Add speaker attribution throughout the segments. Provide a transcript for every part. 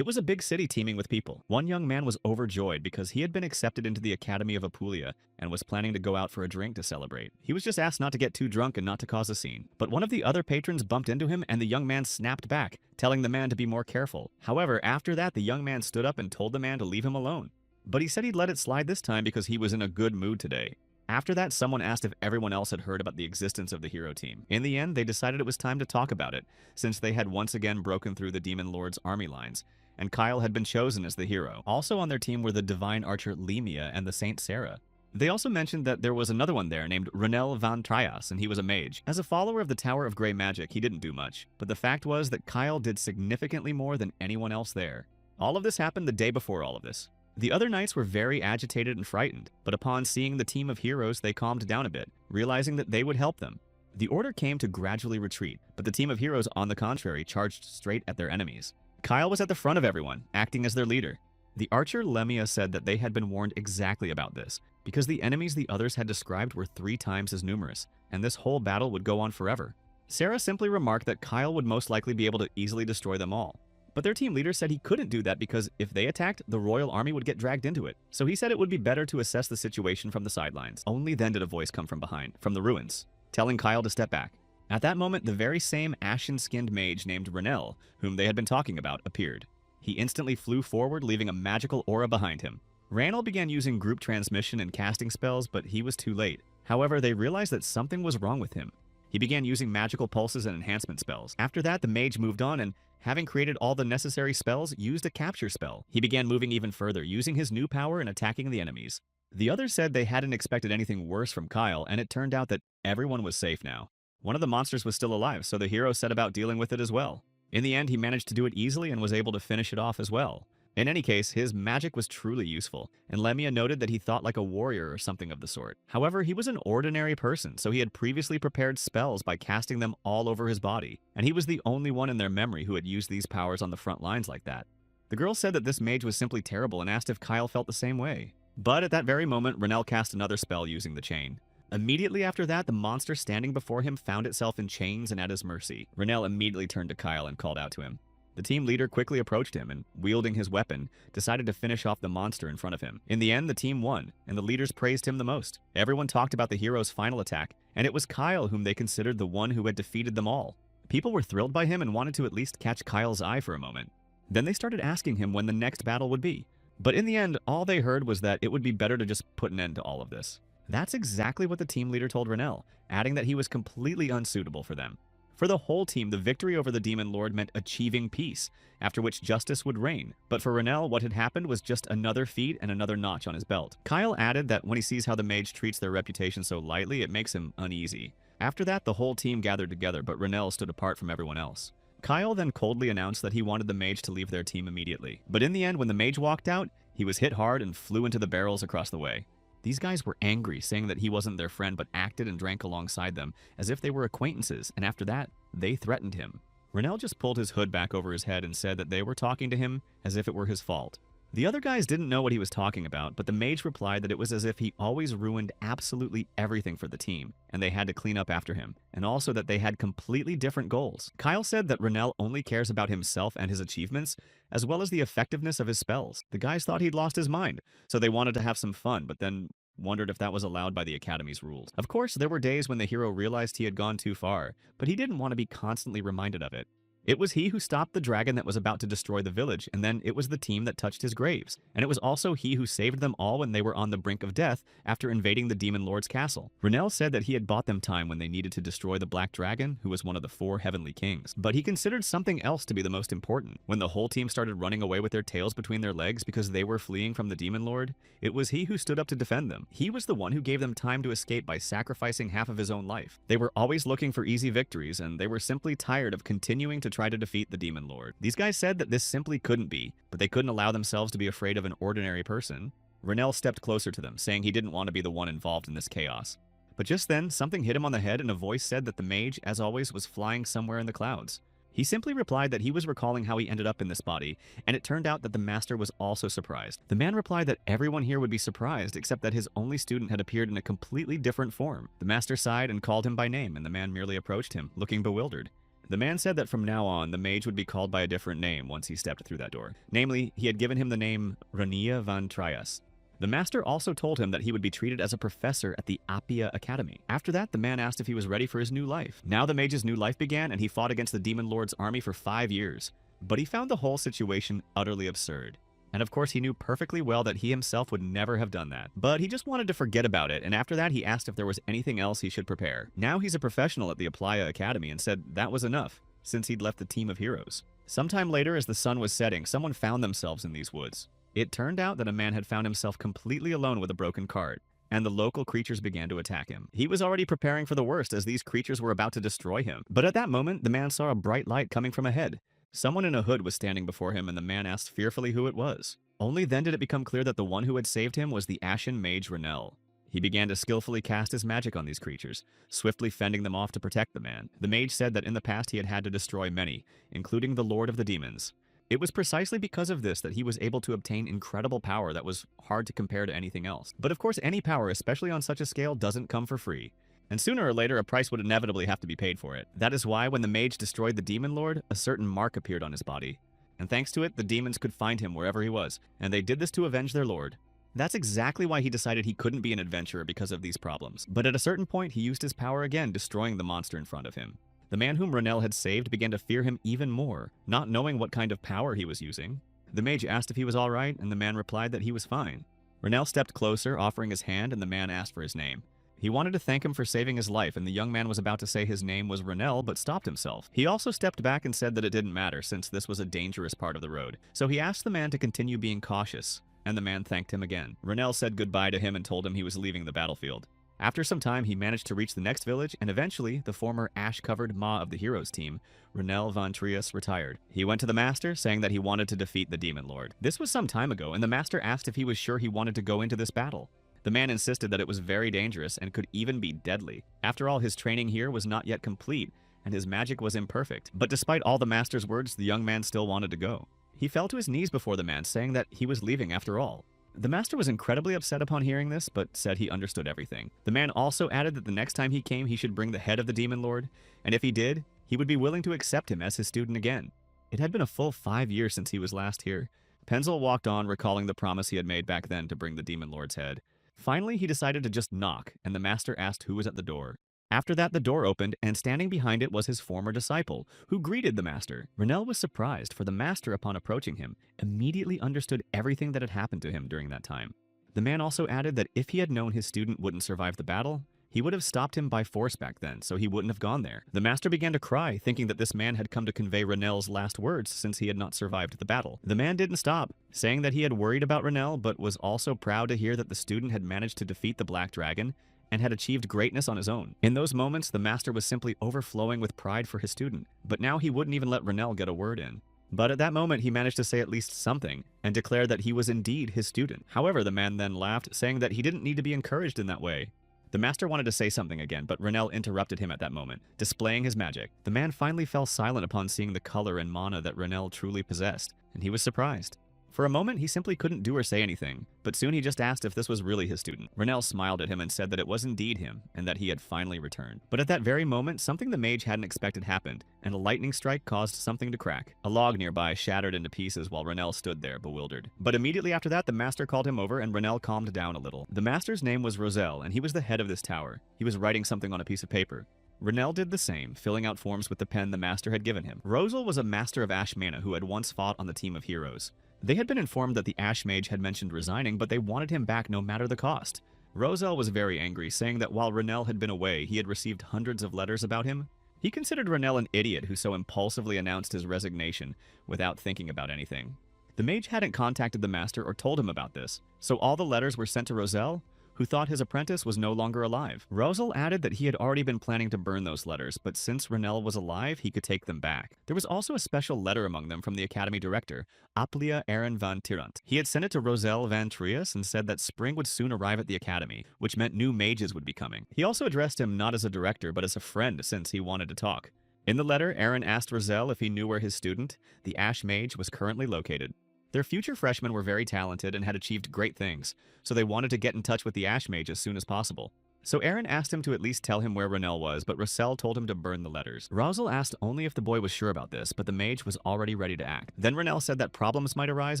Speaker 1: It was a big city teeming with people. One young man was overjoyed because he had been accepted into the Academy of Apulia and was planning to go out for a drink to celebrate. He was just asked not to get too drunk and not to cause a scene. But one of the other patrons bumped into him and the young man snapped back, telling the man to be more careful. However, after that, the young man stood up and told the man to leave him alone. But he said he'd let it slide this time because he was in a good mood today. After that, someone asked if everyone else had heard about the existence of the hero team. In the end, they decided it was time to talk about it, since they had once again broken through the Demon Lord's army lines, and Kyle had been chosen as the hero. Also on their team were the divine archer Lemia and the Saint Sarah. They also mentioned that there was another one there named Renel van Trias, and he was a mage. As a follower of the Tower of Grey Magic, he didn't do much, but the fact was that Kyle did significantly more than anyone else there. All of this happened the day before all of this. The other knights were very agitated and frightened, but upon seeing the team of heroes, they calmed down a bit, realizing that they would help them. The order came to gradually retreat, but the team of heroes, on the contrary, charged straight at their enemies. Kyle was at the front of everyone, acting as their leader. The archer Lemia said that they had been warned exactly about this, because the enemies the others had described were 3 times as numerous, and this whole battle would go on forever. Sarah simply remarked that Kyle would most likely be able to easily destroy them all. But their team leader said he couldn't do that because if they attacked, the royal army would get dragged into it. So he said it would be better to assess the situation from the sidelines. Only then did a voice come from behind, from the ruins, telling Kyle to step back. At that moment, the very same ashen-skinned mage named Renel, whom they had been talking about, appeared. He instantly flew forward, leaving a magical aura behind him. Ranel began using group transmission and casting spells, but he was too late. However, they realized that something was wrong with him. He began using magical pulses and enhancement spells. After that, the mage moved on and, having created all the necessary spells, used a capture spell. He began moving even further, using his new power and attacking the enemies. The others said they hadn't expected anything worse from Kyle, and it turned out that everyone was safe now. One of the monsters was still alive, so the hero set about dealing with it as well. In the end, he managed to do it easily and was able to finish it off as well. In any case, his magic was truly useful, and Lemia noted that he thought like a warrior or something of the sort. However, he was an ordinary person, so he had previously prepared spells by casting them all over his body, and he was the only one in their memory who had used these powers on the front lines like that. The girl said that this mage was simply terrible and asked if Kyle felt the same way. But at that very moment, Renel cast another spell using the chain. Immediately after that, the monster standing before him found itself in chains and at his mercy. Renel immediately turned to Kyle and called out to him. The team leader quickly approached him and, wielding his weapon, decided to finish off the monster in front of him. In the end, the team won, and the leaders praised him the most. Everyone talked about the hero's final attack, and it was Kyle whom they considered the one who had defeated them all. People were thrilled by him and wanted to at least catch Kyle's eye for a moment. Then they started asking him when the next battle would be. But in the end, all they heard was that it would be better to just put an end to all of this. That's exactly what the team leader told Renel, adding that he was completely unsuitable for them. For the whole team, the victory over the Demon Lord meant achieving peace, after which justice would reign. But for Renel, what had happened was just another feat and another notch on his belt. Kyle added that when he sees how the mage treats their reputation so lightly, it makes him uneasy. After that, the whole team gathered together, but Renel stood apart from everyone else. Kyle then coldly announced that he wanted the mage to leave their team immediately. But in the end, when the mage walked out, he was hit hard and flew into the barrels across the way. These guys were angry, saying that he wasn't their friend but acted and drank alongside them, as if they were acquaintances, and after that, they threatened him. Renel just pulled his hood back over his head and said that they were talking to him as if it were his fault. The other guys didn't know what he was talking about, but the mage replied that it was as if he always ruined absolutely everything for the team, and they had to clean up after him, and also that they had completely different goals. Kyle said that Renel only cares about himself and his achievements, as well as the effectiveness of his spells. The guys thought he'd lost his mind, so they wanted to have some fun, but then wondered if that was allowed by the Academy's rules. Of course, there were days when the hero realized he had gone too far, but he didn't want to be constantly reminded of it. It was he who stopped the dragon that was about to destroy the village, and then it was the team that touched his graves. And it was also he who saved them all when they were on the brink of death after invading the Demon Lord's castle. Renel said that he had bought them time when they needed to destroy the Black Dragon, who was one of the 4 heavenly kings. But he considered something else to be the most important. When the whole team started running away with their tails between their legs because they were fleeing from the Demon Lord, it was he who stood up to defend them. He was the one who gave them time to escape by sacrificing half of his own life. They were always looking for easy victories, and they were simply tired of continuing to try to defeat the Demon Lord. These guys said that this simply couldn't be, but they couldn't allow themselves to be afraid of an ordinary person. Renel stepped closer to them, saying he didn't want to be the one involved in this chaos. But just then, something hit him on the head and a voice said that the mage, as always, was flying somewhere in the clouds. He simply replied that he was recalling how he ended up in this body, and it turned out that the master was also surprised. The man replied that everyone here would be surprised, except that his only student had appeared in a completely different form. The master sighed and called him by name, and the man merely approached him, looking bewildered. The man said that from now on, the mage would be called by a different name once he stepped through that door. Namely, he had given him the name Rania van Trias. The master also told him that he would be treated as a professor at the Appia Academy. After that, the man asked if he was ready for his new life. Now the mage's new life began, and he fought against the Demon Lord's army for 5 years. But he found the whole situation utterly absurd. And of course, he knew perfectly well that he himself would never have done that. But he just wanted to forget about it, and after that, he asked if there was anything else he should prepare. Now he's a professional at the Appia Academy and said that was enough, since he'd left the team of heroes. Sometime later, as the sun was setting, someone found themselves in these woods. It turned out that a man had found himself completely alone with a broken cart, and the local creatures began to attack him. He was already preparing for the worst as these creatures were about to destroy him. But at that moment, the man saw a bright light coming from ahead. Someone in a hood was standing before him, and the man asked fearfully who it was. Only then did it become clear that the one who had saved him was the ashen mage Renel. He began to skillfully cast his magic on these creatures, swiftly fending them off to protect the man. The mage said that in the past he had had to destroy many, including the Lord of the Demons. It was precisely because of this that he was able to obtain incredible power that was hard to compare to anything else. But of course, any power, especially on such a scale, doesn't come for free. And sooner or later, a price would inevitably have to be paid for it. That is why, when the mage destroyed the Demon Lord, a certain mark appeared on his body. And thanks to it, the demons could find him wherever he was, and they did this to avenge their lord. That's exactly why he decided he couldn't be an adventurer because of these problems. But at a certain point, he used his power again, destroying the monster in front of him. The man whom Renel had saved began to fear him even more, not knowing what kind of power he was using. The mage asked if he was all right, and the man replied that he was fine. Renel stepped closer, offering his hand, and the man asked for his name. He wanted to thank him for saving his life, and the young man was about to say his name was Renel, but stopped himself. He also stepped back and said that it didn't matter, since this was a dangerous part of the road. So he asked the man to continue being cautious, and the man thanked him again. Renel said goodbye to him and told him he was leaving the battlefield. After some time, he managed to reach the next village, and eventually, the former ash-covered Ma of the heroes team, Renel von Trias, retired. He went to the master, saying that he wanted to defeat the Demon Lord. This was some time ago, and the master asked if he was sure he wanted to go into this battle. The man insisted that it was very dangerous and could even be deadly. After all, his training here was not yet complete, and his magic was imperfect. But despite all the master's words, the young man still wanted to go. He fell to his knees before the man, saying that he was leaving after all. The master was incredibly upset upon hearing this, but said he understood everything. The man also added that the next time he came, he should bring the head of the Demon Lord, and if he did, he would be willing to accept him as his student again. It had been a full 5 years since he was last here. Penzel walked on, recalling the promise he had made back then to bring the Demon Lord's head. Finally, he decided to just knock, and the master asked who was at the door. After that, the door opened, and standing behind it was his former disciple, who greeted the master. Renel was surprised, for the master, upon approaching him, immediately understood everything that had happened to him during that time. The man also added that if he had known his student wouldn't survive the battle, he would have stopped him by force back then, so he wouldn't have gone there. The master began to cry, thinking that this man had come to convey Renel's last words since he had not survived the battle. The man didn't stop, saying that he had worried about Renel, but was also proud to hear that the student had managed to defeat the Black Dragon and had achieved greatness on his own. In those moments, the master was simply overflowing with pride for his student, but now he wouldn't even let Renel get a word in. But at that moment, he managed to say at least something, and declared that he was indeed his student. However, the man then laughed, saying that he didn't need to be encouraged in that way. The master wanted to say something again, but Renel interrupted him at that moment, displaying his magic. The man finally fell silent upon seeing the color and mana that Renel truly possessed, and he was surprised. For a moment, he simply couldn't do or say anything, but soon he just asked if this was really his student. Renel smiled at him and said that it was indeed him, and that he had finally returned. But at that very moment, something the mage hadn't expected happened, and a lightning strike caused something to crack. A log nearby shattered into pieces while Renel stood there, bewildered. But immediately after that, the master called him over, and Renel calmed down a little. The master's name was Roselle, and he was the head of this tower. He was writing something on a piece of paper. Renel did the same, filling out forms with the pen the master had given him. Roselle was a master of Ash Mana who had once fought on the team of heroes. They had been informed that the Ash Mage had mentioned resigning, but they wanted him back no matter the cost. Roselle was very angry, saying that while Renel had been away, he had received hundreds of letters about him. He considered Renel an idiot who so impulsively announced his resignation without thinking about anything. The mage hadn't contacted the master or told him about this, so all the letters were sent to Roselle, who thought his apprentice was no longer alive. Roselle added that he had already been planning to burn those letters, but since Renel was alive, he could take them back. There was also a special letter among them from the academy director, Aplia Aaron van Tirant. He had sent it to Roselle van Trias and said that spring would soon arrive at the academy, which meant new mages would be coming. He also addressed him not as a director, but as a friend, since he wanted to talk. In the letter, Aaron asked Roselle if he knew where his student, the Ash Mage, was currently located. Their future freshmen were very talented and had achieved great things, so they wanted to get in touch with the Ash Mage as soon as possible. So Aaron asked him to at least tell him where Renell was, but Roselle told him to burn the letters. Rosal asked only if the boy was sure about this, but the mage was already ready to act. Then Renell said that problems might arise,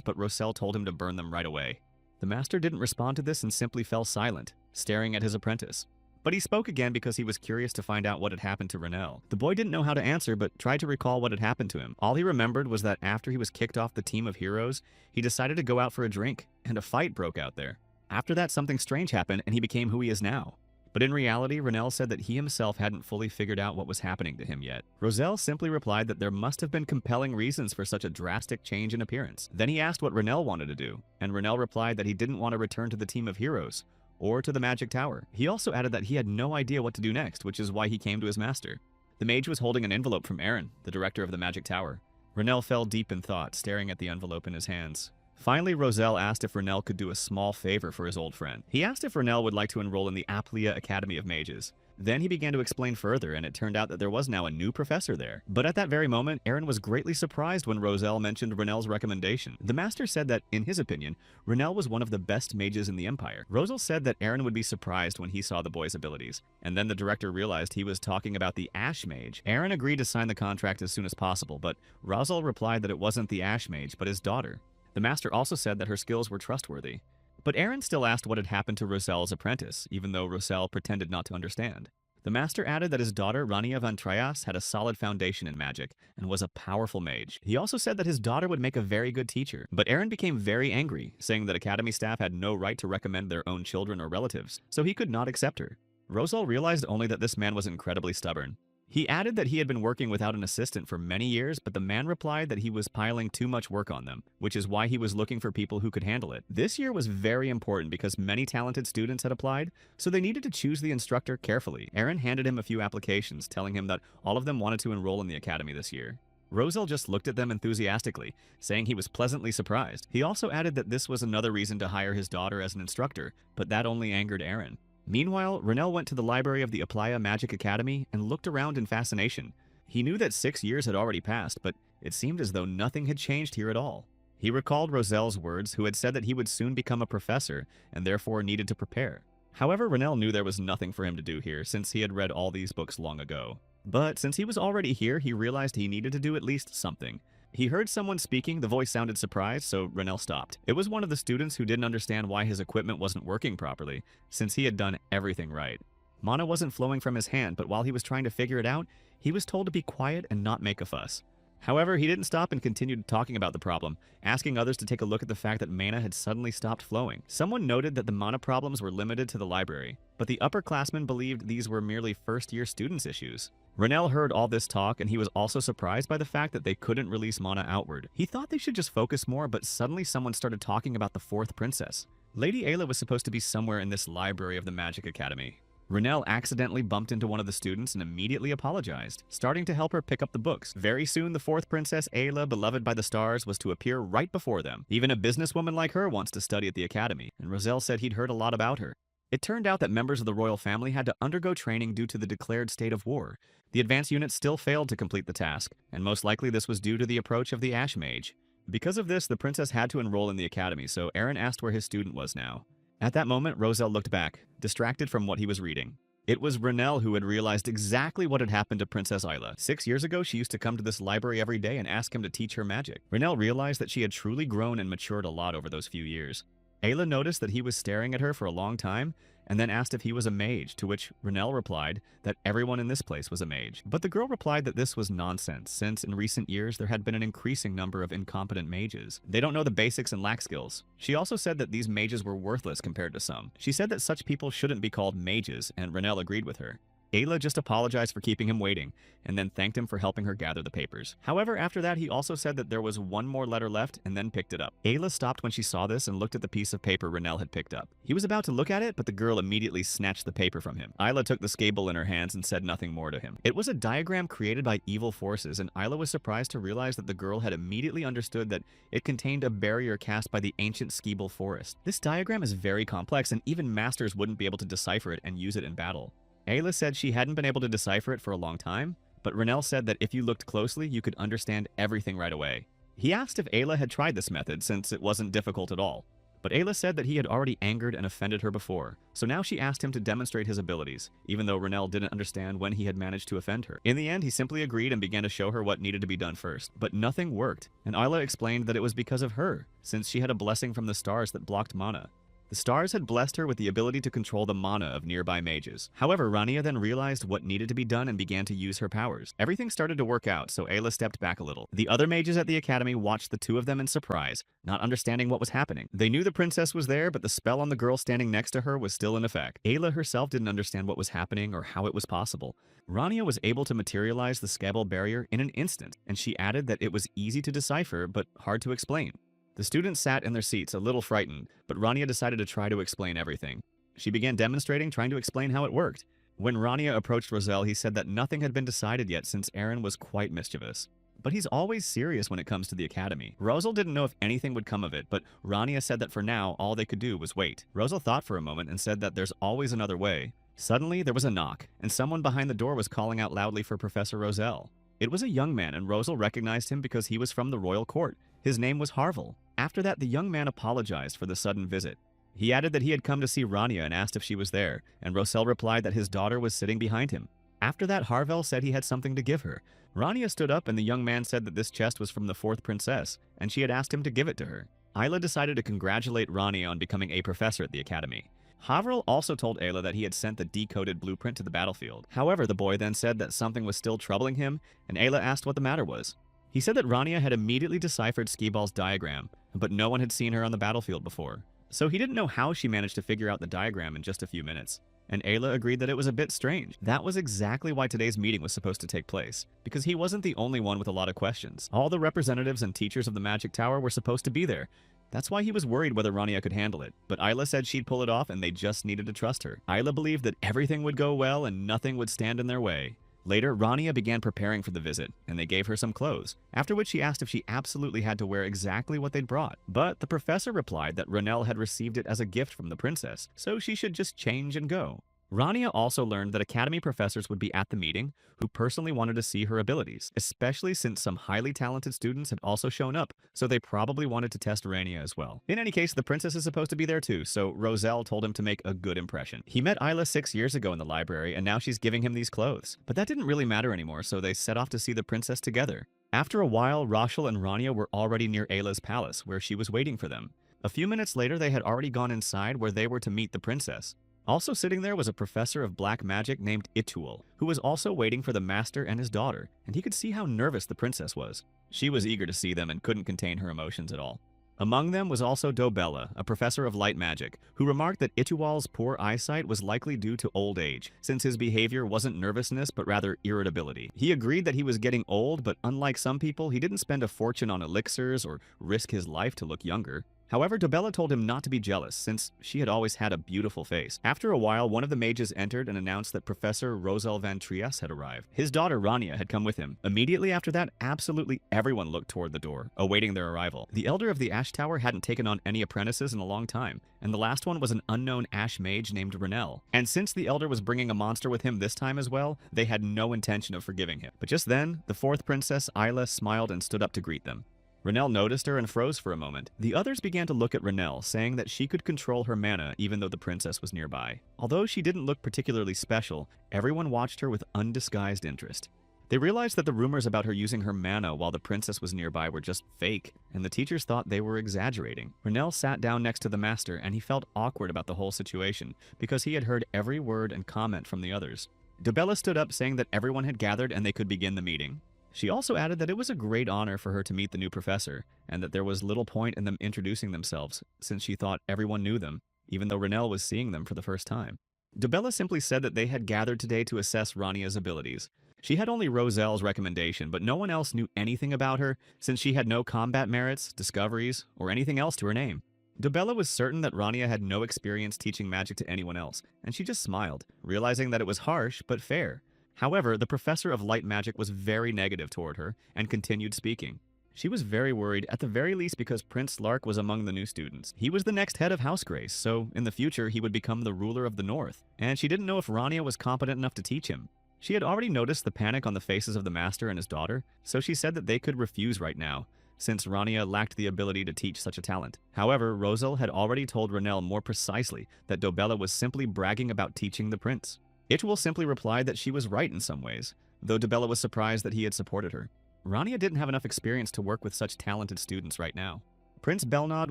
Speaker 1: but Roselle told him to burn them right away. The master didn't respond to this and simply fell silent, staring at his apprentice. But he spoke again because he was curious to find out what had happened to Renell. The boy didn't know how to answer, but tried to recall what had happened to him. All he remembered was that after he was kicked off the team of heroes, he decided to go out for a drink, and a fight broke out there. After that, something strange happened, and he became who he is now. But in reality, Renell said that he himself hadn't fully figured out what was happening to him yet. Roselle simply replied that there must have been compelling reasons for such a drastic change in appearance. Then he asked what Renell wanted to do, and Renell replied that he didn't want to return to the team of heroes, or to the magic tower. He also added that he had no idea what to do next, which is why he came to his master. The mage was holding an envelope from Aaron, the director of the magic tower. Renell fell deep in thought, staring at the envelope in his hands. Finally, Roselle asked if Renell could do a small favor for his old friend. He asked if Renell would like to enroll in the Aplia Academy of Mages. Then he began to explain further, and it turned out that there was now a new professor there. But at that very moment, Aaron was greatly surprised when Roselle mentioned Renell's recommendation. The master said that, in his opinion, Renell was one of the best mages in the Empire. Roselle said that Aaron would be surprised when he saw the boy's abilities, and then the director realized he was talking about the Ash Mage. Aaron agreed to sign the contract as soon as possible, but Roselle replied that it wasn't the Ash Mage, but his daughter. The master also said that her skills were trustworthy. But Aaron still asked what had happened to Roselle's apprentice, even though Roselle pretended not to understand. The master added that his daughter, Rania van Trias, had a solid foundation in magic and was a powerful mage. He also said that his daughter would make a very good teacher. But Aaron became very angry, saying that academy staff had no right to recommend their own children or relatives, so he could not accept her. Roselle realized only that this man was incredibly stubborn. He added that he had been working without an assistant for many years, but the man replied that he was piling too much work on them, which is why he was looking for people who could handle it. This year was very important because many talented students had applied, so they needed to choose the instructor carefully. Aaron handed him a few applications, telling him that all of them wanted to enroll in the academy this year. Roselle just looked at them enthusiastically, saying he was pleasantly surprised. He also added that this was another reason to hire his daughter as an instructor, but that only angered Aaron. Meanwhile, Renell went to the library of the Aplia Magic Academy and looked around in fascination. He knew that 6 years had already passed, but it seemed as though nothing had changed here at all. He recalled Roselle's words, who had said that he would soon become a professor and therefore needed to prepare. However, Renell knew there was nothing for him to do here since he had read all these books long ago. But since he was already here, he realized he needed to do at least something. He heard someone speaking, the voice sounded surprised, so Renell stopped. It was one of the students who didn't understand why his equipment wasn't working properly, since he had done everything right. Mana wasn't flowing from his hand, but while he was trying to figure it out, he was told to be quiet and not make a fuss. However, he didn't stop and continued talking about the problem, asking others to take a look at the fact that mana had suddenly stopped flowing. Someone noted that the mana problems were limited to the library, but the upperclassmen believed these were merely first-year students' issues. Renell heard all this talk, and he was also surprised by the fact that they couldn't release mana outward. He thought they should just focus more, but suddenly someone started talking about the fourth princess. Lady Ayla was supposed to be somewhere in this library of the Magic Academy. Renell accidentally bumped into one of the students and immediately apologized, starting to help her pick up the books. Very soon, the fourth princess, Ayla, beloved by the stars, was to appear right before them. Even a businesswoman like her wants to study at the academy, and Roselle said he'd heard a lot about her. It turned out that members of the royal family had to undergo training due to the declared state of war. The advanced unit still failed to complete the task, and most likely this was due to the approach of the Ash Mage. Because of this, the princess had to enroll in the academy, so Aaron asked where his student was now. At that moment, Roselle looked back, distracted from what he was reading. It was Renell who had realized exactly what had happened to Princess Ayla. 6 years ago, she used to come to this library every day and ask him to teach her magic. Renell realized that she had truly grown and matured a lot over those few years. Ayla noticed that he was staring at her for a long time, and then asked if he was a mage, to which Renell replied that everyone in this place was a mage. But the girl replied that this was nonsense, since in recent years there had been an increasing number of incompetent mages. They don't know the basics and lack skills. She also said that these mages were worthless compared to some. She said that such people shouldn't be called mages, and Renell agreed with her. Ayla just apologized for keeping him waiting, and then thanked him for helping her gather the papers. However, after that, he also said that there was one more letter left, and then picked it up. Ayla stopped when she saw this and looked at the piece of paper Renell had picked up. He was about to look at it, but the girl immediately snatched the paper from him. Ayla took the scable in her hands and said nothing more to him. It was a diagram created by evil forces, and Ayla was surprised to realize that the girl had immediately understood that it contained a barrier cast by the ancient Skeeble forest. This diagram is very complex, and even masters wouldn't be able to decipher it and use it in battle. Ayla said she hadn't been able to decipher it for a long time, but Renell said that if you looked closely, you could understand everything right away. He asked if Ayla had tried this method, since it wasn't difficult at all. But Ayla said that he had already angered and offended her before, so now she asked him to demonstrate his abilities, even though Renelle didn't understand when he had managed to offend her. In the end, he simply agreed and began to show her what needed to be done first. But nothing worked, and Ayla explained that it was because of her, since she had a blessing from the stars that blocked mana. The stars had blessed her with the ability to control the mana of nearby mages. However, Rania then realized what needed to be done and began to use her powers. Everything started to work out, so Ayla stepped back a little. The other mages at the academy watched the two of them in surprise, not understanding what was happening. They knew the princess was there, but the spell on the girl standing next to her was still in effect. Ayla herself didn't understand what was happening or how it was possible. Rania was able to materialize the Scabble barrier in an instant, and she added that it was easy to decipher but hard to explain. The students sat in their seats a little frightened, but Rania decided to try to explain everything. She began demonstrating, trying to explain how it worked. When Rania approached Roselle, he said that nothing had been decided yet since Aaron was quite mischievous. But he's always serious when it comes to the academy. Roselle didn't know if anything would come of it, but Rania said that for now, all they could do was wait. Roselle thought for a moment and said that there's always another way. Suddenly, there was a knock, and someone behind the door was calling out loudly for Professor Roselle. It was a young man, and Roselle recognized him because he was from the royal court. His name was Harvel. After that, the young man apologized for the sudden visit. He added that he had come to see Rania and asked if she was there, and Roselle replied that his daughter was sitting behind him. After that, Harvel said he had something to give her. Rania stood up, and the young man said that this chest was from the fourth princess, and she had asked him to give it to her. Ayla decided to congratulate Rania on becoming a professor at the academy. Havril also told Ayla that he had sent the decoded blueprint to the battlefield. However, the boy then said that something was still troubling him, and Ayla asked what the matter was. He said that Rania had immediately deciphered Skiball's diagram, but no one had seen her on the battlefield before. So he didn't know how she managed to figure out the diagram in just a few minutes. And Ayla agreed that it was a bit strange. That was exactly why today's meeting was supposed to take place, because he wasn't the only one with a lot of questions. All the representatives and teachers of the Magic Tower were supposed to be there. That's why he was worried whether Rania could handle it, but Ayla said she'd pull it off and they just needed to trust her. Ayla believed that everything would go well and nothing would stand in their way. Later, Rania began preparing for the visit, and they gave her some clothes, after which she asked if she absolutely had to wear exactly what they'd brought. But the professor replied that Renelle had received it as a gift from the princess, so she should just change and go. Rania also learned that academy professors would be at the meeting who personally wanted to see her abilities, especially since some highly talented students had also shown up, so they probably wanted to test Rania as well. In any case, the princess is supposed to be there too, so Roselle told him to make a good impression. He met Ayla 6 years ago in the library, and now she's giving him these clothes. But that didn't really matter anymore, so they set off to see the princess together. After a while, Rochelle and Rania were already near Ayla's palace, where she was waiting for them. A few minutes later, they had already gone inside where they were to meet the princess. Also sitting there was a professor of black magic named Itul, who was also waiting for the master and his daughter, and he could see how nervous the princess was. She was eager to see them and couldn't contain her emotions at all. Among them was also Dobella, a professor of light magic, who remarked that Itul's poor eyesight was likely due to old age, since his behavior wasn't nervousness but rather irritability. He agreed that he was getting old, but unlike some people, he didn't spend a fortune on elixirs or risk his life to look younger. However, Dobella told him not to be jealous, since she had always had a beautiful face. After a while, one of the mages entered and announced that Professor Roselle Van Trieste had arrived. His daughter Rania had come with him. Immediately after that, absolutely everyone looked toward the door, awaiting their arrival. The elder of the Ash Tower hadn't taken on any apprentices in a long time, and the last one was an unknown Ash mage named Renelle. And since the elder was bringing a monster with him this time as well, they had no intention of forgiving him. But just then, the fourth princess, Ayla, smiled and stood up to greet them. Renelle noticed her and froze for a moment. The others began to look at Renelle, saying that she could control her mana even though the princess was nearby. Although she didn't look particularly special, everyone watched her with undisguised interest. They realized that the rumors about her using her mana while the princess was nearby were just fake, and the teachers thought they were exaggerating. Renelle sat down next to the master, and he felt awkward about the whole situation, because he had heard every word and comment from the others. Dobella stood up, saying that everyone had gathered and they could begin the meeting. She also added that it was a great honor for her to meet the new professor, and that there was little point in them introducing themselves, since she thought everyone knew them, even though Renelle was seeing them for the first time. Dobella simply said that they had gathered today to assess Rania's abilities. She had only Roselle's recommendation, but no one else knew anything about her, since she had no combat merits, discoveries, or anything else to her name. Dobella was certain that Rania had no experience teaching magic to anyone else, and she just smiled, realizing that it was harsh but fair. However, the professor of light magic was very negative toward her and continued speaking. She was very worried, at the very least because Prince Lark was among the new students. He was the next head of House Grace, so in the future he would become the ruler of the North, and she didn't know if Rania was competent enough to teach him. She had already noticed the panic on the faces of the master and his daughter, so she said that they could refuse right now, since Rania lacked the ability to teach such a talent. However, Rosal had already told Renel more precisely that Dobella was simply bragging about teaching the prince. Itual simply replied that she was right in some ways, though Dobella was surprised that he had supported her. Rania didn't have enough experience to work with such talented students right now. Prince Belnod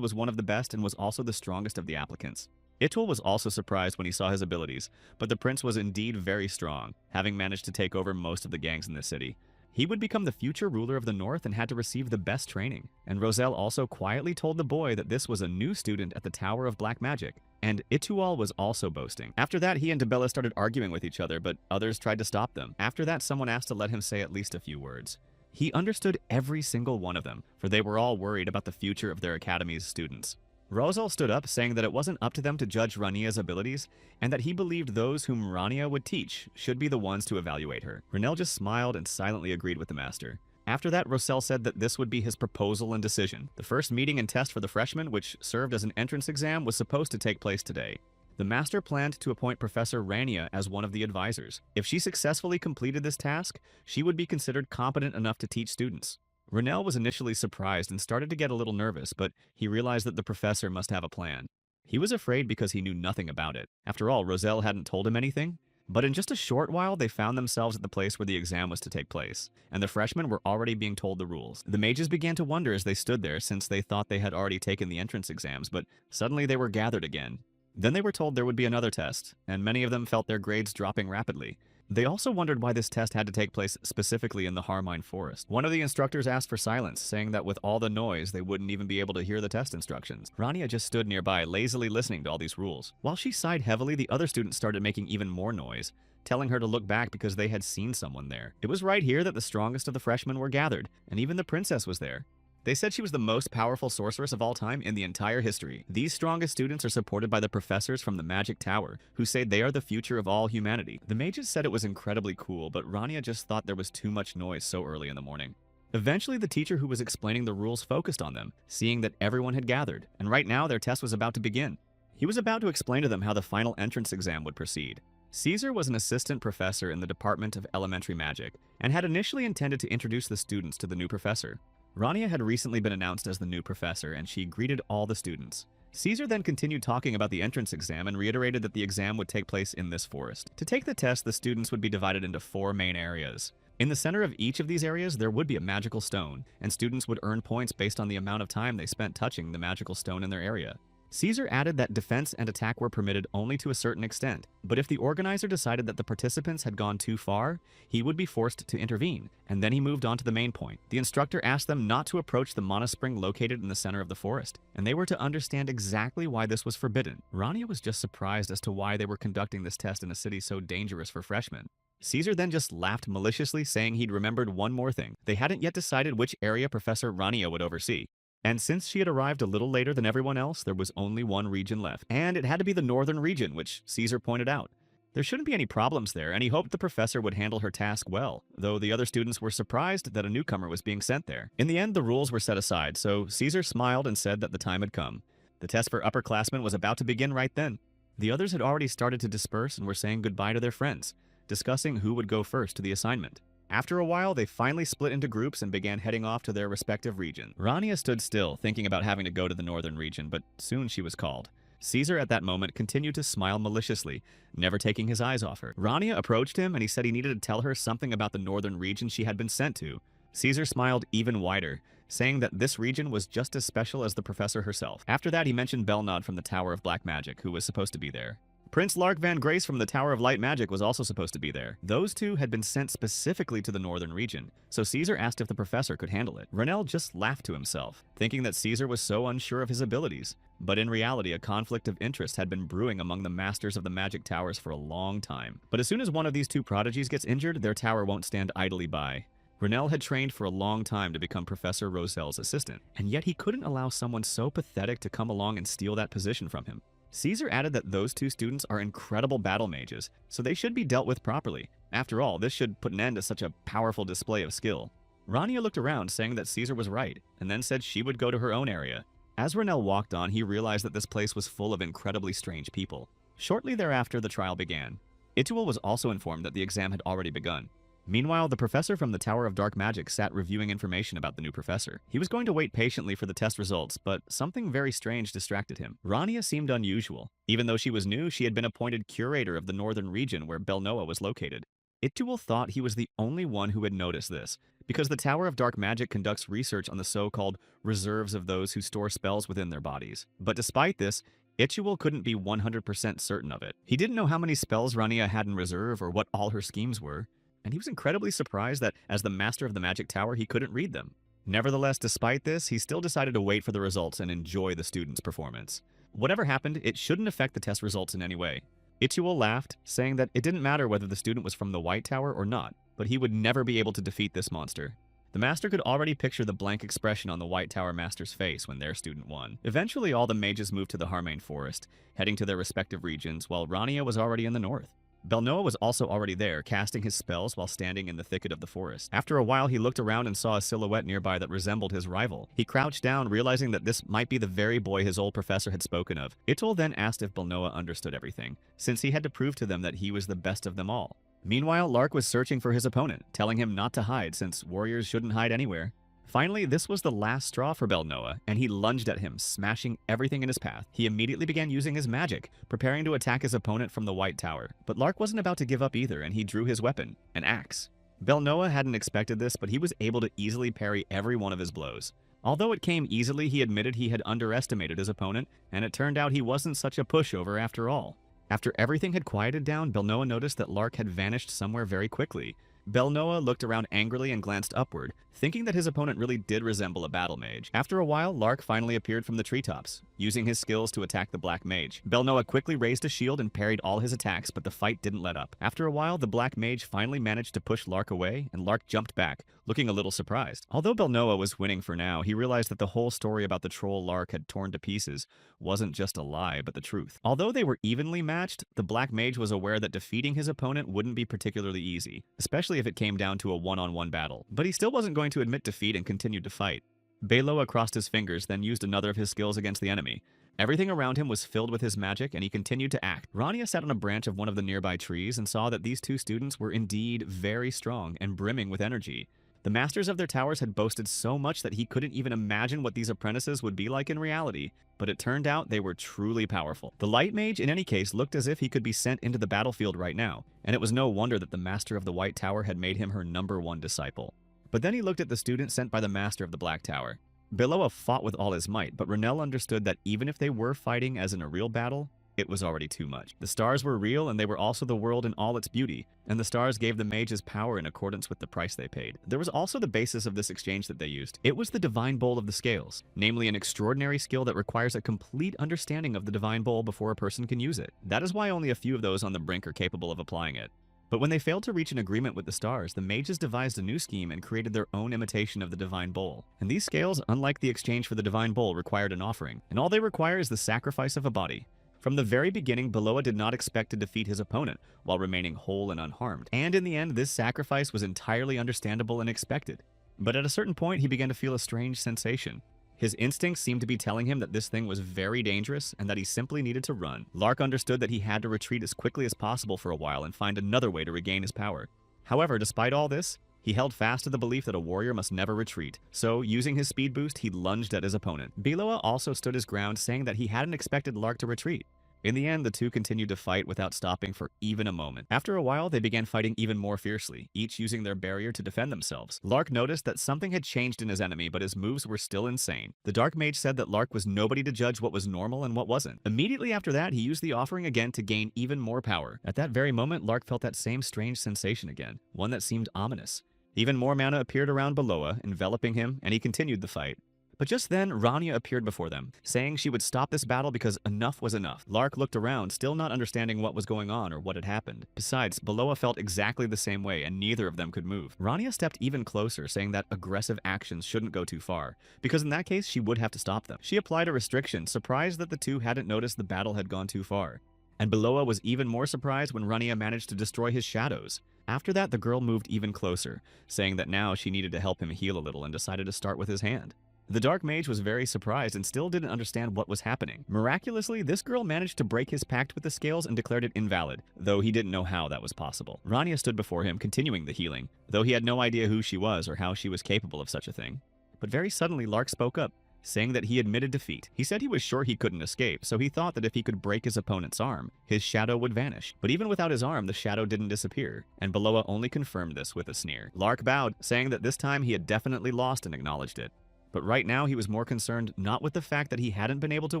Speaker 1: was one of the best and was also the strongest of the applicants. Itual was also surprised when he saw his abilities, but the prince was indeed very strong, having managed to take over most of the gangs in the city. He would become the future ruler of the North and had to receive the best training. And Roselle also quietly told the boy that this was a new student at the Tower of Black Magic. And Itual was also boasting. After that, he and Dobella started arguing with each other, but others tried to stop them. After that, someone asked to let him say at least a few words. He understood every single one of them, for they were all worried about the future of their academy's students. Rosal stood up, saying that it wasn't up to them to judge Rania's abilities, and that he believed those whom Rania would teach should be the ones to evaluate her. Renel just smiled and silently agreed with the master. After that, Rosel said that this would be his proposal and decision. The first meeting and test for the freshmen, which served as an entrance exam, was supposed to take place today. The master planned to appoint Professor Rania as one of the advisors. If she successfully completed this task, she would be considered competent enough to teach students. Renel was initially surprised and started to get a little nervous, but he realized that the professor must have a plan. He was afraid because he knew nothing about it. After all, Roselle hadn't told him anything. But in just a short while, they found themselves at the place where the exam was to take place, and the freshmen were already being told the rules. The mages began to wonder as they stood there, since they thought they had already taken the entrance exams, but suddenly they were gathered again. Then they were told there would be another test, and many of them felt their grades dropping rapidly. They also wondered why this test had to take place specifically in the Harmine Forest. One of the instructors asked for silence, saying that with all the noise, they wouldn't even be able to hear the test instructions. Rania just stood nearby, lazily listening to all these rules. While she sighed heavily, the other students started making even more noise, telling her to look back because they had seen someone there. It was right here that the strongest of the freshmen were gathered, and even the princess was there. They said she was the most powerful sorceress of all time in the entire history. These strongest students are supported by the professors from the Magic Tower, who say they are the future of all humanity. The mages said it was incredibly cool, but Rania just thought there was too much noise so early in the morning. Eventually, the teacher who was explaining the rules focused on them, seeing that everyone had gathered, and right now their test was about to begin. He was about to explain to them how the final entrance exam would proceed. Caesar was an assistant professor in the Department of Elementary Magic, and had initially intended to introduce the students to the new professor. Rania had recently been announced as the new professor, and she greeted all the students. Caesar then continued talking about the entrance exam and reiterated that the exam would take place in this forest. To take the test, the students would be divided into 4 main areas. In the center of each of these areas, there would be a magical stone, and students would earn points based on the amount of time they spent touching the magical stone in their area. Caesar added that defense and attack were permitted only to a certain extent, but if the organizer decided that the participants had gone too far, he would be forced to intervene, and then he moved on to the main point. The instructor asked them not to approach the monaspring located in the center of the forest, and they were to understand exactly why this was forbidden. Rania was just surprised as to why they were conducting this test in a city so dangerous for freshmen. Caesar then just laughed maliciously, saying he'd remembered one more thing. They hadn't yet decided which area Professor Rania would oversee. And since she had arrived a little later than everyone else, there was only one region left. And it had to be the northern region, which Caesar pointed out. There shouldn't be any problems there, and he hoped the professor would handle her task well, though the other students were surprised that a newcomer was being sent there. In the end, the rules were set aside, so Caesar smiled and said that the time had come. The test for upperclassmen was about to begin right then. The others had already started to disperse and were saying goodbye to their friends, discussing who would go first to the assignment. After a while, they finally split into groups and began heading off to their respective regions. Rania stood still, thinking about having to go to the northern region, but soon she was called. Caesar at that moment continued to smile maliciously, never taking his eyes off her. Rania approached him and he said he needed to tell her something about the northern region she had been sent to. Caesar smiled even wider, saying that this region was just as special as the professor herself. After that, he mentioned Belnod from the Tower of Black Magic, who was supposed to be there. Prince Lark Van Grace from the Tower of Light Magic was also supposed to be there. Those two had been sent specifically to the northern region, so Caesar asked if the professor could handle it. Renel just laughed to himself, thinking that Caesar was so unsure of his abilities. But in reality, a conflict of interest had been brewing among the masters of the magic towers for a long time. But as soon as one of these two prodigies gets injured, their tower won't stand idly by. Renel had trained for a long time to become Professor Roselle's assistant, and yet he couldn't allow someone so pathetic to come along and steal that position from him. Caesar added that those two students are incredible battle mages, so they should be dealt with properly. After all, this should put an end to such a powerful display of skill. Rania looked around, saying that Caesar was right, and then said she would go to her own area. As Renel walked on, he realized that this place was full of incredibly strange people. Shortly thereafter, the trial began. Itual was also informed that the exam had already begun. Meanwhile, the professor from the Tower of Dark Magic sat reviewing information about the new professor. He was going to wait patiently for the test results, but something very strange distracted him. Rania seemed unusual. Even though she was new, she had been appointed curator of the northern region where Belnoa was located. Ituel thought he was the only one who had noticed this, because the Tower of Dark Magic conducts research on the so-called reserves of those who store spells within their bodies. But despite this, Ituel couldn't be 100% certain of it. He didn't know how many spells Rania had in reserve or what all her schemes were, and he was incredibly surprised that, as the master of the Magic Tower, he couldn't read them. Nevertheless, despite this, he still decided to wait for the results and enjoy the student's performance. Whatever happened, it shouldn't affect the test results in any way. Ituel laughed, saying that it didn't matter whether the student was from the White Tower or not, but he would never be able to defeat this monster. The master could already picture the blank expression on the White Tower master's face when their student won. Eventually, all the mages moved to the Harmane Forest, heading to their respective regions, while Rania was already in the north. Belnoa was also already there, casting his spells while standing in the thicket of the forest. After a while, he looked around and saw a silhouette nearby that resembled his rival. He crouched down, realizing that this might be the very boy his old professor had spoken of. Ituel then asked if Belnoa understood everything, since he had to prove to them that he was the best of them all. Meanwhile, Lark was searching for his opponent, telling him not to hide since warriors shouldn't hide anywhere. Finally, this was the last straw for Belnoa, and he lunged at him, smashing everything in his path. He immediately began using his magic, preparing to attack his opponent from the White Tower. But Lark wasn't about to give up either, and he drew his weapon, an axe. Belnoa hadn't expected this, but he was able to easily parry every one of his blows. Although it came easily, he admitted he had underestimated his opponent, and it turned out he wasn't such a pushover after all. After everything had quieted down, Belnoa noticed that Lark had vanished somewhere very quickly. Belnoa looked around angrily and glanced upward, thinking that his opponent really did resemble a battle mage. After a while, Lark finally appeared from the treetops, using his skills to attack the black mage. Belnoa quickly raised a shield and parried all his attacks, but the fight didn't let up. After a while, the black mage finally managed to push Lark away, and Lark jumped back, looking a little surprised. Although Belnoa was winning for now, he realized that the whole story about the troll Lark had torn to pieces wasn't just a lie, but the truth. Although they were evenly matched, the black mage was aware that defeating his opponent wouldn't be particularly easy, especially if it came down to a one-on-one battle. But he still wasn't going to admit defeat and continued to fight. Belnoa crossed his fingers, then used another of his skills against the enemy. Everything around him was filled with his magic, and he continued to act. Rania sat on a branch of one of the nearby trees and saw that these two students were indeed very strong and brimming with energy. The masters of their towers had boasted so much that he couldn't even imagine what these apprentices would be like in reality, but it turned out they were truly powerful. The light mage, in any case, looked as if he could be sent into the battlefield right now, and it was no wonder that the master of the White Tower had made him her #1 disciple. But then he looked at the student sent by the master of the Black Tower. Belnoa fought with all his might, but Renelle understood that even if they were fighting as in a real battle, it was already too much. The stars were real, and they were also the world in all its beauty, and the stars gave the mages power in accordance with the price they paid. There was also the basis of this exchange that they used. It was the Divine Bowl of the Scales, namely an extraordinary skill that requires a complete understanding of the Divine Bowl before a person can use it. That is why only a few of those on the brink are capable of applying it. But when they failed to reach an agreement with the stars, the mages devised a new scheme and created their own imitation of the Divine Bowl. And these scales, unlike the exchange for the Divine Bowl, required an offering, and all they require is the sacrifice of a body. From the very beginning, Belnoa did not expect to defeat his opponent while remaining whole and unharmed. And in the end, this sacrifice was entirely understandable and expected. But at a certain point, he began to feel a strange sensation. His instincts seemed to be telling him that this thing was very dangerous and that he simply needed to run. Lark understood that he had to retreat as quickly as possible for a while and find another way to regain his power. However, despite all this, he held fast to the belief that a warrior must never retreat. So, using his speed boost, he lunged at his opponent. Belnoa also stood his ground, saying that he hadn't expected Lark to retreat. In the end, the two continued to fight without stopping for even a moment. After a while, they began fighting even more fiercely, each using their barrier to defend themselves. Lark noticed that something had changed in his enemy, but his moves were still insane. The Dark Mage said that Lark was nobody to judge what was normal and what wasn't. Immediately after that, he used the offering again to gain even more power. At that very moment, Lark felt that same strange sensation again, one that seemed ominous. Even more mana appeared around Belnoa, enveloping him, and he continued the fight. But just then, Rania appeared before them, saying she would stop this battle because enough was enough. Lark looked around, still not understanding what was going on or what had happened. Besides, Belnoa felt exactly the same way, and neither of them could move. Rania stepped even closer, saying that aggressive actions shouldn't go too far, because in that case, she would have to stop them. She applied a restriction, surprised that the two hadn't noticed the battle had gone too far. And Belnoa was even more surprised when Rania managed to destroy his shadows. After that, the girl moved even closer, saying that now she needed to help him heal a little and decided to start with his hand. The Dark Mage was very surprised and still didn't understand what was happening. Miraculously, this girl managed to break his pact with the scales and declared it invalid, though he didn't know how that was possible. Rania stood before him, continuing the healing, though he had no idea who she was or how she was capable of such a thing. But very suddenly, Lark spoke up, saying that he admitted defeat. He said he was sure he couldn't escape, so he thought that if he could break his opponent's arm, his shadow would vanish. But even without his arm, the shadow didn't disappear, and Beloa only confirmed this with a sneer. Lark bowed, saying that this time he had definitely lost and acknowledged it. But right now he was more concerned not with the fact that he hadn't been able to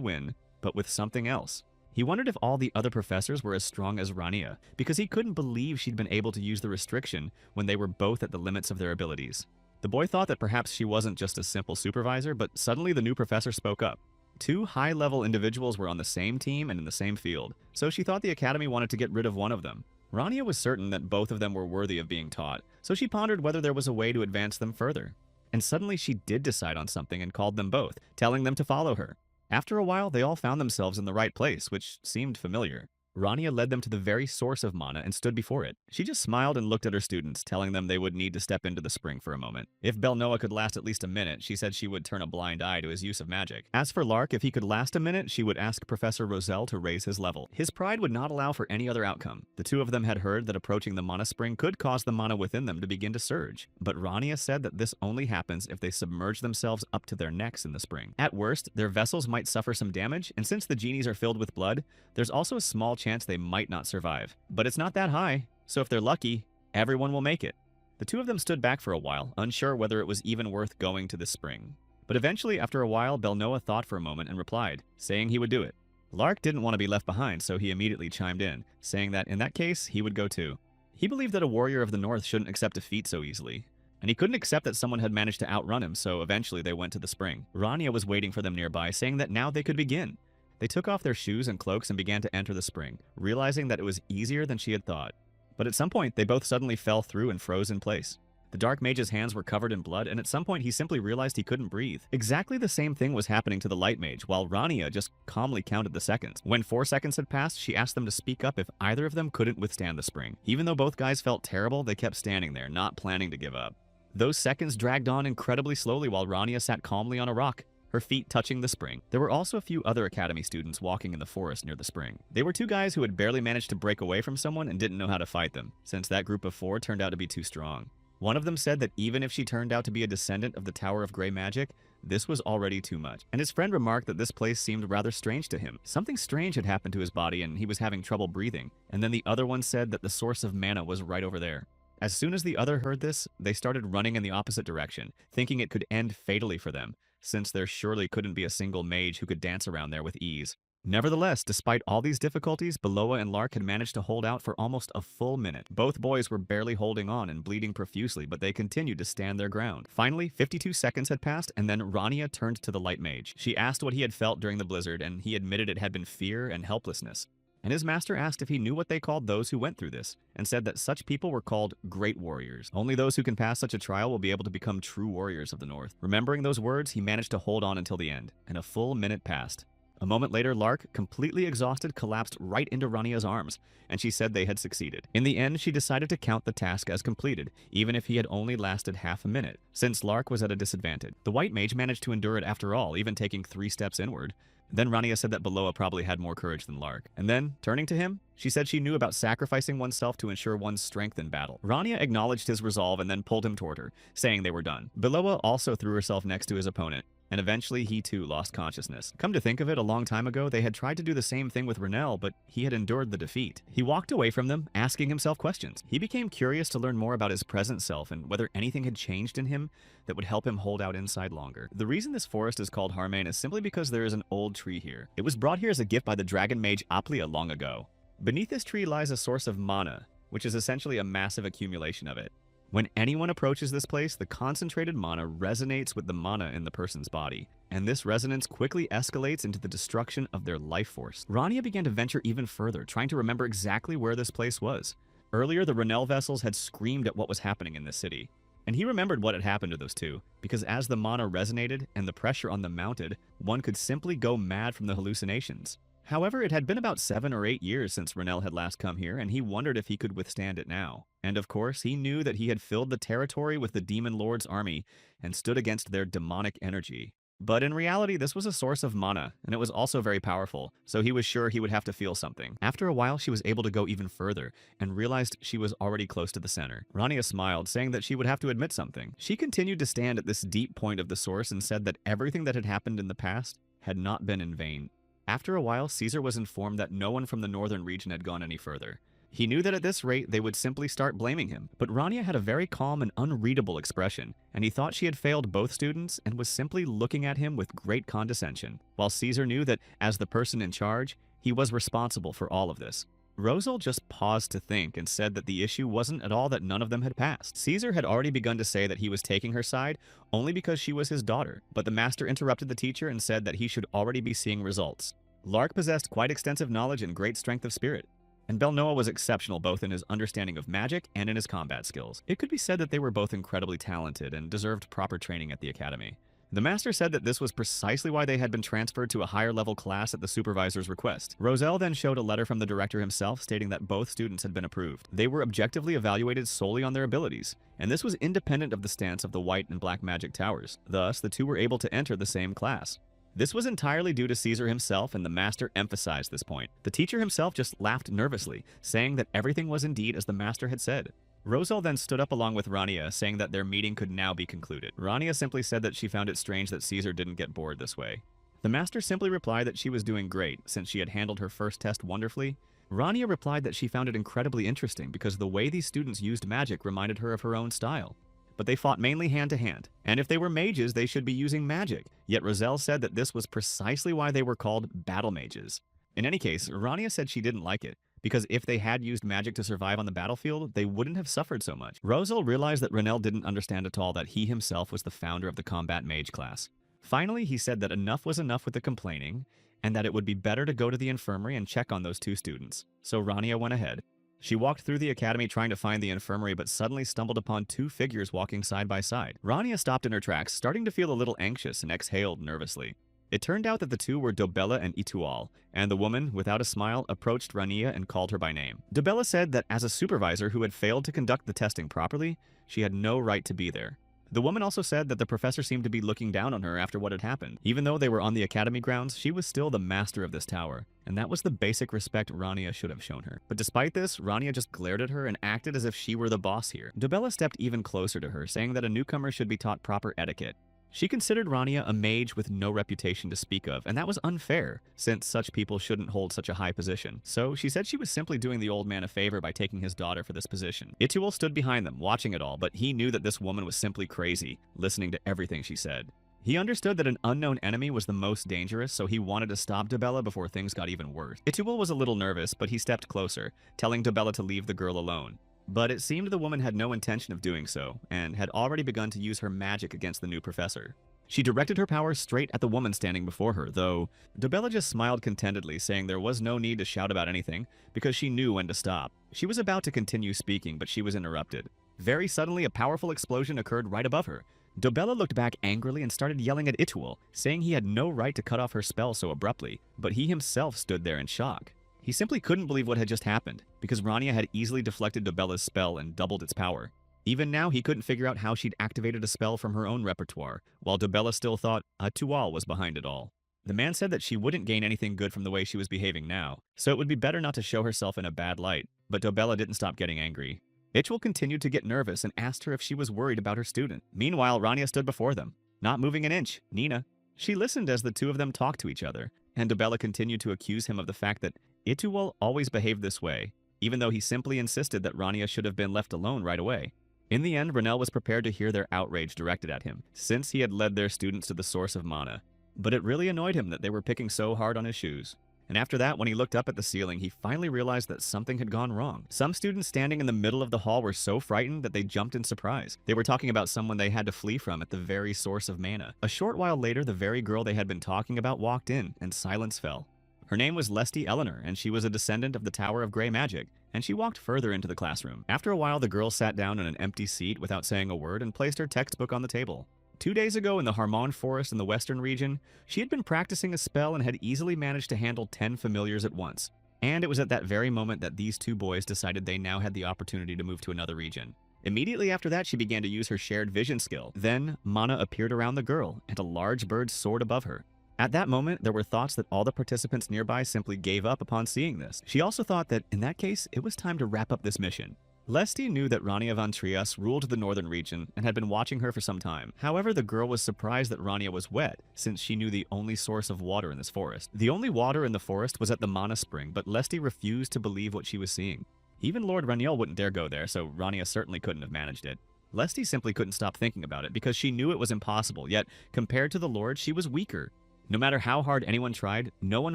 Speaker 1: win, but with something else. He wondered if all the other professors were as strong as Rania, because he couldn't believe she'd been able to use the restriction when they were both at the limits of their abilities. The boy thought that perhaps she wasn't just a simple supervisor, but suddenly the new professor spoke up. Two high-level individuals were on the same team and in the same field, so she thought the academy wanted to get rid of one of them. Rania was certain that both of them were worthy of being taught, so she pondered whether there was a way to advance them further. And suddenly she did decide on something and called them both, telling them to follow her. After a while, they all found themselves in the right place, which seemed familiar. Rania led them to the very source of mana and stood before it. She just smiled and looked at her students, telling them they would need to step into the spring for a moment. If Belnoa could last at least a minute, she said she would turn a blind eye to his use of magic. As for Lark, if he could last a minute, she would ask Professor Roselle to raise his level. His pride would not allow for any other outcome. The two of them had heard that approaching the mana spring could cause the mana within them to begin to surge, but Rania said that this only happens if they submerge themselves up to their necks in the spring. At worst, their vessels might suffer some damage, and since the genies are filled with blood, there's also a small chance they might not survive. But it's not that high, so if they're lucky, everyone will make it. The two of them stood back for a while, unsure whether it was even worth going to this spring. But eventually, after a while, Belnoa thought for a moment and replied, saying he would do it. Lark didn't want to be left behind, so he immediately chimed in, saying that in that case, he would go too. He believed that a warrior of the north shouldn't accept defeat so easily, and he couldn't accept that someone had managed to outrun him, so eventually they went to the spring. Rania was waiting for them nearby, saying that now they could begin. They took off their shoes and cloaks and began to enter the spring, realizing that it was easier than she had thought. But at some point, they both suddenly fell through and froze in place. The Dark Mage's hands were covered in blood, and at some point he simply realized he couldn't breathe. Exactly the same thing was happening to the Light Mage, while Rania just calmly counted the seconds. When 4 seconds had passed, she asked them to speak up if either of them couldn't withstand the spring. Even though both guys felt terrible, they kept standing there, not planning to give up. Those seconds dragged on incredibly slowly while Rania sat calmly on a rock, her feet touching the spring. There were also a few other academy students walking in the forest near the spring. They were two guys who had barely managed to break away from someone and didn't know how to fight them, since that group of 4 turned out to be too strong. One of them said that even if she turned out to be a descendant of the Tower of Grey Magic, this was already too much. And his friend remarked that this place seemed rather strange to him. Something strange had happened to his body and he was having trouble breathing. And then the other one said that the source of mana was right over there. As soon as the other heard this, they started running in the opposite direction, thinking it could end fatally for them, since there surely couldn't be a single mage who could dance around there with ease. Nevertheless, despite all these difficulties, Beloa and Lark had managed to hold out for almost a full minute. Both boys were barely holding on and bleeding profusely, but they continued to stand their ground. Finally, 52 seconds had passed, and then Rania turned to the Light Mage. She asked what he had felt during the blizzard, and he admitted it had been fear and helplessness. And his master asked if he knew what they called those who went through this, and said that such people were called great warriors. Only those who can pass such a trial will be able to become true warriors of the North. Remembering those words, he managed to hold on until the end, and a full minute passed. A moment later, Lark, completely exhausted, collapsed right into Rania's arms, and she said they had succeeded. In the end, she decided to count the task as completed, even if he had only lasted half a minute, since Lark was at a disadvantage. The White Mage managed to endure it after all, even taking 3 steps inward. Then Rania said that Beloa probably had more courage than Lark. And then, turning to him, she said she knew about sacrificing oneself to ensure one's strength in battle. Rania acknowledged his resolve and then pulled him toward her, saying they were done. Beloa also threw herself next to his opponent, and eventually he too lost consciousness. Come to think of it, a long time ago, they had tried to do the same thing with Renell, but he had endured the defeat. He walked away from them, asking himself questions. He became curious to learn more about his present self and whether anything had changed in him that would help him hold out inside longer. The reason this forest is called Harmane is simply because there is an old tree here. It was brought here as a gift by the dragon mage Aplia long ago. Beneath this tree lies a source of mana, which is essentially a massive accumulation of it. When anyone approaches this place, the concentrated mana resonates with the mana in the person's body, and this resonance quickly escalates into the destruction of their life force. Rania began to venture even further, trying to remember exactly where this place was. Earlier, the Renell vessels had screamed at what was happening in this city, and he remembered what had happened to those two, because as the mana resonated and the pressure on them mounted, one could simply go mad from the hallucinations. However, it had been about 7 or 8 years since Renell had last come here, and he wondered if he could withstand it now. And of course, he knew that he had filled the territory with the Demon Lord's army and stood against their demonic energy. But in reality, this was a source of mana, and it was also very powerful, so he was sure he would have to feel something. After a while, she was able to go even further, and realized she was already close to the center. Rania smiled, saying that she would have to admit something. She continued to stand at this deep point of the source and said that everything that had happened in the past had not been in vain. After a while, Caesar was informed that no one from the northern region had gone any further. He knew that at this rate, they would simply start blaming him, but Rania had a very calm and unreadable expression, and he thought she had failed both students and was simply looking at him with great condescension, while Caesar knew that, as the person in charge, he was responsible for all of this. Rosal just paused to think and said that the issue wasn't at all that none of them had passed. Caesar had already begun to say that he was taking her side only because she was his daughter, but the master interrupted the teacher and said that he should already be seeing results. Lark possessed quite extensive knowledge and great strength of spirit, and Belnoa was exceptional both in his understanding of magic and in his combat skills. It could be said that they were both incredibly talented and deserved proper training at the academy. The master said that this was precisely why they had been transferred to a higher level class at the supervisor's request. Roselle then showed a letter from the director himself stating that both students had been approved. They were objectively evaluated solely on their abilities, and this was independent of the stance of the white and black magic towers. Thus, the two were able to enter the same class. This was entirely due to Caesar himself, and the master emphasized this point. The teacher himself just laughed nervously, saying that everything was indeed as the master had said. Rosal then stood up along with Rania, saying that their meeting could now be concluded. Rania simply said that she found it strange that Caesar didn't get bored this way. The master simply replied that she was doing great, since she had handled her first test wonderfully. Rania replied that she found it incredibly interesting because the way these students used magic reminded her of her own style. But they fought mainly hand-to-hand, and if they were mages, they should be using magic. Yet Roselle said that this was precisely why they were called battle mages. In any case, Rania said she didn't like it, because if they had used magic to survive on the battlefield, they wouldn't have suffered so much. Roselle realized that Renel didn't understand at all that he himself was the founder of the combat mage class. Finally, he said that enough was enough with the complaining, and that it would be better to go to the infirmary and check on those two students. So Rania went ahead. She walked through the academy trying to find the infirmary, but suddenly stumbled upon two figures walking side by side. Rania stopped in her tracks, starting to feel a little anxious, and exhaled nervously. It turned out that the two were Dobella and Itual, and the woman, without a smile, approached Rania and called her by name. Dobella said that as a supervisor who had failed to conduct the testing properly, she had no right to be there. The woman also said that the professor seemed to be looking down on her after what had happened. Even though they were on the academy grounds, she was still the master of this tower, and that was the basic respect Rania should have shown her. But despite this, Rania just glared at her and acted as if she were the boss here. Dobella stepped even closer to her, saying that a newcomer should be taught proper etiquette. She considered Rania a mage with no reputation to speak of, and that was unfair, since such people shouldn't hold such a high position. So she said she was simply doing the old man a favor by taking his daughter for this position. Itual stood behind them, watching it all, but he knew that this woman was simply crazy, listening to everything she said. He understood that an unknown enemy was the most dangerous, so he wanted to stop Dobella before things got even worse. Itual was a little nervous, but he stepped closer, telling Dobella to leave the girl alone. But it seemed the woman had no intention of doing so, and had already begun to use her magic against the new professor. She directed her power straight at the woman standing before her, though Dobella just smiled contentedly, saying there was no need to shout about anything, because she knew when to stop. She was about to continue speaking, but she was interrupted. Very suddenly, a powerful explosion occurred right above her. Dobella looked back angrily and started yelling at Itual, saying he had no right to cut off her spell so abruptly, but he himself stood there in shock. He simply couldn't believe what had just happened, because Rania had easily deflected Dobella's spell and doubled its power. Even now, he couldn't figure out how she'd activated a spell from her own repertoire, while Dobella still thought Itual was behind it all. The man said that she wouldn't gain anything good from the way she was behaving now, so it would be better not to show herself in a bad light, but Dobella didn't stop getting angry. Itual continued to get nervous and asked her if she was worried about her student. Meanwhile, Rania stood before them, not moving an inch, Nina. She listened as the two of them talked to each other, and Dobella continued to accuse him of the fact that Itual always behaved this way, even though he simply insisted that Rania should have been left alone right away. In the end, Renel was prepared to hear their outrage directed at him, since he had led their students to the source of mana. But it really annoyed him that they were picking so hard on his shoes. And after that, when he looked up at the ceiling, he finally realized that something had gone wrong. Some students standing in the middle of the hall were so frightened that they jumped in surprise. They were talking about someone they had to flee from at the very source of mana. A short while later, the very girl they had been talking about walked in, and silence fell. Her name was Lesty Eleanor, and she was a descendant of the Tower of Grey Magic, and she walked further into the classroom. After a while, the girl sat down in an empty seat without saying a word and placed her textbook on the table. 2 days ago in the Harmon Forest in the western region, she had been practicing a spell and had easily managed to handle 10 familiars at once. And it was at that very moment that these two boys decided they now had the opportunity to move to another region. Immediately after that, she began to use her shared vision skill. Then, Mana appeared around the girl, and a large bird soared above her. At that moment, there were thoughts that all the participants nearby simply gave up upon seeing this. She also thought that, in that case, it was time to wrap up this mission. Lesti knew that Rania von Trias ruled the northern region and had been watching her for some time. However, the girl was surprised that Rania was wet, since she knew the only source of water in this forest. The only water in the forest was at the Mana Spring, but Lesti refused to believe what she was seeing. Even Lord Raniel wouldn't dare go there, so Rania certainly couldn't have managed it. Lesti simply couldn't stop thinking about it because she knew it was impossible, yet compared to the Lord, she was weaker. No matter how hard anyone tried, no one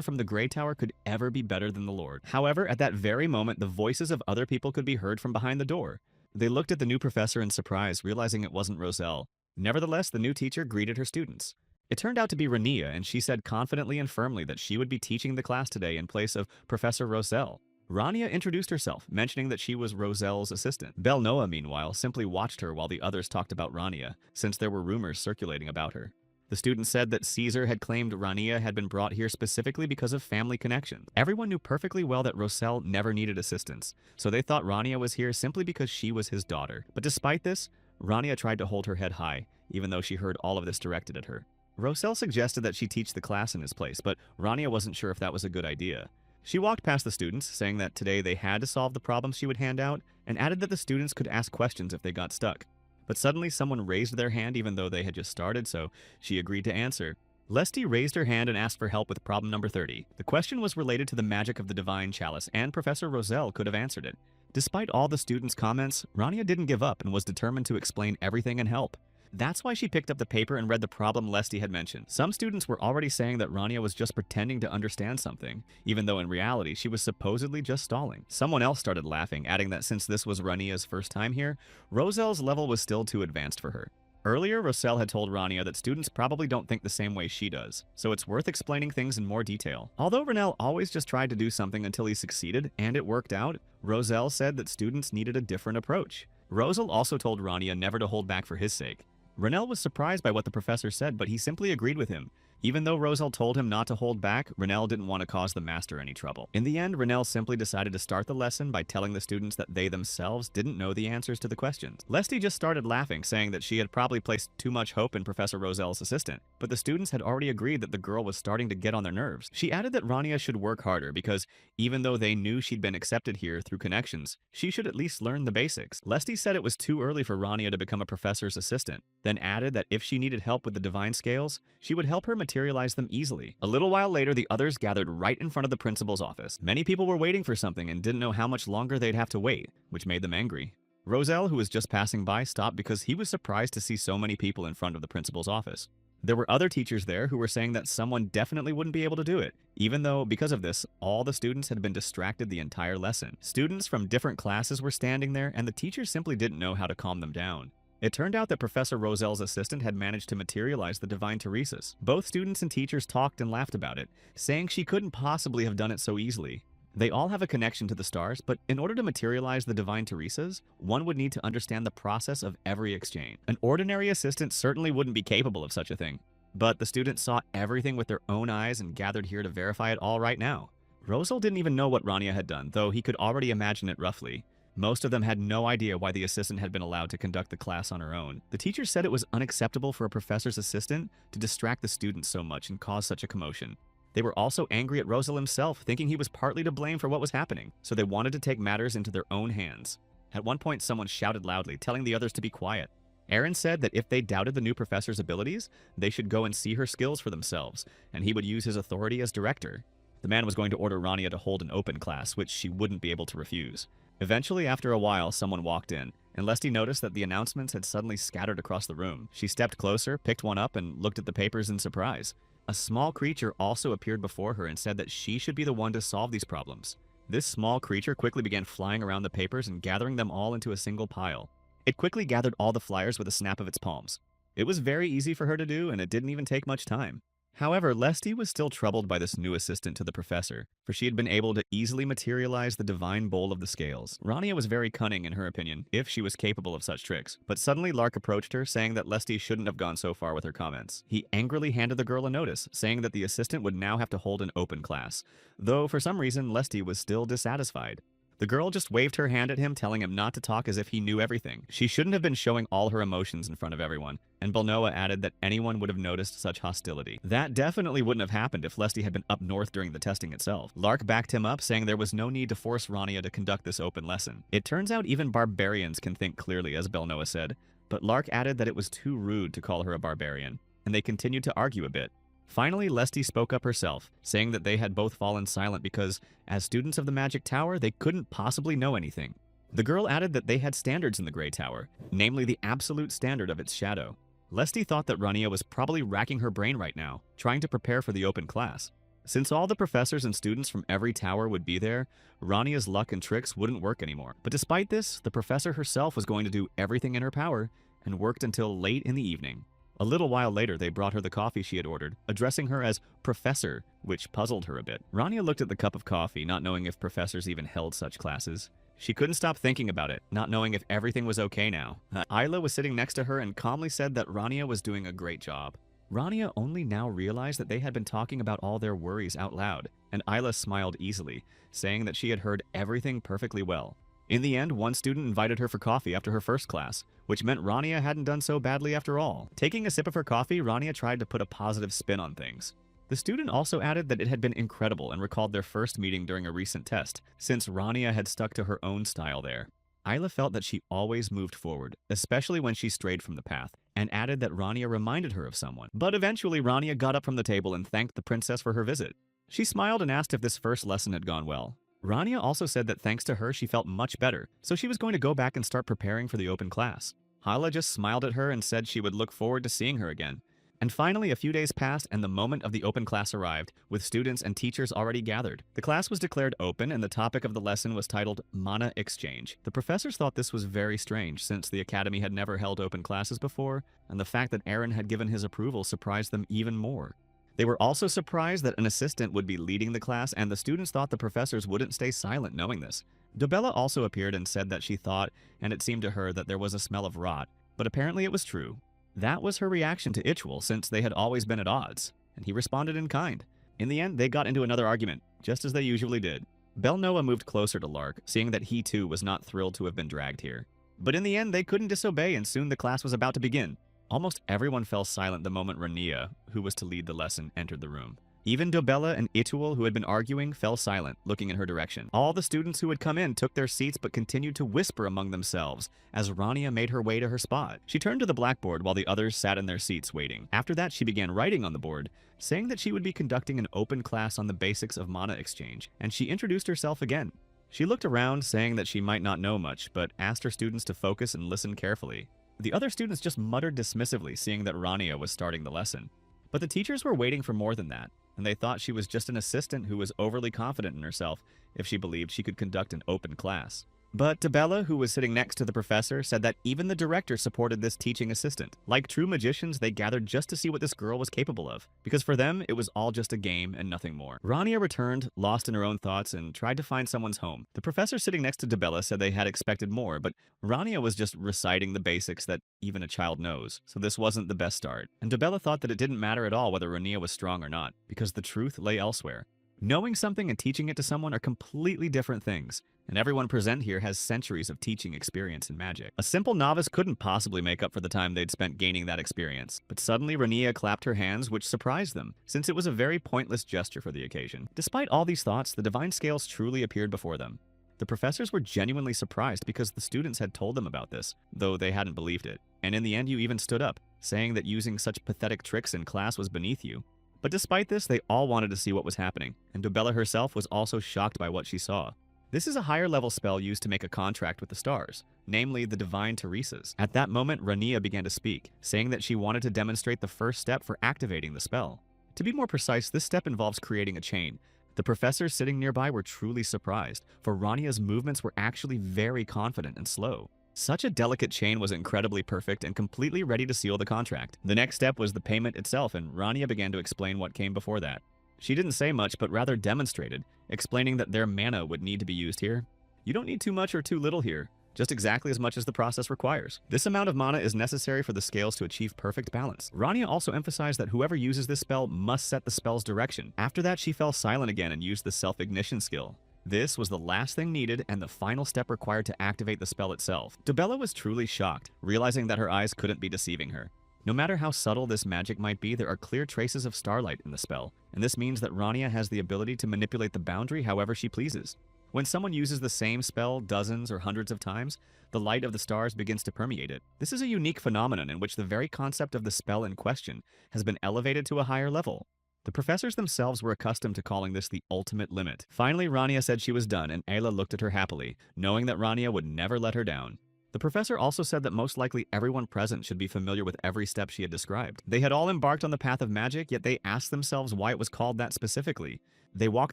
Speaker 1: from the Grey Tower could ever be better than the Lord. However, at that very moment, the voices of other people could be heard from behind the door. They looked at the new professor in surprise, realizing it wasn't Roselle. Nevertheless, the new teacher greeted her students. It turned out to be Rania, and she said confidently and firmly that she would be teaching the class today in place of Professor Roselle. Rania introduced herself, mentioning that she was Roselle's assistant. Belnoa, meanwhile, simply watched her while the others talked about Rania, since there were rumors circulating about her. The student said that Caesar had claimed Rania had been brought here specifically because of family connection. Everyone knew perfectly well that Roselle never needed assistance, so they thought Rania was here simply because she was his daughter. But despite this, Rania tried to hold her head high, even though she heard all of this directed at her. Roselle suggested that she teach the class in his place, but Rania wasn't sure if that was a good idea. She walked past the students, saying that today they had to solve the problems she would hand out, and added that the students could ask questions if they got stuck. But suddenly someone raised their hand even though they had just started, so she agreed to answer. Lesti raised her hand and asked for help with problem number 30. The question was related to the magic of the Divine Chalice, and Professor Roselle could have answered it. Despite all the students' comments, Rania didn't give up and was determined to explain everything and help. That's why she picked up the paper and read the problem Lesti had mentioned. Some students were already saying that Rania was just pretending to understand something, even though in reality she was supposedly just stalling. Someone else started laughing, adding that since this was Rania's first time here, Roselle's level was still too advanced for her. Earlier, Roselle had told Rania that students probably don't think the same way she does, so it's worth explaining things in more detail. Although Renel always just tried to do something until he succeeded, and it worked out, Roselle said that students needed a different approach. Roselle also told Rania never to hold back for his sake. Renel was surprised by what the professor said, but he simply agreed with him. Even though Roselle told him not to hold back, Renel didn't want to cause the master any trouble. In the end, Renel simply decided to start the lesson by telling the students that they themselves didn't know the answers to the questions. Lesti just started laughing, saying that she had probably placed too much hope in Professor Roselle's assistant, but the students had already agreed that the girl was starting to get on their nerves. She added that Rania should work harder because, even though they knew she'd been accepted here through connections, she should at least learn the basics. Lesti said it was too early for Rania to become a professor's assistant, then added that if she needed help with the divine scales, she would help her materialize them easily. A little while later, the others gathered right in front of the principal's office. Many people were waiting for something and didn't know how much longer they'd have to wait, which made them angry. Roselle, who was just passing by, stopped because he was surprised to see so many people in front of the principal's office. There were other teachers there who were saying that someone definitely wouldn't be able to do it, even though, because of this, all the students had been distracted the entire lesson. Students from different classes were standing there, and the teachers simply didn't know how to calm them down. It turned out that Professor Roselle's assistant had managed to materialize the Divine Teresis. Both students and teachers talked and laughed about it, saying she couldn't possibly have done it so easily. They all have a connection to the stars, but in order to materialize the Divine Teresas, one would need to understand the process of every exchange. An ordinary assistant certainly wouldn't be capable of such a thing, but the students saw everything with their own eyes and gathered here to verify it all right now. Roselle didn't even know what Rania had done, though he could already imagine it roughly. Most of them had no idea why the assistant had been allowed to conduct the class on her own. The teacher said it was unacceptable for a professor's assistant to distract the students so much and cause such a commotion. They were also angry at Roselle himself, thinking he was partly to blame for what was happening, so they wanted to take matters into their own hands. At one point, someone shouted loudly, telling the others to be quiet. Aaron said that if they doubted the new professor's abilities, they should go and see her skills for themselves, and he would use his authority as director. The man was going to order Rania to hold an open class, which she wouldn't be able to refuse. Eventually, after a while, someone walked in, and Lesti noticed that the announcements had suddenly scattered across the room. She stepped closer, picked one up, and looked at the papers in surprise. A small creature also appeared before her and said that she should be the one to solve these problems. This small creature quickly began flying around the papers and gathering them all into a single pile. It quickly gathered all the flyers with a snap of its palms. It was very easy for her to do, and it didn't even take much time. However, Lesti was still troubled by this new assistant to the professor, for she had been able to easily materialize the divine bowl of the scales. Rania was very cunning in her opinion, if she was capable of such tricks. But suddenly Lark approached her, saying that Lesti shouldn't have gone so far with her comments. He angrily handed the girl a notice, saying that the assistant would now have to hold an open class, though for some reason Lesti was still dissatisfied. The girl just waved her hand at him, telling him not to talk as if he knew everything. She shouldn't have been showing all her emotions in front of everyone, and Belnoa added that anyone would have noticed such hostility. That definitely wouldn't have happened if Lesty had been up north during the testing itself. Lark backed him up, saying there was no need to force Rania to conduct this open lesson. It turns out even barbarians can think clearly, as Belnoa said, but Lark added that it was too rude to call her a barbarian, and they continued to argue a bit. Finally, Lesty spoke up herself, saying that they had both fallen silent because, as students of the Magic Tower, they couldn't possibly know anything. The girl added that they had standards in the Grey Tower, namely the absolute standard of its shadow. Lesty thought that Rania was probably racking her brain right now, trying to prepare for the open class. Since all the professors and students from every tower would be there, Rania's luck and tricks wouldn't work anymore. But despite this, the professor herself was going to do everything in her power and worked until late in the evening. A little while later, they brought her the coffee she had ordered, addressing her as Professor, which puzzled her a bit. Rania looked at the cup of coffee, not knowing if professors even held such classes. She couldn't stop thinking about it, not knowing if everything was okay now. Isla was sitting next to her and calmly said that Rania was doing a great job. Rania only now realized that they had been talking about all their worries out loud, and Isla smiled easily, saying that she had heard everything perfectly well. In the end, one student invited her for coffee after her first class, which meant Rania hadn't done so badly after all. Taking a sip of her coffee, Rania tried to put a positive spin on things. The student also added that it had been incredible and recalled their first meeting during a recent test, since Rania had stuck to her own style there. Isla felt that she always moved forward, especially when she strayed from the path, and added that Rania reminded her of someone. But eventually, Rania got up from the table and thanked the princess for her visit. She smiled and asked if this first lesson had gone well. Rania also said that thanks to her, she felt much better, so she was going to go back and start preparing for the open class. Hala just smiled at her and said she would look forward to seeing her again. And finally, a few days passed and the moment of the open class arrived, with students and teachers already gathered. The class was declared open and the topic of the lesson was titled Mana Exchange. The professors thought this was very strange since the academy had never held open classes before, and the fact that Aaron had given his approval surprised them even more. They were also surprised that an assistant would be leading the class, and the students thought the professors wouldn't stay silent knowing this. Dobella also appeared and said that she thought, and it seemed to her, that there was a smell of rot, but apparently it was true. That was her reaction to Ichwal, since they had always been at odds, and he responded in kind. In the end, they got into another argument, just as they usually did. Belnoa moved closer to Lark, seeing that he too was not thrilled to have been dragged here. But in the end, they couldn't disobey, and soon the class was about to begin. Almost everyone fell silent the moment Rania, who was to lead the lesson, entered the room. Even Dobella and Itul, who had been arguing, fell silent, looking in her direction. All the students who had come in took their seats but continued to whisper among themselves as Rania made her way to her spot. She turned to the blackboard while the others sat in their seats waiting. After that, she began writing on the board, saying that she would be conducting an open class on the basics of mana exchange, and she introduced herself again. She looked around, saying that she might not know much, but asked her students to focus and listen carefully. The other students just muttered dismissively, seeing that Rania was starting the lesson. But the teachers were waiting for more than that, and they thought she was just an assistant who was overly confident in herself if she believed she could conduct an open class. But Tabella, who was sitting next to the professor, said that even the director supported this teaching assistant. Like true magicians, they gathered just to see what this girl was capable of, because for them, it was all just a game and nothing more. Rania returned, lost in her own thoughts, and tried to find someone's home. The professor sitting next to Tabella said they had expected more, but Rania was just reciting the basics that even a child knows, so this wasn't the best start. And Tabella thought that it didn't matter at all whether Rania was strong or not, because the truth lay elsewhere. Knowing something and teaching it to someone are completely different things, and everyone present here has centuries of teaching experience in magic. A simple novice couldn't possibly make up for the time they'd spent gaining that experience, but suddenly Rania clapped her hands, which surprised them, since it was a very pointless gesture for the occasion. Despite all these thoughts, the divine scales truly appeared before them. The professors were genuinely surprised because the students had told them about this, though they hadn't believed it, and in the end you even stood up, saying that using such pathetic tricks in class was beneath you. But despite this, they all wanted to see what was happening, and Dobella herself was also shocked by what she saw. This is a higher level spell used to make a contract with the stars, namely the divine Teresas. At that moment, Rania began to speak, saying that she wanted to demonstrate the first step for activating the spell. To be more precise, this step involves creating a chain. The professors sitting nearby were truly surprised, for Rania's movements were actually very confident and slow. Such a delicate chain was incredibly perfect and completely ready to seal the contract. The next step was the payment itself, and Rania began to explain what came before that. She didn't say much, but rather demonstrated, explaining that their mana would need to be used here. You don't need too much or too little here, just exactly as much as the process requires. This amount of mana is necessary for the scales to achieve perfect balance. Rania also emphasized that whoever uses this spell must set the spell's direction. After that, she fell silent again and used the self-ignition skill. This was the last thing needed and the final step required to activate the spell itself. Dobella was truly shocked, realizing that her eyes couldn't be deceiving her. No matter how subtle this magic might be, there are clear traces of starlight in the spell, and this means that Rania has the ability to manipulate the boundary however she pleases. When someone uses the same spell dozens or hundreds of times, the light of the stars begins to permeate it. This is a unique phenomenon in which the very concept of the spell in question has been elevated to a higher level. The professors themselves were accustomed to calling this the ultimate limit. Finally, Rania said she was done, and Ayla looked at her happily, knowing that Rania would never let her down. The professor also said that most likely everyone present should be familiar with every step she had described. They had all embarked on the path of magic, yet they asked themselves why it was called that specifically. They walk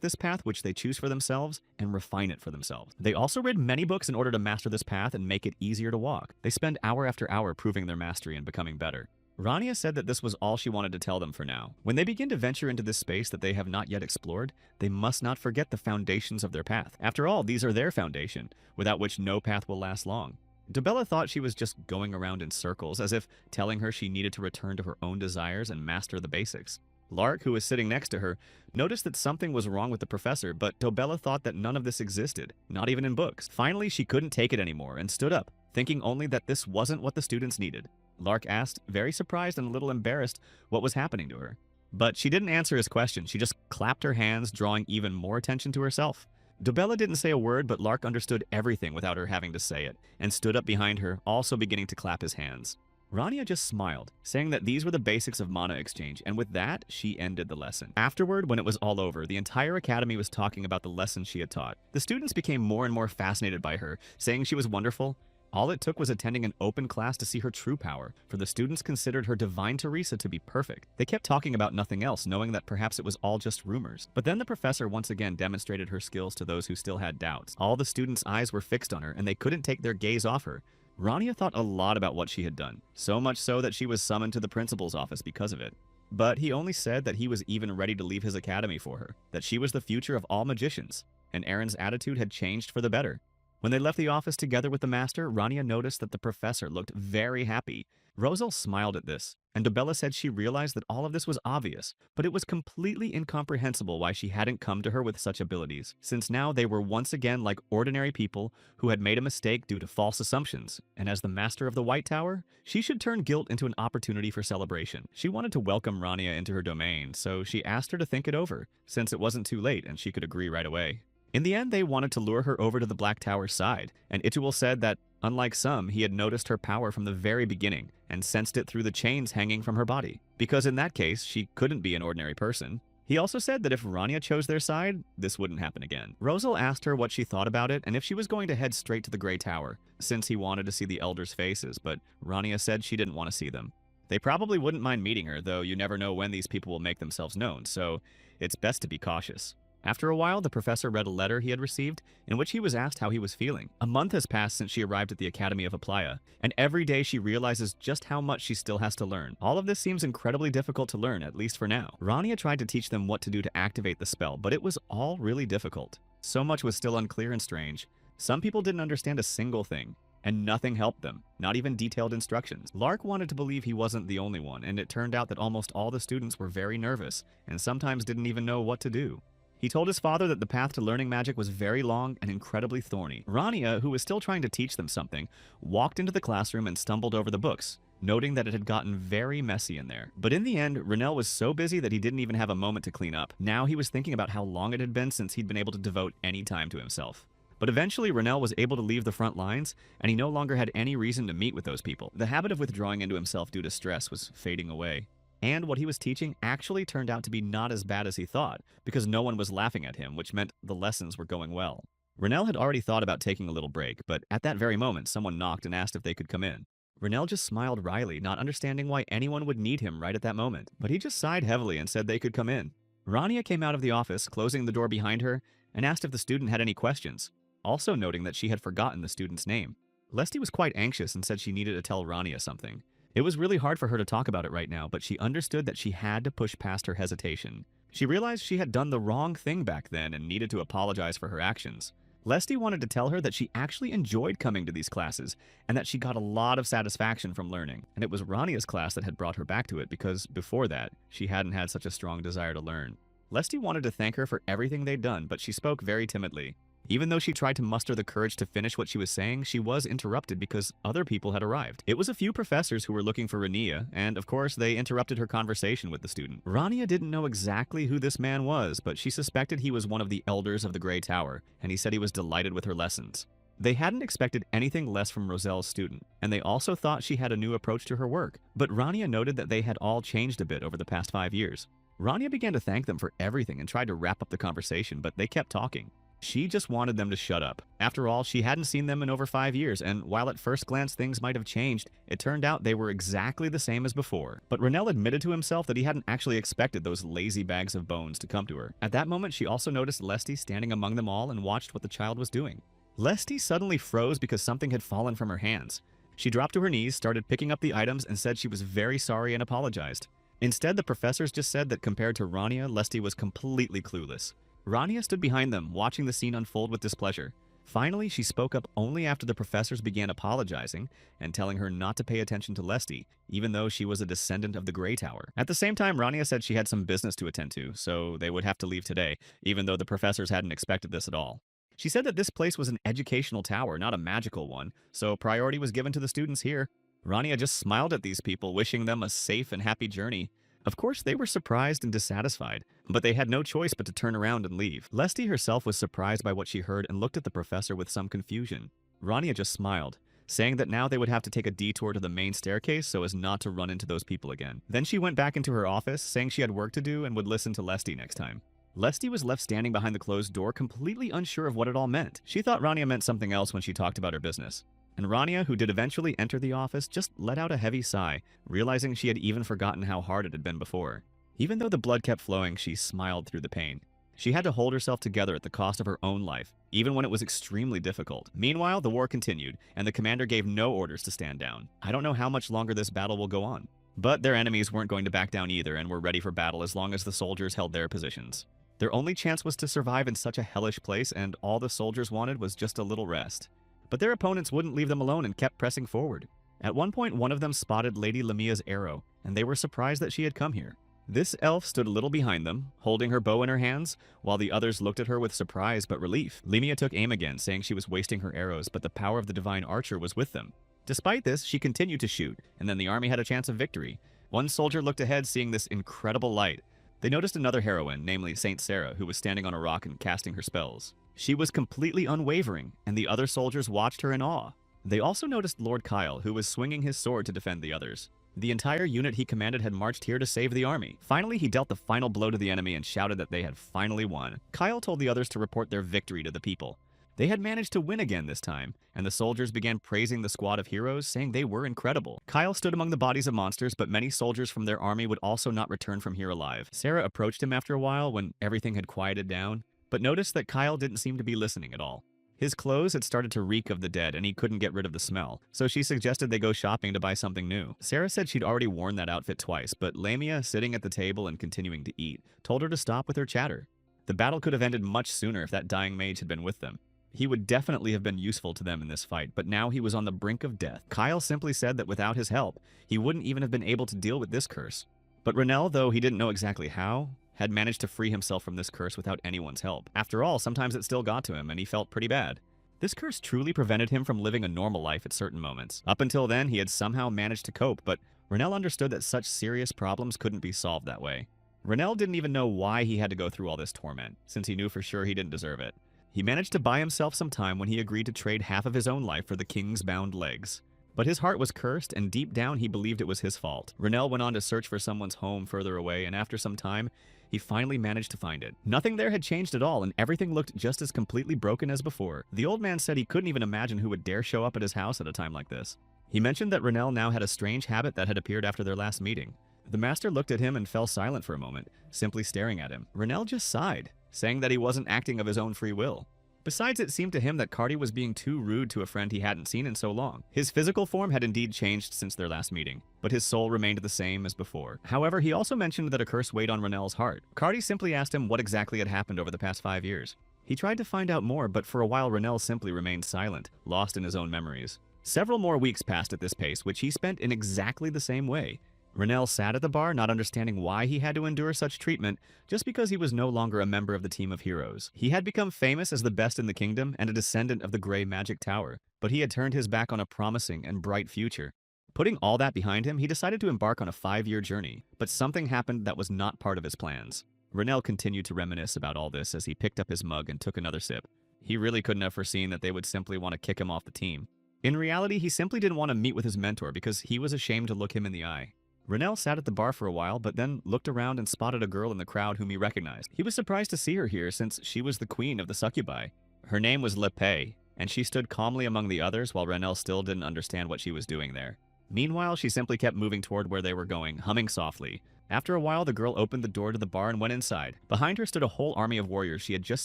Speaker 1: this path which they choose for themselves and refine it for themselves. They also read many books in order to master this path and make it easier to walk. They spend hour after hour proving their mastery and becoming better. Rania said that this was all she wanted to tell them for now. When they begin to venture into this space that they have not yet explored, they must not forget the foundations of their path. After all, these are their foundation, without which no path will last long. Dobella thought she was just going around in circles, as if telling her she needed to return to her own desires and master the basics. Lark, who was sitting next to her, noticed that something was wrong with the professor, but Dobella thought that none of this existed, not even in books. Finally, she couldn't take it anymore and stood up, thinking only that this wasn't what the students needed. Lark asked, very surprised and a little embarrassed, what was happening to her. But she didn't answer his question. She just clapped her hands, drawing even more attention to herself. Dobella didn't say a word, but Lark understood everything without her having to say it, and stood up behind her, also beginning to clap his hands. Rania just smiled, saying that these were the basics of mana exchange, and with that, she ended the lesson. Afterward, when it was all over, the entire academy was talking about the lesson she had taught. The students became more and more fascinated by her, saying she was wonderful. All it took was attending an open class to see her true power, for the students considered her divine Teresa to be perfect. They kept talking about nothing else, knowing that perhaps it was all just rumors. But then the professor once again demonstrated her skills to those who still had doubts. All the students' eyes were fixed on her, and they couldn't take their gaze off her. Rania thought a lot about what she had done, so much so that she was summoned to the principal's office because of it. But he only said that he was even ready to leave his academy for her, that she was the future of all magicians, and Aaron's attitude had changed for the better. When they left the office together with the master, Rania noticed that the professor looked very happy. Rosal smiled at this, and Dobella said she realized that all of this was obvious, but it was completely incomprehensible why she hadn't come to her with such abilities, since now they were once again like ordinary people who had made a mistake due to false assumptions, and as the master of the White Tower, she should turn guilt into an opportunity for celebration. She wanted to welcome Rania into her domain, so she asked her to think it over, since it wasn't too late and she could agree right away. In the end, they wanted to lure her over to the Black Tower's side, and Ituel said that, unlike some, he had noticed her power from the very beginning and sensed it through the chains hanging from her body, because in that case, she couldn't be an ordinary person. He also said that if Rania chose their side, this wouldn't happen again. Rosal asked her what she thought about it and if she was going to head straight to the Grey Tower, since he wanted to see the elders' faces, but Rania said she didn't want to see them. They probably wouldn't mind meeting her, though you never know when these people will make themselves known, so it's best to be cautious. After a while, the professor read a letter he had received in which he was asked how he was feeling. A month has passed since she arrived at the Academy of Aplaya, and every day she realizes just how much she still has to learn. All of this seems incredibly difficult to learn, at least for now. Rania tried to teach them what to do to activate the spell, but it was all really difficult. So much was still unclear and strange. Some people didn't understand a single thing, and nothing helped them, not even detailed instructions. Lark wanted to believe he wasn't the only one, and it turned out that almost all the students were very nervous, and sometimes didn't even know what to do. He told his father that the path to learning magic was very long and incredibly thorny. Rania, who was still trying to teach them something, walked into the classroom and stumbled over the books, noting that it had gotten very messy in there. But in the end, Renell was so busy that he didn't even have a moment to clean up. Now he was thinking about how long it had been since he'd been able to devote any time to himself. But eventually, Renell was able to leave the front lines, and he no longer had any reason to meet with those people. The habit of withdrawing into himself due to stress was fading away. And what he was teaching actually turned out to be not as bad as he thought, because no one was laughing at him, which meant the lessons were going well. Renell had already thought about taking a little break, but at that very moment, someone knocked and asked if they could come in. Renell just smiled wryly, not understanding why anyone would need him right at that moment, but he just sighed heavily and said they could come in. Rania came out of the office, closing the door behind her, and asked if the student had any questions, also noting that she had forgotten the student's name. Lesty was quite anxious and said she needed to tell Rania something. It was really hard for her to talk about it right now, but she understood that she had to push past her hesitation. She realized she had done the wrong thing back then and needed to apologize for her actions. Lesty wanted to tell her that she actually enjoyed coming to these classes and that she got a lot of satisfaction from learning. And it was Rania's class that had brought her back to it because before that, she hadn't had such a strong desire to learn. Lesty wanted to thank her for everything they'd done, but she spoke very timidly. Even though she tried to muster the courage to finish what she was saying, she was interrupted because other people had arrived. It was a few professors who were looking for Rania, and of course they interrupted her conversation with the student. Rania didn't know exactly who this man was, but she suspected he was one of the elders of the Grey Tower, and he said he was delighted with her lessons. They hadn't expected anything less from Roselle's student, and they also thought she had a new approach to her work, but Rania noted that they had all changed a bit over the past 5 years. Rania began to thank them for everything and tried to wrap up the conversation, but they kept talking. She just wanted them to shut up. After all, she hadn't seen them in over 5 years, and while at first glance things might have changed, it turned out they were exactly the same as before. But Renell admitted to himself that he hadn't actually expected those lazy bags of bones to come to her. At that moment, she also noticed Lesty standing among them all and watched what the child was doing. Lesty suddenly froze because something had fallen from her hands. She dropped to her knees, started picking up the items, and said she was very sorry and apologized. Instead, the professors just said that compared to Rania, Lesty was completely clueless. Rania stood behind them, watching the scene unfold with displeasure. Finally, she spoke up only after the professors began apologizing and telling her not to pay attention to Lesty, even though she was a descendant of the Grey Tower. At the same time, Rania said she had some business to attend to, so they would have to leave today, even though the professors hadn't expected this at all. She said that this place was an educational tower, not a magical one, so priority was given to the students here. Rania just smiled at these people, wishing them a safe and happy journey. Of course, they were surprised and dissatisfied, but they had no choice but to turn around and leave. Lesty herself was surprised by what she heard and looked at the professor with some confusion. Rania just smiled, saying that now they would have to take a detour to the main staircase so as not to run into those people again. Then she went back into her office, saying she had work to do and would listen to Lesty next time. Lesty was left standing behind the closed door, completely unsure of what it all meant. She thought Rania meant something else when she talked about her business. And Rania, who did eventually enter the office, just let out a heavy sigh, realizing she had even forgotten how hard it had been before. Even though the blood kept flowing, she smiled through the pain. She had to hold herself together at the cost of her own life, even when it was extremely difficult. Meanwhile, the war continued, and the commander gave no orders to stand down. I don't know how much longer this battle will go on. But their enemies weren't going to back down either and were ready for battle as long as the soldiers held their positions. Their only chance was to survive in such a hellish place, and all the soldiers wanted was just a little rest. But their opponents wouldn't leave them alone and kept pressing forward. At one point, one of them spotted Lady Lamia's arrow, and they were surprised that she had come here. This elf stood a little behind them, holding her bow in her hands, while the others looked at her with surprise but relief. Lamia took aim again, saying she was wasting her arrows, but the power of the divine archer was with them. Despite this, she continued to shoot, and then the army had a chance of victory. One soldier looked ahead, seeing this incredible light. They noticed another heroine, namely Saint Sarah, who was standing on a rock and casting her spells. She was completely unwavering, and the other soldiers watched her in awe. They also noticed Lord Kyle, who was swinging his sword to defend the others. The entire unit he commanded had marched here to save the army. Finally, he dealt the final blow to the enemy and shouted that they had finally won. Kyle told the others to report their victory to the people. They had managed to win again this time, and the soldiers began praising the squad of heroes, saying they were incredible. Kyle stood among the bodies of monsters, but many soldiers from their army would also not return from here alive. Sarah approached him after a while when everything had quieted down, but noticed that Kyle didn't seem to be listening at all. His clothes had started to reek of the dead, and he couldn't get rid of the smell, so she suggested they go shopping to buy something new. Sarah said she'd already worn that outfit twice, but Lamia, sitting at the table and continuing to eat, told her to stop with her chatter. The battle could have ended much sooner if that dying mage had been with them. He would definitely have been useful to them in this fight, but now he was on the brink of death. Kyle simply said that without his help, he wouldn't even have been able to deal with this curse. But Renell, though he didn't know exactly how, had managed to free himself from this curse without anyone's help. After all, sometimes it still got to him, and he felt pretty bad. This curse truly prevented him from living a normal life at certain moments. Up until then, he had somehow managed to cope, but Renell understood that such serious problems couldn't be solved that way. Renell didn't even know why he had to go through all this torment, since he knew for sure he didn't deserve it. He managed to buy himself some time when he agreed to trade half of his own life for the king's bound legs. But his heart was cursed, and deep down he believed it was his fault. Renell went on to search for someone's home further away, and after some time, he finally managed to find it. Nothing there had changed at all, and everything looked just as completely broken as before. The old man said he couldn't even imagine who would dare show up at his house at a time like this. He mentioned that Renell now had a strange habit that had appeared after their last meeting. The master looked at him and fell silent for a moment, simply staring at him. Renell just sighed, saying that he wasn't acting of his own free will. Besides, it seemed to him that Cardi was being too rude to a friend he hadn't seen in so long. His physical form had indeed changed since their last meeting, but his soul remained the same as before. However, he also mentioned that a curse weighed on Renell's heart. Cardi simply asked him what exactly had happened over the past 5 years. He tried to find out more, but for a while Renell simply remained silent, lost in his own memories. Several more weeks passed at this pace, which he spent in exactly the same way. Renel sat at the bar, not understanding why he had to endure such treatment just because he was no longer a member of the team of heroes. He had become famous as the best in the kingdom and a descendant of the Grey Magic Tower, but he had turned his back on a promising and bright future. Putting all that behind him, he decided to embark on a 5-year journey, but something happened that was not part of his plans. Renel continued to reminisce about all this as he picked up his mug and took another sip. He really couldn't have foreseen that they would simply want to kick him off the team. In reality, he simply didn't want to meet with his mentor because he was ashamed to look him in the eye. Renel sat at the bar for a while, but then looked around and spotted a girl in the crowd whom he recognized. He was surprised to see her here since she was the queen of the succubi. Her name was Lepay, and she stood calmly among the others while Renel still didn't understand what she was doing there. Meanwhile, she simply kept moving toward where they were going, humming softly. After a while, the girl opened the door to the bar and went inside. Behind her stood a whole army of warriors she had just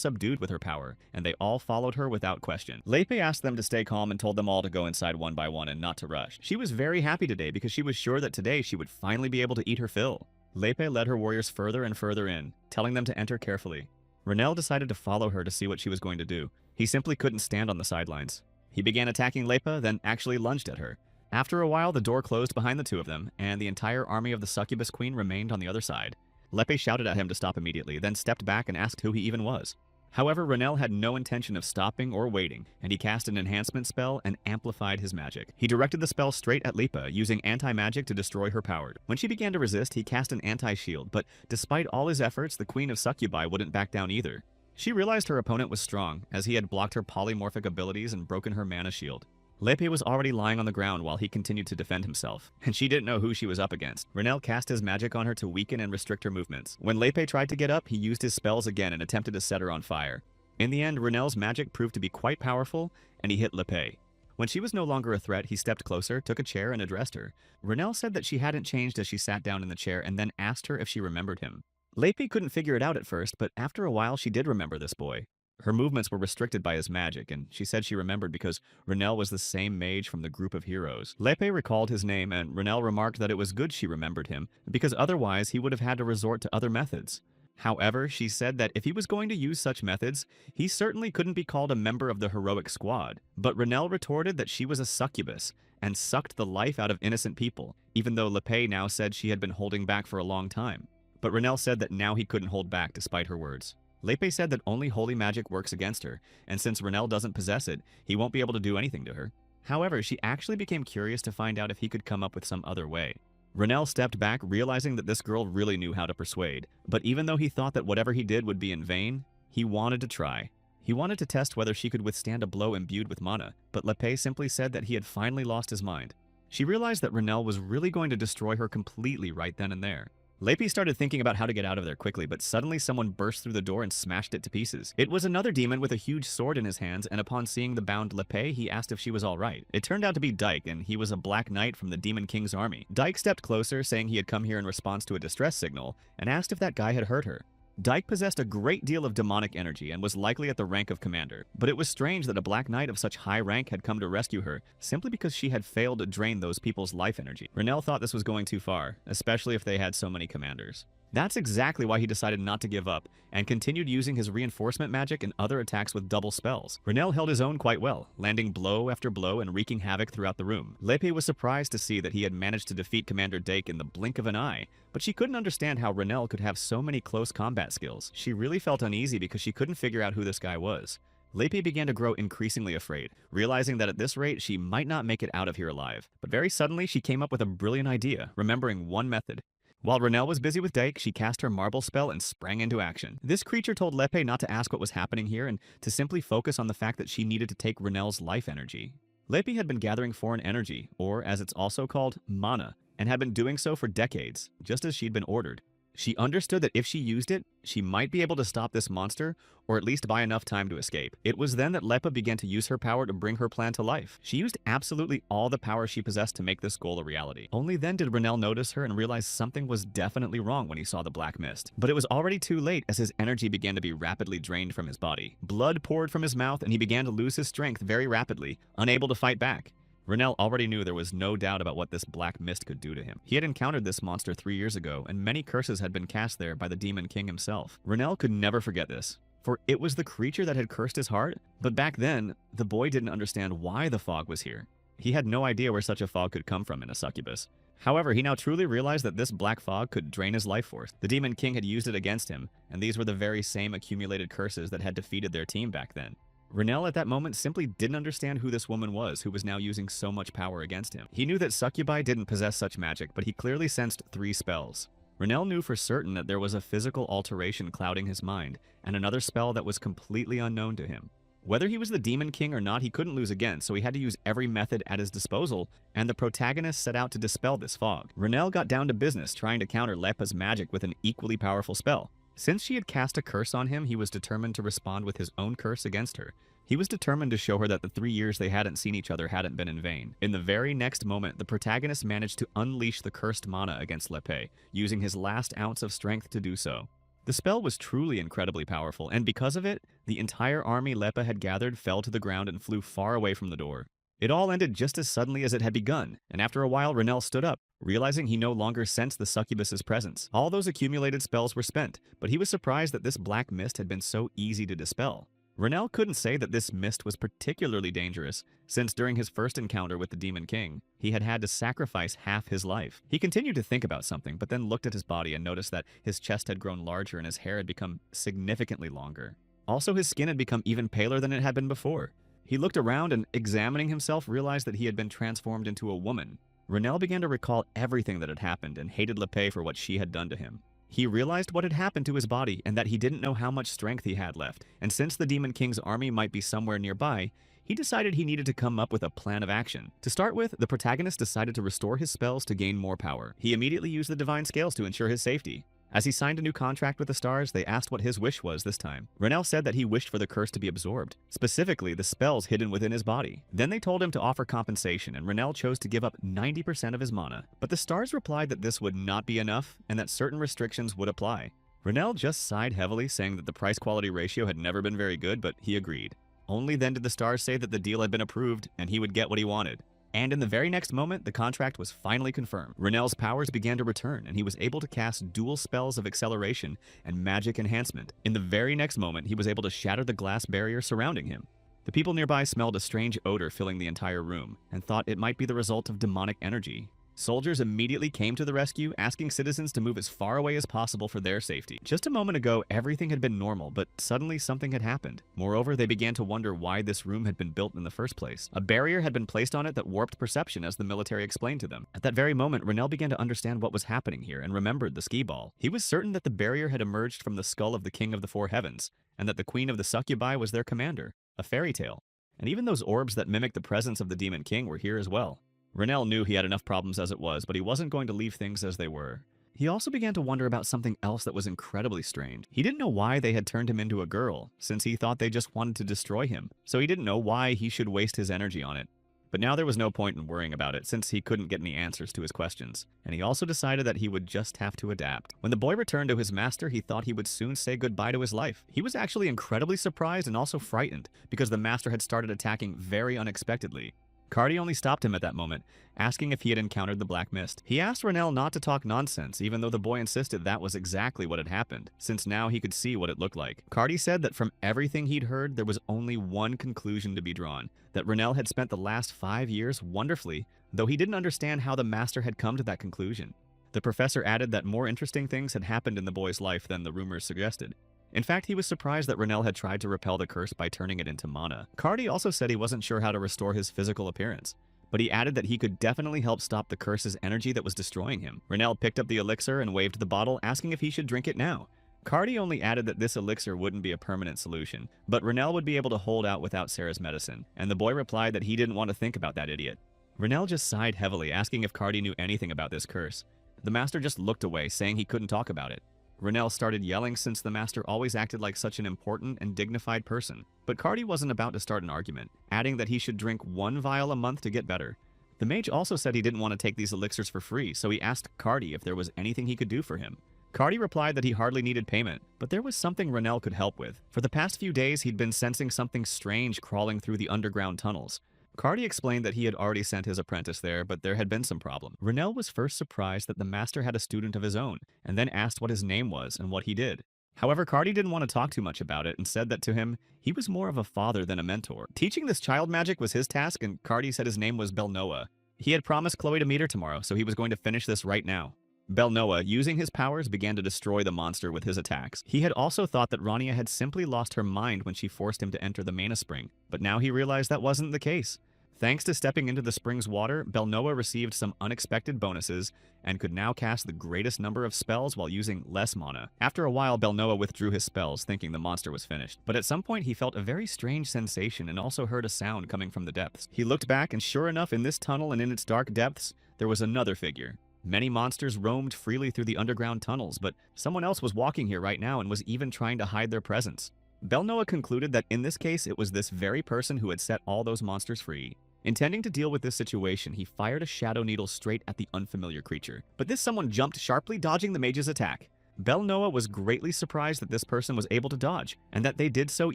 Speaker 1: subdued with her power, and they all followed her without question. Lepe asked them to stay calm and told them all to go inside one by one and not to rush. She was very happy today because she was sure that today she would finally be able to eat her fill. Lepe led her warriors further and further in, telling them to enter carefully. Renel decided to follow her to see what she was going to do. He simply couldn't stand on the sidelines. He began attacking Lepe, then actually lunged at her. After a while, the door closed behind the two of them, and the entire army of the succubus queen remained on the other side. Lepe shouted at him to stop immediately, then stepped back and asked who he even was. However, Renel had no intention of stopping or waiting, and he cast an enhancement spell and amplified his magic. He directed the spell straight at Lepe, using anti-magic to destroy her power. When she began to resist, he cast an anti-shield, but despite all his efforts, the queen of succubi wouldn't back down either. She realized her opponent was strong, as he had blocked her polymorphic abilities and broken her mana shield. Lepe was already lying on the ground while he continued to defend himself, and she didn't know who she was up against. Renel cast his magic on her to weaken and restrict her movements. When Lepe tried to get up, he used his spells again and attempted to set her on fire. In the end, Renel's magic proved to be quite powerful, and he hit Lepe. When she was no longer a threat, he stepped closer, took a chair, and addressed her. Renel said that she hadn't changed as she sat down in the chair and then asked her if she remembered him. Lepe couldn't figure it out at first, but after a while she did remember this boy. Her movements were restricted by his magic, and she said she remembered because Renel was the same mage from the group of heroes. Lepe recalled his name, and Renel remarked that it was good she remembered him, because otherwise he would have had to resort to other methods. However, she said that if he was going to use such methods, he certainly couldn't be called a member of the heroic squad. But Renel retorted that she was a succubus, and sucked the life out of innocent people, even though Lepe now said she had been holding back for a long time. But Renel said that now he couldn't hold back despite her words. Lepe said that only holy magic works against her, and since Renel doesn't possess it, he won't be able to do anything to her. However, she actually became curious to find out if he could come up with some other way. Renel stepped back, realizing that this girl really knew how to persuade, but even though he thought that whatever he did would be in vain, he wanted to try. He wanted to test whether she could withstand a blow imbued with mana, but Lepe simply said that he had finally lost his mind. She realized that Renel was really going to destroy her completely right then and there. Lepe started thinking about how to get out of there quickly, but suddenly someone burst through the door and smashed it to pieces. It was another demon with a huge sword in his hands, and upon seeing the bound Lepe, he asked if she was alright. It turned out to be Dyke, and he was a black knight from the Demon King's army. Dyke stepped closer, saying he had come here in response to a distress signal, and asked if that guy had hurt her. Dyke possessed a great deal of demonic energy and was likely at the rank of commander, but it was strange that a black knight of such high rank had come to rescue her simply because she had failed to drain those people's life energy. Renel thought this was going too far, especially if they had so many commanders. That's exactly why he decided not to give up, and continued using his reinforcement magic and other attacks with double spells. Renel held his own quite well, landing blow after blow and wreaking havoc throughout the room. Lepe was surprised to see that he had managed to defeat Commander Dake in the blink of an eye, but she couldn't understand how Renel could have so many close combat skills. She really felt uneasy because she couldn't figure out who this guy was. Lepe began to grow increasingly afraid, realizing that at this rate she might not make it out of here alive. But very suddenly she came up with a brilliant idea, remembering one method. While Renel was busy with Dake, she cast her marble spell and sprang into action. This creature told Lepe not to ask what was happening here and to simply focus on the fact that she needed to take Renel's life energy. Lepe had been gathering foreign energy, or as it's also called, mana, and had been doing so for decades, just as she'd been ordered. She understood that if she used it, she might be able to stop this monster, or at least buy enough time to escape. It was then that Lepe began to use her power to bring her plan to life. She used absolutely all the power she possessed to make this goal a reality. Only then did Renel notice her and realize something was definitely wrong when he saw the black mist. But it was already too late as his energy began to be rapidly drained from his body. Blood poured from his mouth and he began to lose his strength very rapidly, unable to fight back. Renel already knew there was no doubt about what this black mist could do to him. He had encountered this monster 3 years ago, and many curses had been cast there by the Demon King himself. Renel could never forget this, for it was the creature that had cursed his heart, but back then, the boy didn't understand why the fog was here. He had no idea where such a fog could come from in a succubus. However, he now truly realized that this black fog could drain his life force. The Demon King had used it against him, and these were the very same accumulated curses that had defeated their team back then. Renell at that moment simply didn't understand who this woman was who was now using so much power against him. He knew that succubi didn't possess such magic, but he clearly sensed 3 spells. Renell knew for certain that there was a physical alteration clouding his mind, and another spell that was completely unknown to him. Whether he was the Demon King or not, he couldn't lose again, so he had to use every method at his disposal, and the protagonist set out to dispel this fog. Renell got down to business trying to counter Lepa's magic with an equally powerful spell. Since she had cast a curse on him, he was determined to respond with his own curse against her. He was determined to show her that the 3 years they hadn't seen each other hadn't been in vain. In the very next moment, the protagonist managed to unleash the cursed mana against Lepe, using his last ounce of strength to do so. The spell was truly incredibly powerful, and because of it, the entire army Lepa had gathered fell to the ground and flew far away from the door. It all ended just as suddenly as it had begun, and after a while Renell stood up, realizing he no longer sensed the succubus's presence. All those accumulated spells were spent, but he was surprised that this black mist had been so easy to dispel. Renell couldn't say that this mist was particularly dangerous, since during his first encounter with the Demon King, he had had to sacrifice half his life. He continued to think about something, but then looked at his body and noticed that his chest had grown larger and his hair had become significantly longer. Also, his skin had become even paler than it had been before. He looked around and, examining himself, realized that he had been transformed into a woman. Renell began to recall everything that had happened and hated Lepe for what she had done to him. He realized what had happened to his body and that he didn't know how much strength he had left, and since the Demon King's army might be somewhere nearby, he decided he needed to come up with a plan of action. To start with, the protagonist decided to restore his spells to gain more power. He immediately used the Divine Scales to ensure his safety. As he signed a new contract with the stars, they asked what his wish was this time. Renell said that he wished for the curse to be absorbed, specifically the spells hidden within his body. Then they told him to offer compensation, and Renell chose to give up 90% of his mana. But the stars replied that this would not be enough, and that certain restrictions would apply. Renell just sighed heavily, saying that the price-quality ratio had never been very good, but he agreed. Only then did the stars say that the deal had been approved, and he would get what he wanted. And in the very next moment, the contract was finally confirmed. Renell's powers began to return, and he was able to cast dual spells of acceleration and magic enhancement. In the very next moment, he was able to shatter the glass barrier surrounding him. The people nearby smelled a strange odor filling the entire room, and thought it might be the result of demonic energy. Soldiers immediately came to the rescue, asking citizens to move as far away as possible for their safety. Just a moment ago, everything had been normal, but suddenly something had happened. Moreover, they began to wonder why this room had been built in the first place. A barrier had been placed on it that warped perception, as the military explained to them. At that very moment, Renell began to understand what was happening here and remembered the skee ball. He was certain that the barrier had emerged from the skull of the King of the Four Heavens, and that the Queen of the Succubi was their commander. A fairy tale. And even those orbs that mimicked the presence of the Demon King were here as well. Renell knew he had enough problems as it was, but he wasn't going to leave things as they were. He also began to wonder about something else that was incredibly strange. He didn't know why they had turned him into a girl, since he thought they just wanted to destroy him, so he didn't know why he should waste his energy on it. But now there was no point in worrying about it, since he couldn't get any answers to his questions, and he also decided that he would just have to adapt. When the boy returned to his master, he thought he would soon say goodbye to his life. He was actually incredibly surprised and also frightened, because the master had started attacking very unexpectedly. Cardi only stopped him at that moment, asking if he had encountered the Black Mist. He asked Renell not to talk nonsense, even though the boy insisted that was exactly what had happened, since now he could see what it looked like. Cardi said that from everything he'd heard, there was only one conclusion to be drawn, that Renell had spent the last 5 years wonderfully, though he didn't understand how the master had come to that conclusion. The professor added that more interesting things had happened in the boy's life than the rumors suggested. In fact, he was surprised that Renell had tried to repel the curse by turning it into mana. Cardi also said he wasn't sure how to restore his physical appearance, but he added that he could definitely help stop the curse's energy that was destroying him. Renell picked up the elixir and waved the bottle, asking if he should drink it now. Cardi only added that this elixir wouldn't be a permanent solution, but Renell would be able to hold out without Sarah's medicine, and the boy replied that he didn't want to think about that idiot. Renell just sighed heavily, asking if Cardi knew anything about this curse. The master just looked away, saying he couldn't talk about it. Renell started yelling since the master always acted like such an important and dignified person, but Cardi wasn't about to start an argument, adding that he should drink 1 vial a month to get better. The mage also said he didn't want to take these elixirs for free, so he asked Cardi if there was anything he could do for him. Cardi replied that he hardly needed payment, but there was something Renell could help with. For the past few days, he'd been sensing something strange crawling through the underground tunnels. Cardi explained that he had already sent his apprentice there, but there had been some problem. Renell was first surprised that the master had a student of his own, and then asked what his name was and what he did. However, Cardi didn't want to talk too much about it and said that to him, he was more of a father than a mentor. Teaching this child magic was his task, and Cardi said his name was Belnoa. He had promised Chloe to meet her tomorrow, so he was going to finish this right now. Belnoa, using his powers, began to destroy the monster with his attacks. He had also thought that Rania had simply lost her mind when she forced him to enter the mana spring, but now he realized that wasn't the case. Thanks to stepping into the spring's water, Belnoa received some unexpected bonuses and could now cast the greatest number of spells while using less mana. After a while, Belnoa withdrew his spells, thinking the monster was finished. But at some point, he felt a very strange sensation and also heard a sound coming from the depths. He looked back, and sure enough, in this tunnel and in its dark depths, there was another figure. Many monsters roamed freely through the underground tunnels, but someone else was walking here right now and was even trying to hide their presence. Belnoa concluded that in this case, it was this very person who had set all those monsters free. Intending to deal with this situation, he fired a shadow needle straight at the unfamiliar creature. But this someone jumped sharply, dodging the mage's attack. Belnoa was greatly surprised that this person was able to dodge, and that they did so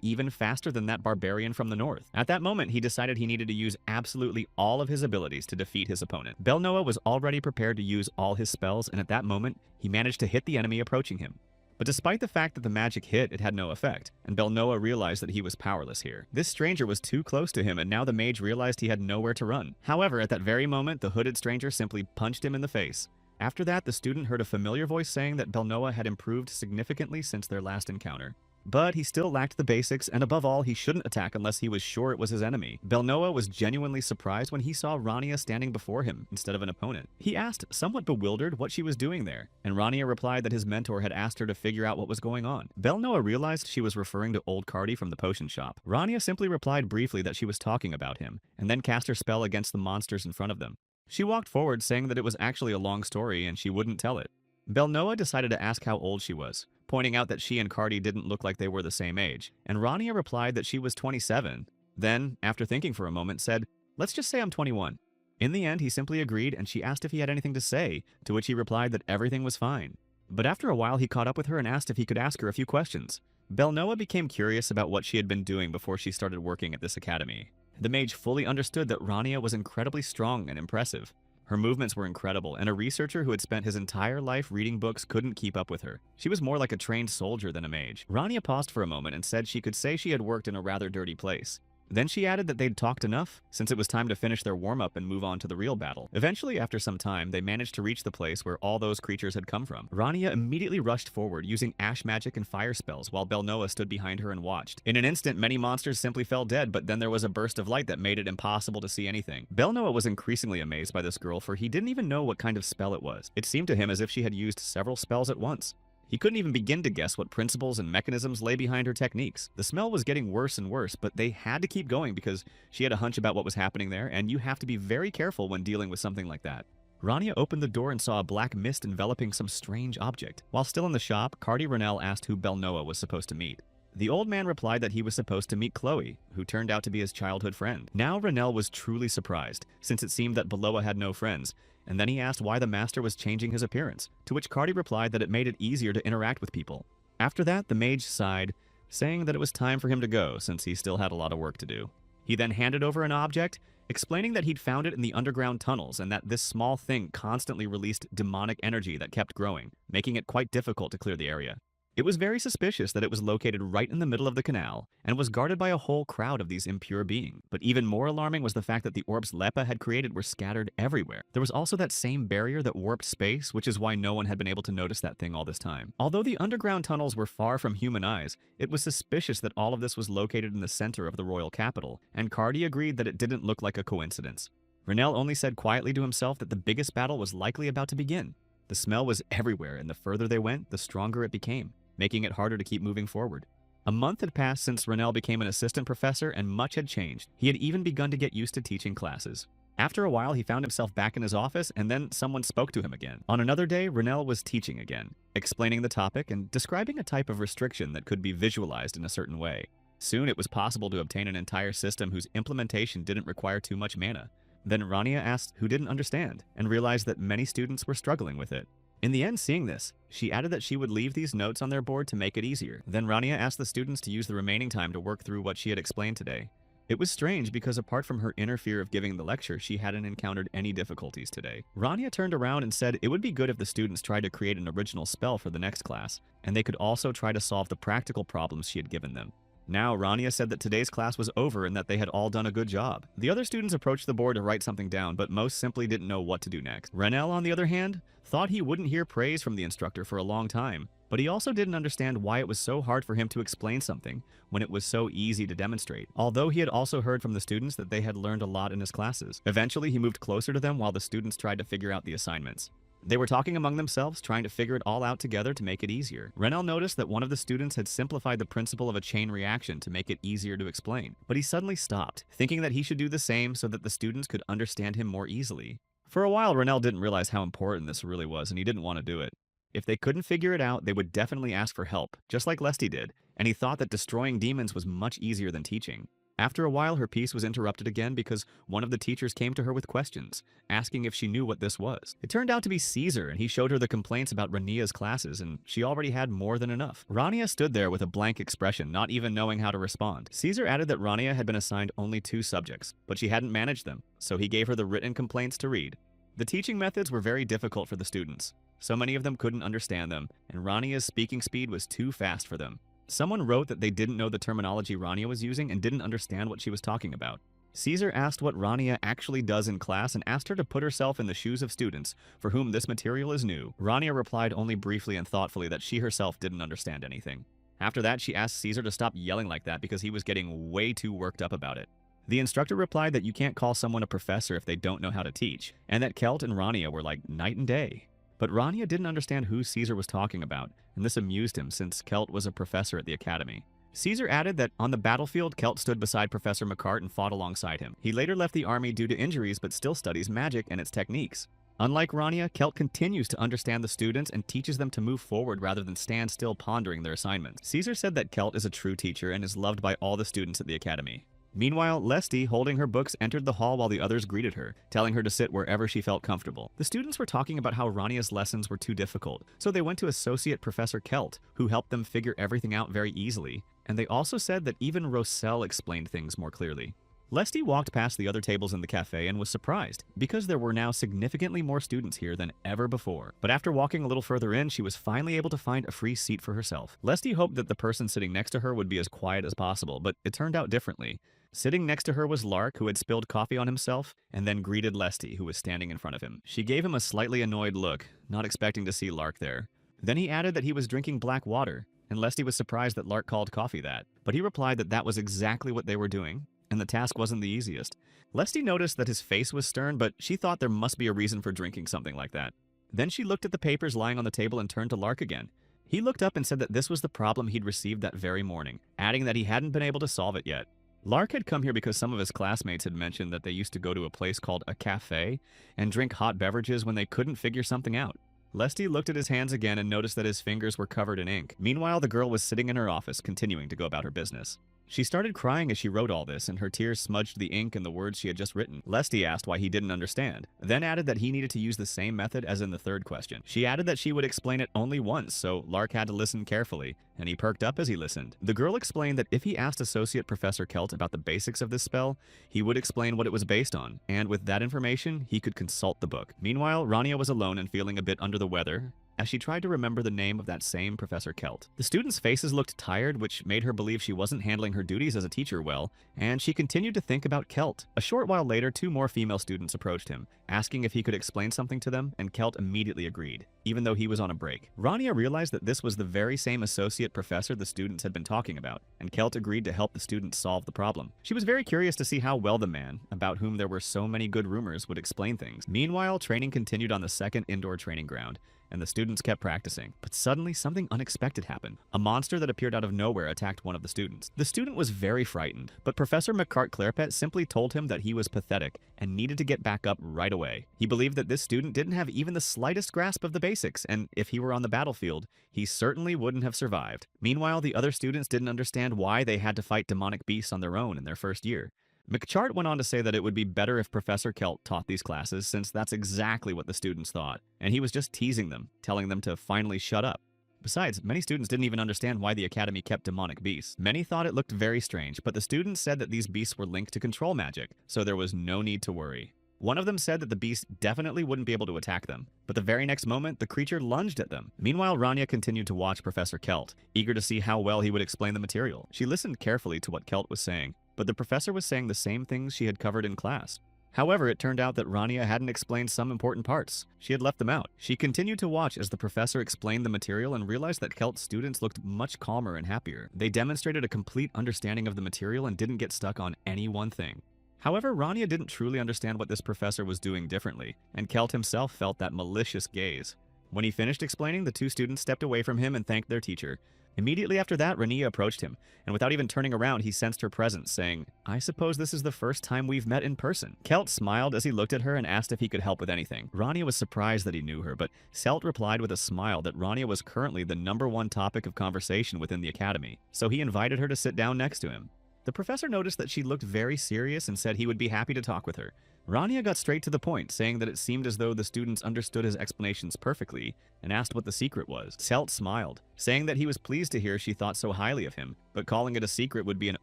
Speaker 1: even faster than that barbarian from the north. At that moment, he decided he needed to use absolutely all of his abilities to defeat his opponent. Belnoa was already prepared to use all his spells, and at that moment, he managed to hit the enemy approaching him. But despite the fact that the magic hit, it had no effect, and Belnoa realized that he was powerless here. This stranger was too close to him, and now the mage realized he had nowhere to run. However, at that very moment, the hooded stranger simply punched him in the face. After that, the student heard a familiar voice saying that Belnoa had improved significantly since their last encounter. But he still lacked the basics, and above all, he shouldn't attack unless he was sure it was his enemy. Belnoa was genuinely surprised when he saw Rania standing before him instead of an opponent. He asked, somewhat bewildered, what she was doing there, and Rania replied that his mentor had asked her to figure out what was going on. Belnoa realized she was referring to old Cardi from the potion shop. Rania simply replied briefly that she was talking about him, and then cast her spell against the monsters in front of them. She walked forward, saying that it was actually a long story and she wouldn't tell it. Belnoa decided to ask how old she was, pointing out that she and Cardi didn't look like they were the same age, and Rania replied that she was 27. Then, after thinking for a moment, said, "Let's just say I'm 21. In the end, he simply agreed, and she asked if he had anything to say, to which he replied that everything was fine. But after a while, he caught up with her and asked if he could ask her a few questions. Belnoa became curious about what she had been doing before she started working at this academy. The mage fully understood that Rania was incredibly strong and impressive. Her movements were incredible, and a researcher who had spent his entire life reading books couldn't keep up with her. She was more like a trained soldier than a mage. Rania paused for a moment and said she could say she had worked in a rather dirty place. Then she added that they'd talked enough, since it was time to finish their warm-up and move on to the real battle. Eventually, after some time, they managed to reach the place where all those creatures had come from. Rania immediately rushed forward, using ash magic and fire spells, while Belnoa stood behind her and watched. In an instant, many monsters simply fell dead, but then there was a burst of light that made it impossible to see anything. Belnoa was increasingly amazed by this girl, for he didn't even know what kind of spell it was. It seemed to him as if she had used several spells at once. He couldn't even begin to guess what principles and mechanisms lay behind her techniques. The smell was getting worse and worse, but they had to keep going because she had a hunch about what was happening there, and you have to be very careful when dealing with something like that. Rania opened the door and saw a black mist enveloping some strange object. While still in the shop, Cardi Renell asked who Belnoa was supposed to meet. The old man replied that he was supposed to meet Chloe, who turned out to be his childhood friend. Now Renell was truly surprised, since it seemed that Beloa had no friends, and then he asked why the master was changing his appearance, to which Cardi replied that it made it easier to interact with people. After that, the mage sighed, saying that it was time for him to go, since he still had a lot of work to do. He then handed over an object, explaining that he'd found it in the underground tunnels and that this small thing constantly released demonic energy that kept growing, making it quite difficult to clear the area. It was very suspicious that it was located right in the middle of the canal and was guarded by a whole crowd of these impure beings. But even more alarming was the fact that the orbs Lepa had created were scattered everywhere. There was also that same barrier that warped space, which is why no one had been able to notice that thing all this time. Although the underground tunnels were far from human eyes, it was suspicious that all of this was located in the center of the royal capital, and Cardi agreed that it didn't look like a coincidence. Renell only said quietly to himself that the biggest battle was likely about to begin. The smell was everywhere, and the further they went, the stronger it became, making it harder to keep moving forward. A month had passed since Renell became an assistant professor, and much had changed. He had even begun to get used to teaching classes. After a while, he found himself back in his office, and then someone spoke to him again. On another day, Renell was teaching again, explaining the topic and describing a type of restriction that could be visualized in a certain way. Soon, it was possible to obtain an entire system whose implementation didn't require too much mana. Then Rania asked who didn't understand, and realized that many students were struggling with it. In the end, seeing this, she added that she would leave these notes on their board to make it easier. Then Rania asked the students to use the remaining time to work through what she had explained today. It was strange because apart from her inner fear of giving the lecture, she hadn't encountered any difficulties today. Rania turned around and said it would be good if the students tried to create an original spell for the next class, and they could also try to solve the practical problems she had given them. Now, Rania said that today's class was over and that they had all done a good job. The other students approached the board to write something down, but most simply didn't know what to do next. Renel, on the other hand, thought he wouldn't hear praise from the instructor for a long time, but he also didn't understand why it was so hard for him to explain something when it was so easy to demonstrate, although he had also heard from the students that they had learned a lot in his classes. Eventually, he moved closer to them while the students tried to figure out the assignments. They were talking among themselves, trying to figure it all out together to make it easier. Renel noticed that one of the students had simplified the principle of a chain reaction to make it easier to explain, but he suddenly stopped, thinking that he should do the same so that the students could understand him more easily. For a while, Renel didn't realize how important this really was, and he didn't want to do it. If they couldn't figure it out, they would definitely ask for help, just like Lesty did, and he thought that destroying demons was much easier than teaching. After a while, her peace was interrupted again because one of the teachers came to her with questions, asking if she knew what this was. It turned out to be Caesar, and he showed her the complaints about Rania's classes, and she already had more than enough. Rania stood there with a blank expression, not even knowing how to respond. Caesar added that Rania had been assigned only 2 subjects, but she hadn't managed them, so he gave her the written complaints to read. The teaching methods were very difficult for the students. So many of them couldn't understand them, and Rania's speaking speed was too fast for them. Someone wrote that they didn't know the terminology Rania was using and didn't understand what she was talking about. Caesar asked what Rania actually does in class and asked her to put herself in the shoes of students for whom this material is new. Rania replied only briefly and thoughtfully that she herself didn't understand anything. After that, she asked Caesar to stop yelling like that because he was getting way too worked up about it. The instructor replied that you can't call someone a professor if they don't know how to teach, and that Kelt and Rania were like night and day. But Rania didn't understand who Caesar was talking about, and this amused him since Kelt was a professor at the academy. Caesar added that on the battlefield, Kelt stood beside Professor McCart and fought alongside him. He later left the army due to injuries but still studies magic and its techniques. Unlike Rania, Kelt continues to understand the students and teaches them to move forward rather than stand still pondering their assignments. Caesar said that Kelt is a true teacher and is loved by all the students at the academy. Meanwhile, Lesty, holding her books, entered the hall while the others greeted her, telling her to sit wherever she felt comfortable. The students were talking about how Rania's lessons were too difficult, so they went to Associate Professor Kelt, who helped them figure everything out very easily, and they also said that even Roselle explained things more clearly. Lesty walked past the other tables in the cafe and was surprised, because there were now significantly more students here than ever before. But after walking a little further in, she was finally able to find a free seat for herself. Lesty hoped that the person sitting next to her would be as quiet as possible, but it turned out differently. Sitting next to her was Lark, who had spilled coffee on himself, and then greeted Lesty, who was standing in front of him. She gave him a slightly annoyed look, not expecting to see Lark there. Then he added that he was drinking black water, and Lesty was surprised that Lark called coffee that. But he replied that that was exactly what they were doing, and the task wasn't the easiest. Lesty noticed that his face was stern, but she thought there must be a reason for drinking something like that. Then she looked at the papers lying on the table and turned to Lark again. He looked up and said that this was the problem he'd received that very morning, adding that he hadn't been able to solve it yet. Lark had come here because some of his classmates had mentioned that they used to go to a place called a cafe and drink hot beverages when they couldn't figure something out. Lesty looked at his hands again and noticed that his fingers were covered in ink. Meanwhile, the girl was sitting in her office, continuing to go about her business. She started crying as she wrote all this, and her tears smudged the ink and the words she had just written. Lesty asked why he didn't understand, then added that he needed to use the same method as in the third question. She added that she would explain it only once, so Lark had to listen carefully, and he perked up as he listened. The girl explained that if he asked Associate Professor Kelt about the basics of this spell, he would explain what it was based on, and with that information, he could consult the book. Meanwhile, Rania was alone and feeling a bit under the weather, as she tried to remember the name of that same Professor Kelt. The students' faces looked tired, which made her believe she wasn't handling her duties as a teacher well, and she continued to think about Kelt. A short while later, 2 more female students approached him, asking if he could explain something to them, and Kelt immediately agreed, even though he was on a break. Rania realized that this was the very same associate professor the students had been talking about, and Kelt agreed to help the students solve the problem. She was very curious to see how well the man, about whom there were so many good rumors, would explain things. Meanwhile, training continued on the second indoor training ground, and the students kept practicing. But suddenly, something unexpected happened. A monster that appeared out of nowhere attacked one of the students. The student was very frightened, but Professor McCart-Clairpet simply told him that he was pathetic and needed to get back up right away. He believed that this student didn't have even the slightest grasp of the basics, and if he were on the battlefield, he certainly wouldn't have survived. Meanwhile, the other students didn't understand why they had to fight demonic beasts on their own in their first year. McChart went on to say that it would be better if Professor Kelt taught these classes, since that's exactly what the students thought, and he was just teasing them, telling them to finally shut up. Besides, many students didn't even understand why the academy kept demonic beasts. Many thought it looked very strange, but the students said that these beasts were linked to control magic, so there was no need to worry. One of them said that the beast definitely wouldn't be able to attack them, but the very next moment, the creature lunged at them. Meanwhile, Rania continued to watch Professor Kelt, eager to see how well he would explain the material. She listened carefully to what Kelt was saying, but the professor was saying the same things she had covered in class. However, it turned out that Rania hadn't explained some important parts. She had left them out. She continued to watch as the professor explained the material and realized that Kelt's students looked much calmer and happier. They demonstrated a complete understanding of the material and didn't get stuck on any one thing. However, Rania didn't truly understand what this professor was doing differently, and Kelt himself felt that malicious gaze. When he finished explaining, the two students stepped away from him and thanked their teacher. Immediately after that, Rania approached him, and without even turning around, he sensed her presence, saying, "I suppose this is the first time we've met in person." Kelt smiled as he looked at her and asked if he could help with anything. Rania was surprised that he knew her, but Selt replied with a smile that Rania was currently the #1 topic of conversation within the academy, so he invited her to sit down next to him. The professor noticed that she looked very serious and said he would be happy to talk with her. Rania got straight to the point, saying that it seemed as though the students understood his explanations perfectly and asked what the secret was. Selt smiled, saying that he was pleased to hear she thought so highly of him, but calling it a secret would be an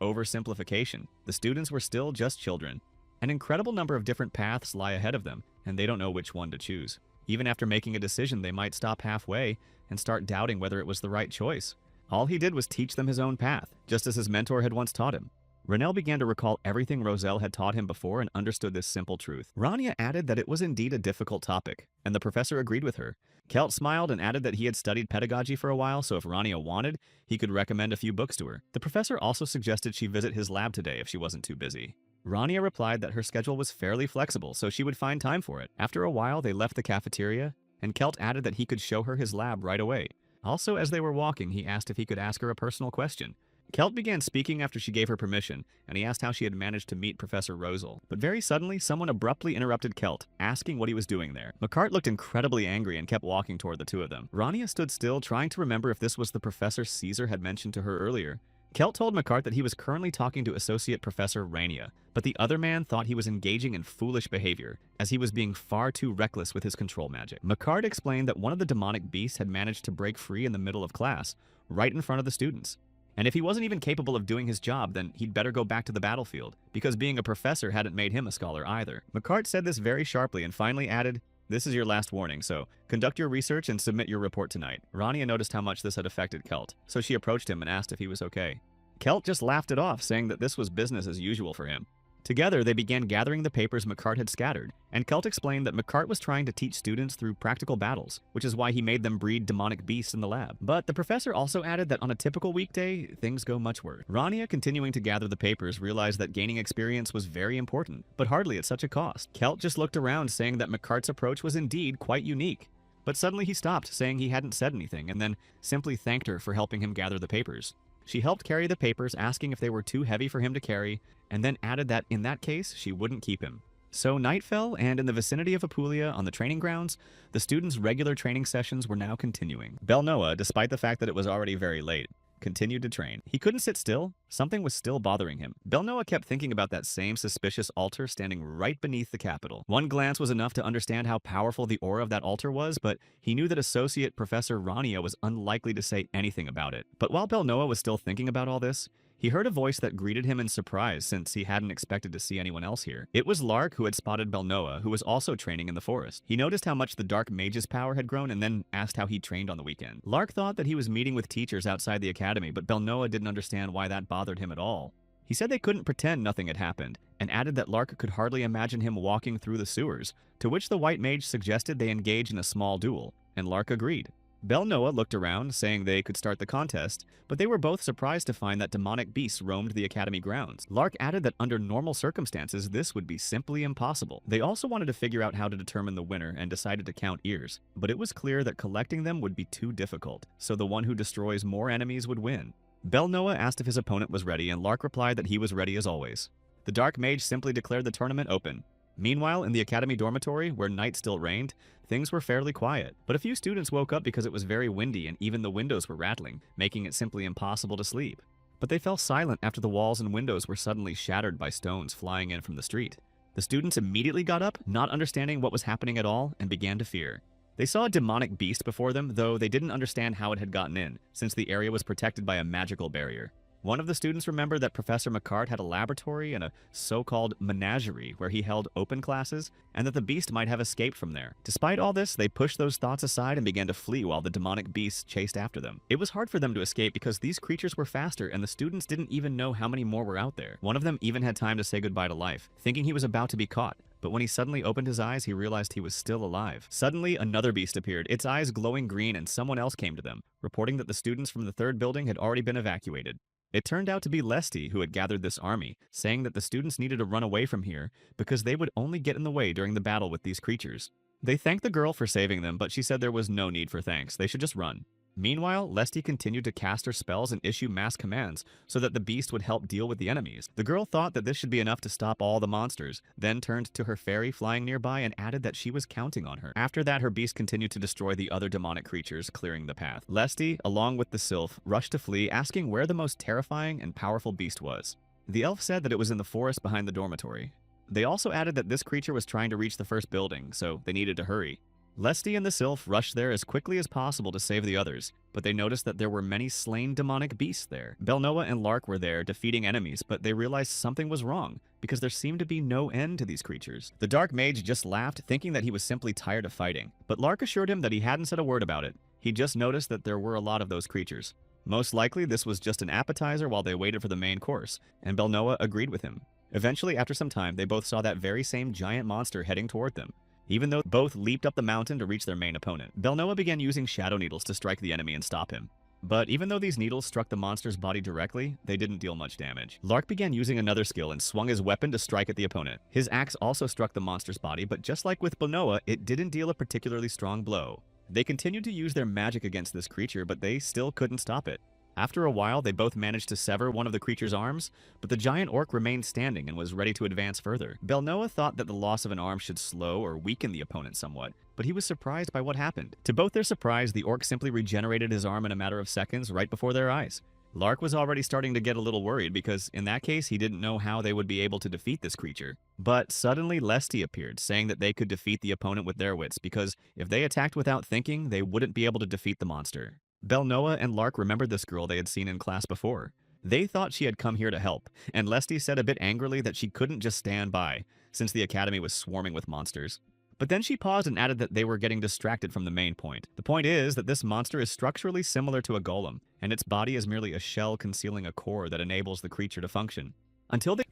Speaker 1: oversimplification. The students were still just children. An incredible number of different paths lie ahead of them, and they don't know which one to choose. Even after making a decision, they might stop halfway and start doubting whether it was the right choice. All he did was teach them his own path, just as his mentor had once taught him. Renell began to recall everything Roselle had taught him before and understood this simple truth. Rania added that it was indeed a difficult topic, and the professor agreed with her. Kelt smiled and added that he had studied pedagogy for a while, so if Rania wanted, he could recommend a few books to her. The professor also suggested she visit his lab today if she wasn't too busy. Rania replied that her schedule was fairly flexible, so she would find time for it. After a while, they left the cafeteria, and Kelt added that he could show her his lab right away. Also, as they were walking, he asked if he could ask her a personal question. Kelt began speaking after she gave her permission, and he asked how she had managed to meet Professor Rosal. But very suddenly, someone abruptly interrupted Kelt, asking what he was doing there. McCart looked incredibly angry and kept walking toward the two of them. Rania stood still, trying to remember if this was the professor Caesar had mentioned to her earlier. Kelt told McCart that he was currently talking to Associate Professor Rania, but the other man thought he was engaging in foolish behavior, as he was being far too reckless with his control magic. McCart explained that one of the demonic beasts had managed to break free in the middle of class, right in front of the students. And if he wasn't even capable of doing his job, then he'd better go back to the battlefield, because being a professor hadn't made him a scholar either. McCart said this very sharply and finally added, "This is your last warning, so conduct your research and submit your report tonight." Rania noticed how much this had affected Kelt, so she approached him and asked if he was okay. Kelt just laughed it off, saying that this was business as usual for him. Together, they began gathering the papers McCart had scattered, and Kelt explained that McCart was trying to teach students through practical battles, which is why he made them breed demonic beasts in the lab. But the professor also added that on a typical weekday, things go much worse. Rania, continuing to gather the papers, realized that gaining experience was very important, but hardly at such a cost. Kelt just looked around, saying that McCart's approach was indeed quite unique. But suddenly he stopped, saying he hadn't said anything, and then simply thanked her for helping him gather the papers. She helped carry the papers, asking if they were too heavy for him to carry, and then added that in that case, she wouldn't keep him. So night fell, and in the vicinity of Apulia, on the training grounds, the students' regular training sessions were now continuing. Belnoa, despite the fact that it was already very late, continued to train. He couldn't sit still. Something was still bothering him. Belnoa kept thinking about that same suspicious altar standing right beneath the capital. One glance was enough to understand how powerful the aura of that altar was, but he knew that Associate Professor Rania was unlikely to say anything about it. But while Belnoa was still thinking about all this, he heard a voice that greeted him in surprise since he hadn't expected to see anyone else here. It was Lark who had spotted Belnoa, who was also training in the forest. He noticed how much the Dark Mage's power had grown and then asked how he trained on the weekend. Lark thought that he was meeting with teachers outside the academy, but Belnoa didn't understand why that bothered him at all. He said they couldn't pretend nothing had happened, and added that Lark could hardly imagine him walking through the sewers, to which the White Mage suggested they engage in a small duel, and Lark agreed. Belnoa looked around, saying they could start the contest, but they were both surprised to find that demonic beasts roamed the academy grounds. Lark added that under normal circumstances, this would be simply impossible. They also wanted to figure out how to determine the winner and decided to count ears, but it was clear that collecting them would be too difficult, so the one who destroys more enemies would win. Belnoa asked if his opponent was ready, and Lark replied that he was ready as always. The Dark Mage simply declared the tournament open. Meanwhile, in the academy dormitory, where night still reigned, things were fairly quiet. But a few students woke up because it was very windy and even the windows were rattling, making it simply impossible to sleep. But they fell silent after the walls and windows were suddenly shattered by stones flying in from the street. The students immediately got up, not understanding what was happening at all, and began to fear. They saw a demonic beast before them, though they didn't understand how it had gotten in, since the area was protected by a magical barrier. One of the students remembered that Professor McCart had a laboratory and a so-called menagerie where he held open classes, and that the beast might have escaped from there. Despite all this, they pushed those thoughts aside and began to flee while the demonic beasts chased after them. It was hard for them to escape because these creatures were faster and the students didn't even know how many more were out there. One of them even had time to say goodbye to life, thinking he was about to be caught. But when he suddenly opened his eyes, he realized he was still alive. Suddenly, another beast appeared, its eyes glowing green, and someone else came to them, reporting that the students from the third building had already been evacuated. It turned out to be Lesty who had gathered this army, saying that the students needed to run away from here because they would only get in the way during the battle with these creatures. They thanked the girl for saving them, but she said there was no need for thanks. They should just run. Meanwhile, Lesty continued to cast her spells and issue mass commands so that the beast would help deal with the enemies. The girl thought that this should be enough to stop all the monsters, then turned to her fairy flying nearby and added that she was counting on her. After that, her beast continued to destroy the other demonic creatures, clearing the path. Lesty, along with the sylph, rushed to flee, asking where the most terrifying and powerful beast was. The elf said that it was in the forest behind the dormitory. They also added that this creature was trying to reach the first building, so they needed to hurry. Lesty and the sylph rushed there as quickly as possible to save the others, but they noticed that there were many slain demonic beasts there. Belnoa and Lark were there defeating enemies, but they realized something was wrong because there seemed to be no end to these creatures. The dark mage just laughed, thinking that he was simply tired of fighting, but Lark assured him that he hadn't said a word about it. He just noticed that there were a lot of those creatures. Most likely, this was just an appetizer while they waited for the main course, and Belnoa agreed with him. Eventually, after some time, they both saw that very same giant monster heading toward them, even though both leaped up the mountain to reach their main opponent. Belnoa began using shadow needles to strike the enemy and stop him. But even though these needles struck the monster's body directly, they didn't deal much damage. Lark began using another skill and swung his weapon to strike at the opponent. His axe also struck the monster's body, but just like with Belnoa, it didn't deal a particularly strong blow. They continued to use their magic against this creature, but they still couldn't stop it. After a while, they both managed to sever one of the creature's arms, but the giant orc remained standing and was ready to advance further. Belnoa thought that the loss of an arm should slow or weaken the opponent somewhat, but he was surprised by what happened. To both their surprise, the orc simply regenerated his arm in a matter of seconds right before their eyes. Lark was already starting to get a little worried because, in that case, he didn't know how they would be able to defeat this creature. But suddenly Lesty appeared, saying that they could defeat the opponent with their wits because if they attacked without thinking, they wouldn't be able to defeat the monster. Belnoa and Lark remembered this girl they had seen in class before. They thought she had come here to help, and Lesty said a bit angrily that she couldn't just stand by, since the academy was swarming with monsters. But then she paused and added that they were getting distracted from the main point. The point is that this monster is structurally similar to a golem, and its body is merely a shell concealing a core that enables the creature to function.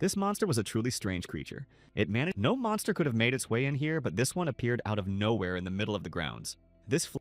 Speaker 1: This monster was a truly strange creature. No monster could have made its way in here, but this one appeared out of nowhere in the middle of the grounds.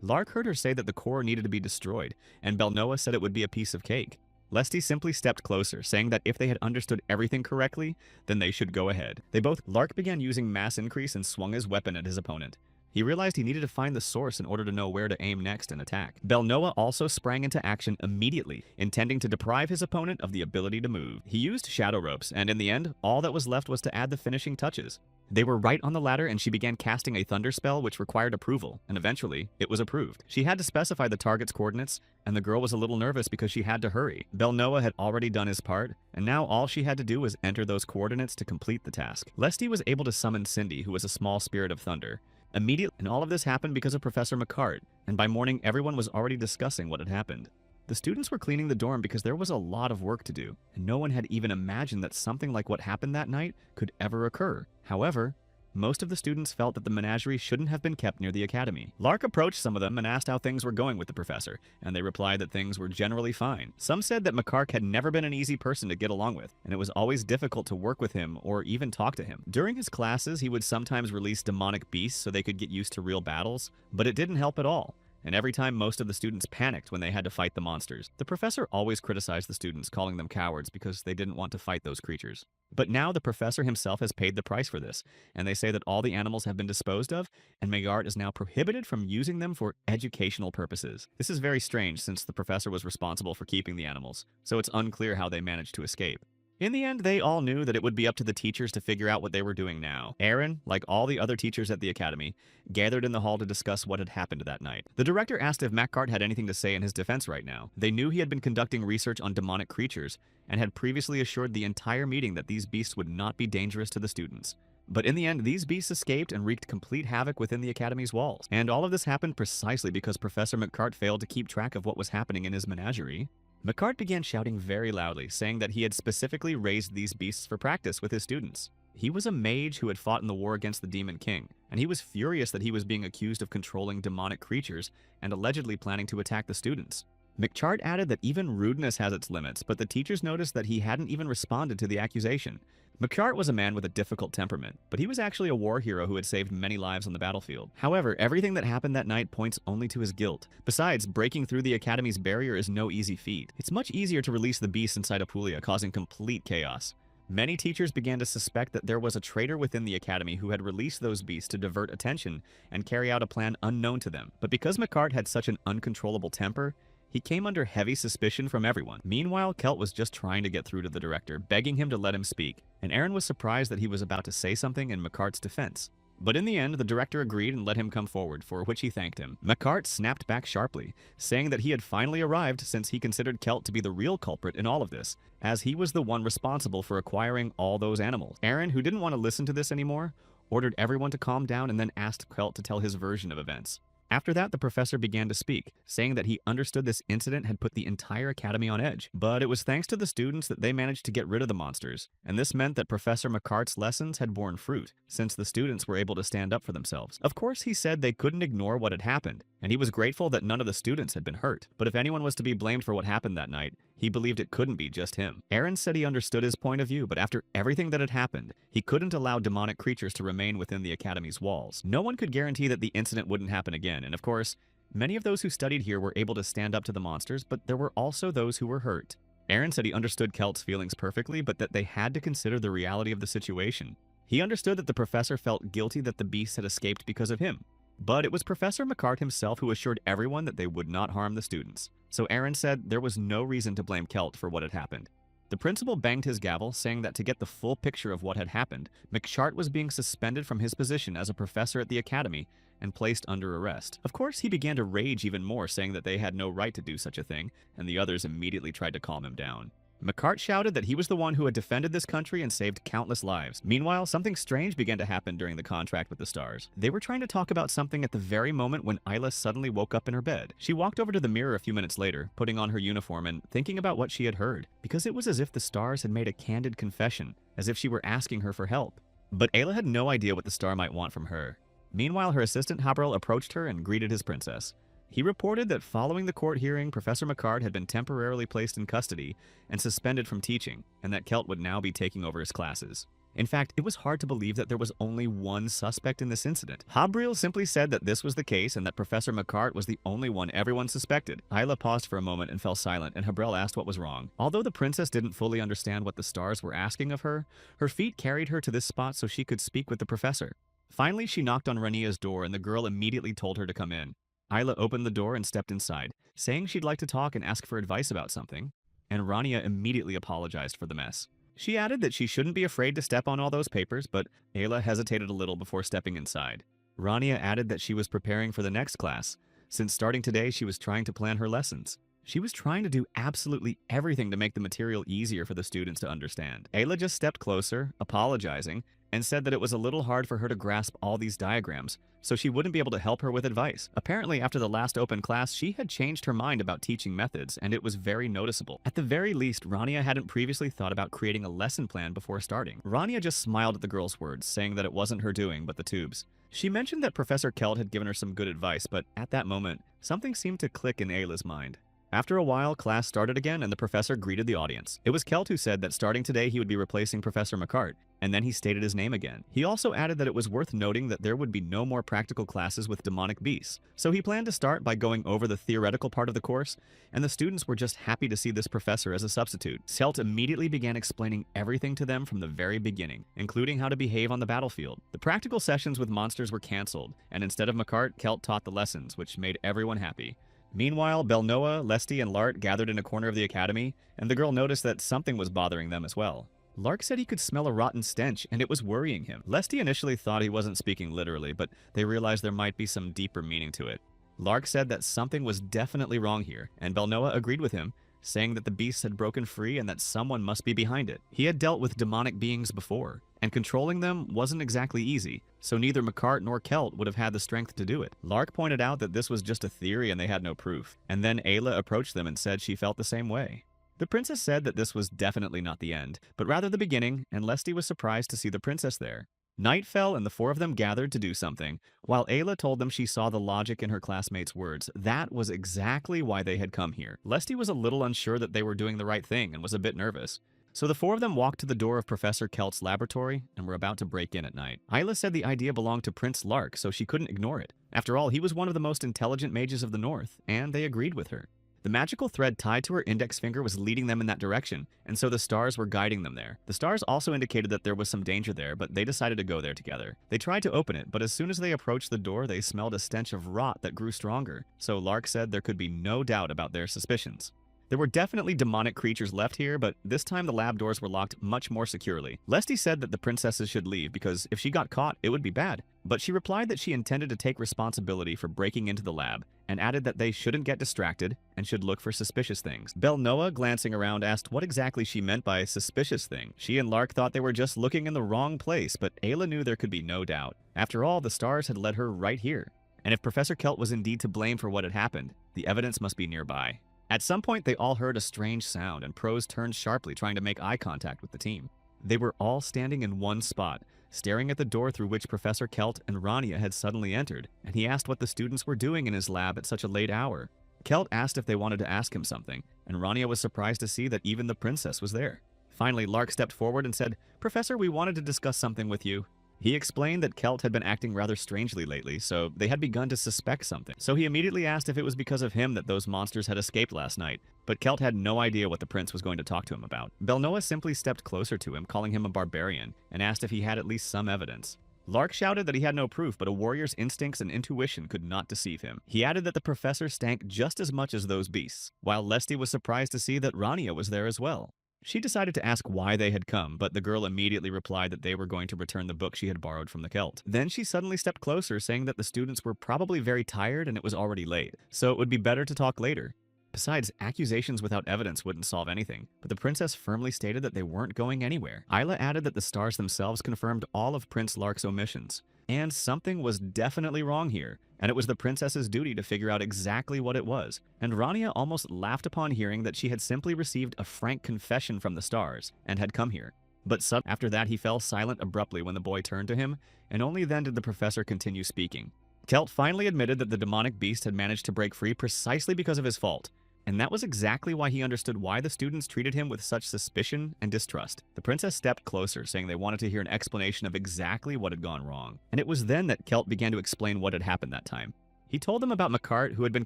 Speaker 1: Lark heard her say that the core needed to be destroyed, and Belnoa said it would be a piece of cake. Lesty simply stepped closer, saying that if they had understood everything correctly, then they should go ahead. Lark began using mass increase and swung his weapon at his opponent. He realized he needed to find the source in order to know where to aim next and attack. Belnoa also sprang into action immediately, intending to deprive his opponent of the ability to move. He used shadow ropes, and in the end, all that was left was to add the finishing touches. They were right on the ladder, and she began casting a thunder spell which required approval, and eventually, it was approved. She had to specify the target's coordinates, and the girl was a little nervous because she had to hurry. Belnoa had already done his part, and now all she had to do was enter those coordinates to complete the task. Lesty was able to summon Cindy, who was a small spirit of thunder. Immediately, and all of this happened because of Professor McCart, and by morning everyone was already discussing what had happened. The students were cleaning the dorm because there was a lot of work to do, and no one had even imagined that something like what happened that night could ever occur. However, most of the students felt that the menagerie shouldn't have been kept near the academy. Lark approached some of them and asked how things were going with the professor, and they replied that things were generally fine. Some said that McCart had never been an easy person to get along with, and it was always difficult to work with him or even talk to him. During his classes, he would sometimes release demonic beasts so they could get used to real battles, but it didn't help at all. And every time most of the students panicked when they had to fight the monsters. The professor always criticized the students, calling them cowards because they didn't want to fight those creatures. But now the professor himself has paid the price for this, and they say that all the animals have been disposed of, and Megart is now prohibited from using them for educational purposes. This is very strange since the professor was responsible for keeping the animals, so it's unclear how they managed to escape. In the end, they all knew that it would be up to the teachers to figure out what they were doing now. Aaron, like all the other teachers at the academy, gathered in the hall to discuss what had happened that night. The director asked if McCart had anything to say in his defense right now. They knew he had been conducting research on demonic creatures and had previously assured the entire meeting that these beasts would not be dangerous to the students. But in the end, these beasts escaped and wreaked complete havoc within the academy's walls. And all of this happened precisely because Professor McCart failed to keep track of what was happening in his menagerie. McCart began shouting very loudly, saying that he had specifically raised these beasts for practice with his students. He was a mage who had fought in the war against the Demon King, and he was furious that he was being accused of controlling demonic creatures and allegedly planning to attack the students. McCart added that even rudeness has its limits, but the teachers noticed that he hadn't even responded to the accusation. McCart was a man with a difficult temperament, but he was actually a war hero who had saved many lives on the battlefield. However, everything that happened that night points only to his guilt. Besides, breaking through the Academy's barrier is no easy feat. It's much easier to release the beast inside Apulia, causing complete chaos. Many teachers began to suspect that there was a traitor within the Academy who had released those beasts to divert attention and carry out a plan unknown to them. But because McCart had such an uncontrollable temper, he came under heavy suspicion from everyone. Meanwhile, Kelt was just trying to get through to the director, begging him to let him speak, and Aaron was surprised that he was about to say something in McCart's defense. But in the end, the director agreed and let him come forward, for which he thanked him. McCart snapped back sharply, saying that he had finally arrived since he considered Kelt to be the real culprit in all of this, as he was the one responsible for acquiring all those animals. Aaron, who didn't want to listen to this anymore, ordered everyone to calm down and then asked Kelt to tell his version of events. After that, the professor began to speak, saying that he understood this incident had put the entire academy on edge. But it was thanks to the students that they managed to get rid of the monsters, and this meant that Professor McCart's lessons had borne fruit, since the students were able to stand up for themselves. Of course, he said they couldn't ignore what had happened, and he was grateful that none of the students had been hurt. But if anyone was to be blamed for what happened that night, he believed it couldn't be just him. Aaron said he understood his point of view, but after everything that had happened, he couldn't allow demonic creatures to remain within the Academy's walls. No one could guarantee that the incident wouldn't happen again, and of course, many of those who studied here were able to stand up to the monsters, but there were also those who were hurt. Aaron said he understood Kelt's feelings perfectly, but that they had to consider the reality of the situation. He understood that the professor felt guilty that the beasts had escaped because of him. But it was Professor McCart himself who assured everyone that they would not harm the students. So Aaron said there was no reason to blame Kelt for what had happened. The principal banged his gavel, saying that to get the full picture of what had happened, McCart was being suspended from his position as a professor at the academy and placed under arrest. Of course, he began to rage even more, saying that they had no right to do such a thing, and the others immediately tried to calm him down. McCart shouted that he was the one who had defended this country and saved countless lives. Meanwhile, something strange began to happen during the contract with the stars. They were trying to talk about something at the very moment when Isla suddenly woke up in her bed. She walked over to the mirror a few minutes later, putting on her uniform and thinking about what she had heard, because it was as if the stars had made a candid confession, as if she were asking her for help. But Ayla had no idea what the star might want from her. Meanwhile, her assistant Habrel approached her and greeted his princess. He reported that following the court hearing, Professor McCart had been temporarily placed in custody and suspended from teaching, and that Kelt would now be taking over his classes. In fact, it was hard to believe that there was only one suspect in this incident. Habril simply said that this was the case and that Professor McCart was the only one everyone suspected. Isla paused for a moment and fell silent, and Habrel asked what was wrong. Although the princess didn't fully understand what the stars were asking of her, her feet carried her to this spot so she could speak with the professor. Finally, she knocked on Rania's door, and the girl immediately told her to come in. Isla opened the door and stepped inside, saying she'd like to talk and ask for advice about something, and Rania immediately apologized for the mess. She added that she shouldn't be afraid to step on all those papers, but Ayla hesitated a little before stepping inside. Rania added that she was preparing for the next class, since starting today she was trying to plan her lessons. She was trying to do absolutely everything to make the material easier for the students to understand. Ayla just stepped closer, apologizing, and said that it was a little hard for her to grasp all these diagrams, so she wouldn't be able to help her with advice. Apparently, after the last open class, she had changed her mind about teaching methods, and it was very noticeable. At the very least, Rania hadn't previously thought about creating a lesson plan before starting. Rania just smiled at the girl's words, saying that it wasn't her doing, but the tubes. She mentioned that Professor Kelt had given her some good advice, but at that moment, something seemed to click in Ayla's mind. After a while, class started again and the professor greeted the audience. It was Kelt who said that starting today he would be replacing Professor McCart, and then he stated his name again. He also added that it was worth noting that there would be no more practical classes with demonic beasts, so he planned to start by going over the theoretical part of the course, and the students were just happy to see this professor as a substitute. Kelt immediately began explaining everything to them from the very beginning, including how to behave on the battlefield. The practical sessions with monsters were cancelled, and instead of McCart, Kelt taught the lessons, which made everyone happy. Meanwhile, Belnoa, Lesty, and Lart gathered in a corner of the academy, and the girl noticed that something was bothering them as well. Lark said he could smell a rotten stench, and it was worrying him. Lesty initially thought he wasn't speaking literally, but they realized there might be some deeper meaning to it. Lark said that something was definitely wrong here, and Belnoa agreed with him, saying that the beasts had broken free and that someone must be behind it. He had dealt with demonic beings before, and controlling them wasn't exactly easy, so neither McCart nor Kelt would have had the strength to do it. Lark pointed out that this was just a theory and they had no proof, and then Ayla approached them and said she felt the same way. The princess said that this was definitely not the end, but rather the beginning, and Lesty was surprised to see the princess there. Night fell and the four of them gathered to do something. While Ayla told them she saw the logic in her classmates' words, that was exactly why they had come here. Lesty was a little unsure that they were doing the right thing and was a bit nervous. So the four of them walked to the door of Professor Kelt's laboratory and were about to break in at night. Ayla said the idea belonged to Prince Lark, so she couldn't ignore it. After all, he was one of the most intelligent mages of the North, and they agreed with her. The magical thread tied to her index finger was leading them in that direction, and so the stars were guiding them there. The stars also indicated that there was some danger there, but they decided to go there together. They tried to open it, but as soon as they approached the door, they smelled a stench of rot that grew stronger, so Lark said there could be no doubt about their suspicions. There were definitely demonic creatures left here, but this time the lab doors were locked much more securely. Lesty said that the princesses should leave because if she got caught, it would be bad. But she replied that she intended to take responsibility for breaking into the lab, and added that they shouldn't get distracted and should look for suspicious things. Belnoa, glancing around, asked what exactly she meant by suspicious thing. She and Lark thought they were just looking in the wrong place, but Ayla knew there could be no doubt. After all, the stars had led her right here. And if Professor Kelt was indeed to blame for what had happened, the evidence must be nearby. At some point, they all heard a strange sound, and Prose turned sharply, trying to make eye contact with the team. They were all standing in one spot, staring at the door through which Professor Kelt and Rania had suddenly entered, and he asked what the students were doing in his lab at such a late hour. Kelt asked if they wanted to ask him something, and Rania was surprised to see that even the princess was there. Finally, Lark stepped forward and said, "Professor, we wanted to discuss something with you." He explained that Kelt had been acting rather strangely lately, so they had begun to suspect something. So he immediately asked if it was because of him that those monsters had escaped last night, but Kelt had no idea what the prince was going to talk to him about. Belnoa simply stepped closer to him, calling him a barbarian, and asked if he had at least some evidence. Lark shouted that he had no proof, but a warrior's instincts and intuition could not deceive him. He added that the professor stank just as much as those beasts, while Lesty was surprised to see that Rania was there as well. She decided to ask why they had come, but the girl immediately replied that they were going to return the book she had borrowed from the Kelt. Then she suddenly stepped closer, saying that the students were probably very tired and it was already late, so it would be better to talk later. Besides, accusations without evidence wouldn't solve anything, but the princess firmly stated that they weren't going anywhere. Ayla added that the stars themselves confirmed all of Prince Lark's omissions. And something was definitely wrong here, and it was the princess's duty to figure out exactly what it was. And Rania almost laughed upon hearing that she had simply received a frank confession from the stars and had come here. But after that, he fell silent abruptly when the boy turned to him, and only then did the professor continue speaking. Kelt finally admitted that the demonic beast had managed to break free precisely because of his fault. And that was exactly why he understood why the students treated him with such suspicion and distrust. The princess stepped closer, saying they wanted to hear an explanation of exactly what had gone wrong. And it was then that Kelt began to explain what had happened that time. He told them about McCart, who had been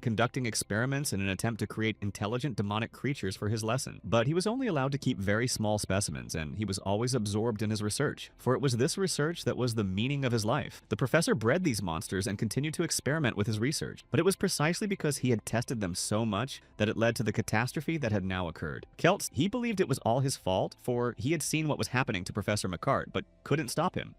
Speaker 1: conducting experiments in an attempt to create intelligent demonic creatures for his lesson. But he was only allowed to keep very small specimens, and he was always absorbed in his research, for it was this research that was the meaning of his life. The professor bred these monsters and continued to experiment with his research, but it was precisely because he had tested them so much that it led to the catastrophe that had now occurred. Kelt, he believed it was all his fault, for he had seen what was happening to Professor McCart, but couldn't stop him.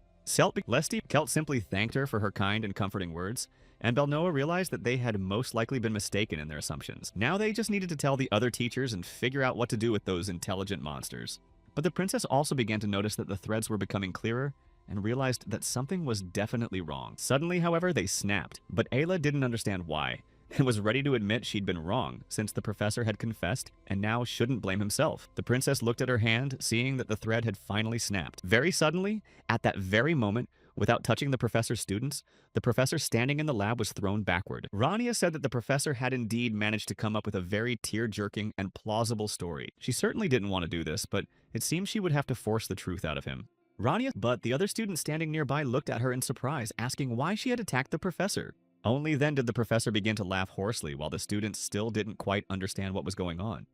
Speaker 1: Kelt simply thanked her for her kind and comforting words, and Belnoa realized that they had most likely been mistaken in their assumptions. Now they just needed to tell the other teachers and figure out what to do with those intelligent monsters. But the princess also began to notice that the threads were becoming clearer and realized that something was definitely wrong. Suddenly, however, they snapped, but Ayla didn't understand why, and was ready to admit she'd been wrong, since the professor had confessed and now shouldn't blame himself. The princess looked at her hand, seeing that the thread had finally snapped. Very suddenly, at that very moment, without touching the professor's students, the professor standing in the lab was thrown backward. Rania said that the professor had indeed managed to come up with a very tear-jerking and plausible story. She certainly didn't want to do this, but it seemed she would have to force the truth out of him. But the other student standing nearby looked at her in surprise, asking why she had attacked the professor. Only then did the professor begin to laugh hoarsely, while the students still didn't quite understand what was going on.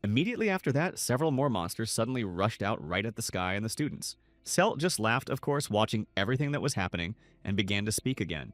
Speaker 1: Immediately after that, several more monsters suddenly rushed out right at the sky and the students. Kelt just laughed, of course, watching everything that was happening, and began to speak again.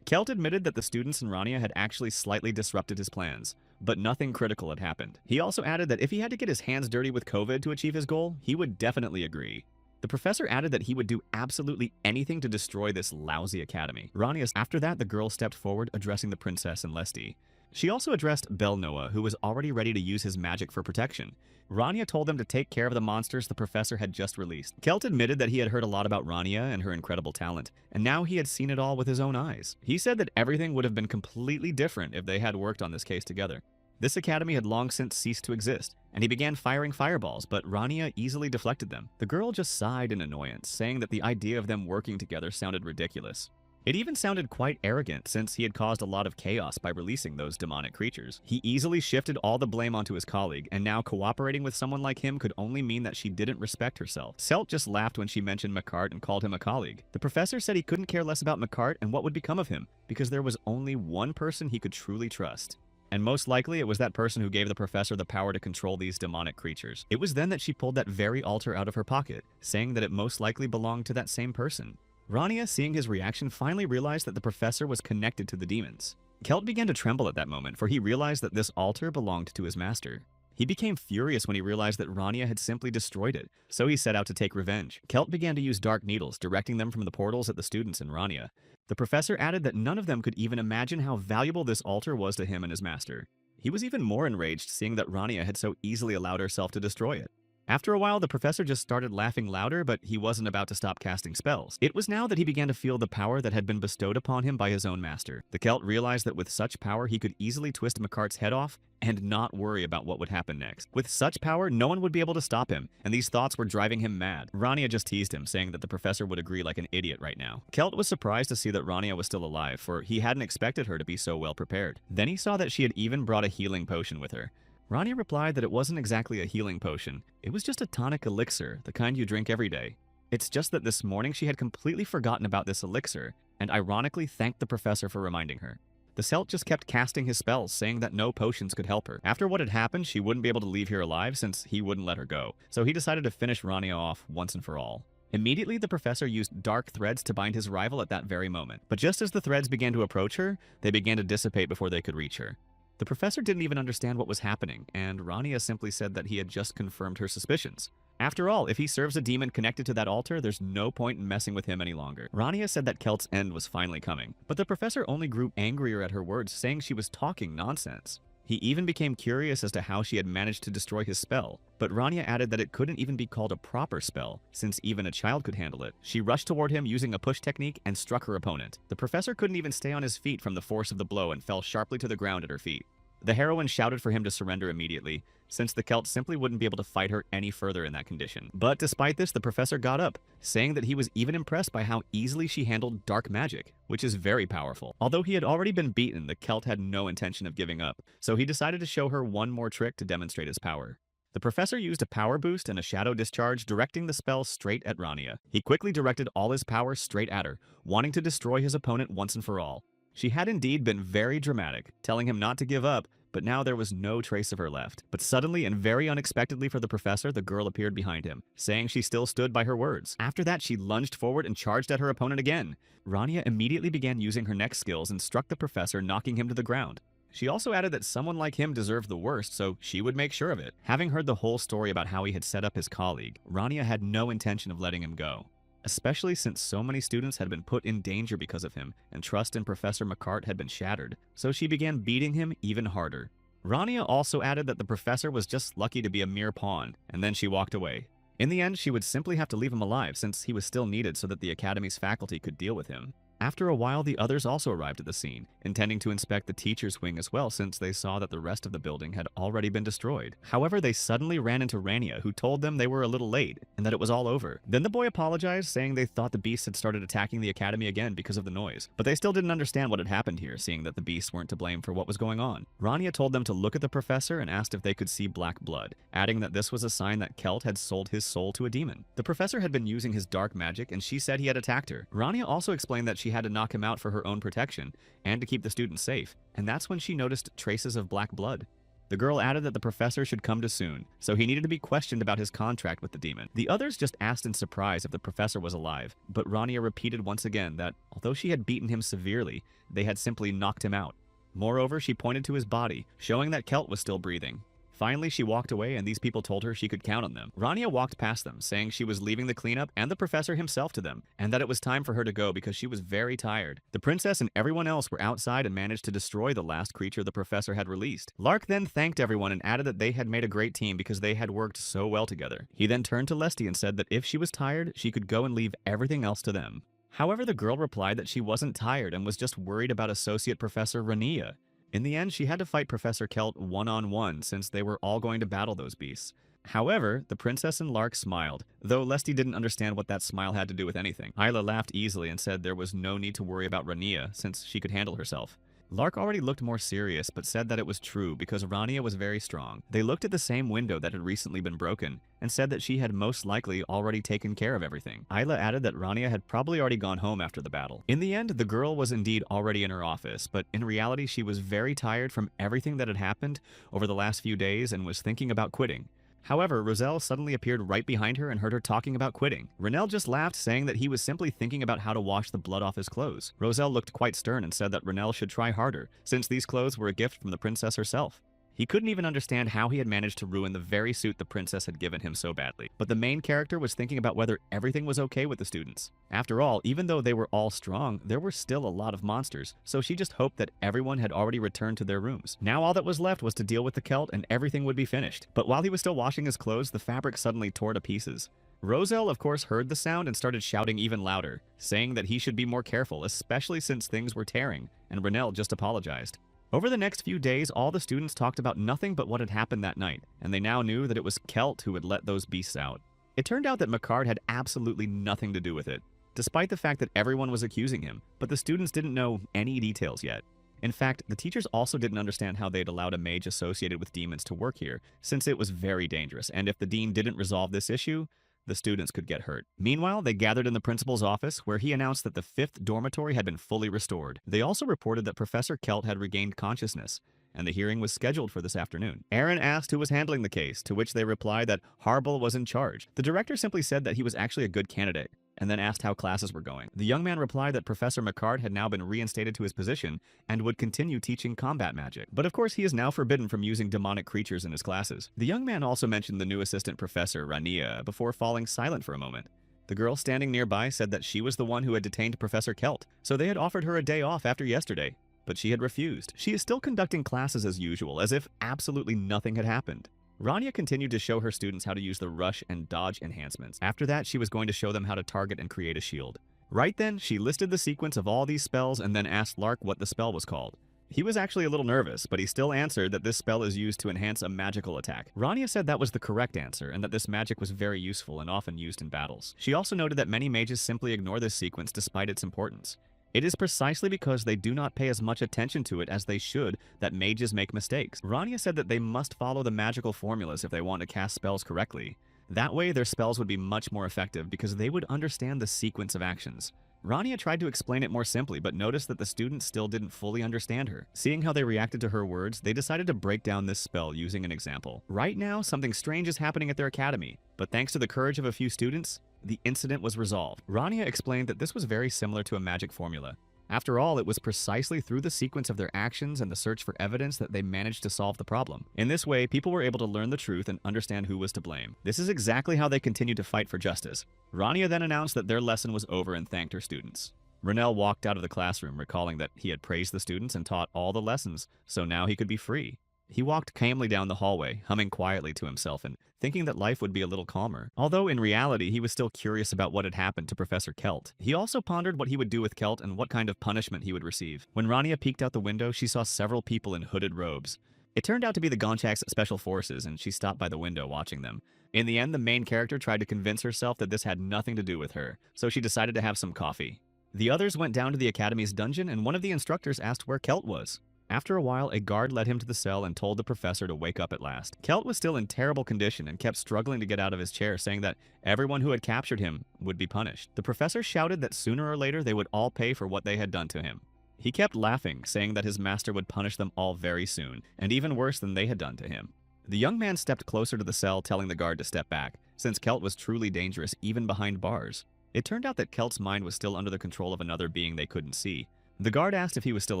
Speaker 1: Kelt admitted that the students and Rania had actually slightly disrupted his plans, but nothing critical had happened. He also added that if he had to get his hands dirty with COVID to achieve his goal, he would definitely agree. The professor added that he would do absolutely anything to destroy this lousy academy. After that, the girl stepped forward, addressing the princess and Lesty. She also addressed Belnoa, who was already ready to use his magic for protection. Rania told them to take care of the monsters the professor had just released. Kelt admitted that he had heard a lot about Rania and her incredible talent, and now he had seen it all with his own eyes. He said that everything would have been completely different if they had worked on this case together. This academy had long since ceased to exist, and he began firing fireballs, but Rania easily deflected them. The girl just sighed in annoyance, saying that the idea of them working together sounded ridiculous. It even sounded quite arrogant since he had caused a lot of chaos by releasing those demonic creatures. He easily shifted all the blame onto his colleague, and now cooperating with someone like him could only mean that she didn't respect herself. Selt just laughed when she mentioned McCart and called him a colleague. The professor said he couldn't care less about McCart and what would become of him, because there was only one person he could truly trust. And most likely it was that person who gave the professor the power to control these demonic creatures. It was then that she pulled that very altar out of her pocket, saying that it most likely belonged to that same person. Rania, seeing his reaction, finally realized that the professor was connected to the demons. Kelt began to tremble at that moment, for he realized that this altar belonged to his master. He became furious when he realized that Rania had simply destroyed it, so he set out to take revenge. Kelt began to use dark needles, directing them from the portals at the students and Rania. The professor added that none of them could even imagine how valuable this altar was to him and his master. He was even more enraged seeing that Rania had so easily allowed herself to destroy it. After a while, the professor just started laughing louder, but he wasn't about to stop casting spells. It was now that he began to feel the power that had been bestowed upon him by his own master. The Celt realized that with such power, he could easily twist McCart's head off and not worry about what would happen next. With such power, no one would be able to stop him, and these thoughts were driving him mad. Rania just teased him, saying that the professor would agree like an idiot right now. Kelt was surprised to see that Rania was still alive, for he hadn't expected her to be so well prepared. Then he saw that she had even brought a healing potion with her. Rania replied that it wasn't exactly a healing potion. It was just a tonic elixir, the kind you drink every day. It's just that this morning she had completely forgotten about this elixir, and ironically thanked the professor for reminding her. The Celt just kept casting his spells, saying that no potions could help her. After what had happened, she wouldn't be able to leave here alive since he wouldn't let her go, so he decided to finish Rania off once and for all. Immediately, the professor used dark threads to bind his rival at that very moment. But just as the threads began to approach her, they began to dissipate before they could reach her. The professor didn't even understand what was happening, and Rania simply said that he had just confirmed her suspicions. After all, if he serves a demon connected to that altar, there's no point in messing with him any longer. Rania said that Kelt's end was finally coming, but the professor only grew angrier at her words, saying she was talking nonsense. He even became curious as to how she had managed to destroy his spell, but Rania added that it couldn't even be called a proper spell, since even a child could handle it. She rushed toward him using a push technique and struck her opponent. The professor couldn't even stay on his feet from the force of the blow and fell sharply to the ground at her feet. The heroine shouted for him to surrender immediately, since the Celt simply wouldn't be able to fight her any further in that condition. But despite this, the professor got up, saying that he was even impressed by how easily she handled dark magic, which is very powerful. Although he had already been beaten, the Celt had no intention of giving up, so he decided to show her one more trick to demonstrate his power. The professor used a power boost and a shadow discharge, directing the spell straight at Rania. He quickly directed all his power straight at her, wanting to destroy his opponent once and for all. She had indeed been very dramatic, telling him not to give up, but now there was no trace of her left. But suddenly and very unexpectedly for the professor, the girl appeared behind him, saying she still stood by her words. After that, she lunged forward and charged at her opponent again. Rania immediately began using her next skills and struck the professor, knocking him to the ground. She also added that someone like him deserved the worst, so she would make sure of it. Having heard the whole story about how he had set up his colleague, Rania had no intention of letting him go, especially since so many students had been put in danger because of him, and trust in Professor McCart had been shattered, so she began beating him even harder. Rania also added that the professor was just lucky to be a mere pawn, and then she walked away. In the end, she would simply have to leave him alive since he was still needed so that the Academy's faculty could deal with him. After a while, the others also arrived at the scene, intending to inspect the teacher's wing as well since they saw that the rest of the building had already been destroyed. However, they suddenly ran into Rania, who told them they were a little late and that it was all over. Then the boy apologized, saying they thought the beasts had started attacking the academy again because of the noise. But they still didn't understand what had happened here, seeing that the beasts weren't to blame for what was going on. Rania told them to look at the professor and asked if they could see black blood, adding that this was a sign that Celt had sold his soul to a demon. The professor had been using his dark magic, and she said he had attacked her. Rania also explained that she had to knock him out for her own protection and to keep the students safe, and that's when she noticed traces of black blood. The girl added that the professor should come to soon, so he needed to be questioned about his contract with the demon. The others just asked in surprise if the professor was alive, but Rania repeated once again that although she had beaten him severely, they had simply knocked him out. Moreover, she pointed to his body, showing that Celt was still breathing. Finally, she walked away and these people told her she could count on them. Rania walked past them, saying she was leaving the cleanup and the professor himself to them, and that it was time for her to go because she was very tired. The princess and everyone else were outside and managed to destroy the last creature the professor had released. Lark then thanked everyone and added that they had made a great team because they had worked so well together. He then turned to Lesty and said that if she was tired, she could go and leave everything else to them. However, the girl replied that she wasn't tired and was just worried about Associate Professor Rania. In the end, she had to fight Professor Kelt one-on-one since they were all going to battle those beasts. However, the princess and Lark smiled, though Lesty didn't understand what that smile had to do with anything. Isla laughed easily and said there was no need to worry about Rania since she could handle herself. Lark already looked more serious but said that it was true because Rania was very strong. They looked at the same window that had recently been broken and said that she had most likely already taken care of everything. Isla added that Rania had probably already gone home after the battle. In the end, the girl was indeed already in her office, but in reality she was very tired from everything that had happened over the last few days and was thinking about quitting. However, Roselle suddenly appeared right behind her and heard her talking about quitting. Renelle just laughed, saying that he was simply thinking about how to wash the blood off his clothes. Roselle looked quite stern and said that Renelle should try harder, since these clothes were a gift from the princess herself. He couldn't even understand how he had managed to ruin the very suit the princess had given him so badly. But the main character was thinking about whether everything was okay with the students. After all, even though they were all strong, there were still a lot of monsters, so she just hoped that everyone had already returned to their rooms. Now all that was left was to deal with the Celt and everything would be finished. But while he was still washing his clothes, the fabric suddenly tore to pieces. Roselle, of course, heard the sound and started shouting even louder, saying that he should be more careful, especially since things were tearing, and Renelle just apologized. Over the next few days, all the students talked about nothing but what had happened that night, and they now knew that it was Kelt who had let those beasts out. It turned out that Macard had absolutely nothing to do with it, despite the fact that everyone was accusing him, but the students didn't know any details yet. In fact, the teachers also didn't understand how they'd allowed a mage associated with demons to work here, since it was very dangerous, and if the dean didn't resolve this issue, the students could get hurt. Meanwhile, they gathered in the principal's office, where he announced that the 5th dormitory had been fully restored. They also reported that Professor Kelt had regained consciousness, and the hearing was scheduled for this afternoon. Aaron asked who was handling the case, to which they replied that Harble was in charge. The director simply said that he was actually a good candidate, and then asked how classes were going. The young man replied that Professor Macard had now been reinstated to his position and would continue teaching combat magic. But of course, he is now forbidden from using demonic creatures in his classes. The young man also mentioned the new assistant professor, Rania, before falling silent for a moment. The girl standing nearby said that she was the one who had detained Professor Kelt, so they had offered her a day off after yesterday, but she had refused. She is still conducting classes as usual, as if absolutely nothing had happened. Rania continued to show her students how to use the rush and dodge enhancements. After that, she was going to show them how to target and create a shield. Right then, she listed the sequence of all these spells and then asked Lark what the spell was called. He was actually a little nervous, but he still answered that this spell is used to enhance a magical attack. Rania said that was the correct answer and that this magic was very useful and often used in battles. She also noted that many mages simply ignore this sequence despite its importance. It is precisely because they do not pay as much attention to it as they should that mages make mistakes. Rania said that they must follow the magical formulas if they want to cast spells correctly. That way, their spells would be much more effective because they would understand the sequence of actions. Rania tried to explain it more simply, but noticed that the students still didn't fully understand her. Seeing how they reacted to her words, they decided to break down this spell using an example. Right now, something strange is happening at their academy, but thanks to the courage of a few students, the incident was resolved. Rania explained that this was very similar to a magic formula. After all, it was precisely through the sequence of their actions and the search for evidence that they managed to solve the problem. In this way, people were able to learn the truth and understand who was to blame. This is exactly how they continued to fight for justice. Rania then announced that their lesson was over and thanked her students. Renelle walked out of the classroom, recalling that he had praised the students and taught all the lessons, so now he could be free. He walked calmly down the hallway, humming quietly to himself and thinking that life would be a little calmer. Although in reality, he was still curious about what had happened to Professor Kelt. He also pondered what he would do with Kelt and what kind of punishment he would receive. When Rania peeked out the window, she saw several people in hooded robes. It turned out to be the Gonchak's special forces, and she stopped by the window watching them. In the end, the main character tried to convince herself that this had nothing to do with her, so she decided to have some coffee. The others went down to the academy's dungeon, and one of the instructors asked where Kelt was. After a while, a guard led him to the cell and told the professor to wake up at last. Kelt was still in terrible condition and kept struggling to get out of his chair, saying that everyone who had captured him would be punished. The professor shouted that sooner or later they would all pay for what they had done to him. He kept laughing, saying that his master would punish them all very soon, and even worse than they had done to him. The young man stepped closer to the cell, telling the guard to step back, since Kelt was truly dangerous even behind bars. It turned out that Kelt's mind was still under the control of another being they couldn't see. The guard asked if he was still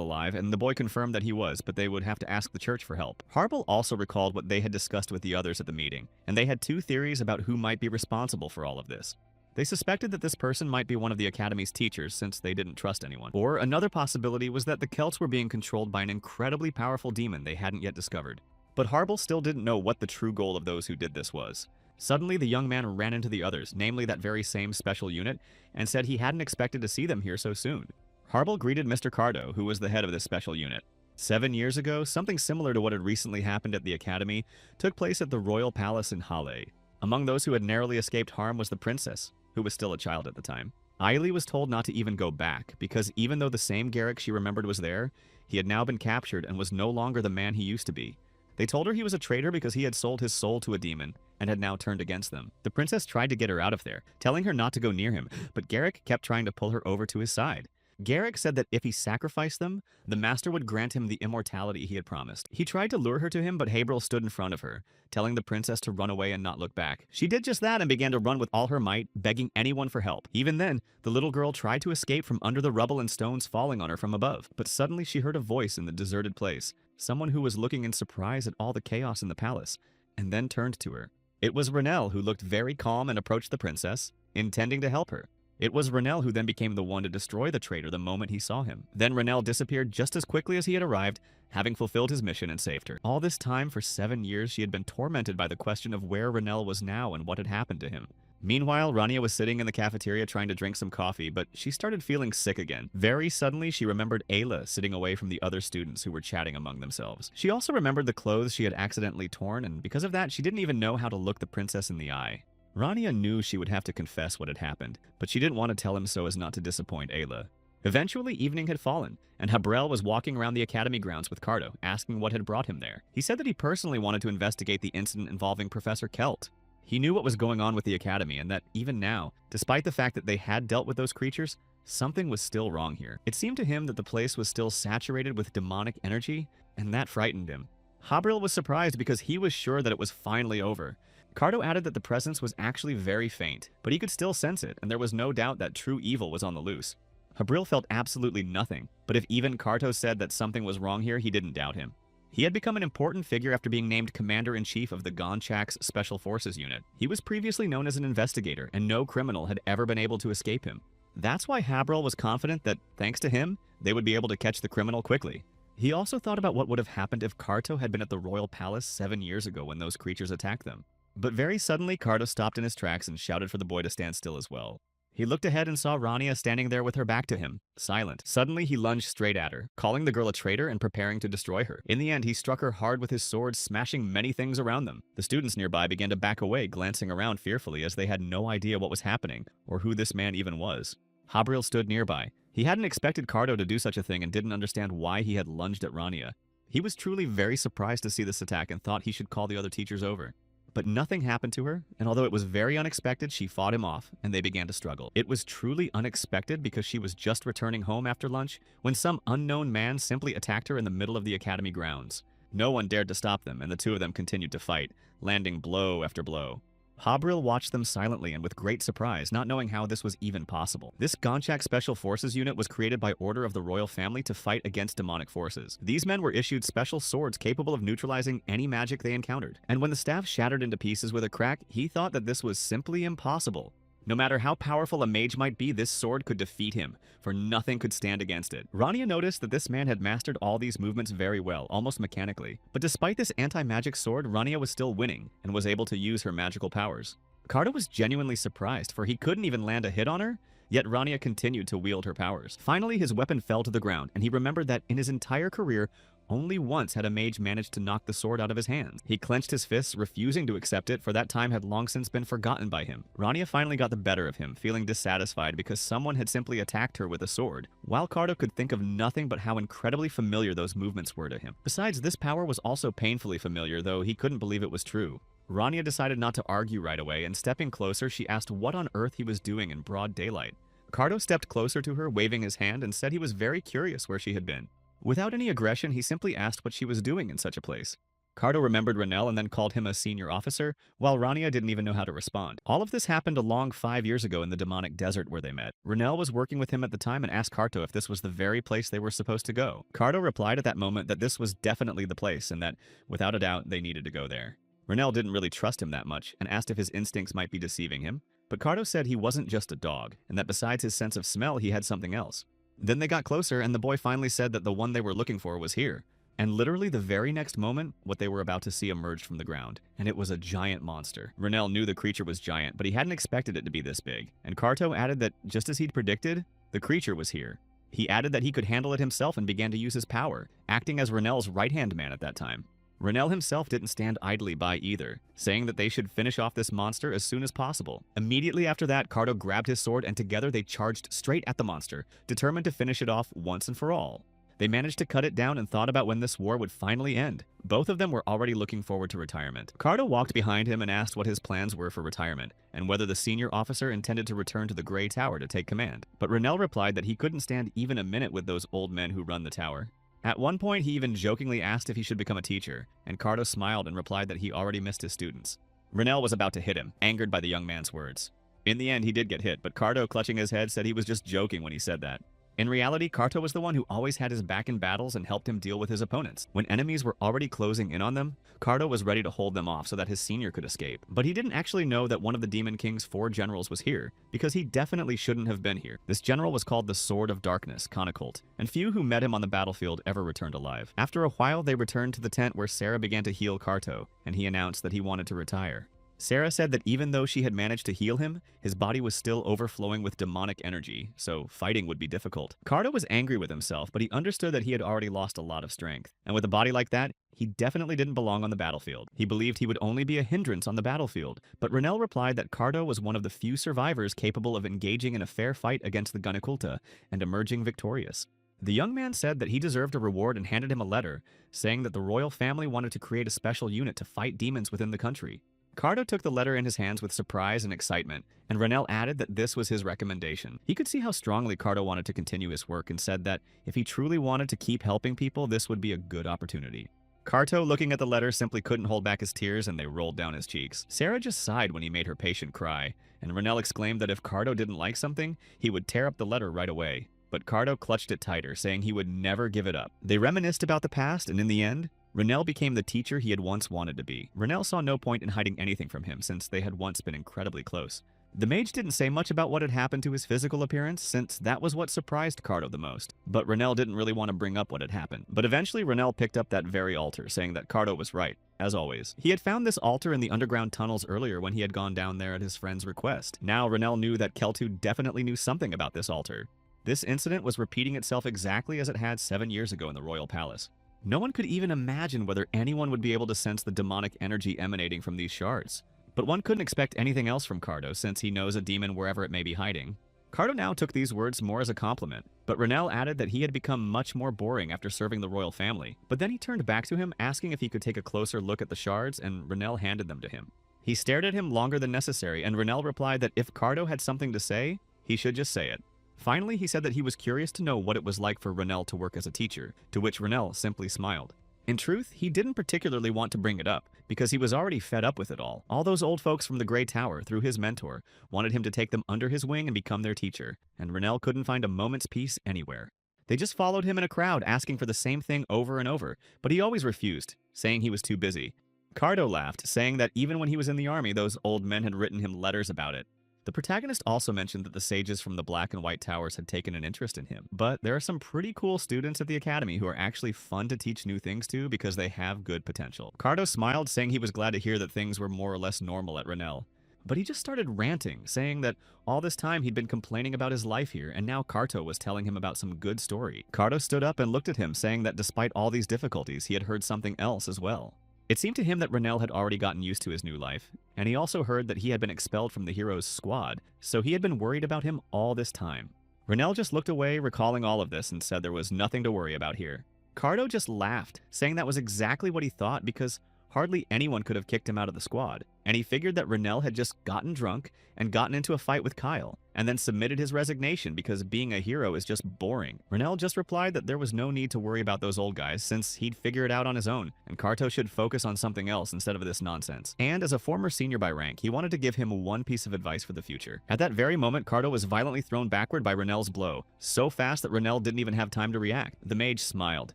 Speaker 1: alive, and the boy confirmed that he was, but they would have to ask the church for help. Harble also recalled what they had discussed with the others at the meeting, and they had two theories about who might be responsible for all of this. They suspected that this person might be one of the Academy's teachers since they didn't trust anyone. Or another possibility was that the Celts were being controlled by an incredibly powerful demon they hadn't yet discovered. But Harble still didn't know what the true goal of those who did this was. Suddenly, the young man ran into the others, namely that very same special unit, and said he hadn't expected to see them here so soon. Harble greeted Mr. Cardo, who was the head of this special unit. 7 years ago, something similar to what had recently happened at the Academy took place at the Royal Palace in Halle. Among those who had narrowly escaped harm was the princess, who was still a child at the time. Ailey was told not to even go back, because even though the same Garrick she remembered was there, he had now been captured and was no longer the man he used to be. They told her he was a traitor because he had sold his soul to a demon and had now turned against them. The princess tried to get her out of there, telling her not to go near him, but Garrick kept trying to pull her over to his side. Garrick said that if he sacrificed them, the master would grant him the immortality he had promised. He tried to lure her to him, but Habrel stood in front of her, telling the princess to run away and not look back. She did just that and began to run with all her might, begging anyone for help. Even then, the little girl tried to escape from under the rubble and stones falling on her from above. But suddenly she heard a voice in the deserted place, someone who was looking in surprise at all the chaos in the palace, and then turned to her. It was Renelle, who looked very calm and approached the princess, intending to help her. It was Renelle who then became the one to destroy the traitor the moment he saw him. Then Renelle disappeared just as quickly as he had arrived, having fulfilled his mission and saved her. All this time, for 7 years, she had been tormented by the question of where Renelle was now and what had happened to him. Meanwhile, Rania was sitting in the cafeteria trying to drink some coffee, but she started feeling sick again. Very suddenly, she remembered Ayla sitting away from the other students who were chatting among themselves. She also remembered the clothes she had accidentally torn, and because of that, she didn't even know how to look the princess in the eye. Rania knew she would have to confess what had happened, but she didn't want to tell him so as not to disappoint Ayla. Eventually, evening had fallen, and Habrel was walking around the academy grounds with Cardo, asking what had brought him there. He said that he personally wanted to investigate the incident involving Professor Celt. He knew what was going on with the academy, and that even now, despite the fact that they had dealt with those creatures, something was still wrong here. It seemed to him that the place was still saturated with demonic energy, and that frightened him. Habrel was surprised because he was sure that it was finally over. Cardo added that the presence was actually very faint, but he could still sense it, and there was no doubt that true evil was on the loose. Habril felt absolutely nothing, but if even Carto said that something was wrong here, he didn't doubt him. He had become an important figure after being named Commander-in-Chief of the Gonchak's Special Forces Unit. He was previously known as an investigator, and no criminal had ever been able to escape him. That's why Habril was confident that, thanks to him, they would be able to catch the criminal quickly. He also thought about what would have happened if Carto had been at the Royal Palace 7 years ago when those creatures attacked them. But very suddenly, Cardo stopped in his tracks and shouted for the boy to stand still as well. He looked ahead and saw Rania standing there with her back to him, silent. Suddenly, he lunged straight at her, calling the girl a traitor and preparing to destroy her. In the end, he struck her hard with his sword, smashing many things around them. The students nearby began to back away, glancing around fearfully as they had no idea what was happening, or who this man even was. Habril stood nearby. He hadn't expected Cardo to do such a thing and didn't understand why he had lunged at Rania. He was truly very surprised to see this attack and thought he should call the other teachers over. But nothing happened to her, and although it was very unexpected, she fought him off, and they began to struggle. It was truly unexpected because she was just returning home after lunch when some unknown man simply attacked her in the middle of the academy grounds. No one dared to stop them, and the two of them continued to fight, landing blow after blow. Habril watched them silently and with great surprise, not knowing how this was even possible. This Gonchak Special Forces unit was created by order of the royal family to fight against demonic forces. These men were issued special swords capable of neutralizing any magic they encountered. And when the staff shattered into pieces with a crack, he thought that this was simply impossible. No matter how powerful a mage might be, this sword could defeat him, for nothing could stand against it. Rania noticed that this man had mastered all these movements very well, almost mechanically. But despite this anti-magic sword, Rania was still winning, and was able to use her magical powers. Cardo was genuinely surprised, for he couldn't even land a hit on her, yet Rania continued to wield her powers. Finally, his weapon fell to the ground, and he remembered that in his entire career, only once had a mage managed to knock the sword out of his hands. He clenched his fists, refusing to accept it, for that time had long since been forgotten by him. Rania finally got the better of him, feeling dissatisfied because someone had simply attacked her with a sword, while Cardo could think of nothing but how incredibly familiar those movements were to him. Besides, this power was also painfully familiar, though he couldn't believe it was true. Rania decided not to argue right away, and stepping closer, she asked what on earth he was doing in broad daylight. Cardo stepped closer to her, waving his hand, and said he was very curious where she had been. Without any aggression, he simply asked what she was doing in such a place. Cardo remembered Renel and then called him a senior officer, while Rania didn't even know how to respond. All of this happened a long 5 years ago in the demonic desert where they met. Renel was working with him at the time and asked Carto if this was the very place they were supposed to go. Cardo replied at that moment that this was definitely the place and that, without a doubt, they needed to go there. Renel didn't really trust him that much and asked if his instincts might be deceiving him, but Cardo said he wasn't just a dog, and that besides his sense of smell, he had something else. Then they got closer, and the boy finally said that the one they were looking for was here. And literally the very next moment, what they were about to see emerged from the ground, and it was a giant monster. Renel knew the creature was giant, but he hadn't expected it to be this big, and Carto added that, just as he'd predicted, the creature was here. He added that he could handle it himself and began to use his power, acting as Renel's right-hand man at that time. Renel himself didn't stand idly by either, saying that they should finish off this monster as soon as possible. Immediately after that, Cardo grabbed his sword and together they charged straight at the monster, determined to finish it off once and for all. They managed to cut it down and thought about when this war would finally end. Both of them were already looking forward to retirement. Cardo walked behind him and asked what his plans were for retirement, and whether the senior officer intended to return to the Grey Tower to take command. But Renel replied that he couldn't stand even a minute with those old men who run the tower. At one point, he even jokingly asked if he should become a teacher, and Cardo smiled and replied that he already missed his students. Renel was about to hit him, angered by the young man's words. In the end, he did get hit, but Cardo, clutching his head, said he was just joking when he said that. In reality, Carto was the one who always had his back in battles and helped him deal with his opponents. When enemies were already closing in on them, Carto was ready to hold them off so that his senior could escape. But he didn't actually know that one of the Demon King's 4 generals was here, because he definitely shouldn't have been here. This general was called the Sword of Darkness, Conicolt, and few who met him on the battlefield ever returned alive. After a while, they returned to the tent where Sarah began to heal Carto, and he announced that he wanted to retire. Sarah said that even though she had managed to heal him, his body was still overflowing with demonic energy, so fighting would be difficult. Carto was angry with himself, but he understood that he had already lost a lot of strength. And with a body like that, he definitely didn't belong on the battlefield. He believed he would only be a hindrance on the battlefield, but Renel replied that Carto was one of the few survivors capable of engaging in a fair fight against the Ganiculta and emerging victorious. The young man said that he deserved a reward and handed him a letter, saying that the royal family wanted to create a special unit to fight demons within the country. Carto took the letter in his hands with surprise and excitement, and Renel added that this was his recommendation. He could see how strongly Carto wanted to continue his work and said that if he truly wanted to keep helping people, this would be a good opportunity. Carto, looking at the letter, simply couldn't hold back his tears and they rolled down his cheeks. Sarah just sighed when he made her patient cry, and Renel exclaimed that if Carto didn't like something, he would tear up the letter right away. But Carto clutched it tighter, saying he would never give it up. They reminisced about the past, and in the end, Renel became the teacher he had once wanted to be. Renel saw no point in hiding anything from him since they had once been incredibly close. The mage didn't say much about what had happened to his physical appearance since that was what surprised Carto the most. But Renel didn't really want to bring up what had happened. But eventually Renel picked up that very altar, saying that Carto was right, as always. He had found this altar in the underground tunnels earlier when he had gone down there at his friend's request. Now Renel knew that Keltu definitely knew something about this altar. This incident was repeating itself exactly as it had 7 years ago in the royal palace. No one could even imagine whether anyone would be able to sense the demonic energy emanating from these shards. But one couldn't expect anything else from Carto since he knows a demon wherever it may be hiding. Carto now took these words more as a compliment, but Renel added that he had become much more boring after serving the royal family. But then he turned back to him, asking if he could take a closer look at the shards, and Renel handed them to him. He stared at him longer than necessary, and Renel replied that if Carto had something to say, he should just say it. Finally, he said that he was curious to know what it was like for Renel to work as a teacher, to which Renel simply smiled. In truth, he didn't particularly want to bring it up, because he was already fed up with it all. All those old folks from the Grey Tower, through his mentor, wanted him to take them under his wing and become their teacher, and Renel couldn't find a moment's peace anywhere. They just followed him in a crowd, asking for the same thing over and over, but he always refused, saying he was too busy. Carto laughed, saying that even when he was in the army, those old men had written him letters about it. The protagonist also mentioned that the sages from the Black and White Towers had taken an interest in him, but there are some pretty cool students at the academy who are actually fun to teach new things to because they have good potential. Carto smiled, saying he was glad to hear that things were more or less normal at Renel. But he just started ranting, saying that all this time he'd been complaining about his life here, and now Carto was telling him about some good story. Carto stood up and looked at him, saying that despite all these difficulties, he had heard something else as well. It seemed to him that Renel had already gotten used to his new life, and he also heard that he had been expelled from the hero's squad, so he had been worried about him all this time. Renel just looked away, recalling all of this, and said there was nothing to worry about here. Carto just laughed, saying that was exactly what he thought because hardly anyone could have kicked him out of the squad. and he figured that Renell had just gotten drunk and gotten into a fight with Kyle, and then submitted his resignation because being a hero is just boring. Renell just replied that there was no need to worry about those old guys since he'd figure it out on his own, and Carto should focus on something else instead of this nonsense. And as a former senior by rank, he wanted to give him one piece of advice for the future. At that very moment, Carto was violently thrown backward by Renell's blow, so fast that Renell didn't even have time to react. The mage smiled,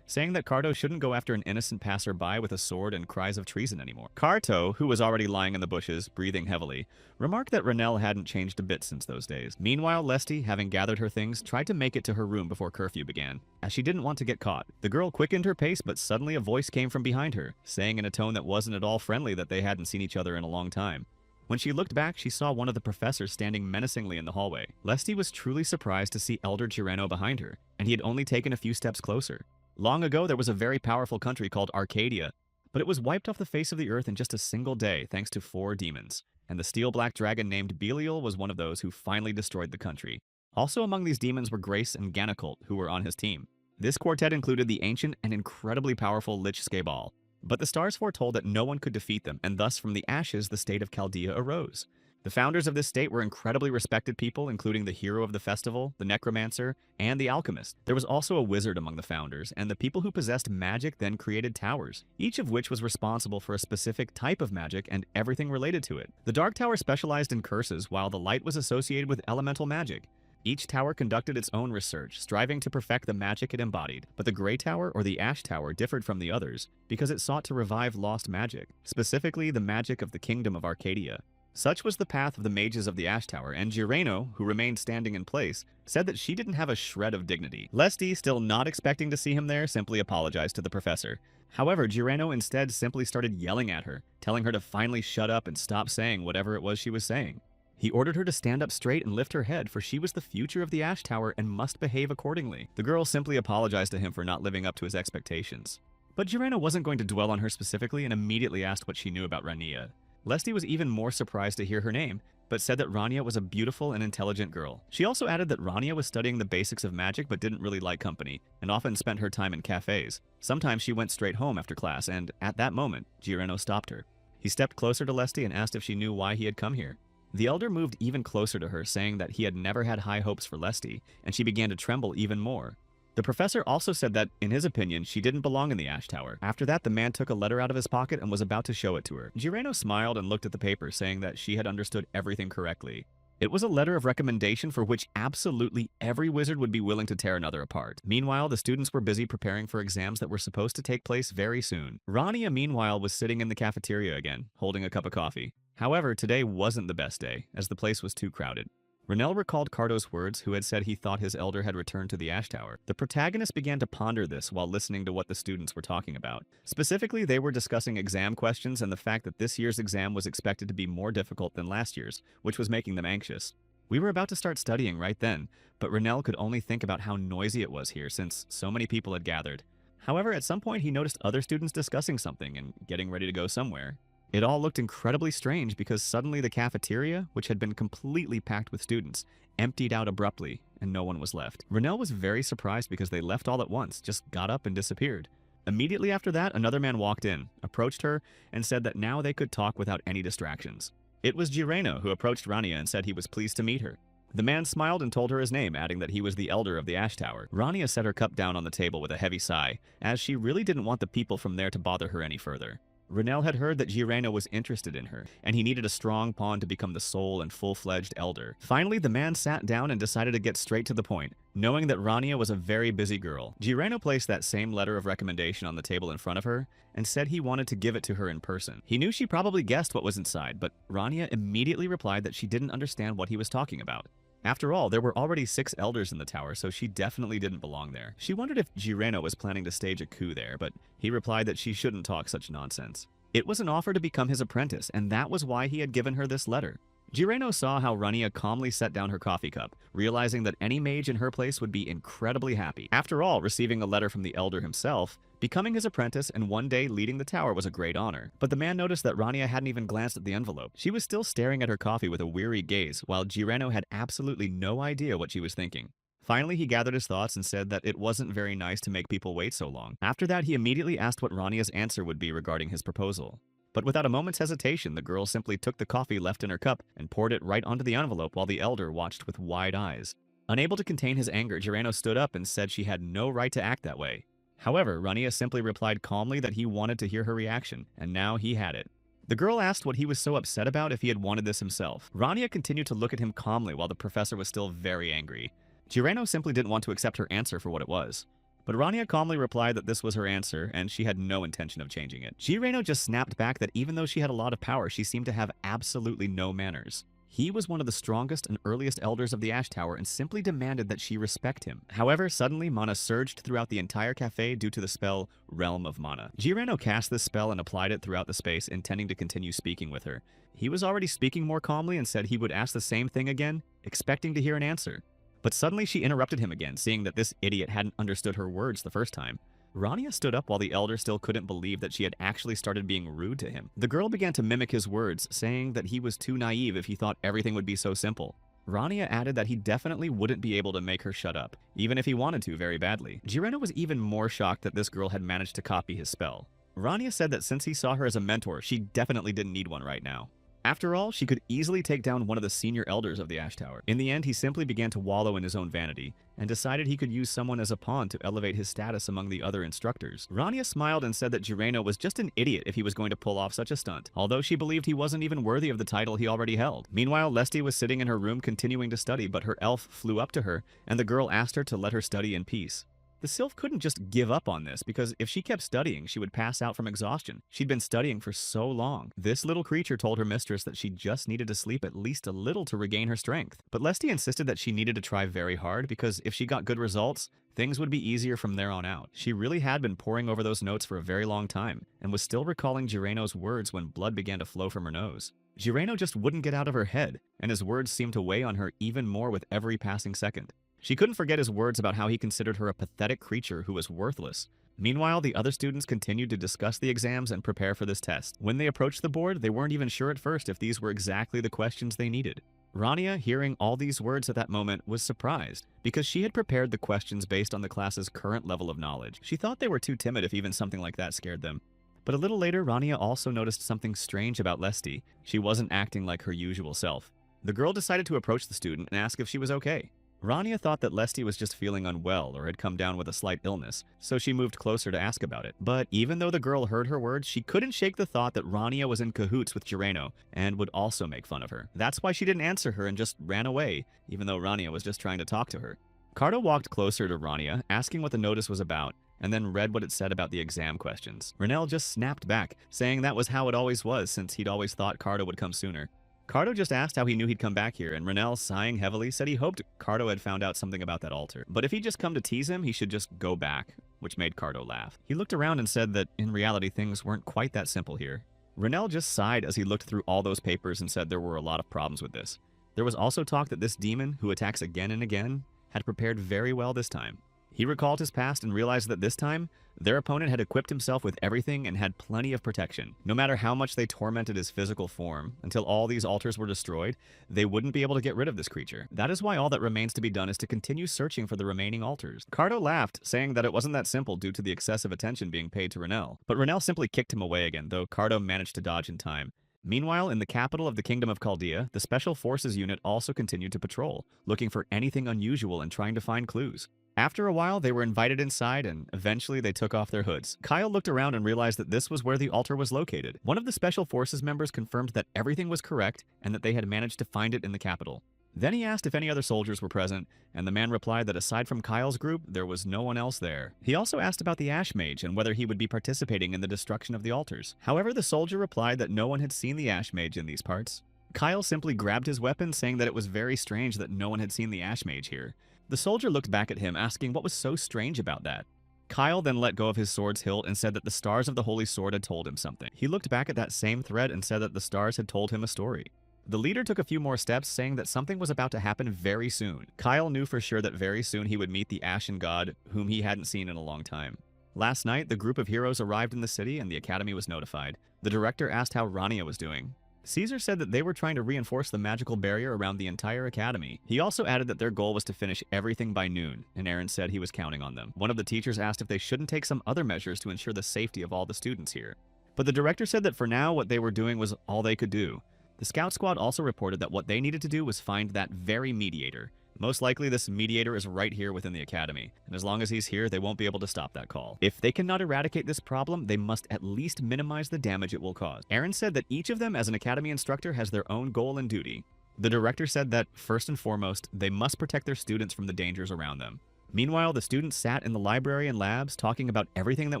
Speaker 1: saying that Carto shouldn't go after an innocent passerby with a sword and cries of treason anymore. Carto, who was already lying in the bushes, breathing heavily, remarked that Renell hadn't changed a bit since those days. Meanwhile, Lesty, having gathered her things, tried to make it to her room before curfew began, as she didn't want to get caught. The girl quickened her pace, but suddenly a voice came from behind her, saying in a tone that wasn't at all friendly that they hadn't seen each other in a long time. When she looked back, she saw one of the professors standing menacingly in the hallway. Lesty was truly surprised to see Elder Gireno behind her, and he had only taken a few steps closer. Long ago, there was a very powerful country called Arcadia, but it was wiped off the face of the earth in just a single day thanks to 4 demons, and the steel-black dragon named Belial was one of those who finally destroyed the country. Also among these demons were Grace and Gannicult, who were on his team. This quartet included the ancient and incredibly powerful Lich Scabal, but the stars foretold that no one could defeat them, and thus from the ashes the state of Chaldea arose. The founders of this state were incredibly respected people, including the hero of the festival, the necromancer, and the alchemist. There was also a wizard among the founders, and the people who possessed magic then created towers, each of which was responsible for a specific type of magic and everything related to it. The Dark Tower specialized in curses, while the Light was associated with elemental magic. Each tower conducted its own research, striving to perfect the magic it embodied, but the Grey Tower or the Ash Tower differed from the others because it sought to revive lost magic, specifically the magic of the Kingdom of Arcadia. Such was the path of the mages of the Ash Tower, and Gireno, who remained standing in place, said that she didn't have a shred of dignity. Lesty, still not expecting to see him there, simply apologized to the professor. However, Gireno instead simply started yelling at her, telling her to finally shut up and stop saying whatever it was she was saying. He ordered her to stand up straight and lift her head, for she was the future of the Ash Tower and must behave accordingly. The girl simply apologized to him for not living up to his expectations. But Gireno wasn't going to dwell on her specifically and immediately asked what she knew about Rania. Lesty was even more surprised to hear her name, but said that Rania was a beautiful and intelligent girl. She also added that Rania was studying the basics of magic but didn't really like company, and often spent her time in cafes. Sometimes she went straight home after class, and at that moment, Gireno stopped her. He stepped closer to Lesty and asked if she knew why he had come here. The elder moved even closer to her, saying that he had never had high hopes for Lesty, and she began to tremble even more. The professor also said that, in his opinion, she didn't belong in the Ash Tower. After that, the man took a letter out of his pocket and was about to show it to her. Gireno smiled and looked at the paper, saying that she had understood everything correctly. It was a letter of recommendation for which absolutely every wizard would be willing to tear another apart. Meanwhile, the students were busy preparing for exams that were supposed to take place very soon. Rania, meanwhile, was sitting in the cafeteria again, holding a cup of coffee. However, today wasn't the best day, as the place was too crowded. Renell recalled Carto's words, who had said he thought his elder had returned to the Ash Tower. The protagonist began to ponder this while listening to what the students were talking about. Specifically, they were discussing exam questions and the fact that this year's exam was expected to be more difficult than last year's, which was making them anxious. We were about to start studying right then, but Renell could only think about how noisy it was here since so many people had gathered. However, at some point he noticed other students discussing something and getting ready to go somewhere. It all looked incredibly strange because suddenly the cafeteria, which had been completely packed with students, emptied out abruptly and no one was left. Renell was very surprised because they left all at once, just got up and disappeared. Immediately after that, another man walked in, approached her, and said that now they could talk without any distractions. It was Gireno who approached Rania and said he was pleased to meet her. The man smiled and told her his name, adding that he was the elder of the Ash Tower. Rania set her cup down on the table with a heavy sigh, as she really didn't want the people from there to bother her any further. Renell had heard that Gireno was interested in her, and he needed a strong pawn to become the sole and full-fledged elder. Finally, the man sat down and decided to get straight to the point, knowing that Rania was a very busy girl. Gireno placed that same letter of recommendation on the table in front of her, and said he wanted to give it to her in person. He knew she probably guessed what was inside, but Rania immediately replied that she didn't understand what he was talking about. After all, there were already 6 elders in the tower, so she definitely didn't belong there. She wondered if Gireno was planning to stage a coup there, but he replied that she shouldn't talk such nonsense. It was an offer to become his apprentice, and that was why he had given her this letter. Gireno saw how Rania calmly set down her coffee cup, realizing that any mage in her place would be incredibly happy. After all, receiving a letter from the elder himself, becoming his apprentice and one day leading the tower was a great honor. But the man noticed that Rania hadn't even glanced at the envelope. She was still staring at her coffee with a weary gaze, while Gireno had absolutely no idea what she was thinking. Finally, he gathered his thoughts and said that it wasn't very nice to make people wait so long. After that, he immediately asked what Rania's answer would be regarding his proposal. But without a moment's hesitation, the girl simply took the coffee left in her cup and poured it right onto the envelope while the elder watched with wide eyes. Unable to contain his anger, Jiraiya stood up and said she had no right to act that way. However, Rania simply replied calmly that he wanted to hear her reaction, and now he had it. The girl asked what he was so upset about if he had wanted this himself. Rania continued to look at him calmly while the professor was still very angry. Jiraiya simply didn't want to accept her answer for what it was. But Rania calmly replied that this was her answer, and she had no intention of changing it. Jiraiya just snapped back that even though she had a lot of power, she seemed to have absolutely no manners. He was one of the strongest and earliest elders of the Ash Tower and simply demanded that she respect him. However, suddenly mana surged throughout the entire cafe due to the spell Realm of Mana. Jiraiya cast this spell and applied it throughout the space, intending to continue speaking with her. He was already speaking more calmly and said he would ask the same thing again, expecting to hear an answer. But suddenly she interrupted him again, seeing that this idiot hadn't understood her words the first time. Rania stood up while the elder still couldn't believe that she had actually started being rude to him. The girl began to mimic his words, saying that he was too naive if he thought everything would be so simple. Rania added that he definitely wouldn't be able to make her shut up, even if he wanted to very badly. Jiraiya was even more shocked that this girl had managed to copy his spell. Rania said that since he saw her as a mentor, she definitely didn't need one right now. After all, she could easily take down one of the senior elders of the Ash Tower. In the end, he simply began to wallow in his own vanity, and decided he could use someone as a pawn to elevate his status among the other instructors. Rania smiled and said that Jiraiya was just an idiot if he was going to pull off such a stunt, although she believed he wasn't even worthy of the title he already held. Meanwhile, Lesti was sitting in her room continuing to study, but her elf flew up to her, and the girl asked her to let her study in peace. The sylph couldn't just give up on this, because if she kept studying, she would pass out from exhaustion. She'd been studying for so long. This little creature told her mistress that she just needed to sleep at least a little to regain her strength. But Lesti insisted that she needed to try very hard, because if she got good results, things would be easier from there on out. She really had been poring over those notes for a very long time, and was still recalling Jiraiya's words when blood began to flow from her nose. Jiraiya just wouldn't get out of her head, and his words seemed to weigh on her even more with every passing second. She couldn't forget his words about how he considered her a pathetic creature who was worthless. Meanwhile, the other students continued to discuss the exams and prepare for this test. When they approached the board, they weren't even sure at first if these were exactly the questions they needed. Rania, hearing all these words at that moment, was surprised, because she had prepared the questions based on the class's current level of knowledge. She thought they were too timid if even something like that scared them. But a little later, Rania also noticed something strange about Lesti. She wasn't acting like her usual self. The girl decided to approach the student and ask if she was okay. Rania thought that Lesti was just feeling unwell or had come down with a slight illness, so she moved closer to ask about it. But even though the girl heard her words, she couldn't shake the thought that Rania was in cahoots with Jiraiya and would also make fun of her. That's why she didn't answer her and just ran away, even though Rania was just trying to talk to her. Cardo walked closer to Rania, asking what the notice was about, and then read what it said about the exam questions. Renelle just snapped back, saying that was how it always was since he'd always thought Cardo would come sooner. Cardo just asked how he knew he'd come back here, and Renelle, sighing heavily, said he hoped Cardo had found out something about that altar. But if he'd just come to tease him, he should just go back, which made Cardo laugh. He looked around and said that, in reality, things weren't quite that simple here. Renelle just sighed as he looked through all those papers and said there were a lot of problems with this. There was also talk that this demon, who attacks again and again, had prepared very well this time. He recalled his past and realized that this time, their opponent had equipped himself with everything and had plenty of protection. No matter how much they tormented his physical form, until all these altars were destroyed, they wouldn't be able to get rid of this creature. That is why all that remains to be done is to continue searching for the remaining altars. Cardo laughed, saying that it wasn't that simple due to the excessive attention being paid to Renelle. But Renelle simply kicked him away again, though Cardo managed to dodge in time. Meanwhile, in the capital of the Kingdom of Chaldea, the Special Forces unit also continued to patrol, looking for anything unusual and trying to find clues. After a while, they were invited inside, and eventually they took off their hoods. Kyle looked around and realized that this was where the altar was located. One of the Special Forces members confirmed that everything was correct and that they had managed to find it in the capital. Then he asked if any other soldiers were present, and the man replied that aside from Kyle's group, there was no one else there. He also asked about the Ash Mage and whether he would be participating in the destruction of the altars. However, the soldier replied that no one had seen the Ash Mage in these parts. Kyle simply grabbed his weapon, saying that it was very strange that no one had seen the Ash Mage here. The soldier looked back at him, asking what was so strange about that. Kyle then let go of his sword's hilt and said that the stars of the Holy Sword had told him something. He looked back at that same thread and said that the stars had told him a story. The leader took a few more steps, saying that something was about to happen very soon. Kyle knew for sure that very soon he would meet the Ashen God, whom he hadn't seen in a long time. Last night, the group of heroes arrived in the city and the academy was notified. The director asked how Rania was doing. Caesar said that they were trying to reinforce the magical barrier around the entire academy. He also added that their goal was to finish everything by noon, and Aaron said he was counting on them. One of the teachers asked if they shouldn't take some other measures to ensure the safety of all the students here. But the director said that for now, what they were doing was all they could do. The scout squad also reported that what they needed to do was find that very mediator. Most likely, this mediator is right here within the academy, and as long as he's here, they won't be able to stop that call. If they cannot eradicate this problem, they must at least minimize the damage it will cause. Aaron said that each of them as an academy instructor has their own goal and duty. The director said that, first and foremost, they must protect their students from the dangers around them. Meanwhile, the students sat in the library and labs talking about everything that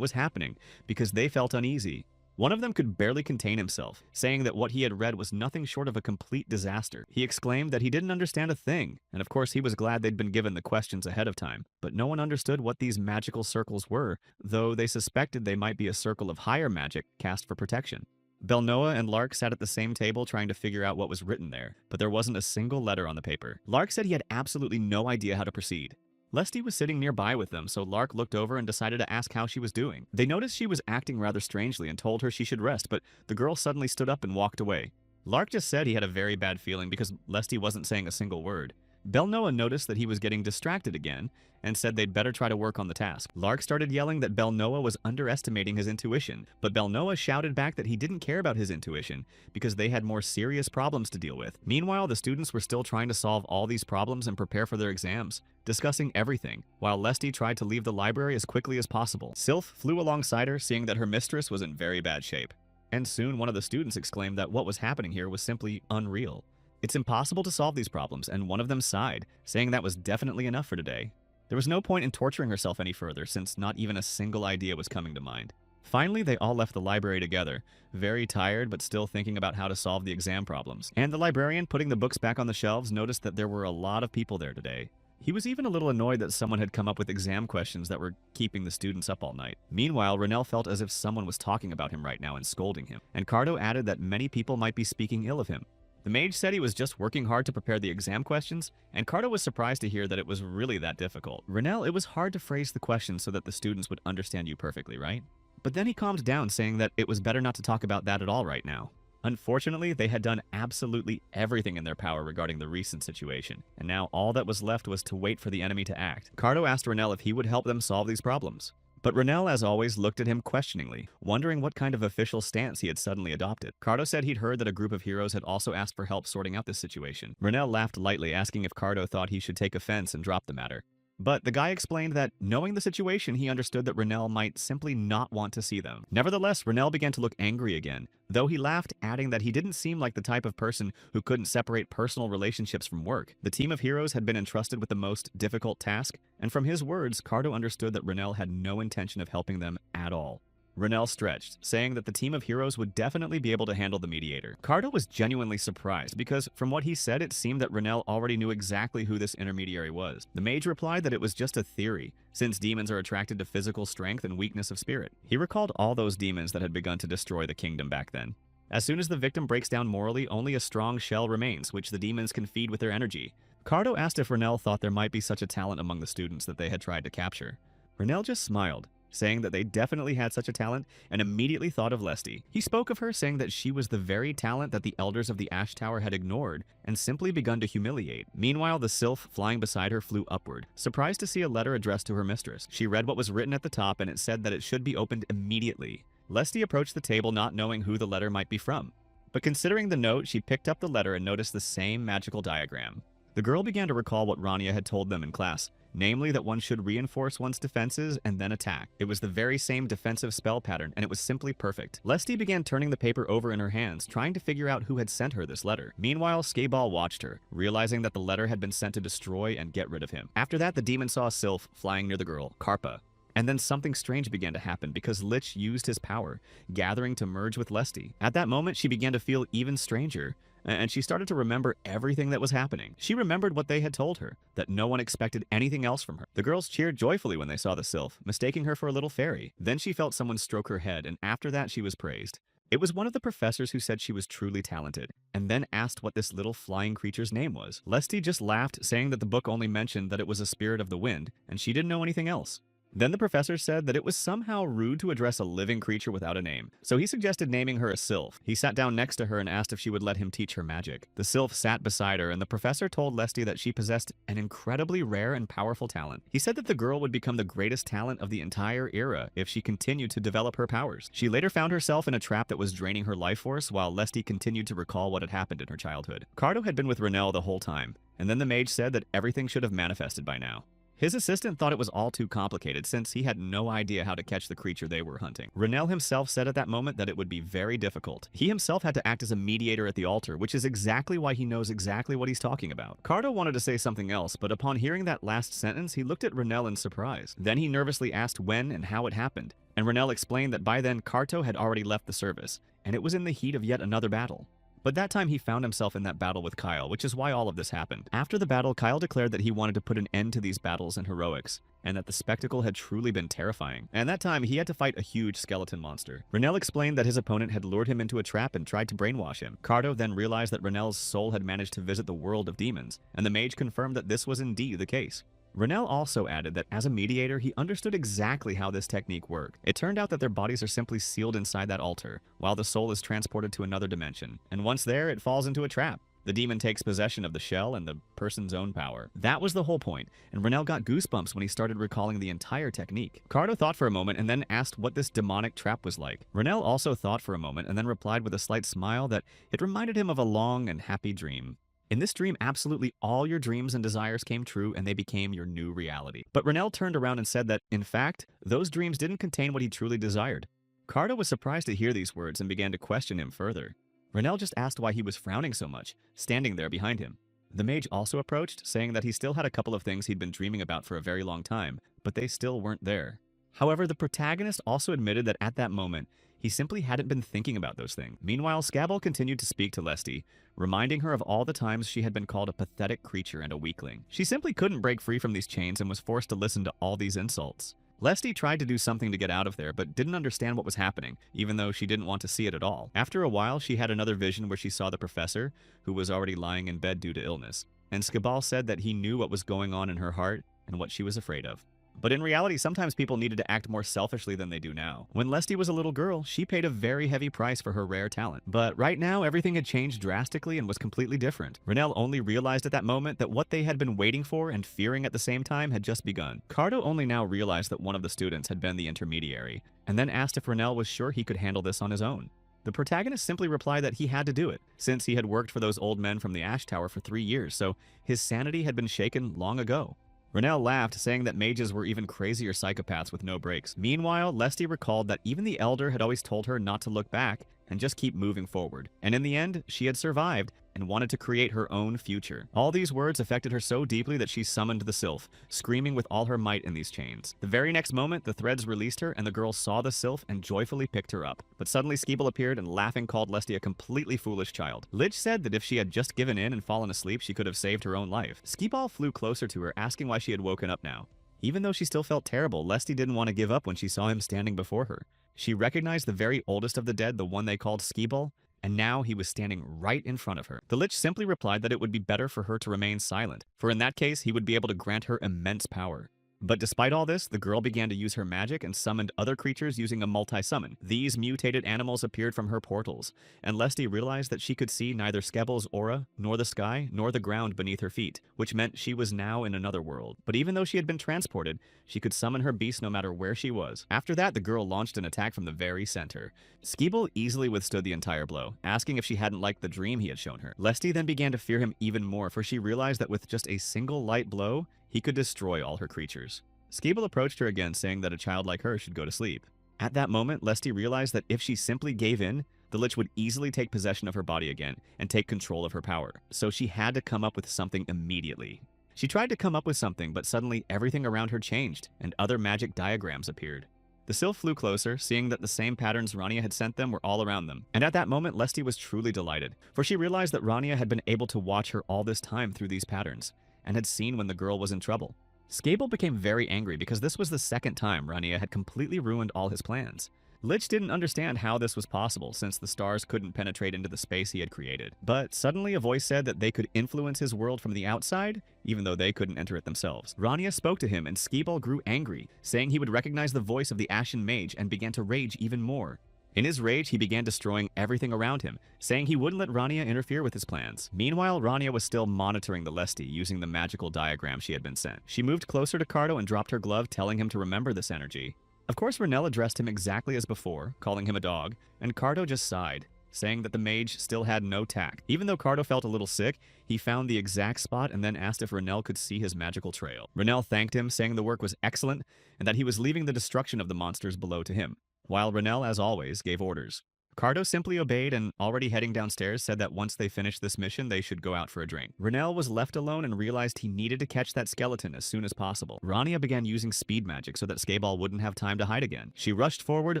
Speaker 1: was happening because they felt uneasy. One of them could barely contain himself, saying that what he had read was nothing short of a complete disaster. He exclaimed that he didn't understand a thing, and of course he was glad they'd been given the questions ahead of time. But no one understood what these magical circles were, though they suspected they might be a circle of higher magic cast for protection. Belnoa and Lark sat at the same table trying to figure out what was written there, but there wasn't a single letter on the paper. Lark said he had absolutely no idea how to proceed. Lesty was sitting nearby with them, so Lark looked over and decided to ask how she was doing. They noticed she was acting rather strangely and told her she should rest, but the girl suddenly stood up and walked away. Lark just said he had a very bad feeling because Lesty wasn't saying a single word. Belnoa noticed that he was getting distracted again and said they'd better try to work on the task. Lark started yelling that Belnoa was underestimating his intuition, but Belnoa shouted back that he didn't care about his intuition because they had more serious problems to deal with. Meanwhile, the students were still trying to solve all these problems and prepare for their exams, discussing everything, while Lesty tried to leave the library as quickly as possible. Sylph flew alongside her, seeing that her mistress was in very bad shape. And soon one of the students exclaimed that what was happening here was simply unreal. It's impossible to solve these problems, and one of them sighed, saying that was definitely enough for today. There was no point in torturing herself any further, since not even a single idea was coming to mind. Finally, they all left the library together, very tired but still thinking about how to solve the exam problems. And the librarian, putting the books back on the shelves, noticed that there were a lot of people there today. He was even a little annoyed that someone had come up with exam questions that were keeping the students up all night. Meanwhile, Renell felt as if someone was talking about him right now and scolding him, and Cardo added that many people might be speaking ill of him. The mage said he was just working hard to prepare the exam questions, and Cardo was surprised to hear that it was really that difficult. Renell, it was hard to phrase the questions so that the students would understand you perfectly, right? But then he calmed down, saying that it was better not to talk about that at all right now. Unfortunately, they had done absolutely everything in their power regarding the recent situation, and now all that was left was to wait for the enemy to act. Cardo asked Renell if he would help them solve these problems. But Renell, as always, looked at him questioningly, wondering what kind of official stance he had suddenly adopted. Cardo said he'd heard that a group of heroes had also asked for help sorting out this situation. Renell laughed lightly, asking if Cardo thought he should take offense and drop the matter. But the guy explained that, knowing the situation, he understood that Renell might simply not want to see them. Nevertheless, Renell began to look angry again, though he laughed, adding that he didn't seem like the type of person who couldn't separate personal relationships from work. The team of heroes had been entrusted with the most difficult task, and from his words, Cardo understood that Renell had no intention of helping them at all. Renell stretched, saying that the team of heroes would definitely be able to handle the mediator. Cardo was genuinely surprised because, from what he said, it seemed that Renell already knew exactly who this intermediary was. The mage replied that it was just a theory, since demons are attracted to physical strength and weakness of spirit. He recalled all those demons that had begun to destroy the kingdom back then. As soon as the victim breaks down morally, only a strong shell remains, which the demons can feed with their energy. Cardo asked if Renell thought there might be such a talent among the students that they had tried to capture. Renell just smiled, saying that they definitely had such a talent, and immediately thought of Lesty. He spoke of her, saying that she was the very talent that the elders of the Ash Tower had ignored and simply begun to humiliate. Meanwhile, the sylph flying beside her flew upward, surprised to see a letter addressed to her mistress. She read what was written at the top, and it said that it should be opened immediately. Lesty approached the table, not knowing who the letter might be from. But considering the note, she picked up the letter and noticed the same magical diagram. The girl began to recall what Rania had told them in class, namely that one should reinforce one's defenses and then attack. It was the very same defensive spell pattern, and it was simply perfect. Lesty began turning the paper over in her hands, trying to figure out who had sent her this letter. Meanwhile, Skaeball watched her, realizing that the letter had been sent to destroy and get rid of him. After that, the demon saw a sylph flying near the girl, Karpa. And then something strange began to happen because Lich used his power, gathering to merge with Lesty. At that moment, she began to feel even stranger, and she started to remember everything that was happening. She remembered what they had told her, that no one expected anything else from her. The girls cheered joyfully when they saw the sylph, mistaking her for a little fairy. Then she felt someone stroke her head, and after that she was praised. It was one of the professors who said she was truly talented, and then asked what this little flying creature's name was. Lesty just laughed, saying that the book only mentioned that it was a spirit of the wind, and she didn't know anything else. Then the professor said that it was somehow rude to address a living creature without a name, so he suggested naming her a sylph. He sat down next to her and asked if she would let him teach her magic. The sylph sat beside her, and the professor told Lesty that she possessed an incredibly rare and powerful talent. He said that the girl would become the greatest talent of the entire era if she continued to develop her powers. She later found herself in a trap that was draining her life force while Lesty continued to recall what had happened in her childhood. Cardo had been with Renell the whole time, and then the mage said that everything should have manifested by now. His assistant thought it was all too complicated since he had no idea how to catch the creature they were hunting. Renell himself said at that moment that it would be very difficult. He himself had to act as a mediator at the altar, which is exactly why he knows exactly what he's talking about. Cardo wanted to say something else, but upon hearing that last sentence, he looked at Renell in surprise. Then he nervously asked when and how it happened, and Renell explained that by then Carto had already left the service, and it was in the heat of yet another battle. But that time he found himself in that battle with Kyle, which is why all of this happened. After the battle, Kyle declared that he wanted to put an end to these battles and heroics, and that the spectacle had truly been terrifying. And that time, he had to fight a huge skeleton monster. Renell explained that his opponent had lured him into a trap and tried to brainwash him. Cardo then realized that Renell's soul had managed to visit the world of demons, and the mage confirmed that this was indeed the case. Renell also added that as a mediator, he understood exactly how this technique worked. It turned out that their bodies are simply sealed inside that altar, while the soul is transported to another dimension. And once there, it falls into a trap. The demon takes possession of the shell and the person's own power. That was the whole point, and Renell got goosebumps when he started recalling the entire technique. Cardo thought for a moment and then asked what this demonic trap was like. Renell also thought for a moment and then replied with a slight smile that it reminded him of a long and happy dream. In this dream, absolutely all your dreams and desires came true and they became your new reality. But Renell turned around and said that, in fact, those dreams didn't contain what he truly desired. Cardo was surprised to hear these words and began to question him further. Renell just asked why he was frowning so much, standing there behind him. The mage also approached, saying that he still had a couple of things he'd been dreaming about for a very long time, but they still weren't there. However, the protagonist also admitted that at that moment, he simply hadn't been thinking about those things. Meanwhile, Scabble continued to speak to Lesty, reminding her of all the times she had been called a pathetic creature and a weakling. She simply couldn't break free from these chains and was forced to listen to all these insults. Lesty tried to do something to get out of there, but didn't understand what was happening, even though she didn't want to see it at all. After a while, she had another vision where she saw the professor, who was already lying in bed due to illness. And Scabble said that he knew what was going on in her heart and what she was afraid of. But in reality, sometimes people needed to act more selfishly than they do now. When Lesty was a little girl, she paid a very heavy price for her rare talent. But right now, everything had changed drastically and was completely different. Renell only realized at that moment that what they had been waiting for and fearing at the same time had just begun. Cardo only now realized that one of the students had been the intermediary, and then asked if Renell was sure he could handle this on his own. The protagonist simply replied that he had to do it, since he had worked for those old men from the Ash Tower for 3 years, so his sanity had been shaken long ago. Renell laughed, saying that mages were even crazier psychopaths with no breaks. Meanwhile, Lesty recalled that even the Elder had always told her not to look back and just keep moving forward. And in the end, she had survived and wanted to create her own future. All these words affected her so deeply that she summoned the Sylph, screaming with all her might in these chains. The very next moment, the threads released her and the girl saw the Sylph and joyfully picked her up. But suddenly Skeeble appeared and laughing called Lesty a completely foolish child. Lich said that if she had just given in and fallen asleep, she could have saved her own life. Skeeball flew closer to her, asking why she had woken up now. Even though she still felt terrible, Lesty didn't want to give up when she saw him standing before her. She recognized the very oldest of the dead, the one they called Skeeball, and now he was standing right in front of her. The Lich simply replied that it would be better for her to remain silent, for in that case, he would be able to grant her immense power. But despite all this, the girl began to use her magic and summoned other creatures using a multi-summon. These mutated animals appeared from her portals, and Lesty realized that she could see neither Skebble's aura, nor the sky, nor the ground beneath her feet, which meant she was now in another world. But even though she had been transported, she could summon her beast no matter where she was. After that, the girl launched an attack from the very center. Skeeble easily withstood the entire blow, asking if she hadn't liked the dream he had shown her. Lesty then began to fear him even more, for she realized that with just a single light blow, he could destroy all her creatures. Skeeble approached her again, saying that a child like her should go to sleep. At that moment, Lesty realized that if she simply gave in, the Lich would easily take possession of her body again and take control of her power. So she had to come up with something immediately. She tried to come up with something, but suddenly everything around her changed, and other magic diagrams appeared. The Sylph flew closer, seeing that the same patterns Rania had sent them were all around them. And at that moment, Lesty was truly delighted, for she realized that Rania had been able to watch her all this time through these patterns, and had seen when the girl was in trouble. Skeeble became very angry because this was the second time Rania had completely ruined all his plans. Lich didn't understand how this was possible since the stars couldn't penetrate into the space he had created. But suddenly a voice said that they could influence his world from the outside, even though they couldn't enter it themselves. Rania spoke to him and Skiball grew angry, saying he would recognize the voice of the Ashen Mage and began to rage even more. In his rage, he began destroying everything around him, saying he wouldn't let Rania interfere with his plans. Meanwhile, Rania was still monitoring the Lesty using the magical diagram she had been sent. She moved closer to Cardo and dropped her glove, telling him to remember this energy. Of course, Renelle addressed him exactly as before, calling him a dog, and Cardo just sighed, saying that the mage still had no tact. Even though Cardo felt a little sick, he found the exact spot and then asked if Renelle could see his magical trail. Renelle thanked him, saying the work was excellent and that he was leaving the destruction of the monsters below to him, while Renelle, as always, gave orders. Cardo simply obeyed and, already heading downstairs, said that once they finished this mission, they should go out for a drink. Renelle was left alone and realized he needed to catch that skeleton as soon as possible. Rania began using speed magic so that Skabal wouldn't have time to hide again. She rushed forward,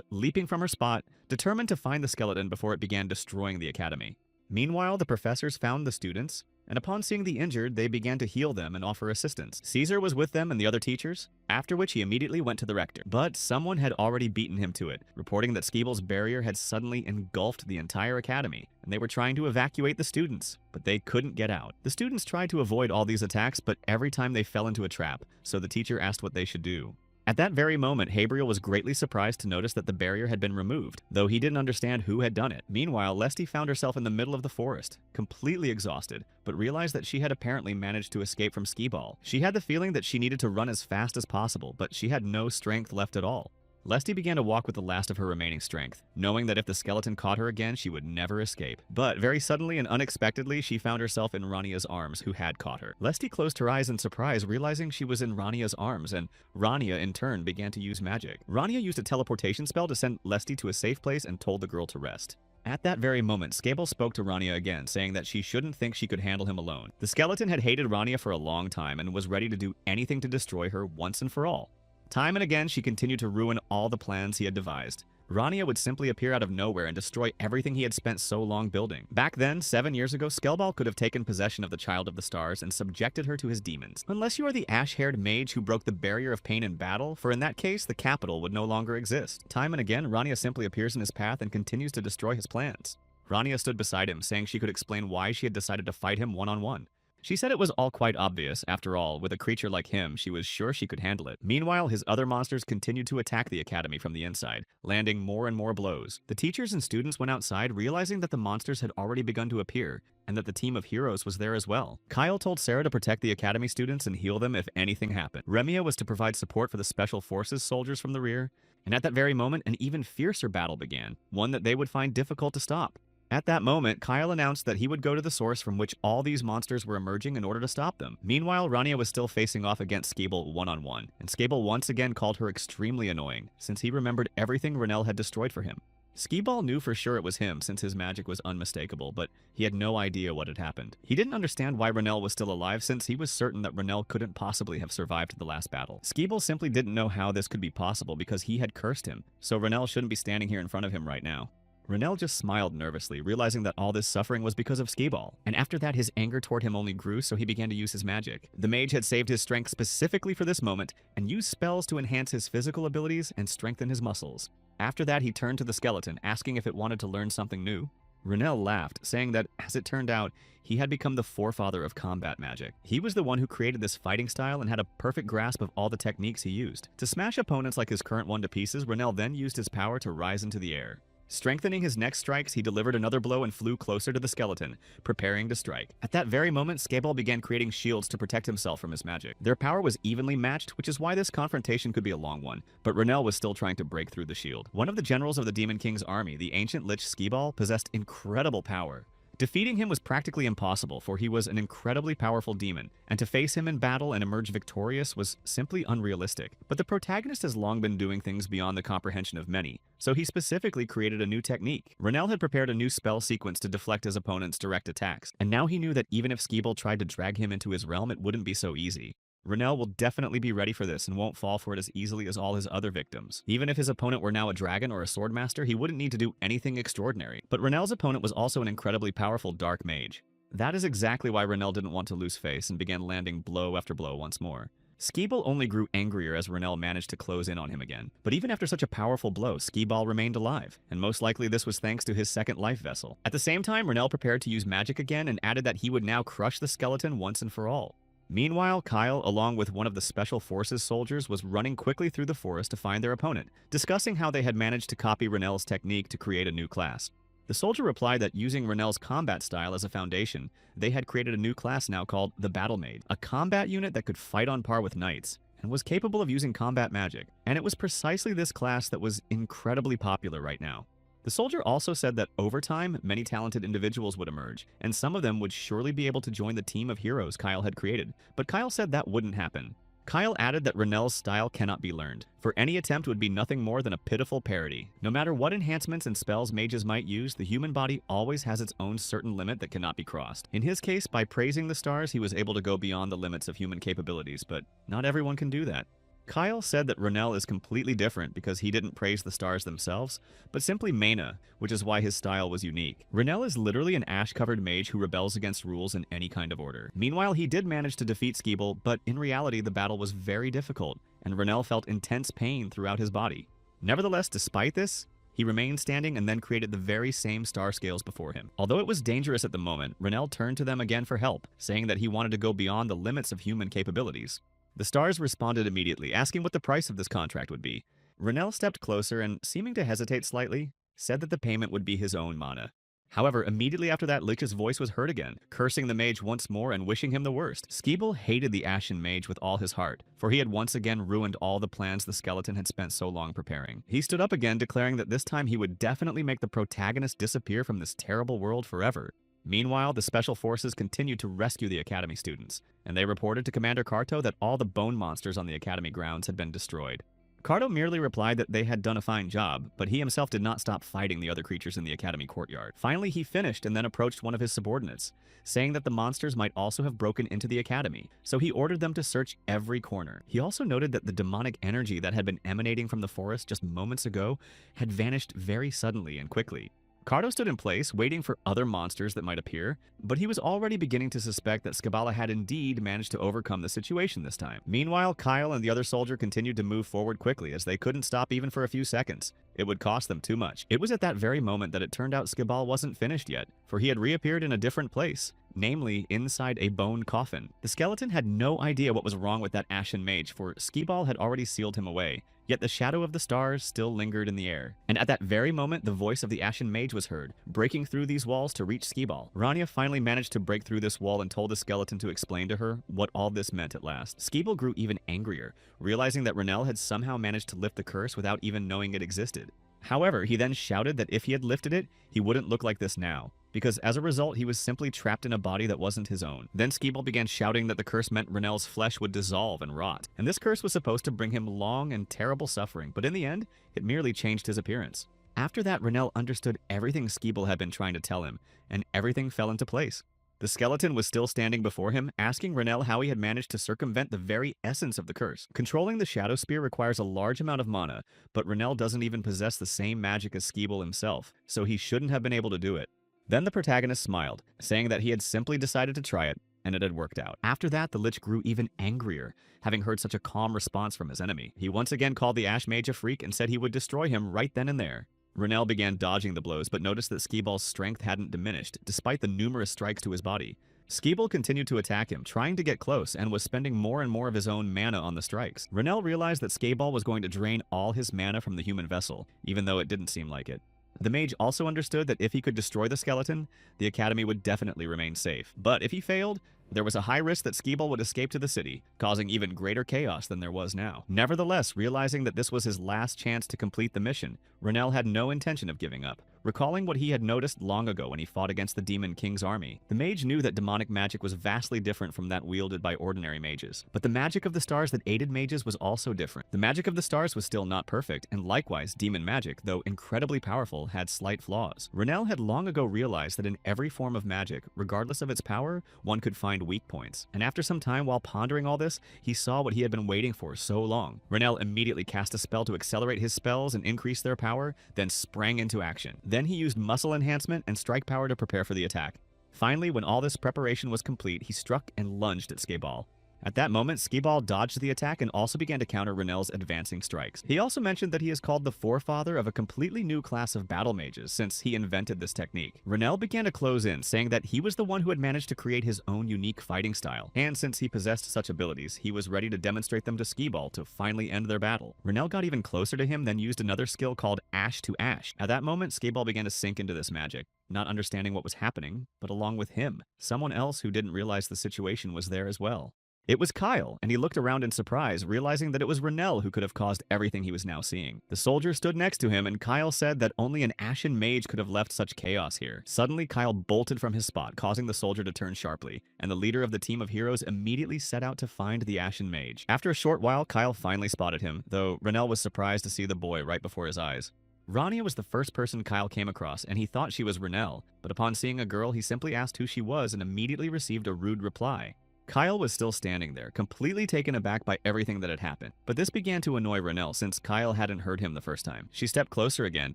Speaker 1: leaping from her spot, determined to find the skeleton before it began destroying the academy. Meanwhile, the professors found the students, and upon seeing the injured, they began to heal them and offer assistance. Caesar was with them and the other teachers, after which he immediately went to the rector. But someone had already beaten him to it, reporting that Skeebal's barrier had suddenly engulfed the entire academy, and they were trying to evacuate the students, but they couldn't get out. The students tried to avoid all these attacks, but every time they fell into a trap, so the teacher asked what they should do. At that very moment, Habriel was greatly surprised to notice that the barrier had been removed, though he didn't understand who had done it. Meanwhile, Lesty found herself in the middle of the forest, completely exhausted, but realized that she had apparently managed to escape from Skiball. She had the feeling that she needed to run as fast as possible, but she had no strength left at all. Lesty began to walk with the last of her remaining strength, knowing that if the skeleton caught her again, she would never escape. But very suddenly and unexpectedly, she found herself in Rania's arms, who had caught her. Lesty closed her eyes in surprise, realizing she was in Rania's arms, and Rania, in turn, began to use magic. Rania used a teleportation spell to send Lesty to a safe place and told the girl to rest. At that very moment, Skabal spoke to Rania again, saying that she shouldn't think she could handle him alone. The skeleton had hated Rania for a long time and was ready to do anything to destroy her once and for all. Time and again, she continued to ruin all the plans he had devised. Rania would simply appear out of nowhere and destroy everything he had spent so long building. Back then, 7 years ago, Skellball could have taken possession of the Child of the Stars and subjected her to his demons. Unless you are the ash-haired mage who broke the barrier of pain in battle, for in that case, the capital would no longer exist. Time and again, Rania simply appears in his path and continues to destroy his plans. Rania stood beside him, saying she could explain why she had decided to fight him one-on-one. She said it was all quite obvious. After all, with a creature like him, she was sure she could handle it. Meanwhile, his other monsters continued to attack the academy from the inside, landing more and more blows. The teachers and students went outside, realizing that the monsters had already begun to appear, and that the team of heroes was there as well. Kyle told Sarah to protect the academy students and heal them if anything happened. Remia was to provide support for the special forces soldiers from the rear, and at that very moment, an even fiercer battle began, one that they would find difficult to stop. At that moment, Kyle announced that he would go to the source from which all these monsters were emerging in order to stop them. Meanwhile, Rania was still facing off against Skabal one-on-one, and Skabal once again called her extremely annoying, since he remembered everything Renelle had destroyed for him. Skiball knew for sure it was him since his magic was unmistakable, but he had no idea what had happened. He didn't understand why Renelle was still alive since he was certain that Renelle couldn't possibly have survived the last battle. Skiball simply didn't know how this could be possible because he had cursed him, so Renelle shouldn't be standing here in front of him right now. Renelle just smiled nervously, realizing that all this suffering was because of Skiball, and after that his anger toward him only grew, so he began to use his magic. The mage had saved his strength specifically for this moment, and used spells to enhance his physical abilities and strengthen his muscles. After that he turned to the skeleton, asking if it wanted to learn something new. Renelle laughed, saying that, as it turned out, he had become the forefather of combat magic. He was the one who created this fighting style and had a perfect grasp of all the techniques he used. To smash opponents like his current one to pieces, Renelle then used his power to rise into the air. Strengthening his next strikes, he delivered another blow and flew closer to the skeleton, preparing to strike. At that very moment, Skabal began creating shields to protect himself from his magic. Their power was evenly matched, which is why this confrontation could be a long one, but Renelle was still trying to break through the shield. One of the generals of the Demon King's army, the ancient Lich Skibal, possessed incredible power. Defeating him was practically impossible, for he was an incredibly powerful demon, and to face him in battle and emerge victorious was simply unrealistic. But the protagonist has long been doing things beyond the comprehension of many, so he specifically created a new technique. Renelle had prepared a new spell sequence to deflect his opponent's direct attacks, and now he knew that even if Skibal tried to drag him into his realm, it wouldn't be so easy. Renelle will definitely be ready for this and won't fall for it as easily as all his other victims. Even if his opponent were now a dragon or a swordmaster, he wouldn't need to do anything extraordinary. But Renelle's opponent was also an incredibly powerful dark mage. That is exactly why Renelle didn't want to lose face and began landing blow after blow once more. Skee-Ball only grew angrier as Renell managed to close in on him again. But even after such a powerful blow, Skee-Ball remained alive, and most likely this was thanks to his second life vessel. At the same time, Renell prepared to use magic again and added that he would now crush the skeleton once and for all. Meanwhile, Kyle, along with one of the Special Forces soldiers, was running quickly through the forest to find their opponent, discussing how they had managed to copy Renell's technique to create a new class. The soldier replied that using Renell's combat style as a foundation, they had created a new class now called the Battle Mage, a combat unit that could fight on par with knights, and was capable of using combat magic. And it was precisely this class that was incredibly popular right now. The soldier also said that over time, many talented individuals would emerge, and some of them would surely be able to join the team of heroes Kyle had created, but Kyle said that wouldn't happen. Kyle added that Renell's style cannot be learned, for any attempt would be nothing more than a pitiful parody. No matter what enhancements and spells mages might use, the human body always has its own certain limit that cannot be crossed. In his case, by praising the stars, he was able to go beyond the limits of human capabilities, but not everyone can do that. Kyle said that Renell is completely different because he didn't praise the stars themselves, but simply mana, which is why his style was unique. Renell is literally an ash-covered mage who rebels against rules in any kind of order. Meanwhile, he did manage to defeat Skee-Ball, but in reality the battle was very difficult, and Renell felt intense pain throughout his body. Nevertheless, despite this, he remained standing and then created the very same star scales before him. Although it was dangerous at the moment, Renell turned to them again for help, saying that he wanted to go beyond the limits of human capabilities. The stars responded immediately, asking what the price of this contract would be. Renell stepped closer and, seeming to hesitate slightly, said that the payment would be his own mana. However, immediately after that, Lich's voice was heard again, cursing the mage once more and wishing him the worst. Skee-Ball hated the Ashen Mage with all his heart, for he had once again ruined all the plans the skeleton had spent so long preparing. He stood up again, declaring that this time he would definitely make the protagonist disappear from this terrible world forever. Meanwhile, the Special Forces continued to rescue the Academy students, and they reported to Commander Carto that all the bone monsters on the Academy grounds had been destroyed. Carto merely replied that they had done a fine job, but he himself did not stop fighting the other creatures in the Academy courtyard. Finally, he finished and then approached one of his subordinates, saying that the monsters might also have broken into the Academy, so he ordered them to search every corner. He also noted that the demonic energy that had been emanating from the forest just moments ago had vanished very suddenly and quickly. Carto stood in place, waiting for other monsters that might appear, but he was already beginning to suspect that Skabala had indeed managed to overcome the situation this time. Meanwhile, Kyle and the other soldier continued to move forward quickly, as they couldn't stop even for a few seconds. It would cost them too much. It was at that very moment that it turned out Skabal wasn't finished yet, for he had reappeared in a different place, namely inside a bone coffin. The skeleton had no idea what was wrong with that Ashen Mage, for Skee-Ball had already sealed him away, yet the shadow of the stars still lingered in the air. And at that very moment, the voice of the Ashen Mage was heard, breaking through these walls to reach Skee-Ball. Rania finally managed to break through this wall and told the skeleton to explain to her what all this meant at last. Skee-Ball grew even angrier, realizing that Renell had somehow managed to lift the curse without even knowing it existed. However, he then shouted that if he had lifted it, he wouldn't look like this now, because as a result, he was simply trapped in a body that wasn't his own. Then Skee-Ball began shouting that the curse meant Renell's flesh would dissolve and rot, and this curse was supposed to bring him long and terrible suffering, but in the end, it merely changed his appearance. After that, Renell understood everything Skee-Ball had been trying to tell him, and everything fell into place. The skeleton was still standing before him, asking Renell how he had managed to circumvent the very essence of the curse. Controlling the Shadow Spear requires a large amount of mana, but Renell doesn't even possess the same magic as Skee-Ball himself, so he shouldn't have been able to do it. Then the protagonist smiled, saying that he had simply decided to try it, and it had worked out. After that, the Lich grew even angrier, having heard such a calm response from his enemy. He once again called the Ash Mage a freak and said he would destroy him right then and there. Renell began dodging the blows, but noticed that Skee-Ball's strength hadn't diminished, despite the numerous strikes to his body. Skee-Ball continued to attack him, trying to get close, and was spending more and more of his own mana on the strikes. Renell realized that Skee-Ball was going to drain all his mana from the human vessel, even though it didn't seem like it. The mage also understood that if he could destroy the skeleton, the Academy would definitely remain safe. But if he failed, there was a high risk that Skee-Ball would escape to the city, causing even greater chaos than there was now. Nevertheless, realizing that this was his last chance to complete the mission, Renell had no intention of giving up. Recalling what he had noticed long ago when he fought against the Demon King's army, the mage knew that demonic magic was vastly different from that wielded by ordinary mages. But the magic of the stars that aided mages was also different. The magic of the stars was still not perfect, and likewise, demon magic, though incredibly powerful, had slight flaws. Renell had long ago realized that in every form of magic, regardless of its power, one could find weak points. And after some time while pondering all this, he saw what he had been waiting for so long. Renell immediately cast a spell to accelerate his spells and increase their power, then sprang into action. Then he used muscle enhancement and strike power to prepare for the attack. Finally, when all this preparation was complete, he struck and lunged at Skee-Ball. At that moment, Skee-Ball dodged the attack and also began to counter Renel's advancing strikes. He also mentioned that he is called the forefather of a completely new class of battle mages since he invented this technique. Renel began to close in, saying that he was the one who had managed to create his own unique fighting style, and since he possessed such abilities, he was ready to demonstrate them to Skee-Ball to finally end their battle. Renel got even closer to him, then used another skill called Ash to Ash. At that moment, Skee-Ball began to sink into this magic, not understanding what was happening, but along with him, someone else who didn't realize the situation was there as well. It was Kyle, and he looked around in surprise, realizing that it was Renel who could have caused everything he was now seeing. The soldier stood next to him, and Kyle said that only an ashen mage could have left such chaos here. Suddenly, Kyle bolted from his spot, causing the soldier to turn sharply, and the leader of the team of heroes immediately set out to find the ashen mage. After a short while, Kyle finally spotted him, though Renel was surprised to see the boy right before his eyes. Rania was the first person Kyle came across, and he thought she was Renel, but upon seeing a girl, he simply asked who she was and immediately received a rude reply. Kyle was still standing there, completely taken aback by everything that had happened. But this began to annoy Renel since Kyle hadn't heard him the first time. She stepped closer again,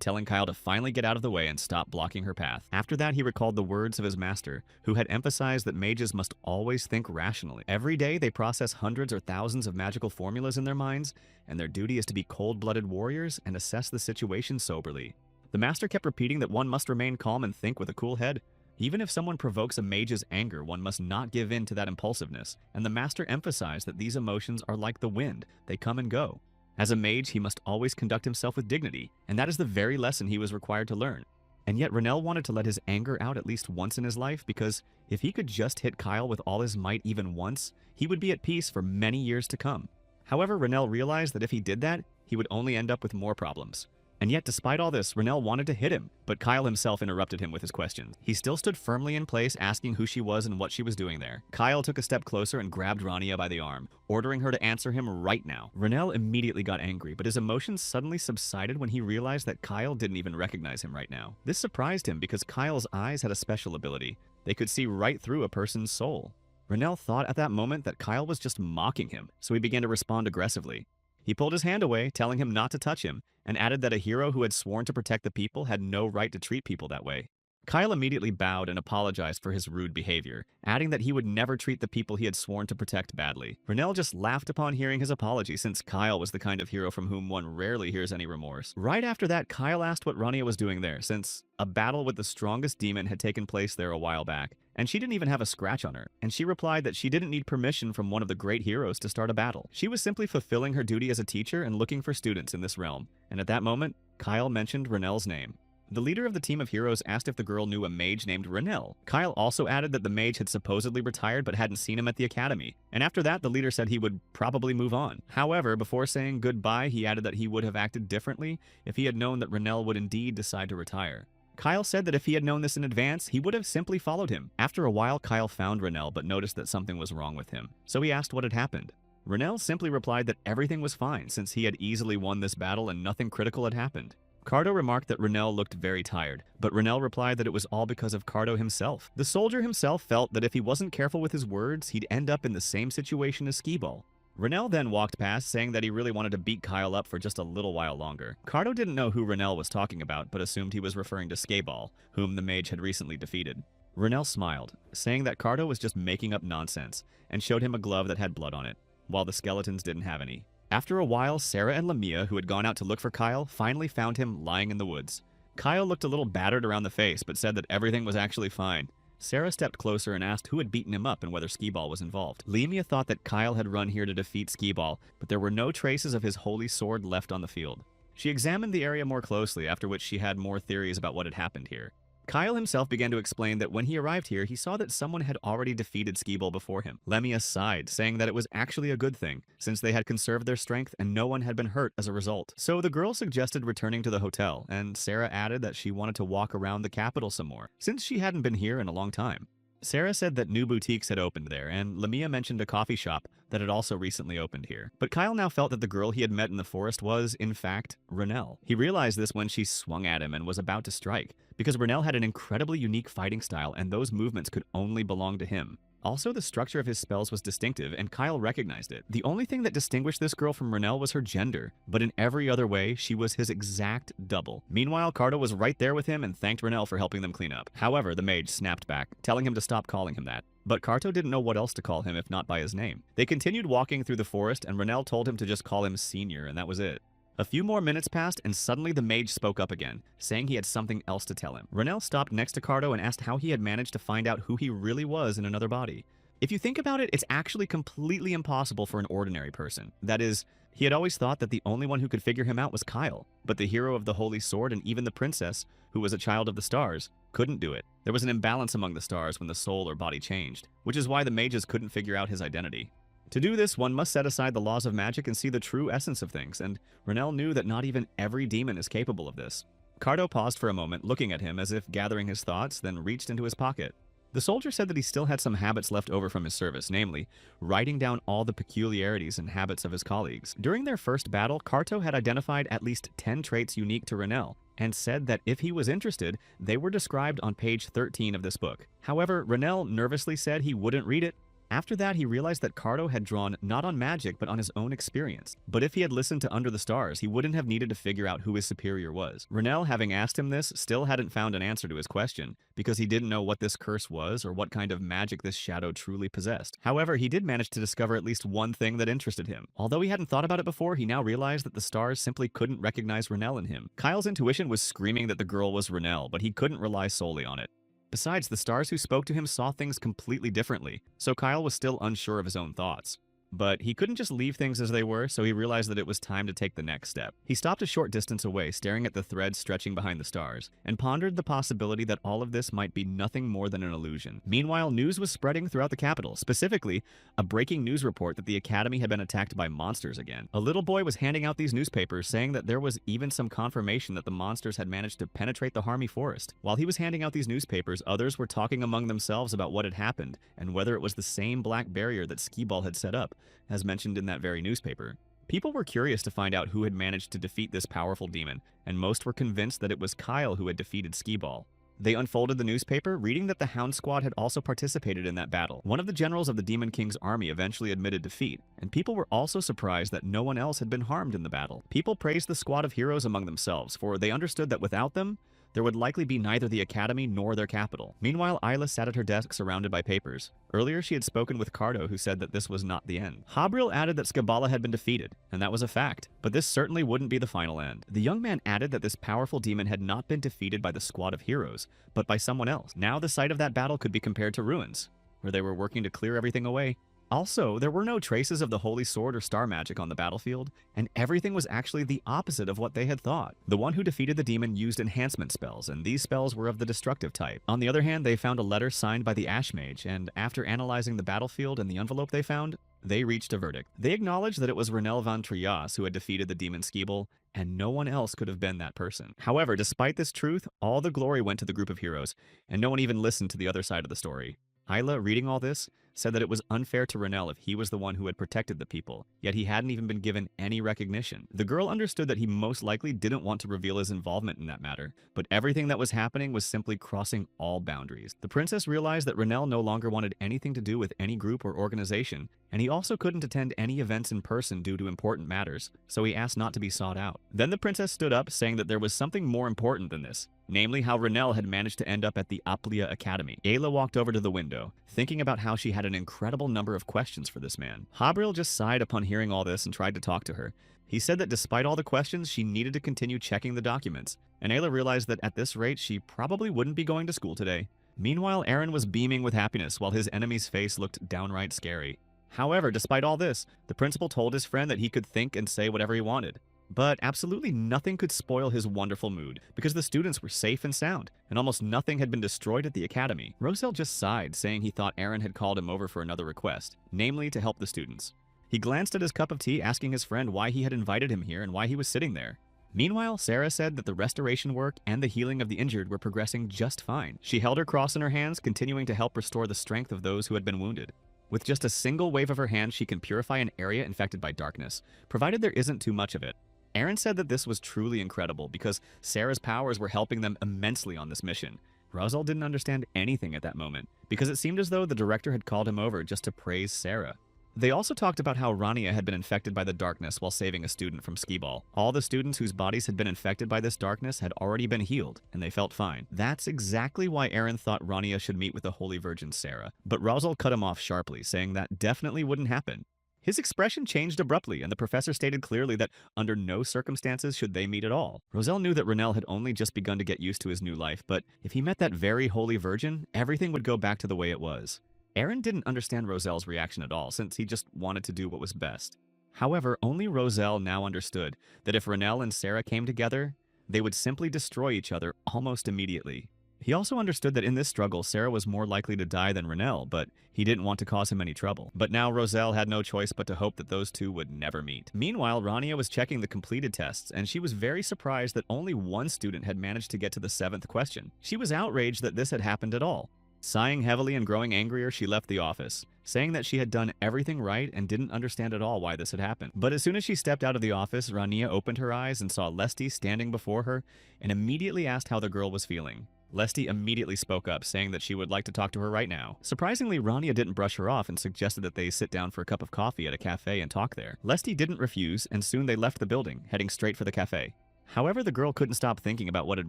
Speaker 1: telling Kyle to finally get out of the way and stop blocking her path. After that, he recalled the words of his master, who had emphasized that mages must always think rationally. Every day, they process hundreds or thousands of magical formulas in their minds, and their duty is to be cold-blooded warriors and assess the situation soberly. The master kept repeating that one must remain calm and think with a cool head. Even if someone provokes a mage's anger, one must not give in to that impulsiveness, and the master emphasized that these emotions are like the wind, they come and go. As a mage, he must always conduct himself with dignity, and that is the very lesson he was required to learn. And yet Renel wanted to let his anger out at least once in his life, because if he could just hit Kyle with all his might even once, he would be at peace for many years to come. However, Renel realized that if he did that, he would only end up with more problems. And yet, despite all this, Renel wanted to hit him, but Kyle himself interrupted him with his questions. He still stood firmly in place, asking who she was and what she was doing there. Kyle took a step closer and grabbed Rania by the arm, ordering her to answer him right now. Renel immediately got angry, but his emotions suddenly subsided when he realized that Kyle didn't even recognize him right now. This surprised him because Kyle's eyes had a special ability. They could see right through a person's soul. Renel thought at that moment that Kyle was just mocking him, so he began to respond aggressively. He pulled his hand away, telling him not to touch him, and added that a hero who had sworn to protect the people had no right to treat people that way. Kyle immediately bowed and apologized for his rude behavior, adding that he would never treat the people he had sworn to protect badly. Renel just laughed upon hearing his apology, since Kyle was the kind of hero from whom one rarely hears any remorse. Right after that, Kyle asked what Rania was doing there, since a battle with the strongest demon had taken place there a while back, and she didn't even have a scratch on her, and she replied that she didn't need permission from one of the great heroes to start a battle. She was simply fulfilling her duty as a teacher and looking for students in this realm, and at that moment, Kyle mentioned Renel's name. The leader of the team of heroes asked if the girl knew a mage named Renel. Kyle also added that the mage had supposedly retired but hadn't seen him at the academy, and after that, the leader said he would probably move on. However, before saying goodbye, he added that he would have acted differently if he had known that Renel would indeed decide to retire. Kyle said that if he had known this in advance, he would have simply followed him. After a while, Kyle found Renel but noticed that something was wrong with him, so he asked what had happened. Renel simply replied that everything was fine since he had easily won this battle and nothing critical had happened. Cardo remarked that Renel looked very tired, but Renel replied that it was all because of Cardo himself. The soldier himself felt that if he wasn't careful with his words, he'd end up in the same situation as Skee-Ball. Renel then walked past, saying that he really wanted to beat Kyle up for just a little while longer. Cardo didn't know who Renel was talking about, but assumed he was referring to Skee-Ball, whom the mage had recently defeated. Renel smiled, saying that Cardo was just making up nonsense, and showed him a glove that had blood on it, while the skeletons didn't have any. After a while, Sarah and Lamia, who had gone out to look for Kyle, finally found him lying in the woods. Kyle looked a little battered around the face, but said that everything was actually fine. Sarah stepped closer and asked who had beaten him up and whether Skee-Ball was involved. Lamia thought that Kyle had run here to defeat Skee-Ball, but there were no traces of his holy sword left on the field. She examined the area more closely, after which she had more theories about what had happened here. Kyle himself began to explain that when he arrived here, he saw that someone had already defeated Skee-Ball before him. Lamia sighed, saying that it was actually a good thing, since they had conserved their strength and no one had been hurt as a result. So the girl suggested returning to the hotel, and Sarah added that she wanted to walk around the capital some more, since she hadn't been here in a long time. Sarah said that new boutiques had opened there, and Lamia mentioned a coffee shop that had also recently opened here. But Kyle now felt that the girl he had met in the forest was, in fact, Renel. He realized this when she swung at him and was about to strike, because Renel had an incredibly unique fighting style and those movements could only belong to him. Also, the structure of his spells was distinctive, and Kyle recognized it. The only thing that distinguished this girl from Renel was her gender, but in every other way, she was his exact double. Meanwhile, Cardo was right there with him and thanked Renel for helping them clean up. However, the mage snapped back, telling him to stop calling him that. But Karto didn't know what else to call him if not by his name. They continued walking through the forest, and Renel told him to just call him Senior, and that was it. A few more minutes passed, and suddenly the mage spoke up again, saying he had something else to tell him. Renel stopped next to Karto and asked how he had managed to find out who he really was in another body. If you think about it, it's actually completely impossible for an ordinary person. That is, he had always thought that the only one who could figure him out was Kyle, but the hero of the Holy Sword and even the princess, who was a child of the stars, couldn't do it. There was an imbalance among the stars when the soul or body changed, which is why the mages couldn't figure out his identity. To do this, one must set aside the laws of magic and see the true essence of things, and Renel knew that not even every demon is capable of this. Karto paused for a moment, looking at him as if gathering his thoughts, then reached into his pocket. The soldier said that he still had some habits left over from his service, namely, writing down all the peculiarities and habits of his colleagues. During their first battle, Karto had identified at least 10 traits unique to Renel, and said that if he was interested, they were described on page 13 of this book. However, Renel nervously said he wouldn't read it. After that, he realized that Karto had drawn not on magic, but on his own experience. But if he had listened to Under the Stars, he wouldn't have needed to figure out who his superior was. Renel, having asked him this, still hadn't found an answer to his question, because he didn't know what this curse was or what kind of magic this shadow truly possessed. However, he did manage to discover at least one thing that interested him. Although he hadn't thought about it before, he now realized that the stars simply couldn't recognize Renel in him. Kyle's intuition was screaming that the girl was Renel, but he couldn't rely solely on it. Besides, the stars who spoke to him saw things completely differently, so Kyle was still unsure of his own thoughts. But he couldn't just leave things as they were, so he realized that it was time to take the next step. He stopped a short distance away, staring at the thread stretching behind the stars, and pondered the possibility that all of this might be nothing more than an illusion. Meanwhile, news was spreading throughout the capital, specifically, a breaking news report that the academy had been attacked by monsters again. A little boy was handing out these newspapers, saying that there was even some confirmation that the monsters had managed to penetrate the Harmy Forest. While he was handing out these newspapers, others were talking among themselves about what had happened, and whether it was the same black barrier that Skee-Ball had set up, as mentioned in that very newspaper. People were curious to find out who had managed to defeat this powerful demon, and most were convinced that it was Kyle who had defeated Skee-Ball. They unfolded the newspaper, reading that the Hound Squad had also participated in that battle. One of the generals of the Demon King's army eventually admitted defeat, and people were also surprised that no one else had been harmed in the battle. People praised the squad of heroes among themselves, for they understood that without them, there would likely be neither the academy nor their capital. Meanwhile, Isla sat at her desk surrounded by papers. Earlier, she had spoken with Karto, who said that this was not the end. Habril added that Skabala had been defeated, and that was a fact. But this certainly wouldn't be the final end. The young man added that this powerful demon had not been defeated by the squad of heroes, but by someone else. Now the site of that battle could be compared to ruins, where they were working to clear everything away. Also, there were no traces of the Holy Sword or star magic on the battlefield, and everything was actually the opposite of what they had thought. The one who defeated the demon used enhancement spells, and these spells were of the destructive type. On the other hand, they found a letter signed by the Ash Mage, and after analyzing the battlefield and the envelope they found, they reached a verdict. They acknowledged that it was Renel van Trias who had defeated the demon Skee-Ball, and no one else could have been that person. However, despite this truth, all the glory went to the group of heroes, and no one even listened to the other side of the story. Isla, reading all this, said that it was unfair to Renel if he was the one who had protected the people, yet he hadn't even been given any recognition. The girl understood that he most likely didn't want to reveal his involvement in that matter, but everything that was happening was simply crossing all boundaries. The princess realized that Renel no longer wanted anything to do with any group or organization, and he also couldn't attend any events in person due to important matters, so he asked not to be sought out. Then the princess stood up, saying that there was something more important than this, namely how Renel had managed to end up at the Aplia Academy. Ayla walked over to the window, thinking about how she had an incredible number of questions for this man. Habril just sighed upon hearing all this and tried to talk to her. He said that despite all the questions, she needed to continue checking the documents, and Ayla realized that at this rate, she probably wouldn't be going to school today. Meanwhile, Aaron was beaming with happiness while his enemy's face looked downright scary. However, despite all this, the principal told his friend that he could think and say whatever he wanted. But absolutely nothing could spoil his wonderful mood, because the students were safe and sound, and almost nothing had been destroyed at the academy. Rosel just sighed, saying he thought Aaron had called him over for another request, namely to help the students. He glanced at his cup of tea, asking his friend why he had invited him here and why he was sitting there. Meanwhile, Sarah said that the restoration work and the healing of the injured were progressing just fine. She held her cross in her hands, continuing to help restore the strength of those who had been wounded. With just a single wave of her hand, she can purify an area infected by darkness, provided there isn't too much of it. Aaron said that this was truly incredible because Sarah's powers were helping them immensely on this mission. Rosal didn't understand anything at that moment because it seemed as though the director had called him over just to praise Sarah. They also talked about how Rania had been infected by the darkness while saving a student from skee-ball. All the students whose bodies had been infected by this darkness had already been healed, and they felt fine. That's exactly why Aaron thought Rania should meet with the Holy Virgin Sarah. But Rosal cut him off sharply, saying that definitely wouldn't happen. His expression changed abruptly, and the professor stated clearly that under no circumstances should they meet at all. Roselle knew that Renel had only just begun to get used to his new life, but if he met that very Holy Virgin, everything would go back to the way it was. Aaron didn't understand Roselle's reaction at all, since he just wanted to do what was best. However, only Roselle now understood that if Renel and Sarah came together, they would simply destroy each other almost immediately. He also understood that in this struggle, Sarah was more likely to die than Renel, but he didn't want to cause him any trouble. But now Roselle had no choice but to hope that those two would never meet. Meanwhile, Rania was checking the completed tests, and she was very surprised that only one student had managed to get to the 7th question. She was outraged that this had happened at all. Sighing heavily and growing angrier, she left the office, saying that she had done everything right and didn't understand at all why this had happened. But as soon as she stepped out of the office, Rania opened her eyes and saw Lesty standing before her and immediately asked how the girl was feeling. Lesty immediately spoke up, saying that she would like to talk to her right now. Surprisingly, Rania didn't brush her off and suggested that they sit down for a cup of coffee at a cafe and talk there. Lesty didn't refuse, and soon they left the building, heading straight for the cafe. However, the girl couldn't stop thinking about what had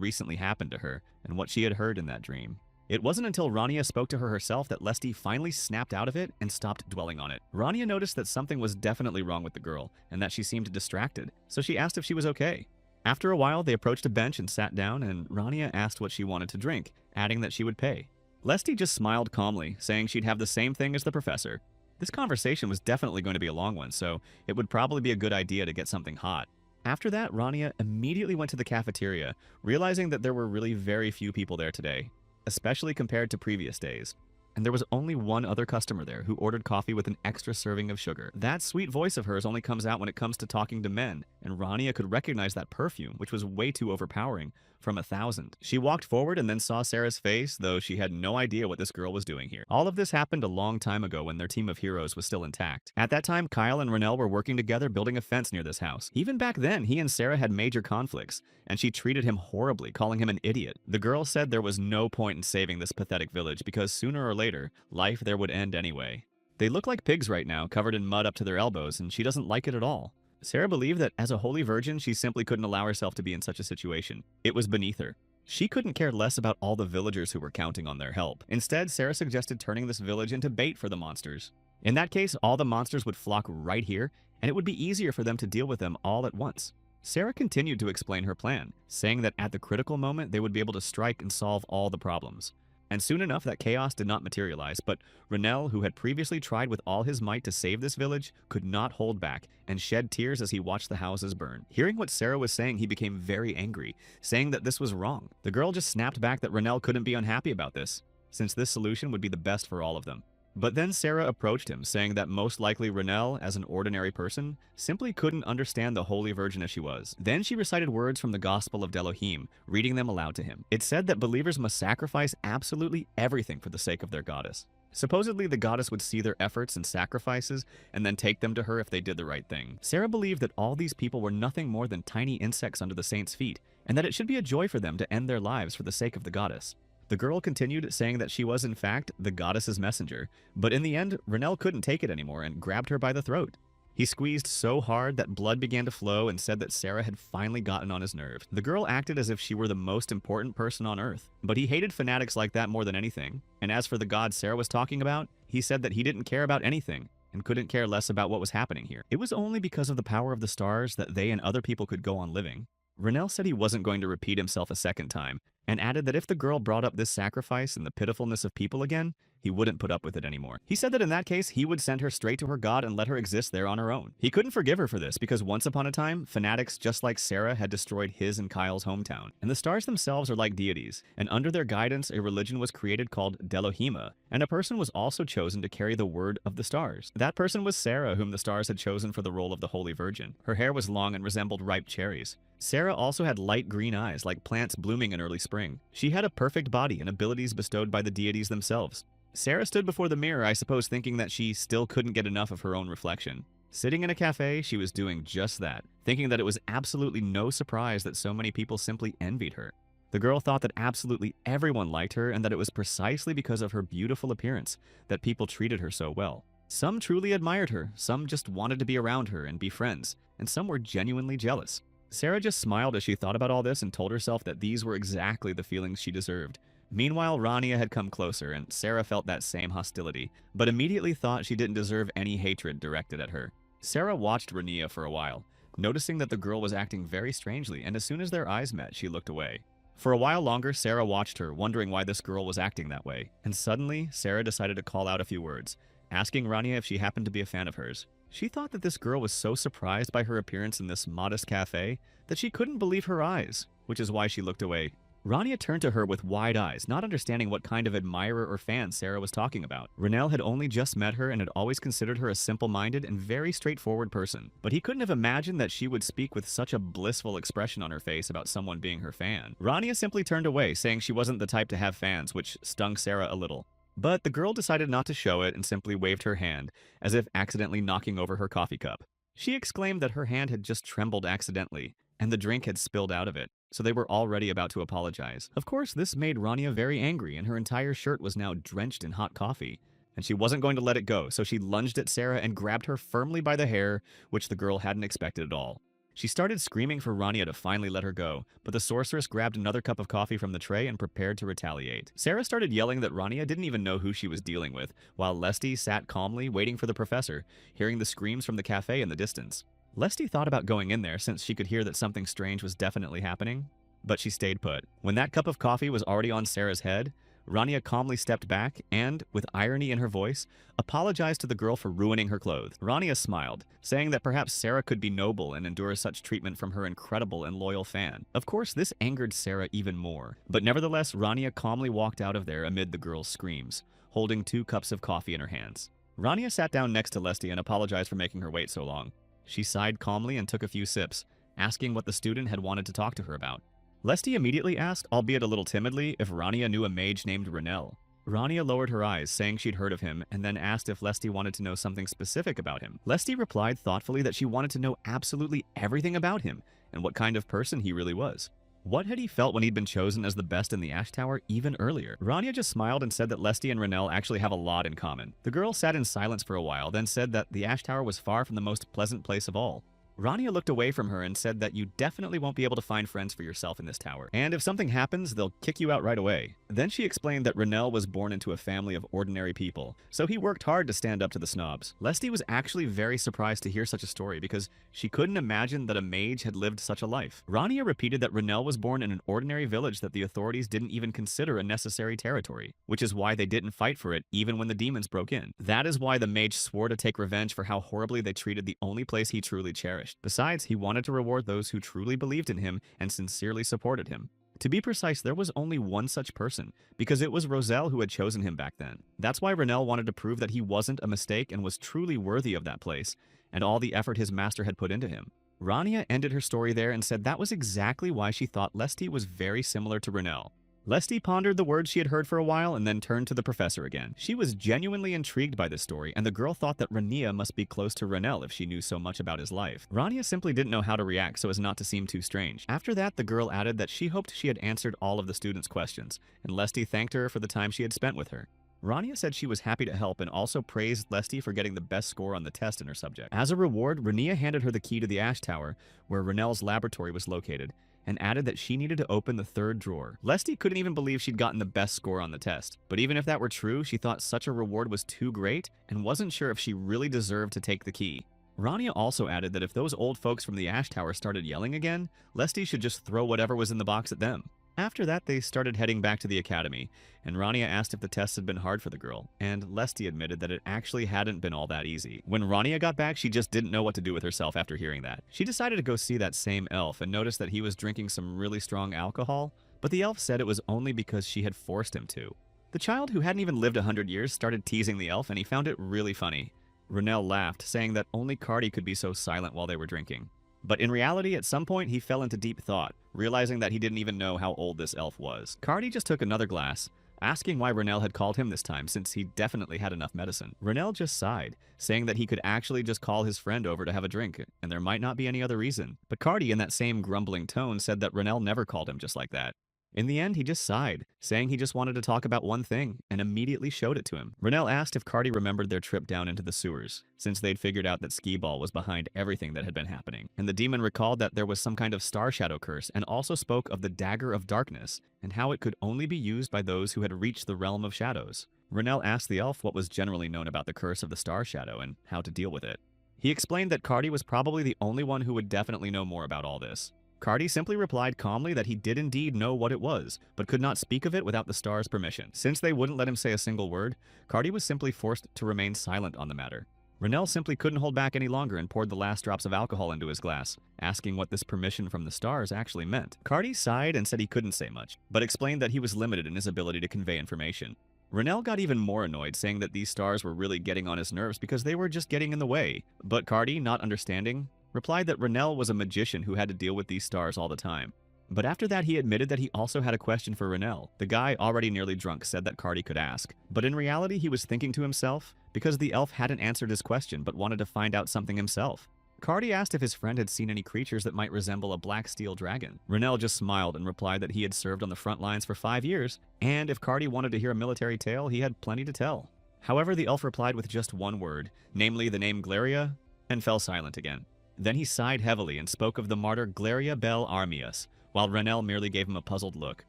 Speaker 1: recently happened to her and what she had heard in that dream. It wasn't until Rania spoke to her herself that Lesty finally snapped out of it and stopped dwelling on it. Rania noticed that something was definitely wrong with the girl and that she seemed distracted, so she asked if she was okay. After a while, they approached a bench and sat down, and Rania asked what she wanted to drink, adding that she would pay. Lesty just smiled calmly, saying she'd have the same thing as the professor. This conversation was definitely going to be a long one, so it would probably be a good idea to get something hot. After that, Rania immediately went to the cafeteria, realizing that there were really very few people there today, especially compared to previous days. And there was only one other customer there who ordered coffee with an extra serving of sugar. That sweet voice of hers only comes out when it comes to talking to men, and Rania could recognize that perfume, which was way too overpowering, from 1,000. She walked forward and then saw Sarah's face, though she had no idea what this girl was doing here. All of this happened a long time ago when their team of heroes was still intact. At that time, Kyle and Renel were working together building a fence near this house. Even back then, he and Sarah had major conflicts, and she treated him horribly, calling him an idiot. The girl said there was no point in saving this pathetic village because sooner or later, life there would end anyway. They look like pigs right now, covered in mud up to their elbows, and she doesn't like it at all. Sarah believed that as a holy virgin, she simply couldn't allow herself to be in such a situation. It was beneath her. She couldn't care less about all the villagers who were counting on their help. Instead, Sarah suggested turning this village into bait for the monsters. In that case, all the monsters would flock right here, and it would be easier for them to deal with them all at once. Sarah continued to explain her plan, saying that at the critical moment, they would be able to strike and solve all the problems. And soon enough, that chaos did not materialize, but Renel, who had previously tried with all his might to save this village, could not hold back and shed tears as he watched the houses burn. Hearing what Sarah was saying, he became very angry, saying that this was wrong. The girl just snapped back that Renel couldn't be unhappy about this, since this solution would be the best for all of them. But then Sarah approached him, saying that most likely Renel, as an ordinary person, simply couldn't understand the Holy Virgin as she was. Then she recited words from the Gospel of Delohim, reading them aloud to him. It said that believers must sacrifice absolutely everything for the sake of their goddess. Supposedly, the goddess would see their efforts and sacrifices and then take them to her if they did the right thing. Sarah believed that all these people were nothing more than tiny insects under the saints' feet, and that it should be a joy for them to end their lives for the sake of the goddess. The girl continued, saying that she was in fact the goddess's messenger, but in the end, Renel couldn't take it anymore and grabbed her by the throat. He squeezed so hard that blood began to flow and said that Sarah had finally gotten on his nerve. The girl acted as if she were the most important person on earth, but he hated fanatics like that more than anything. And as for the god Sarah was talking about, he said that he didn't care about anything and couldn't care less about what was happening here. It was only because of the power of the stars that they and other people could go on living. Renel said he wasn't going to repeat himself a second time, and added that if the girl brought up this sacrifice and the pitifulness of people again, he wouldn't put up with it anymore. He said that in that case, he would send her straight to her god and let her exist there on her own. He couldn't forgive her for this because once upon a time, fanatics just like Sarah had destroyed his and Kyle's hometown. And the stars themselves are like deities, and under their guidance, a religion was created called Delohima, and a person was also chosen to carry the word of the stars. That person was Sarah, whom the stars had chosen for the role of the Holy Virgin. Her hair was long and resembled ripe cherries. Sarah also had light green eyes, like plants blooming in early spring. She had a perfect body and abilities bestowed by the deities themselves. Sarah stood before the mirror, I suppose thinking that she still couldn't get enough of her own reflection. Sitting in a cafe, she was doing just that, thinking that it was absolutely no surprise that so many people simply envied her. The girl thought that absolutely everyone liked her and that it was precisely because of her beautiful appearance that people treated her so well. Some truly admired her, some just wanted to be around her and be friends, and some were genuinely jealous. Sarah just smiled as she thought about all this and told herself that these were exactly the feelings she deserved. Meanwhile, Rania had come closer, and Sarah felt that same hostility, but immediately thought she didn't deserve any hatred directed at her. Sarah watched Rania for a while, noticing that the girl was acting very strangely, and as soon as their eyes met, she looked away. For a while longer, Sarah watched her, wondering why this girl was acting that way, and suddenly, Sarah decided to call out a few words, asking Rania if she happened to be a fan of hers. She thought that this girl was so surprised by her appearance in this modest cafe that she couldn't believe her eyes, which is why she looked away. Rania turned to her with wide eyes, not understanding what kind of admirer or fan Sarah was talking about. Renell had only just met her and had always considered her a simple-minded and very straightforward person, but he couldn't have imagined that she would speak with such a blissful expression on her face about someone being her fan. Rania simply turned away, saying she wasn't the type to have fans, which stung Sarah a little. But the girl decided not to show it and simply waved her hand, as if accidentally knocking over her coffee cup. She exclaimed that her hand had just trembled accidentally, and the drink had spilled out of it, so they were already about to apologize. Of course, this made Rania very angry, and her entire shirt was now drenched in hot coffee. And she wasn't going to let it go, so she lunged at Sarah and grabbed her firmly by the hair, which the girl hadn't expected at all. She started screaming for Rania to finally let her go, but the sorceress grabbed another cup of coffee from the tray and prepared to retaliate. Sarah started yelling that Rania didn't even know who she was dealing with, while Lesty sat calmly waiting for the professor, hearing the screams from the cafe in the distance. Lesty thought about going in there since she could hear that something strange was definitely happening, but she stayed put. When that cup of coffee was already on Sarah's head, Rania calmly stepped back and, with irony in her voice, apologized to the girl for ruining her clothes. Rania smiled, saying that perhaps Sarah could be noble and endure such treatment from her incredible and loyal fan. Of course, this angered Sarah even more, but nevertheless, Rania calmly walked out of there amid the girl's screams, holding 2 cups of coffee in her hands. Rania sat down next to Lesty and apologized for making her wait so long. She sighed calmly and took a few sips, asking what the student had wanted to talk to her about. Lesty immediately asked, albeit a little timidly, if Rania knew a mage named Renell. Rania lowered her eyes, saying she'd heard of him, and then asked if Lesty wanted to know something specific about him. Lesty replied thoughtfully that she wanted to know absolutely everything about him, and what kind of person he really was. What had he felt when he'd been chosen as the best in the Ash Tower even earlier? Rania just smiled and said that Lesty and Renell actually have a lot in common. The girl sat in silence for a while, then said that the Ash Tower was far from the most pleasant place of all. Rania looked away from her and said that you definitely won't be able to find friends for yourself in this tower, and if something happens, they'll kick you out right away. Then she explained that Renell was born into a family of ordinary people, so he worked hard to stand up to the snobs. Lesty was actually very surprised to hear such a story because she couldn't imagine that a mage had lived such a life. Rania repeated that Renell was born in an ordinary village that the authorities didn't even consider a necessary territory, which is why they didn't fight for it even when the demons broke in. That is why the mage swore to take revenge for how horribly they treated the only place he truly cherished. Besides, he wanted to reward those who truly believed in him and sincerely supported him. To be precise, there was only one such person, because it was Roselle who had chosen him back then. That's why Renell wanted to prove that he wasn't a mistake and was truly worthy of that place, and all the effort his master had put into him. Rania ended her story there and said that was exactly why she thought Lesty was very similar to Renell. Lesty pondered the words she had heard for a while and then turned to the professor again. She was genuinely intrigued by this story, and the girl thought that Rania must be close to Renell if she knew so much about his life. Rania simply didn't know how to react so as not to seem too strange. After that, the girl added that she hoped she had answered all of the students' questions, and Lesty thanked her for the time she had spent with her. Rania said she was happy to help and also praised Lesty for getting the best score on the test in her subject. As a reward, Rania handed her the key to the Ash Tower, where Renell's laboratory was located, and added that she needed to open the 3rd drawer. Lesty couldn't even believe she'd gotten the best score on the test, but even if that were true, she thought such a reward was too great and wasn't sure if she really deserved to take the key. Rania also added that if those old folks from the Ash Tower started yelling again, Lesty should just throw whatever was in the box at them. After that, they started heading back to the academy, and Rania asked if the tests had been hard for the girl, and Lesty admitted that it actually hadn't been all that easy. When Rania got back, she just didn't know what to do with herself after hearing that. She decided to go see that same elf and noticed that he was drinking some really strong alcohol, but the elf said it was only because she had forced him to. The child, who hadn't even lived 100 years, started teasing the elf, and he found it really funny. Renell laughed, saying that only Cardi could be so silent while they were drinking. But in reality, at some point, he fell into deep thought, realizing that he didn't even know how old this elf was. Cardi just took another glass, asking why Renell had called him this time, since he definitely had enough medicine. Renell just sighed, saying that he could actually just call his friend over to have a drink, and there might not be any other reason. But Cardi, in that same grumbling tone, said that Renell never called him just like that. In the end, he just sighed, saying he just wanted to talk about one thing, and immediately showed it to him. Renell asked if Cardi remembered their trip down into the sewers, since they'd figured out that Skee-Ball was behind everything that had been happening. And the demon recalled that there was some kind of star shadow curse, and also spoke of the Dagger of Darkness, and how it could only be used by those who had reached the realm of shadows. Renell asked the elf what was generally known about the curse of the star shadow and how to deal with it. He explained that Cardi was probably the only one who would definitely know more about all this. Cardi simply replied calmly that he did indeed know what it was, but could not speak of it without the star's permission. Since they wouldn't let him say a single word, Cardi was simply forced to remain silent on the matter. Renell simply couldn't hold back any longer and poured the last drops of alcohol into his glass, asking what this permission from the stars actually meant. Cardi sighed and said he couldn't say much, but explained that he was limited in his ability to convey information. Renell got even more annoyed, saying that these stars were really getting on his nerves because they were just getting in the way. But Cardi, not understanding, replied that Renell was a magician who had to deal with these stars all the time. But after that, he admitted that he also had a question for Renell. The guy, already nearly drunk, said that Cardi could ask. But in reality, he was thinking to himself, because the elf hadn't answered his question but wanted to find out something himself. Cardi asked if his friend had seen any creatures that might resemble a black steel dragon. Renell just smiled and replied that he had served on the front lines for 5 years, and if Cardi wanted to hear a military tale, he had plenty to tell. However, the elf replied with just one word, namely the name Glaria, and fell silent again. Then he sighed heavily and spoke of the martyr Glaria Bel Armias, while Renell merely gave him a puzzled look.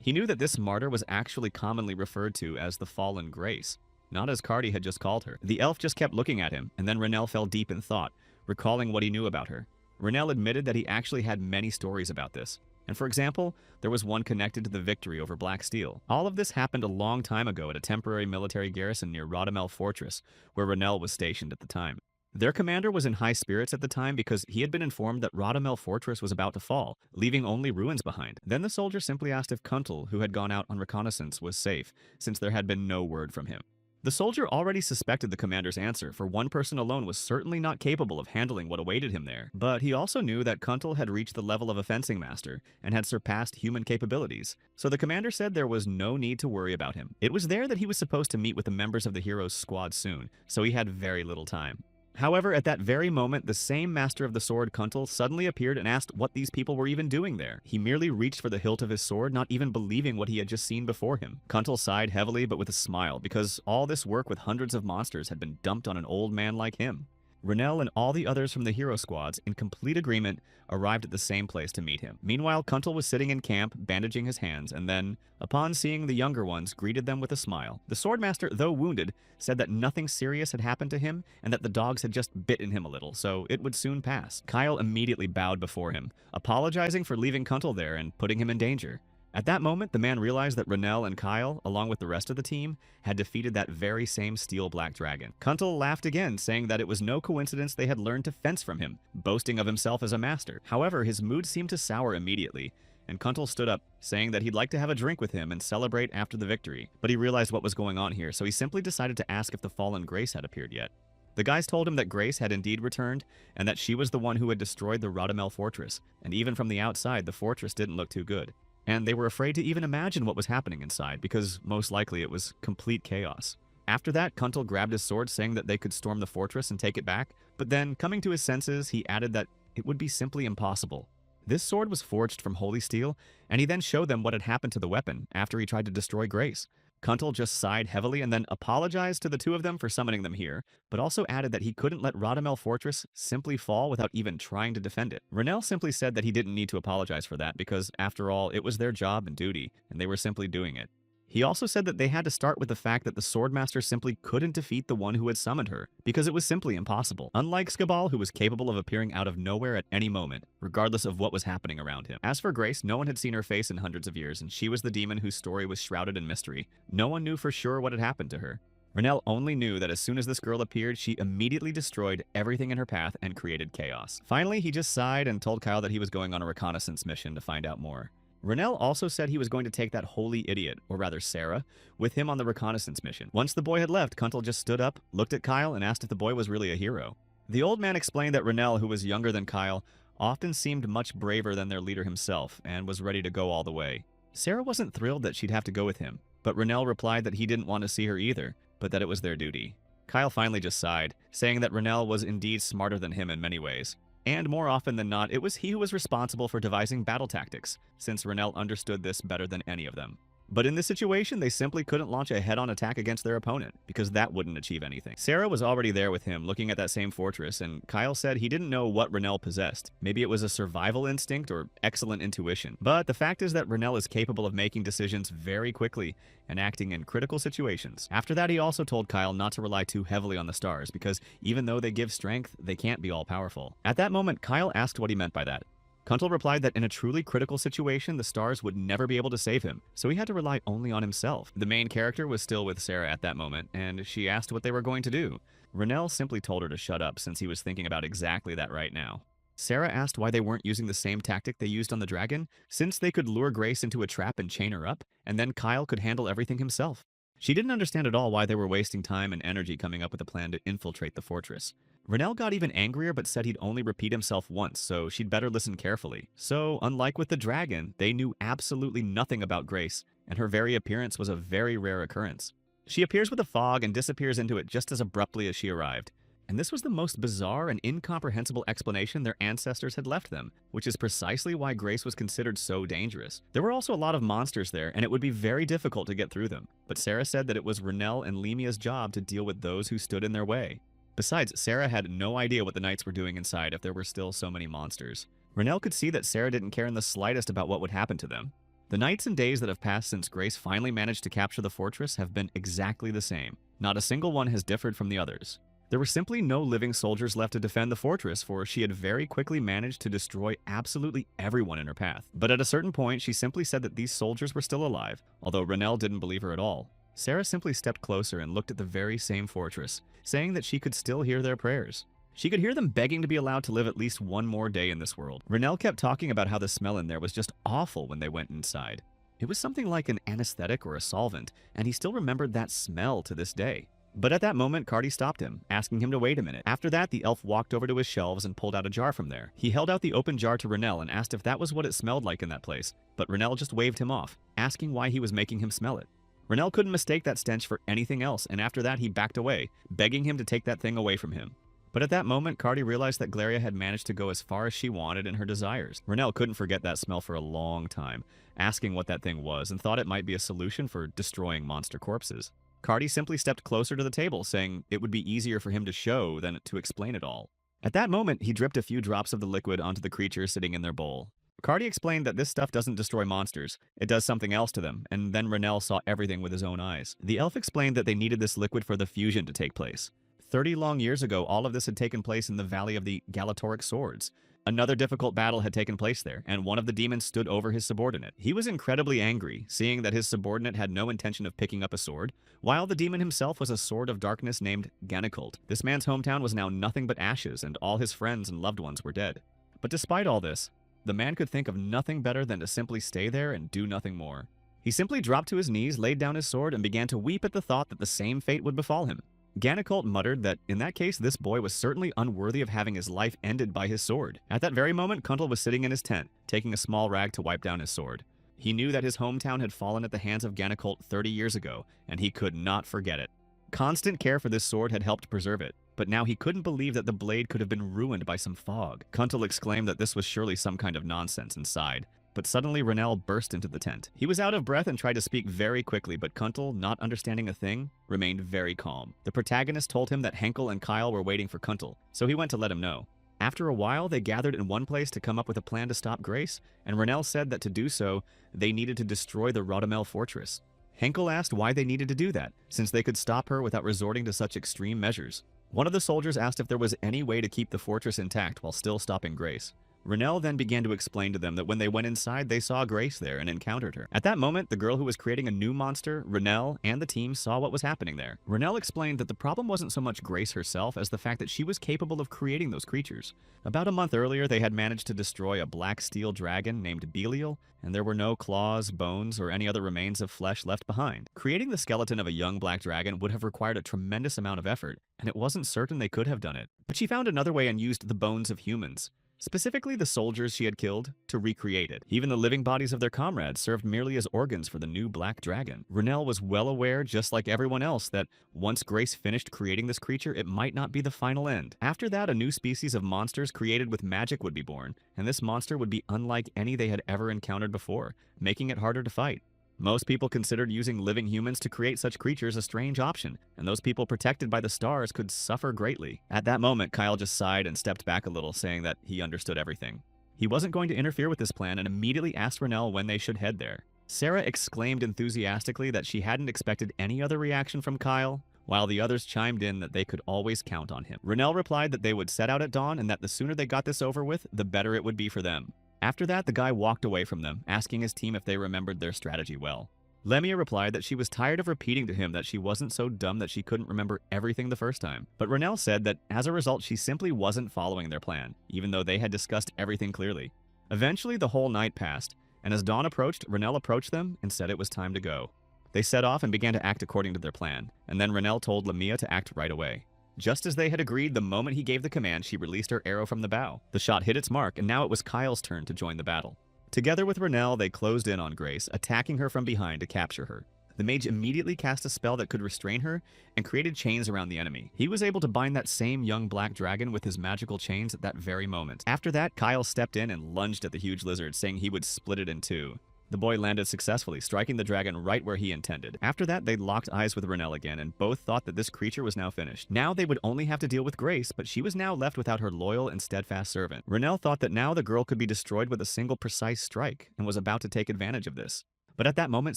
Speaker 1: He knew that this martyr was actually commonly referred to as the Fallen Grace, not as Cardi had just called her. The elf just kept looking at him, and then Renell fell deep in thought, recalling what he knew about her. Renell admitted that he actually had many stories about this. And for example, there was one connected to the victory over Black Steel. All of this happened a long time ago at a temporary military garrison near Rodamel Fortress, where Renell was stationed at the time. Their commander was in high spirits at the time because he had been informed that Rodamel Fortress was about to fall, leaving only ruins behind. Then the soldier simply asked if Kuntal, who had gone out on reconnaissance, was safe, since there had been no word from him. The soldier already suspected the commander's answer, for one person alone was certainly not capable of handling what awaited him there. But he also knew that Kuntal had reached the level of a fencing master and had surpassed human capabilities, so the commander said there was no need to worry about him. It was there that he was supposed to meet with the members of the hero's squad soon, so he had very little time. However, at that very moment, the same master of the sword, Kuntal, suddenly appeared and asked what these people were even doing there. He merely reached for the hilt of his sword, not even believing what he had just seen before him. Kuntal sighed heavily but with a smile, because all this work with hundreds of monsters had been dumped on an old man like him. Renell and all the others from the hero squads, in complete agreement, arrived at the same place to meet him. Meanwhile, Kuntal was sitting in camp, bandaging his hands, and then, upon seeing the younger ones, greeted them with a smile. The swordmaster, though wounded, said that nothing serious had happened to him, and that the dogs had just bitten him a little, so it would soon pass. Kyle immediately bowed before him, apologizing for leaving Kuntal there and putting him in danger. At that moment, the man realized that Renell and Kyle, along with the rest of the team, had defeated that very same steel black dragon. Kuntal laughed again, saying that it was no coincidence they had learned to fence from him, boasting of himself as a master. However, his mood seemed to sour immediately, and Kuntal stood up, saying that he'd like to have a drink with him and celebrate after the victory. But he realized what was going on here, so he simply decided to ask if the fallen Grace had appeared yet. The guys told him that Grace had indeed returned, and that she was the one who had destroyed the Rodamel Fortress, and even from the outside, the fortress didn't look too good. And they were afraid to even imagine what was happening inside, because most likely it was complete chaos. After that, Kuntal grabbed his sword, saying that they could storm the fortress and take it back, but then, coming to his senses, he added that it would be simply impossible. This sword was forged from holy steel, and he then showed them what had happened to the weapon after he tried to destroy Grace. Kuntal just sighed heavily and then apologized to the two of them for summoning them here, but also added that he couldn't let Rodamel Fortress simply fall without even trying to defend it. Renell simply said that he didn't need to apologize for that because, after all, it was their job and duty, and they were simply doing it. He also said that they had to start with the fact that the Swordmaster simply couldn't defeat the one who had summoned her, because it was simply impossible. Unlike Skabal, who was capable of appearing out of nowhere at any moment, regardless of what was happening around him. As for Grace, no one had seen her face in hundreds of years, and she was the demon whose story was shrouded in mystery. No one knew for sure what had happened to her. Renell only knew that as soon as this girl appeared, she immediately destroyed everything in her path and created chaos. Finally, he just sighed and told Kyle that he was going on a reconnaissance mission to find out more. Renell also said he was going to take that holy idiot, or rather Sarah, with him on the reconnaissance mission. Once the boy had left, Kuntal just stood up, looked at Kyle, and asked if the boy was really a hero. The old man explained that Renell, who was younger than Kyle, often seemed much braver than their leader himself, and was ready to go all the way. Sarah wasn't thrilled that she'd have to go with him, but Renell replied that he didn't want to see her either, but that it was their duty. Kyle finally just sighed, saying that Renell was indeed smarter than him in many ways. And more often than not, it was he who was responsible for devising battle tactics, since Renell understood this better than any of them. But in this situation, they simply couldn't launch a head-on attack against their opponent, because that wouldn't achieve anything. Sarah was already there with him, looking at that same fortress, and Kyle said he didn't know what Renell possessed. Maybe it was a survival instinct or excellent intuition. But the fact is that Renell is capable of making decisions very quickly and acting in critical situations. After that, he also told Kyle not to rely too heavily on the stars, because even though they give strength, they can't be all-powerful. At that moment, Kyle asked what he meant by that. Kuntal replied that in a truly critical situation, the stars would never be able to save him, so he had to rely only on himself. The main character was still with Sarah at that moment, and she asked what they were going to do. Renell simply told her to shut up since he was thinking about exactly that right now. Sarah asked why they weren't using the same tactic they used on the dragon, since they could lure Grace into a trap and chain her up, and then Kyle could handle everything himself. She didn't understand at all why they were wasting time and energy coming up with a plan to infiltrate the fortress. Renell got even angrier but said he'd only repeat himself once, so she'd better listen carefully. So, unlike with the dragon, they knew absolutely nothing about Grace, and her very appearance was a very rare occurrence. She appears with a fog and disappears into it just as abruptly as she arrived. And this was the most bizarre and incomprehensible explanation their ancestors had left them, which is precisely why Grace was considered so dangerous. There were also a lot of monsters there, and it would be very difficult to get through them. But Sarah said that it was Renell and Lemia's job to deal with those who stood in their way. Besides, Sarah had no idea what the knights were doing inside if there were still so many monsters. Renell could see that Sarah didn't care in the slightest about what would happen to them. The nights and days that have passed since Grace finally managed to capture the fortress have been exactly the same. Not a single one has differed from the others. There were simply no living soldiers left to defend the fortress, for she had very quickly managed to destroy absolutely everyone in her path. But at a certain point, she simply said that these soldiers were still alive, although Renell didn't believe her at all. Sarah simply stepped closer and looked at the very same fortress, saying that she could still hear their prayers. She could hear them begging to be allowed to live at least one more day in this world. Renell kept talking about how the smell in there was just awful when they went inside. It was something like an anesthetic or a solvent, and he still remembered that smell to this day. But at that moment, Cardi stopped him, asking him to wait a minute. After that, the elf walked over to his shelves and pulled out a jar from there. He held out the open jar to Renell and asked if that was what it smelled like in that place, but Renell just waved him off, asking why he was making him smell it. Renell couldn't mistake that stench for anything else, and after that he backed away, begging him to take that thing away from him. But at that moment, Cardi realized that Glaria had managed to go as far as she wanted in her desires. Renell couldn't forget that smell for a long time, asking what that thing was, and thought it might be a solution for destroying monster corpses. Cardi simply stepped closer to the table, saying it would be easier for him to show than to explain it all. At that moment, he dripped a few drops of the liquid onto the creature sitting in their bowl. Cardi explained that this stuff doesn't destroy monsters, it does something else to them, and then Renell saw everything with his own eyes. The elf explained that they needed this liquid for the fusion to take place. 30 long years ago, all of this had taken place in the Valley of the Galatoric Swords. Another difficult battle had taken place there, and one of the demons stood over his subordinate. He was incredibly angry, seeing that his subordinate had no intention of picking up a sword, while the demon himself was a sword of darkness named Ganikult. This man's hometown was now nothing but ashes, and all his friends and loved ones were dead. But despite all this, the man could think of nothing better than to simply stay there and do nothing more. He simply dropped to his knees, laid down his sword, and began to weep at the thought that the same fate would befall him. Ganikult muttered that in that case, this boy was certainly unworthy of having his life ended by his sword. At that very moment, Kuntal was sitting in his tent, taking a small rag to wipe down his sword. He knew that his hometown had fallen at the hands of Ganikult 30 years ago, and he could not forget it. Constant care for this sword had helped preserve it, but now he couldn't believe that the blade could have been ruined by some fog. Kuntal exclaimed that this was surely some kind of nonsense and sighed. But suddenly Renell burst into the tent. He was out of breath and tried to speak very quickly, but Kuntal, not understanding a thing, remained very calm. The protagonist told him that Henkel and Kyle were waiting for Kuntal, so he went to let him know. After a while, they gathered in one place to come up with a plan to stop Grace, and Renell said that to do so, they needed to destroy the Rodamel fortress. Henkel asked why they needed to do that, since they could stop her without resorting to such extreme measures. One of the soldiers asked if there was any way to keep the fortress intact while still stopping Grace. Renell then began to explain to them that when they went inside, they saw Grace there and encountered her. At that moment, the girl who was creating a new monster, Renell, and the team saw what was happening there. Renell explained that the problem wasn't so much Grace herself as the fact that she was capable of creating those creatures. About a month earlier, they had managed to destroy a black steel dragon named Belial, and there were no claws, bones, or any other remains of flesh left behind. Creating the skeleton of a young black dragon would have required a tremendous amount of effort, and it wasn't certain they could have done it. But she found another way and used the bones of humans. specifically the soldiers she had killed, to recreate it. Even the living bodies of their comrades served merely as organs for the new black dragon. Renell was well aware, just like everyone else, that once Grace finished creating this creature, it might not be the final end. After that, a new species of monsters created with magic would be born, and this monster would be unlike any they had ever encountered before, making it harder to fight. Most people considered using living humans to create such creatures a strange option, and those people protected by the stars could suffer greatly. At that moment, Kyle just sighed and stepped back a little, saying that he understood everything. He wasn't going to interfere with this plan and immediately asked Renell when they should head there. Sarah exclaimed enthusiastically that she hadn't expected any other reaction from Kyle, while the others chimed in that they could always count on him. Renell replied that they would set out at dawn and that the sooner they got this over with, the better it would be for them. After that, the guy walked away from them, asking his team if they remembered their strategy well. Lemia replied that she was tired of repeating to him that she wasn't so dumb that she couldn't remember everything the first time. But Renell said that as a result, she simply wasn't following their plan, even though they had discussed everything clearly. Eventually, the whole night passed, and as dawn approached, Renell approached them and said it was time to go. They set off and began to act according to their plan, and then Renell told Lemia to act right away. Just as they had agreed, the moment he gave the command, she released her arrow from the bow. The shot hit its mark, and now it was Kyle's turn to join the battle. Together with Renell, they closed in on Grace, attacking her from behind to capture her. The mage immediately cast a spell that could restrain her and created chains around the enemy. He was able to bind that same young black dragon with his magical chains at that very moment. After that, Kyle stepped in and lunged at the huge lizard, saying he would split it in two. The boy landed successfully, striking the dragon right where he intended. After that, they locked eyes with Renell again, and both thought that this creature was now finished. Now they would only have to deal with Grace, but she was now left without her loyal and steadfast servant. Renell thought that now the girl could be destroyed with a single precise strike, and was about to take advantage of this. But at that moment,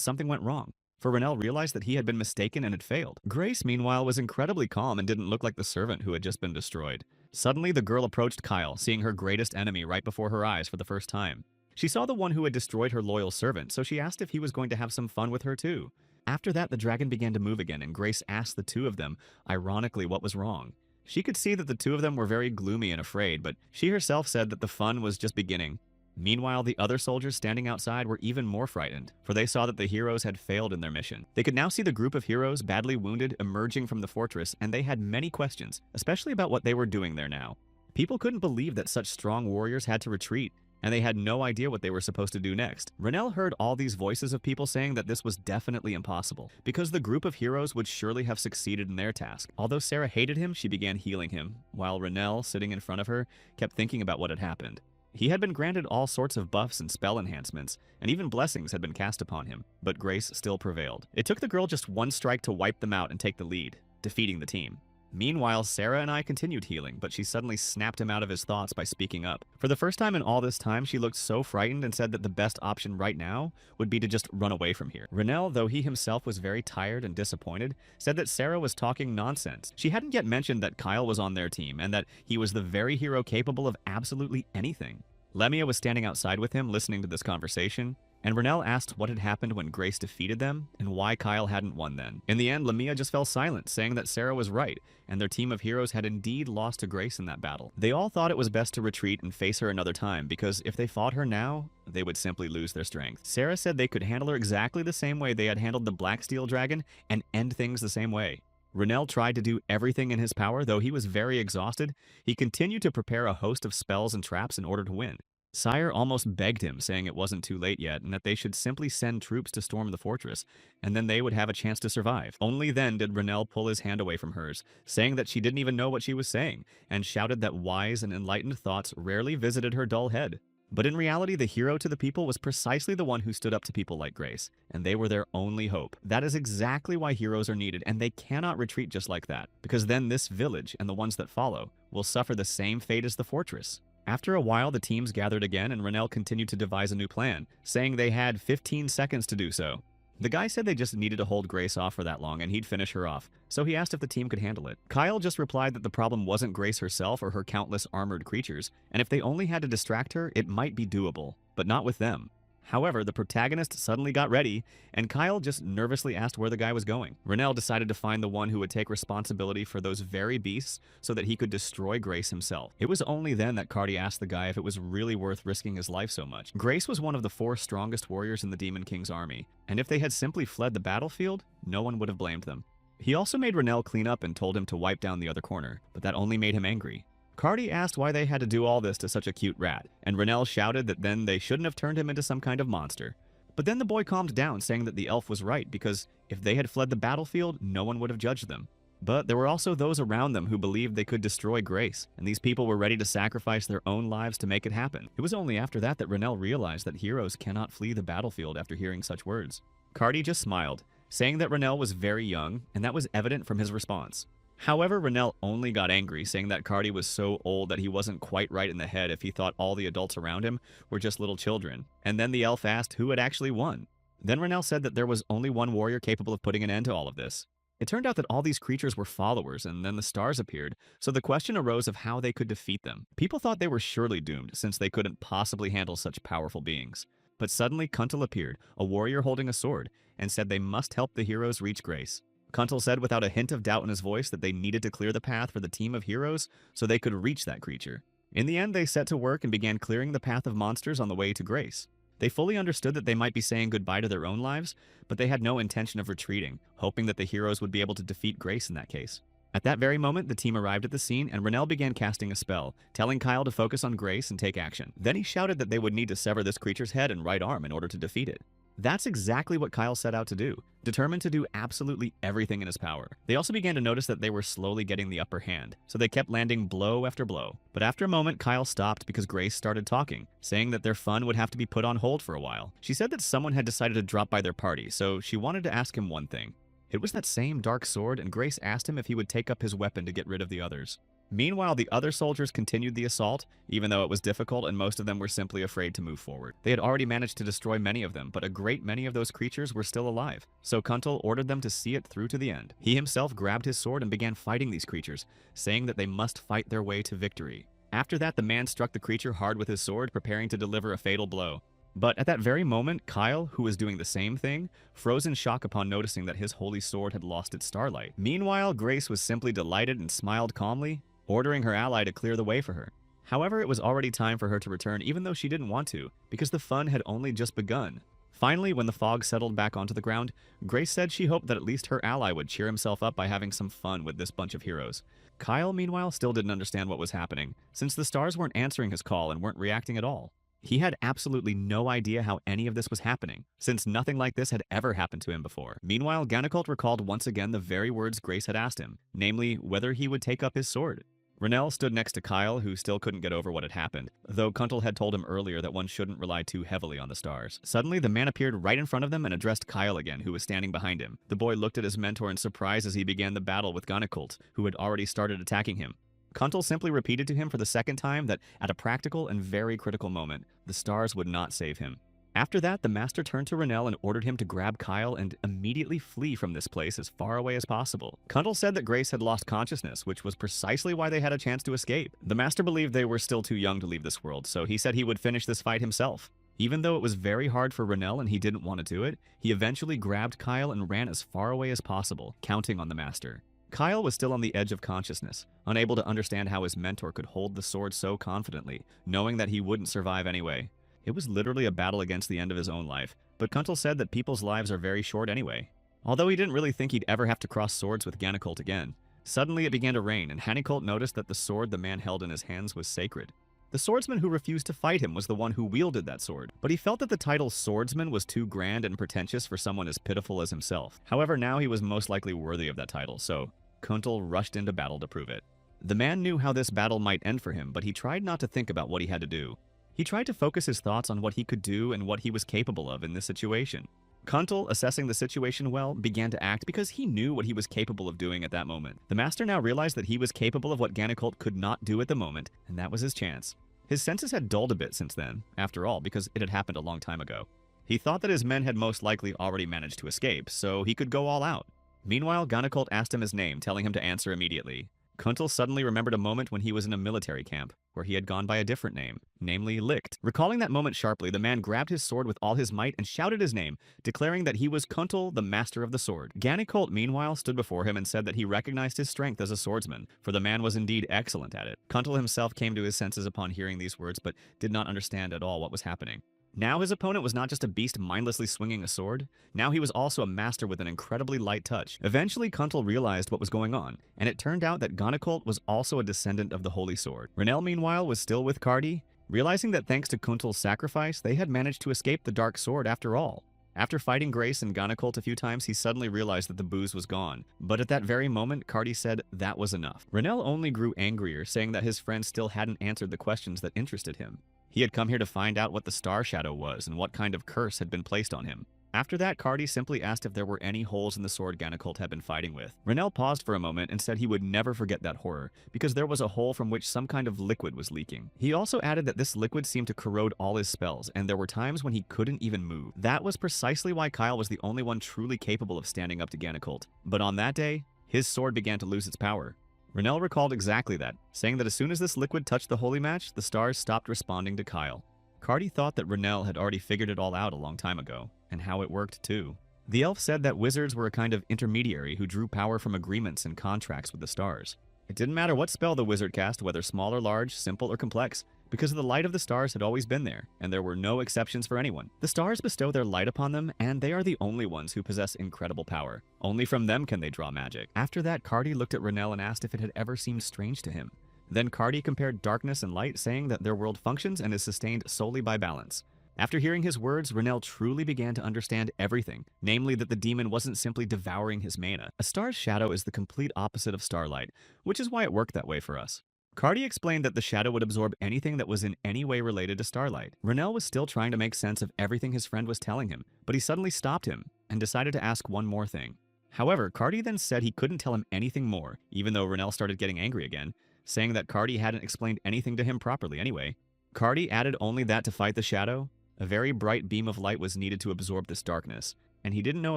Speaker 1: something went wrong, for Renell realized that he had been mistaken and had failed. Grace, meanwhile, was incredibly calm and didn't look like the servant who had just been destroyed. Suddenly, the girl approached Kyle, seeing her greatest enemy right before her eyes for the first time. She saw the one who had destroyed her loyal servant, so she asked if he was going to have some fun with her too. After that, the dragon began to move again, and Grace asked the two of them, ironically, what was wrong. She could see that the two of them were very gloomy and afraid, but she herself said that the fun was just beginning. Meanwhile, the other soldiers standing outside were even more frightened, for they saw that the heroes had failed in their mission. They could now see the group of heroes, badly wounded, emerging from the fortress, and they had many questions, especially about what they were doing there now. People couldn't believe that such strong warriors had to retreat, and they had no idea what they were supposed to do next. Renell heard all these voices of people saying that this was definitely impossible, because the group of heroes would surely have succeeded in their task. Although Sarah hated him, she began healing him, while Renell, sitting in front of her, kept thinking about what had happened. He had been granted all sorts of buffs and spell enhancements, and even blessings had been cast upon him, but Grace still prevailed. It took the girl just one strike to wipe them out and take the lead, defeating the team. Meanwhile, Sarah and I continued healing, but she suddenly snapped him out of his thoughts by speaking up. For the first time in all this time, she looked so frightened and said that the best option right now would be to just run away from here. Renell, though he himself was very tired and disappointed, said that Sarah was talking nonsense. She hadn't yet mentioned that Kyle was on their team and that he was the very hero capable of absolutely anything. Lemia was standing outside with him, listening to this conversation, and Renell asked what had happened when Grace defeated them and why Kyle hadn't won then. In the end, Lemia just fell silent, saying that Sarah was right, and their team of heroes had indeed lost to Grace in that battle. They all thought it was best to retreat and face her another time, because if they fought her now, they would simply lose their strength. Sarah said they could handle her exactly the same way they had handled the Black Steel Dragon and end things the same way. Renell tried to do everything in his power, though he was very exhausted. He continued to prepare a host of spells and traps in order to win. Sire almost begged him, saying it wasn't too late yet and that they should simply send troops to storm the fortress, and then they would have a chance to survive. Only then did Renell pull his hand away from hers, saying that she didn't even know what she was saying, and shouted that wise and enlightened thoughts rarely visited her dull head. But in reality, the hero to the people was precisely the one who stood up to people like Grace, and they were their only hope. That is exactly why heroes are needed, and they cannot retreat just like that, because then this village, and the ones that follow, will suffer the same fate as the fortress. After a while, the teams gathered again, and Renell continued to devise a new plan, saying they had 15 seconds to do so. The guy said they just needed to hold Grace off for that long, and he'd finish her off, so he asked if the team could handle it. Kyle just replied that the problem wasn't Grace herself or her countless armored creatures, and if they only had to distract her, it might be doable, but not with them. However, the protagonist suddenly got ready, and Kyle just nervously asked where the guy was going. Renell decided to find the one who would take responsibility for those very beasts so that he could destroy Grace himself. It was only then that Cardi asked the guy if it was really worth risking his life so much. Grace was one of the 4 strongest warriors in the Demon King's army, and if they had simply fled the battlefield, no one would have blamed them. He also made Renell clean up and told him to wipe down the other corner, but that only made him angry. Cardi asked why they had to do all this to such a cute rat, and Renell shouted that then they shouldn't have turned him into some kind of monster. But then the boy calmed down, saying that the elf was right, because if they had fled the battlefield, no one would have judged them. But there were also those around them who believed they could destroy Grace, and these people were ready to sacrifice their own lives to make it happen. It was only after that that Renell realized that heroes cannot flee the battlefield after hearing such words. Cardi just smiled, saying that Renell was very young, and that was evident from his response. However, Renell only got angry, saying that Cardi was so old that he wasn't quite right in the head if he thought all the adults around him were just little children. And then the elf asked who had actually won. Then Renell said that there was only one warrior capable of putting an end to all of this. It turned out that all these creatures were followers, and then the stars appeared, so the question arose of how they could defeat them. People thought they were surely doomed, since they couldn't possibly handle such powerful beings. But suddenly Kuntal appeared, a warrior holding a sword, and said they must help the heroes reach Grace. Kuntal said without a hint of doubt in his voice that they needed to clear the path for the team of heroes so they could reach that creature. In the end, they set to work and began clearing the path of monsters on the way to Grace. They fully understood that they might be saying goodbye to their own lives, but they had no intention of retreating, hoping that the heroes would be able to defeat Grace in that case. At that very moment, the team arrived at the scene, and Renell began casting a spell, telling Kyle to focus on Grace and take action. Then he shouted that they would need to sever this creature's head and right arm in order to defeat it. That's exactly what Kyle set out to do, determined to do absolutely everything in his power. They also began to notice that they were slowly getting the upper hand, so they kept landing blow after blow. But after a moment, Kyle stopped because Grace started talking, saying that their fun would have to be put on hold for a while. She said that someone had decided to drop by their party, so she wanted to ask him one thing. It was that same dark sword, and Grace asked him if he would take up his weapon to get rid of the others. Meanwhile, the other soldiers continued the assault, even though it was difficult and most of them were simply afraid to move forward. They had already managed to destroy many of them, but a great many of those creatures were still alive, so Kuntal ordered them to see it through to the end. He himself grabbed his sword and began fighting these creatures, saying that they must fight their way to victory. After that, the man struck the creature hard with his sword, preparing to deliver a fatal blow. But at that very moment, Kyle, who was doing the same thing, froze in shock upon noticing that his holy sword had lost its starlight. Meanwhile, Grace was simply delighted and smiled calmly, ordering her ally to clear the way for her. However, it was already time for her to return even though she didn't want to, because the fun had only just begun. Finally, when the fog settled back onto the ground, Grace said she hoped that at least her ally would cheer himself up by having some fun with this bunch of heroes. Kyle, meanwhile, still didn't understand what was happening, since the stars weren't answering his call and weren't reacting at all. He had absolutely no idea how any of this was happening, since nothing like this had ever happened to him before. Meanwhile, Ganikult recalled once again the very words Grace had asked him, namely, whether he would take up his sword. Renell stood next to Kyle, who still couldn't get over what had happened, though Kuntal had told him earlier that one shouldn't rely too heavily on the stars. Suddenly, the man appeared right in front of them and addressed Kyle again, who was standing behind him. The boy looked at his mentor in surprise as he began the battle with Ganikult, who had already started attacking him. Kuntal simply repeated to him for the second time that at a practical and very critical moment, the stars would not save him. After that, the master turned to Renell and ordered him to grab Kyle and immediately flee from this place as far away as possible. Kuntal said that Grace had lost consciousness, which was precisely why they had a chance to escape. The master believed they were still too young to leave this world, so he said he would finish this fight himself. Even though it was very hard for Renell and he didn't want to do it, he eventually grabbed Kyle and ran as far away as possible, counting on the master. Kyle was still on the edge of consciousness, unable to understand how his mentor could hold the sword so confidently, knowing that he wouldn't survive anyway. It was literally a battle against the end of his own life, but Kuntal said that people's lives are very short anyway. Although he didn't really think he'd ever have to cross swords with Ganikult again. Suddenly it began to rain, and Ganikult noticed that the sword the man held in his hands was sacred. The swordsman who refused to fight him was the one who wielded that sword, but he felt that the title swordsman was too grand and pretentious for someone as pitiful as himself. However, now he was most likely worthy of that title, so Kuntal rushed into battle to prove it. The man knew how this battle might end for him, but he tried not to think about what he had to do. He tried to focus his thoughts on what he could do and what he was capable of in this situation. Kuntal, assessing the situation well, began to act because he knew what he was capable of doing at that moment. The master now realized that he was capable of what Ganikult could not do at the moment, and that was his chance. His senses had dulled a bit since then, after all, because it had happened a long time ago. He thought that his men had most likely already managed to escape, so he could go all out. Meanwhile, Ganikult asked him his name, telling him to answer immediately. Kuntal suddenly remembered a moment when he was in a military camp, where he had gone by a different name, namely Licht. Recalling that moment sharply, the man grabbed his sword with all his might and shouted his name, declaring that he was Kuntal, the master of the sword. Ganikult, meanwhile, stood before him and said that he recognized his strength as a swordsman, for the man was indeed excellent at it. Kuntal himself came to his senses upon hearing these words, but did not understand at all what was happening. Now his opponent was not just a beast mindlessly swinging a sword, now he was also a master with an incredibly light touch. Eventually, Kuntal realized what was going on, and it turned out that Ganacult was also a descendant of the Holy Sword. Renel, meanwhile, was still with Cardi, realizing that thanks to Kuntal's sacrifice, they had managed to escape the Dark Sword after all. After fighting Grace and Ganacult a few times, he suddenly realized that the booze was gone. But at that very moment, Cardi said that was enough. Renel only grew angrier, saying that his friend still hadn't answered the questions that interested him. He had come here to find out what the Star Shadow was and what kind of curse had been placed on him. After that, Cardi simply asked if there were any holes in the sword Ganacult had been fighting with. Renel paused for a moment and said he would never forget that horror, because there was a hole from which some kind of liquid was leaking. He also added that this liquid seemed to corrode all his spells, and there were times when he couldn't even move. That was precisely why Kyle was the only one truly capable of standing up to Ganacult. But on that day, his sword began to lose its power. Renel recalled exactly that, saying that as soon as this liquid touched the holy match, the stars stopped responding to Kyle. Cardi thought that Renel had already figured it all out a long time ago, and how it worked too. The elf said that wizards were a kind of intermediary who drew power from agreements and contracts with the stars. It didn't matter what spell the wizard cast, whether small or large, simple or complex, because the light of the stars had always been there, and there were no exceptions for anyone. The stars bestow their light upon them, and they are the only ones who possess incredible power. Only from them can they draw magic. After that, Cardi looked at Renel and asked if it had ever seemed strange to him. Then Cardi compared darkness and light, saying that their world functions and is sustained solely by balance. After hearing his words, Renel truly began to understand everything, namely that the demon wasn't simply devouring his mana. A star's shadow is the complete opposite of starlight, which is why it worked that way for us. Cardi explained that the shadow would absorb anything that was in any way related to starlight. Renel was still trying to make sense of everything his friend was telling him, but he suddenly stopped him and decided to ask one more thing. However, Cardi then said he couldn't tell him anything more, even though Renel started getting angry again, saying that Cardi hadn't explained anything to him properly anyway. Cardi added only that to fight the shadow, a very bright beam of light was needed to absorb this darkness, and he didn't know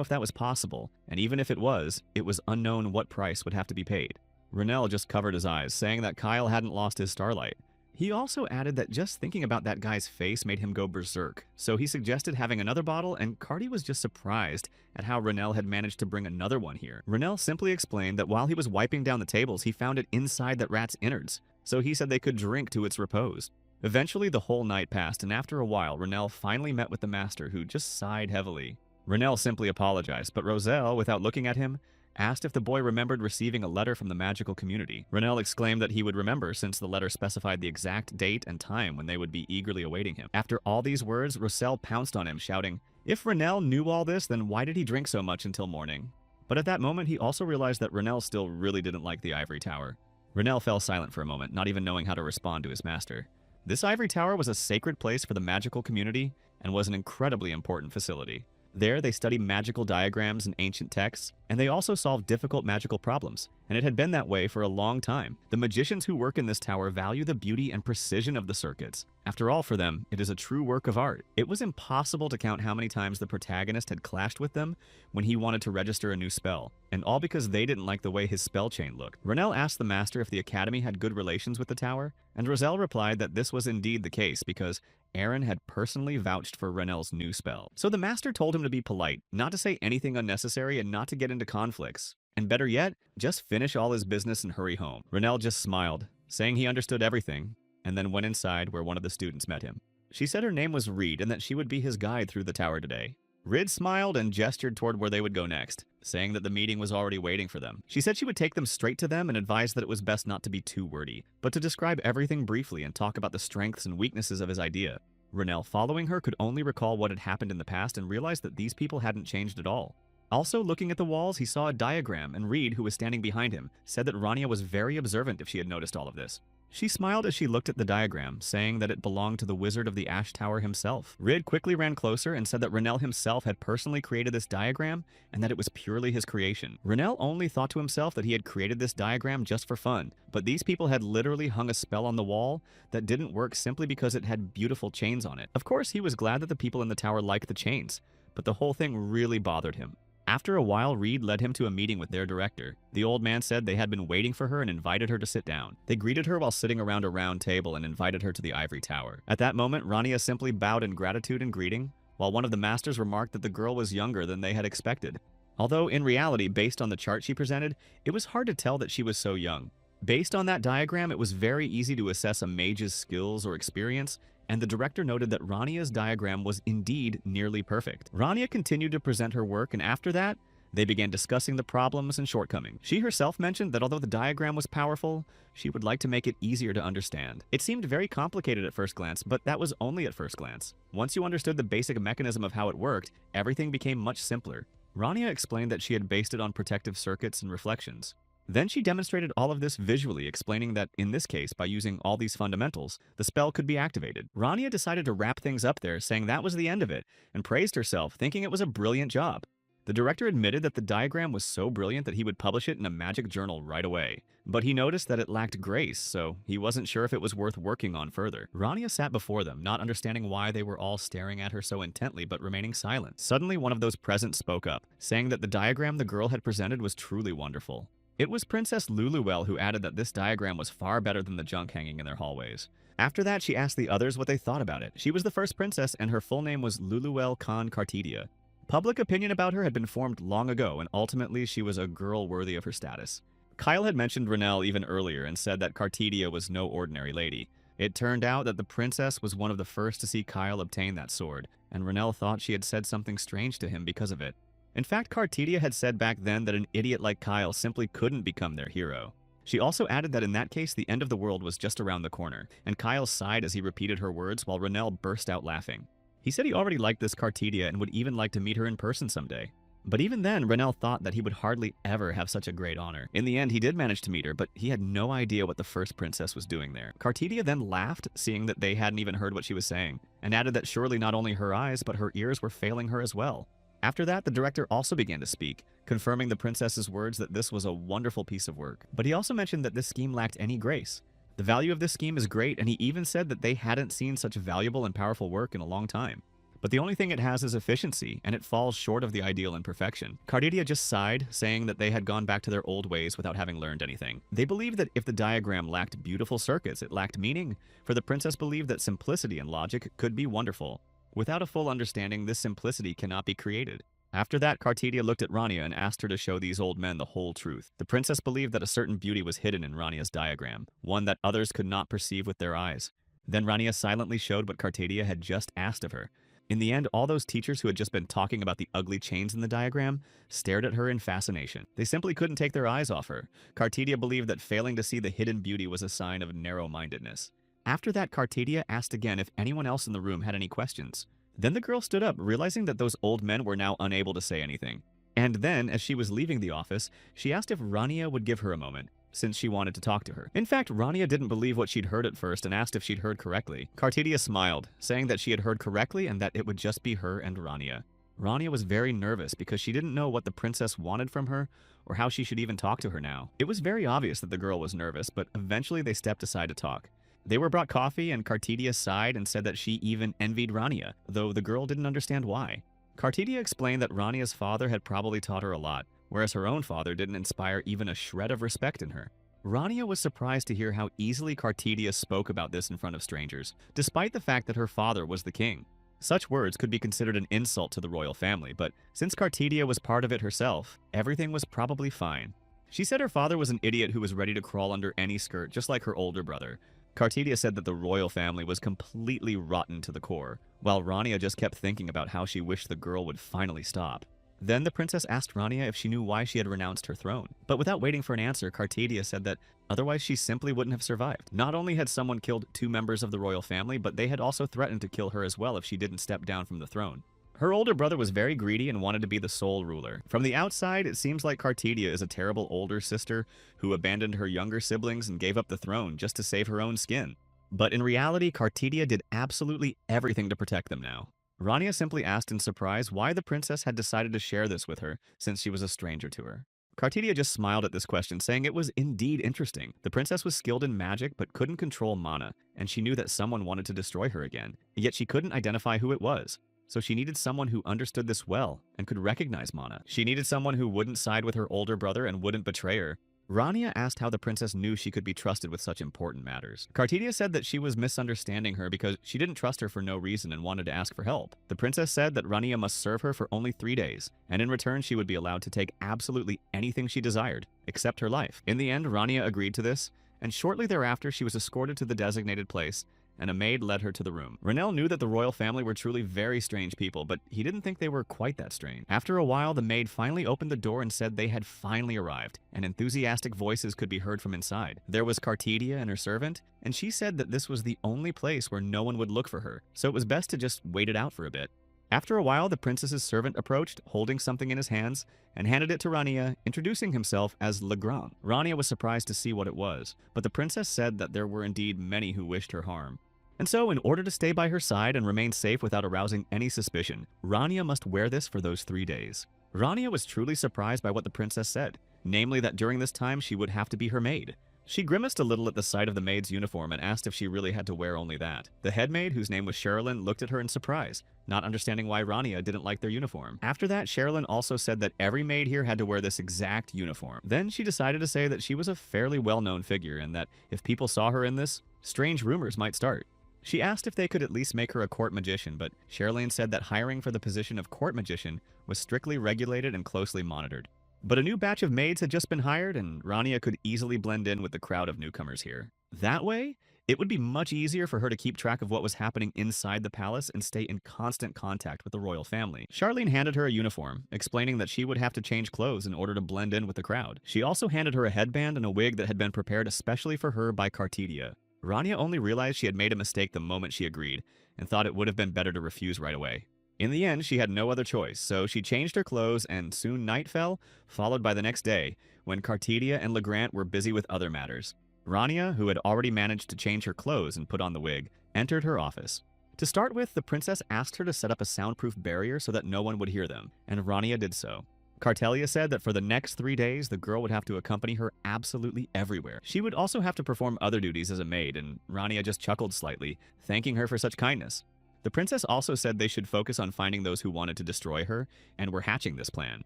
Speaker 1: if that was possible, and even if it was unknown what price would have to be paid. Renel just covered his eyes, saying that Kyle hadn't lost his starlight. He also added that just thinking about that guy's face made him go berserk, so he suggested having another bottle, and Cardi was just surprised at how Renel had managed to bring another one here. Renel simply explained that while he was wiping down the tables, he found it inside that rat's innards, so he said they could drink to its repose. Eventually, the whole night passed, and after a while, Renel finally met with the master, who just sighed heavily. Renel simply apologized, but Roselle, without looking at him, asked if the boy remembered receiving a letter from the magical community. Renel exclaimed that he would remember, since the letter specified the exact date and time when they would be eagerly awaiting him. After all these words, Roselle pounced on him, shouting, "If Renel knew all this, then why did he drink so much until morning?" But at that moment, he also realized that Renel still really didn't like the ivory tower. Renel fell silent for a moment, not even knowing how to respond to his master. This ivory tower was a sacred place for the magical community and was an incredibly important facility. There, they studied magical diagrams and ancient texts, and they also solved difficult magical problems, and it had been that way for a long time. The magicians who work in this tower value the beauty and precision of the circuits. After all, for them, it is a true work of art. It was impossible to count how many times the protagonist had clashed with them when he wanted to register a new spell, and all because they didn't like the way his spell chain looked. Renel asked the master if the academy had good relations with the tower, and Roselle replied that this was indeed the case because Aaron had personally vouched for Renel's new spell. So the master told him to be polite, not to say anything unnecessary, and not to get into conflicts. And better yet, just finish all his business and hurry home. Renel just smiled, saying he understood everything, and then went inside where one of the students met him. She said her name was Reed and that she would be his guide through the tower today. Reed smiled and gestured toward where they would go next, saying that the meeting was already waiting for them. She said she would take them straight to them and advised that it was best not to be too wordy, but to describe everything briefly and talk about the strengths and weaknesses of his idea. Renel, following her, could only recall what had happened in the past and realized that these people hadn't changed at all. Also, looking at the walls, he saw a diagram, and Reed, who was standing behind him, said that Rania was very observant if she had noticed all of this. She smiled as she looked at the diagram, saying that it belonged to the wizard of the Ash Tower himself. Reed quickly ran closer and said that Renel himself had personally created this diagram and that it was purely his creation. Renel only thought to himself that he had created this diagram just for fun, but these people had literally hung a spell on the wall that didn't work simply because it had beautiful chains on it. Of course, he was glad that the people in the tower liked the chains, but the whole thing really bothered him. After a while, Reed led him to a meeting with their director. The old man said they had been waiting for her and invited her to sit down. They greeted her while sitting around a round table and invited her to the ivory tower. At that moment, Rania simply bowed in gratitude and greeting, while one of the masters remarked that the girl was younger than they had expected. Although in reality, based on the chart she presented, it was hard to tell that she was so young. Based on that diagram, it was very easy to assess a mage's skills or experience, and the director noted that Rania's diagram was indeed nearly perfect. Rania continued to present her work, and after that, they began discussing the problems and shortcomings. She herself mentioned that although the diagram was powerful, she would like to make it easier to understand. It seemed very complicated at first glance, but that was only at first glance. Once you understood the basic mechanism of how it worked, everything became much simpler. Rania explained that she had based it on protective circuits and reflections. Then she demonstrated all of this visually, explaining that in this case, by using all these fundamentals, the spell could be activated. Rania decided to wrap things up there, saying that was the end of it, and praised herself, thinking it was a brilliant job. The director admitted that the diagram was so brilliant that he would publish it in a magic journal right away. But he noticed that it lacked grace, so he wasn't sure if it was worth working on further. Rania sat before them, not understanding why they were all staring at her so intently but remaining silent. Suddenly, one of those present spoke up, saying that the diagram the girl had presented was truly wonderful. It was Princess Luluwell who added that this diagram was far better than the junk hanging in their hallways. After that, she asked the others what they thought about it. She was the first princess, and her full name was Luluwell Khan Cartidia. Public opinion about her had been formed long ago, and ultimately she was a girl worthy of her status. Kyle had mentioned Renelle even earlier and said that Cartidia was no ordinary lady. It turned out that the princess was one of the first to see Kyle obtain that sword, and Renelle thought she had said something strange to him because of it. In fact, Cartidia had said back then that an idiot like Kyle simply couldn't become their hero. She also added that in that case, the end of the world was just around the corner, and Kyle sighed as he repeated her words while Renelle burst out laughing. He said he already liked this Cartidia and would even like to meet her in person someday. But even then, Renelle thought that he would hardly ever have such a great honor. In the end, he did manage to meet her, but he had no idea what the first princess was doing there. Cartidia then laughed, seeing that they hadn't even heard what she was saying, and added that surely not only her eyes, but her ears were failing her as well. After that, the director also began to speak, confirming the princess's words that this was a wonderful piece of work. But he also mentioned that this scheme lacked any grace. The value of this scheme is great, and he even said that they hadn't seen such valuable and powerful work in a long time. But the only thing it has is efficiency, and it falls short of the ideal in perfection. Cartidia just sighed, saying that they had gone back to their old ways without having learned anything. They believed that if the diagram lacked beautiful circuits, it lacked meaning, for the princess believed that simplicity and logic could be wonderful. Without a full understanding, this simplicity cannot be created. After that, Cartidia looked at Rania and asked her to show these old men the whole truth. The princess believed that a certain beauty was hidden in Rania's diagram, one that others could not perceive with their eyes. Then Rania silently showed what Cartidia had just asked of her. In the end, all those teachers who had just been talking about the ugly chains in the diagram stared at her in fascination. They simply couldn't take their eyes off her. Cartidia believed that failing to see the hidden beauty was a sign of narrow-mindedness. After that, Cartidia asked again if anyone else in the room had any questions. Then the girl stood up, realizing that those old men were now unable to say anything. And then, as she was leaving the office, she asked if Rania would give her a moment, since she wanted to talk to her. In fact, Rania didn't believe what she'd heard at first and asked if she'd heard correctly. Cartidia smiled, saying that she had heard correctly and that it would just be her and Rania. Rania was very nervous because she didn't know what the princess wanted from her or how she should even talk to her now. It was very obvious that the girl was nervous, but eventually they stepped aside to talk. They were brought coffee, and Cartidia sighed and said that she even envied Rania, though the girl didn't understand why. Cartidia explained that Rania's father had probably taught her a lot, whereas her own father didn't inspire even a shred of respect in her. Rania was surprised to hear how easily Cartidia spoke about this in front of strangers, despite the fact that her father was the king. Such words could be considered an insult to the royal family, but since Cartidia was part of it herself, everything was probably fine. She said her father was an idiot who was ready to crawl under any skirt, just like her older brother. Cartidia said that the royal family was completely rotten to the core, while Rania just kept thinking about how she wished the girl would finally stop. Then the princess asked Rania if she knew why she had renounced her throne. But without waiting for an answer, Cartidia said that otherwise she simply wouldn't have survived. Not only had someone killed 2 members of the royal family, but they had also threatened to kill her as well if she didn't step down from the throne. Her older brother was very greedy and wanted to be the sole ruler. From the outside, it seems like Cartidia is a terrible older sister who abandoned her younger siblings and gave up the throne just to save her own skin. But in reality, Cartidia did absolutely everything to protect them now. Rania simply asked in surprise why the princess had decided to share this with her, since she was a stranger to her. Cartidia just smiled at this question, saying it was indeed interesting. The princess was skilled in magic but couldn't control mana, and she knew that someone wanted to destroy her again, yet she couldn't identify who it was. So she needed someone who understood this well and could recognize mana. She needed someone who wouldn't side with her older brother and wouldn't betray her. Rania asked how the princess knew she could be trusted with such important matters. Cartidia said that she was misunderstanding her because she didn't trust her for no reason and wanted to ask for help. The princess said that Rania must serve her for only 3 days, and in return she would be allowed to take absolutely anything she desired, except her life. In the end, Rania agreed to this, and shortly thereafter she was escorted to the designated place and a maid led her to the room. Renelle knew that the royal family were truly very strange people, but he didn't think they were quite that strange. After a while, the maid finally opened the door and said they had finally arrived, and enthusiastic voices could be heard from inside. There was Cartidia and her servant, and she said that this was the only place where no one would look for her, so it was best to just wait it out for a bit. After a while, the princess's servant approached, holding something in his hands, and handed it to Rania, introducing himself as Legrand. Rania was surprised to see what it was, but the princess said that there were indeed many who wished her harm. And so, in order to stay by her side and remain safe without arousing any suspicion, Rania must wear this for those 3 days. Rania was truly surprised by what the princess said, namely that during this time she would have to be her maid. She grimaced a little at the sight of the maid's uniform and asked if she really had to wear only that. The head maid, whose name was Sherilyn, looked at her in surprise, not understanding why Rania didn't like their uniform. After that, Sherilyn also said that every maid here had to wear this exact uniform. Then she decided to say that she was a fairly well-known figure and that if people saw her in this, strange rumors might start. She asked if they could at least make her a court magician, but Sherilyn said that hiring for the position of court magician was strictly regulated and closely monitored. But a new batch of maids had just been hired, and Rania could easily blend in with the crowd of newcomers here. That way, it would be much easier for her to keep track of what was happening inside the palace and stay in constant contact with the royal family. Charlene handed her a uniform, explaining that she would have to change clothes in order to blend in with the crowd. She also handed her a headband and a wig that had been prepared especially for her by Cartidia. Rania only realized she had made a mistake the moment she agreed, and thought it would have been better to refuse right away. In the end, she had no other choice, so she changed her clothes and soon night fell, followed by the next day, when Cartidia and Legrand were busy with other matters. Rania, who had already managed to change her clothes and put on the wig, entered her office. To start with, the princess asked her to set up a soundproof barrier so that no one would hear them, and Rania did so. Cartelia said that for the next 3 days, the girl would have to accompany her absolutely everywhere. She would also have to perform other duties as a maid, and Rania just chuckled slightly, thanking her for such kindness. The princess also said they should focus on finding those who wanted to destroy her, and were hatching this plan.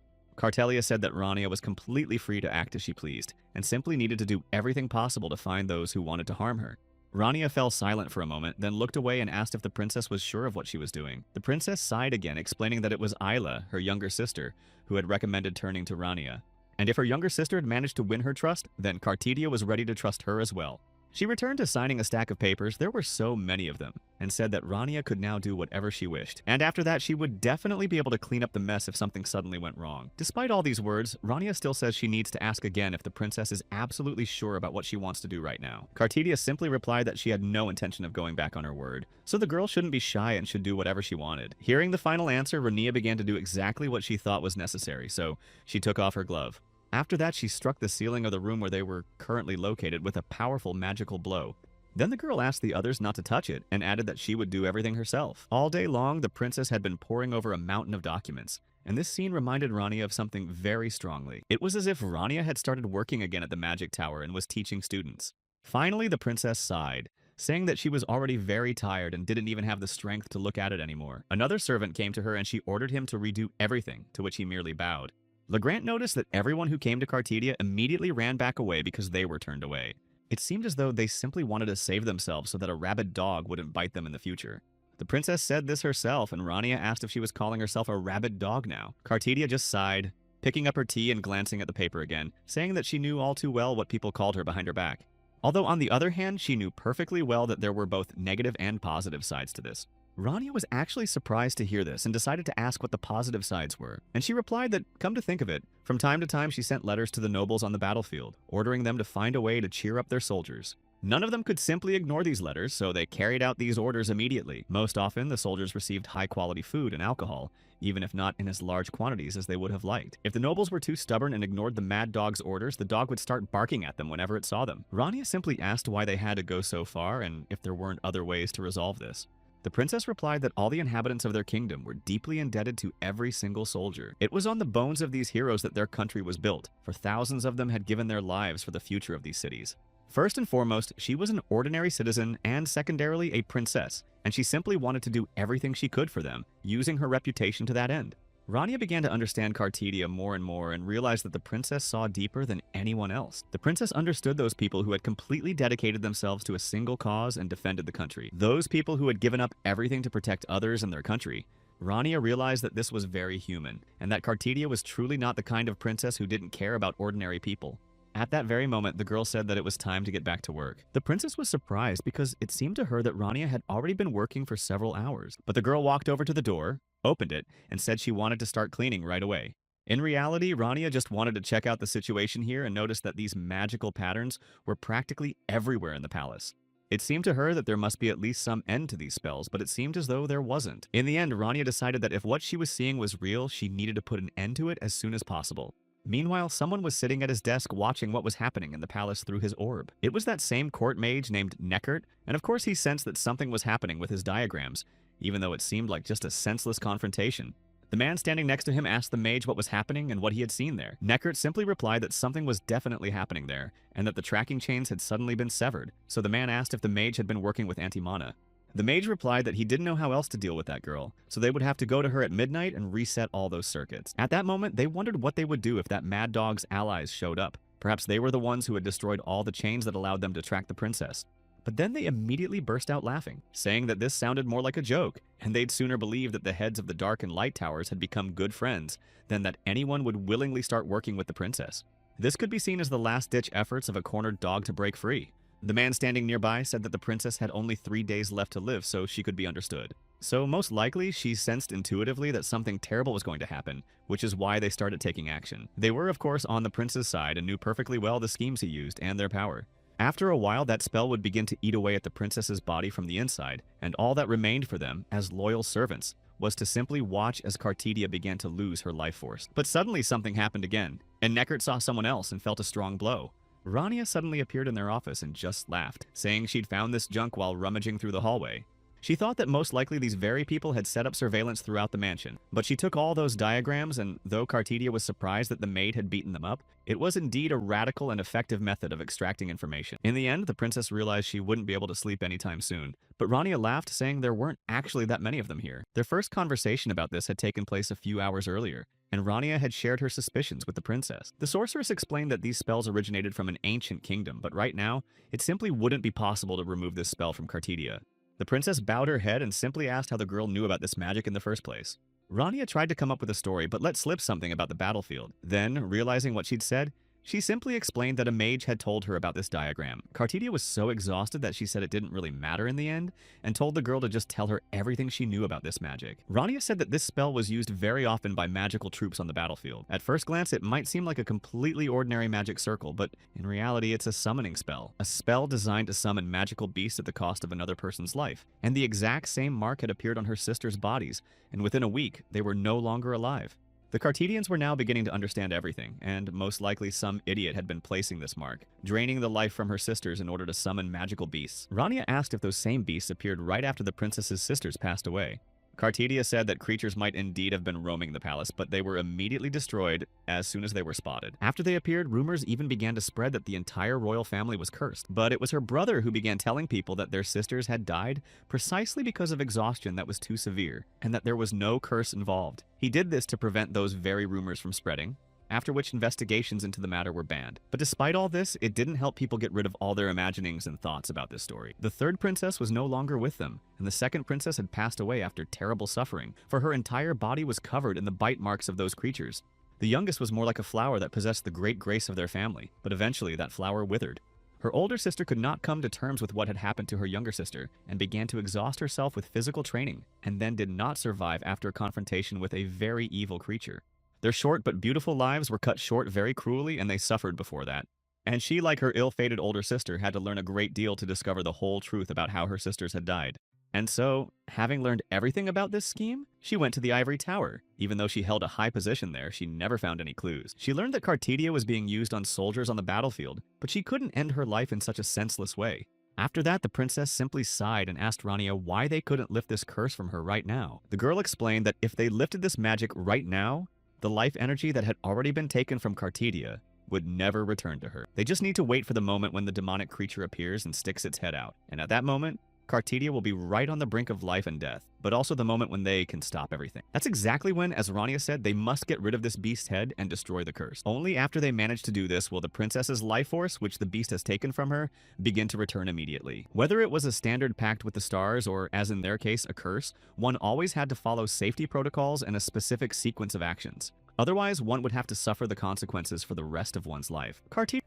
Speaker 1: Cartelia said that Rania was completely free to act as she pleased, and simply needed to do everything possible to find those who wanted to harm her. Rania fell silent for a moment, then looked away and asked if the princess was sure of what she was doing. The princess sighed again, explaining that it was Isla, her younger sister, who had recommended turning to Rania. And if her younger sister had managed to win her trust, then Cartidia was ready to trust her as well. She returned to signing a stack of papers, there were so many of them, and said that Rania could now do whatever she wished. And after that, she would definitely be able to clean up the mess if something suddenly went wrong. Despite all these words, Rania still says she needs to ask again if the princess is absolutely sure about what she wants to do right now. Cartidia simply replied that she had no intention of going back on her word, so the girl shouldn't be shy and should do whatever she wanted. Hearing the final answer, Rania began to do exactly what she thought was necessary, so she took off her glove. After that, she struck the ceiling of the room where they were currently located with a powerful magical blow. Then the girl asked the others not to touch it and added that she would do everything herself. All day long, the princess had been poring over a mountain of documents, and this scene reminded Rania of something very strongly. It was as if Rania had started working again at the magic tower and was teaching students. Finally, the princess sighed, saying that she was already very tired and didn't even have the strength to look at it anymore. Another servant came to her and she ordered him to redo everything, to which he merely bowed. Legrand noticed that everyone who came to Cartidia immediately ran back away because they were turned away. It seemed as though they simply wanted to save themselves so that a rabid dog wouldn't bite them in the future. The princess said this herself, and Rania asked if she was calling herself a rabid dog now. Cartidia just sighed, picking up her tea and glancing at the paper again, saying that she knew all too well what people called her behind her back. Although on the other hand, she knew perfectly well that there were both negative and positive sides to this. Rania was actually surprised to hear this and decided to ask what the positive sides were. And she replied that, come to think of it, from time to time she sent letters to the nobles on the battlefield, ordering them to find a way to cheer up their soldiers. None of them could simply ignore these letters, so they carried out these orders immediately. Most often, the soldiers received high-quality food and alcohol, even if not in as large quantities as they would have liked. If the nobles were too stubborn and ignored the mad dog's orders, the dog would start barking at them whenever it saw them. Rania simply asked why they had to go so far and if there weren't other ways to resolve this. The princess replied that all the inhabitants of their kingdom were deeply indebted to every single soldier. It was on the bones of these heroes that their country was built, for thousands of them had given their lives for the future of these cities. First and foremost, she was an ordinary citizen and secondarily a princess, and she simply wanted to do everything she could for them, using her reputation to that end. Rania began to understand Cartidia more and more and realized that the princess saw deeper than anyone else. The princess understood those people who had completely dedicated themselves to a single cause and defended the country. Those people who had given up everything to protect others and their country. Rania realized that this was very human, and that Cartidia was truly not the kind of princess who didn't care about ordinary people. At that very moment, the girl said that it was time to get back to work. The princess was surprised because it seemed to her that Rania had already been working for several hours. But the girl walked over to the door, opened it, and said she wanted to start cleaning right away. In reality, Rania just wanted to check out the situation here and noticed that these magical patterns were practically everywhere in the palace. It seemed to her that there must be at least some end to these spells, but it seemed as though there wasn't. In the end, Rania decided that if what she was seeing was real, she needed to put an end to it as soon as possible. Meanwhile, someone was sitting at his desk watching what was happening in the palace through his orb. It was that same court mage named Neckert, and of course he sensed that something was happening with his diagrams, even though it seemed like just a senseless confrontation. The man standing next to him asked the mage what was happening and what he had seen there. Neckert simply replied that something was definitely happening there, and that the tracking chains had suddenly been severed, so the man asked if the mage had been working with antimana. The mage replied that he didn't know how else to deal with that girl, so they would have to go to her at midnight and reset all those circuits. At that moment, they wondered what they would do if that mad dog's allies showed up. Perhaps they were the ones who had destroyed all the chains that allowed them to track the princess. But then they immediately burst out laughing, saying that this sounded more like a joke, and they'd sooner believe that the heads of the Dark and Light Towers had become good friends than that anyone would willingly start working with the princess. This could be seen as the last-ditch efforts of a cornered dog to break free. The man standing nearby said that the princess had only 3 days left to live, so she could be understood. So most likely, she sensed intuitively that something terrible was going to happen, which is why they started taking action. They were, of course, on the prince's side and knew perfectly well the schemes he used and their power. After a while, that spell would begin to eat away at the princess's body from the inside, and all that remained for them, as loyal servants, was to simply watch as Cartidia began to lose her life force. But suddenly something happened again, and Neckert saw someone else and felt a strong blow. Rania suddenly appeared in their office and just laughed, saying she'd found this junk while rummaging through the hallway. She thought that most likely these very people had set up surveillance throughout the mansion, but she took all those diagrams, and though Cartidia was surprised that the maid had beaten them up, it was indeed a radical and effective method of extracting information. In the end, the princess realized she wouldn't be able to sleep anytime soon, but Rania laughed, saying there weren't actually that many of them here. Their first conversation about this had taken place a few hours earlier, and Rania had shared her suspicions with the princess. The sorceress explained that these spells originated from an ancient kingdom, but right now, it simply wouldn't be possible to remove this spell from Cartidia. The princess bowed her head and simply asked how the girl knew about this magic in the first place. Rania tried to come up with a story, but let slip something about the battlefield. Then, realizing what she'd said, she simply explained that a mage had told her about this diagram. Cartidia was so exhausted that she said it didn't really matter in the end, and told the girl to just tell her everything she knew about this magic. Rania said that this spell was used very often by magical troops on the battlefield. At first glance, it might seem like a completely ordinary magic circle, but in reality, it's a summoning spell. A spell designed to summon magical beasts at the cost of another person's life. And the exact same mark had appeared on her sister's bodies, and within a week, they were no longer alive. The Cartidians were now beginning to understand everything, and most likely some idiot had been placing this mark, draining the life from her sisters in order to summon magical beasts. Rania asked if those same beasts appeared right after the princess's sisters passed away. Cartidia said that creatures might indeed have been roaming the palace, but they were immediately destroyed as soon as they were spotted. After they appeared, rumors even began to spread that the entire royal family was cursed. But it was her brother who began telling people that their sisters had died precisely because of exhaustion that was too severe, and that there was no curse involved. He did this to prevent those very rumors from spreading, after which investigations into the matter were banned. But despite all this, it didn't help people get rid of all their imaginings and thoughts about this story. The third princess was no longer with them, and the second princess had passed away after terrible suffering, for her entire body was covered in the bite marks of those creatures. The youngest was more like a flower that possessed the great grace of their family, but eventually that flower withered. Her older sister could not come to terms with what had happened to her younger sister, and began to exhaust herself with physical training, and then did not survive after a confrontation with a very evil creature. Their short but beautiful lives were cut short very cruelly, and they suffered before that. And she, like her ill-fated older sister, had to learn a great deal to discover the whole truth about how her sisters had died. And so, having learned everything about this scheme, she went to the Ivory Tower. Even though she held a high position there, she never found any clues. She learned that Cartidia was being used on soldiers on the battlefield, but she couldn't end her life in such a senseless way. After that, the princess simply sighed and asked Rania why they couldn't lift this curse from her right now. The girl explained that if they lifted this magic right now, the life energy that had already been taken from Cartidia would never return to her. They just need to wait for the moment when the demonic creature appears and sticks its head out. And at that moment, Cartidia will be right on the brink of life and death, but also the moment when they can stop everything. That's exactly when, as Rania said, they must get rid of this beast's head and destroy the curse. Only after they manage to do this will the princess's life force, which the beast has taken from her, begin to return immediately. Whether it was a standard pact with the stars or, as in their case, a curse, one always had to follow safety protocols and a specific sequence of actions. Otherwise, one would have to suffer the consequences for the rest of one's life.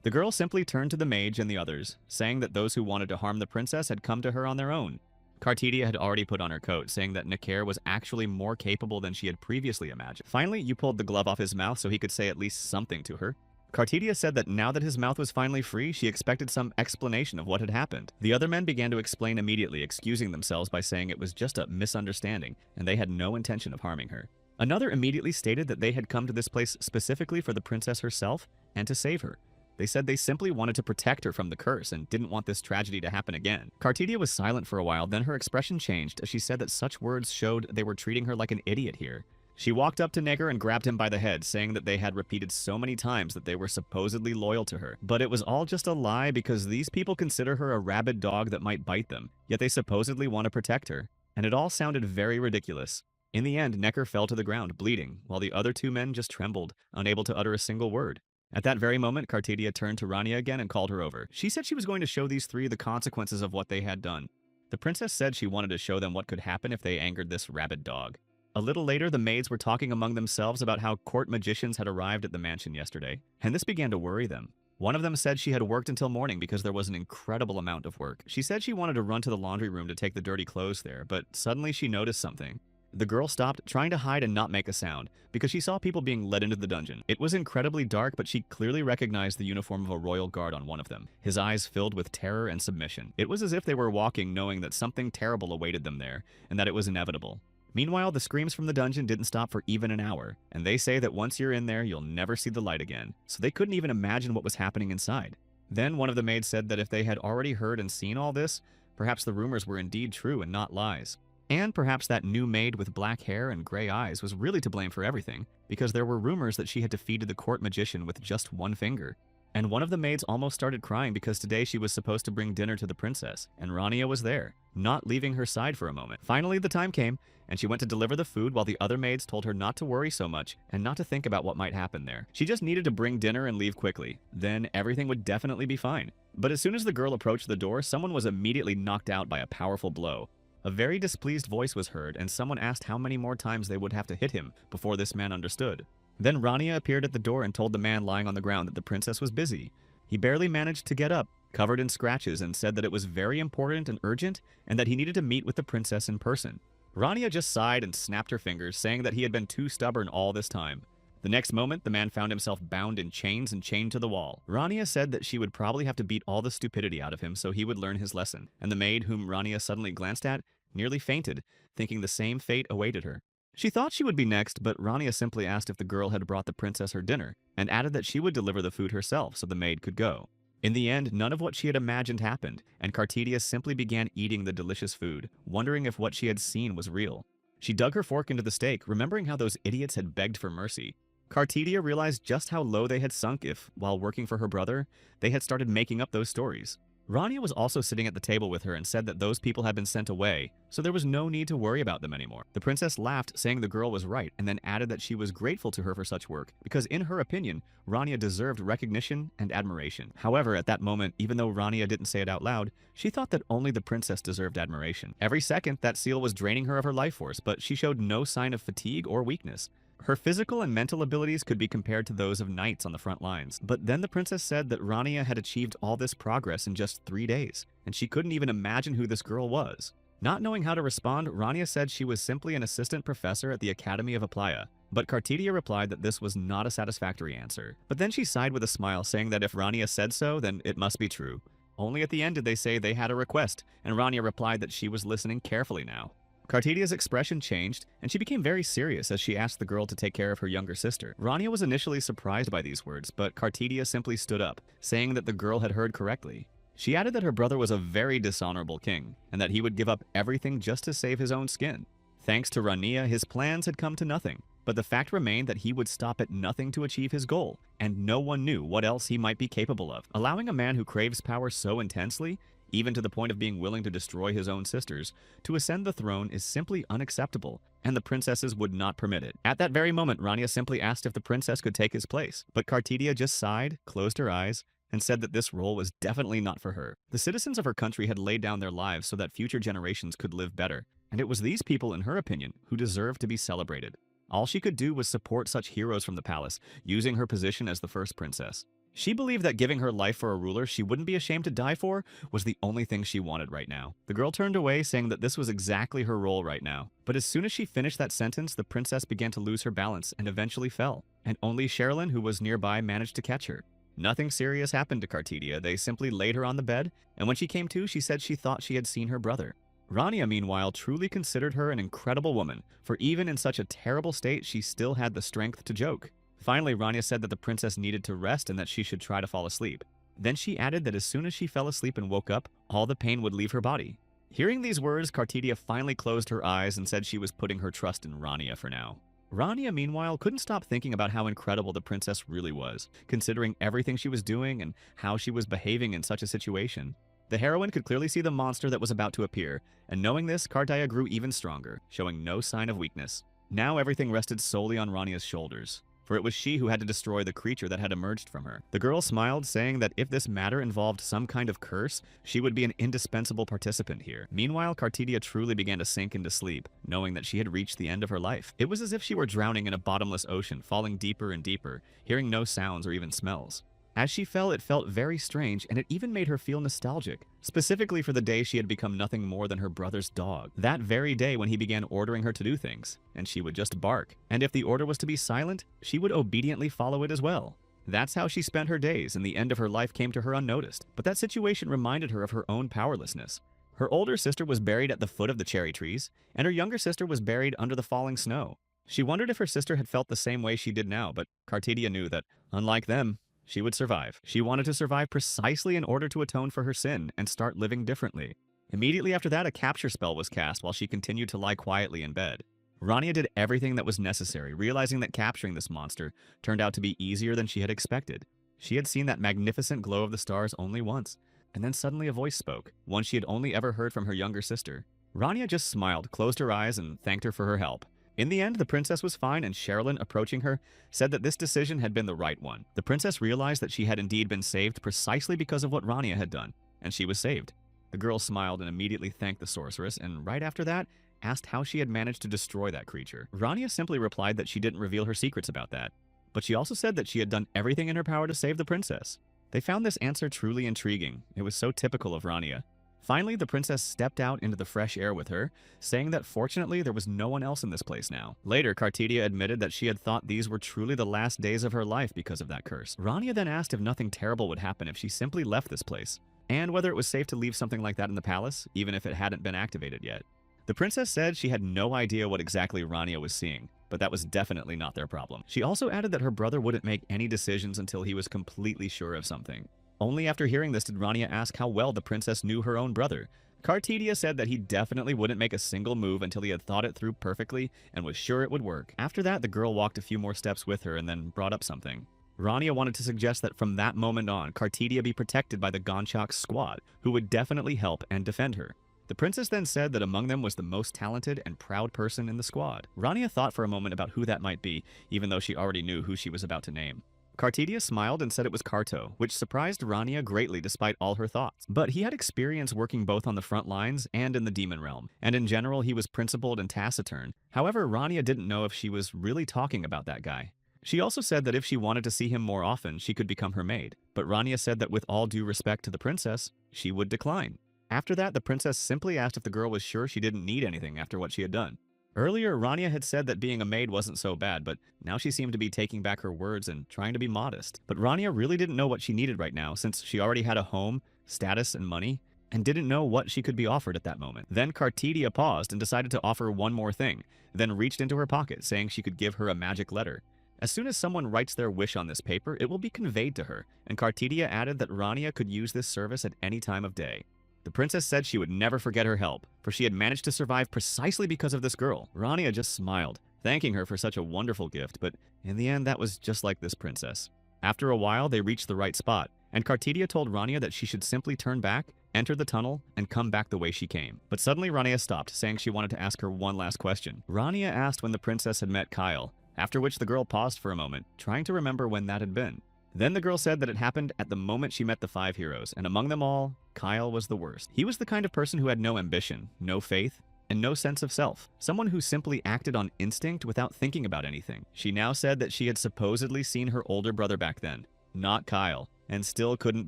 Speaker 1: The girl simply turned to the mage and the others, saying that those who wanted to harm the princess had come to her on their own. Cartidia had already put on her coat, saying that Necker was actually more capable than she had previously imagined. Finally, you pulled the glove off his mouth so he could say at least something to her. Cartidia said that now that his mouth was finally free, she expected some explanation of what had happened. The other men began to explain immediately, excusing themselves by saying it was just a misunderstanding, and they had no intention of harming her. Another immediately stated that they had come to this place specifically for the princess herself and to save her. They said they simply wanted to protect her from the curse and didn't want this tragedy to happen again. Cartidia was silent for a while, then her expression changed as she said that such words showed they were treating her like an idiot here. She walked up to Necker and grabbed him by the head, saying that they had repeated so many times that they were supposedly loyal to her. But it was all just a lie because these people consider her a rabid dog that might bite them, yet they supposedly want to protect her. And it all sounded very ridiculous. In the end, Necker fell to the ground, bleeding, while the other two men just trembled, unable to utter a single word. At that very moment, Cartidia turned to Rania again and called her over. She said she was going to show these three the consequences of what they had done. The princess said she wanted to show them what could happen if they angered this rabid dog. A little later, the maids were talking among themselves about how court magicians had arrived at the mansion yesterday, and this began to worry them. One of them said she had worked until morning because there was an incredible amount of work. She said she wanted to run to the laundry room to take the dirty clothes there, but suddenly she noticed something. The girl stopped, trying to hide and not make a sound, because she saw people being led into the dungeon. It was incredibly dark, but she clearly recognized the uniform of a royal guard on one of them, his eyes filled with terror and submission. It was as if they were walking knowing that something terrible awaited them there, and that it was inevitable. Meanwhile, the screams from the dungeon didn't stop for even an hour, and they say that once you're in there, you'll never see the light again, so they couldn't even imagine what was happening inside. Then one of the maids said that if they had already heard and seen all this, perhaps the rumors were indeed true and not lies. And perhaps that new maid with black hair and gray eyes was really to blame for everything, because there were rumors that she had defeated the court magician with just one finger. And one of the maids almost started crying because today she was supposed to bring dinner to the princess, and Rania was there, not leaving her side for a moment. Finally, the time came, and she went to deliver the food while the other maids told her not to worry so much and not to think about what might happen there. She just needed to bring dinner and leave quickly. Then everything would definitely be fine. But as soon as the girl approached the door, someone was immediately knocked out by a powerful blow. A very displeased voice was heard, and someone asked how many more times they would have to hit him before this man understood. Then Rania appeared at the door and told the man lying on the ground that the princess was busy. He barely managed to get up, covered in scratches, and said that it was very important and urgent, and that he needed to meet with the princess in person. Rania just sighed and snapped her fingers, saying that he had been too stubborn all this time. The next moment, the man found himself bound in chains and chained to the wall. Rania said that she would probably have to beat all the stupidity out of him so he would learn his lesson, and the maid, whom Rania suddenly glanced at, nearly fainted, thinking the same fate awaited her. She thought she would be next, but Rania simply asked if the girl had brought the princess her dinner, and added that she would deliver the food herself so the maid could go. In the end, none of what she had imagined happened, and Cartidia simply began eating the delicious food, wondering if what she had seen was real. She dug her fork into the steak, remembering how those idiots had begged for mercy. Cartidia realized just how low they had sunk if, while working for her brother, they had started making up those stories. Rania was also sitting at the table with her and said that those people had been sent away, so there was no need to worry about them anymore. The princess laughed, saying the girl was right, and then added that she was grateful to her for such work, because in her opinion, Rania deserved recognition and admiration. However, at that moment, even though Rania didn't say it out loud, she thought that only the princess deserved admiration. Every second, that seal was draining her of her life force, but she showed no sign of fatigue or weakness. Her physical and mental abilities could be compared to those of knights on the front lines. But then the princess said that Rania had achieved all this progress in just 3 days, and she couldn't even imagine who this girl was. Not knowing how to respond, Rania said she was simply an assistant professor at the Academy of Aplaya. But Cartidia replied that this was not a satisfactory answer. But then she sighed with a smile, saying that if Rania said so, then it must be true. Only at the end did they say they had a request, and Rania replied that she was listening carefully now. Cartidia's expression changed, and she became very serious as she asked the girl to take care of her younger sister. Rania was initially surprised by these words, but Cartidia simply stood up, saying that the girl had heard correctly. She added that her brother was a very dishonorable king, and that he would give up everything just to save his own skin. Thanks to Rania, his plans had come to nothing, but the fact remained that he would stop at nothing to achieve his goal, and no one knew what else he might be capable of. Allowing a man who craves power so intensely, even to the point of being willing to destroy his own sisters, to ascend the throne is simply unacceptable, and the princesses would not permit it. At that very moment, Rania simply asked if the princess could take his place, but Cartidia just sighed, closed her eyes, and said that this role was definitely not for her. The citizens of her country had laid down their lives so that future generations could live better, and it was these people, in her opinion, who deserved to be celebrated. All she could do was support such heroes from the palace, using her position as the first princess. She believed that giving her life for a ruler she wouldn't be ashamed to die for was the only thing she wanted right now. The girl turned away, saying that this was exactly her role right now. But as soon as she finished that sentence, the princess began to lose her balance and eventually fell. And only Sherilyn, who was nearby, managed to catch her. Nothing serious happened to Cartidia. They simply laid her on the bed, and when she came to, she said she thought she had seen her brother. Rania, meanwhile, truly considered her an incredible woman, for even in such a terrible state, she still had the strength to joke. Finally, Rania said that the princess needed to rest and that she should try to fall asleep. Then she added that as soon as she fell asleep and woke up, all the pain would leave her body. Hearing these words, Cartidia finally closed her eyes and said she was putting her trust in Rania for now. Rania, meanwhile, couldn't stop thinking about how incredible the princess really was, considering everything she was doing and how she was behaving in such a situation. The heroine could clearly see the monster that was about to appear, and knowing this, Cartidia grew even stronger, showing no sign of weakness. Now everything rested solely on Rania's shoulders, for it was she who had to destroy the creature that had emerged from her. The girl smiled, saying that if this matter involved some kind of curse, she would be an indispensable participant here. Meanwhile, Cartidia truly began to sink into sleep, knowing that she had reached the end of her life. It was as if she were drowning in a bottomless ocean, falling deeper and deeper, hearing no sounds or even smells. As she fell, it felt very strange, and it even made her feel nostalgic, specifically for the day she had become nothing more than her brother's dog. That very day when he began ordering her to do things, and she would just bark. And if the order was to be silent, she would obediently follow it as well. That's how she spent her days, and the end of her life came to her unnoticed. But that situation reminded her of her own powerlessness. Her older sister was buried at the foot of the cherry trees, and her younger sister was buried under the falling snow. She wondered if her sister had felt the same way she did now, but Cartidia knew that, unlike them, she would survive. She wanted to survive precisely in order to atone for her sin and start living differently. Immediately after that, a capture spell was cast while she continued to lie quietly in bed. Rania did everything that was necessary, realizing that capturing this monster turned out to be easier than she had expected. She had seen that magnificent glow of the stars only once, and then suddenly a voice spoke, one she had only ever heard from her younger sister. Rania just smiled, closed her eyes, and thanked her for her help. In the end, the princess was fine, and Sherilyn, approaching her, said that this decision had been the right one. The princess realized that she had indeed been saved precisely because of what Rania had done, and she was saved. The girl smiled and immediately thanked the sorceress, and right after that, asked how she had managed to destroy that creature. Rania simply replied that she didn't reveal her secrets about that, but she also said that she had done everything in her power to save the princess. They found this answer truly intriguing. It was so typical of Rania. Finally, the princess stepped out into the fresh air with her, saying that fortunately there was no one else in this place now. Later, Cartidia admitted that she had thought these were truly the last days of her life because of that curse. Rania then asked if nothing terrible would happen if she simply left this place, and whether it was safe to leave something like that in the palace, even if it hadn't been activated yet. The princess said she had no idea what exactly Rania was seeing, but that was definitely not their problem. She also added that her brother wouldn't make any decisions until he was completely sure of something. Only after hearing this did Rania ask how well the princess knew her own brother. Cartidia said that he definitely wouldn't make a single move until he had thought it through perfectly and was sure it would work. After that, the girl walked a few more steps with her and then brought up something. Rania wanted to suggest that from that moment on, Cartidia be protected by the Gonchok's squad, who would definitely help and defend her. The princess then said that among them was the most talented and proud person in the squad. Rania thought for a moment about who that might be, even though she already knew who she was about to name. Cartidia smiled and said it was Carto, which surprised Rania greatly despite all her thoughts. But he had experience working both on the front lines and in the demon realm, and in general he was principled and taciturn. However, Rania didn't know if she was really talking about that guy. She also said that if she wanted to see him more often, she could become her maid. But Rania said that with all due respect to the princess, she would decline. After that, the princess simply asked if the girl was sure she didn't need anything after what she had done. Earlier, Rania had said that being a maid wasn't so bad, but now she seemed to be taking back her words and trying to be modest. But Rania really didn't know what she needed right now, since she already had a home, status, and money, and didn't know what she could be offered at that moment. Then Cartidia paused and decided to offer one more thing, then reached into her pocket, saying she could give her a magic letter. As soon as someone writes their wish on this paper, it will be conveyed to her, and Cartidia added that Rania could use this service at any time of day. The princess said she would never forget her help, for she had managed to survive precisely because of this girl. Rania just smiled, thanking her for such a wonderful gift, but in the end that was just like this princess. After a while, they reached the right spot, and Cartidia told Rania that she should simply turn back, enter the tunnel, and come back the way she came. But suddenly Rania stopped, saying she wanted to ask her one last question. Rania asked when the princess had met Kyle, after which the girl paused for a moment, trying to remember when that had been. Then the girl said that it happened at the moment she met the 5 heroes, and among them all, Kyle was the worst. He was the kind of person who had no ambition, no faith, and no sense of self. Someone who simply acted on instinct without thinking about anything. She now said that she had supposedly seen her older brother back then, not Kyle, and still couldn't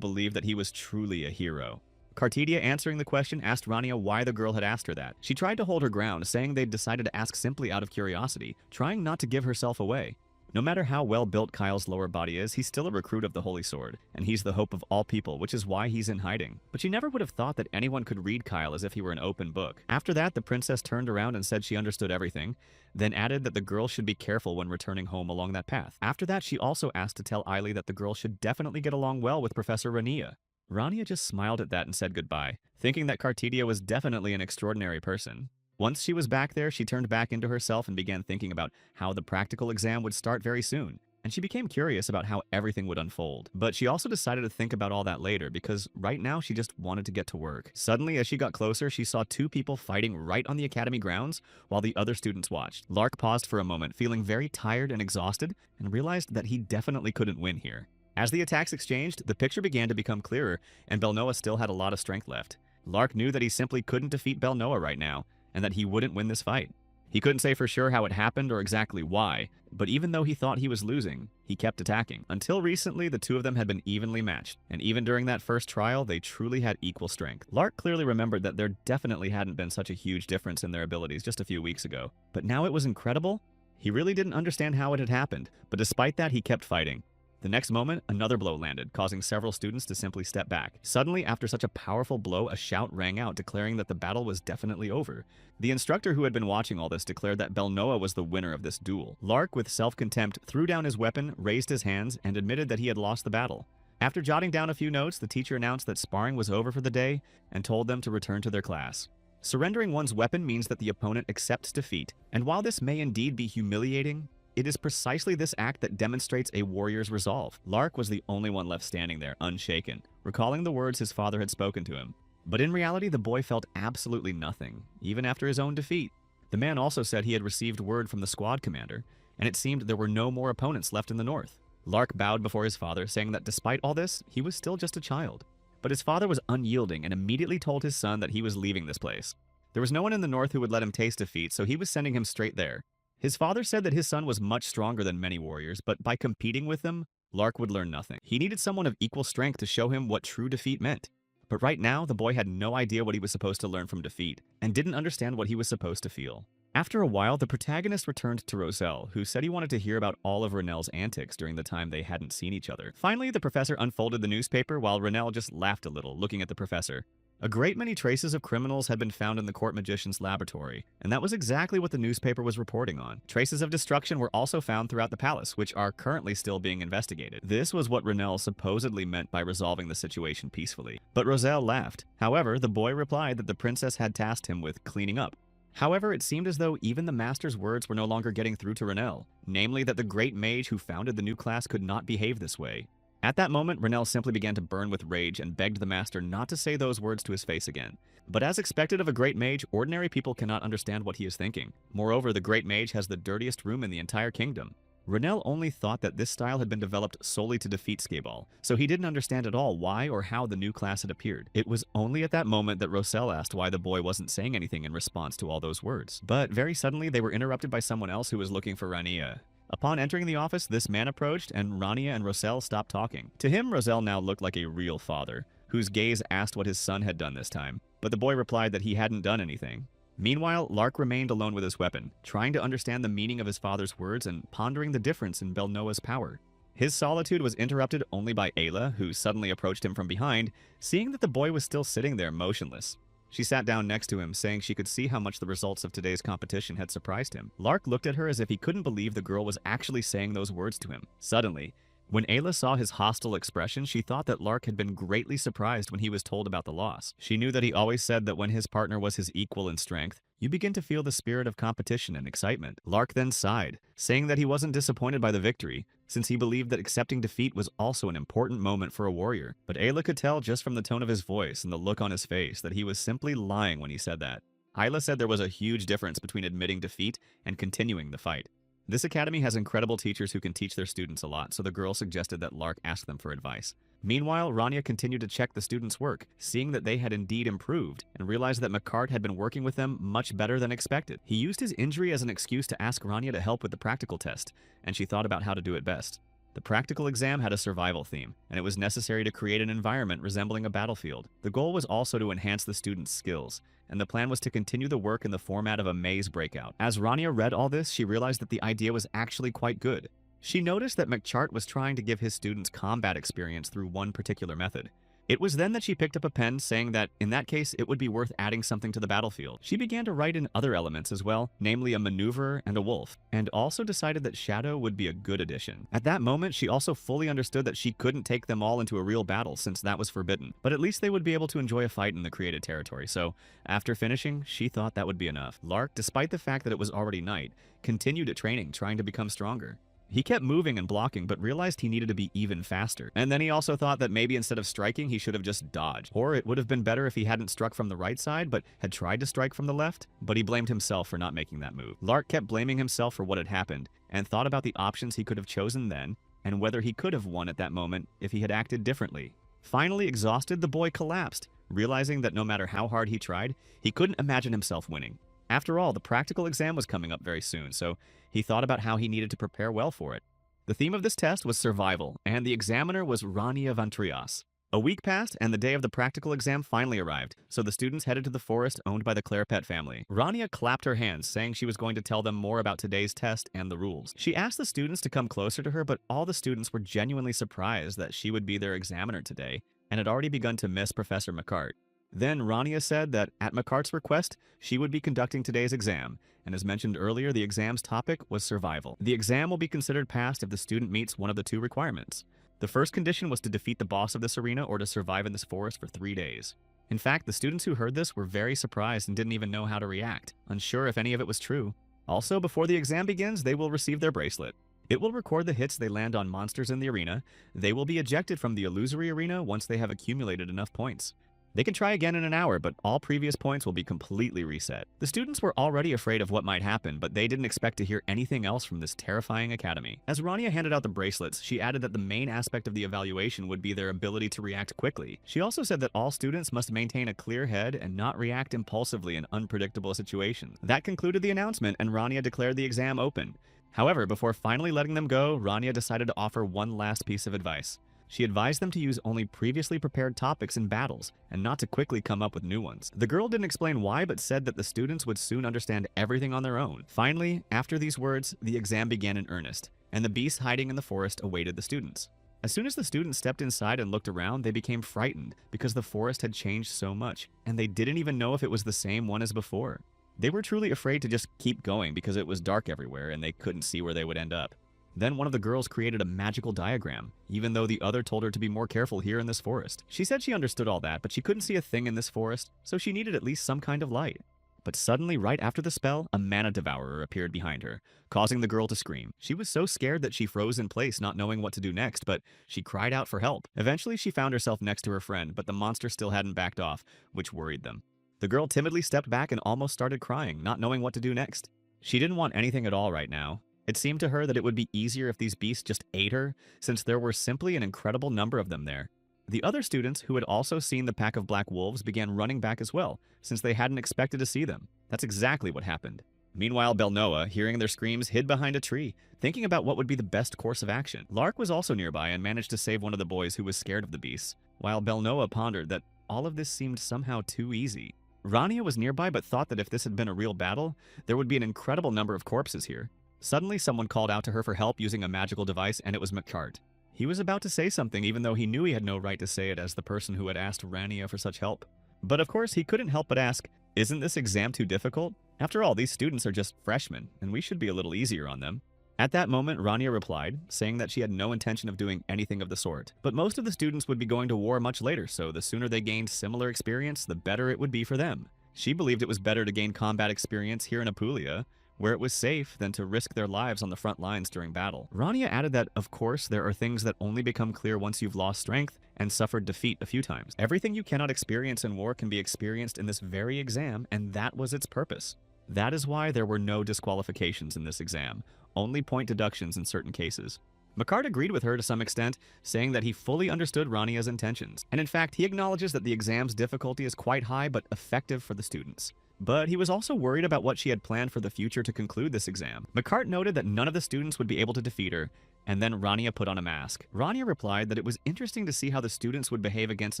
Speaker 1: believe that he was truly a hero. Cartidia, answering the question, asked Rania why the girl had asked her that. She tried to hold her ground, saying they'd decided to ask simply out of curiosity, trying not to give herself away. No matter how well built Kyle's lower body is, he's still a recruit of the Holy Sword, and he's the hope of all people, which is why he's in hiding. But she never would have thought that anyone could read Kyle as if he were an open book. After that, the princess turned around and said she understood everything, then added that the girl should be careful when returning home along that path. After that, she also asked to tell Ailey that the girl should definitely get along well with Professor Rania. Rania just smiled at that and said goodbye, thinking that Cartidia was definitely an extraordinary person. Once she was back there, she turned back into herself and began thinking about how the practical exam would start very soon, and she became curious about how everything would unfold. But she also decided to think about all that later, because right now she just wanted to get to work. Suddenly, as she got closer, she saw two people fighting right on the academy grounds while the other students watched. Lark paused for a moment, feeling very tired and exhausted, and realized that he definitely couldn't win here. As the attacks exchanged, the picture began to become clearer, and Belnoa still had a lot of strength left. Lark knew that he simply couldn't defeat Belnoa right now, and that he wouldn't win this fight. He couldn't say for sure how it happened or exactly why, but even though he thought he was losing, he kept attacking. Until recently, the two of them had been evenly matched, and even during that first trial, they truly had equal strength. Lark clearly remembered that there definitely hadn't been such a huge difference in their abilities just a few weeks ago, but now it was incredible. He really didn't understand how it had happened, but despite that, he kept fighting. The next moment, another blow landed, causing several students to simply step back. Suddenly, after such a powerful blow, a shout rang out declaring that the battle was definitely over. The instructor who had been watching all this declared that Belnoa was the winner of this duel. Lark, with self-contempt, threw down his weapon, raised his hands, and admitted that he had lost the battle. After jotting down a few notes, the teacher announced that sparring was over for the day and told them to return to their class. Surrendering one's weapon means that the opponent accepts defeat, and while this may indeed be humiliating, it is precisely this act that demonstrates a warrior's resolve. Lark was the only one left standing there, unshaken, recalling the words his father had spoken to him. But in reality, the boy felt absolutely nothing, even after his own defeat. The man also said he had received word from the squad commander, and it seemed there were no more opponents left in the north. Lark bowed before his father, saying that despite all this, he was still just a child. But his father was unyielding and immediately told his son that he was leaving this place. There was no one in the north who would let him taste defeat, so he was sending him straight there. His father said that his son was much stronger than many warriors, but by competing with them, Lark would learn nothing. He needed someone of equal strength to show him what true defeat meant. But right now, the boy had no idea what he was supposed to learn from defeat, and didn't understand what he was supposed to feel. After a while, the protagonist returned to Roselle, who said he wanted to hear about all of Renelle's antics during the time they hadn't seen each other. Finally, the professor unfolded the newspaper while Renelle just laughed a little, looking at the professor. A great many traces of criminals had been found in the court magician's laboratory, and that was exactly what the newspaper was reporting on. Traces of destruction were also found throughout the palace, which are currently still being investigated. This was what Renelle supposedly meant by resolving the situation peacefully. But Roselle laughed. However, the boy replied that the princess had tasked him with cleaning up. However, it seemed as though even the master's words were no longer getting through to Renelle, namely that the great mage who founded the new class could not behave this way. At that moment, Renelle simply began to burn with rage and begged the master not to say those words to his face again. But as expected of a great mage, ordinary people cannot understand what he is thinking. Moreover, the great mage has the dirtiest room in the entire kingdom. Renelle only thought that this style had been developed solely to defeat Skabal, so he didn't understand at all why or how the new class had appeared. It was only at that moment that Roselle asked why the boy wasn't saying anything in response to all those words. But very suddenly, they were interrupted by someone else who was looking for Rania. Upon entering the office, this man approached, and Rania and Roselle stopped talking. To him, Roselle now looked like a real father, whose gaze asked what his son had done this time, but the boy replied that he hadn't done anything. Meanwhile, Lark remained alone with his weapon, trying to understand the meaning of his father's words and pondering the difference in Belnoa's power. His solitude was interrupted only by Ayla, who suddenly approached him from behind, seeing that the boy was still sitting there motionless. She sat down next to him, saying she could see how much the results of today's competition had surprised him. Lark looked at her as if he couldn't believe the girl was actually saying those words to him. Suddenly, when Ayla saw his hostile expression, she thought that Lark had been greatly surprised when he was told about the loss. She knew that he always said that when his partner was his equal in strength, you begin to feel the spirit of competition and excitement. Lark then sighed, saying that he wasn't disappointed by the victory, since he believed that accepting defeat was also an important moment for a warrior. But Ayla could tell just from the tone of his voice and the look on his face that he was simply lying when he said that. Ayla said there was a huge difference between admitting defeat and continuing the fight. This academy has incredible teachers who can teach their students a lot, so the girl suggested that Lark ask them for advice. Meanwhile, Rania continued to check the students' work, seeing that they had indeed improved, and realized that McCart had been working with them much better than expected. He used his injury as an excuse to ask Rania to help with the practical test, and she thought about how to do it best. The practical exam had a survival theme, and it was necessary to create an environment resembling a battlefield. The goal was also to enhance the students' skills, and the plan was to continue the work in the format of a maze breakout. As Rania read all this, she realized that the idea was actually quite good. She noticed that McChart was trying to give his students combat experience through one particular method. It was then that she picked up a pen, saying that, in that case, it would be worth adding something to the battlefield. She began to write in other elements as well, namely a maneuverer and a wolf, and also decided that Shadow would be a good addition. At that moment, she also fully understood that she couldn't take them all into a real battle since that was forbidden, but at least they would be able to enjoy a fight in the created territory, so after finishing, she thought that would be enough. Lark, despite the fact that it was already night, continued at training, trying to become stronger. He kept moving and blocking, but realized he needed to be even faster. And then he also thought that maybe instead of striking, he should have just dodged. Or it would have been better if he hadn't struck from the right side, but had tried to strike from the left. But he blamed himself for not making that move. Lark kept blaming himself for what had happened, and thought about the options he could have chosen then, and whether he could have won at that moment if he had acted differently. Finally exhausted, the boy collapsed, realizing that no matter how hard he tried, he couldn't imagine himself winning. After all, the practical exam was coming up very soon, so he thought about how he needed to prepare well for it. The theme of this test was survival, and the examiner was Rania van Trias. A week passed, and the day of the practical exam finally arrived, so the students headed to the forest owned by the Clairpet family. Rania clapped her hands, saying she was going to tell them more about today's test and the rules. She asked the students to come closer to her, but all the students were genuinely surprised that she would be their examiner today, and had already begun to miss Professor McCart. Then Rania said that, at McCart's request, she would be conducting today's exam, and as mentioned earlier, the exam's topic was survival. The exam will be considered passed if the student meets one of the two requirements. The first condition was to defeat the boss of this arena or to survive in this forest for 3 days. In fact, the students who heard this were very surprised and didn't even know how to react, unsure if any of it was true. Also, before the exam begins, they will receive their bracelet. It will record the hits they land on monsters in the arena. They will be ejected from the illusory arena once they have accumulated enough points. They can try again in an hour, but all previous points will be completely reset. The students were already afraid of what might happen, but they didn't expect to hear anything else from this terrifying academy. As Rania handed out the bracelets, she added that the main aspect of the evaluation would be their ability to react quickly. She also said that all students must maintain a clear head and not react impulsively in unpredictable situations. That concluded the announcement, and Rania declared the exam open. However, before finally letting them go, Rania decided to offer one last piece of advice. She advised them to use only previously prepared topics in battles, and not to quickly come up with new ones. The girl didn't explain why, but said that the students would soon understand everything on their own. Finally, after these words, the exam began in earnest, and the beasts hiding in the forest awaited the students. As soon as the students stepped inside and looked around, they became frightened because the forest had changed so much, and they didn't even know if it was the same one as before. They were truly afraid to just keep going because it was dark everywhere and they couldn't see where they would end up. Then one of the girls created a magical diagram, even though the other told her to be more careful here in this forest. She said she understood all that, but she couldn't see a thing in this forest, so she needed at least some kind of light. But suddenly, right after the spell, a mana devourer appeared behind her, causing the girl to scream. She was so scared that she froze in place, not knowing what to do next, but she cried out for help. Eventually, she found herself next to her friend, but the monster still hadn't backed off, which worried them. The girl timidly stepped back and almost started crying, not knowing what to do next. She didn't want anything at all right now. It seemed to her that it would be easier if these beasts just ate her, since there were simply an incredible number of them there. The other students, who had also seen the pack of black wolves, began running back as well, since they hadn't expected to see them. That's exactly what happened. Meanwhile, Belnoa, hearing their screams, hid behind a tree, thinking about what would be the best course of action. Lark was also nearby and managed to save one of the boys who was scared of the beasts, while Belnoa pondered that all of this seemed somehow too easy. Rania was nearby but thought that if this had been a real battle, there would be an incredible number of corpses here. Suddenly, someone called out to her for help using a magical device, and it was McCart. He was about to say something, even though he knew he had no right to say it as the person who had asked Rania for such help. But of course, he couldn't help but ask, "Isn't this exam too difficult? After all, these students are just freshmen, and we should be a little easier on them." At that moment, Rania replied, saying that she had no intention of doing anything of the sort. But most of the students would be going to war much later, so the sooner they gained similar experience, the better it would be for them. She believed it was better to gain combat experience here in Apulia, where it was safe, than to risk their lives on the front lines during battle. Rania added that, of course, there are things that only become clear once you've lost strength and suffered defeat a few times. Everything you cannot experience in war can be experienced in this very exam, and that was its purpose. That is why there were no disqualifications in this exam, only point deductions in certain cases. Makart agreed with her to some extent, saying that he fully understood Rania's intentions, and in fact, he acknowledges that the exam's difficulty is quite high but effective for the students. But he was also worried about what she had planned for the future to conclude this exam. Makart noted that none of the students would be able to defeat her, and then Rania put on a mask. Rania replied that it was interesting to see how the students would behave against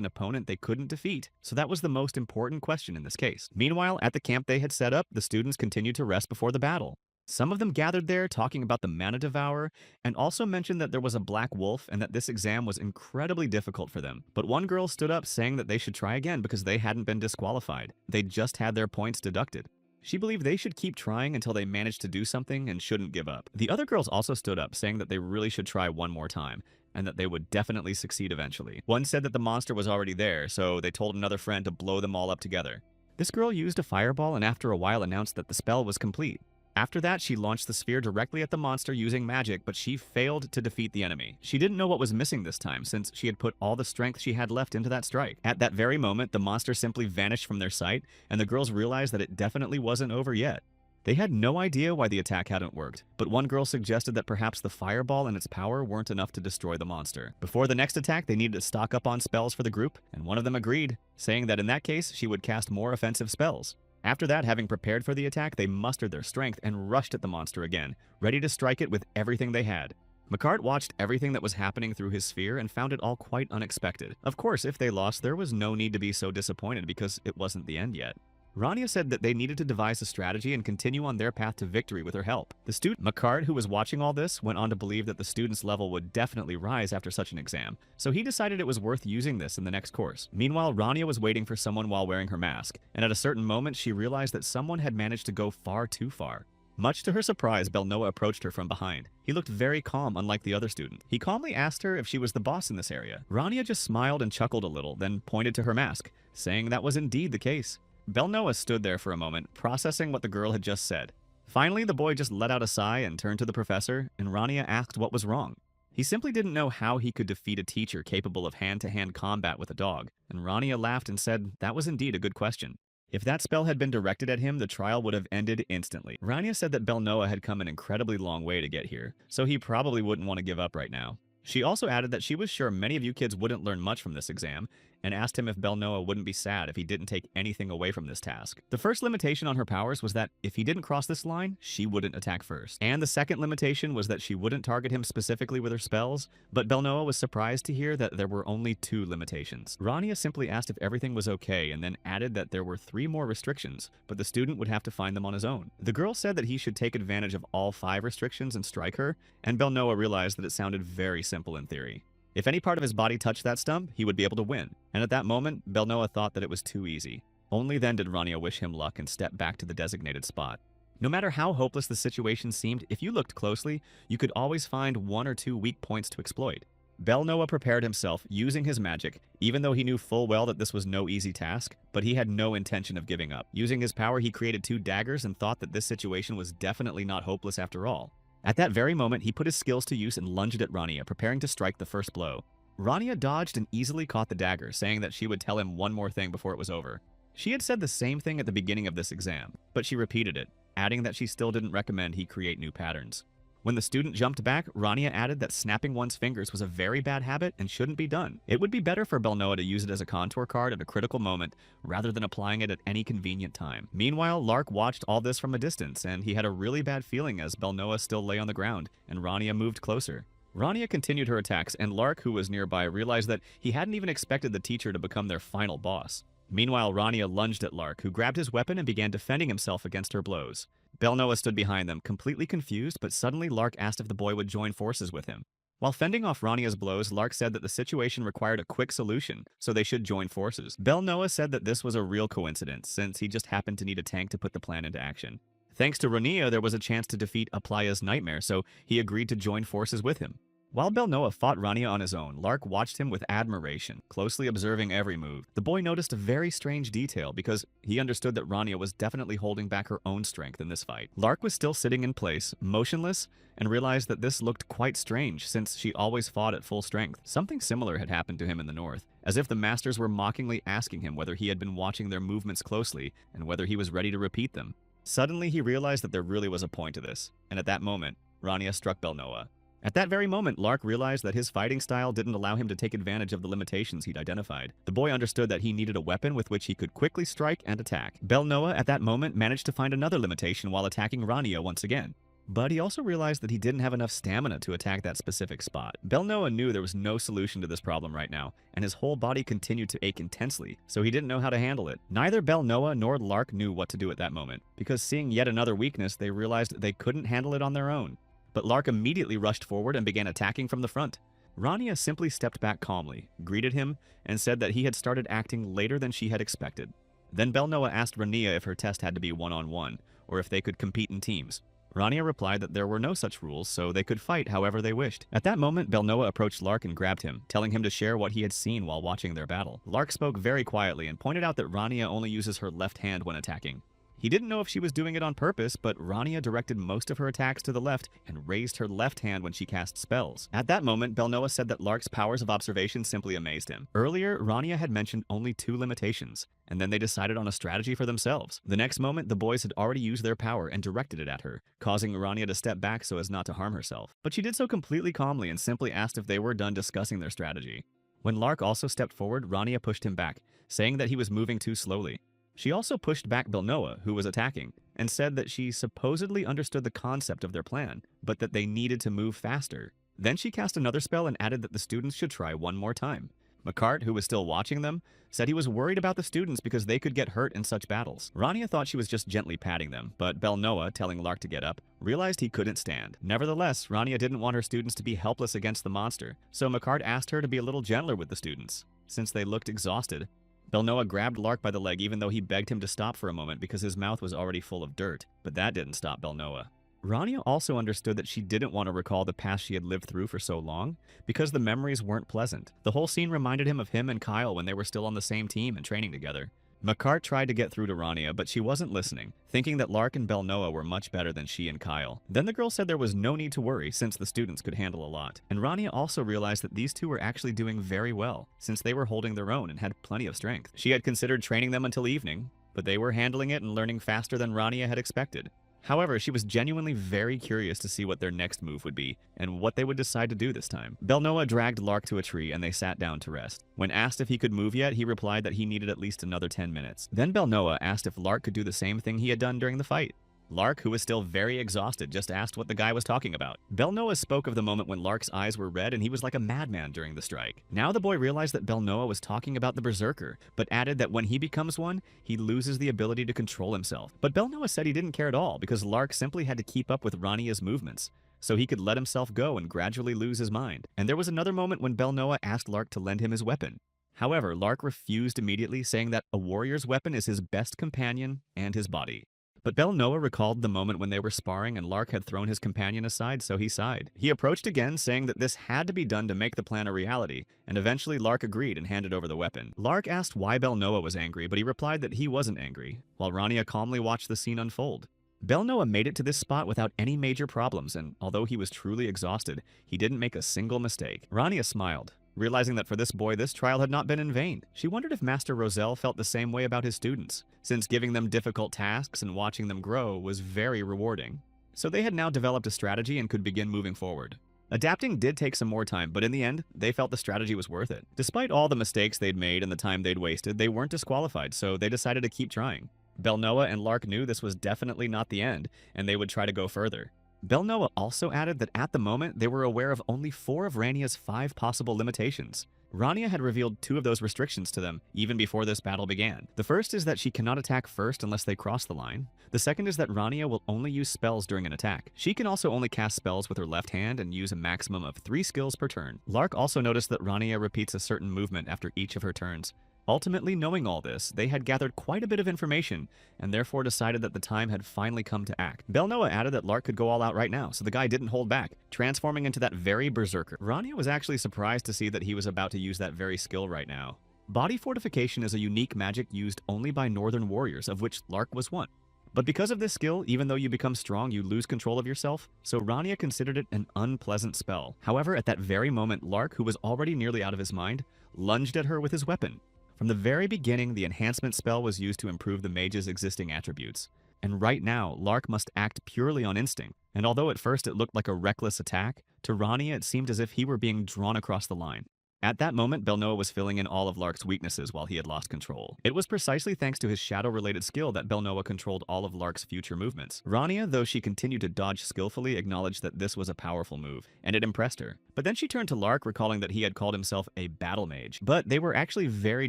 Speaker 1: an opponent they couldn't defeat, so that was the most important question in this case. Meanwhile, at the camp they had set up, the students continued to rest before the battle. Some of them gathered there talking about the Mana Devourer, and also mentioned that there was a black wolf and that this exam was incredibly difficult for them. But one girl stood up saying that they should try again because they hadn't been disqualified. They'd just had their points deducted. She believed they should keep trying until they managed to do something and shouldn't give up. The other girls also stood up, saying that they really should try one more time, and that they would definitely succeed eventually. One said that the monster was already there, so they told another friend to blow them all up together. This girl used a fireball and after a while announced that the spell was complete. After that, she launched the sphere directly at the monster using magic, but she failed to defeat the enemy. She didn't know what was missing this time, since she had put all the strength she had left into that strike. At that very moment, the monster simply vanished from their sight, and the girls realized that it definitely wasn't over yet. They had no idea why the attack hadn't worked, but one girl suggested that perhaps the fireball and its power weren't enough to destroy the monster. Before the next attack, they needed to stock up on spells for the group, and one of them agreed, saying that in that case, she would cast more offensive spells. After that, having prepared for the attack, they mustered their strength and rushed at the monster again, ready to strike it with everything they had. Makart watched everything that was happening through his sphere and found it all quite unexpected. Of course, if they lost, there was no need to be so disappointed because it wasn't the end yet. Rania said that they needed to devise a strategy and continue on their path to victory with her help. The student, Makart, who was watching all this, went on to believe that the student's level would definitely rise after such an exam, so he decided it was worth using this in the next course. Meanwhile, Rania was waiting for someone while wearing her mask, and at a certain moment she realized that someone had managed to go far too far. Much to her surprise, Belnoa approached her from behind. He looked very calm, unlike the other student. He calmly asked her if she was the boss in this area. Rania just smiled and chuckled a little, then pointed to her mask, saying that was indeed the case. Belnoa stood there for a moment, processing what the girl had just said. Finally, the boy just let out a sigh and turned to the professor, and Rania asked what was wrong. He simply didn't know how he could defeat a teacher capable of hand-to-hand combat with a dog, and Rania laughed and said that was indeed a good question. If that spell had been directed at him, the trial would have ended instantly. Rania said that Belnoa had come an incredibly long way to get here, so he probably wouldn't want to give up right now. She also added that she was sure many of you kids wouldn't learn much from this exam, and asked him if Belnoa wouldn't be sad if he didn't take anything away from this task. The first limitation on her powers was that if he didn't cross this line, she wouldn't attack first. And the second limitation was that she wouldn't target him specifically with her spells, but Belnoa was surprised to hear that there were only 2 limitations. Rania simply asked if everything was okay and then added that there were 3 more restrictions, but the student would have to find them on his own. The girl said that he should take advantage of all 5 restrictions and strike her, and Belnoa realized that it sounded very simple in theory. If any part of his body touched that stump, he would be able to win, and at that moment, Belnoa thought that it was too easy. Only then did Rania wish him luck and step back to the designated spot. No matter how hopeless the situation seemed, if you looked closely, you could always find 1 or 2 weak points to exploit. Belnoa prepared himself, using his magic, even though he knew full well that this was no easy task, but he had no intention of giving up. Using his power, he created 2 daggers and thought that this situation was definitely not hopeless after all. At that very moment, he put his skills to use and lunged at Rania, preparing to strike the first blow. Rania dodged and easily caught the dagger, saying that she would tell him one more thing before it was over. She had said the same thing at the beginning of this exam, but she repeated it, adding that she still didn't recommend he create new patterns. When the student jumped back, Rania added that snapping one's fingers was a very bad habit and shouldn't be done. It would be better for Belnoa to use it as a contour card at a critical moment, rather than applying it at any convenient time. Meanwhile, Lark watched all this from a distance, and he had a really bad feeling as Belnoa still lay on the ground, and Rania moved closer. Rania continued her attacks, and Lark, who was nearby, realized that he hadn't even expected the teacher to become their final boss. Meanwhile, Rania lunged at Lark, who grabbed his weapon and began defending himself against her blows. Belnoa stood behind them, completely confused, but suddenly Lark asked if the boy would join forces with him. While fending off Rania's blows, Lark said that the situation required a quick solution, so they should join forces. Belnoa said that this was a real coincidence, since he just happened to need a tank to put the plan into action. Thanks to Rania, there was a chance to defeat Aplaya's nightmare, so he agreed to join forces with him. While Belnoa fought Rania on his own, Lark watched him with admiration, closely observing every move. The boy noticed a very strange detail because he understood that Rania was definitely holding back her own strength in this fight. Lark was still sitting in place, motionless, and realized that this looked quite strange since she always fought at full strength. Something similar had happened to him in the north, as if the masters were mockingly asking him whether he had been watching their movements closely and whether he was ready to repeat them. Suddenly, he realized that there really was a point to this, and at that moment, Rania struck Belnoa. At that very moment, Lark realized that his fighting style didn't allow him to take advantage of the limitations he'd identified. The boy understood that he needed a weapon with which he could quickly strike and attack. Belnoa at that moment managed to find another limitation while attacking Rania once again. But he also realized that he didn't have enough stamina to attack that specific spot. Belnoa knew there was no solution to this problem right now, and his whole body continued to ache intensely, so he didn't know how to handle it. Neither Belnoa nor Lark knew what to do at that moment, because seeing yet another weakness, they realized they couldn't handle it on their own. But Lark immediately rushed forward and began attacking from the front. Rania simply stepped back calmly, greeted him, and said that he had started acting later than she had expected. Then Belnoa asked Rania if her test had to be one-on-one, or if they could compete in teams. Rania replied that there were no such rules, so they could fight however they wished. At that moment, Belnoa approached Lark and grabbed him, telling him to share what he had seen while watching their battle. Lark spoke very quietly and pointed out that Rania only uses her left hand when attacking. He didn't know if she was doing it on purpose, but Rania directed most of her attacks to the left and raised her left hand when she cast spells. At that moment, Belnoa said that Lark's powers of observation simply amazed him. Earlier, Rania had mentioned only 2 limitations, and then they decided on a strategy for themselves. The next moment, the boys had already used their power and directed it at her, causing Rania to step back so as not to harm herself. But she did so completely calmly and simply asked if they were done discussing their strategy. When Lark also stepped forward, Rania pushed him back, saying that he was moving too slowly. She also pushed back Belnoa, who was attacking, and said that she supposedly understood the concept of their plan, but that they needed to move faster. Then she cast another spell and added that the students should try one more time. McCart, who was still watching them, said he was worried about the students because they could get hurt in such battles. Rania thought she was just gently patting them, but Belnoa, telling Lark to get up, realized he couldn't stand. Nevertheless, Rania didn't want her students to be helpless against the monster, so McCart asked her to be a little gentler with the students, since they looked exhausted. Belnoa grabbed Lark by the leg even though he begged him to stop for a moment because his mouth was already full of dirt, but that didn't stop Belnoa. Rania also understood that she didn't want to recall the past she had lived through for so long, because the memories weren't pleasant. The whole scene reminded him of him and Kyle when they were still on the same team and training together. McCart tried to get through to Rania, but she wasn't listening, thinking that Lark and Belnoa were much better than she and Kyle. Then the girl said there was no need to worry since the students could handle a lot. And Rania also realized that these two were actually doing very well, since they were holding their own and had plenty of strength. She had considered training them until evening, but they were handling it and learning faster than Rania had expected. However, she was genuinely very curious to see what their next move would be, and what they would decide to do this time. Belnoa dragged Lark to a tree and they sat down to rest. When asked if he could move yet, he replied that he needed at least another 10 minutes. Then Belnoa asked if Lark could do the same thing he had done during the fight. Lark, who was still very exhausted, just asked what the guy was talking about. Belnoa spoke of the moment when Lark's eyes were red and he was like a madman during the strike. Now the boy realized that Belnoa was talking about the berserker, but added that when he becomes one, he loses the ability to control himself. But Belnoa said he didn't care at all because Lark simply had to keep up with Rania's movements, so he could let himself go and gradually lose his mind. And there was another moment when Belnoa asked Lark to lend him his weapon. However, Lark refused immediately, saying that a warrior's weapon is his best companion and his body. But Belnoa recalled the moment when they were sparring and Lark had thrown his companion aside, so he sighed. He approached again, saying that this had to be done to make the plan a reality, and eventually Lark agreed and handed over the weapon. Lark asked why Belnoa was angry, but he replied that he wasn't angry, while Rania calmly watched the scene unfold. Belnoa made it to this spot without any major problems, and although he was truly exhausted, he didn't make a single mistake. Rania smiled, realizing that for this boy, this trial had not been in vain. She wondered if Master Roselle felt the same way about his students, since giving them difficult tasks and watching them grow was very rewarding. So they had now developed a strategy and could begin moving forward. Adapting did take some more time, but in the end, they felt the strategy was worth it. Despite all the mistakes they'd made and the time they'd wasted, they weren't disqualified, so they decided to keep trying. Belnoa and Lark knew this was definitely not the end, and they would try to go further. Belnoa also added that at the moment, they were aware of only 4 of Rania's 5 possible limitations. Rania had revealed 2 of those restrictions to them, even before this battle began. The first is that she cannot attack first unless they cross the line. The second is that Rania will only use spells during an attack. She can also only cast spells with her left hand and use a maximum of 3 skills per turn. Lark also noticed that Rania repeats a certain movement after each of her turns. Ultimately, knowing all this, they had gathered quite a bit of information, and therefore decided that the time had finally come to act. Belnoa added that Lark could go all out right now, so the guy didn't hold back, transforming into that very berserker. Rania was actually surprised to see that he was about to use that very skill right now. Body fortification is a unique magic used only by northern warriors, of which Lark was one. But because of this skill, even though you become strong, you lose control of yourself, so Rania considered it an unpleasant spell. However, at that very moment, Lark, who was already nearly out of his mind, lunged at her with his weapon. From the very beginning, the enhancement spell was used to improve the mage's existing attributes. And right now, Lark must act purely on instinct. And although at first it looked like a reckless attack, To Rania, it seemed as if he were being drawn across the line. At that moment, Belnoa was filling in all of Lark's weaknesses while he had lost control. It was precisely thanks to his shadow-related skill that Belnoa controlled all of Lark's future movements. Rania, though she continued to dodge skillfully, acknowledged that this was a powerful move, and it impressed her. But then she turned to Lark, recalling that he had called himself a battle mage. But they were actually very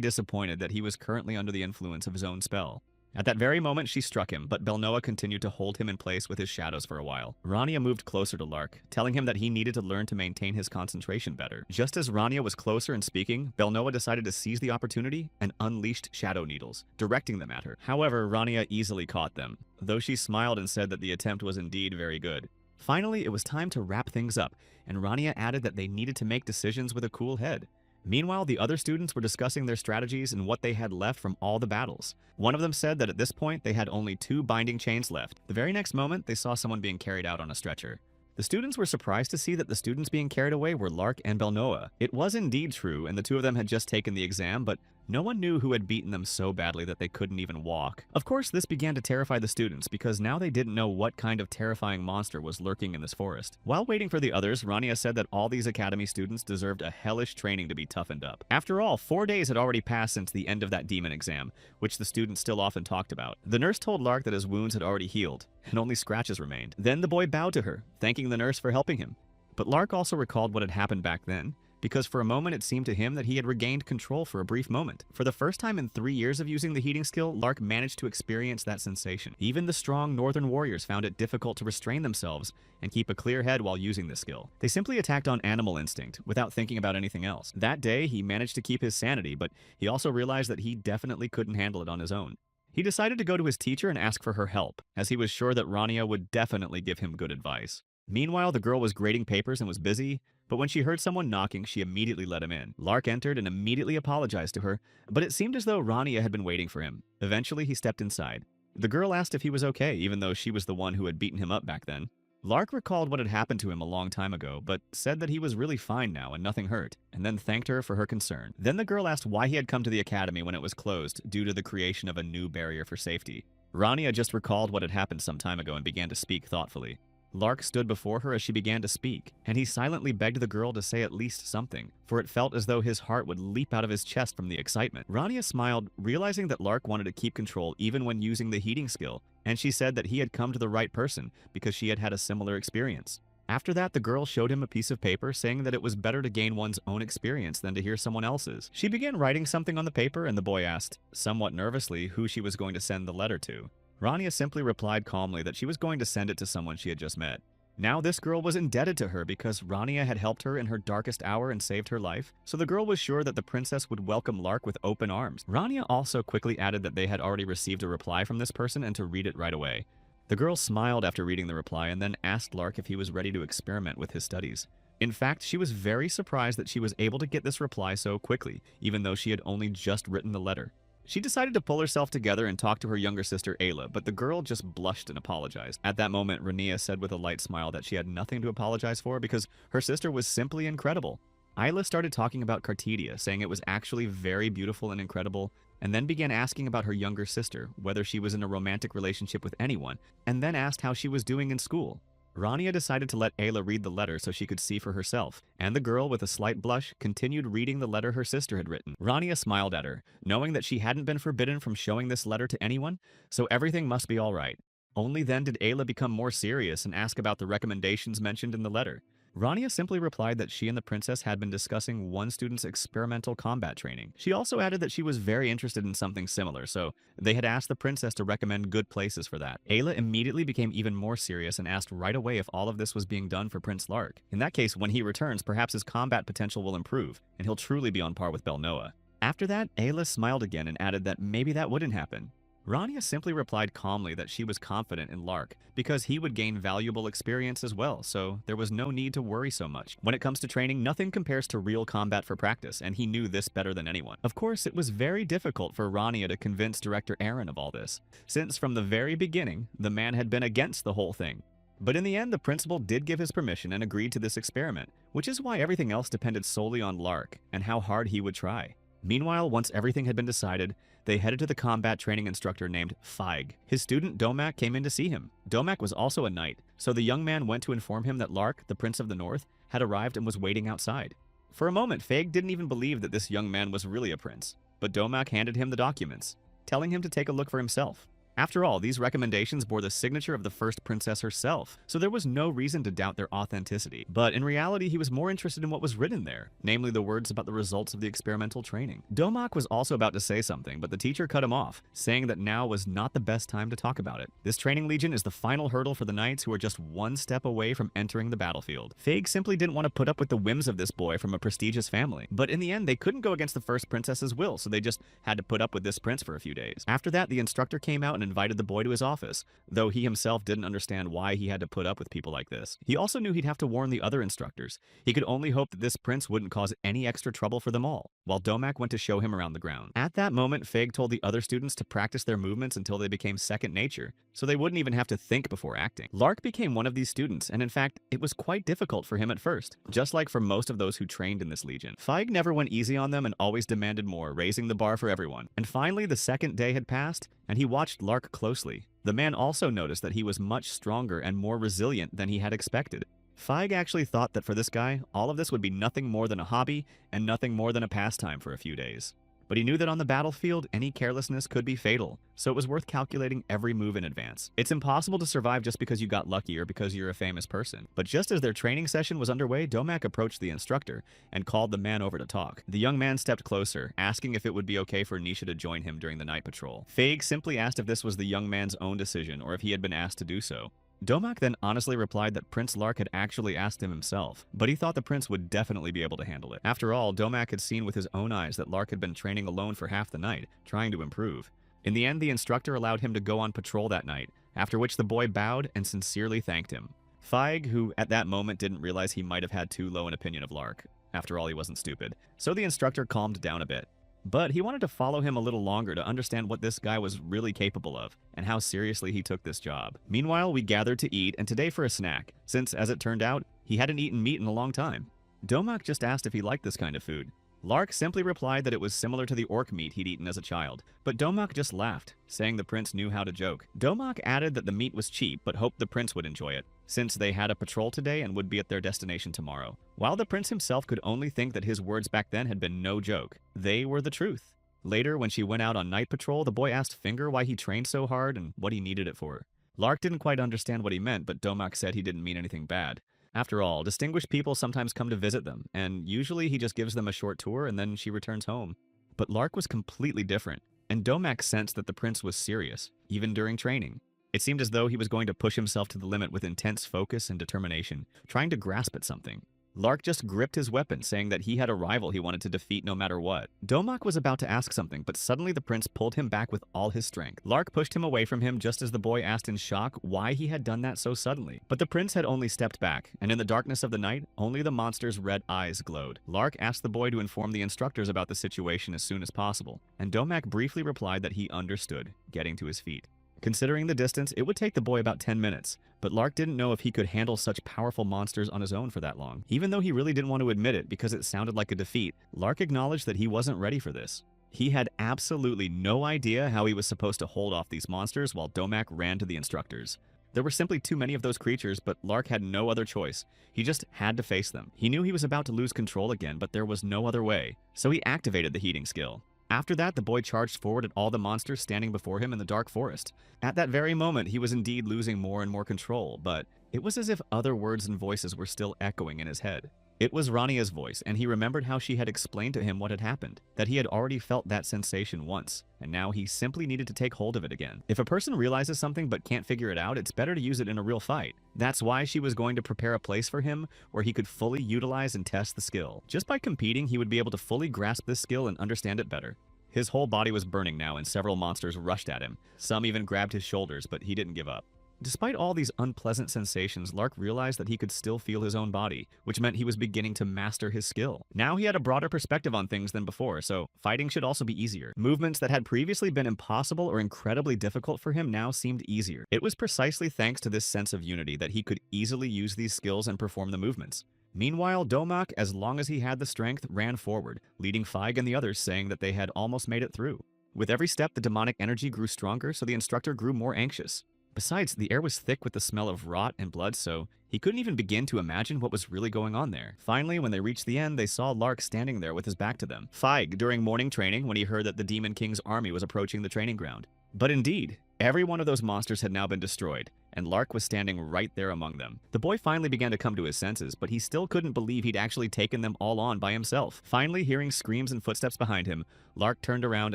Speaker 1: disappointed that he was currently under the influence of his own spell. At that very moment, she struck him, but Belnoa continued to hold him in place with his shadows for a while. Rania moved closer to Lark, telling him that he needed to learn to maintain his concentration better. Just as Rania was closer and speaking, Belnoa decided to seize the opportunity and unleashed shadow needles, directing them at her. However, Rania easily caught them, though she smiled and said that the attempt was indeed very good. Finally, it was time to wrap things up, and Rania added that they needed to make decisions with a cool head. Meanwhile, the other students were discussing their strategies and what they had left from all the battles. One of them said that at this point, they had only 2 binding chains left. The very next moment, they saw someone being carried out on a stretcher. The students were surprised to see that the students being carried away were Lark and Belnoa. It was indeed true, and the two of them had just taken the exam, but no one knew who had beaten them so badly that they couldn't even walk. Of course, this began to terrify the students because now they didn't know what kind of terrifying monster was lurking in this forest. While waiting for the others, Rania said that all these academy students deserved a hellish training to be toughened up. After all, 4 days had already passed since the end of that demon exam, which the students still often talked about. The nurse told Lark that his wounds had already healed, and only scratches remained. Then the boy bowed to her, thanking the nurse for helping him. But Lark also recalled what had happened back then, because for a moment it seemed to him that he had regained control for a brief moment. For the first time in 3 years of using the heating skill, Lark managed to experience that sensation. Even the strong northern warriors found it difficult to restrain themselves and keep a clear head while using this skill. They simply attacked on animal instinct, without thinking about anything else. That day, he managed to keep his sanity, but he also realized that he definitely couldn't handle it on his own. He decided to go to his teacher and ask for her help, as he was sure that Rania would definitely give him good advice. Meanwhile, the girl was grading papers and was busy, but when she heard someone knocking, she immediately let him in. Lark entered and immediately apologized to her, but it seemed as though Rania had been waiting for him. Eventually, he stepped inside. The girl asked if he was okay, even though she was the one who had beaten him up back then. Lark recalled what had happened to him a long time ago, but said that he was really fine now and nothing hurt, and then thanked her for her concern. Then the girl asked why he had come to the academy when it was closed due to the creation of a new barrier for safety. Rania just recalled what had happened some time ago and began to speak thoughtfully. Lark stood before her as she began to speak, and he silently begged the girl to say at least something, for it felt as though his heart would leap out of his chest from the excitement. Rania smiled, realizing that Lark wanted to keep control even when using the heating skill, and she said that he had come to the right person because she had had a similar experience. After that, the girl showed him a piece of paper saying that it was better to gain one's own experience than to hear someone else's. She began writing something on the paper, and the boy asked, somewhat nervously, who she was going to send the letter to. Rania simply replied calmly that she was going to send it to someone she had just met. Now this girl was indebted to her because Rania had helped her in her darkest hour and saved her life, so the girl was sure that the princess would welcome Lark with open arms. Rania also quickly added that they had already received a reply from this person and to read it right away. The girl smiled after reading the reply and then asked Lark if he was ready to experiment with his studies. In fact, she was very surprised that she was able to get this reply so quickly, even though she had only just written the letter. She decided to pull herself together and talk to her younger sister Ayla, but the girl just blushed and apologized. At that moment, Rania said with a light smile that she had nothing to apologize for because her sister was simply incredible. Ayla started talking about Cartedia, saying it was actually very beautiful and incredible, and then began asking about her younger sister, whether she was in a romantic relationship with anyone, and then asked how she was doing in school. Rania decided to let Ayla read the letter so she could see for herself, and the girl, with a slight blush, continued reading the letter her sister had written. Rania smiled at her, knowing that she hadn't been forbidden from showing this letter to anyone, so everything must be all right. Only then did Ayla become more serious and ask about the recommendations mentioned in the letter. Rania simply replied that she and the princess had been discussing one student's experimental combat training. She also added that she was very interested in something similar, so they had asked the princess to recommend good places for that. Ayla immediately became even more serious and asked right away if all of this was being done for Prince Lark. In that case, when he returns, perhaps his combat potential will improve, and he'll truly be on par with Belnoa. After that, Ayla smiled again and added that maybe that wouldn't happen. Rania simply replied calmly that she was confident in Lark because he would gain valuable experience as well, so there was no need to worry so much. When it comes to training, nothing compares to real combat for practice, and he knew this better than anyone. Of course, it was very difficult for Rania to convince Director Aaron of all this, since from the very beginning, the man had been against the whole thing. But in the end, the principal did give his permission and agreed to this experiment, which is why everything else depended solely on Lark and how hard he would try. Meanwhile, once everything had been decided, they headed to the combat training instructor named Feig. His student Domak came in to see him. Domak was also a knight, so the young man went to inform him that Lark, the Prince of the North, had arrived and was waiting outside. For a moment, Feig didn't even believe that this young man was really a prince, but Domak handed him the documents, telling him to take a look for himself. After all, these recommendations bore the signature of the first princess herself, so there was no reason to doubt their authenticity. But in reality, he was more interested in what was written there, namely the words about the results of the experimental training. Domak was also about to say something, but the teacher cut him off, saying that now was not the best time to talk about it. This training legion is the final hurdle for the knights who are just one step away from entering the battlefield. Feig simply didn't want to put up with the whims of this boy from a prestigious family, but in the end, they couldn't go against the first princess's will, so they just had to put up with this prince for a few days. After that, the instructor came out and invited the boy to his office, though he himself didn't understand why he had to put up with people like this. He also knew he'd have to warn the other instructors. He could only hope that this prince wouldn't cause any extra trouble for them all, while Domak went to show him around the ground. At that moment, Feig told the other students to practice their movements until they became second nature, so they wouldn't even have to think before acting. Lark became one of these students, and in fact, it was quite difficult for him at first, just like for most of those who trained in this legion. Feig never went easy on them and always demanded more, raising the bar for everyone. And finally, the second day had passed, and he watched Lark closely. The man also noticed that he was much stronger and more resilient than he had expected. Feig actually thought that for this guy, all of this would be nothing more than a hobby and nothing more than a pastime for a few days. But he knew that on the battlefield, any carelessness could be fatal, so it was worth calculating every move in advance. It's impossible to survive just because you got lucky or because you're a famous person. But just as their training session was underway, Domak approached the instructor and called the man over to talk. The young man stepped closer, asking if it would be okay for Nisha to join him during the night patrol. Feig simply asked if this was the young man's own decision or if he had been asked to do so. Domak then honestly replied that Prince Lark had actually asked him himself, but he thought the prince would definitely be able to handle it. After all, Domak had seen with his own eyes that Lark had been training alone for half the night, trying to improve. In the end, the instructor allowed him to go on patrol that night, after which the boy bowed and sincerely thanked him. Feig, who at that moment didn't realize he might have had too low an opinion of Lark. After all, he wasn't stupid. So the instructor calmed down a bit. But he wanted to follow him a little longer to understand what this guy was really capable of, and how seriously he took this job. Meanwhile, we gathered to eat, and today for a snack, since, as it turned out, he hadn't eaten meat in a long time. Domak just asked if he liked this kind of food. Lark simply replied that it was similar to the orc meat he'd eaten as a child, but Domak just laughed, saying the prince knew how to joke. Domak added that the meat was cheap, but hoped the prince would enjoy it, since they had a patrol today and would be at their destination tomorrow. While the prince himself could only think that his words back then had been no joke, they were the truth. Later, when she went out on night patrol, the boy asked Finger why he trained so hard and what he needed it for. Lark didn't quite understand what he meant, but Domak said he didn't mean anything bad. After all, distinguished people sometimes come to visit them, and usually he just gives them a short tour and then she returns home. But Lark was completely different, and Domak sensed that the prince was serious, even during training. It seemed as though he was going to push himself to the limit with intense focus and determination, trying to grasp at something. Lark just gripped his weapon, saying that he had a rival he wanted to defeat no matter what. Domak was about to ask something, but suddenly the prince pulled him back with all his strength. Lark pushed him away from him just as the boy asked in shock why he had done that so suddenly. But the prince had only stepped back, and in the darkness of the night, only the monster's red eyes glowed. Lark asked the boy to inform the instructors about the situation as soon as possible, and Domak briefly replied that he understood, getting to his feet. Considering the distance, it would take the boy about 10 minutes, but Lark didn't know if he could handle such powerful monsters on his own for that long. Even though he really didn't want to admit it because it sounded like a defeat, Lark acknowledged that he wasn't ready for this. He had absolutely no idea how he was supposed to hold off these monsters while Domak ran to the instructors. There were simply too many of those creatures, but Lark had no other choice. He just had to face them. He knew he was about to lose control again, but there was no other way, so he activated the heating skill. After that, the boy charged forward at all the monsters standing before him in the dark forest. At that very moment, he was indeed losing more and more control, but it was as if other words and voices were still echoing in his head. It was Rania's voice, and he remembered how she had explained to him what had happened, that he had already felt that sensation once, and now he simply needed to take hold of it again. If a person realizes something but can't figure it out, it's better to use it in a real fight. That's why she was going to prepare a place for him where he could fully utilize and test the skill. Just by competing, he would be able to fully grasp this skill and understand it better. His whole body was burning now, and several monsters rushed at him. Some even grabbed his shoulders, but he didn't give up. Despite all these unpleasant sensations, Lark realized that he could still feel his own body, which meant he was beginning to master his skill. Now he had a broader perspective on things than before, so fighting should also be easier. Movements that had previously been impossible or incredibly difficult for him now seemed easier. It was precisely thanks to this sense of unity that he could easily use these skills and perform the movements. Meanwhile, Domak, as long as he had the strength, ran forward, leading Feig and the others, saying that they had almost made it through. With every step, the demonic energy grew stronger, so the instructor grew more anxious. Besides, the air was thick with the smell of rot and blood, so he couldn't even begin to imagine what was really going on there. Finally, when they reached the end, they saw Lark standing there with his back to them. Feig, during morning training, when he heard that the Demon King's army was approaching the training ground. But indeed, every one of those monsters had now been destroyed, and Lark was standing right there among them. The boy finally began to come to his senses, but he still couldn't believe he'd actually taken them all on by himself. Finally, hearing screams and footsteps behind him, Lark turned around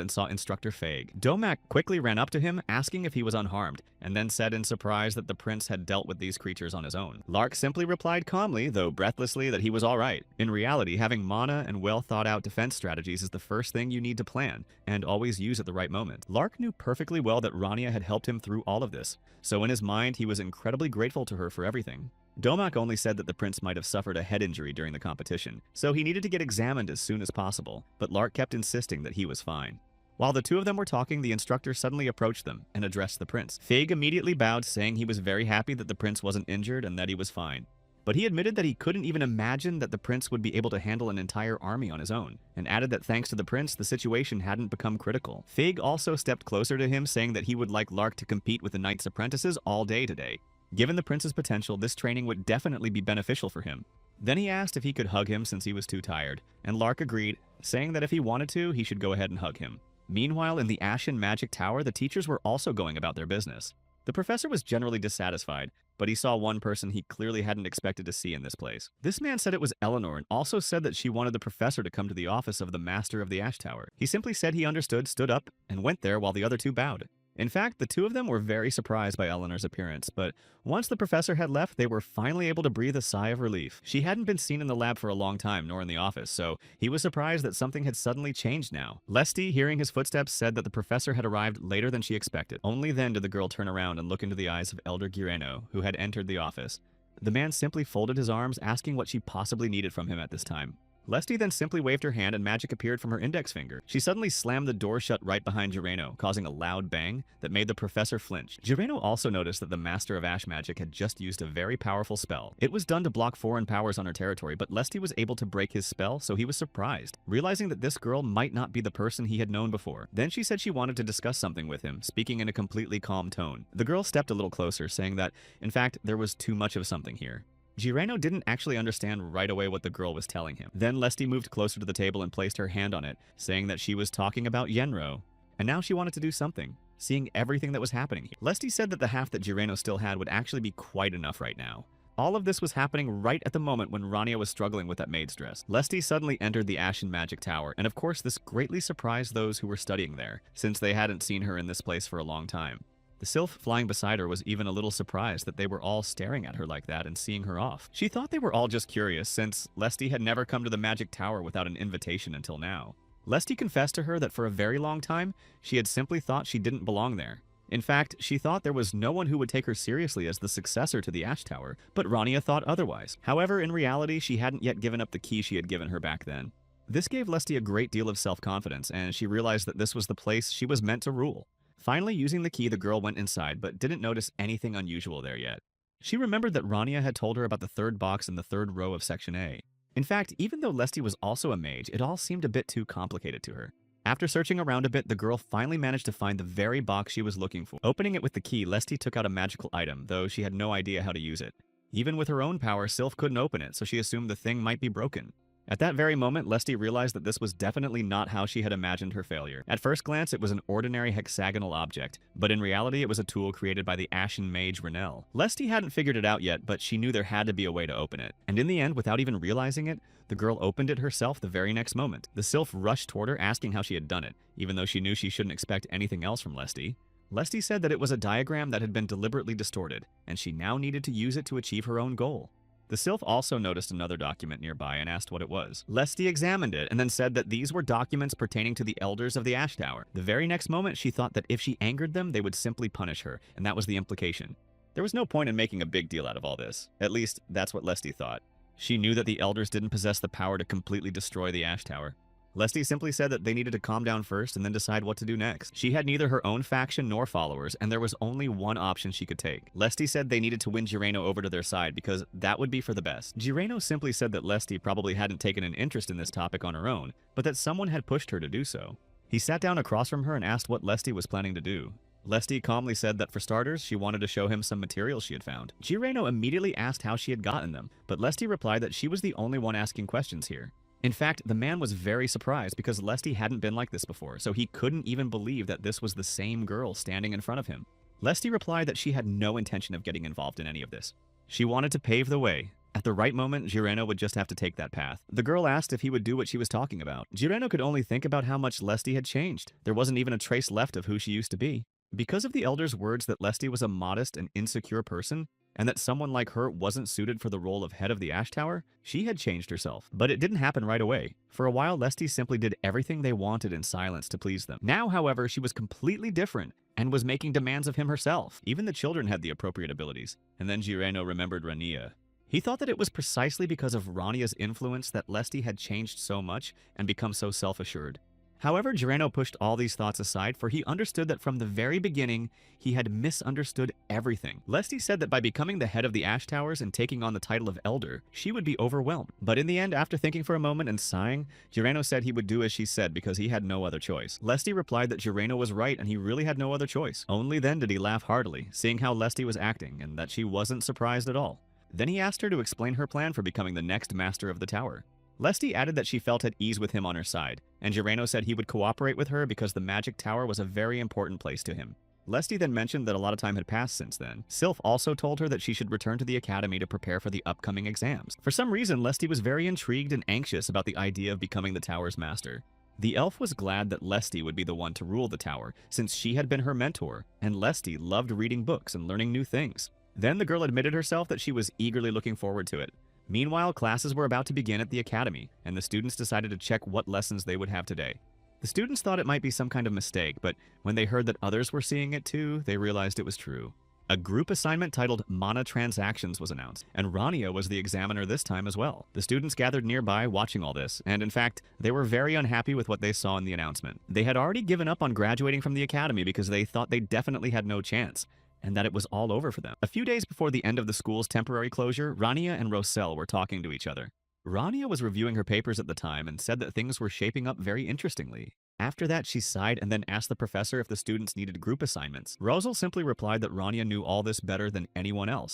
Speaker 1: and saw Instructor Feig. Domak quickly ran up to him, asking if he was unharmed, and then said in surprise that the prince had dealt with these creatures on his own. Lark simply replied calmly, though breathlessly, that he was alright. In reality, having mana and well-thought-out defense strategies is the first thing you need to plan, and always use at the right moment. Lark knew perfectly well that Rania had helped him through all of this, so in his mind he was incredibly grateful to her for everything. Domak only said that the prince might have suffered a head injury during the competition, so he needed to get examined as soon as possible, but Lark kept insisting that he was fine. While the two of them were talking, the instructor suddenly approached them and addressed the prince. Feig immediately bowed, saying he was very happy that the prince wasn't injured and that he was fine. But he admitted that he couldn't even imagine that the prince would be able to handle an entire army on his own, and added that thanks to the prince, the situation hadn't become critical. Feig also stepped closer to him, saying that he would like Lark to compete with the Knight's apprentices all day today. Given the prince's potential, this training would definitely be beneficial for him. Then he asked if he could hug him since he was too tired, and Lark agreed, saying that if he wanted to, he should go ahead and hug him. Meanwhile, in the Ashen Magic Tower, the teachers were also going about their business. The professor was generally dissatisfied, but he saw one person he clearly hadn't expected to see in this place. This man said it was Eleanor and also said that she wanted the professor to come to the office of the Master of the Ash Tower. He simply said he understood, stood up, and went there while the other two bowed. In fact, the two of them were very surprised by Eleanor's appearance, but once the professor had left, they were finally able to breathe a sigh of relief. She hadn't been seen in the lab for a long time, nor in the office, so he was surprised that something had suddenly changed now. Lesty, hearing his footsteps, said that the professor had arrived later than she expected. Only then did the girl turn around and look into the eyes of Elder Gireno, who had entered the office. The man simply folded his arms, asking what she possibly needed from him at this time. Lesty then simply waved her hand and magic appeared from her index finger. She suddenly slammed the door shut right behind Gireno, causing a loud bang that made the professor flinch. Gireno also noticed that the Master of Ash Magic had just used a very powerful spell. It was done to block foreign powers on her territory, but Lesty was able to break his spell, so he was surprised, realizing that this girl might not be the person he had known before. Then she said she wanted to discuss something with him, speaking in a completely calm tone. The girl stepped a little closer, saying that, in fact, there was too much of something here. Gireno didn't actually understand right away what the girl was telling him. Then Lesty moved closer to the table and placed her hand on it, saying that she was talking about Enro. And now she wanted to do something, seeing everything that was happening here. Lesty said that the half that Gireno still had would actually be quite enough right now. All of this was happening right at the moment when Rania was struggling with that maid's dress. Lesty suddenly entered the Ashen Magic Tower, and of course this greatly surprised those who were studying there, since they hadn't seen her in this place for a long time. The sylph flying beside her was even a little surprised that they were all staring at her like that and seeing her off. She thought they were all just curious, since Lesty had never come to the Magic Tower without an invitation until now. Lesty confessed to her that for a very long time, she had simply thought she didn't belong there. In fact, she thought there was no one who would take her seriously as the successor to the Ash Tower, but Rania thought otherwise. However, in reality, she hadn't yet given up the key she had given her back then. This gave Lesty a great deal of self-confidence, and she realized that this was the place she was meant to rule. Finally, using the key, the girl went inside, but didn't notice anything unusual there yet. She remembered that Rania had told her about the third box in the third row of Section A. In fact, even though Lesty was also a mage, it all seemed a bit too complicated to her. After searching around a bit, the girl finally managed to find the very box she was looking for. Opening it with the key, Lesty took out a magical item, though she had no idea how to use it. Even with her own power, Sylph couldn't open it, so she assumed the thing might be broken. At that very moment, Lesty realized that this was definitely not how she had imagined her failure. At first glance, it was an ordinary hexagonal object, but in reality, it was a tool created by the Ashen Mage Renell. Lesty hadn't figured it out yet, but she knew there had to be a way to open it. And in the end, without even realizing it, the girl opened it herself the very next moment. The sylph rushed toward her, asking how she had done it, even though she knew she shouldn't expect anything else from Lesty. Lesty said that it was a diagram that had been deliberately distorted, and she now needed to use it to achieve her own goal. The sylph also noticed another document nearby and asked what it was. Lesty examined it and then said that these were documents pertaining to the elders of the Ash Tower. The very next moment, she thought that if she angered them, they would simply punish her, and that was the implication. There was no point in making a big deal out of all this. At least, that's what Lesty thought. She knew that the elders didn't possess the power to completely destroy the Ash Tower. Lesty simply said that they needed to calm down first and then decide what to do next. She had neither her own faction nor followers, and there was only one option she could take. Lesty said they needed to win Jireno over to their side because that would be for the best. Jireno simply said that Lesty probably hadn't taken an interest in this topic on her own, but that someone had pushed her to do so. He sat down across from her and asked what Lesty was planning to do. Lesty calmly said that for starters, she wanted to show him some materials she had found. Jireno immediately asked how she had gotten them, but Lesty replied that she was the only one asking questions here. In fact, the man was very surprised because Lesty hadn't been like this before, so he couldn't even believe that this was the same girl standing in front of him. Lesty replied that she had no intention of getting involved in any of this. She wanted to pave the way. At the right moment, Jireno would just have to take that path. The girl asked if he would do what she was talking about. Jireno could only think about how much Lesty had changed. There wasn't even a trace left of who she used to be. Because of the elder's words that Lesty was a modest and insecure person, and that someone like her wasn't suited for the role of head of the Ash Tower, she had changed herself. But it didn't happen right away. For a while, Lesty simply did everything they wanted in silence to please them. Now, however, she was completely different and was making demands of him herself. Even the children had the appropriate abilities. And then Jireno remembered Rania. He thought that it was precisely because of Rania's influence that Lesty had changed so much and become so self-assured. However, Jireno pushed all these thoughts aside, for he understood that from the very beginning, he had misunderstood everything. Lesty said that by becoming the head of the Ash Towers and taking on the title of Elder, she would be overwhelmed. But in the end, after thinking for a moment and sighing, Jireno said he would do as she said because he had no other choice. Lesty replied that Jireno was right and he really had no other choice. Only then did he laugh heartily, seeing how Lesty was acting and that she wasn't surprised at all. Then he asked her to explain her plan for becoming the next master of the tower. Lesty added that she felt at ease with him on her side, and Jireno said he would cooperate with her because the magic tower was a very important place to him. Lesty then mentioned that a lot of time had passed since then. Sylph also told her that she should return to the academy to prepare for the upcoming exams. For some reason, Lesty was very intrigued and anxious about the idea of becoming the tower's master. The elf was glad that Lesty would be the one to rule the tower, since she had been her mentor, and Lesty loved reading books and learning new things. Then the girl admitted herself that she was eagerly looking forward to it. Meanwhile, classes were about to begin at the academy, and the students decided to check what lessons they would have today. The students thought it might be some kind of mistake, but when they heard that others were seeing it too, they realized it was true. A group assignment titled Mana Transactions was announced, and Rania was the examiner this time as well. The students gathered nearby watching all this, and in fact, they were very unhappy with what they saw in the announcement. They had already given up on graduating from the academy because they thought they definitely had no chance, and that it was all over for them. A few days before the end of the school's temporary closure, Rania and Roselle were talking to each other. Rania was reviewing her papers at the time and said that things were shaping up very interestingly. After that, she sighed and then asked the professor if the students needed group assignments. Roselle simply replied that Rania knew all this better than anyone else,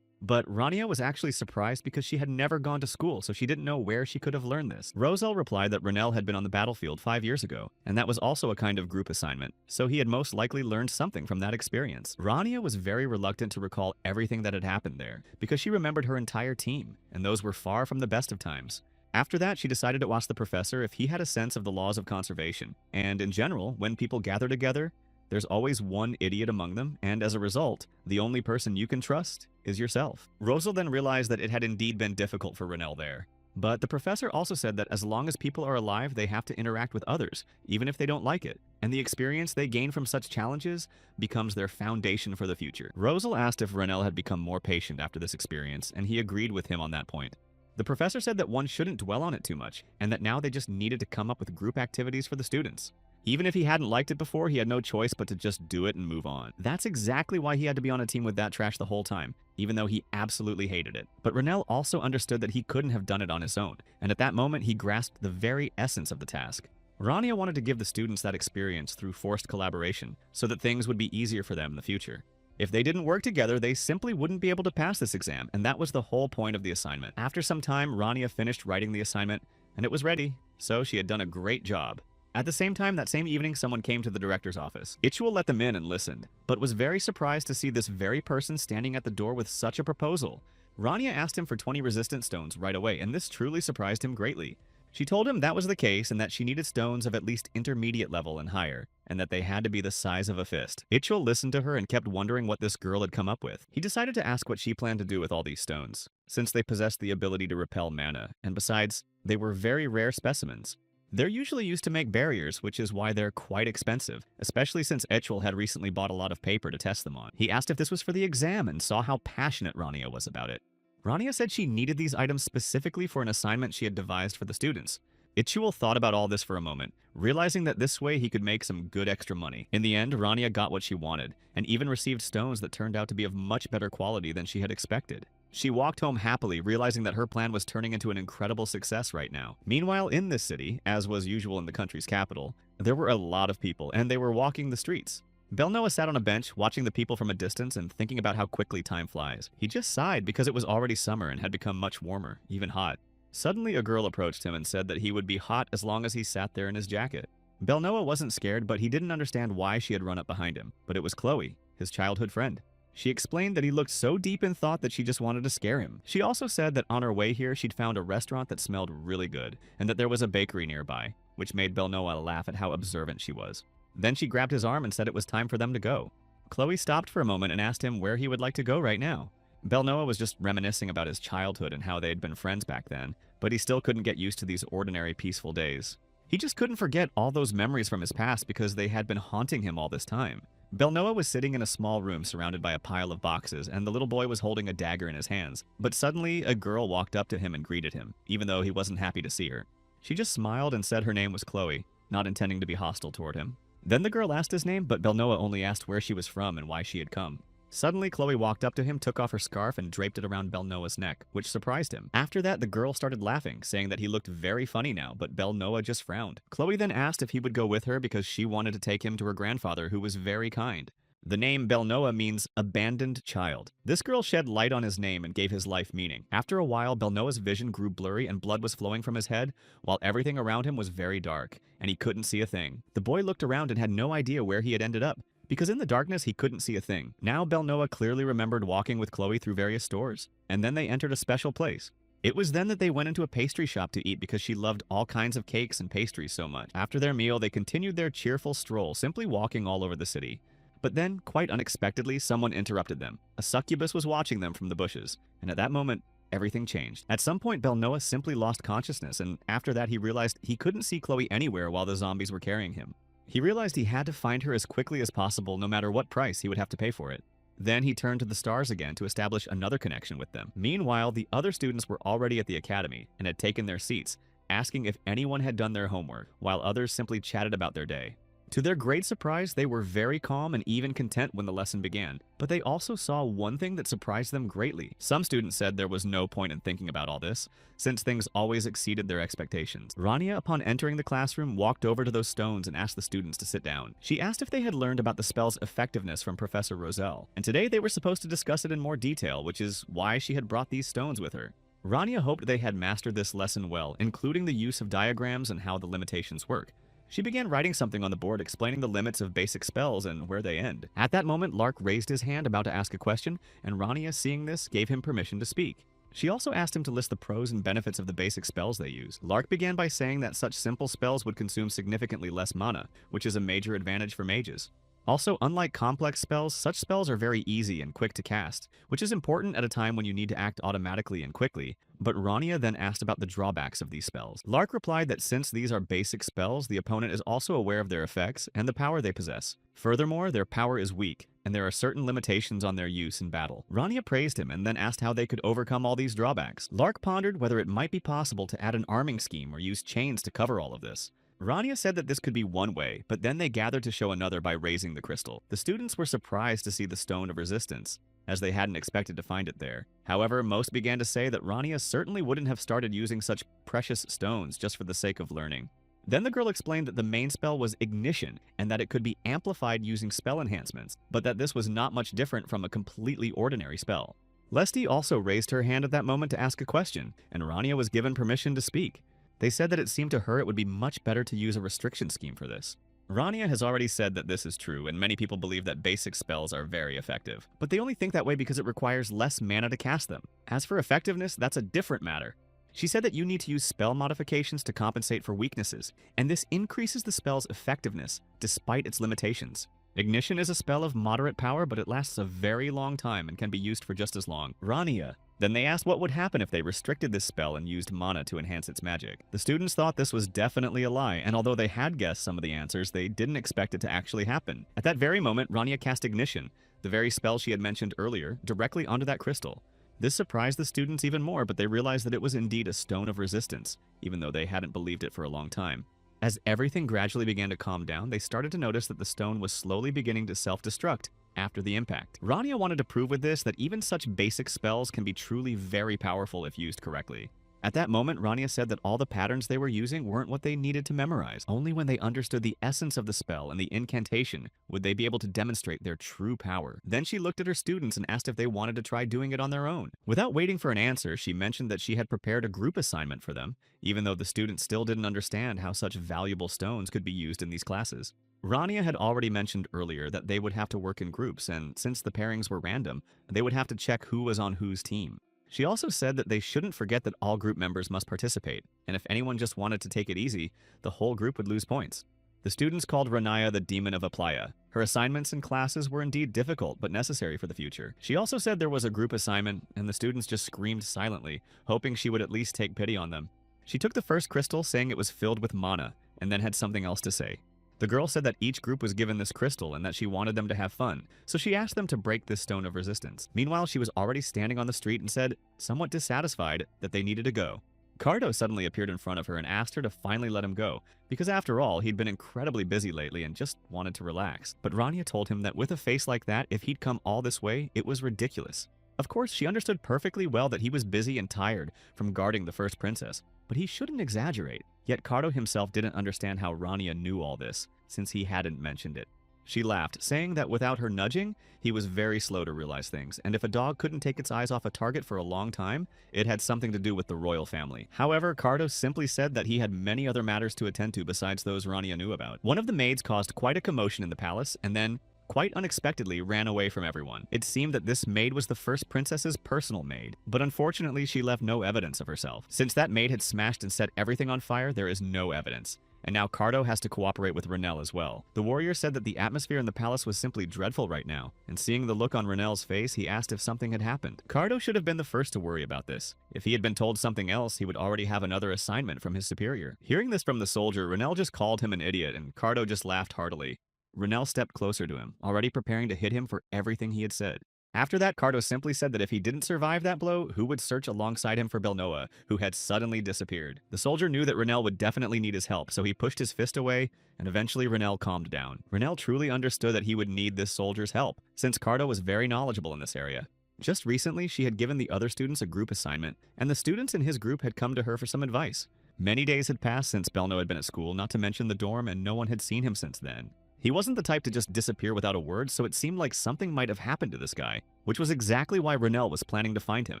Speaker 1: But Rania was actually surprised because she had never gone to school, so she didn't know where she could have learned this. Roselle replied that Renel had been on the battlefield 5 years ago, and that was also a kind of group assignment, so he had most likely learned something from that experience. Rania was very reluctant to recall everything that had happened there, because she remembered her entire team, and those were far from the best of times. After that, she decided to ask the professor if he had a sense of the laws of conservation, and in general, when people gather together, there's always one idiot among them, and as a result, the only person you can trust is yourself. Roselle then realized that it had indeed been difficult for Renel there. But the professor also said that as long as people are alive, they have to interact with others, even if they don't like it. And the experience they gain from such challenges becomes their foundation for the future. Roselle asked if Renel had become more patient after this experience, and he agreed with him on that point. The professor said that one shouldn't dwell on it too much, and that now they just needed to come up with group activities for the students. Even if he hadn't liked it before, he had no choice but to just do it and move on. That's exactly why he had to be on a team with that trash the whole time, even though he absolutely hated it. But Renel also understood that he couldn't have done it on his own, and at that moment he grasped the very essence of the task. Rania wanted to give the students that experience through forced collaboration, so that things would be easier for them in the future. If they didn't work together, they simply wouldn't be able to pass this exam, and that was the whole point of the assignment. After some time, Rania finished writing the assignment, and it was ready, so she had done a great job. At the same time, that same evening, someone came to the director's office. Ichuel let them in and listened, but was very surprised to see this very person standing at the door with such a proposal. Rania asked him for 20 resistance stones right away, and this truly surprised him greatly. She told him that was the case and that she needed stones of at least intermediate level and higher, and that they had to be the size of a fist. Ichuel listened to her and kept wondering what this girl had come up with. He decided to ask what she planned to do with all these stones, since they possessed the ability to repel mana, and besides, they were very rare specimens. They're usually used to make barriers, which is why they're quite expensive, especially since Ichuel had recently bought a lot of paper to test them on. He asked if this was for the exam and saw how passionate Rania was about it. Rania said she needed these items specifically for an assignment she had devised for the students, Ichuel thought about all this for a moment, realizing that this way he could make some good extra money. In the end, Rania got what she wanted, and even received stones that turned out to be of much better quality than she had expected. She walked home happily, realizing that her plan was turning into an incredible success right now. Meanwhile, in this city, as was usual in the country's capital, there were a lot of people, and they were walking the streets. Belnoa sat on a bench, watching the people from a distance and thinking about how quickly time flies. He just sighed because it was already summer and had become much warmer, even hot. Suddenly, a girl approached him and said that he would be hot as long as he sat there in his jacket. Belnoa wasn't scared, but he didn't understand why she had run up behind him. But it was Chloe, his childhood friend. She explained that he looked so deep in thought that she just wanted to scare him. She also said that on her way here, she'd found a restaurant that smelled really good, and that there was a bakery nearby, which made Belnoa laugh at how observant she was. Then she grabbed his arm and said it was time for them to go. Chloe stopped for a moment and asked him where he would like to go right now. Belnoa was just reminiscing about his childhood and how they had been friends back then, but he still couldn't get used to these ordinary, peaceful days. He just couldn't forget all those memories from his past because they had been haunting him all this time. Belnoa was sitting in a small room surrounded by a pile of boxes, and the little boy was holding a dagger in his hands. But suddenly, a girl walked up to him and greeted him, even though he wasn't happy to see her. She just smiled and said her name was Chloe, not intending to be hostile toward him. Then the girl asked his name, but Belnoa only asked where she was from and why she had come. Suddenly, Chloe walked up to him, took off her scarf, and draped it around Belnoa's neck, which surprised him. After that, the girl started laughing, saying that he looked very funny now, but Belnoa just frowned. Chloe then asked if he would go with her because she wanted to take him to her grandfather, who was very kind. The name Belnoa means abandoned child. This girl shed light on his name and gave his life meaning. After a while, Belnoa's vision grew blurry and blood was flowing from his head, while everything around him was very dark, and he couldn't see a thing. The boy looked around and had no idea where he had ended up, because in the darkness he couldn't see a thing. Now Belnoa clearly remembered walking with Chloe through various stores, and then they entered a special place. It was then that they went into a pastry shop to eat because she loved all kinds of cakes and pastries so much. After their meal, they continued their cheerful stroll, simply walking all over the city. But then, quite unexpectedly, someone interrupted them. A succubus was watching them from the bushes, and at that moment, everything changed. At some point, Belnoa simply lost consciousness, and after that he realized he couldn't see Chloe anywhere while the zombies were carrying him. He realized he had to find her as quickly as possible, no matter what price he would have to pay for it. Then he turned to the stars again to establish another connection with them. Meanwhile, the other students were already at the academy and had taken their seats, asking if anyone had done their homework, while others simply chatted about their day. To their great surprise, they were very calm and even content when the lesson began, but they also saw one thing that surprised them greatly. Some students said there was no point in thinking about all this, since things always exceeded their expectations. Rania, upon entering the classroom, walked over to those stones and asked the students to sit down. She asked if they had learned about the spell's effectiveness from Professor Roselle, and today they were supposed to discuss it in more detail, which is why she had brought these stones with her. Rania hoped they had mastered this lesson well, including the use of diagrams and how the limitations work. She began writing something on the board explaining the limits of basic spells and where they end. At that moment, Lark raised his hand about to ask a question, and Rania, seeing this, gave him permission to speak. She also asked him to list the pros and benefits of the basic spells they use. Lark began by saying that such simple spells would consume significantly less mana, which is a major advantage for mages. Also, unlike complex spells, such spells are very easy and quick to cast, which is important at a time when you need to act automatically and quickly. But Rania then asked about the drawbacks of these spells. Lark replied that since these are basic spells, the opponent is also aware of their effects and the power they possess. Furthermore, their power is weak, and there are certain limitations on their use in battle. Rania praised him and then asked how they could overcome all these drawbacks. Lark pondered whether it might be possible to add an arming scheme or use chains to cover all of this. Rania said that this could be one way, but then they gathered to show another by raising the crystal. The students were surprised to see the Stone of Resistance, as they hadn't expected to find it there. However, most began to say that Rania certainly wouldn't have started using such precious stones just for the sake of learning. Then the girl explained that the main spell was Ignition, and that it could be amplified using spell enhancements, but that this was not much different from a completely ordinary spell. Lesty also raised her hand at that moment to ask a question, and Rania was given permission to speak. They said that it seemed to her it would be much better to use a restriction scheme for this. Rania has already said that this is true, and many people believe that basic spells are very effective. But they only think that way because it requires less mana to cast them. As for effectiveness, that's a different matter. She said that you need to use spell modifications to compensate for weaknesses, and this increases the spell's effectiveness, despite its limitations. Ignition is a spell of moderate power, but it lasts a very long time and can be used for just as long. Rania. Then they asked what would happen if they restricted this spell and used mana to enhance its magic. The students thought this was definitely a lie, and although they had guessed some of the answers, they didn't expect it to actually happen. At that very moment, Rania cast Ignition, the very spell she had mentioned earlier, directly onto that crystal. This surprised the students even more, but they realized that it was indeed a stone of resistance, even though they hadn't believed it for a long time. As everything gradually began to calm down, they started to notice that the stone was slowly beginning to self-destruct after the impact. Rania wanted to prove with this that even such basic spells can be truly very powerful if used correctly. At that moment, Rania said that all the patterns they were using weren't what they needed to memorize. Only when they understood the essence of the spell and the incantation would they be able to demonstrate their true power. Then she looked at her students and asked if they wanted to try doing it on their own. Without waiting for an answer, she mentioned that she had prepared a group assignment for them, even though the students still didn't understand how such valuable stones could be used in these classes. Rania had already mentioned earlier that they would have to work in groups, and since the pairings were random, they would have to check who was on whose team. She also said that they shouldn't forget that all group members must participate, and if anyone just wanted to take it easy, the whole group would lose points. The students called Rania the Demon of Aplaya. Her assignments and classes were indeed difficult, but necessary for the future. She also said there was a group assignment, and the students just screamed silently, hoping she would at least take pity on them. She took the first crystal, saying it was filled with mana, and then had something else to say. The girl said that each group was given this crystal and that she wanted them to have fun, so she asked them to break this stone of resistance. Meanwhile, she was already standing on the street and said, somewhat dissatisfied, that they needed to go. Cardo suddenly appeared in front of her and asked her to finally let him go, because after all, he'd been incredibly busy lately and just wanted to relax. But Rania told him that with a face like that, if he'd come all this way, it was ridiculous. Of course, she understood perfectly well that he was busy and tired from guarding the first princess, but he shouldn't exaggerate. Yet Cardo himself didn't understand how Rania knew all this, since he hadn't mentioned it. She laughed, saying that without her nudging, he was very slow to realize things, and if a dog couldn't take its eyes off a target for a long time, it had something to do with the royal family. However, Cardo simply said that he had many other matters to attend to besides those Rania knew about. One of the maids caused quite a commotion in the palace, and then, quite unexpectedly, ran away from everyone. It seemed that this maid was the first princess's personal maid, but unfortunately she left no evidence of herself. Since that maid had smashed and set everything on fire, there is no evidence. And now Cardo has to cooperate with Renelle as well. The warrior said that the atmosphere in the palace was simply dreadful right now, and seeing the look on Renelle's face, he asked if something had happened. Cardo should have been the first to worry about this. If he had been told something else, he would already have another assignment from his superior. Hearing this from the soldier, Renelle just called him an idiot, and Cardo just laughed heartily. Renelle stepped closer to him, already preparing to hit him for everything he had said. After that, Cardo simply said that if he didn't survive that blow, who would search alongside him for Belnoa, who had suddenly disappeared. The soldier knew that Renelle would definitely need his help, so he pushed his fist away, and eventually Renelle calmed down. Renelle truly understood that he would need this soldier's help, since Cardo was very knowledgeable in this area. Just recently, she had given the other students a group assignment, and the students in his group had come to her for some advice. Many days had passed since Belno had been at school, not to mention the dorm, and no one had seen him since then. He wasn't the type to just disappear without a word, so it seemed like something might have happened to this guy, which was exactly why Renelle was planning to find him.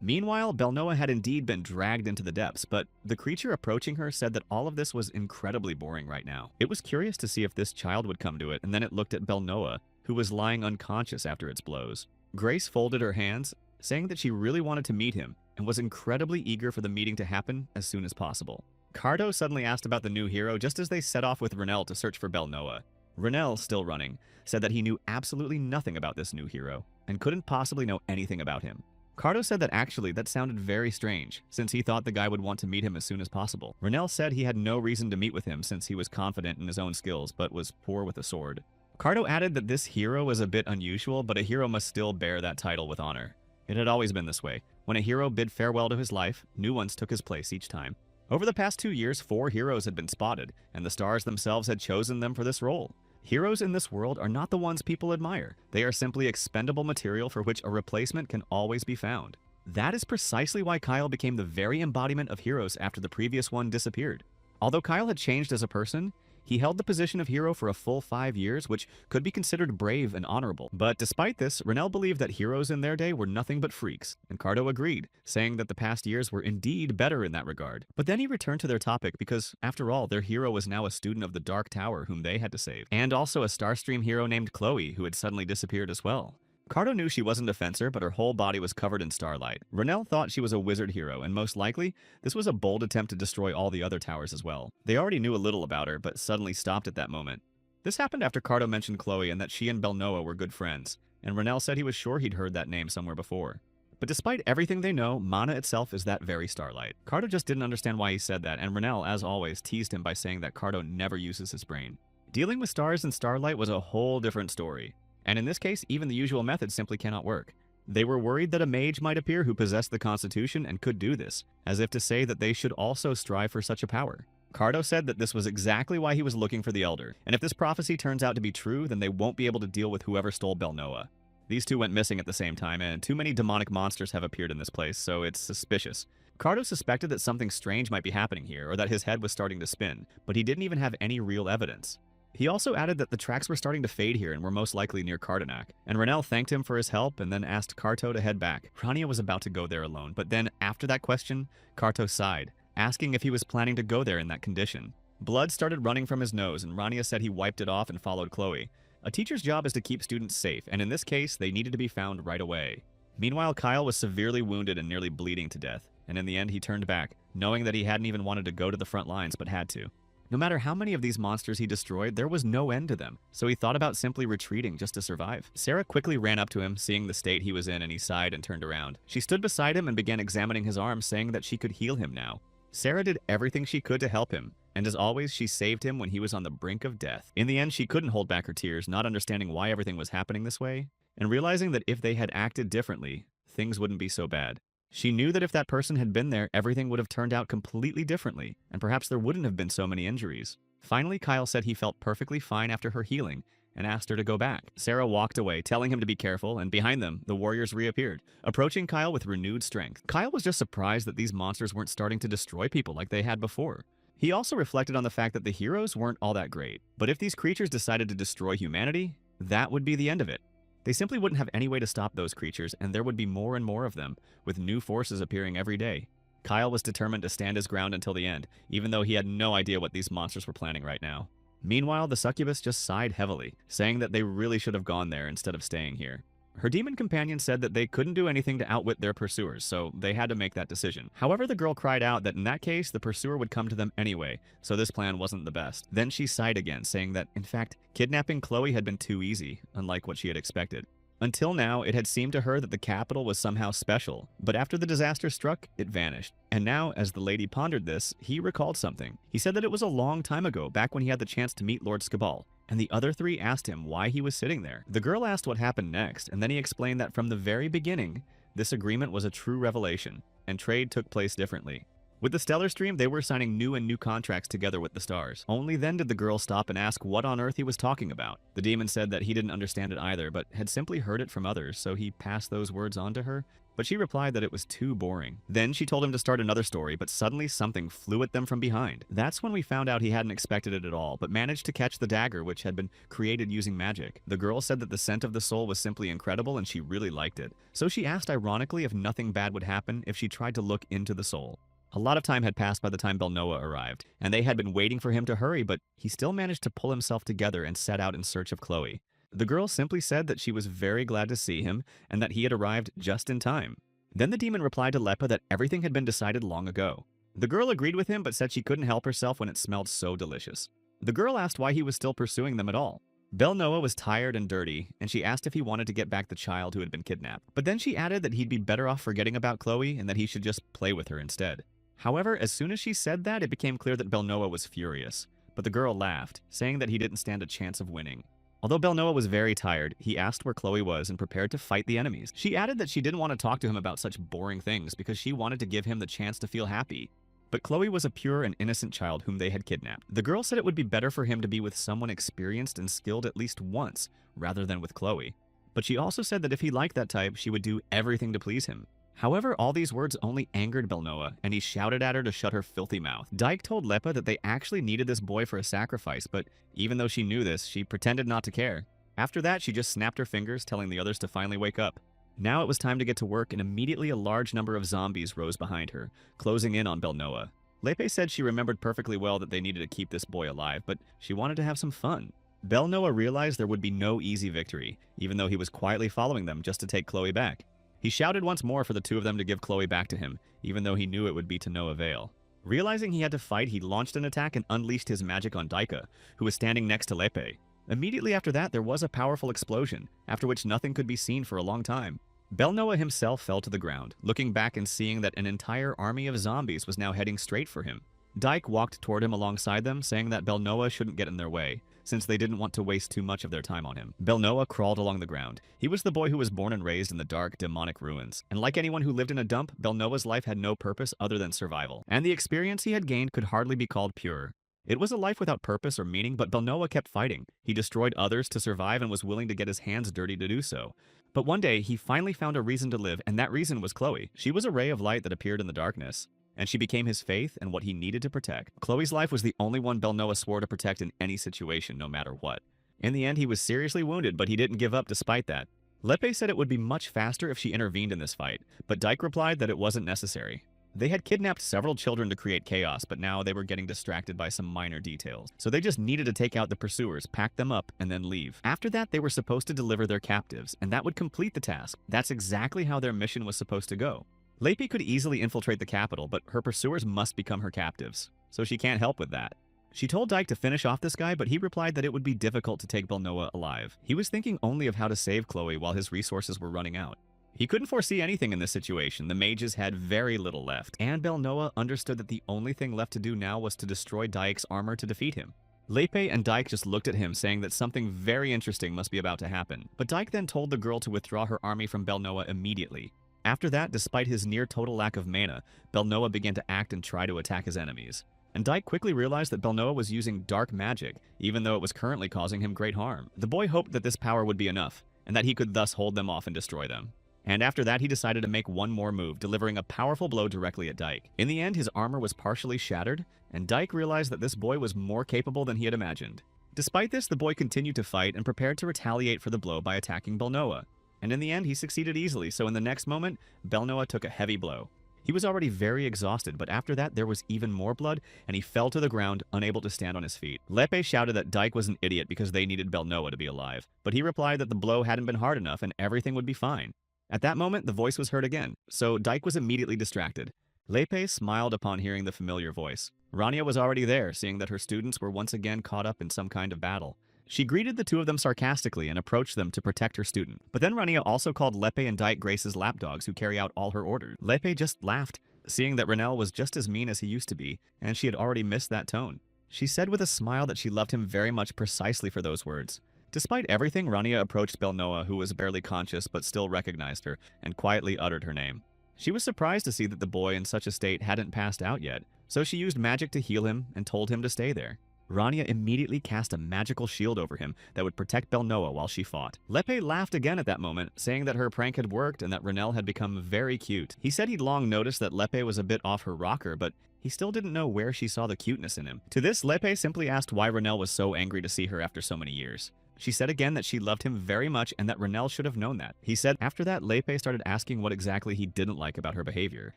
Speaker 1: Meanwhile, Belnoa had indeed been dragged into the depths, but the creature approaching her said that all of this was incredibly boring right now. It was curious to see if this child would come to it, and then it looked at Belnoa, who was lying unconscious after its blows. Grace folded her hands, saying that she really wanted to meet him, and was incredibly eager for the meeting to happen as soon as possible. Cardo suddenly asked about the new hero just as they set off with Renelle to search for Belnoa. Renelle, still running, said that he knew absolutely nothing about this new hero, and couldn't possibly know anything about him. Cardo said that actually that sounded very strange, since he thought the guy would want to meet him as soon as possible. Renelle said he had no reason to meet with him since he was confident in his own skills, but was poor with a sword. Cardo added that this hero was a bit unusual, but a hero must still bear that title with honor. It had always been this way. When a hero bid farewell to his life, new ones took his place each time. Over the past 2 years, 4 heroes had been spotted, and the stars themselves had chosen them for this role. Heroes in this world are not the ones people admire. They are simply expendable material for which a replacement can always be found. That is precisely why Kyle became the very embodiment of heroes after the previous one disappeared. Although Kyle had changed as a person, he held the position of hero for a full 5 years, which could be considered brave and honorable. But despite this, Renelle believed that heroes in their day were nothing but freaks, and Cardo agreed, saying that the past years were indeed better in that regard. But then he returned to their topic because, after all, their hero was now a student of the Dark Tower whom they had to save, and also a Starstream hero named Chloe who had suddenly disappeared as well. Cardo knew she wasn't a fencer, but her whole body was covered in starlight. Renelle thought she was a wizard hero, and most likely, this was a bold attempt to destroy all the other towers as well. They already knew a little about her, but suddenly stopped at that moment. This happened after Cardo mentioned Chloe and that she and Belnoa were good friends, and Renelle said he was sure he'd heard that name somewhere before. But despite everything they know, Mana itself is that very starlight. Cardo just didn't understand why he said that, and Renelle, as always, teased him by saying that Cardo never uses his brain. Dealing with stars and starlight was a whole different story. And in this case, even the usual methods simply cannot work. They were worried that a mage might appear who possessed the Constitution and could do this, as if to say that they should also strive for such a power. Cardo said that this was exactly why he was looking for the Elder, and if this prophecy turns out to be true, then they won't be able to deal with whoever stole Belnoa. These two went missing at the same time, and too many demonic monsters have appeared in this place, so it's suspicious. Cardo suspected that something strange might be happening here, or that his head was starting to spin, but he didn't even have any real evidence. He also added that the tracks were starting to fade here and were most likely near Cardenac, and Renel thanked him for his help and then asked Carto to head back. Rania was about to go there alone, but then, after that question, Carto sighed, asking if he was planning to go there in that condition. Blood started running from his nose, and Rania said he wiped it off and followed Chloe. A teacher's job is to keep students safe, and in this case, they needed to be found right away. Meanwhile, Kyle was severely wounded and nearly bleeding to death, and in the end he turned back, knowing that he hadn't even wanted to go to the front lines but had to. No matter how many of these monsters he destroyed, there was no end to them, so he thought about simply retreating just to survive. Sarah quickly ran up to him, seeing the state he was in, and he sighed and turned around. She stood beside him and began examining his arm, saying that she could heal him now. Sarah did everything she could to help him, and as always, she saved him when he was on the brink of death. In the end, she couldn't hold back her tears, not understanding why everything was happening this way, and realizing that if they had acted differently, things wouldn't be so bad. She knew that if that person had been there, everything would have turned out completely differently, and perhaps there wouldn't have been so many injuries. Finally, Kyle said he felt perfectly fine after her healing, and asked her to go back. Sarah walked away, telling him to be careful, and behind them, the warriors reappeared, approaching Kyle with renewed strength. Kyle was just surprised that these monsters weren't starting to destroy people like they had before. He also reflected on the fact that the heroes weren't all that great, but if these creatures decided to destroy humanity, that would be the end of it. They simply wouldn't have any way to stop those creatures, and there would be more and more of them, with new forces appearing every day. Kyle was determined to stand his ground until the end, even though he had no idea what these monsters were planning right now. Meanwhile, the succubus just sighed heavily, saying that they really should have gone there instead of staying here. Her demon companion said that they couldn't do anything to outwit their pursuers, so they had to make that decision. However, the girl cried out that in that case, the pursuer would come to them anyway, so this plan wasn't the best. Then she sighed again, saying that, in fact, kidnapping Chloe had been too easy, unlike what she had expected. Until now, it had seemed to her that the capital was somehow special, but after the disaster struck, it vanished. And now, as the lady pondered this, he recalled something. He said that it was a long time ago, back when he had the chance to meet Lord Skabal, and the other three asked him why he was sitting there. The girl asked what happened next, and then he explained that from the very beginning, this agreement was a true revelation, and trade took place differently. With the Stellar Stream, they were signing new contracts together with the stars. Only then did the girl stop and ask what on earth he was talking about. The demon said that he didn't understand it either, but had simply heard it from others, so he passed those words on to her, but she replied that it was too boring. Then she told him to start another story, but suddenly something flew at them from behind. That's when we found out he hadn't expected it at all, but managed to catch the dagger which had been created using magic. The girl said that the scent of the soul was simply incredible and she really liked it, so she asked ironically if nothing bad would happen if she tried to look into the soul. A lot of time had passed by the time Belnoa arrived, and they had been waiting for him to hurry, but he still managed to pull himself together and set out in search of Chloe. The girl simply said that she was very glad to see him and that he had arrived just in time. Then the demon replied to Lepa that everything had been decided long ago. The girl agreed with him but said she couldn't help herself when it smelled so delicious. The girl asked why he was still pursuing them at all. Belnoa was tired and dirty, and she asked if he wanted to get back the child who had been kidnapped. But then she added that he'd be better off forgetting about Chloe and that he should just play with her instead. However, as soon as she said that, it became clear that Belnoa was furious. But the girl laughed, saying that he didn't stand a chance of winning. Although Belnoa was very tired, he asked where Chloe was and prepared to fight the enemies. She added that she didn't want to talk to him about such boring things because she wanted to give him the chance to feel happy. But Chloe was a pure and innocent child whom they had kidnapped. The girl said it would be better for him to be with someone experienced and skilled at least once, rather than with Chloe. But she also said that if he liked that type, she would do everything to please him. However, all these words only angered Belnoa, and he shouted at her to shut her filthy mouth. Dyke told Lepa that they actually needed this boy for a sacrifice, but even though she knew this, she pretended not to care. After that, she just snapped her fingers, telling the others to finally wake up. Now it was time to get to work, and immediately a large number of zombies rose behind her, closing in on Belnoa. Lepe said she remembered perfectly well that they needed to keep this boy alive, but she wanted to have some fun. Belnoa realized there would be no easy victory, even though he was quietly following them just to take Chloe back. He shouted once more for the two of them to give Chloe back to him, even though he knew it would be to no avail. Realizing he had to fight, he launched an attack and unleashed his magic on Daika, who was standing next to Lepe. Immediately after that, there was a powerful explosion, after which nothing could be seen for a long time. Belnoa himself fell to the ground, looking back and seeing that an entire army of zombies was now heading straight for him. Dyke walked toward him alongside them, saying that Belnoa shouldn't get in their way, since they didn't want to waste too much of their time on him. Belnoa crawled along the ground. He was the boy who was born and raised in the dark, demonic ruins. And like anyone who lived in a dump, Belnoa's life had no purpose other than survival. And the experience he had gained could hardly be called pure. It was a life without purpose or meaning, but Belnoa kept fighting. He destroyed others to survive and was willing to get his hands dirty to do so. But one day, he finally found a reason to live, and that reason was Chloe. She was a ray of light that appeared in the darkness, and she became his faith and what he needed to protect. Chloe's life was the only one Belnoa swore to protect in any situation, no matter what. In the end, he was seriously wounded, but he didn't give up despite that. Lepe said it would be much faster if she intervened in this fight, but Dyke replied that it wasn't necessary. They had kidnapped several children to create chaos, but now they were getting distracted by some minor details. So they just needed to take out the pursuers, pack them up, and then leave. After that, they were supposed to deliver their captives, and that would complete the task. That's exactly how their mission was supposed to go. Lepe could easily infiltrate the capital, but her pursuers must become her captives, so she can't help with that. She told Dyke to finish off this guy, but he replied that it would be difficult to take Belnoa alive. He was thinking only of how to save Chloe while his resources were running out. He couldn't foresee anything in this situation. The mages had very little left, and Belnoa understood that the only thing left to do now was to destroy Dyke's armor to defeat him. Lepe and Dyke just looked at him, saying that something very interesting must be about to happen. But Dyke then told the girl to withdraw her army from Belnoa immediately. After that, despite his near-total lack of mana, Belnoa began to act and try to attack his enemies. And Dyke quickly realized that Belnoa was using dark magic, even though it was currently causing him great harm. The boy hoped that this power would be enough, and that he could thus hold them off and destroy them. And after that, he decided to make one more move, delivering a powerful blow directly at Dyke. In the end, his armor was partially shattered, and Dyke realized that this boy was more capable than he had imagined. Despite this, the boy continued to fight and prepared to retaliate for the blow by attacking Belnoa. And in the end, he succeeded easily, so in the next moment, Belnoa took a heavy blow. He was already very exhausted, but after that, there was even more blood, and he fell to the ground, unable to stand on his feet. Lepe shouted that Dyke was an idiot because they needed Belnoa to be alive, but he replied that the blow hadn't been hard enough and everything would be fine. At that moment, the voice was heard again, so Dyke was immediately distracted. Lepe smiled upon hearing the familiar voice. Rania was already there, seeing that her students were once again caught up in some kind of battle. She greeted the two of them sarcastically and approached them to protect her student. But then Rania also called Lepe and Dyke Grace's lapdogs who carry out all her orders. Lepe just laughed, seeing that Renel was just as mean as he used to be, and she had already missed that tone. She said with a smile that she loved him very much precisely for those words. Despite everything, Rania approached Belnoa, who was barely conscious but still recognized her, and quietly uttered her name. She was surprised to see that the boy in such a state hadn't passed out yet, so she used magic to heal him and told him to stay there. Rania immediately cast a magical shield over him that would protect Belnoa while she fought. Lepe laughed again at that moment, saying that her prank had worked and that Renel had become very cute. He said he'd long noticed that Lepe was a bit off her rocker, but he still didn't know where she saw the cuteness in him. To this, Lepe simply asked why Renel was so angry to see her after so many years. She said again that she loved him very much and that Renel should have known that. He said after that, Lepe started asking what exactly he didn't like about her behavior,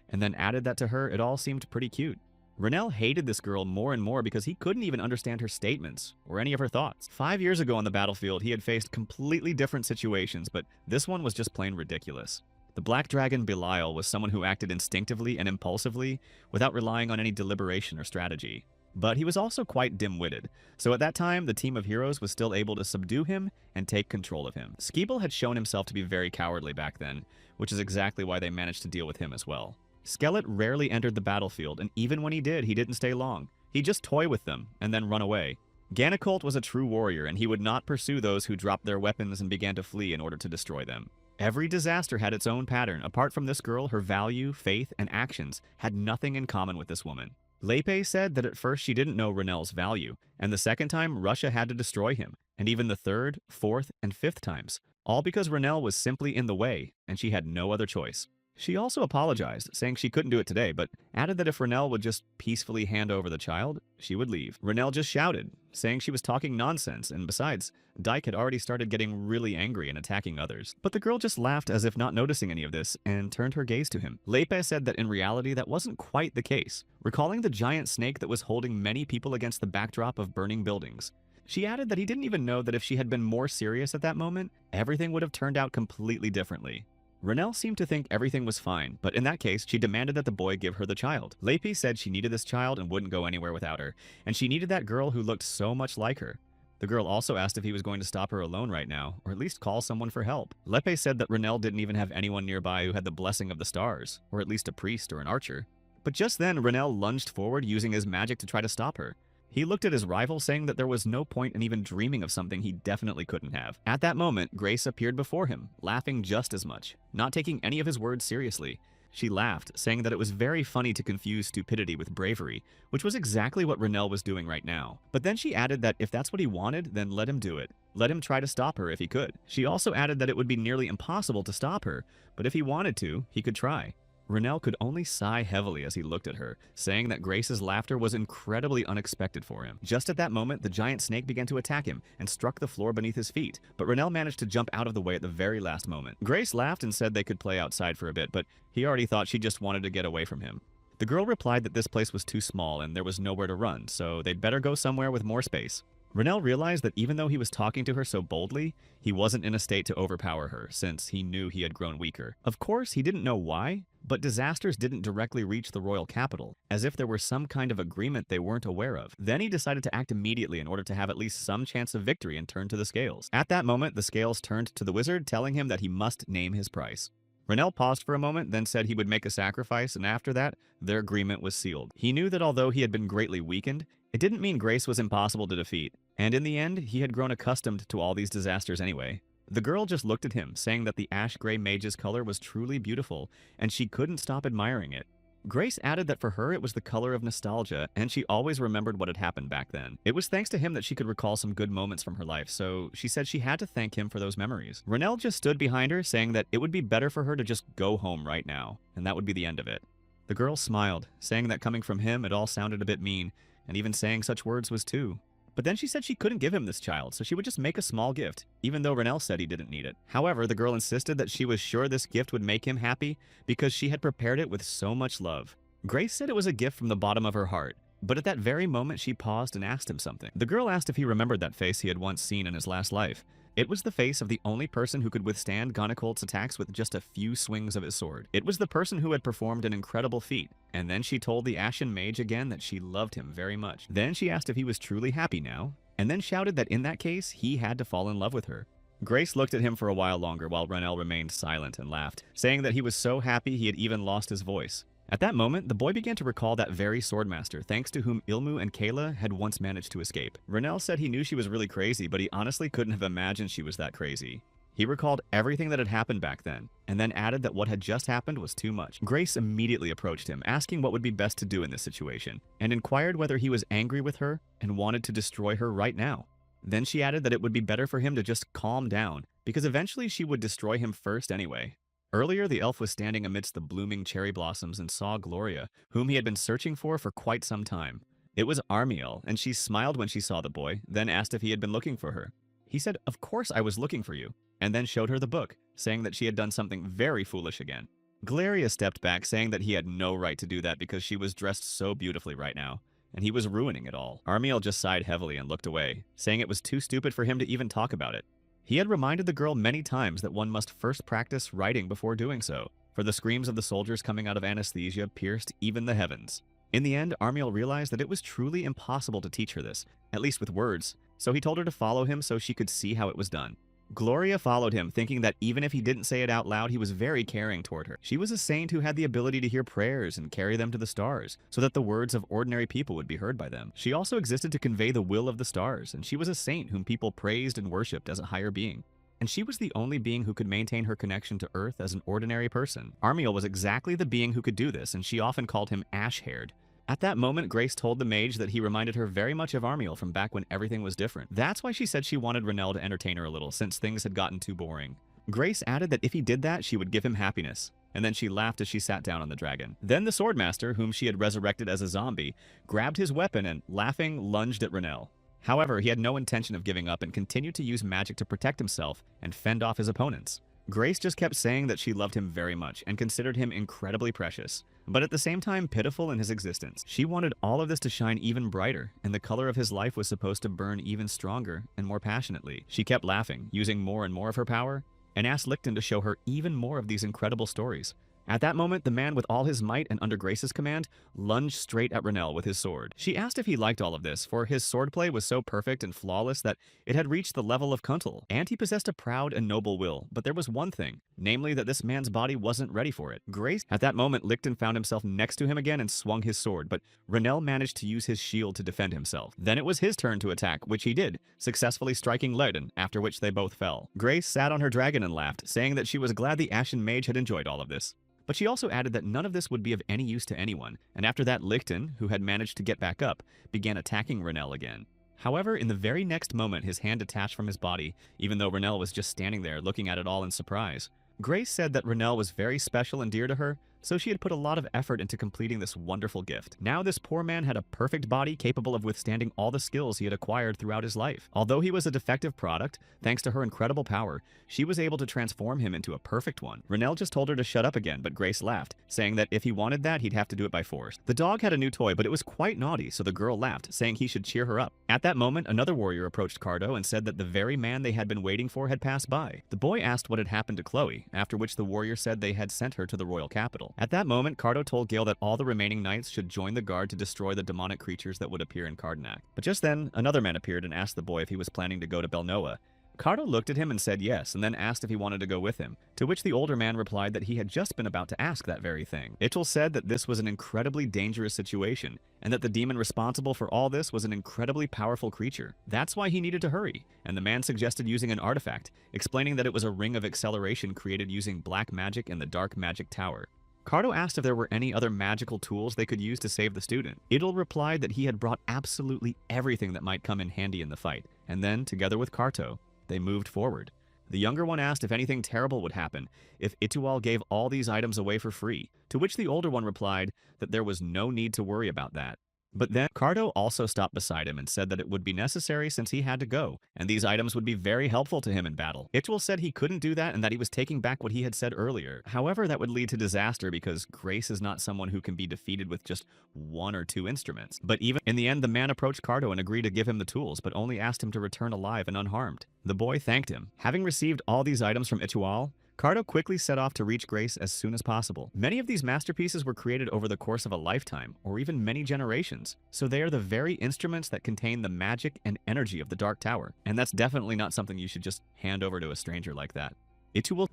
Speaker 1: and then added that to her it all seemed pretty cute. Renel hated this girl more and more because he couldn't even understand her statements or any of her thoughts. 5 years ago on the battlefield, he had faced completely different situations, but this one was just plain ridiculous. The Black Dragon Belial was someone who acted instinctively and impulsively without relying on any deliberation or strategy. But he was also quite dim-witted, so at that time, the team of heroes was still able to subdue him and take control of him. Skeeble had shown himself to be very cowardly back then, which is exactly why they managed to deal with him as well. Skelet rarely entered the battlefield, and even when he did, he didn't stay long. He'd just toy with them, and then run away. Ganicolt was a true warrior, and he would not pursue those who dropped their weapons and began to flee in order to destroy them. Every disaster had its own pattern. Apart from this girl, her value, faith, and actions had nothing in common with this woman. Lepe said that at first she didn't know Renel's value, and the second time Russia had to destroy him, and even the third, fourth, and fifth times, all because Renel was simply in the way, and she had no other choice. She also apologized, saying she couldn't do it today, but added that if Renel would just peacefully hand over the child, she would leave. Renel just shouted, saying she was talking nonsense, and besides, Dyke had already started getting really angry and attacking others. But the girl just laughed as if not noticing any of this, and turned her gaze to him. Lepe said that in reality that wasn't quite the case, recalling the giant snake that was holding many people against the backdrop of burning buildings. She added that he didn't even know that if she had been more serious at that moment, everything would have turned out completely differently. Renel seemed to think everything was fine, but in that case, she demanded that the boy give her the child. Lepe said she needed this child and wouldn't go anywhere without her, and she needed that girl who looked so much like her. The girl also asked if he was going to stop her alone right now, or at least call someone for help. Lepe said that Renel didn't even have anyone nearby who had the blessing of the stars, or at least a priest or an archer. But just then, Renell lunged forward using his magic to try to stop her. He looked at his rival, saying that there was no point in even dreaming of something he definitely couldn't have. At that moment, Grace appeared before him, laughing just as much, not taking any of his words seriously. She laughed, saying that it was very funny to confuse stupidity with bravery, which was exactly what Renell was doing right now. But then she added that if that's what he wanted, then let him do it. Let him try to stop her if he could. She also added that it would be nearly impossible to stop her, but if he wanted to, he could try. Renell could only sigh heavily as he looked at her, saying that Grace's laughter was incredibly unexpected for him. Just at that moment, the giant snake began to attack him and struck the floor beneath his feet, but Renell managed to jump out of the way at the very last moment. Grace laughed and said they could play outside for a bit, but he already thought she just wanted to get away from him. The girl replied that this place was too small and there was nowhere to run, so they'd better go somewhere with more space. Renell realized that even though he was talking to her so boldly, he wasn't in a state to overpower her, since he knew he had grown weaker. Of course, he didn't know why, but disasters didn't directly reach the royal capital, as if there were some kind of agreement they weren't aware of. Then he decided to act immediately in order to have at least some chance of victory and turn to the scales. At that moment, the scales turned to the wizard, telling him that he must name his price. Renell paused for a moment, then said he would make a sacrifice, and after that, their agreement was sealed. He knew that although he had been greatly weakened, it didn't mean Grace was impossible to defeat, and in the end, he had grown accustomed to all these disasters anyway. The girl just looked at him, saying that the ash-gray mage's color was truly beautiful, and she couldn't stop admiring it. Grace added that for her it was the color of nostalgia, and she always remembered what had happened back then. It was thanks to him that she could recall some good moments from her life, so she said she had to thank him for those memories. Renell just stood behind her, saying that it would be better for her to just go home right now, and that would be the end of it. The girl smiled, saying that coming from him it all sounded a bit mean, and even saying such words was too. But then she said she couldn't give him this child, so she would just make a small gift, even though Renell said he didn't need it. However, the girl insisted that she was sure this gift would make him happy because she had prepared it with so much love. Grace said it was a gift from the bottom of her heart, but at that very moment she paused and asked him something. The girl asked if he remembered that face he had once seen in his last life. It was the face of the only person who could withstand Gonacolt's attacks with just a few swings of his sword. It was the person who had performed an incredible feat, and then she told the Ashen Mage again that she loved him very much. Then she asked if he was truly happy now, and then shouted that in that case, he had to fall in love with her. Grace looked at him for a while longer while Renell remained silent and laughed, saying that he was so happy he had even lost his voice. At that moment, the boy began to recall that very swordmaster, thanks to whom Ilmu and Kayla had once managed to escape. Renell said he knew she was really crazy, but he honestly couldn't have imagined she was that crazy. He recalled everything that had happened back then, and then added that what had just happened was too much. Grace immediately approached him, asking what would be best to do in this situation, and inquired whether he was angry with her and wanted to destroy her right now. Then she added that it would be better for him to just calm down, because eventually she would destroy him first anyway. Earlier, the elf was standing amidst the blooming cherry blossoms and saw Gloria, whom he had been searching for quite some time. It was Armiel, and she smiled when she saw the boy, then asked if he had been looking for her. He said, "Of course I was looking for you," and then showed her the book, saying that she had done something very foolish again. Gloria stepped back, saying that he had no right to do that because she was dressed so beautifully right now, and he was ruining it all. Armiel just sighed heavily and looked away, saying it was too stupid for him to even talk about it. He had reminded the girl many times that one must first practice writing before doing so, for the screams of the soldiers coming out of anesthesia pierced even the heavens. In the end, Armiel realized that it was truly impossible to teach her this, at least with words, so he told her to follow him so she could see how it was done. Gloria followed him, thinking that even if he didn't say it out loud, he was very caring toward her. She was a saint who had the ability to hear prayers and carry them to the stars, so that the words of ordinary people would be heard by them. She also existed to convey the will of the stars, and she was a saint whom people praised and worshipped as a higher being. And she was the only being who could maintain her connection to Earth as an ordinary person. Armiel was exactly the being who could do this, and she often called him Ash-haired. At that moment, Grace told the mage that he reminded her very much of Armiel from back when everything was different. That's why she said she wanted Renell to entertain her a little, since things had gotten too boring. Grace added that if he did that, she would give him happiness, and then she laughed as she sat down on the dragon. Then the swordmaster, whom she had resurrected as a zombie, grabbed his weapon and, laughing, lunged at Renell. However, he had no intention of giving up and continued to use magic to protect himself and fend off his opponents. Grace just kept saying that she loved him very much and considered him incredibly precious, but at the same time pitiful in his existence. She wanted all of this to shine even brighter, and the color of his life was supposed to burn even stronger and more passionately. She kept laughing, using more and more of her power, and asked Licton to show her even more of these incredible stories. At that moment, the man with all his might and under Grace's command lunged straight at Renel with his sword. She asked if he liked all of this, for his swordplay was so perfect and flawless that it had reached the level of Kuntal, and he possessed a proud and noble will. But there was one thing, namely that this man's body wasn't ready for it. Grace, at that moment, Licton found himself next to him again and swung his sword, but Renel managed to use his shield to defend himself. Then it was his turn to attack, which he did, successfully striking Licton, after which they both fell. Grace sat on her dragon and laughed, saying that she was glad the Ashen Mage had enjoyed all of this. But she also added that none of this would be of any use to anyone, and after that Licton, who had managed to get back up, began attacking Renel again. However, in the very next moment his hand detached from his body, even though Renel was just standing there looking at it all in surprise. Grace said that Renel was very special and dear to her, so she had put a lot of effort into completing this wonderful gift. Now this poor man had a perfect body capable of withstanding all the skills he had acquired throughout his life. Although he was a defective product, thanks to her incredible power, she was able to transform him into a perfect one. Renel just told her to shut up again, but Grace laughed, saying that if he wanted that, he'd have to do it by force. The dog had a new toy, but it was quite naughty, so the girl laughed, saying he should cheer her up. At that moment, another warrior approached Cardo and said that the very man they had been waiting for had passed by. The boy asked what had happened to Chloe, after which the warrior said they had sent her to the royal capital. At that moment, Cardo told Gale that all the remaining knights should join the guard to destroy the demonic creatures that would appear in Cardenac. But just then, another man appeared and asked the boy if he was planning to go to Belnoa. Cardo looked at him and said yes, and then asked if he wanted to go with him, to which the older man replied that he had just been about to ask that very thing. Ichel said that this was an incredibly dangerous situation, and that the demon responsible for all this was an incredibly powerful creature. That's why he needed to hurry, and the man suggested using an artifact, explaining that it was a ring of acceleration created using black magic in the dark magic tower. Cardo asked if there were any other magical tools they could use to save the student. Idle replied that he had brought absolutely everything that might come in handy in the fight, and then, together with Carto, they moved forward. The younger one asked if anything terrible would happen if Itual gave all these items away for free, to which the older one replied that there was no need to worry about that. But then Cardo also stopped beside him and said that it would be necessary since he had to go, and these items would be very helpful to him in battle. Itual said he couldn't do that and that he was taking back what he had said earlier. However, that would lead to disaster because Grace is not someone who can be defeated with just one or two instruments. But even in the end, the man approached Cardo and agreed to give him the tools, but only asked him to return alive and unharmed. The boy thanked him. Having received all these items from Itual, Cardo quickly set off to reach Grace as soon as possible. Many of these masterpieces were created over the course of a lifetime, or even many generations, so they are the very instruments that contain the magic and energy of the Dark Tower, and that's definitely not something you should just hand over to a stranger like that.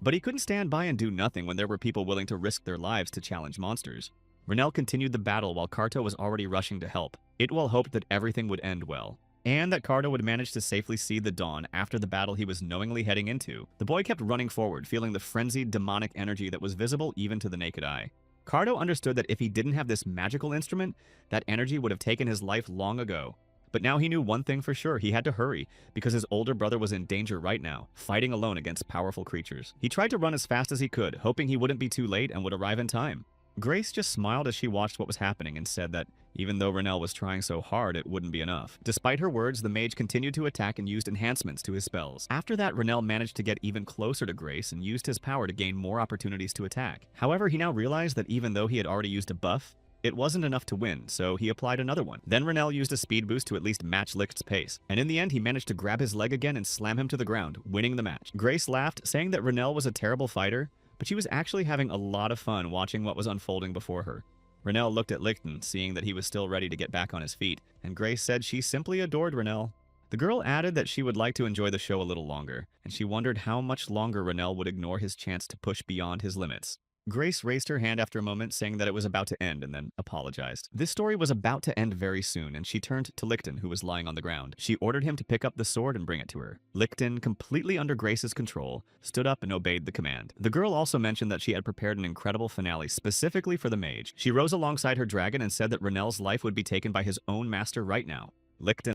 Speaker 1: But he couldn't stand by and do nothing when there were people willing to risk their lives to challenge monsters. Renel continued the battle while Carto was already rushing to help. Itwell hoped that everything would end well, and that Cardo would manage to safely see the dawn after the battle he was knowingly heading into. The boy kept running forward, feeling the frenzied demonic energy that was visible even to the naked eye. Cardo understood that if he didn't have this magical instrument, that energy would have taken his life long ago. But now he knew one thing for sure: he had to hurry, because his older brother was in danger right now, fighting alone against powerful creatures. He tried to run as fast as he could, hoping he wouldn't be too late and would arrive in time. Grace just smiled as she watched what was happening and said that even though Renel was trying so hard, it wouldn't be enough. Despite her words, the mage continued to attack and used enhancements to his spells. After that, Renel managed to get even closer to Grace and used his power to gain more opportunities to attack. However, he now realized that even though he had already used a buff, it wasn't enough to win, so he applied another one. Then Renel used a speed boost to at least match Licht's pace, and in the end he managed to grab his leg again and slam him to the ground, winning the match. Grace laughed, saying that Renel was a terrible fighter, but she was actually having a lot of fun watching what was unfolding before her. Renel looked at Lichten, seeing that he was still ready to get back on his feet, and Grace said she simply adored Renel. The girl added that she would like to enjoy the show a little longer, and she wondered how much longer Renel would ignore his chance to push beyond his limits. Grace raised her hand after a moment, saying that it was about to end, and then apologized. This story was about to end very soon, and she turned to Lichten, who was lying on the ground. She ordered him to pick up the sword and bring it to her. Lichten, completely under Grace's control, stood up and obeyed the command. The girl also mentioned that she had prepared an incredible finale specifically for the mage. She rose alongside her dragon and said that Renel's life would be taken by his own master right now.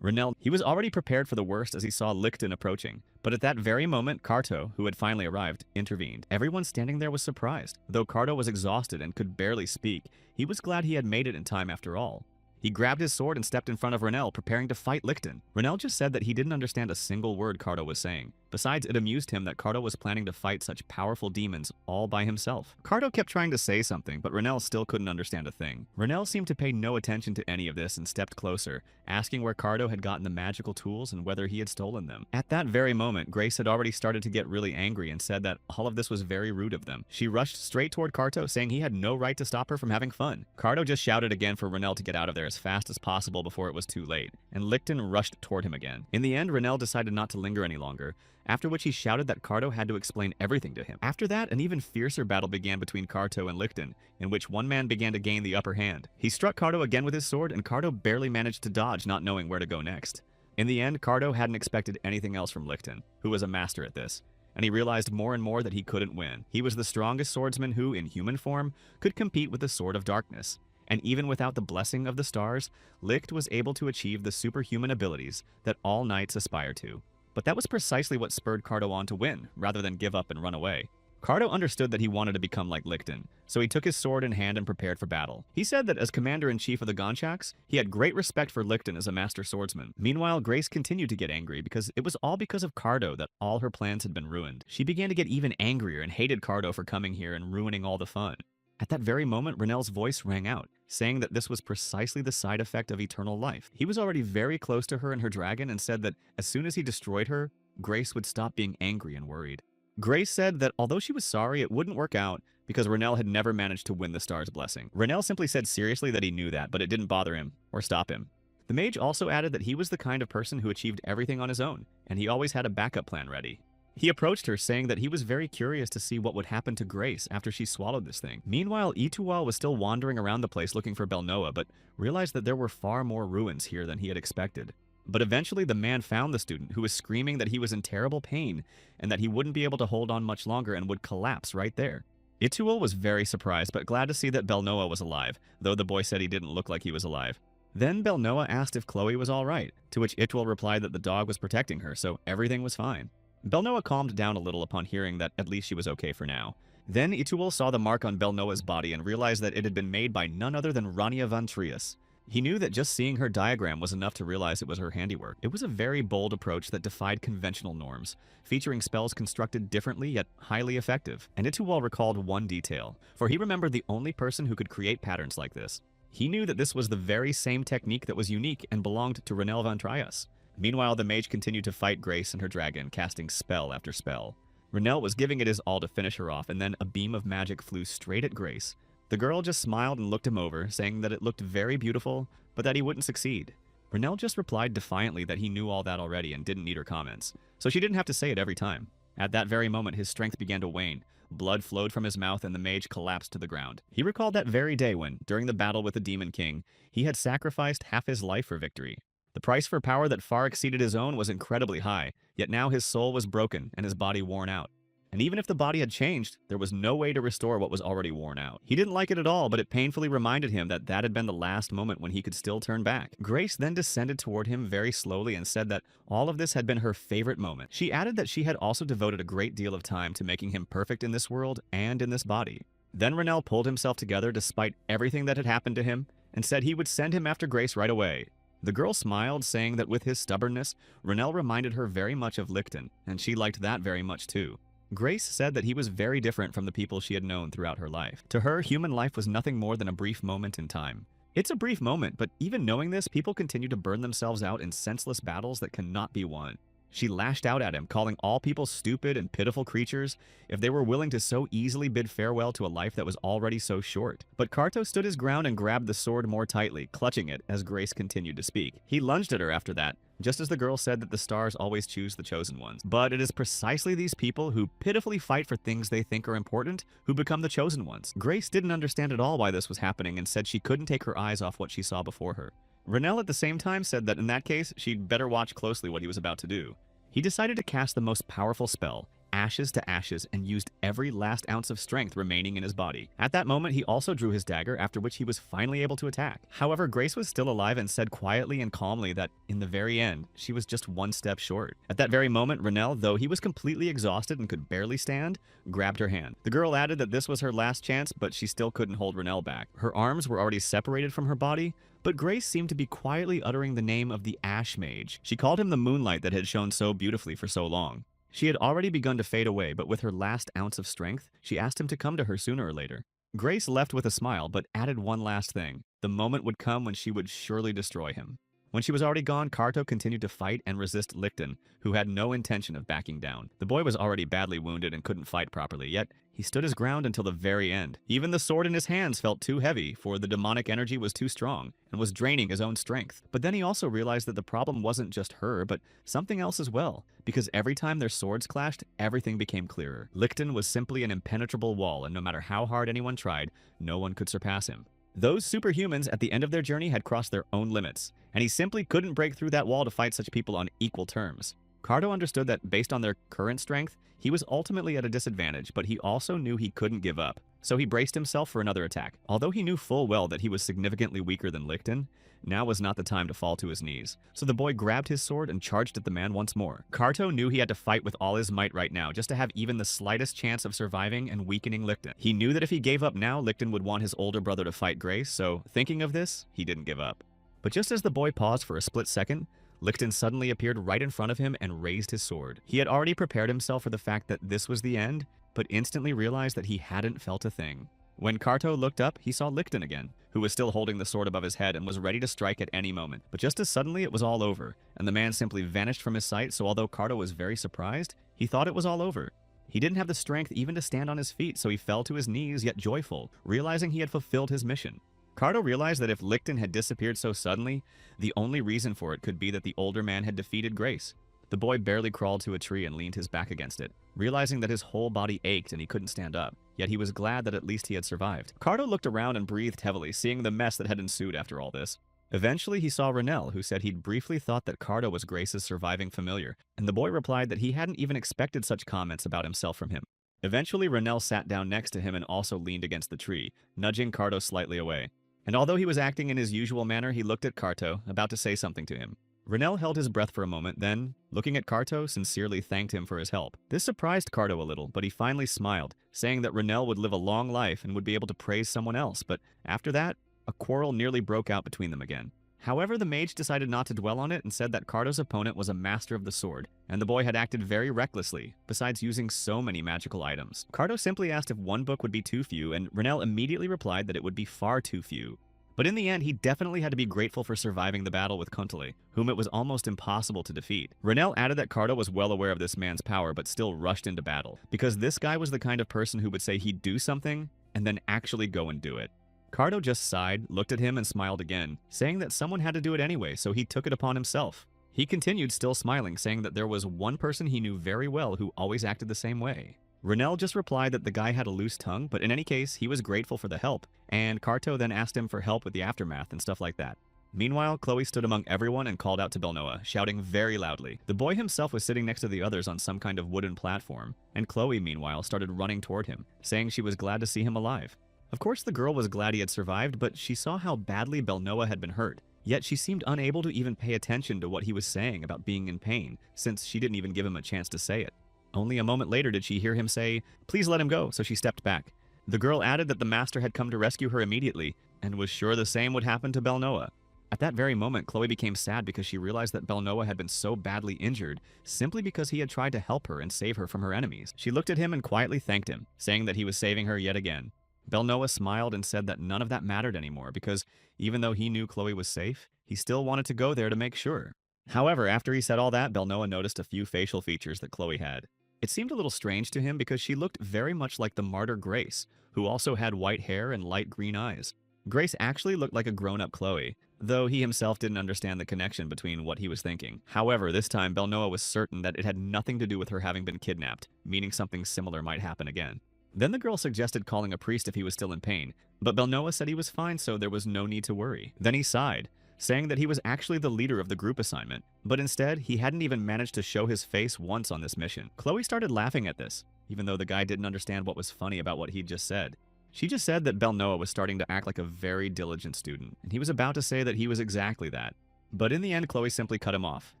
Speaker 1: Renel, he was already prepared for the worst as he saw Lichten approaching. But at that very moment, Carto, who had finally arrived, intervened. Everyone standing there was surprised. Though Carto was exhausted and could barely speak, he was glad he had made it in time after all. He grabbed his sword and stepped in front of Renel, preparing to fight Licton. Renel just said that he didn't understand a single word Cardo was saying. Besides, it amused him that Cardo was planning to fight such powerful demons all by himself. Cardo kept trying to say something, but Renel still couldn't understand a thing. Renel seemed to pay no attention to any of this and stepped closer, asking where Cardo had gotten the magical tools and whether he had stolen them. At that very moment, Grace had already started to get really angry and said that all of this was very rude of them. She rushed straight toward Cardo, saying he had no right to stop her from having fun. Cardo just shouted again for Renel to get out of there as fast as possible before it was too late, and Licton rushed toward him again. In the end, Renel decided not to linger any longer, after which he shouted that Cardo had to explain everything to him. After that, an even fiercer battle began between Cardo and Licton, in which one man began to gain the upper hand. He struck Cardo again with his sword, and Cardo barely managed to dodge, not knowing where to go next. In the end, Cardo hadn't expected anything else from Licton, who was a master at this, and he realized more and more that he couldn't win. He was the strongest swordsman who, in human form, could compete with the Sword of Darkness. And even without the blessing of the stars, Licht was able to achieve the superhuman abilities that all knights aspire to. But that was precisely what spurred Cardo on to win, rather than give up and run away. Cardo understood that he wanted to become like Licton, so he took his sword in hand and prepared for battle. He said that as commander-in-chief of the Gonchaks, he had great respect for Licton as a master swordsman. Meanwhile, Grace continued to get angry because it was all because of Cardo that all her plans had been ruined. She began to get even angrier and hated Cardo for coming here and ruining all the fun. At that very moment, Renel's voice rang out, saying that this was precisely the side effect of eternal life. He was already very close to her and her dragon and said that as soon as he destroyed her, Grace would stop being angry and worried. Grace said that although she was sorry, it wouldn't work out because Renel had never managed to win the star's blessing. Renel simply said seriously that he knew that, but it didn't bother him or stop him. The mage also added that he was the kind of person who achieved everything on his own, and he always had a backup plan ready. He approached her, saying that he was very curious to see what would happen to Grace after she swallowed this thing. Meanwhile, Itual was still wandering around the place looking for Belnoa, but realized that there were far more ruins here than he had expected. But eventually the man found the student, who was screaming that he was in terrible pain and that he wouldn't be able to hold on much longer and would collapse right there. Itual was very surprised, but glad to see that Belnoa was alive, though the boy said he didn't look like he was alive. Then Belnoa asked if Chloe was all right, to which Itual replied that the dog was protecting her, so everything was fine. Belnoa calmed down a little upon hearing that at least she was okay for now. Then Itual saw the mark on Belnoa's body and realized that it had been made by none other than Rania van Trias. He knew that just seeing her diagram was enough to realize it was her handiwork. It was a very bold approach that defied conventional norms, featuring spells constructed differently yet highly effective. And Itual recalled one detail, for he remembered the only person who could create patterns like this. He knew that this was the very same technique that was unique and belonged to Renel van Trias. Meanwhile, the mage continued to fight Grace and her dragon, casting spell after spell. Renel was giving it his all to finish her off, and then a beam of magic flew straight at Grace. The girl just smiled and looked him over, saying that it looked very beautiful, but that he wouldn't succeed. Renel just replied defiantly that he knew all that already and didn't need her comments, so she didn't have to say it every time. At that very moment, his strength began to wane. Blood flowed from his mouth and the mage collapsed to the ground. He recalled that very day when, during the battle with the Demon King, he had sacrificed half his life for victory. The price for power that far exceeded his own was incredibly high, yet now his soul was broken and his body worn out. And even if the body had changed, there was no way to restore what was already worn out. He didn't like it at all, but it painfully reminded him that that had been the last moment when he could still turn back. Grace then descended toward him very slowly and said that all of this had been her favorite moment. She added that she had also devoted a great deal of time to making him perfect in this world and in this body. Then Renel pulled himself together despite everything that had happened to him and said he would send him after Grace right away. The girl smiled, saying that with his stubbornness, Renel reminded her very much of Licton, and she liked that very much too. Grace said that he was very different from the people she had known throughout her life. To her, human life was nothing more than a brief moment in time. It's a brief moment, but even knowing this, people continue to burn themselves out in senseless battles that cannot be won. She lashed out at him, calling all people stupid and pitiful creatures if they were willing to so easily bid farewell to a life that was already so short. But Carto stood his ground and grabbed the sword more tightly, clutching it as Grace continued to speak. He lunged at her after that, just as the girl said that the stars always choose the chosen ones. But it is precisely these people who pitifully fight for things they think are important who become the chosen ones. Grace didn't understand at all why this was happening and said she couldn't take her eyes off what she saw before her. Renel at the same time said that in that case, she'd better watch closely what he was about to do. He decided to cast the most powerful spell, Ashes to Ashes, and used every last ounce of strength remaining in his body. At that moment, he also drew his dagger, after which he was finally able to attack. However, Grace was still alive and said quietly and calmly that, in the very end, she was just one step short. At that very moment, Renel, though he was completely exhausted and could barely stand, grabbed her hand. The girl added that this was her last chance, but she still couldn't hold Renel back. Her arms were already separated from her body, But Grace seemed to be quietly uttering the name of the Ash Mage. She called him the moonlight that had shone so beautifully for so long. She had already begun to fade away, but with her last ounce of strength, she asked him to come to her sooner or later. Grace left with a smile, but added one last thing. The moment would come when she would surely destroy him. When she was already gone, Karto continued to fight and resist Licton, who had no intention of backing down. The boy was already badly wounded and couldn't fight properly, yet he stood his ground until the very end. Even the sword in his hands felt too heavy, for the demonic energy was too strong and was draining his own strength. But then he also realized that the problem wasn't just her, but something else as well, because every time their swords clashed, everything became clearer. Licton was simply an impenetrable wall, and no matter how hard anyone tried, no one could surpass him. Those superhumans at the end of their journey had crossed their own limits, and he simply couldn't break through that wall to fight such people on equal terms. Karto understood that based on their current strength, he was ultimately at a disadvantage, but he also knew he couldn't give up. So he braced himself for another attack. Although he knew full well that he was significantly weaker than Licton, now was not the time to fall to his knees. So the boy grabbed his sword and charged at the man once more. Karto knew he had to fight with all his might right now, just to have even the slightest chance of surviving and weakening Licton. He knew that if he gave up now, Licton would want his older brother to fight Grace, so thinking of this, he didn't give up. But just as the boy paused for a split second, Licton suddenly appeared right in front of him and raised his sword. He had already prepared himself for the fact that this was the end, but instantly realized that he hadn't felt a thing. When Karto looked up, he saw Licton again, who was still holding the sword above his head and was ready to strike at any moment. But just as suddenly, it was all over, and the man simply vanished from his sight, so although Karto was very surprised, he thought it was all over. He didn't have the strength even to stand on his feet, so he fell to his knees, yet joyful, realizing he had fulfilled his mission. Karto realized that if Licton had disappeared so suddenly, the only reason for it could be that the older man had defeated Grace. The boy barely crawled to a tree and leaned his back against it, realizing that his whole body ached and he couldn't stand up, yet he was glad that at least he had survived. Karto looked around and breathed heavily, seeing the mess that had ensued after all this. Eventually, he saw Renelle, who said he'd briefly thought that Karto was Grace's surviving familiar, and the boy replied that he hadn't even expected such comments about himself from him. Eventually, Renelle sat down next to him and also leaned against the tree, nudging Karto slightly away. And although he was acting in his usual manner, he looked at Karto, about to say something to him. Renelle held his breath for a moment, then, looking at Karto, sincerely thanked him for his help. This surprised Karto a little, but he finally smiled, saying that Renelle would live a long life and would be able to praise someone else, but after that, a quarrel nearly broke out between them again. However, the mage decided not to dwell on it and said that Karto's opponent was a master of the sword, and the boy had acted very recklessly, besides using so many magical items. Karto simply asked if one book would be too few, and Renelle immediately replied that it would be far too few. But in the end, he definitely had to be grateful for surviving the battle with Kuntale, whom it was almost impossible to defeat. Renelle added that Karto was well aware of this man's power, but still rushed into battle, because this guy was the kind of person who would say he'd do something, and then actually go and do it. Karto just sighed, looked at him, and smiled again, saying that someone had to do it anyway, so he took it upon himself. He continued, still smiling, saying that there was one person he knew very well who always acted the same way. Renelle just replied that the guy had a loose tongue, but in any case, he was grateful for the help, and Karto then asked him for help with the aftermath and stuff like that. Meanwhile, Chloe stood among everyone and called out to Belnoa, shouting very loudly. The boy himself was sitting next to the others on some kind of wooden platform, and Chloe, meanwhile, started running toward him, saying she was glad to see him alive. Of course, the girl was glad he had survived, but she saw how badly Belnoa had been hurt. Yet she seemed unable to even pay attention to what he was saying about being in pain, since she didn't even give him a chance to say it. Only a moment later did she hear him say, "Please let him go," so she stepped back. The girl added that the master had come to rescue her immediately, and was sure the same would happen to Belnoa. At that very moment, Chloe became sad because she realized that Belnoa had been so badly injured simply because he had tried to help her and save her from her enemies. She looked at him and quietly thanked him, saying that he was saving her yet again. Belnoa smiled and said that none of that mattered anymore because, even though he knew Chloe was safe, he still wanted to go there to make sure. However, after he said all that, Belnoa noticed a few facial features that Chloe had. It seemed a little strange to him because she looked very much like the martyr Grace, who also had white hair and light green eyes. Grace actually looked like a grown-up Chloe, though he himself didn't understand the connection between what he was thinking. However, this time Belnoa was certain that it had nothing to do with her having been kidnapped, meaning something similar might happen again. Then the girl suggested calling a priest if he was still in pain, but Belnoa said he was fine, so there was no need to worry. Then he sighed, saying that he was actually the leader of the group assignment, but instead, he hadn't even managed to show his face once on this mission. Chloe started laughing at this, even though the guy didn't understand what was funny about what he'd just said. She just said that Belnoa was starting to act like a very diligent student, and he was about to say that he was exactly that. But in the end, Chloe simply cut him off,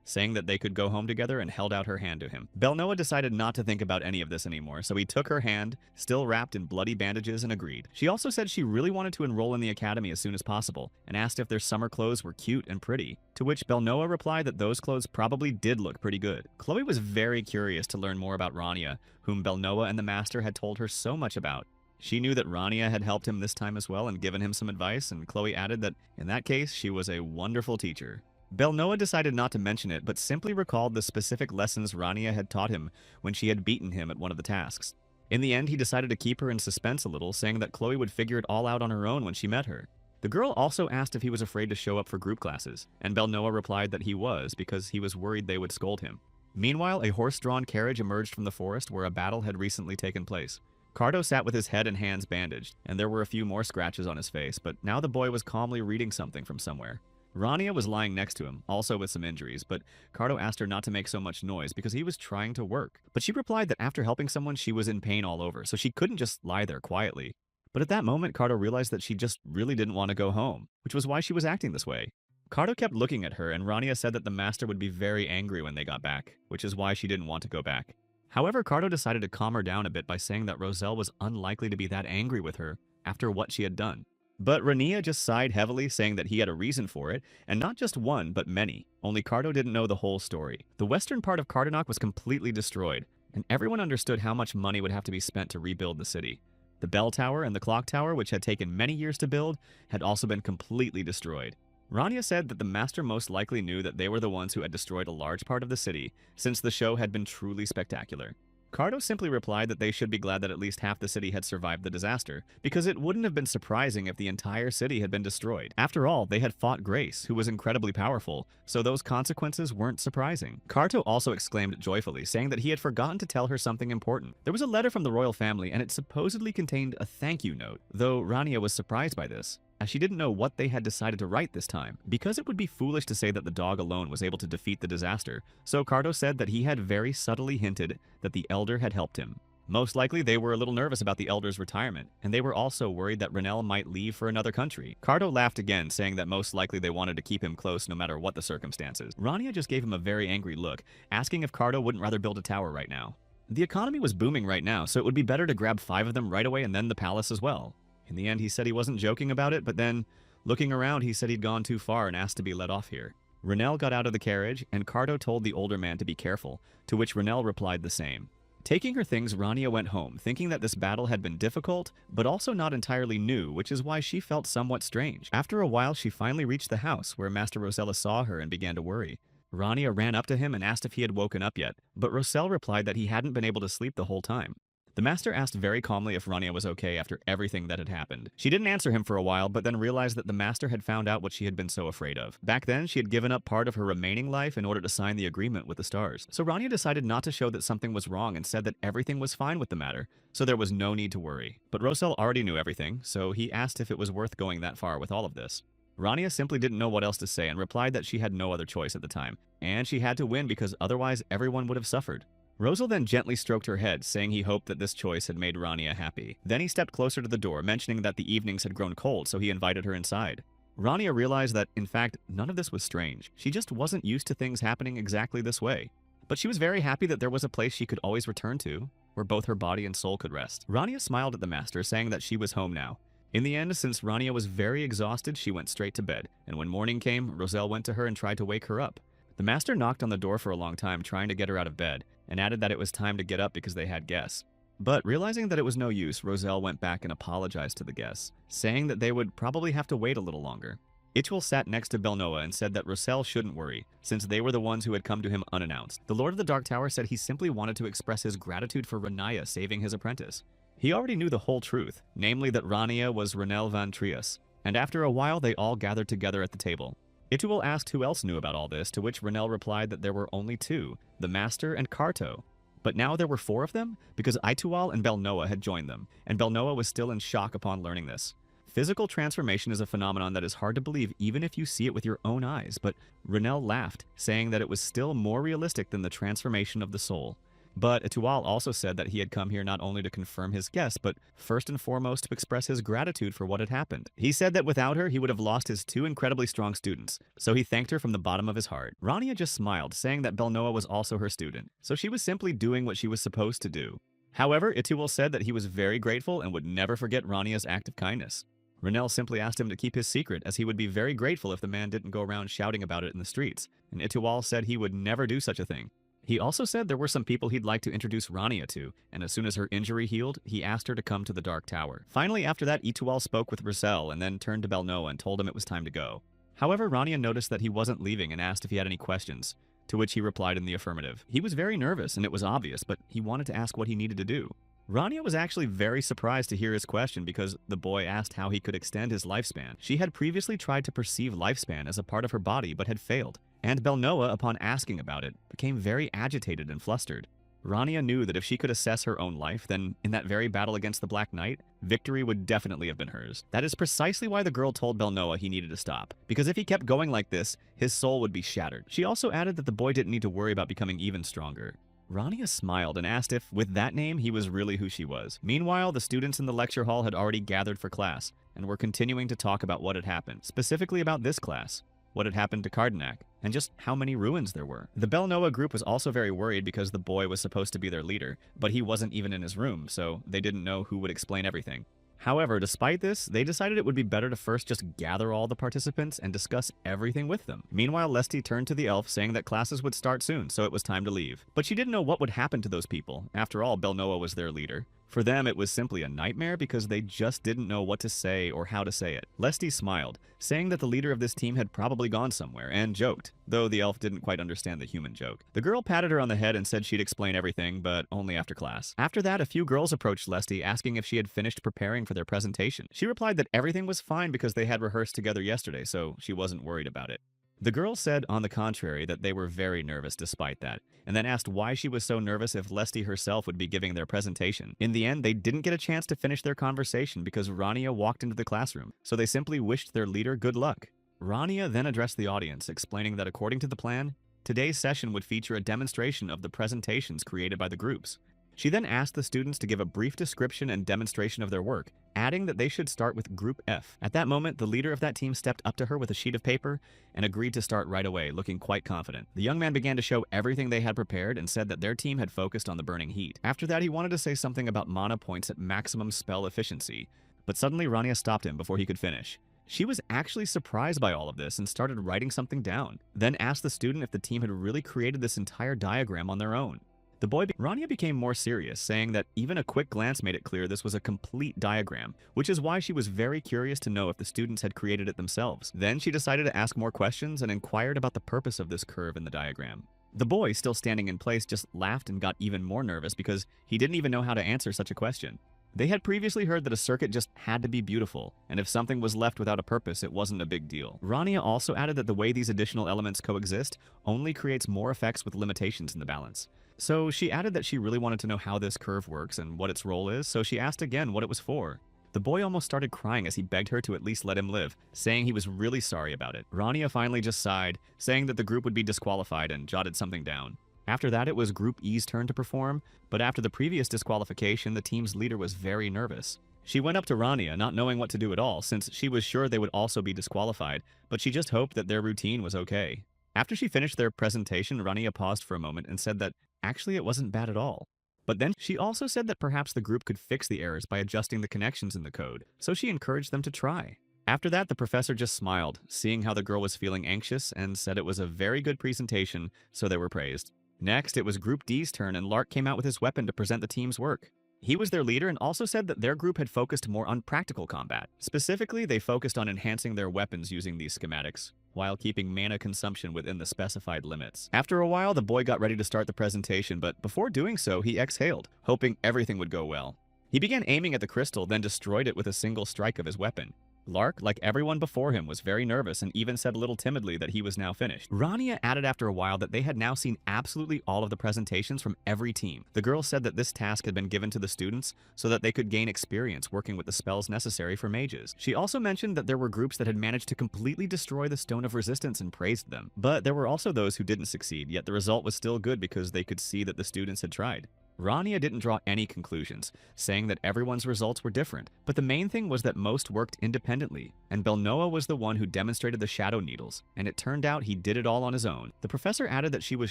Speaker 1: saying that they could go home together and held out her hand to him. Belnoa decided not to think about any of this anymore, so he took her hand, still wrapped in bloody bandages, and agreed. She also said she really wanted to enroll in the academy as soon as possible, and asked if their summer clothes were cute and pretty, to which Belnoa replied that those clothes probably did look pretty good. Chloe was very curious to learn more about Rania, whom Belnoa and the master had told her so much about. She knew that Rania had helped him this time as well and given him some advice, and Chloe added that, in that case, she was a wonderful teacher. Belnoa decided not to mention it, but simply recalled the specific lessons Rania had taught him when she had beaten him at one of the tasks. In the end, he decided to keep her in suspense a little, saying that Chloe would figure it all out on her own when she met her. The girl also asked if he was afraid to show up for group classes, and Belnoa replied that he was because he was worried they would scold him. Meanwhile, a horse-drawn carriage emerged from the forest where a battle had recently taken place. Cardo sat with his head and hands bandaged, and there were a few more scratches on his face, but now the boy was calmly reading something from somewhere. Rania was lying next to him, also with some injuries, but Cardo asked her not to make so much noise because he was trying to work. But she replied that after helping someone, she was in pain all over, so she couldn't just lie there quietly. But at that moment, Cardo realized that she just really didn't want to go home, which was why she was acting this way. Cardo kept looking at her, and Rania said that the master would be very angry when they got back, which is why she didn't want to go back. However, Cardo decided to calm her down a bit by saying that Roselle was unlikely to be that angry with her after what she had done. But Rania just sighed heavily, saying that he had a reason for it, and not just one, but many. Only Cardo didn't know the whole story. The western part of Cardonock was completely destroyed, and everyone understood how much money would have to be spent to rebuild the city. The bell tower and the clock tower, which had taken many years to build, had also been completely destroyed. Rania said that the master most likely knew that they were the ones who had destroyed a large part of the city, since the show had been truly spectacular. Cardo simply replied that they should be glad that at least half the city had survived the disaster, because it wouldn't have been surprising if the entire city had been destroyed. After all, they had fought Grace, who was incredibly powerful, so those consequences weren't surprising. Cardo also exclaimed joyfully, saying that he had forgotten to tell her something important. There was a letter from the royal family, and it supposedly contained a thank you note, though Rania was surprised by this, as she didn't know what they had decided to write this time, because it would be foolish to say that the dog alone was able to defeat the disaster, so Cardo said that he had very subtly hinted that the elder had helped him. Most likely, they were a little nervous about the elder's retirement, and they were also worried that Renelle might leave for another country. Cardo laughed again, saying that most likely they wanted to keep him close no matter what the circumstances. Rania just gave him a very angry look, asking if Cardo wouldn't rather build a tower right now. The economy was booming right now, so it would be better to grab 5 of them right away and then the palace as well. In the end, he said he wasn't joking about it, but then, looking around, he said he'd gone too far and asked to be let off here. Renelle got out of the carriage, and Cardo told the older man to be careful, to which Renelle replied the same. Taking her things, Rania went home, thinking that this battle had been difficult, but also not entirely new, which is why she felt somewhat strange. After a while, she finally reached the house, where Master Rosella saw her and began to worry. Rania ran up to him and asked if he had woken up yet, but Roselle replied that he hadn't been able to sleep the whole time. The master asked very calmly if Rania was okay after everything that had happened. She didn't answer him for a while, but then realized that the master had found out what she had been so afraid of. Back then, she had given up part of her remaining life in order to sign the agreement with the stars. So Rania decided not to show that something was wrong and said that everything was fine with the matter, so there was no need to worry. But Roselle already knew everything, so he asked if it was worth going that far with all of this. Rania simply didn't know what else to say and replied that she had no other choice at the time, and she had to win because otherwise everyone would have suffered. Rosal then gently stroked her head, saying he hoped that this choice had made Rania happy. Then he stepped closer to the door, mentioning that the evenings had grown cold, so he invited her inside. Rania realized that, in fact, none of this was strange. She just wasn't used to things happening exactly this way. But she was very happy that there was a place she could always return to, where both her body and soul could rest. Rania smiled at the master, saying that she was home now. In the end, since Rania was very exhausted, she went straight to bed, and when morning came, Roselle went to her and tried to wake her up. The master knocked on the door for a long time, trying to get her out of bed, and added that it was time to get up because they had guests. But realizing that it was no use, Roselle went back and apologized to the guests, saying that they would probably have to wait a little longer. Ichwal sat next to Belnoa and said that Roselle shouldn't worry, since they were the ones who had come to him unannounced. The Lord of the Dark Tower said he simply wanted to express his gratitude for Rania saving his apprentice. He already knew the whole truth, namely that Rania was Renelle van Trias, and after a while they all gathered together at the table. Ichwal asked who else knew about all this, to which Renelle replied that there were only 2, the Master and Carto. But now there were 4 of them, because Itual and Belnoa had joined them, and Belnoa was still in shock upon learning this. Physical transformation is a phenomenon that is hard to believe even if you see it with your own eyes, but Renelle laughed, saying that it was still more realistic than the transformation of the soul. But Itual also said that he had come here not only to confirm his guess, but first and foremost to express his gratitude for what had happened. He said that without her, he would have lost his 2 incredibly strong students, so he thanked her from the bottom of his heart. Rania just smiled, saying that Belnoa was also her student, so she was simply doing what she was supposed to do. However, Itual said that he was very grateful and would never forget Rania's act of kindness. Renel simply asked him to keep his secret, as he would be very grateful if the man didn't go around shouting about it in the streets, and Itual said he would never do such a thing. He also said there were some people he'd like to introduce Rania to, and as soon as her injury healed, he asked her to come to the Dark Tower. Finally, after that, Itual spoke with Roussel and then turned to Belnoa and told him it was time to go. However, Rania noticed that he wasn't leaving and asked if he had any questions, to which he replied in the affirmative. He was very nervous, and it was obvious, but he wanted to ask what he needed to do. Rania was actually very surprised to hear his question because the boy asked how he could extend his lifespan. She had previously tried to perceive lifespan as a part of her body but had failed, and Belnoa, upon asking about it, became very agitated and flustered. Rania knew that if she could assess her own life, then in that very battle against the Black Knight, victory would definitely have been hers. That is precisely why the girl told Belnoa he needed to stop, because if he kept going like this, his soul would be shattered. She also added that the boy didn't need to worry about becoming even stronger. Rania smiled and asked if, with that name, he was really who she was. Meanwhile, the students in the lecture hall had already gathered for class, and were continuing to talk about what had happened, specifically about this class, what had happened to Cardenac, and just how many ruins there were. The Belnoa group was also very worried because the boy was supposed to be their leader, but he wasn't even in his room, so they didn't know who would explain everything. However, despite this, they decided it would be better to first just gather all the participants and discuss everything with them. Meanwhile, Lesty turned to the elf, saying that classes would start soon, so it was time to leave. But she didn't know what would happen to those people. After all, Belnoa was their leader. For them, it was simply a nightmare because they just didn't know what to say or how to say it. Lesty smiled, saying that the leader of this team had probably gone somewhere, and joked, though the elf didn't quite understand the human joke. The girl patted her on the head and said she'd explain everything, but only after class. After that, a few girls approached Lesty, asking if she had finished preparing for their presentation. She replied that everything was fine because they had rehearsed together yesterday, so she wasn't worried about it. The girls said, on the contrary, that they were very nervous despite that, and then asked why she was so nervous if Lesty herself would be giving their presentation. In the end, they didn't get a chance to finish their conversation because Rania walked into the classroom, so they simply wished their leader good luck. Rania then addressed the audience, explaining that according to the plan, today's session would feature a demonstration of the presentations created by the groups. She then asked the students to give a brief description and demonstration of their work, adding that they should start with Group F. At that moment, the leader of that team stepped up to her with a sheet of paper and agreed to start right away, looking quite confident. The young man began to show everything they had prepared and said that their team had focused on the burning heat. After that, he wanted to say something about mana points at maximum spell efficiency, but suddenly Rania stopped him before he could finish. She was actually surprised by all of this and started writing something down, then asked the student if the team had really created this entire diagram on their own. Rania became more serious, saying that even a quick glance made it clear this was a complete diagram, which is why she was very curious to know if the students had created it themselves. Then she decided to ask more questions and inquired about the purpose of this curve in the diagram. The boy, still standing in place, just laughed and got even more nervous because he didn't even know how to answer such a question. They had previously heard that a circuit just had to be beautiful, and if something was left without a purpose, it wasn't a big deal. Rania also added that the way these additional elements coexist only creates more effects with limitations in the balance. So she added that she really wanted to know how this curve works and what its role is, so she asked again what it was for. The boy almost started crying as he begged her to at least let him live, saying he was really sorry about it. Rania finally just sighed, saying that the group would be disqualified, and jotted something down. After that, it was Group E's turn to perform, but after the previous disqualification, the team's leader was very nervous. She went up to Rania, not knowing what to do at all, since she was sure they would also be disqualified, but she just hoped that their routine was okay. After she finished their presentation, Rania paused for a moment and said that actually it wasn't bad at all. But then she also said that perhaps the group could fix the errors by adjusting the connections in the code, so she encouraged them to try. After that, the professor just smiled, seeing how the girl was feeling anxious, and said it was a very good presentation, so they were praised. Next, it was Group D's turn, and Lark came out with his weapon to present the team's work. He was their leader and also said that their group had focused more on practical combat. Specifically, they focused on enhancing their weapons using these schematics, while keeping mana consumption within the specified limits. After a while, the boy got ready to start the presentation, but before doing so, he exhaled, hoping everything would go well. He began aiming at the crystal, then destroyed it with a single strike of his weapon. Lark, like everyone before him, was very nervous and even said a little timidly that he was now finished. Rania added after a while that they had now seen absolutely all of the presentations from every team. The girl said that this task had been given to the students so that they could gain experience working with the spells necessary for mages. She also mentioned that there were groups that had managed to completely destroy the Stone of Resistance and praised them. But there were also those who didn't succeed, yet the result was still good because they could see that the students had tried. Rania didn't draw any conclusions, saying that everyone's results were different, but the main thing was that most worked independently, and Belnoa was the one who demonstrated the shadow needles, and it turned out he did it all on his own. The professor added that she was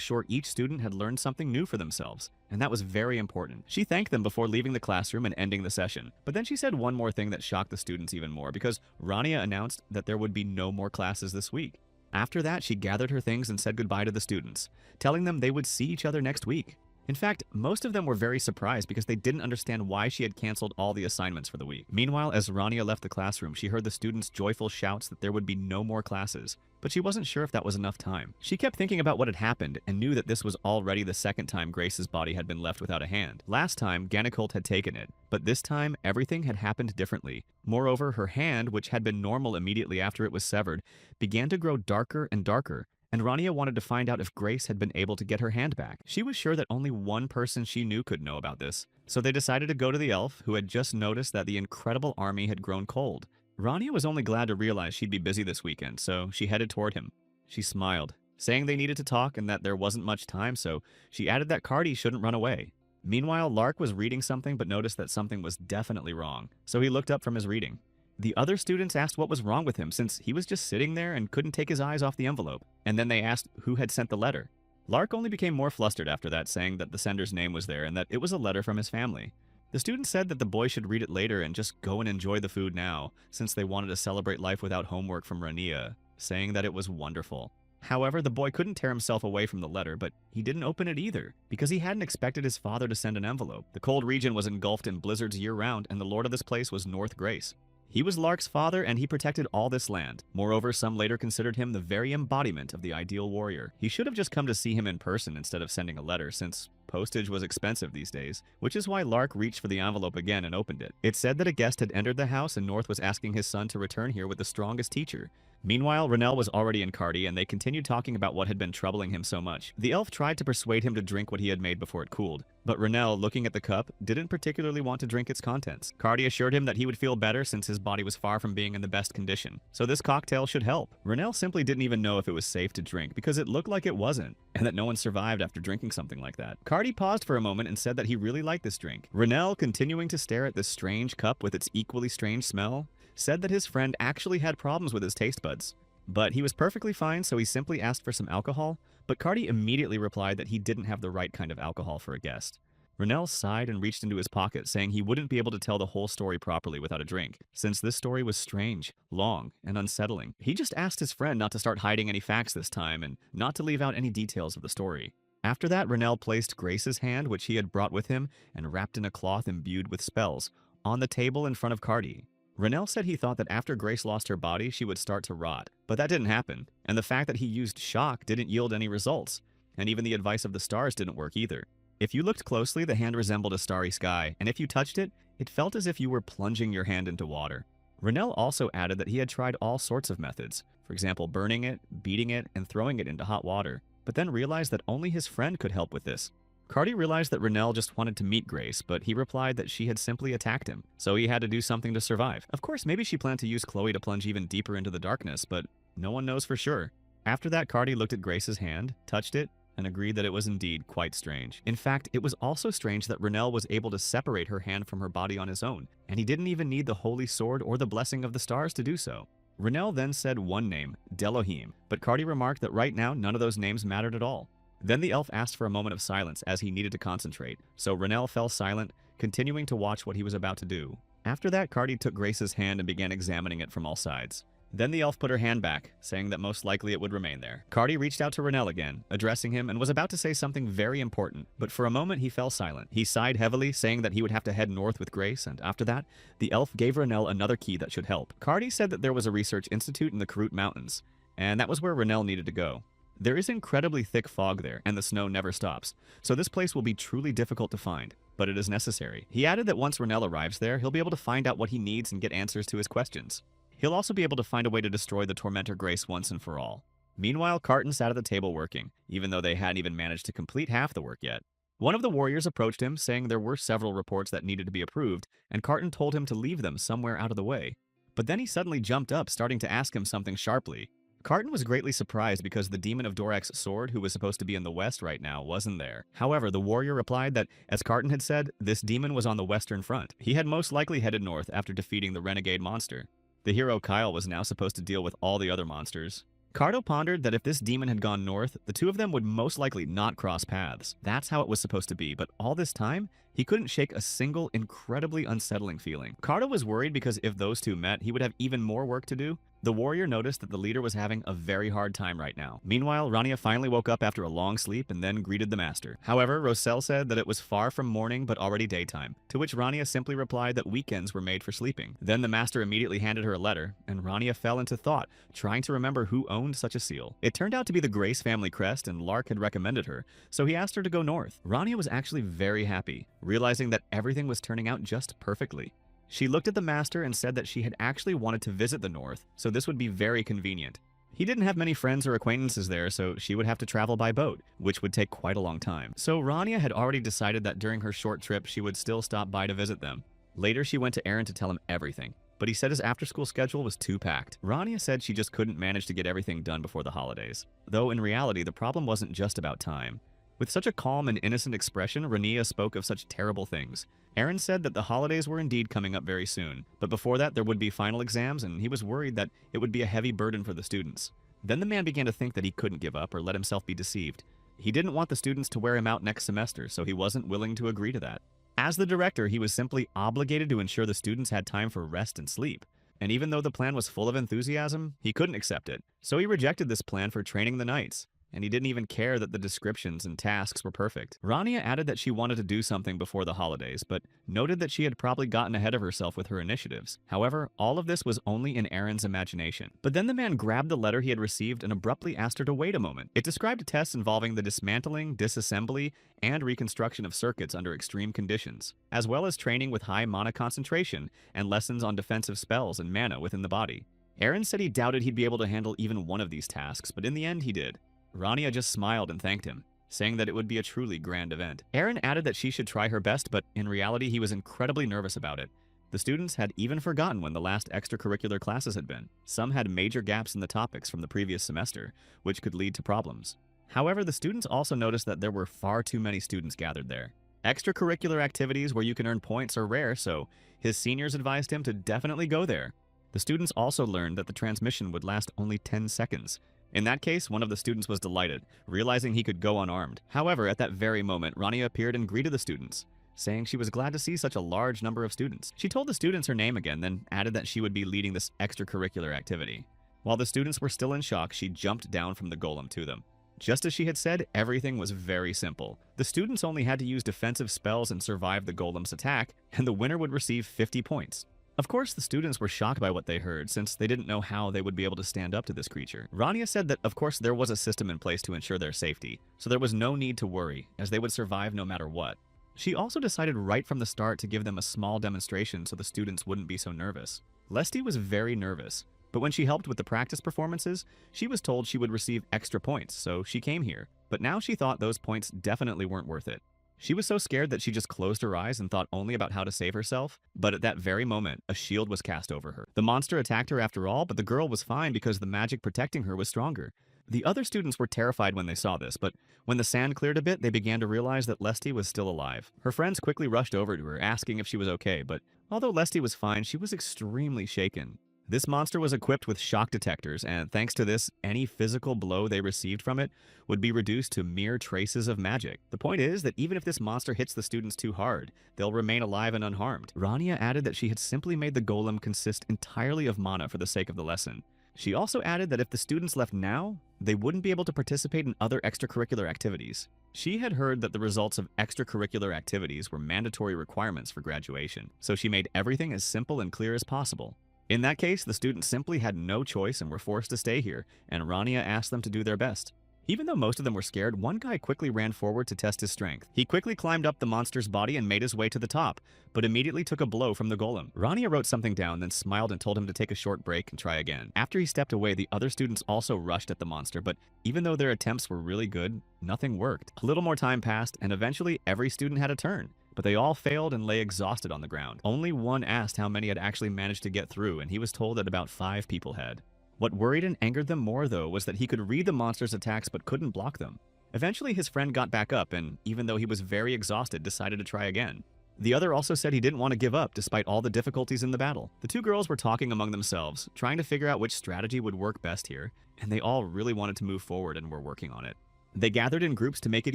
Speaker 1: sure each student had learned something new for themselves, and that was very important. She thanked them before leaving the classroom and ending the session, but then she said one more thing that shocked the students even more, because Rania announced that there would be no more classes this week. After that, she gathered her things and said goodbye to the students, telling them they would see each other next week. In fact, most of them were very surprised because they didn't understand why she had canceled all the assignments for the week. Meanwhile, as Rania left the classroom, she heard the students' joyful shouts that there would be no more classes, but she wasn't sure if that was enough time. She kept thinking about what had happened and knew that this was already the second time Grace's body had been left without a hand. Last time, Ganicolt had taken it, but this time, everything had happened differently. Moreover, her hand, which had been normal immediately after it was severed, began to grow darker and darker, and Rania wanted to find out if Grace had been able to get her hand back. She was sure that only one person she knew could know about this, so they decided to go to the elf, who had just noticed that the incredible army had grown cold. Rania was only glad to realize she'd be busy this weekend, so she headed toward him. She smiled, saying they needed to talk and that there wasn't much time, so she added that Cardi shouldn't run away. Meanwhile, Lark was reading something but noticed that something was definitely wrong, so he looked up from his reading. The other students asked what was wrong with him since he was just sitting there and couldn't take his eyes off the envelope, and then they asked who had sent the letter. Lark only became more flustered after that, saying that the sender's name was there and that it was a letter from his family. The students said that the boy should read it later and just go and enjoy the food now, since they wanted to celebrate life without homework from Rania, saying that it was wonderful. However, the boy couldn't tear himself away from the letter, but he didn't open it either, because he hadn't expected his father to send an envelope. The cold region was engulfed in blizzards year-round, and the lord of this place was North Grace. He was Lark's father, and he protected all this land. Moreover, some later considered him the very embodiment of the ideal warrior. He should have just come to see him in person instead of sending a letter, since postage was expensive these days, which is why Lark reached for the envelope again and opened it. It said that a guest had entered the house and North was asking his son to return here with the strongest teacher. Meanwhile, Renell was already in Cardi, and they continued talking about what had been troubling him so much. The elf tried to persuade him to drink what he had made before it cooled, but Renell, looking at the cup, didn't particularly want to drink its contents. Cardi assured him that he would feel better since his body was far from being in the best condition, so this cocktail should help. Renell simply didn't even know if it was safe to drink because it looked like it wasn't, and that no one survived after drinking something like that. Cardi paused for a moment and said that he really liked this drink. Renell, continuing to stare at this strange cup with its equally strange smell, said that his friend actually had problems with his taste buds. But he was perfectly fine, so he simply asked for some alcohol, but Cardi immediately replied that he didn't have the right kind of alcohol for a guest. Renell sighed and reached into his pocket, saying he wouldn't be able to tell the whole story properly without a drink, since this story was strange, long, and unsettling. He just asked his friend not to start hiding any facts this time, and not to leave out any details of the story. After that, Renell placed Grace's hand, which he had brought with him, and wrapped in a cloth imbued with spells, on the table in front of Cardi. Renell said he thought that after Grace lost her body, she would start to rot. But that didn't happen, and the fact that he used shock didn't yield any results, and even the advice of the stars didn't work either. If you looked closely, the hand resembled a starry sky, and if you touched it, it felt as if you were plunging your hand into water. Renell also added that he had tried all sorts of methods, for example burning it, beating it, and throwing it into hot water, but then realized that only his friend could help with this. Cardi realized that Renell just wanted to meet Grace, but he replied that she had simply attacked him, so he had to do something to survive. Of course, maybe she planned to use Chloe to plunge even deeper into the darkness, but no one knows for sure. After that, Cardi looked at Grace's hand, touched it, and agreed that it was indeed quite strange. In fact, it was also strange that Renell was able to separate her hand from her body on his own, and he didn't even need the holy sword or the blessing of the stars to do so. Renell then said one name, Delohim, but Cardi remarked that right now none of those names mattered at all. Then the elf asked for a moment of silence as he needed to concentrate, so Renell fell silent, continuing to watch what he was about to do. After that, Cardi took Grace's hand and began examining it from all sides. Then the elf put her hand back, saying that most likely it would remain there. Cardi reached out to Renell again, addressing him, and was about to say something very important, but for a moment he fell silent. He sighed heavily, saying that he would have to head north with Grace, and after that, the elf gave Renell another key that should help. Cardi said that there was a research institute in the Karut Mountains, and that was where Renell needed to go. There is incredibly thick fog there, and the snow never stops, so this place will be truly difficult to find, but it is necessary. He added that once Renell arrives there, he'll be able to find out what he needs and get answers to his questions. He'll also be able to find a way to destroy the Tormentor Grace once and for all. Meanwhile, Carton sat at the table working, even though they hadn't even managed to complete half the work yet. One of the warriors approached him, saying there were several reports that needed to be approved, and Carton told him to leave them somewhere out of the way. But then he suddenly jumped up, starting to ask him something sharply. Carton was greatly surprised because the demon of Dorak's sword, who was supposed to be in the west right now, wasn't there. However, the warrior replied that, as Carton had said, this demon was on the western front. He had most likely headed north after defeating the renegade monster. The hero Kyle was now supposed to deal with all the other monsters. Carto pondered that if this demon had gone north, the two of them would most likely not cross paths. That's how it was supposed to be, but all this time, he couldn't shake a single incredibly unsettling feeling. Carto was worried because if those two met, he would have even more work to do. The warrior noticed that the leader was having a very hard time right now. Meanwhile, Rania finally woke up after a long sleep and then greeted the master. However, Roselle said that it was far from morning but already daytime, to which Rania simply replied that weekends were made for sleeping. Then the master immediately handed her a letter, and Rania fell into thought, trying to remember who owned such a seal. It turned out to be the Grace family crest, and Lark had recommended her, so he asked her to go north. Rania was actually very happy, realizing that everything was turning out just perfectly. She looked at the master and said that she had actually wanted to visit the north, so this would be very convenient. He didn't have many friends or acquaintances there, so she would have to travel by boat, which would take quite a long time. So Rania had already decided that during her short trip she would still stop by to visit them. Later she went to Aaron to tell him everything, but he said his after-school schedule was too packed. Rania said she just couldn't manage to get everything done before the holidays. Though in reality, the problem wasn't just about time. With such a calm and innocent expression, Rania spoke of such terrible things. Aaron said that the holidays were indeed coming up very soon, but before that there would be final exams, and he was worried that it would be a heavy burden for the students. Then the man began to think that he couldn't give up or let himself be deceived. He didn't want the students to wear him out next semester, so he wasn't willing to agree to that. As the director, he was simply obligated to ensure the students had time for rest and sleep. And even though the plan was full of enthusiasm, he couldn't accept it. So he rejected this plan for training the knights. And he didn't even care that the descriptions and tasks were perfect. Rania added that she wanted to do something before the holidays, but noted that she had probably gotten ahead of herself with her initiatives. However, all of this was only in Aaron's imagination. But then the man grabbed the letter he had received and abruptly asked her to wait a moment. It described tests involving the dismantling, disassembly, and reconstruction of circuits under extreme conditions, as well as training with high mana concentration and lessons on defensive spells and mana within the body. Aaron said he doubted he'd be able to handle even one of these tasks, but in the end he did. Rania just smiled and thanked him, saying that it would be a truly grand event. Aaron added that she should try her best, but in reality he was incredibly nervous about it. The students had even forgotten when the last extracurricular classes had been. Some had major gaps in the topics from the previous semester, which could lead to problems. However, the students also noticed that there were far too many students gathered there. Extracurricular activities where you can earn points are rare, so his seniors advised him to definitely go there. The students also learned that the transmission would last only 10 seconds. In that case, one of the students was delighted, realizing he could go unarmed. However, at that very moment, Rania appeared and greeted the students, saying she was glad to see such a large number of students. She told the students her name again, then added that she would be leading this extracurricular activity. While the students were still in shock, she jumped down from the golem to them. Just as she had said, everything was very simple. The students only had to use defensive spells and survive the golem's attack, and the winner would receive 50 points. Of course, the students were shocked by what they heard, since they didn't know how they would be able to stand up to this creature. Rania said that, of course, there was a system in place to ensure their safety, so there was no need to worry, as they would survive no matter what. She also decided right from the start to give them a small demonstration so the students wouldn't be so nervous. Lesty was very nervous, but when she helped with the practice performances, she was told she would receive extra points, so she came here. But now she thought those points definitely weren't worth it. She was so scared that she just closed her eyes and thought only about how to save herself, but at that very moment, a shield was cast over her. The monster attacked her after all, but the girl was fine because the magic protecting her was stronger. The other students were terrified when they saw this, but when the sand cleared a bit, they began to realize that Lesty was still alive. Her friends quickly rushed over to her, asking if she was okay, but although Lesty was fine, she was extremely shaken. This monster was equipped with shock detectors, and thanks to this, any physical blow they received from it would be reduced to mere traces of magic. The point is that even if this monster hits the students too hard, they'll remain alive and unharmed. Rania added that she had simply made the golem consist entirely of mana for the sake of the lesson. She also added that if the students left now, they wouldn't be able to participate in other extracurricular activities. She had heard that the results of extracurricular activities were mandatory requirements for graduation, so she made everything as simple and clear as possible. In that case, the students simply had no choice and were forced to stay here, and Rania asked them to do their best. Even though most of them were scared, one guy quickly ran forward to test his strength. He quickly climbed up the monster's body and made his way to the top, but immediately took a blow from the golem. Rania wrote something down, then smiled and told him to take a short break and try again. After he stepped away, the other students also rushed at the monster, but even though their attempts were really good, nothing worked. A little more time passed, and eventually every student had a turn, but they all failed and lay exhausted on the ground. Only one asked how many had actually managed to get through, and he was told that about 5 people had. What worried and angered them more, though, was that he could read the monster's attacks but couldn't block them. Eventually, his friend got back up and, even though he was very exhausted, decided to try again. The other also said he didn't want to give up despite all the difficulties in the battle. The 2 girls were talking among themselves, trying to figure out which strategy would work best here, and they all really wanted to move forward and were working on it. They gathered in groups to make it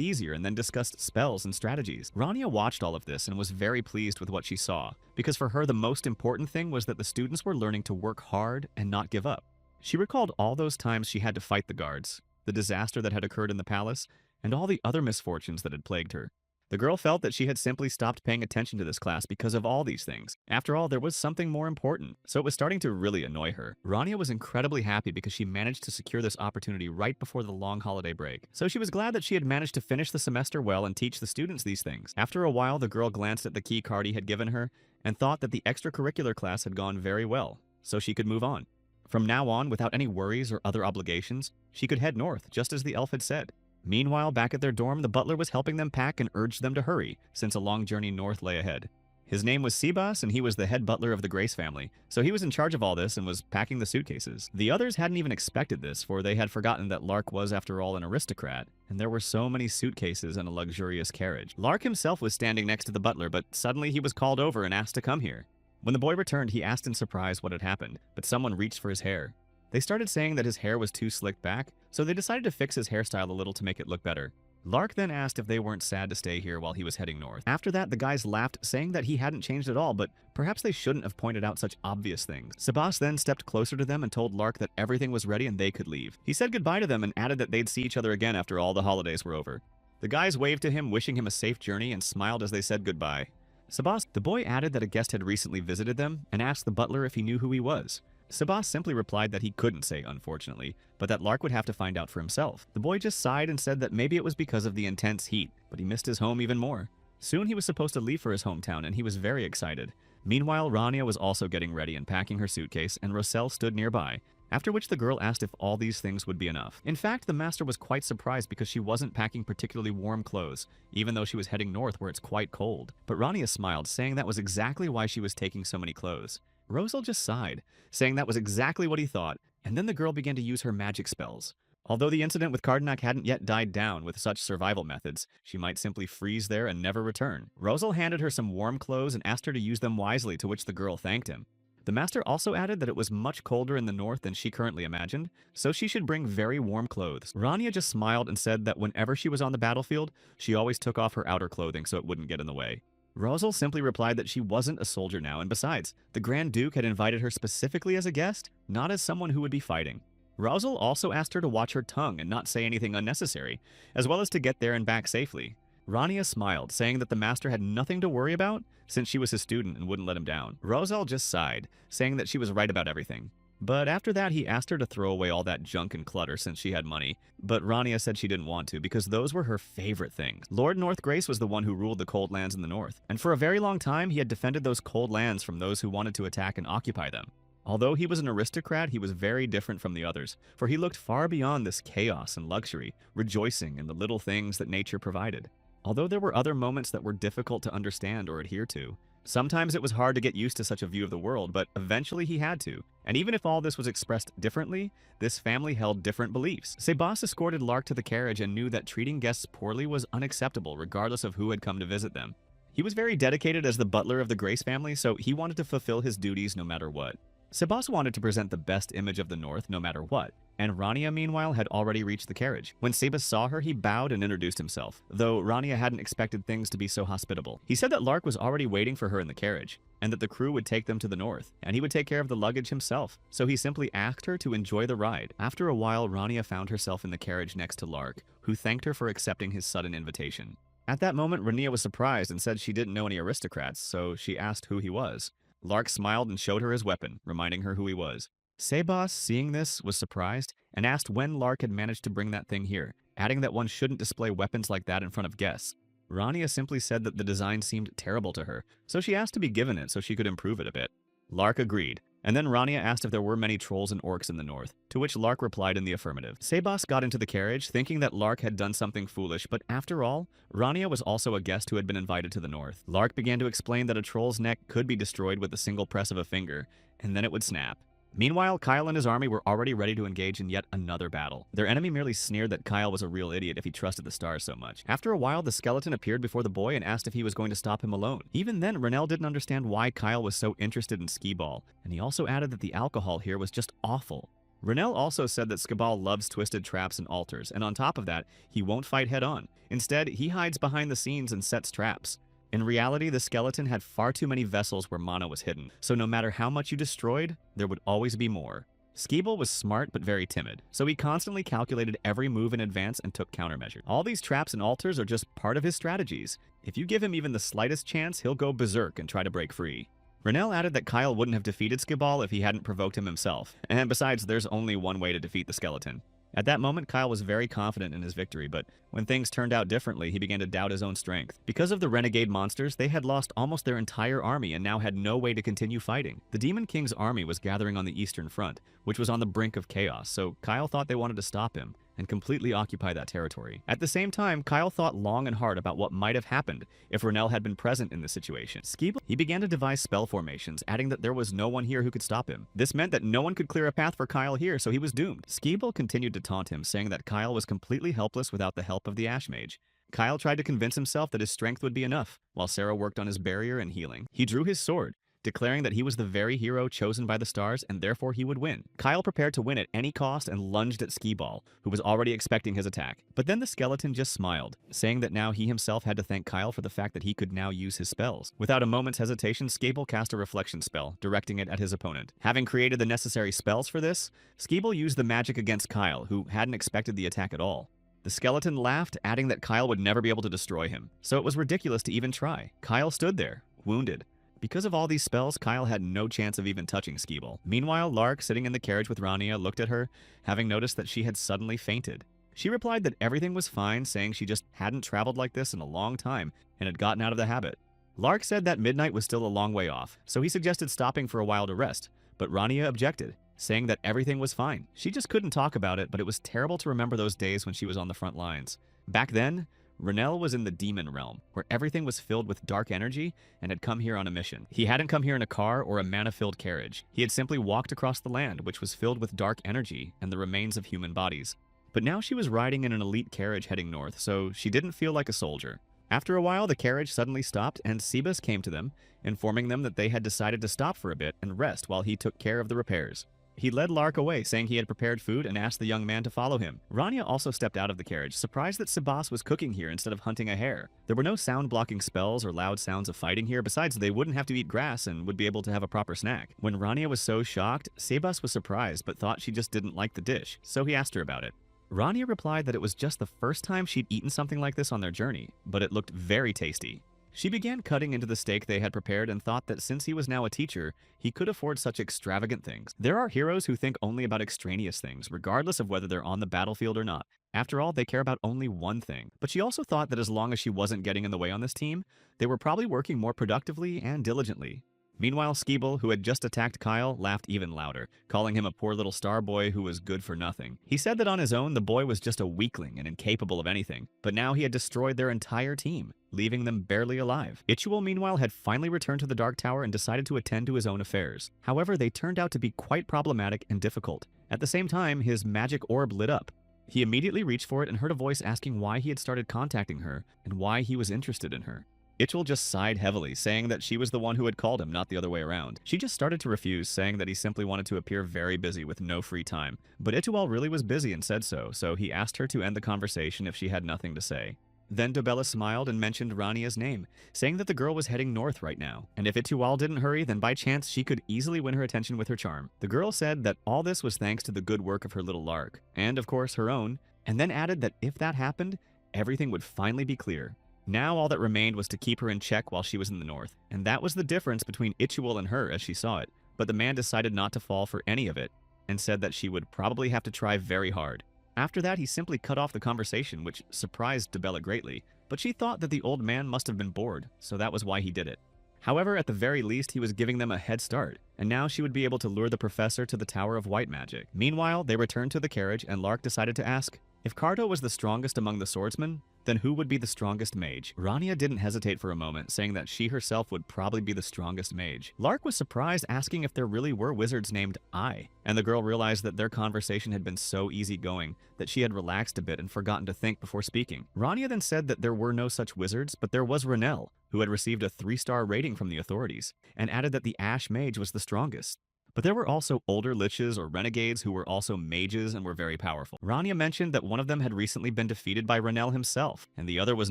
Speaker 1: easier and then discussed spells and strategies. Rania watched all of this and was very pleased with what she saw, because for her the most important thing was that the students were learning to work hard and not give up. She recalled all those times she had to fight the guards, the disaster that had occurred in the palace, and all the other misfortunes that had plagued her. The girl felt that she had simply stopped paying attention to this class because of all these things. After all, there was something more important, so it was starting to really annoy her. Rania was incredibly happy because she managed to secure this opportunity right before the long holiday break. So she was glad that she had managed to finish the semester well and teach the students these things. After a while, the girl glanced at the key card he had given her and thought that the extracurricular class had gone very well, so she could move on. From now on, without any worries or other obligations, she could head north, just as the elf had said. Meanwhile, back at their dorm, the butler was helping them pack and urged them to hurry, since a long journey north lay ahead. His name was Sebas, and he was the head butler of the Grace family, so he was in charge of all this and was packing the suitcases. The others hadn't even expected this, for they had forgotten that Lark was, after all, an aristocrat, and there were so many suitcases and a luxurious carriage. Lark himself was standing next to the butler, but suddenly he was called over and asked to come here. When the boy returned, he asked in surprise what had happened, but someone reached for his hair. They started saying that his hair was too slicked back, so they decided to fix his hairstyle a little to make it look better. Lark then asked if they weren't sad to stay here while he was heading north. After that, the guys laughed, saying that he hadn't changed at all, but perhaps they shouldn't have pointed out such obvious things. Sebas then stepped closer to them and told Lark that everything was ready and they could leave. He said goodbye to them and added that they'd see each other again after all the holidays were over. The guys waved to him, wishing him a safe journey, and smiled as they said goodbye. Sebas, the boy added that a guest had recently visited them and asked the butler if he knew who he was. Sebas simply replied that he couldn't say, unfortunately, but that Lark would have to find out for himself. The boy just sighed and said that maybe it was because of the intense heat, but he missed his home even more. Soon he was supposed to leave for his hometown, and he was very excited. Meanwhile, Rania was also getting ready and packing her suitcase, and Roselle stood nearby, after which the girl asked if all these things would be enough. In fact, the master was quite surprised because she wasn't packing particularly warm clothes, even though she was heading north where it's quite cold. But Rania smiled, saying that was exactly why she was taking so many clothes. Roselle just sighed, saying that was exactly what he thought, and then the girl began to use her magic spells. Although the incident with Cardenac hadn't yet died down with such survival methods, she might simply freeze there and never return. Roselle handed her some warm clothes and asked her to use them wisely, to which the girl thanked him. The master also added that it was much colder in the north than she currently imagined, so she should bring very warm clothes. Rania just smiled and said that whenever she was on the battlefield, she always took off her outer clothing so it wouldn't get in the way. Roselle simply replied that she wasn't a soldier now, and besides, the Grand Duke had invited her specifically as a guest, not as someone who would be fighting. Roselle also asked her to watch her tongue and not say anything unnecessary, as well as to get there and back safely. Rania smiled, saying that the master had nothing to worry about, since she was his student and wouldn't let him down. Roselle just sighed, saying that she was right about everything. But after that, he asked her to throw away all that junk and clutter since she had money, but Rania said she didn't want to because those were her favorite things. Lord Northgrace was the one who ruled the cold lands in the north, and for a very long time he had defended those cold lands from those who wanted to attack and occupy them. Although he was an aristocrat, he was very different from the others, for he looked far beyond this chaos and luxury, rejoicing in the little things that nature provided. Although there were other moments that were difficult to understand or adhere to. Sometimes it was hard to get used to such a view of the world, but eventually he had to. And even if all this was expressed differently, this family held different beliefs. Sebas escorted Lark to the carriage and knew that treating guests poorly was unacceptable regardless of who had come to visit them. He was very dedicated as the butler of the Grace family, so he wanted to fulfill his duties no matter what. Sebas wanted to present the best image of the North no matter what, and Rania meanwhile had already reached the carriage. When Sebas saw her, he bowed and introduced himself, though Rania hadn't expected things to be so hospitable. He said that Lark was already waiting for her in the carriage, and that the crew would take them to the north, and he would take care of the luggage himself, so he simply asked her to enjoy the ride. After a while, Rania found herself in the carriage next to Lark, who thanked her for accepting his sudden invitation. At that moment, Rania was surprised and said she didn't know any aristocrats, so she asked who he was. Lark smiled and showed her his weapon, reminding her who he was. Sebas, seeing this, was surprised and asked when Lark had managed to bring that thing here, adding that one shouldn't display weapons like that in front of guests. Rania simply said that the design seemed terrible to her, so she asked to be given it so she could improve it a bit. Lark agreed, and then Rania asked if there were many trolls and orcs in the north, to which Lark replied in the affirmative. Sebas got into the carriage, thinking that Lark had done something foolish, but after all, Rania was also a guest who had been invited to the north. Lark began to explain that a troll's neck could be destroyed with a single press of a finger, and then it would snap. Meanwhile, Kyle and his army were already ready to engage in yet another battle. Their enemy merely sneered that Kyle was a real idiot if he trusted the stars so much. After a while, the skeleton appeared before the boy and asked if he was going to stop him alone. Even then, Renell didn't understand why Kyle was so interested in skee-ball, and he also added that the alcohol here was just awful. Renell also said that Skabal loves twisted traps and altars, and on top of that, he won't fight head-on. Instead, he hides behind the scenes and sets traps. In reality, the skeleton had far too many vessels where mana was hidden, so no matter how much you destroyed, there would always be more. Skeeble was smart but very timid, so he constantly calculated every move in advance and took countermeasures. All these traps and altars are just part of his strategies. If you give him even the slightest chance, he'll go berserk and try to break free. Renell added that Kyle wouldn't have defeated Skibal if he hadn't provoked him himself, and besides, there's only one way to defeat the skeleton. At that moment, Kyle was very confident in his victory, but when things turned out differently, he began to doubt his own strength. Because of the renegade monsters, they had lost almost their entire army and now had no way to continue fighting. The Demon King's army was gathering on the eastern front, which was on the brink of chaos, so Kyle thought they wanted to stop him and completely occupy that territory. At the same time, Kyle thought long and hard about what might have happened if Renell had been present in this situation. He began to devise spell formations, adding that there was no one here who could stop him. This meant that no one could clear a path for Kyle here, so he was doomed. Skeeble continued to taunt him, saying that Kyle was completely helpless without the help of the Ash Mage. Kyle tried to convince himself that his strength would be enough, while Sarah worked on his barrier and healing. He drew his sword, declaring that he was the very hero chosen by the stars and therefore he would win. Kyle prepared to win at any cost and lunged at Skeeball, who was already expecting his attack. But then the skeleton just smiled, saying that now he himself had to thank Kyle for the fact that he could now use his spells. Without a moment's hesitation, Skeeball cast a reflection spell, directing it at his opponent. Having created the necessary spells for this, Skeeball used the magic against Kyle, who hadn't expected the attack at all. The skeleton laughed, adding that Kyle would never be able to destroy him, so it was ridiculous to even try. Kyle stood there, wounded. Because of all these spells, Kyle had no chance of even touching Skeeball. Meanwhile, Lark, sitting in the carriage with Rania, looked at her, having noticed that she had suddenly fainted. She replied that everything was fine, saying she just hadn't traveled like this in a long time and had gotten out of the habit. Lark said that midnight was still a long way off, so he suggested stopping for a while to rest, but Rania objected, saying that everything was fine. She just couldn't talk about it, but it was terrible to remember those days when she was on the front lines. Back then, Renell was in the demon realm, where everything was filled with dark energy and had come here on a mission. He hadn't come here in a car or a mana-filled carriage. He had simply walked across the land, which was filled with dark energy and the remains of human bodies. But now she was riding in an elite carriage heading north, so she didn't feel like a soldier. After a while, the carriage suddenly stopped and Sebas came to them, informing them that they had decided to stop for a bit and rest while he took care of the repairs. He led Lark away, saying he had prepared food and asked the young man to follow him. Rania also stepped out of the carriage, surprised that Sebas was cooking here instead of hunting a hare. There were no sound-blocking spells or loud sounds of fighting here, besides they wouldn't have to eat grass and would be able to have a proper snack. When Rania was so shocked, Sebas was surprised but thought she just didn't like the dish, so he asked her about it. Rania replied that it was just the first time she'd eaten something like this on their journey, but it looked very tasty. She began cutting into the steak they had prepared and thought that since he was now a teacher, he could afford such extravagant things. There are heroes who think only about extraneous things, regardless of whether they're on the battlefield or not. After all, they care about only one thing. But she also thought that as long as she wasn't getting in the way on this team, they were probably working more productively and diligently. Meanwhile, Skeeball, who had just attacked Kyle, laughed even louder, calling him a poor little star boy who was good for nothing. He said that on his own, the boy was just a weakling and incapable of anything, but now he had destroyed their entire team, leaving them barely alive. Ichuel, meanwhile, had finally returned to the Dark Tower and decided to attend to his own affairs. However, they turned out to be quite problematic and difficult. At the same time, his magic orb lit up. He immediately reached for it and heard a voice asking why he had started contacting her and why he was interested in her. Ichuel just sighed heavily, saying that she was the one who had called him, not the other way around. She just started to refuse, saying that he simply wanted to appear very busy with no free time. But Ichuel really was busy and said so he asked her to end the conversation if she had nothing to say. Then Dobella smiled and mentioned Rania's name, saying that the girl was heading north right now, and if Ichuel didn't hurry, then by chance she could easily win her attention with her charm. The girl said that all this was thanks to the good work of her little Lark, and of course her own, and then added that if that happened, everything would finally be clear. Now all that remained was to keep her in check while she was in the north, and that was the difference between Ichuel and her as she saw it, but the man decided not to fall for any of it. and said that she would probably have to try very hard. After that, he simply cut off the conversation, which surprised Debella greatly, but she thought that the old man must have been bored, so that was why he did it. However, at the very least, he was giving them a head start, and now she would be able to lure the professor to the Tower of White Magic. Meanwhile, they returned to the carriage, and Lark decided to ask, if Cardo was the strongest among the swordsmen, then who would be the strongest mage? Rania didn't hesitate for a moment, saying that she herself would probably be the strongest mage. Lark was surprised, asking if there really were wizards named I, and the girl realized that their conversation had been so easygoing that she had relaxed a bit and forgotten to think before speaking. Rania then said that there were no such wizards, but there was Renelle, who had received a 3-star rating from the authorities, and added that the Ash Mage was the strongest. But there were also older liches or renegades who were also mages and were very powerful. Rania mentioned that one of them had recently been defeated by Renelle himself, and the other was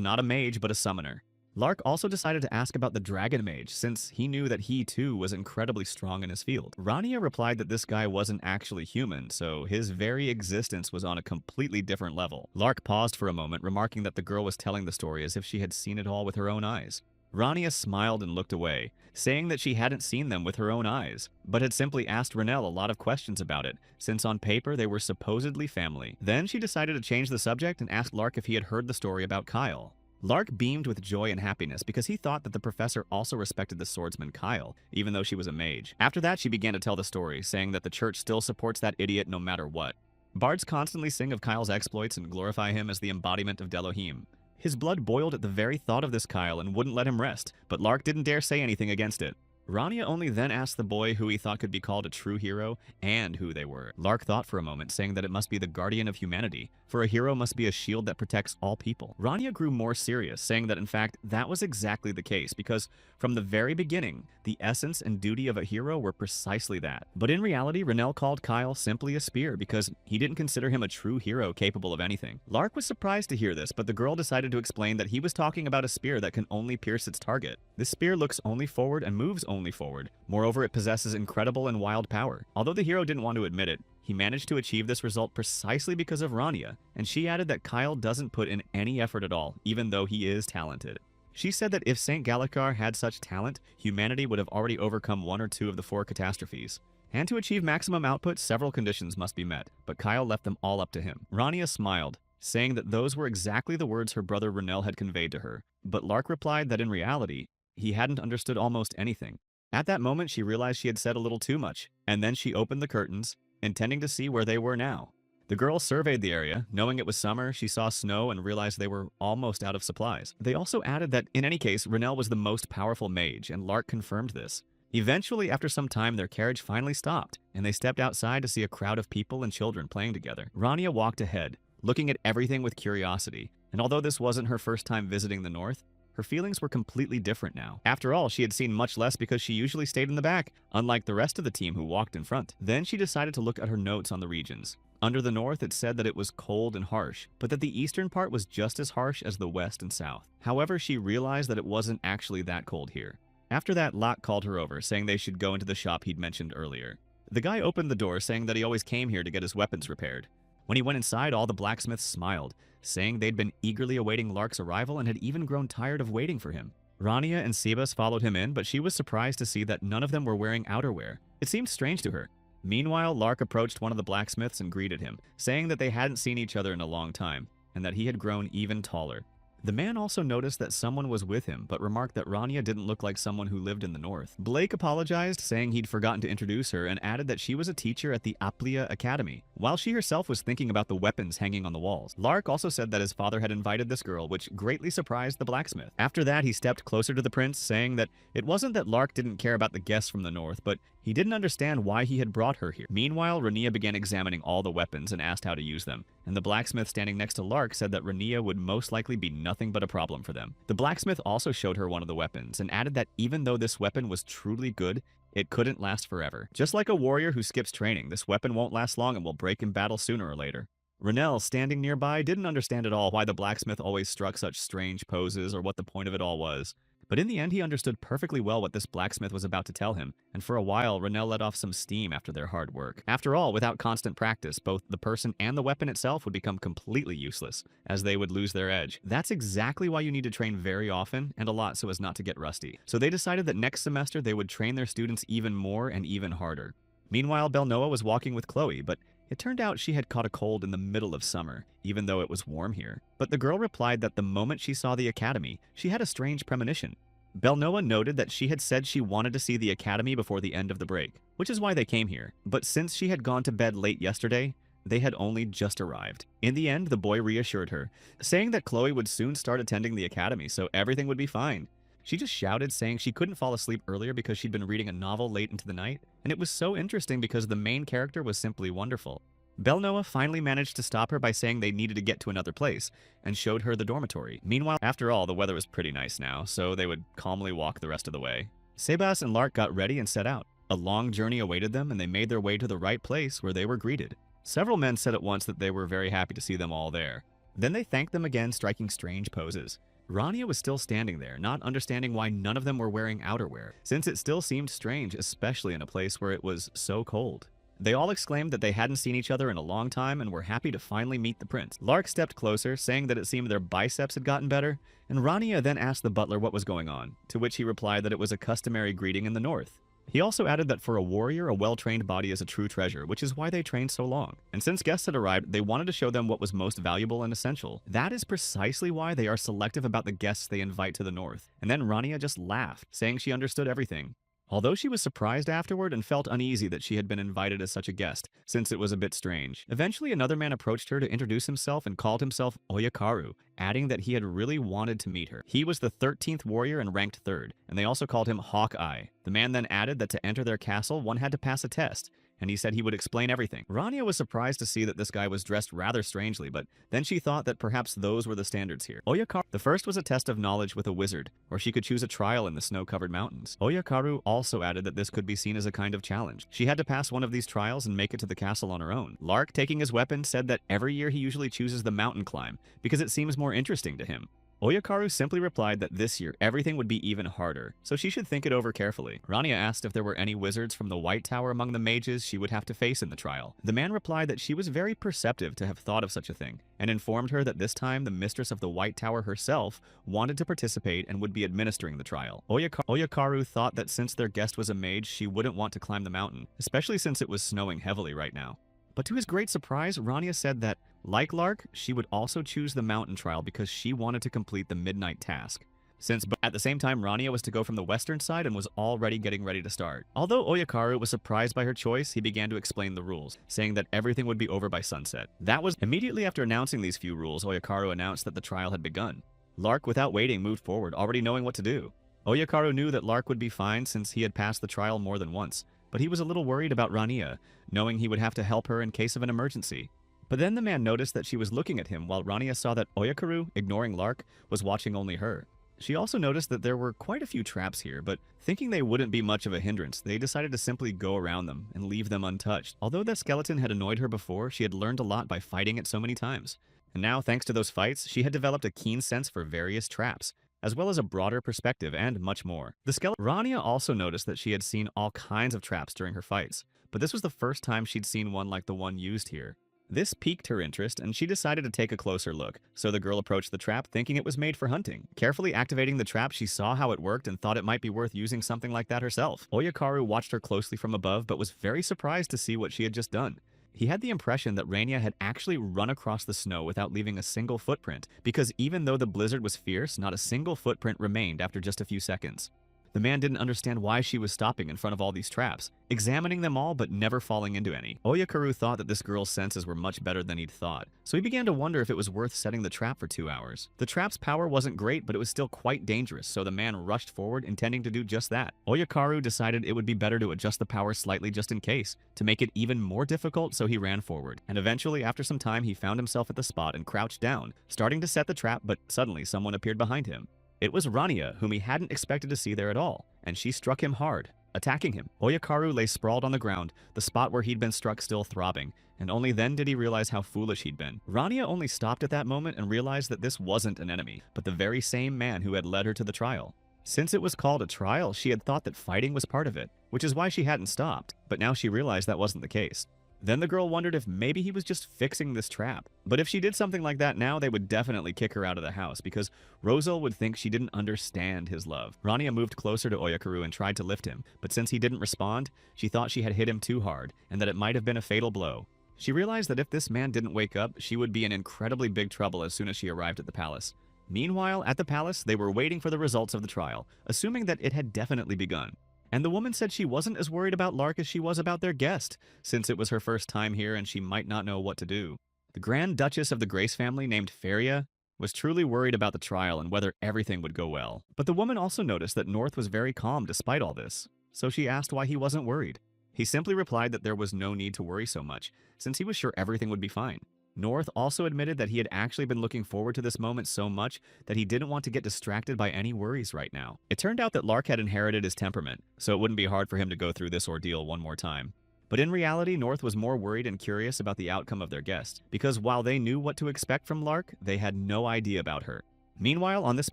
Speaker 1: not a mage but a summoner. Lark also decided to ask about the Dragon Mage, since he knew that he too was incredibly strong in his field. Rania replied that this guy wasn't actually human, so his very existence was on a completely different level. Lark paused for a moment, remarking that the girl was telling the story as if she had seen it all with her own eyes. Rania smiled and looked away, saying that she hadn't seen them with her own eyes, but had simply asked Renelle a lot of questions about it, since on paper they were supposedly family. Then she decided to change the subject and asked Lark if he had heard the story about Kyle. Lark beamed with joy and happiness because he thought that the professor also respected the swordsman Kyle, even though she was a mage. After that, she began to tell the story, saying that the church still supports that idiot no matter what. Bards constantly sing of Kyle's exploits and glorify him as the embodiment of Delohim. His blood boiled at the very thought of this Kyle and wouldn't let him rest, but Lark didn't dare say anything against it. Rania only then asked the boy who he thought could be called a true hero and who they were. Lark thought for a moment, saying that it must be the guardian of humanity, for a hero must be a shield that protects all people. Rania grew more serious, saying that in fact that was exactly the case, because from the very beginning, the essence and duty of a hero were precisely that. But in reality, Renelle called Kyle simply a spear because he didn't consider him a true hero capable of anything. Lark was surprised to hear this, but the girl decided to explain that he was talking about a spear that can only pierce its target. This spear looks only forward and moves only forward. Moreover, it possesses incredible and wild power. Although the hero didn't want to admit it, he managed to achieve this result precisely because of Rania, and she added that Kyle doesn't put in any effort at all, even though he is talented. She said that if St. Gallicar had such talent, humanity would have already overcome 1 or 2 of the 4 catastrophes. And to achieve maximum output, several conditions must be met, but Kyle left them all up to him. Rania smiled, saying that those were exactly the words her brother Renelle had conveyed to her, but Lark replied that in reality, he hadn't understood almost anything. At that moment, she realized she had said a little too much, and then she opened the curtains, intending to see where they were now. The girl surveyed the area. Knowing it was summer, she saw snow and realized they were almost out of supplies. They also added that, in any case, Renelle was the most powerful mage, and Lark confirmed this. Eventually, after some time, their carriage finally stopped, and they stepped outside to see a crowd of people and children playing together. Rania walked ahead, looking at everything with curiosity, and although this wasn't her first time visiting the north, her feelings were completely different now. After all, she had seen much less because she usually stayed in the back, unlike the rest of the team who walked in front. Then she decided to look at her notes on the regions. Under the north, it said that it was cold and harsh, but that the eastern part was just as harsh as the west and south. However, she realized that it wasn't actually that cold here. After that, Locke called her over, saying they should go into the shop he'd mentioned earlier. The guy opened the door, saying that he always came here to get his weapons repaired. When he went inside, all the blacksmiths smiled, saying they'd been eagerly awaiting Lark's arrival and had even grown tired of waiting for him. Rania and Sebas followed him in, but she was surprised to see that none of them were wearing outerwear. It seemed strange to her. Meanwhile, Lark approached one of the blacksmiths and greeted him, saying that they hadn't seen each other in a long time, and that he had grown even taller. The man also noticed that someone was with him, but remarked that Rania didn't look like someone who lived in the north. Blake apologized, saying he'd forgotten to introduce her, and added that she was a teacher at the Aplia Academy, while she herself was thinking about the weapons hanging on the walls. Lark also said that his father had invited this girl, which greatly surprised the blacksmith. After that, he stepped closer to the prince, saying that it wasn't that Lark didn't care about the guests from the north, but he didn't understand why he had brought her here. Meanwhile, Rania began examining all the weapons and asked how to use them, and the blacksmith standing next to Lark said that Rania would most likely be nothing but a problem for them. The blacksmith also showed her one of the weapons and added that even though this weapon was truly good, it couldn't last forever. Just like a warrior who skips training, this weapon won't last long and will break in battle sooner or later. Renelle, standing nearby, didn't understand at all why the blacksmith always struck such strange poses or what the point of it all was. But in the end, he understood perfectly well what this blacksmith was about to tell him, and for a while, Renelle let off some steam after their hard work. After all, without constant practice, both the person and the weapon itself would become completely useless, as they would lose their edge. That's exactly why you need to train very often and a lot so as not to get rusty. So they decided that next semester they would train their students even more and even harder. Meanwhile, Belnoa was walking with Chloe, but it turned out she had caught a cold in the middle of summer, even though it was warm here. But the girl replied that the moment she saw the academy, she had a strange premonition. Belnoa noted that she had said she wanted to see the academy before the end of the break, which is why they came here. But since she had gone to bed late yesterday, they had only just arrived. In the end, the boy reassured her, saying that Chloe would soon start attending the academy, so everything would be fine. She just shouted, saying she couldn't fall asleep earlier because she'd been reading a novel late into the night, and it was so interesting because the main character was simply wonderful. Belnoa finally managed to stop her by saying they needed to get to another place, and showed her the dormitory. Meanwhile, after all, the weather was pretty nice now, so they would calmly walk the rest of the way. Sebas and Lark got ready and set out. A long journey awaited them, and they made their way to the right place where they were greeted. Several men said at once that they were very happy to see them all there. Then they thanked them again, striking strange poses. Rania was still standing there, not understanding why none of them were wearing outerwear, since it still seemed strange, especially in a place where it was so cold. They all exclaimed that they hadn't seen each other in a long time and were happy to finally meet the prince. Lark stepped closer, saying that it seemed their biceps had gotten better, and Rania then asked the butler what was going on, to which he replied that it was a customary greeting in the north. He also added that for a warrior, a well-trained body is a true treasure, which is why they trained so long. And since guests had arrived, they wanted to show them what was most valuable and essential. That is precisely why they are selective about the guests they invite to the north. And then Rania just laughed, saying she understood everything. Although she was surprised afterward and felt uneasy that she had been invited as such a guest, since it was a bit strange. Eventually, another man approached her to introduce himself and called himself Oyakaru, adding that he had really wanted to meet her. He was the 13th warrior and ranked 3rd, and they also called him Hawkeye. The man then added that to enter their castle, one had to pass a test, and he said he would explain everything. Rania was surprised to see that this guy was dressed rather strangely, but then she thought that perhaps those were the standards here. The first was a test of knowledge with a wizard, or she could choose a trial in the snow-covered mountains. Oyakaru also added that this could be seen as a kind of challenge. She had to pass one of these trials and make it to the castle on her own. Lark, taking his weapon, said that every year he usually chooses the mountain climb, because it seems more interesting to him. Oyakaru simply replied that this year everything would be even harder, so she should think it over carefully. Rania asked if there were any wizards from the White Tower among the mages she would have to face in the trial. The man replied that she was very perceptive to have thought of such a thing, and informed her that this time the mistress of the White Tower herself wanted to participate and would be administering the trial. Oyakaru thought that since their guest was a mage, she wouldn't want to climb the mountain, especially since it was snowing heavily right now. But to his great surprise, Rania said that, like Lark, she would also choose the mountain trial because she wanted to complete the midnight task. Since at the same time Rania was to go from the western side and was already getting ready to start. Although Oyakaru was surprised by her choice, he began to explain the rules, saying that everything would be over by sunset. That was immediately after announcing these few rules, Oyakaru announced that the trial had begun. Lark, without waiting, moved forward, already knowing what to do. Oyakaru knew that Lark would be fine since he had passed the trial more than once, but he was a little worried about Rania, knowing he would have to help her in case of an emergency. But then the man noticed that she was looking at him while Rania saw that Oyakaru, ignoring Lark, was watching only her. She also noticed that there were quite a few traps here, but thinking they wouldn't be much of a hindrance, they decided to simply go around them and leave them untouched. Although the skeleton had annoyed her before, she had learned a lot by fighting it so many times. And now, thanks to those fights, she had developed a keen sense for various traps, as well as a broader perspective and much more. Rania also noticed that she had seen all kinds of traps during her fights, but this was the first time she'd seen one like the one used here. This piqued her interest, and she decided to take a closer look, so the girl approached the trap thinking it was made for hunting. Carefully activating the trap, she saw how it worked and thought it might be worth using something like that herself. Oyakaru watched her closely from above, but was very surprised to see what she had just done. He had the impression that Rania had actually run across the snow without leaving a single footprint, because even though the blizzard was fierce, not a single footprint remained after just a few seconds. The man didn't understand why she was stopping in front of all these traps, examining them all but never falling into any. Oyakaru thought that this girl's senses were much better than he'd thought, so he began to wonder if it was worth setting the trap for 2 hours. The trap's power wasn't great, but it was still quite dangerous, so the man rushed forward intending to do just that. Oyakaru decided it would be better to adjust the power slightly just in case, to make it even more difficult, so he ran forward. And eventually, after some time, he found himself at the spot and crouched down, starting to set the trap, but suddenly someone appeared behind him. It was Rania, whom he hadn't expected to see there at all, and she struck him hard, attacking him. Oyakaru lay sprawled on the ground, the spot where he'd been struck still throbbing, and only then did he realize how foolish he'd been. Rania only stopped at that moment and realized that this wasn't an enemy, but the very same man who had led her to the trial. Since it was called a trial, she had thought that fighting was part of it, which is why she hadn't stopped, but now she realized that wasn't the case. Then the girl wondered if maybe he was just fixing this trap. But if she did something like that now, they would definitely kick her out of the house because Rosal would think she didn't understand his love. Rania moved closer to Oyakaru and tried to lift him, but since he didn't respond, she thought she had hit him too hard and that it might have been a fatal blow. She realized that if this man didn't wake up, she would be in incredibly big trouble as soon as she arrived at the palace. Meanwhile, at the palace, they were waiting for the results of the trial, assuming that it had definitely begun. And the woman said she wasn't as worried about Lark as she was about their guest, since it was her first time here and she might not know what to do. The Grand Duchess of the Grace family, named Feria, was truly worried about the trial and whether everything would go well. But the woman also noticed that North was very calm despite all this, so she asked why he wasn't worried. He simply replied that there was no need to worry so much, since he was sure everything would be fine. North also admitted that he had actually been looking forward to this moment so much that he didn't want to get distracted by any worries right now. It turned out that Lark had inherited his temperament, so it wouldn't be hard for him to go through this ordeal one more time. But in reality, North was more worried and curious about the outcome of their guest, because while they knew what to expect from Lark, they had no idea about her. Meanwhile, on this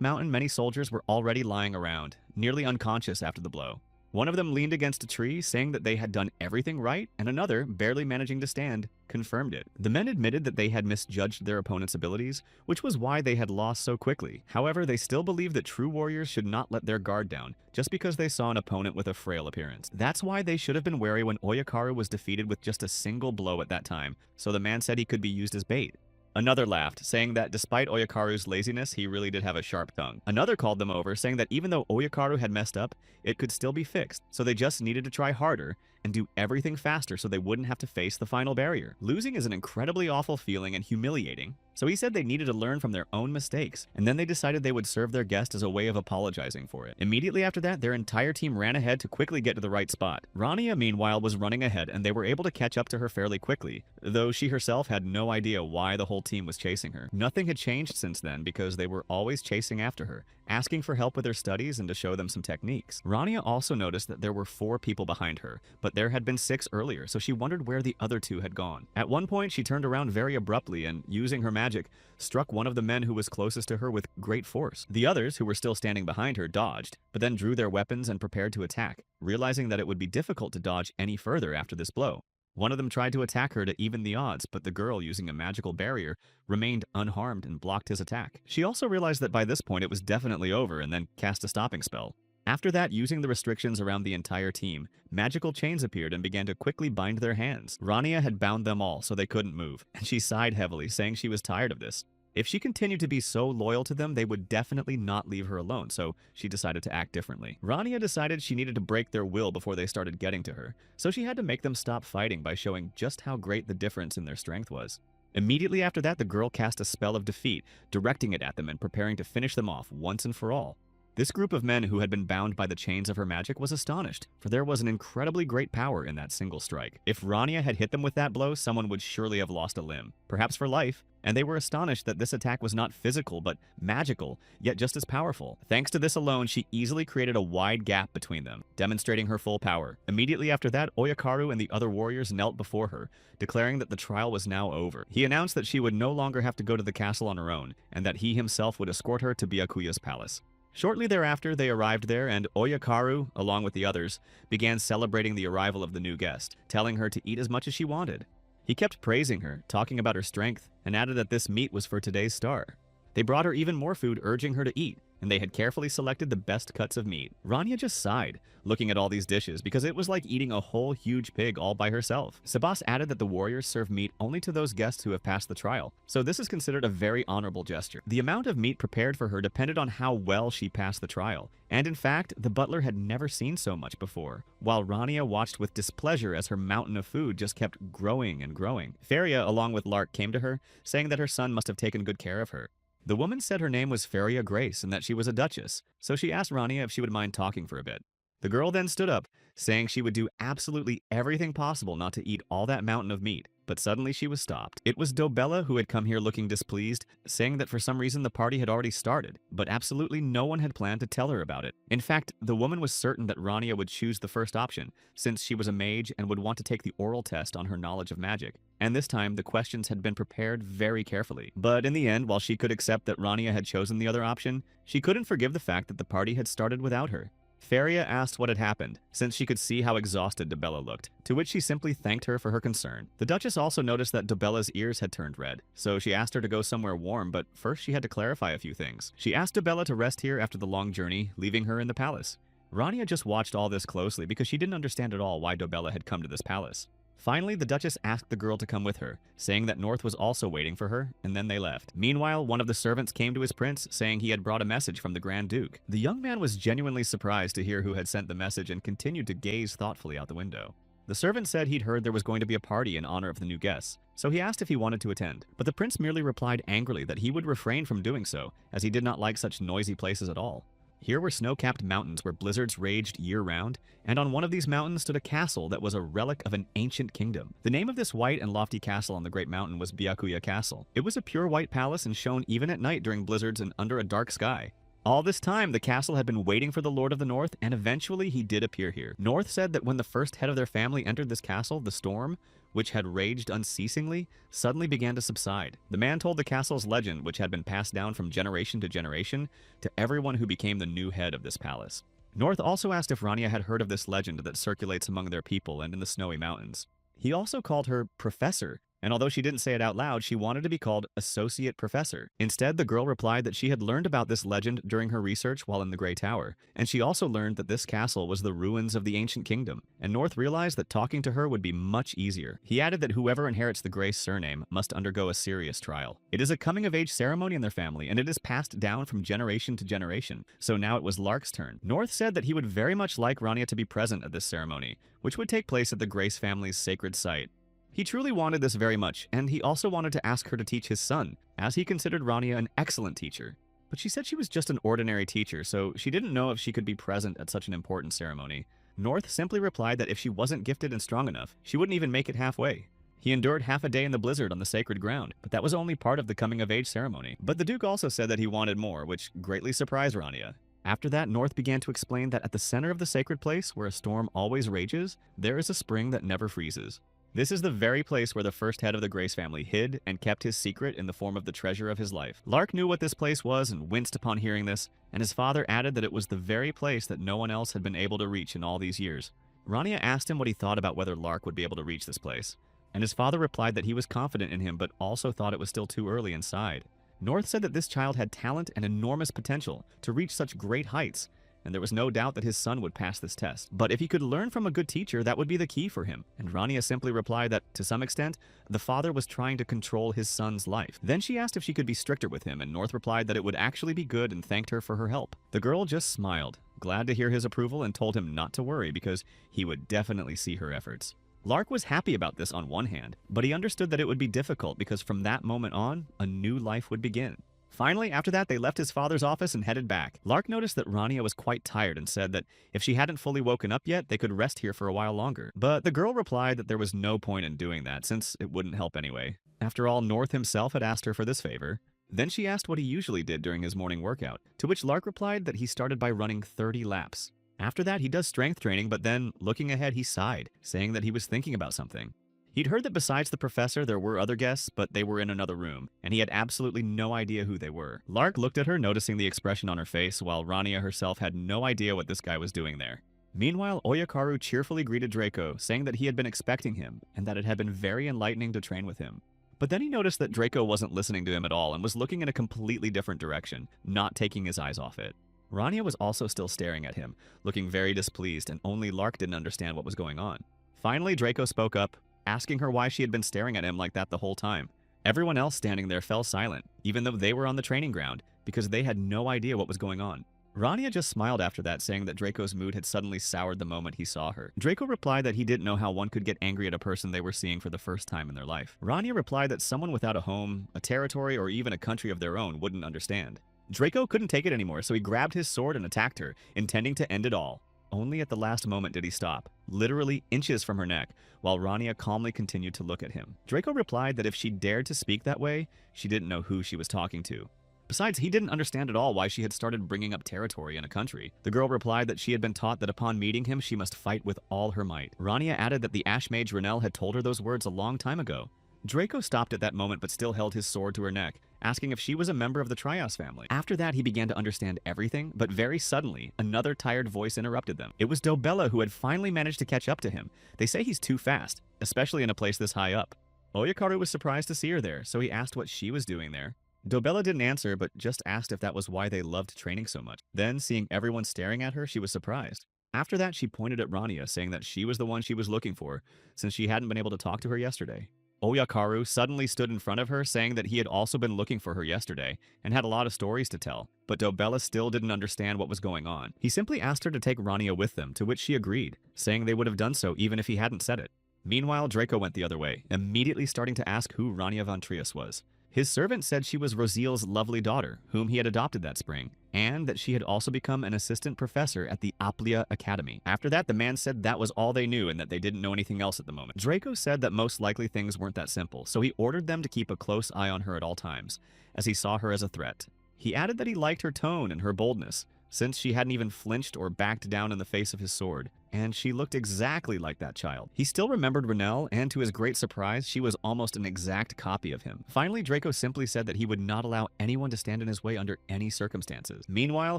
Speaker 1: mountain, many soldiers were already lying around, nearly unconscious after the blow. One of them leaned against a tree, saying that they had done everything right, and another, barely managing to stand, confirmed it. The men admitted that they had misjudged their opponent's abilities, which was why they had lost so quickly. However, they still believed that true warriors should not let their guard down, just because they saw an opponent with a frail appearance. That's why they should have been wary when Oyakaru was defeated with just a single blow at that time, so the man said he could be used as bait. Another laughed, saying that despite Oyakaru's laziness, he really did have a sharp tongue. Another called them over, saying that even though Oyakaru had messed up, it could still be fixed, so they just needed to try harder and do everything faster so they wouldn't have to face the final barrier. Losing is an incredibly awful feeling and humiliating, so he said they needed to learn from their own mistakes, and then they decided they would serve their guest as a way of apologizing for it. Immediately after that, their entire team ran ahead to quickly get to the right spot. Rania, meanwhile, was running ahead, and they were able to catch up to her fairly quickly, though she herself had no idea why the whole team was chasing her. Nothing had changed since then because they were always chasing after her, asking for help with her studies and to show them some techniques. Rania also noticed that there were 4 people behind her, but there had been 6 earlier, so she wondered where the other 2 had gone. At one point, she turned around very abruptly and, using her magic, struck one of the men who was closest to her with great force. The others, who were still standing behind her, dodged, but then drew their weapons and prepared to attack, realizing that it would be difficult to dodge any further after this blow. One of them tried to attack her to even the odds, but the girl, using a magical barrier, remained unharmed and blocked his attack. She also realized that by this point it was definitely over and then cast a stopping spell. After that, using the restrictions around the entire team, magical chains appeared and began to quickly bind their hands. Rania had bound them all so they couldn't move, and she sighed heavily, saying she was tired of this. If she continued to be so loyal to them, they would definitely not leave her alone, so she decided to act differently. Rania decided she needed to break their will before they started getting to her, so she had to make them stop fighting by showing just how great the difference in their strength was. Immediately after that, the girl cast a spell of defeat, directing it at them and preparing to finish them off once and for all. This group of men who had been bound by the chains of her magic was astonished, for there was an incredibly great power in that single strike. If Rania had hit them with that blow, someone would surely have lost a limb, perhaps for life, and they were astonished that this attack was not physical but magical, yet just as powerful. Thanks to this alone, she easily created a wide gap between them, demonstrating her full power. Immediately after that, Oyakaru and the other warriors knelt before her, declaring that the trial was now over. He announced that she would no longer have to go to the castle on her own, and that he himself would escort her to Byakuya's palace. Shortly thereafter, they arrived there, and Oyakaru, along with the others, began celebrating the arrival of the new guest, telling her to eat as much as she wanted. He kept praising her, talking about her strength, and added that this meat was for today's star. They brought her even more food, urging her to eat, and they had carefully selected the best cuts of meat. Rania just sighed, looking at all these dishes, because it was like eating a whole huge pig all by herself. Sabas added that the warriors serve meat only to those guests who have passed the trial, so this is considered a very honorable gesture. The amount of meat prepared for her depended on how well she passed the trial, and in fact, the butler had never seen so much before, while Rania watched with displeasure as her mountain of food just kept growing and growing. Feria, along with Lark, came to her, saying that her son must have taken good care of her. The woman said her name was Feria Grace and that she was a duchess, so she asked Rania if she would mind talking for a bit. The girl then stood up, saying she would do absolutely everything possible not to eat all that mountain of meat, but suddenly she was stopped. It was Dobella who had come here looking displeased, saying that for some reason the party had already started, but absolutely no one had planned to tell her about it. In fact, the woman was certain that Rania would choose the first option, since she was a mage and would want to take the oral test on her knowledge of magic. And this time, the questions had been prepared very carefully. But in the end, while she could accept that Rania had chosen the other option, she couldn't forgive the fact that the party had started without her. Feria asked what had happened, since she could see how exhausted Dobella looked, to which she simply thanked her for her concern. The Duchess also noticed that Dobella's ears had turned red, so she asked her to go somewhere warm, but first she had to clarify a few things. She asked Dobella to rest here after the long journey, leaving her in the palace. Rania just watched all this closely because she didn't understand at all why Dobella had come to this palace. Finally, the Duchess asked the girl to come with her, saying that North was also waiting for her, and then they left. Meanwhile, one of the servants came to his prince, saying he had brought a message from the Grand Duke. The young man was genuinely surprised to hear who had sent the message and continued to gaze thoughtfully out the window. The servant said he'd heard there was going to be a party in honor of the new guests, so he asked if he wanted to attend. But the prince merely replied angrily that he would refrain from doing so, as he did not like such noisy places at all. Here were snow-capped mountains where blizzards raged year-round, and on one of these mountains stood a castle that was a relic of an ancient kingdom. The name of this white and lofty castle on the Great Mountain was Byakuya Castle. It was a pure white palace and shone even at night during blizzards and under a dark sky. All this time, the castle had been waiting for the Lord of the North, and eventually he did appear here. North said that when the first head of their family entered this castle, the storm, which had raged unceasingly, suddenly began to subside. The man told the castle's legend, which had been passed down from generation to generation, to everyone who became the new head of this palace. North also asked if Rania had heard of this legend that circulates among their people and in the snowy mountains. He also called her Professor, and although she didn't say it out loud, she wanted to be called Associate Professor. Instead, the girl replied that she had learned about this legend during her research while in the Grey Tower, and she also learned that this castle was the ruins of the ancient kingdom, and North realized that talking to her would be much easier. He added that whoever inherits the Grey surname must undergo a serious trial. It is a coming-of-age ceremony in their family, and it is passed down from generation to generation, so now it was Lark's turn. North said that he would very much like Rania to be present at this ceremony, which would take place at the Grace family's sacred site. He truly wanted this very much, and he also wanted to ask her to teach his son, as he considered Rania an excellent teacher. But she said she was just an ordinary teacher, so she didn't know if she could be present at such an important ceremony. North simply replied that if she wasn't gifted and strong enough, she wouldn't even make it halfway. He endured half a day in the blizzard on the sacred ground, but that was only part of the coming-of-age ceremony. But the Duke also said that he wanted more, which greatly surprised Rania. After that, North began to explain that at the center of the sacred place, where a storm always rages, there is a spring that never freezes. This is the very place where the first head of the Grace family hid and kept his secret in the form of the treasure of his life. Lark knew what this place was and winced upon hearing this, and his father added that it was the very place that no one else had been able to reach in all these years. Rania asked him what he thought about whether Lark would be able to reach this place, and his father replied that he was confident in him but also thought it was still too early inside. North said that this child had talent and enormous potential to reach such great heights, and there was no doubt that his son would pass this test. But if he could learn from a good teacher, that would be the key for him. And Rania simply replied that, to some extent, the father was trying to control his son's life. Then she asked if she could be stricter with him, and North replied that it would actually be good and thanked her for her help. The girl just smiled, glad to hear his approval, and told him not to worry because he would definitely see her efforts. Lark was happy about this on one hand, but he understood that it would be difficult because from that moment on, a new life would begin. Finally, after that, they left his father's office and headed back. Lark noticed that Rania was quite tired and said that if she hadn't fully woken up yet, they could rest here for a while longer. But the girl replied that there was no point in doing that, since it wouldn't help anyway. After all, North himself had asked her for this favor. Then she asked what he usually did during his morning workout, to which Lark replied that he started by running 30 laps. After that, he does strength training, but then, looking ahead, he sighed, saying that he was thinking about something. He'd heard that besides the professor, there were other guests, but they were in another room, and he had absolutely no idea who they were. Lark looked at her, noticing the expression on her face, while Rania herself had no idea what this guy was doing there. Meanwhile, Oyakaru cheerfully greeted Draco, saying that he had been expecting him, and that it had been very enlightening to train with him. But then he noticed that Draco wasn't listening to him at all and was looking in a completely different direction, not taking his eyes off it. Rania was also still staring at him, looking very displeased, and only Lark didn't understand what was going on. Finally, Draco spoke up, asking her why she had been staring at him like that the whole time. Everyone else standing there fell silent, even though they were on the training ground, because they had no idea what was going on. Rania just smiled after that, saying that Draco's mood had suddenly soured the moment he saw her. Draco replied that he didn't know how one could get angry at a person they were seeing for the first time in their life. Rania replied that someone without a home, a territory, or even a country of their own wouldn't understand. Draco couldn't take it anymore, so he grabbed his sword and attacked her, intending to end it all. Only at the last moment did he stop, literally inches from her neck, while Rania calmly continued to look at him. Draco replied that if she dared to speak that way, she didn't know who she was talking to. Besides, he didn't understand at all why she had started bringing up territory in a country. The girl replied that she had been taught that upon meeting him, she must fight with all her might. Rania added that the Ash Mage Renel had told her those words a long time ago. Draco stopped at that moment but still held his sword to her neck, asking if she was a member of the Trios family. After that, he began to understand everything, but very suddenly, another tired voice interrupted them. It was Dobella, who had finally managed to catch up to him. They say he's too fast, especially in a place this high up. Oyakaru was surprised to see her there, so he asked what she was doing there. Dobella didn't answer, but just asked if that was why they loved training so much. Then, seeing everyone staring at her, she was surprised. After that, she pointed at Rania, saying that she was the one she was looking for, since she hadn't been able to talk to her yesterday. Oyakaru suddenly stood in front of her, saying that he had also been looking for her yesterday, and had a lot of stories to tell, but Dobella still didn't understand what was going on. He simply asked her to take Rania with them, to which she agreed, saying they would have done so even if he hadn't said it. Meanwhile, Draco went the other way, immediately starting to ask who Rania von Trias was. His servant said she was Rosiel's lovely daughter, whom he had adopted that spring, and that she had also become an assistant professor at the Aplia Academy. After that, the man said that was all they knew and that they didn't know anything else at the moment. Draco said that most likely things weren't that simple, so he ordered them to keep a close eye on her at all times, as he saw her as a threat. He added that he liked her tone and her boldness, since she hadn't even flinched or backed down in the face of his sword, and she looked exactly like that child. He still remembered Renelle, and to his great surprise, she was almost an exact copy of him. Finally, Draco simply said that he would not allow anyone to stand in his way under any circumstances. Meanwhile,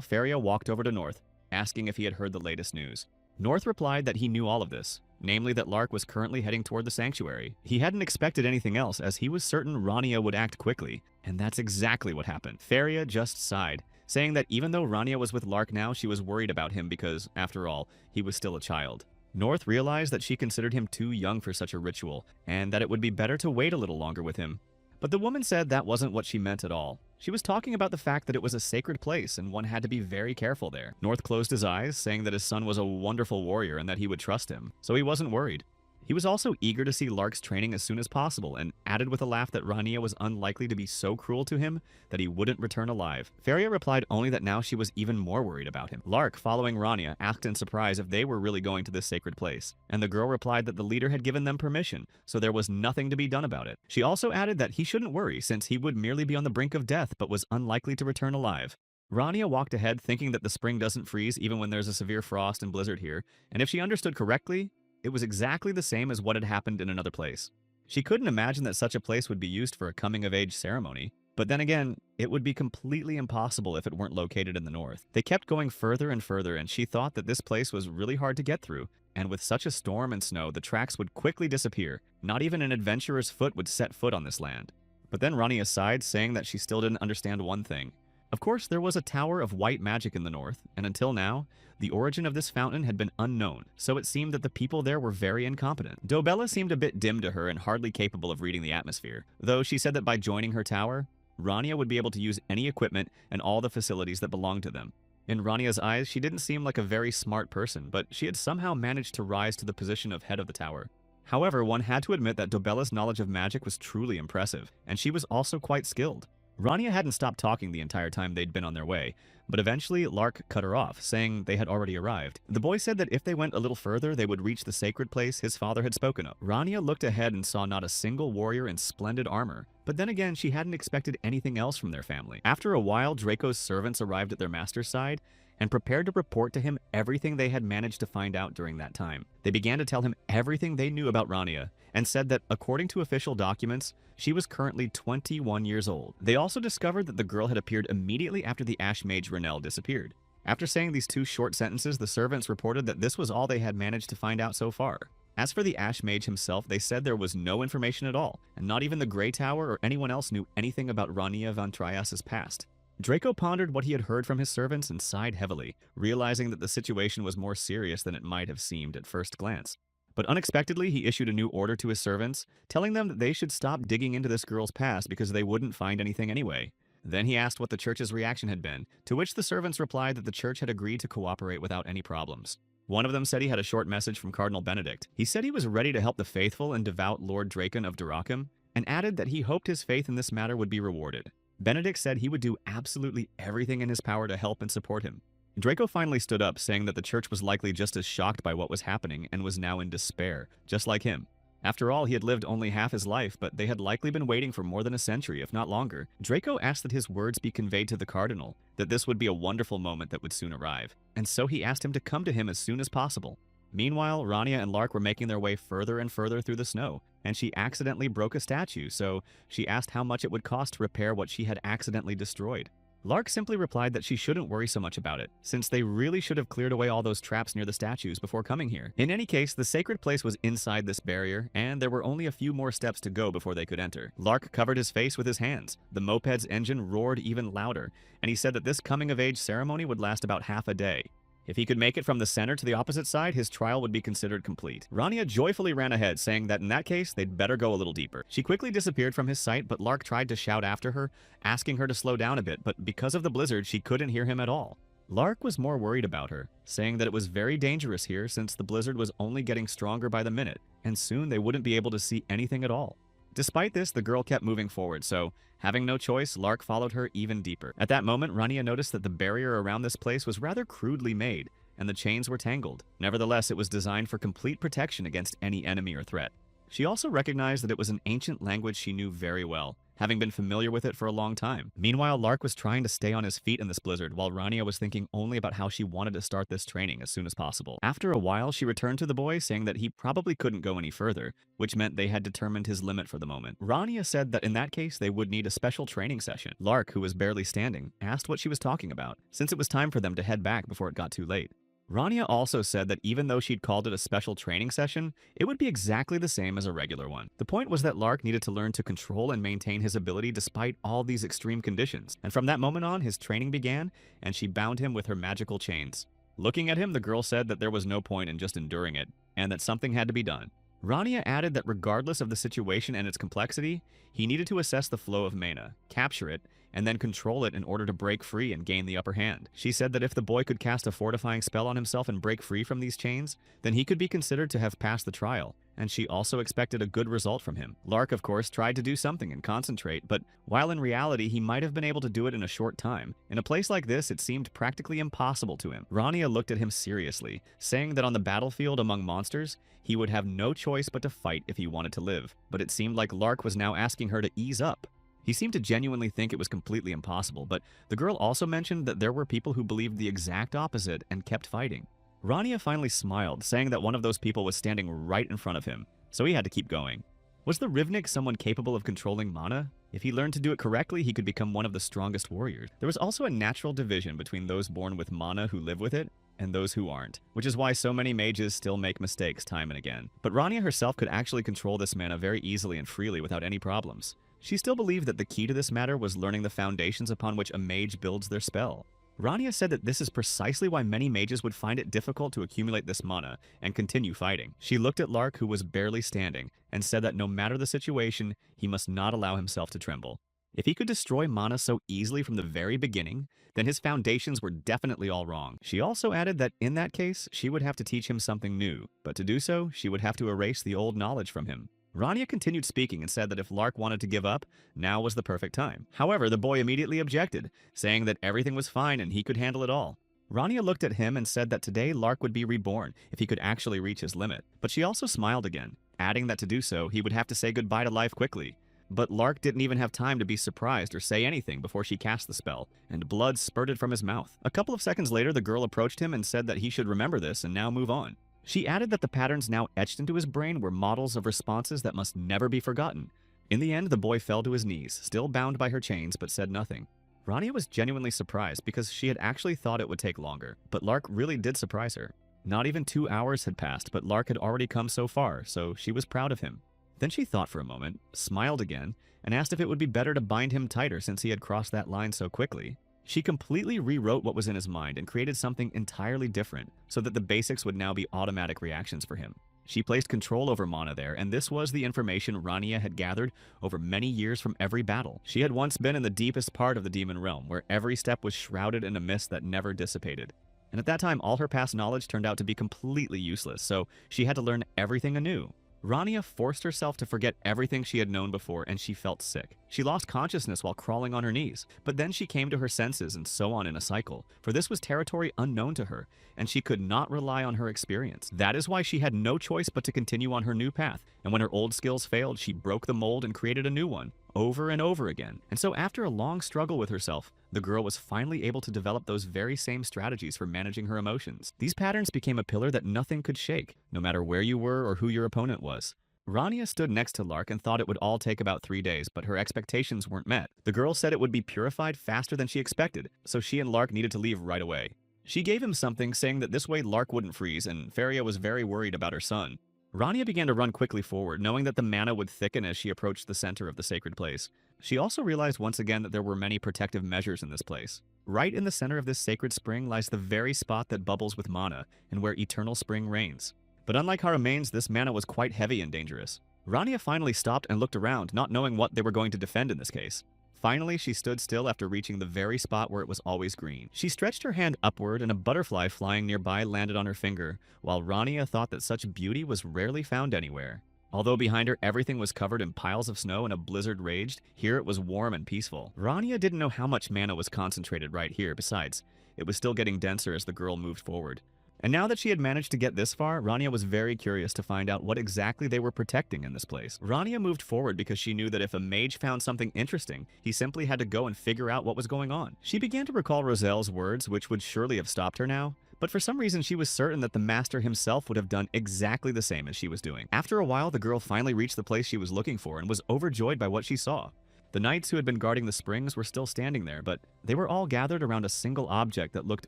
Speaker 1: Feria walked over to North, asking if he had heard the latest news. North replied that he knew all of this, namely that Lark was currently heading toward the sanctuary. He hadn't expected anything else, as he was certain Rania would act quickly, and that's exactly what happened. Feria just sighed, saying that even though Rania was with Lark now, she was worried about him because, after all, he was still a child. North realized that she considered him too young for such a ritual, and that it would be better to wait a little longer with him. But the woman said that wasn't what she meant at all. She was talking about the fact that it was a sacred place and one had to be very careful there. North closed his eyes, saying that his son was a wonderful warrior and that he would trust him, so he wasn't worried. He was also eager to see Lark's training as soon as possible, and added with a laugh that Rania was unlikely to be so cruel to him that he wouldn't return alive. Feria replied only that now she was even more worried about him. Lark, following Rania, asked in surprise if they were really going to this sacred place, and the girl replied that the leader had given them permission, so there was nothing to be done about it. She also added that he shouldn't worry, since he would merely be on the brink of death but was unlikely to return alive. Rania walked ahead, thinking that the spring doesn't freeze even when there's a severe frost and blizzard here, and if she understood correctly, it was exactly the same as what had happened in another place. She couldn't imagine that such a place would be used for a coming-of-age ceremony, but then again, it would be completely impossible if it weren't located in the north. They kept going further and further, and she thought that this place was really hard to get through, and with such a storm and snow, the tracks would quickly disappear. Not even an adventurer's foot would set foot on this land. But then Rania sighed, saying that she still didn't understand one thing. Of course, there was a tower of white magic in the north, and until now, the origin of this fountain had been unknown, so it seemed that the people there were very incompetent. Dobella seemed a bit dim to her and hardly capable of reading the atmosphere, though she said that by joining her tower, Rania would be able to use any equipment and all the facilities that belonged to them. In Rania's eyes, she didn't seem like a very smart person, but she had somehow managed to rise to the position of head of the tower. However, one had to admit that Dobella's knowledge of magic was truly impressive, and she was also quite skilled. Rania hadn't stopped talking the entire time they'd been on their way, but eventually Lark cut her off, saying they had already arrived. The boy said that if they went a little further, they would reach the sacred place his father had spoken of. Rania looked ahead and saw not a single warrior in splendid armor, but then again, she hadn't expected anything else from their family. After a while, Draco's servants arrived at their master's side and prepared to report to him everything they had managed to find out during that time. They began to tell him everything they knew about Rania, and said that, according to official documents, she was currently 21 years old. They also discovered that the girl had appeared immediately after the Ash Mage Renelle disappeared. After saying these two short sentences, the servants reported that this was all they had managed to find out so far. As for the Ash Mage himself, they said there was no information at all, and not even the Grey Tower or anyone else knew anything about Rania von Trias's past. Draco pondered what he had heard from his servants and sighed heavily, realizing that the situation was more serious than it might have seemed at first glance. But unexpectedly, he issued a new order to his servants, telling them that they should stop digging into this girl's past because they wouldn't find anything anyway. Then he asked what the church's reaction had been, to which the servants replied that the church had agreed to cooperate without any problems. One of them said he had a short message from Cardinal Benedict. He said he was ready to help the faithful and devout Lord Dracon of Durakim, and added that he hoped his faith in this matter would be rewarded. Benedict said he would do absolutely everything in his power to help and support him. Draco finally stood up, saying that the church was likely just as shocked by what was happening and was now in despair, just like him. After all, he had lived only half his life, but they had likely been waiting for more than a century, if not longer. Draco asked that his words be conveyed to the cardinal, that this would be a wonderful moment that would soon arrive, and so he asked him to come to him as soon as possible. Meanwhile, Rania and Lark were making their way further and further through the snow, and she accidentally broke a statue, so she asked how much it would cost to repair what she had accidentally destroyed. Lark simply replied that she shouldn't worry so much about it, since they really should have cleared away all those traps near the statues before coming here. In any case, the sacred place was inside this barrier, and there were only a few more steps to go before they could enter. Lark covered his face with his hands. The moped's engine roared even louder, and he said that this coming-of-age ceremony would last about half a day. If he could make it from the center to the opposite side, his trial would be considered complete. Rania joyfully ran ahead, saying that in that case, they'd better go a little deeper. She quickly disappeared from his sight, but Lark tried to shout after her, asking her to slow down a bit, but because of the blizzard, she couldn't hear him at all. Lark was more worried about her, saying that it was very dangerous here since the blizzard was only getting stronger by the minute, and soon they wouldn't be able to see anything at all. Despite this, the girl kept moving forward, so, having no choice, Lark followed her even deeper. At that moment, Rania noticed that the barrier around this place was rather crudely made, and the chains were tangled. Nevertheless, it was designed for complete protection against any enemy or threat. She also recognized that it was an ancient language she knew very well, having been familiar with it for a long time. Meanwhile, Lark was trying to stay on his feet in this blizzard, while Rania was thinking only about how she wanted to start this training as soon as possible. After a while, she returned to the boy, saying that he probably couldn't go any further, which meant they had determined his limit for the moment. Rania said that in that case, they would need a special training session. Lark, who was barely standing, asked what she was talking about, since it was time for them to head back before it got too late. Rania also said that even though she'd called it a special training session, it would be exactly the same as a regular one. The point was that Lark needed to learn to control and maintain his ability despite all these extreme conditions, and from that moment on, his training began, and she bound him with her magical chains. Looking at him, the girl said that there was no point in just enduring it, and that something had to be done. Rania added that regardless of the situation and its complexity, he needed to assess the flow of mana, capture it, and then control it in order to break free and gain the upper hand. She said that if the boy could cast a fortifying spell on himself and break free from these chains, then he could be considered to have passed the trial, and she also expected a good result from him. Lark, of course, tried to do something and concentrate, but while in reality he might have been able to do it in a short time, in a place like this it seemed practically impossible to him. Rania looked at him seriously, saying that on the battlefield among monsters, he would have no choice but to fight if he wanted to live, but it seemed like Lark was now asking her to ease up. He seemed to genuinely think it was completely impossible, but the girl also mentioned that there were people who believed the exact opposite and kept fighting. Rania finally smiled, saying that one of those people was standing right in front of him, so he had to keep going. Was the Rivnik someone capable of controlling mana? If he learned to do it correctly, he could become one of the strongest warriors. There was also a natural division between those born with mana who live with it, and those who aren't, which is why so many mages still make mistakes time and again. But Rania herself could actually control this mana very easily and freely without any problems. She still believed that the key to this matter was learning the foundations upon which a mage builds their spell. Rania said that this is precisely why many mages would find it difficult to accumulate this mana and continue fighting. She looked at Lark, who was barely standing, and said that no matter the situation, he must not allow himself to tremble. If he could destroy mana so easily from the very beginning, then his foundations were definitely all wrong. She also added that in that case, she would have to teach him something new, but to do so, she would have to erase the old knowledge from him. Rania continued speaking and said that if Lark wanted to give up, now was the perfect time. However, the boy immediately objected, saying that everything was fine and he could handle it all. Rania looked at him and said that today Lark would be reborn if he could actually reach his limit. But she also smiled again, adding that to do so, he would have to say goodbye to life quickly. But Lark didn't even have time to be surprised or say anything before she cast the spell, and blood spurted from his mouth. A couple of seconds later, the girl approached him and said that he should remember this and now move on. She added that the patterns now etched into his brain were models of responses that must never be forgotten. In the end, the boy fell to his knees, still bound by her chains, but said nothing. Rania was genuinely surprised because she had actually thought it would take longer, but Lark really did surprise her. Not even 2 hours had passed, but Lark had already come so far, so she was proud of him. Then she thought for a moment, smiled again, and asked if it would be better to bind him tighter since he had crossed that line so quickly. She completely rewrote what was in his mind and created something entirely different so that the basics would now be automatic reactions for him. She placed control over mana there, and this was the information Rania had gathered over many years from every battle. She had once been in the deepest part of the demon realm, where every step was shrouded in a mist that never dissipated. And at that time, all her past knowledge turned out to be completely useless, so she had to learn everything anew. Rania forced herself to forget everything she had known before, and she felt sick. She lost consciousness while crawling on her knees, but then she came to her senses and so on in a cycle, for this was territory unknown to her, and she could not rely on her experience. That is why she had no choice but to continue on her new path, and when her old skills failed, she broke the mold and created a new one, over and over again. And so after a long struggle with herself, the girl was finally able to develop those very same strategies for managing her emotions. These patterns became a pillar that nothing could shake, no matter where you were or who your opponent was. Rania stood next to Lark and thought it would all take about 3 days, but her expectations weren't met. The girl said it would be purified faster than she expected, so she and Lark needed to leave right away. She gave him something, saying that this way Lark wouldn't freeze, and Feria was very worried about her son. Rania began to run quickly forward, knowing that the mana would thicken as she approached the center of the sacred place. She also realized once again that there were many protective measures in this place. Right in the center of this sacred spring lies the very spot that bubbles with mana, and where eternal spring reigns. But unlike how remains, this mana was quite heavy and dangerous. Rania finally stopped and looked around, not knowing what they were going to defend in this case. Finally, she stood still after reaching the very spot where it was always green. She stretched her hand upward and a butterfly flying nearby landed on her finger, while Rania thought that such beauty was rarely found anywhere. Although behind her everything was covered in piles of snow and a blizzard raged, here it was warm and peaceful. Rania didn't know how much mana was concentrated right here. Besides, it was still getting denser as the girl moved forward. And now that she had managed to get this far, Rania was very curious to find out what exactly they were protecting in this place. Rania moved forward because she knew that if a mage found something interesting, he simply had to go and figure out what was going on. She began to recall Roselle's words, which would surely have stopped her now, but for some reason she was certain that the master himself would have done exactly the same as she was doing. After a while, the girl finally reached the place she was looking for and was overjoyed by what she saw. The knights who had been guarding the springs were still standing there, but they were all gathered around a single object that looked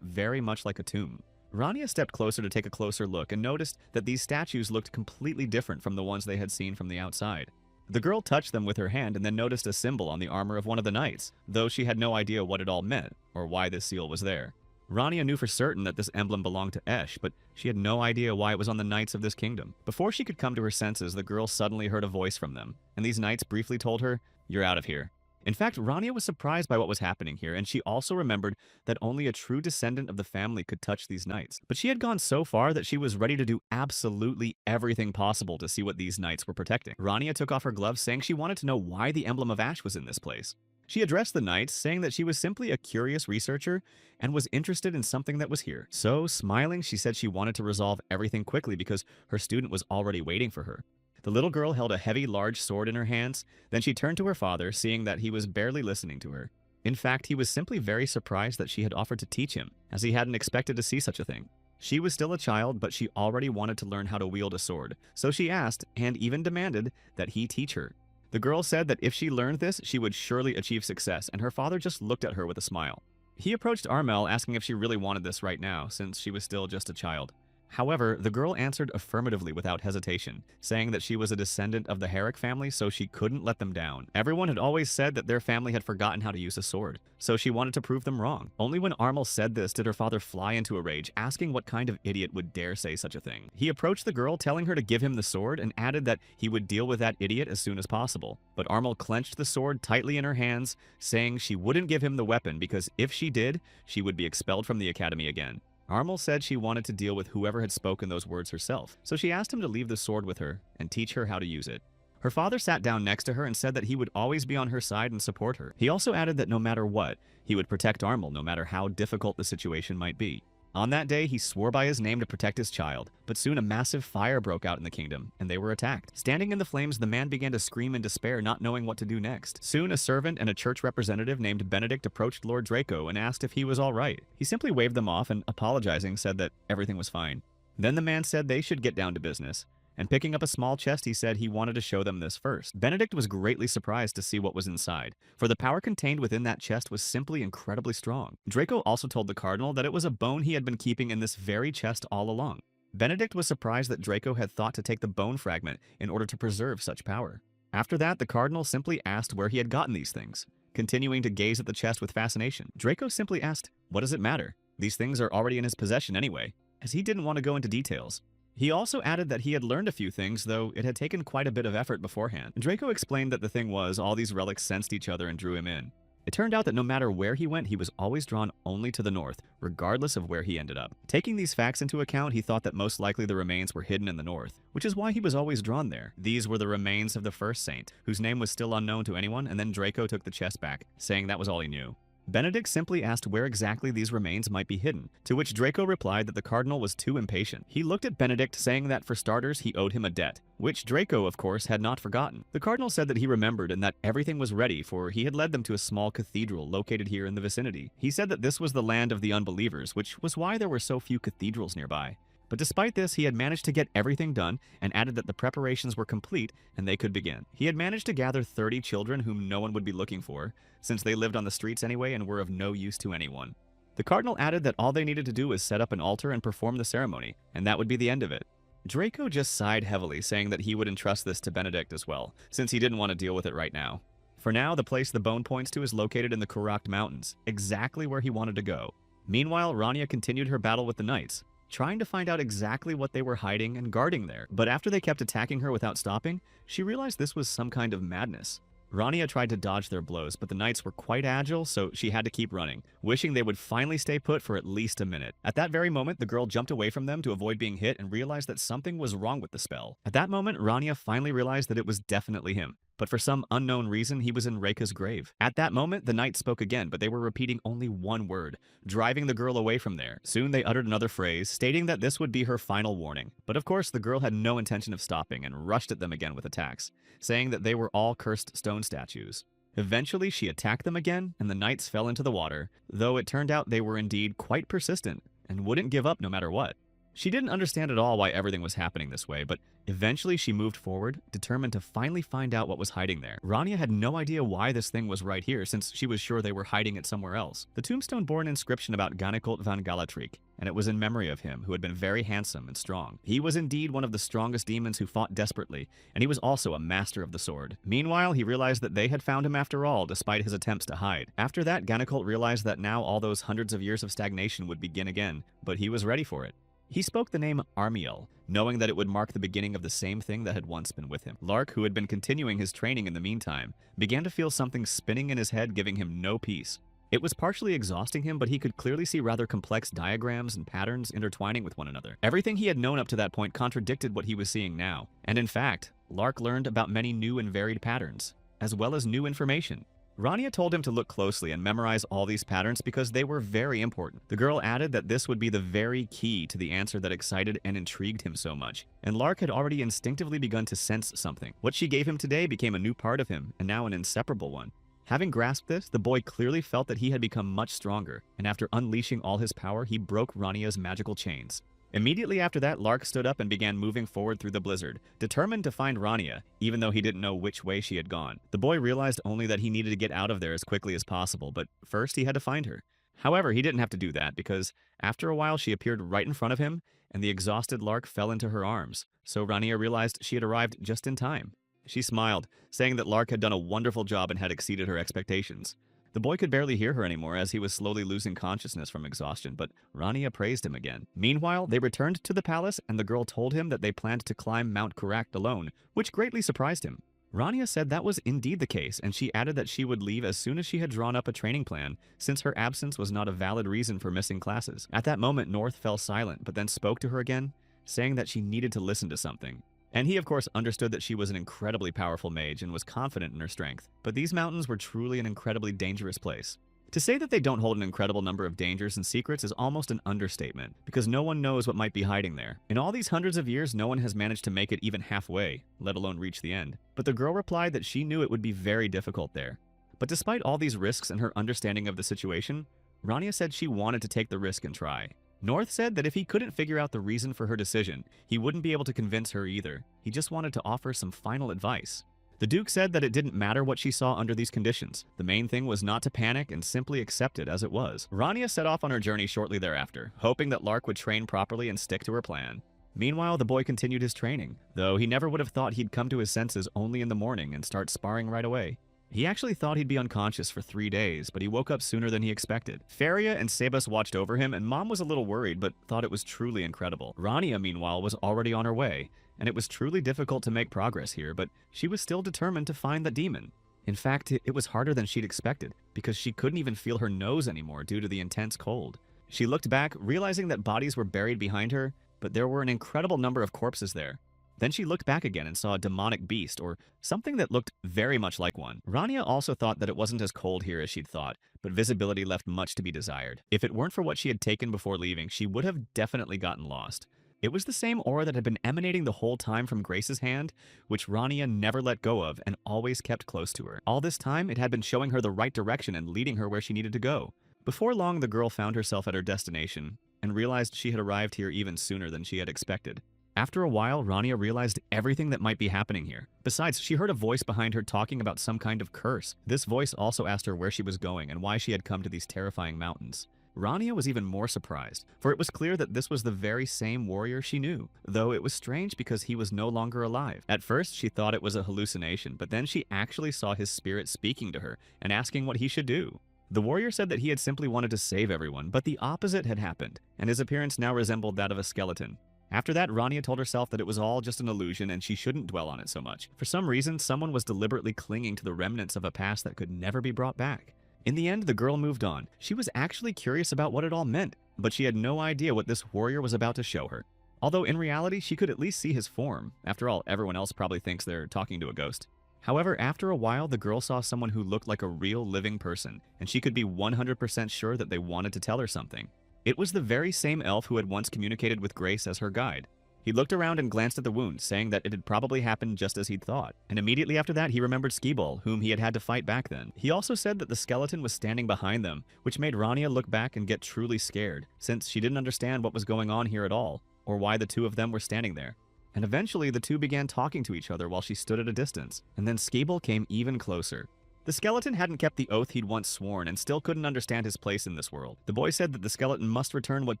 Speaker 1: very much like a tomb. Rania stepped closer to take a closer look and noticed that these statues looked completely different from the ones they had seen from the outside. The girl touched them with her hand and then noticed a symbol on the armor of one of the knights, though she had no idea what it all meant or why this seal was there. Rania knew for certain that this emblem belonged to Esh, but she had no idea why it was on the knights of this kingdom. Before she could come to her senses, the girl suddenly heard a voice from them, and these knights briefly told her, "You're out of here." In fact, Rania was surprised by what was happening here, and she also remembered that only a true descendant of the family could touch these knights. But she had gone so far that she was ready to do absolutely everything possible to see what these knights were protecting. Rania took off her gloves, saying she wanted to know why the emblem of Ash was in this place. She addressed the knights, saying that she was simply a curious researcher and was interested in something that was here. So, smiling, she said she wanted to resolve everything quickly because her student was already waiting for her. The little girl held a heavy, large sword in her hands. Then she turned to her father, seeing that he was barely listening to her. In fact, he was simply very surprised that she had offered to teach him, as he hadn't expected to see such a thing. She was still a child, but she already wanted to learn how to wield a sword, so she asked, and even demanded, that he teach her. The girl said that if she learned this, she would surely achieve success, and her father just looked at her with a smile. He approached Armel, asking if she really wanted this right now, since she was still just a child. However, the girl answered affirmatively without hesitation, saying that she was a descendant of the Herrick family, so she couldn't let them down. Everyone had always said that their family had forgotten how to use a sword, so she wanted to prove them wrong. Only when Armel said this did her father fly into a rage, asking what kind of idiot would dare say such a thing. He approached the girl, telling her to give him the sword, and added that he would deal with that idiot as soon as possible. But Armel clenched the sword tightly in her hands, saying she wouldn't give him the weapon because if she did, she would be expelled from the academy again. Armel said she wanted to deal with whoever had spoken those words herself, so she asked him to leave the sword with her and teach her how to use it. Her father sat down next to her and said that he would always be on her side and support her. He also added that no matter what, he would protect Armel no matter how difficult the situation might be. On that day, he swore by his name to protect his child, but soon a massive fire broke out in the kingdom, and they were attacked. Standing in the flames, the man began to scream in despair, not knowing what to do next. Soon, a servant and a church representative named Benedict approached Lord Draco and asked if he was all right. He simply waved them off and, apologizing, said that everything was fine. Then the man said they should get down to business. And picking up a small chest, he said he wanted to show them this first. Benedict was greatly surprised to see what was inside, for the power contained within that chest was simply incredibly strong. Draco also told the cardinal that it was a bone he had been keeping in this very chest all along. Benedict was surprised that Draco had thought to take the bone fragment in order to preserve such power. After that, the cardinal simply asked where he had gotten these things, continuing to gaze at the chest with fascination. Draco simply asked, "What does it matter? These things are already in his possession anyway," as he didn't want to go into details. He also added that he had learned a few things, though it had taken quite a bit of effort beforehand. Draco explained that the thing was, all these relics sensed each other and drew him in. It turned out that no matter where he went, he was always drawn only to the north, regardless of where he ended up. Taking these facts into account, he thought that most likely the remains were hidden in the north, which is why he was always drawn there. These were the remains of the first saint, whose name was still unknown to anyone, and then Draco took the chest back, saying that was all he knew. Benedict simply asked where exactly these remains might be hidden, to which Draco replied that the cardinal was too impatient. He looked at Benedict, saying that for starters he owed him a debt, which Draco, of course, had not forgotten. The cardinal said that he remembered and that everything was ready, for he had led them to a small cathedral located here in the vicinity. He said that this was the land of the unbelievers, which was why there were so few cathedrals nearby. But despite this, he had managed to get everything done and added that the preparations were complete and they could begin. He had managed to gather 30 children whom no one would be looking for, since they lived on the streets anyway and were of no use to anyone. The cardinal added that all they needed to do was set up an altar and perform the ceremony, and that would be the end of it. Draco just sighed heavily, saying that he would entrust this to Benedict as well, since he didn't want to deal with it right now. For now, the place the bone points to is located in the Kurokt Mountains, exactly where he wanted to go. Meanwhile, Rania continued her battle with the knights, trying to find out exactly what they were hiding and guarding there. But after they kept attacking her without stopping, she realized this was some kind of madness. Rania tried to dodge their blows, but the knights were quite agile, so she had to keep running, wishing they would finally stay put for at least a minute. At that very moment, the girl jumped away from them to avoid being hit and realized that something was wrong with the spell. At that moment, Rania finally realized that it was definitely him. But for some unknown reason, he was in Reika's grave. At that moment, the knights spoke again, but they were repeating only one word, driving the girl away from there. Soon they uttered another phrase, stating that this would be her final warning. But of course, the girl had no intention of stopping and rushed at them again with attacks, saying that they were all cursed stone statues. Eventually, she attacked them again, and the knights fell into the water, though it turned out they were indeed quite persistent and wouldn't give up no matter what. She didn't understand at all why everything was happening this way, but eventually she moved forward, determined to finally find out what was hiding there. Rania had no idea why this thing was right here, since she was sure they were hiding it somewhere else. The tombstone bore an inscription about Ganicolt van Galatrik, and it was in memory of him, who had been very handsome and strong. He was indeed one of the strongest demons who fought desperately, and he was also a master of the sword. Meanwhile, he realized that they had found him after all, despite his attempts to hide. After that, Ganicolt realized that now all those hundreds of years of stagnation would begin again, but he was ready for it. He spoke the name Armiel, knowing that it would mark the beginning of the same thing that had once been with him. Lark, who had been continuing his training in the meantime, began to feel something spinning in his head, giving him no peace. It was partially exhausting him, but he could clearly see rather complex diagrams and patterns intertwining with one another. Everything he had known up to that point contradicted what he was seeing now, and in fact, Lark learned about many new and varied patterns, as well as new information. Rania told him to look closely and memorize all these patterns because they were very important. The girl added that this would be the very key to the answer that excited and intrigued him so much, and Lark had already instinctively begun to sense something. What she gave him today became a new part of him, and now an inseparable one. Having grasped this, the boy clearly felt that he had become much stronger, and after unleashing all his power, he broke Rania's magical chains. Immediately after that, Lark stood up and began moving forward through the blizzard, determined to find Rania, even though he didn't know which way she had gone. The boy realized only that he needed to get out of there as quickly as possible, but first he had to find her. However, he didn't have to do that, because after a while she appeared right in front of him, and the exhausted Lark fell into her arms, so Rania realized she had arrived just in time. She smiled, saying that Lark had done a wonderful job and had exceeded her expectations. The boy could barely hear her anymore as he was slowly losing consciousness from exhaustion, but Rania praised him again. Meanwhile, they returned to the palace and the girl told him that they planned to climb Mount Kurak alone, which greatly surprised him. Rania said that was indeed the case, and she added that she would leave as soon as she had drawn up a training plan, since her absence was not a valid reason for missing classes. At that moment, North fell silent, but then spoke to her again, saying that she needed to listen to something. And he, of course, understood that she was an incredibly powerful mage and was confident in her strength. But these mountains were truly an incredibly dangerous place. To say that they don't hold an incredible number of dangers and secrets is almost an understatement, because no one knows what might be hiding there. In all these hundreds of years, no one has managed to make it even halfway, let alone reach the end. But the girl replied that she knew it would be very difficult there. But despite all these risks and her understanding of the situation, Rania said she wanted to take the risk and try. North said that if he couldn't figure out the reason for her decision, he wouldn't be able to convince her either. He just wanted to offer some final advice. The Duke said that it didn't matter what she saw under these conditions. The main thing was not to panic and simply accept it as it was. Rania set off on her journey shortly thereafter, hoping that Lark would train properly and stick to her plan. Meanwhile, the boy continued his training, though he never would have thought he'd come to his senses only in the morning and start sparring right away. He actually thought he'd be unconscious for 3 days, but he woke up sooner than he expected. Faria and Sebas watched over him, and Mom was a little worried, but thought it was truly incredible. Rania, meanwhile, was already on her way, and it was truly difficult to make progress here, but she was still determined to find the demon. In fact, it was harder than she'd expected, because she couldn't even feel her nose anymore due to the intense cold. She looked back, realizing that bodies were buried behind her, but there were an incredible number of corpses there. Then she looked back again and saw a demonic beast, or something that looked very much like one. Rania also thought that it wasn't as cold here as she'd thought, but visibility left much to be desired. If it weren't for what she had taken before leaving, she would have definitely gotten lost. It was the same aura that had been emanating the whole time from Grace's hand, which Rania never let go of and always kept close to her. All this time, it had been showing her the right direction and leading her where she needed to go. Before long, the girl found herself at her destination, and realized she had arrived here even sooner than she had expected. After a while, Rania realized everything that might be happening here. Besides, she heard a voice behind her talking about some kind of curse. This voice also asked her where she was going and why she had come to these terrifying mountains. Rania was even more surprised, for it was clear that this was the very same warrior she knew, though it was strange because he was no longer alive. At first, she thought it was a hallucination, but then she actually saw his spirit speaking to her and asking what he should do. The warrior said that he had simply wanted to save everyone, but the opposite had happened, and his appearance now resembled that of a skeleton. After that, Rania told herself that it was all just an illusion and she shouldn't dwell on it so much. For some reason, someone was deliberately clinging to the remnants of a past that could never be brought back. In the end, the girl moved on. She was actually curious about what it all meant, but she had no idea what this warrior was about to show her. Although in reality, she could at least see his form. After all, everyone else probably thinks they're talking to a ghost. However, after a while, the girl saw someone who looked like a real living person, and she could be 100% sure that they wanted to tell her something. It was the very same elf who had once communicated with Grace as her guide. He looked around and glanced at the wound, saying that it had probably happened just as he'd thought. And immediately after that, he remembered Skiball, whom he had had to fight back then. He also said that the skeleton was standing behind them, which made Rania look back and get truly scared, since she didn't understand what was going on here at all, or why the two of them were standing there. And eventually, the two began talking to each other while she stood at a distance, and then Skiball came even closer. The skeleton hadn't kept the oath he'd once sworn and still couldn't understand his place in this world. The boy said that the skeleton must return what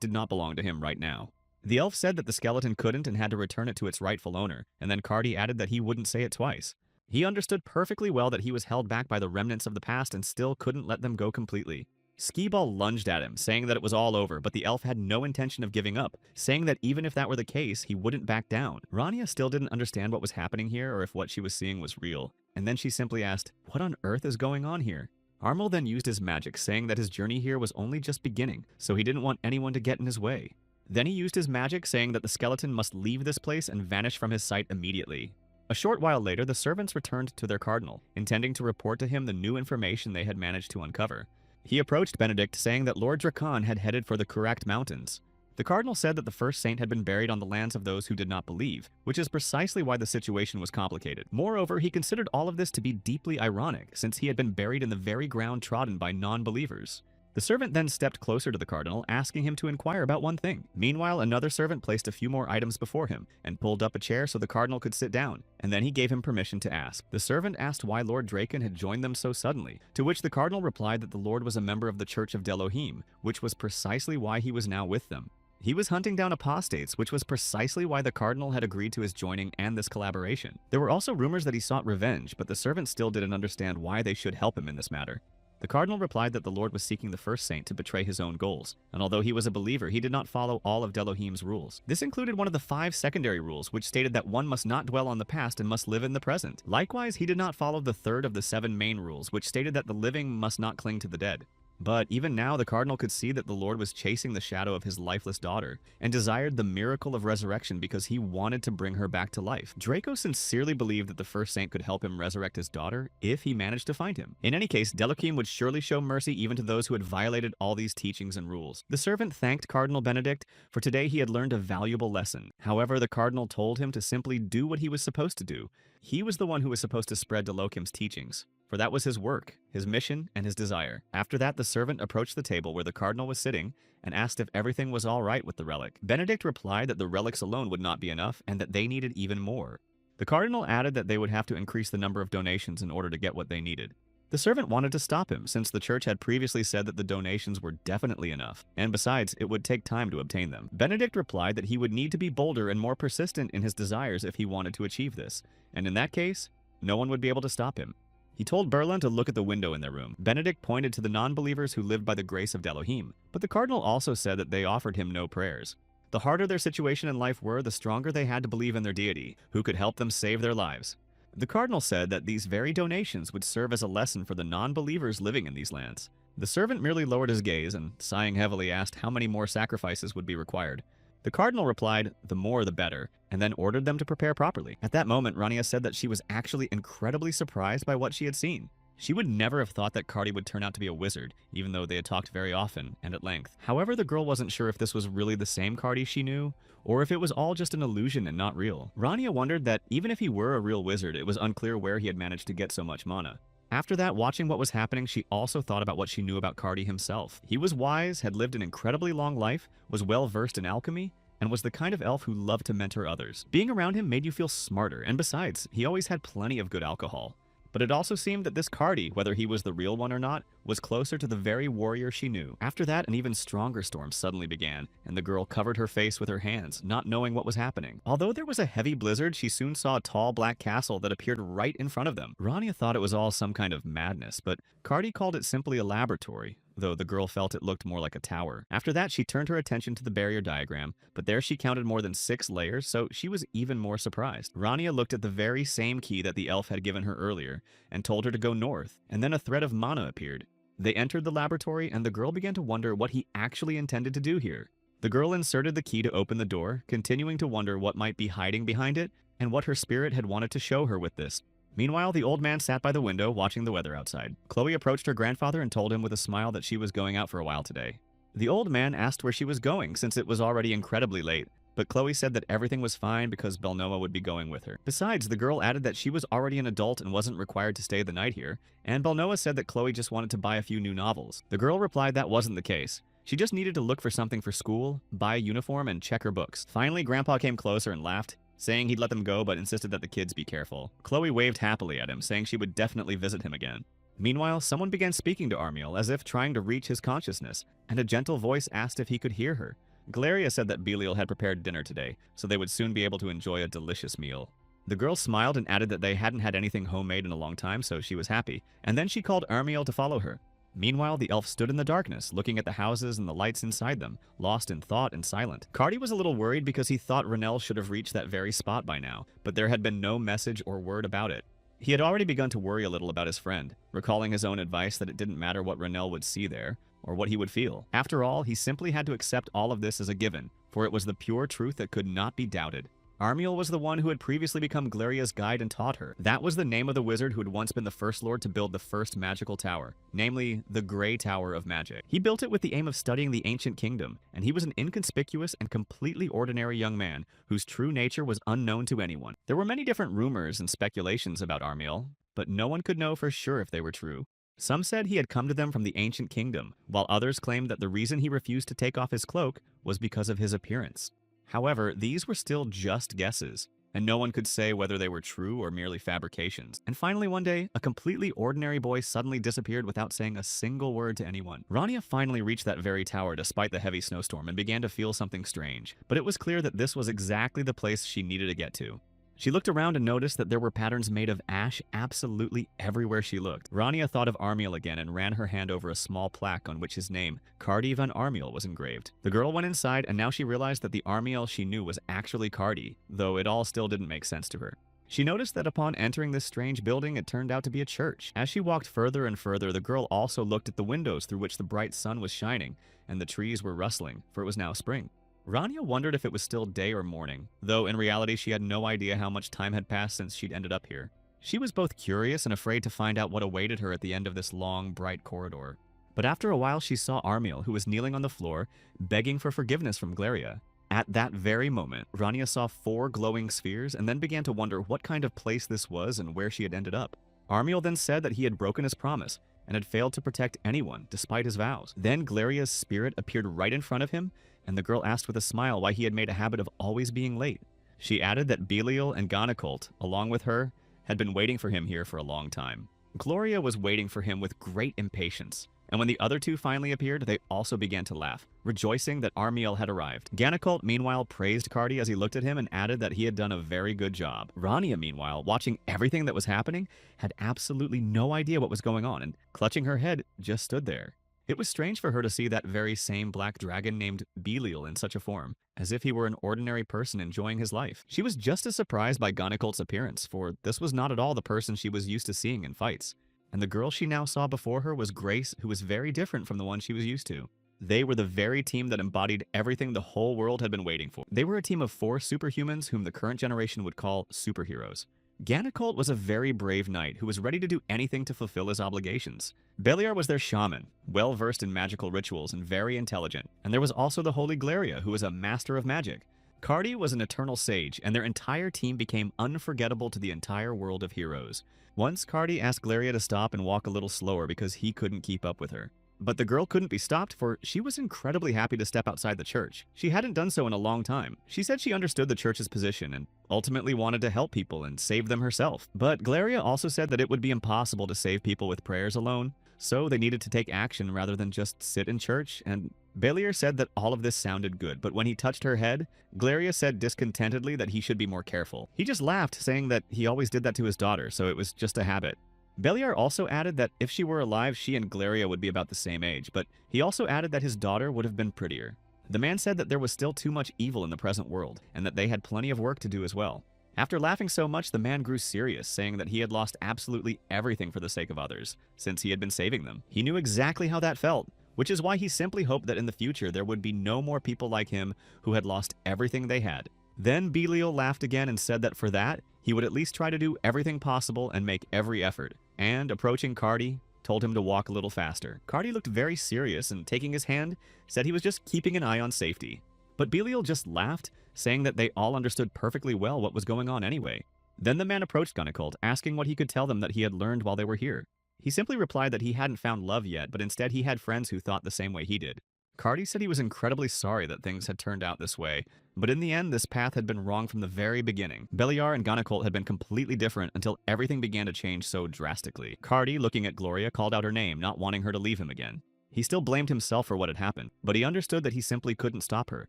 Speaker 1: did not belong to him right now. The elf said that the skeleton couldn't and had to return it to its rightful owner, and then Cardi added that he wouldn't say it twice. He understood perfectly well that he was held back by the remnants of the past and still couldn't let them go completely. Skiball lunged at him, saying that it was all over, but the elf had no intention of giving up, saying that even if that were the case, he wouldn't back down. Rania still didn't understand what was happening here or if what she was seeing was real, and then she simply asked, "What on earth is going on here?" Armel then used his magic, saying that his journey here was only just beginning, so he didn't want anyone to get in his way. Then he used his magic, saying that the skeleton must leave this place and vanish from his sight immediately. A short while later, the servants returned to their cardinal, intending to report to him the new information they had managed to uncover. He approached Benedict, saying that Lord Dracan had headed for the correct mountains. The cardinal said that the first saint had been buried on the lands of those who did not believe, which is precisely why the situation was complicated. Moreover, he considered all of this to be deeply ironic, since he had been buried in the very ground trodden by non-believers. The servant then stepped closer to the cardinal, asking him to inquire about one thing. Meanwhile, another servant placed a few more items before him, and pulled up a chair so the cardinal could sit down, and then he gave him permission to ask. The servant asked why Lord Draken had joined them so suddenly, to which the cardinal replied that the Lord was a member of the Church of Delohim, which was precisely why he was now with them. He was hunting down apostates, which was precisely why the cardinal had agreed to his joining and this collaboration. There were also rumors that he sought revenge, but the servant still didn't understand why they should help him in this matter. The cardinal replied that the Lord was seeking the first saint to betray his own goals, and although he was a believer, he did not follow all of Delohim's rules. This included one of the 5 secondary rules, which stated that one must not dwell on the past and must live in the present. Likewise, he did not follow the 3rd of the 7 main rules, which stated that the living must not cling to the dead. But even now, the cardinal could see that the Lord was chasing the shadow of his lifeless daughter, and desired the miracle of resurrection because he wanted to bring her back to life. Draco sincerely believed that the first saint could help him resurrect his daughter if he managed to find him. In any case, Delohim would surely show mercy even to those who had violated all these teachings and rules. The servant thanked Cardinal Benedict, for today he had learned a valuable lesson. However, the cardinal told him to simply do what he was supposed to do. He was the one who was supposed to spread Delohim's teachings, for that was his work, his mission, and his desire. After that, the servant approached the table where the cardinal was sitting and asked if everything was all right with the relic. Benedict replied that the relics alone would not be enough and that they needed even more. The cardinal added that they would have to increase the number of donations in order to get what they needed. The servant wanted to stop him, since the church had previously said that the donations were definitely enough, and besides, it would take time to obtain them. Benedict replied that he would need to be bolder and more persistent in his desires if he wanted to achieve this, and in that case, no one would be able to stop him. He told Berlin to look at the window in their room. Benedict pointed to the non-believers who lived by the grace of Delohim, but the cardinal also said that they offered him no prayers. The harder their situation in life were, the stronger they had to believe in their deity, who could help them save their lives. The cardinal said that these very donations would serve as a lesson for the non-believers living in these lands. The servant merely lowered his gaze and, sighing heavily, asked how many more sacrifices would be required. The cardinal replied, "The more the better," and then ordered them to prepare properly. At that moment, Rania said that she was actually incredibly surprised by what she had seen. She would never have thought that Cardi would turn out to be a wizard, even though they had talked very often and at length. However, the girl wasn't sure if this was really the same Cardi she knew, or if it was all just an illusion and not real. Rania wondered that even if he were a real wizard, it was unclear where he had managed to get so much mana. After that, watching what was happening, she also thought about what she knew about Cardi himself. He was wise, had lived an incredibly long life, was well versed in alchemy, and was the kind of elf who loved to mentor others. Being around him made you feel smarter, and besides, he always had plenty of good alcohol. But it also seemed that this Cardi, whether he was the real one or not, was closer to the very warrior she knew. After that, an even stronger storm suddenly began, and the girl covered her face with her hands, not knowing what was happening. Although there was a heavy blizzard, she soon saw a tall black castle that appeared right in front of them. Rania thought it was all some kind of madness, but Cardi called it simply a laboratory, though the girl felt it looked more like a tower. After that, she turned her attention to the barrier diagram, but there she counted more than 6 layers, so she was even more surprised. Rania looked at the very same key that the elf had given her earlier, and told her to go north, and then a thread of mana appeared. They entered the laboratory, and the girl began to wonder what he actually intended to do here. The girl inserted the key to open the door, continuing to wonder what might be hiding behind it, and what her spirit had wanted to show her with this. Meanwhile, the old man sat by the window, watching the weather outside. Chloe approached her grandfather and told him with a smile that she was going out for a while today. The old man asked where she was going, since it was already incredibly late, but Chloe said that everything was fine because Belnoa would be going with her. Besides, the girl added that she was already an adult and wasn't required to stay the night here, and Belnoa said that Chloe just wanted to buy a few new novels. The girl replied that wasn't the case. She just needed to look for something for school, buy a uniform, and check her books. Finally, Grandpa came closer and laughed, saying he'd let them go but insisted that the kids be careful. Chloe waved happily at him, saying she would definitely visit him again. Meanwhile, someone began speaking to Armiel, as if trying to reach his consciousness, and a gentle voice asked if he could hear her. Galeria said that Belial had prepared dinner today, so they would soon be able to enjoy a delicious meal. The girl smiled and added that they hadn't had anything homemade in a long time, so she was happy, and then she called Armiel to follow her. Meanwhile, the elf stood in the darkness, looking at the houses and the lights inside them, lost in thought and silent. Cardi was a little worried because he thought Renelle should have reached that very spot by now, but there had been no message or word about it. He had already begun to worry a little about his friend, recalling his own advice that it didn't matter what Renelle would see there, or what he would feel. After all, he simply had to accept all of this as a given, for it was the pure truth that could not be doubted. Armiel was the one who had previously become Glaria's guide and taught her. That was the name of the wizard who had once been the first lord to build the first magical tower, namely, the Grey Tower of Magic. He built it with the aim of studying the ancient kingdom, and he was an inconspicuous and completely ordinary young man whose true nature was unknown to anyone. There were many different rumors and speculations about Armiel, but no one could know for sure if they were true. Some said he had come to them from the ancient kingdom, while others claimed that the reason he refused to take off his cloak was because of his appearance. However, these were still just guesses, and no one could say whether they were true or merely fabrications. And finally one day, a completely ordinary boy suddenly disappeared without saying a single word to anyone. Rania finally reached that very tower despite the heavy snowstorm and began to feel something strange, but it was clear that this was exactly the place she needed to get to. She looked around and noticed that there were patterns made of ash absolutely everywhere she looked. Rania thought of Armiel again and ran her hand over a small plaque on which his name, Cardi van Armiel, was engraved. The girl went inside, and now she realized that the Armiel she knew was actually Cardi, though it all still didn't make sense to her. She noticed that upon entering this strange building, it turned out to be a church. As she walked further and further, the girl also looked at the windows through which the bright sun was shining, and the trees were rustling, for it was now spring. Rania wondered if it was still day or morning, though in reality she had no idea how much time had passed since she'd ended up here. She was both curious and afraid to find out what awaited her at the end of this long, bright corridor. But after a while she saw Armiel, who was kneeling on the floor, begging for forgiveness from Glaria. At that very moment, Rania saw 4 glowing spheres and then began to wonder what kind of place this was and where she had ended up. Armiel then said that he had broken his promise and had failed to protect anyone despite his vows. Then Glaria's spirit appeared right in front of him, and the girl asked with a smile why he had made a habit of always being late. She added that Belial and Ganicolt, along with her, had been waiting for him here for a long time. Gloria was waiting for him with great impatience, and when the other 2 finally appeared, they also began to laugh, rejoicing that Armiel had arrived. Ganicolt, meanwhile, praised Cardi as he looked at him and added that he had done a very good job. Rania, meanwhile, watching everything that was happening, had absolutely no idea what was going on, and clutching her head, just stood there. It was strange for her to see that very same black dragon named Belial in such a form, as if he were an ordinary person enjoying his life. She was just as surprised by Ganicolt's appearance, for this was not at all the person she was used to seeing in fights. And the girl she now saw before her was Grace, who was very different from the one she was used to. They were the very team that embodied everything the whole world had been waiting for. They were a team of 4 superhumans whom the current generation would call superheroes. Ganicolt was a very brave knight who was ready to do anything to fulfill his obligations. Beliar was their shaman, well-versed in magical rituals and very intelligent. And there was also the Holy Glaria, who was a master of magic. Cardi was an eternal sage, and their entire team became unforgettable to the entire world of heroes. Once, Cardi asked Glaria to stop and walk a little slower because he couldn't keep up with her. But the girl couldn't be stopped, for she was incredibly happy to step outside the church. She hadn't done so in a long time. She said she understood the church's position and ultimately wanted to help people and save them herself. But Glaria also said that it would be impossible to save people with prayers alone, so they needed to take action rather than just sit in church. And Belier said that all of this sounded good, but when he touched her head, Glaria said discontentedly that he should be more careful. He just laughed, saying that he always did that to his daughter, so it was just a habit. Beliar also added that if she were alive, she and Glaria would be about the same age, but he also added that his daughter would have been prettier. The man said that there was still too much evil in the present world, and that they had plenty of work to do as well. After laughing so much, the man grew serious, saying that he had lost absolutely everything for the sake of others, since he had been saving them. He knew exactly how that felt, which is why he simply hoped that in the future there would be no more people like him who had lost everything they had. Then Belial laughed again and said that for that, he would at least try to do everything possible and make every effort. And, approaching Cardi, told him to walk a little faster. Cardi looked very serious and, taking his hand, said he was just keeping an eye on safety. But Belial just laughed, saying that they all understood perfectly well what was going on anyway. Then the man approached Gunnicolt, asking what he could tell them that he had learned while they were here. He simply replied that he hadn't found love yet, but instead he had friends who thought the same way he did. Cardi said he was incredibly sorry that things had turned out this way, but in the end, this path had been wrong from the very beginning. Beliar and Gunnicolt had been completely different until everything began to change so drastically. Cardi, looking at Gloria, called out her name, not wanting her to leave him again. He still blamed himself for what had happened, but he understood that he simply couldn't stop her,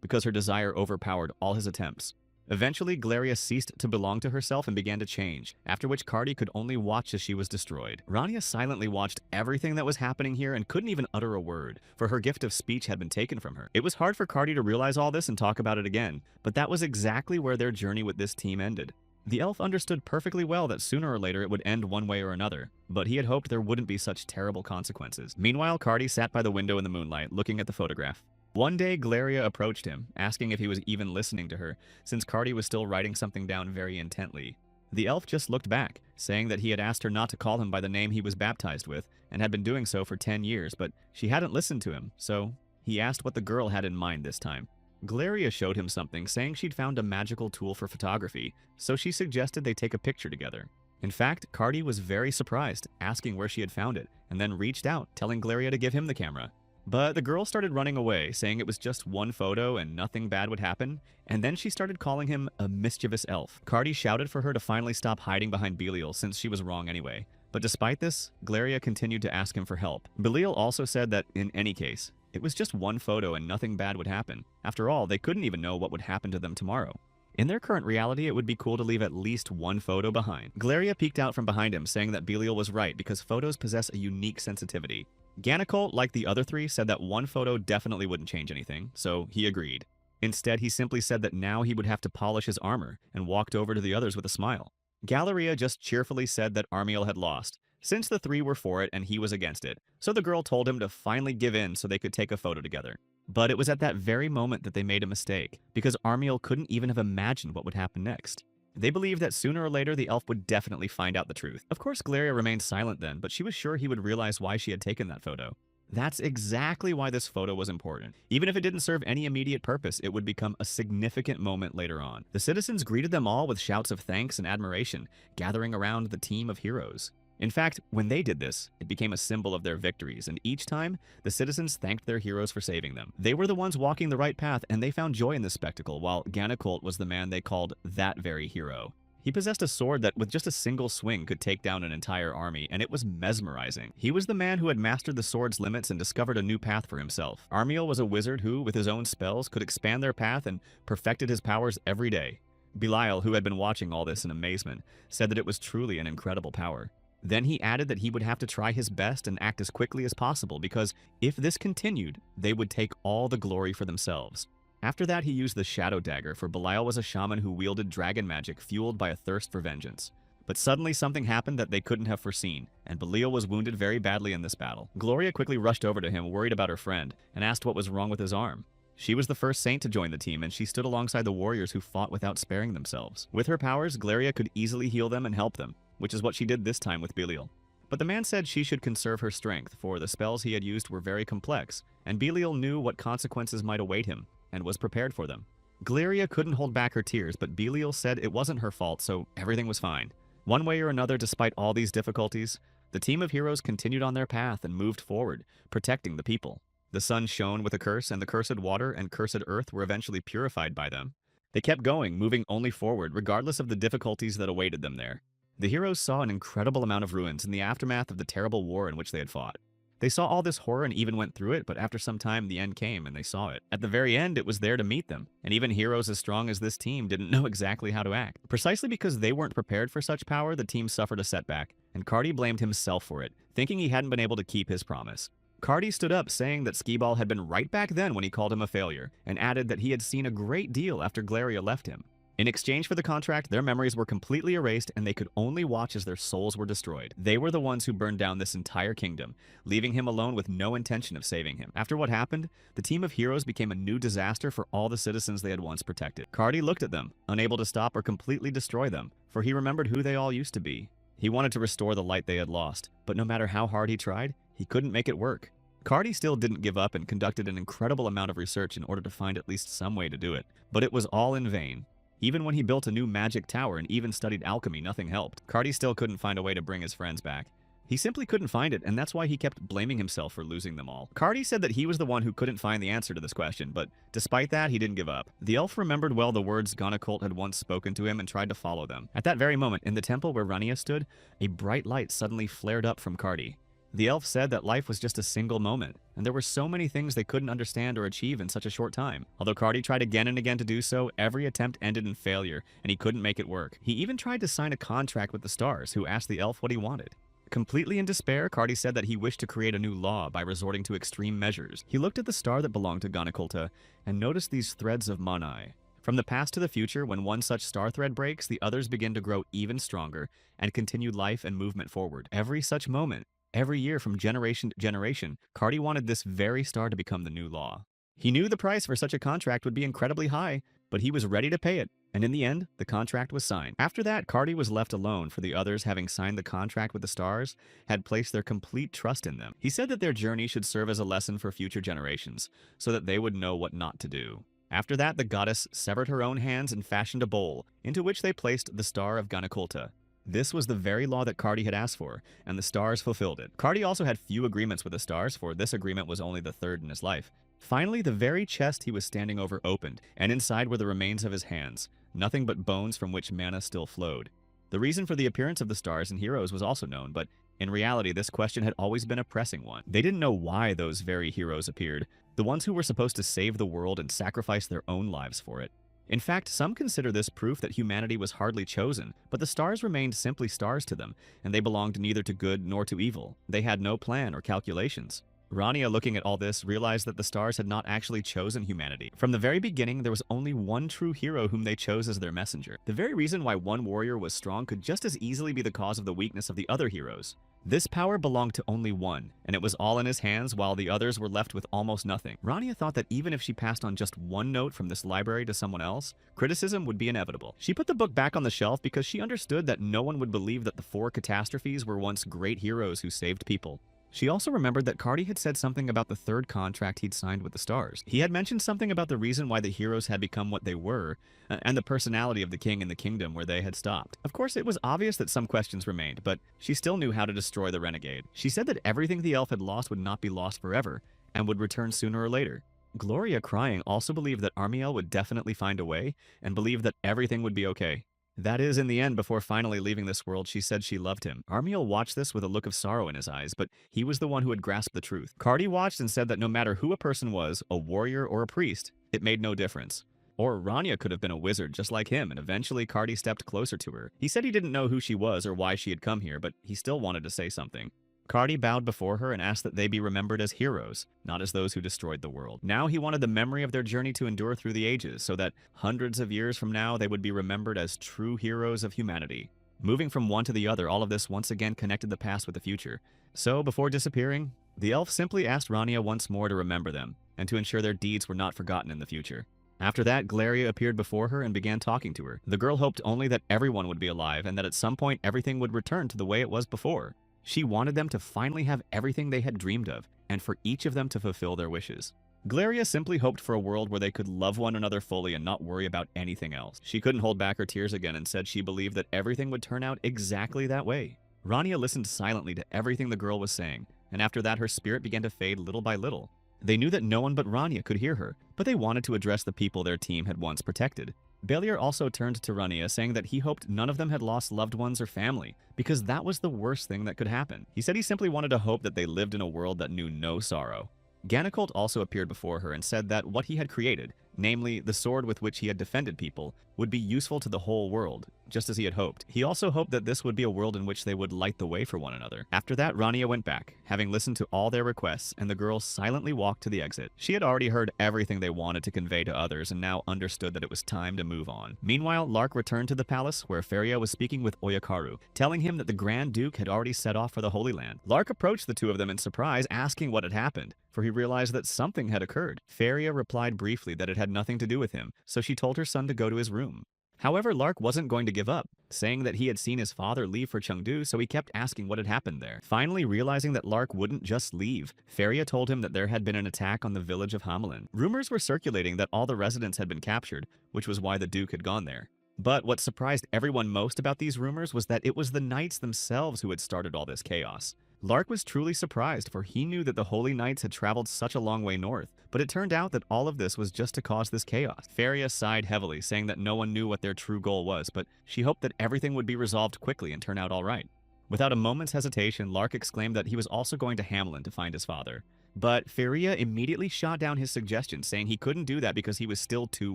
Speaker 1: because her desire overpowered all his attempts. Eventually, Glaria ceased to belong to herself and began to change, after which Cardi could only watch as she was destroyed. Rania silently watched everything that was happening here and couldn't even utter a word, for her gift of speech had been taken from her. It was hard for Cardi to realize all this and talk about it again, but that was exactly where their journey with this team ended. The elf understood perfectly well that sooner or later it would end one way or another, but he had hoped there wouldn't be such terrible consequences. Meanwhile, Cardi sat by the window in the moonlight, looking at the photograph. One day, Glaria approached him, asking if he was even listening to her, since Cardi was still writing something down very intently. The elf just looked back, saying that he had asked her not to call him by the name he was baptized with, and had been doing so for 10 years, but she hadn't listened to him, so he asked what the girl had in mind this time. Glaria showed him something, saying she'd found a magical tool for photography, so she suggested they take a picture together. In fact, Cardi was very surprised, asking where she had found it, and then reached out, telling Glaria to give him the camera. But the girl started running away, saying it was just one photo and nothing bad would happen, and then she started calling him a mischievous elf. Cardi shouted for her to finally stop hiding behind Belial, since she was wrong anyway. But despite this, Glaria continued to ask him for help. Belial also said that, in any case, it was just one photo and nothing bad would happen. After all, they couldn't even know what would happen to them tomorrow. In their current reality, it would be cool to leave at least one photo behind. Glaria peeked out from behind him, saying that Belial was right because photos possess a unique sensitivity. Gunnicolt, like the other three, said that one photo definitely wouldn't change anything, so he agreed. Instead, he simply said that now he would have to polish his armor, and walked over to the others with a smile. Galleria just cheerfully said that Armiel had lost, since the three were for it and he was against it, so the girl told him to finally give in so they could take a photo together. But it was at that very moment that they made a mistake, because Armiel couldn't even have imagined what would happen next. They believed that sooner or later the elf would definitely find out the truth. Of course, Glaria remained silent then, but she was sure he would realize why she had taken that photo. That's exactly why this photo was important. Even if it didn't serve any immediate purpose, it would become a significant moment later on. The citizens greeted them all with shouts of thanks and admiration, gathering around the team of heroes. In fact, when they did this, it became a symbol of their victories, and each time, the citizens thanked their heroes for saving them. They were the ones walking the right path, and they found joy in this spectacle, while Gunnicolt was the man they called that very hero. He possessed a sword that with just a single swing could take down an entire army, and it was mesmerizing. He was the man who had mastered the sword's limits and discovered a new path for himself. Armiel was a wizard who, with his own spells, could expand their path and perfected his powers every day. Belial, who had been watching all this in amazement, said that it was truly an incredible power. Then he added that he would have to try his best and act as quickly as possible because if this continued, they would take all the glory for themselves. After that, he used the Shadow Dagger, for Belial was a shaman who wielded dragon magic fueled by a thirst for vengeance. But suddenly something happened that they couldn't have foreseen, and Belial was wounded very badly in this battle. Gloria quickly rushed over to him, worried about her friend, and asked what was wrong with his arm. She was the first saint to join the team, and she stood alongside the warriors who fought without sparing themselves. With her powers, Glaria could easily heal them and help them, which is what she did this time with Belial. But the man said she should conserve her strength, for the spells he had used were very complex, and Belial knew what consequences might await him, and was prepared for them. Galeria couldn't hold back her tears, but Belial said it wasn't her fault, so everything was fine. One way or another, despite all these difficulties, the team of heroes continued on their path and moved forward, protecting the people. The sun shone with a curse, and the cursed water and cursed earth were eventually purified by them. They kept going, moving only forward, regardless of the difficulties that awaited them there. The heroes saw an incredible amount of ruins in the aftermath of the terrible war in which they had fought. They saw all this horror and even went through it, but after some time the end came and they saw it. At the very end, it was there to meet them, and even heroes as strong as this team didn't know exactly how to act. Precisely because they weren't prepared for such power, the team suffered a setback, and Cardi blamed himself for it, thinking he hadn't been able to keep his promise. Cardi stood up, saying that Skee-Ball had been right back then when he called him a failure, and added that he had seen a great deal after Galeria left him. In exchange for the contract, their memories were completely erased and they could only watch as their souls were destroyed. They were the ones who burned down this entire kingdom, leaving him alone with no intention of saving him. After what happened, the team of heroes became a new disaster for all the citizens they had once protected. Cardi looked at them, unable to stop or completely destroy them, for he remembered who they all used to be. He wanted to restore the light they had lost, but no matter how hard he tried, he couldn't make it work. Cardi still didn't give up and conducted an incredible amount of research in order to find at least some way to do it, but it was all in vain. Even when he built a new magic tower and even studied alchemy, nothing helped. Cardi still couldn't find a way to bring his friends back. He simply couldn't find it, and that's why he kept blaming himself for losing them all. Cardi said that he was the one who couldn't find the answer to this question, but despite that, he didn't give up. The elf remembered well the words Ganakult had once spoken to him and tried to follow them. At that very moment, in the temple where Rania stood, a bright light suddenly flared up from Cardi. The elf said that life was just a single moment, and there were so many things they couldn't understand or achieve in such a short time. Although Cardi tried again and again to do so, every attempt ended in failure, and he couldn't make it work. He even tried to sign a contract with the stars, who asked the elf what he wanted. Completely in despair, Cardi said that he wished to create a new law by resorting to extreme measures. He looked at the star that belonged to Ganakulta and noticed these threads of Manai. From the past to the future, when one such star thread breaks, the others begin to grow even stronger and continue life and movement forward. Every such moment, every year from generation to generation, Cardi wanted this very star to become the new law. He knew the price for such a contract would be incredibly high, but he was ready to pay it, and in the end, the contract was signed. After that, Cardi was left alone, for the others, having signed the contract with the stars, had placed their complete trust in them. He said that their journey should serve as a lesson for future generations, so that they would know what not to do. After that, the goddess severed her own hands and fashioned a bowl, into which they placed the star of Ganakulta. This was the very law that Cardi had asked for, and the stars fulfilled it. Cardi also had few agreements with the stars, for this agreement was only the third in his life. Finally, the very chest he was standing over opened, and inside were the remains of his hands, nothing but bones from which mana still flowed. The reason for the appearance of the stars and heroes was also known, but in reality, this question had always been a pressing one. They didn't know why those very heroes appeared, the ones who were supposed to save the world and sacrifice their own lives for it. In fact, some consider this proof that humanity was hardly chosen, but the stars remained simply stars to them, and they belonged neither to good nor to evil. They had no plan or calculations. Rania, looking at all this, realized that the stars had not actually chosen humanity. From the very beginning, there was only one true hero whom they chose as their messenger. The very reason why one warrior was strong could just as easily be the cause of the weakness of the other heroes. This power belonged to only one, and it was all in his hands while the others were left with almost nothing. Rania thought that even if she passed on just one note from this library to someone else, criticism would be inevitable. She put the book back on the shelf because she understood that no one would believe that the 4 catastrophes were once great heroes who saved people. She also remembered that Cardi had said something about the third contract he'd signed with the stars. He had mentioned something about the reason why the heroes had become what they were, and the personality of the king in the kingdom where they had stopped. Of course, it was obvious that some questions remained, but she still knew how to destroy the renegade. She said that everything the elf had lost would not be lost forever, and would return sooner or later. Gloria, crying, also believed that Armiel would definitely find a way, and believed that everything would be okay. That is, in the end, before finally leaving this world, she said she loved him. Armiel watched this with a look of sorrow in his eyes, but he was the one who had grasped the truth. Cardi watched and said that no matter who a person was, a warrior or a priest, it made no difference. Or Rania could have been a wizard just like him, and eventually Cardi stepped closer to her. He said he didn't know who she was or why she had come here, but he still wanted to say something. Cardi bowed before her and asked that they be remembered as heroes, not as those who destroyed the world. Now he wanted the memory of their journey to endure through the ages, so that hundreds of years from now they would be remembered as true heroes of humanity. Moving from one to the other, all of this once again connected the past with the future. So, before disappearing, the elf simply asked Rania once more to remember them, and to ensure their deeds were not forgotten in the future. After that, Galeria appeared before her and began talking to her. The girl hoped only that everyone would be alive, and that at some point everything would return to the way it was before. She wanted them to finally have everything they had dreamed of, and for each of them to fulfill their wishes. Glaria simply hoped for a world where they could love one another fully and not worry about anything else. She couldn't hold back her tears again and said she believed that everything would turn out exactly that way. Rania listened silently to everything the girl was saying, and after that her spirit began to fade little by little. They knew that no one but Rania could hear her, but they wanted to address the people their team had once protected. Belier also turned to Rania, saying that he hoped none of them had lost loved ones or family, because that was the worst thing that could happen. He said he simply wanted to hope that they lived in a world that knew no sorrow. Ganicolt also appeared before her and said that what he had created, namely the sword with which he had defended people, would be useful to the whole world, just as he had hoped. He also hoped that this would be a world in which they would light the way for one another. After that, Rania went back, having listened to all their requests, and the girls silently walked to the exit. She had already heard everything they wanted to convey to others and now understood that it was time to move on. Meanwhile, Lark returned to the palace where Feria was speaking with Oyakaru, telling him that the Grand Duke had already set off for the Holy Land. Lark approached the two of them in surprise, asking what had happened, for he realized that something had occurred. Feria replied briefly that it had nothing to do with him, so she told her son to go to his room. However, Lark wasn't going to give up, saying that he had seen his father leave for Chengdu, so he kept asking what had happened there. Finally, realizing that Lark wouldn't just leave, Feria told him that there had been an attack on the village of Hamelin. Rumors were circulating that all the residents had been captured, which was why the Duke had gone there. But what surprised everyone most about these rumors was that it was the knights themselves who had started all this chaos. Lark was truly surprised, for he knew that the Holy Knights had traveled such a long way north, but it turned out that all of this was just to cause this chaos. Feria sighed heavily, saying that no one knew what their true goal was, but she hoped that everything would be resolved quickly and turn out all right. Without a moment's hesitation, Lark exclaimed that he was also going to Hamelin to find his father. But Feria immediately shot down his suggestion, saying he couldn't do that because he was still too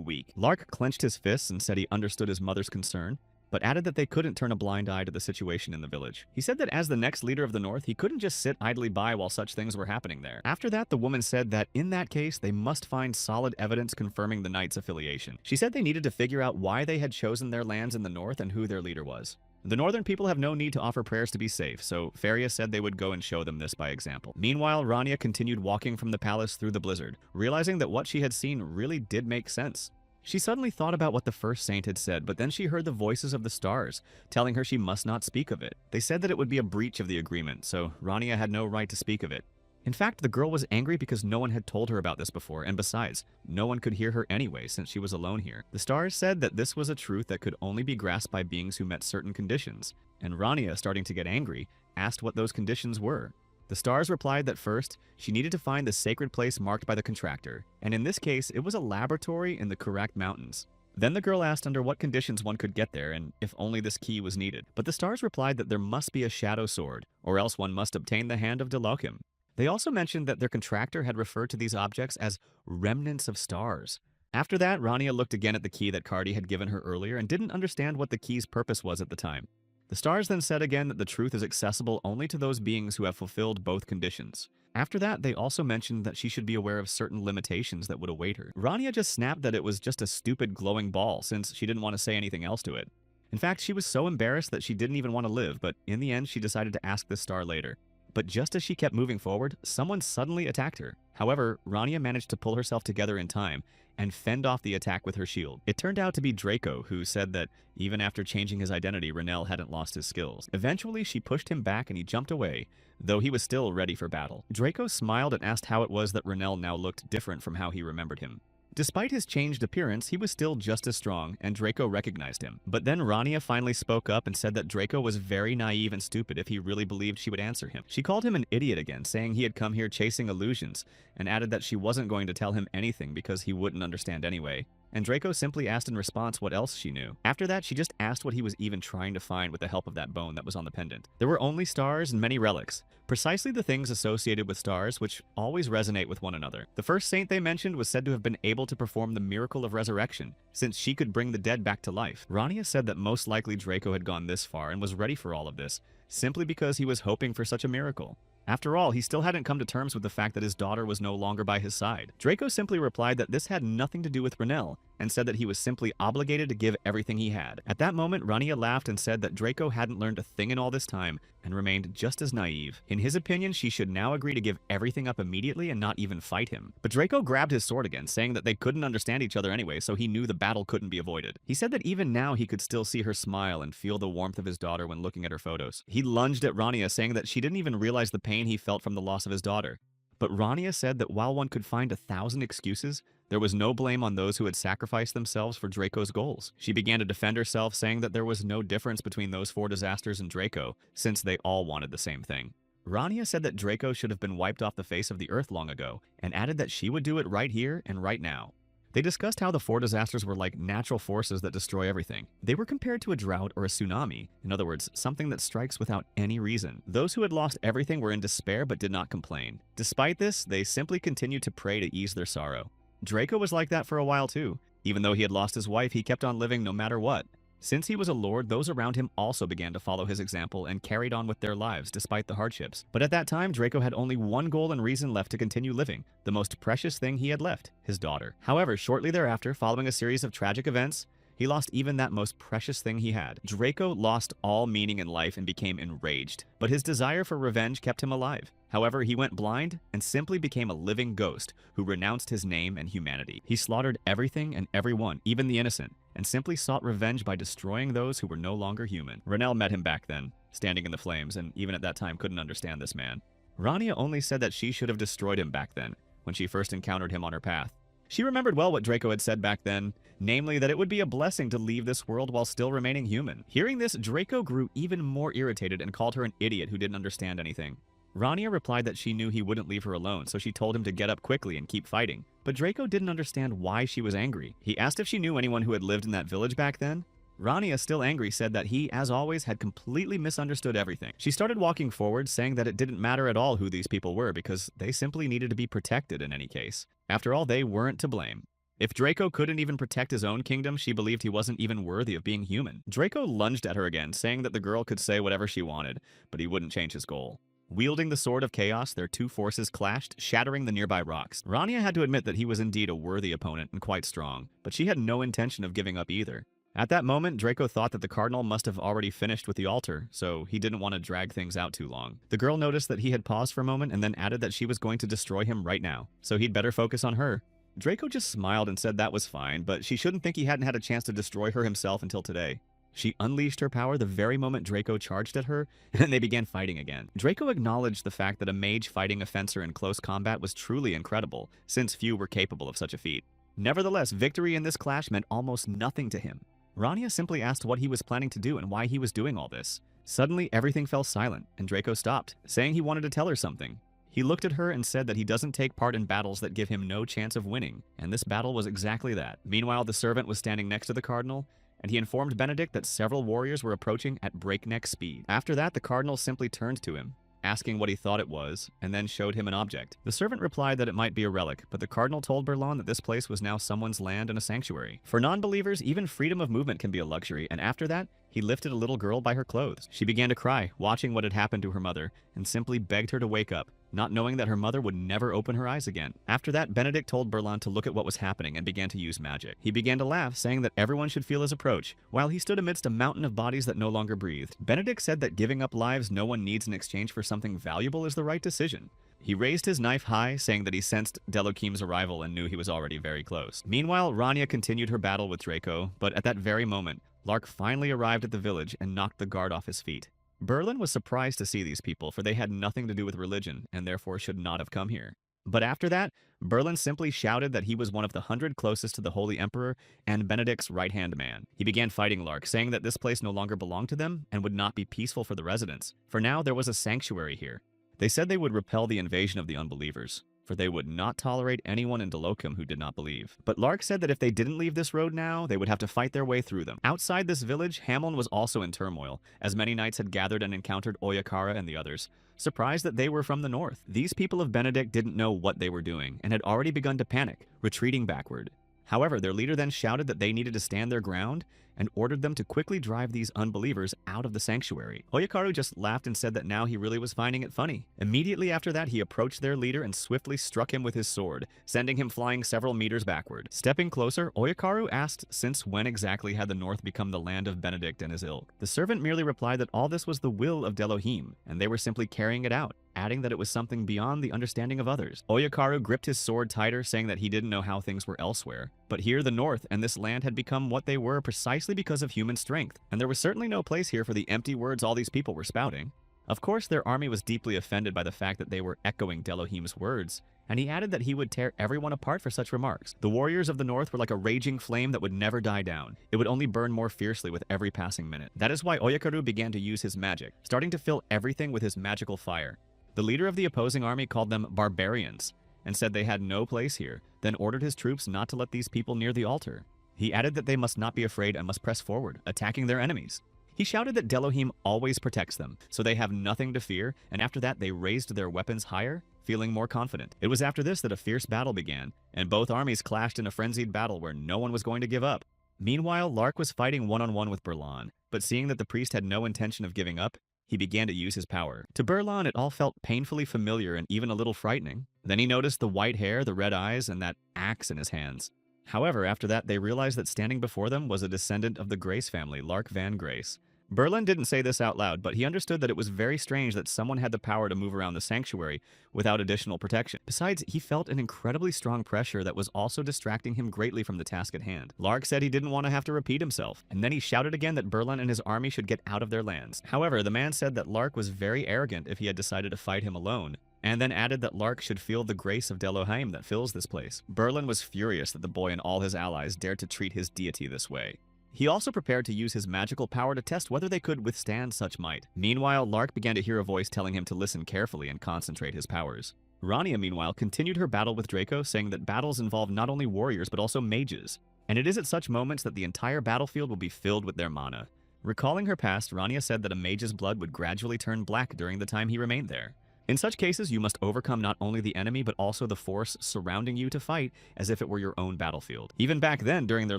Speaker 1: weak. Lark clenched his fists and said he understood his mother's concern, but added that they couldn't turn a blind eye to the situation in the village. He said that as the next leader of the North, he couldn't just sit idly by while such things were happening there. After that, the woman said that in that case, they must find solid evidence confirming the Knights' affiliation. She said they needed to figure out why they had chosen their lands in the North and who their leader was. The northern people have no need to offer prayers to be safe, so Feria said they would go and show them this by example. Meanwhile, Rania continued walking from the palace through the blizzard, realizing that what she had seen really did make sense. She suddenly thought about what the first saint had said, but then she heard the voices of the stars, telling her she must not speak of it. They said that it would be a breach of the agreement, so Rania had no right to speak of it. In fact, the girl was angry because no one had told her about this before, and besides, no one could hear her anyway since she was alone here. The stars said that this was a truth that could only be grasped by beings who met certain conditions, and Rania, starting to get angry, asked what those conditions were. The stars replied that first, she needed to find the sacred place marked by the contractor, and in this case, it was a laboratory in the Karak Mountains. Then the girl asked under what conditions one could get there and if only this key was needed. But the stars replied that there must be a shadow sword, or else one must obtain the hand of Delokim. They also mentioned that their contractor had referred to these objects as remnants of stars. After that, Rania looked again at the key that Cardi had given her earlier and didn't understand what the key's purpose was at the time. The stars then said again that the truth is accessible only to those beings who have fulfilled both conditions. After that, they also mentioned that she should be aware of certain limitations that would await her. Rania just snapped that it was just a stupid glowing ball since she didn't want to say anything else to it. In fact, she was so embarrassed that she didn't even want to live, but in the end, she decided to ask this star later. But just as she kept moving forward, someone suddenly attacked her. However, Rania managed to pull herself together in time and fend off the attack with her shield. It turned out to be Draco, who said that even after changing his identity, Renel hadn't lost his skills. Eventually, she pushed him back and he jumped away, though he was still ready for battle. Draco smiled and asked how it was that Renel now looked different from how he remembered him. Despite his changed appearance, he was still just as strong, and Draco recognized him. But then Rania finally spoke up and said that Draco was very naive and stupid if he really believed she would answer him. She called him an idiot again, saying he had come here chasing illusions, and added that she wasn't going to tell him anything because he wouldn't understand anyway. And Draco simply asked in response what else she knew. After that, she just asked what he was even trying to find with the help of that bone that was on the pendant. There were only stars and many relics, precisely the things associated with stars which always resonate with one another. The first saint they mentioned was said to have been able to perform the miracle of resurrection, since she could bring the dead back to life. Rania said that most likely Draco had gone this far and was ready for all of this, simply because he was hoping for such a miracle. After all, he still hadn't come to terms with the fact that his daughter was no longer by his side. Draco simply replied that this had nothing to do with Renel, and said that he was simply obligated to give everything he had. At that moment, Rania laughed and said that Draco hadn't learned a thing in all this time, and remained just as naive. In his opinion, she should now agree to give everything up immediately and not even fight him. But Draco grabbed his sword again, saying that they couldn't understand each other anyway, so he knew the battle couldn't be avoided. He said that even now he could still see her smile and feel the warmth of his daughter when looking at her photos. He lunged at Rania, saying that she didn't even realize the pain he felt from the loss of his daughter. But Rania said that while one could find 1,000 excuses, there was no blame on those who had sacrificed themselves for Draco's goals. She began to defend herself, saying that there was no difference between those 4 disasters and Draco, since they all wanted the same thing. Rania said that Draco should have been wiped off the face of the earth long ago, and added that she would do it right here and right now. They discussed how the 4 disasters were like natural forces that destroy everything. They were compared to a drought or a tsunami, in other words, something that strikes without any reason. Those who had lost everything were in despair but did not complain. Despite this, they simply continued to pray to ease their sorrow. Draco was like that for a while too. Even though he had lost his wife, he kept on living no matter what. Since he was a lord, those around him also began to follow his example and carried on with their lives despite the hardships. But at that time, Draco had only one goal and reason left to continue living, the most precious thing he had left, his daughter. However, shortly thereafter, following a series of tragic events, he lost even that most precious thing he had. Draco lost all meaning in life and became enraged, but his desire for revenge kept him alive. However, he went blind and simply became a living ghost who renounced his name and humanity. He slaughtered everything and everyone, even the innocent, and simply sought revenge by destroying those who were no longer human. Renelle met him back then, standing in the flames, and even at that time couldn't understand this man. Rania only said that she should have destroyed him back then, when she first encountered him on her path. She remembered well what Draco had said back then, namely that it would be a blessing to leave this world while still remaining human. Hearing this, Draco grew even more irritated and called her an idiot who didn't understand anything. Rania replied that she knew he wouldn't leave her alone, so she told him to get up quickly and keep fighting. But Draco didn't understand why she was angry. He asked if she knew anyone who had lived in that village back then. Rania, still angry, said that he, as always, had completely misunderstood everything. She started walking forward, saying that it didn't matter at all who these people were because they simply needed to be protected in any case. After all, they weren't to blame. If Draco couldn't even protect his own kingdom, she believed he wasn't even worthy of being human. Draco lunged at her again, saying that the girl could say whatever she wanted, but he wouldn't change his goal. Wielding the Sword of Chaos, their 2 forces clashed, shattering the nearby rocks. Rania had to admit that he was indeed a worthy opponent and quite strong, but she had no intention of giving up either. At that moment, Draco thought that the cardinal must have already finished with the altar, so he didn't want to drag things out too long. The girl noticed that he had paused for a moment and then added that she was going to destroy him right now, so he'd better focus on her. Draco just smiled and said that was fine, but she shouldn't think he hadn't had a chance to destroy her himself until today. She unleashed her power the very moment Draco charged at her, and they began fighting again. Draco acknowledged the fact that a mage fighting a fencer in close combat was truly incredible, since few were capable of such a feat. Nevertheless, victory in this clash meant almost nothing to him. Rania simply asked what he was planning to do and why he was doing all this. Suddenly, everything fell silent, and Draco stopped, saying he wanted to tell her something. He looked at her and said that he doesn't take part in battles that give him no chance of winning, and this battle was exactly that. Meanwhile, the servant was standing next to the cardinal, and he informed Benedict that several warriors were approaching at breakneck speed. After that, the cardinal simply turned to him, asking what he thought it was, and then showed him an object. The servant replied that it might be a relic, but the cardinal told Berlon that this place was now someone's land and a sanctuary. For non-believers, even freedom of movement can be a luxury, and after that, he lifted a little girl by her clothes. She began to cry, watching what had happened to her mother, and simply begged her to wake up, not knowing that her mother would never open her eyes again. After that, Benedict told Berlon to look at what was happening and began to use magic. He began to laugh, saying that everyone should feel his approach, while he stood amidst a mountain of bodies that no longer breathed. Benedict said that giving up lives no one needs in exchange for something valuable is the right decision. He raised his knife high, saying that he sensed Delokim's arrival and knew he was already very close. Meanwhile, Rania continued her battle with Draco, but at that very moment, Lark finally arrived at the village and knocked the guard off his feet. Berlin was surprised to see these people, for they had nothing to do with religion, and therefore should not have come here. But after that, Berlin simply shouted that he was one of the 100 closest to the Holy Emperor and Benedict's right-hand man. He began fighting Lark, saying that this place no longer belonged to them and would not be peaceful for the residents. For now, there was a sanctuary here. They said they would repel the invasion of the unbelievers, for they would not tolerate anyone in Dolokim who did not believe. But Lark said that if they didn't leave this road now, they would have to fight their way through them. Outside this village, Hamlin was also in turmoil, as many knights had gathered and encountered Oyakara and the others, surprised that they were from the north. These people of Benedict didn't know what they were doing, and had already begun to panic, retreating backward. However, their leader then shouted that they needed to stand their ground, and ordered them to quickly drive these unbelievers out of the sanctuary. Oyakaru just laughed and said that now he really was finding it funny. Immediately after that, he approached their leader and swiftly struck him with his sword, sending him flying several meters backward. Stepping closer, Oyakaru asked since when exactly had the north become the land of Benedict and his ilk. The servant merely replied that all this was the will of Delohim, and they were simply carrying it out, adding that it was something beyond the understanding of others. Oyakaru gripped his sword tighter, saying that he didn't know how things were elsewhere. But here the north and this land had become what they were precisely because of human strength, and there was certainly no place here for the empty words all these people were spouting. Of course, their army was deeply offended by the fact that they were echoing Delohim's words, and he added that he would tear everyone apart for such remarks. The warriors of the north were like a raging flame that would never die down. It would only burn more fiercely with every passing minute. That is why Oyakaru began to use his magic, starting to fill everything with his magical fire. The leader of the opposing army called them barbarians, and said they had no place here, then ordered his troops not to let these people near the altar. He added that they must not be afraid and must press forward, attacking their enemies. He shouted that Delohim always protects them, so they have nothing to fear, and after that they raised their weapons higher, feeling more confident. It was after this that a fierce battle began, and both armies clashed in a frenzied battle where no one was going to give up. Meanwhile, Lark was fighting one-on-one with Berlan, but seeing that the priest had no intention of giving up, he began to use his power. To Berlan, it all felt painfully familiar and even a little frightening. Then he noticed the white hair, the red eyes, and that axe in his hands. However, after that, they realized that standing before them was a descendant of the Grace family, Lark Van Grace. Berlin didn't say this out loud, but he understood that it was very strange that someone had the power to move around the sanctuary without additional protection. Besides, he felt an incredibly strong pressure that was also distracting him greatly from the task at hand. Lark said he didn't want to have to repeat himself, and then he shouted again that Berlin and his army should get out of their lands. However, the man said that Lark was very arrogant if he had decided to fight him alone, and then added that Lark should feel the grace of Delohim that fills this place. Berlin was furious that the boy and all his allies dared to treat his deity this way. He also prepared to use his magical power to test whether they could withstand such might. Meanwhile, Lark began to hear a voice telling him to listen carefully and concentrate his powers. Rania, meanwhile, continued her battle with Draco, saying that battles involve not only warriors but also mages, and it is at such moments that the entire battlefield will be filled with their mana. Recalling her past, Rania said that a mage's blood would gradually turn black during the time he remained there. In such cases, you must overcome not only the enemy but also the force surrounding you to fight as if it were your own battlefield. Even back then, during their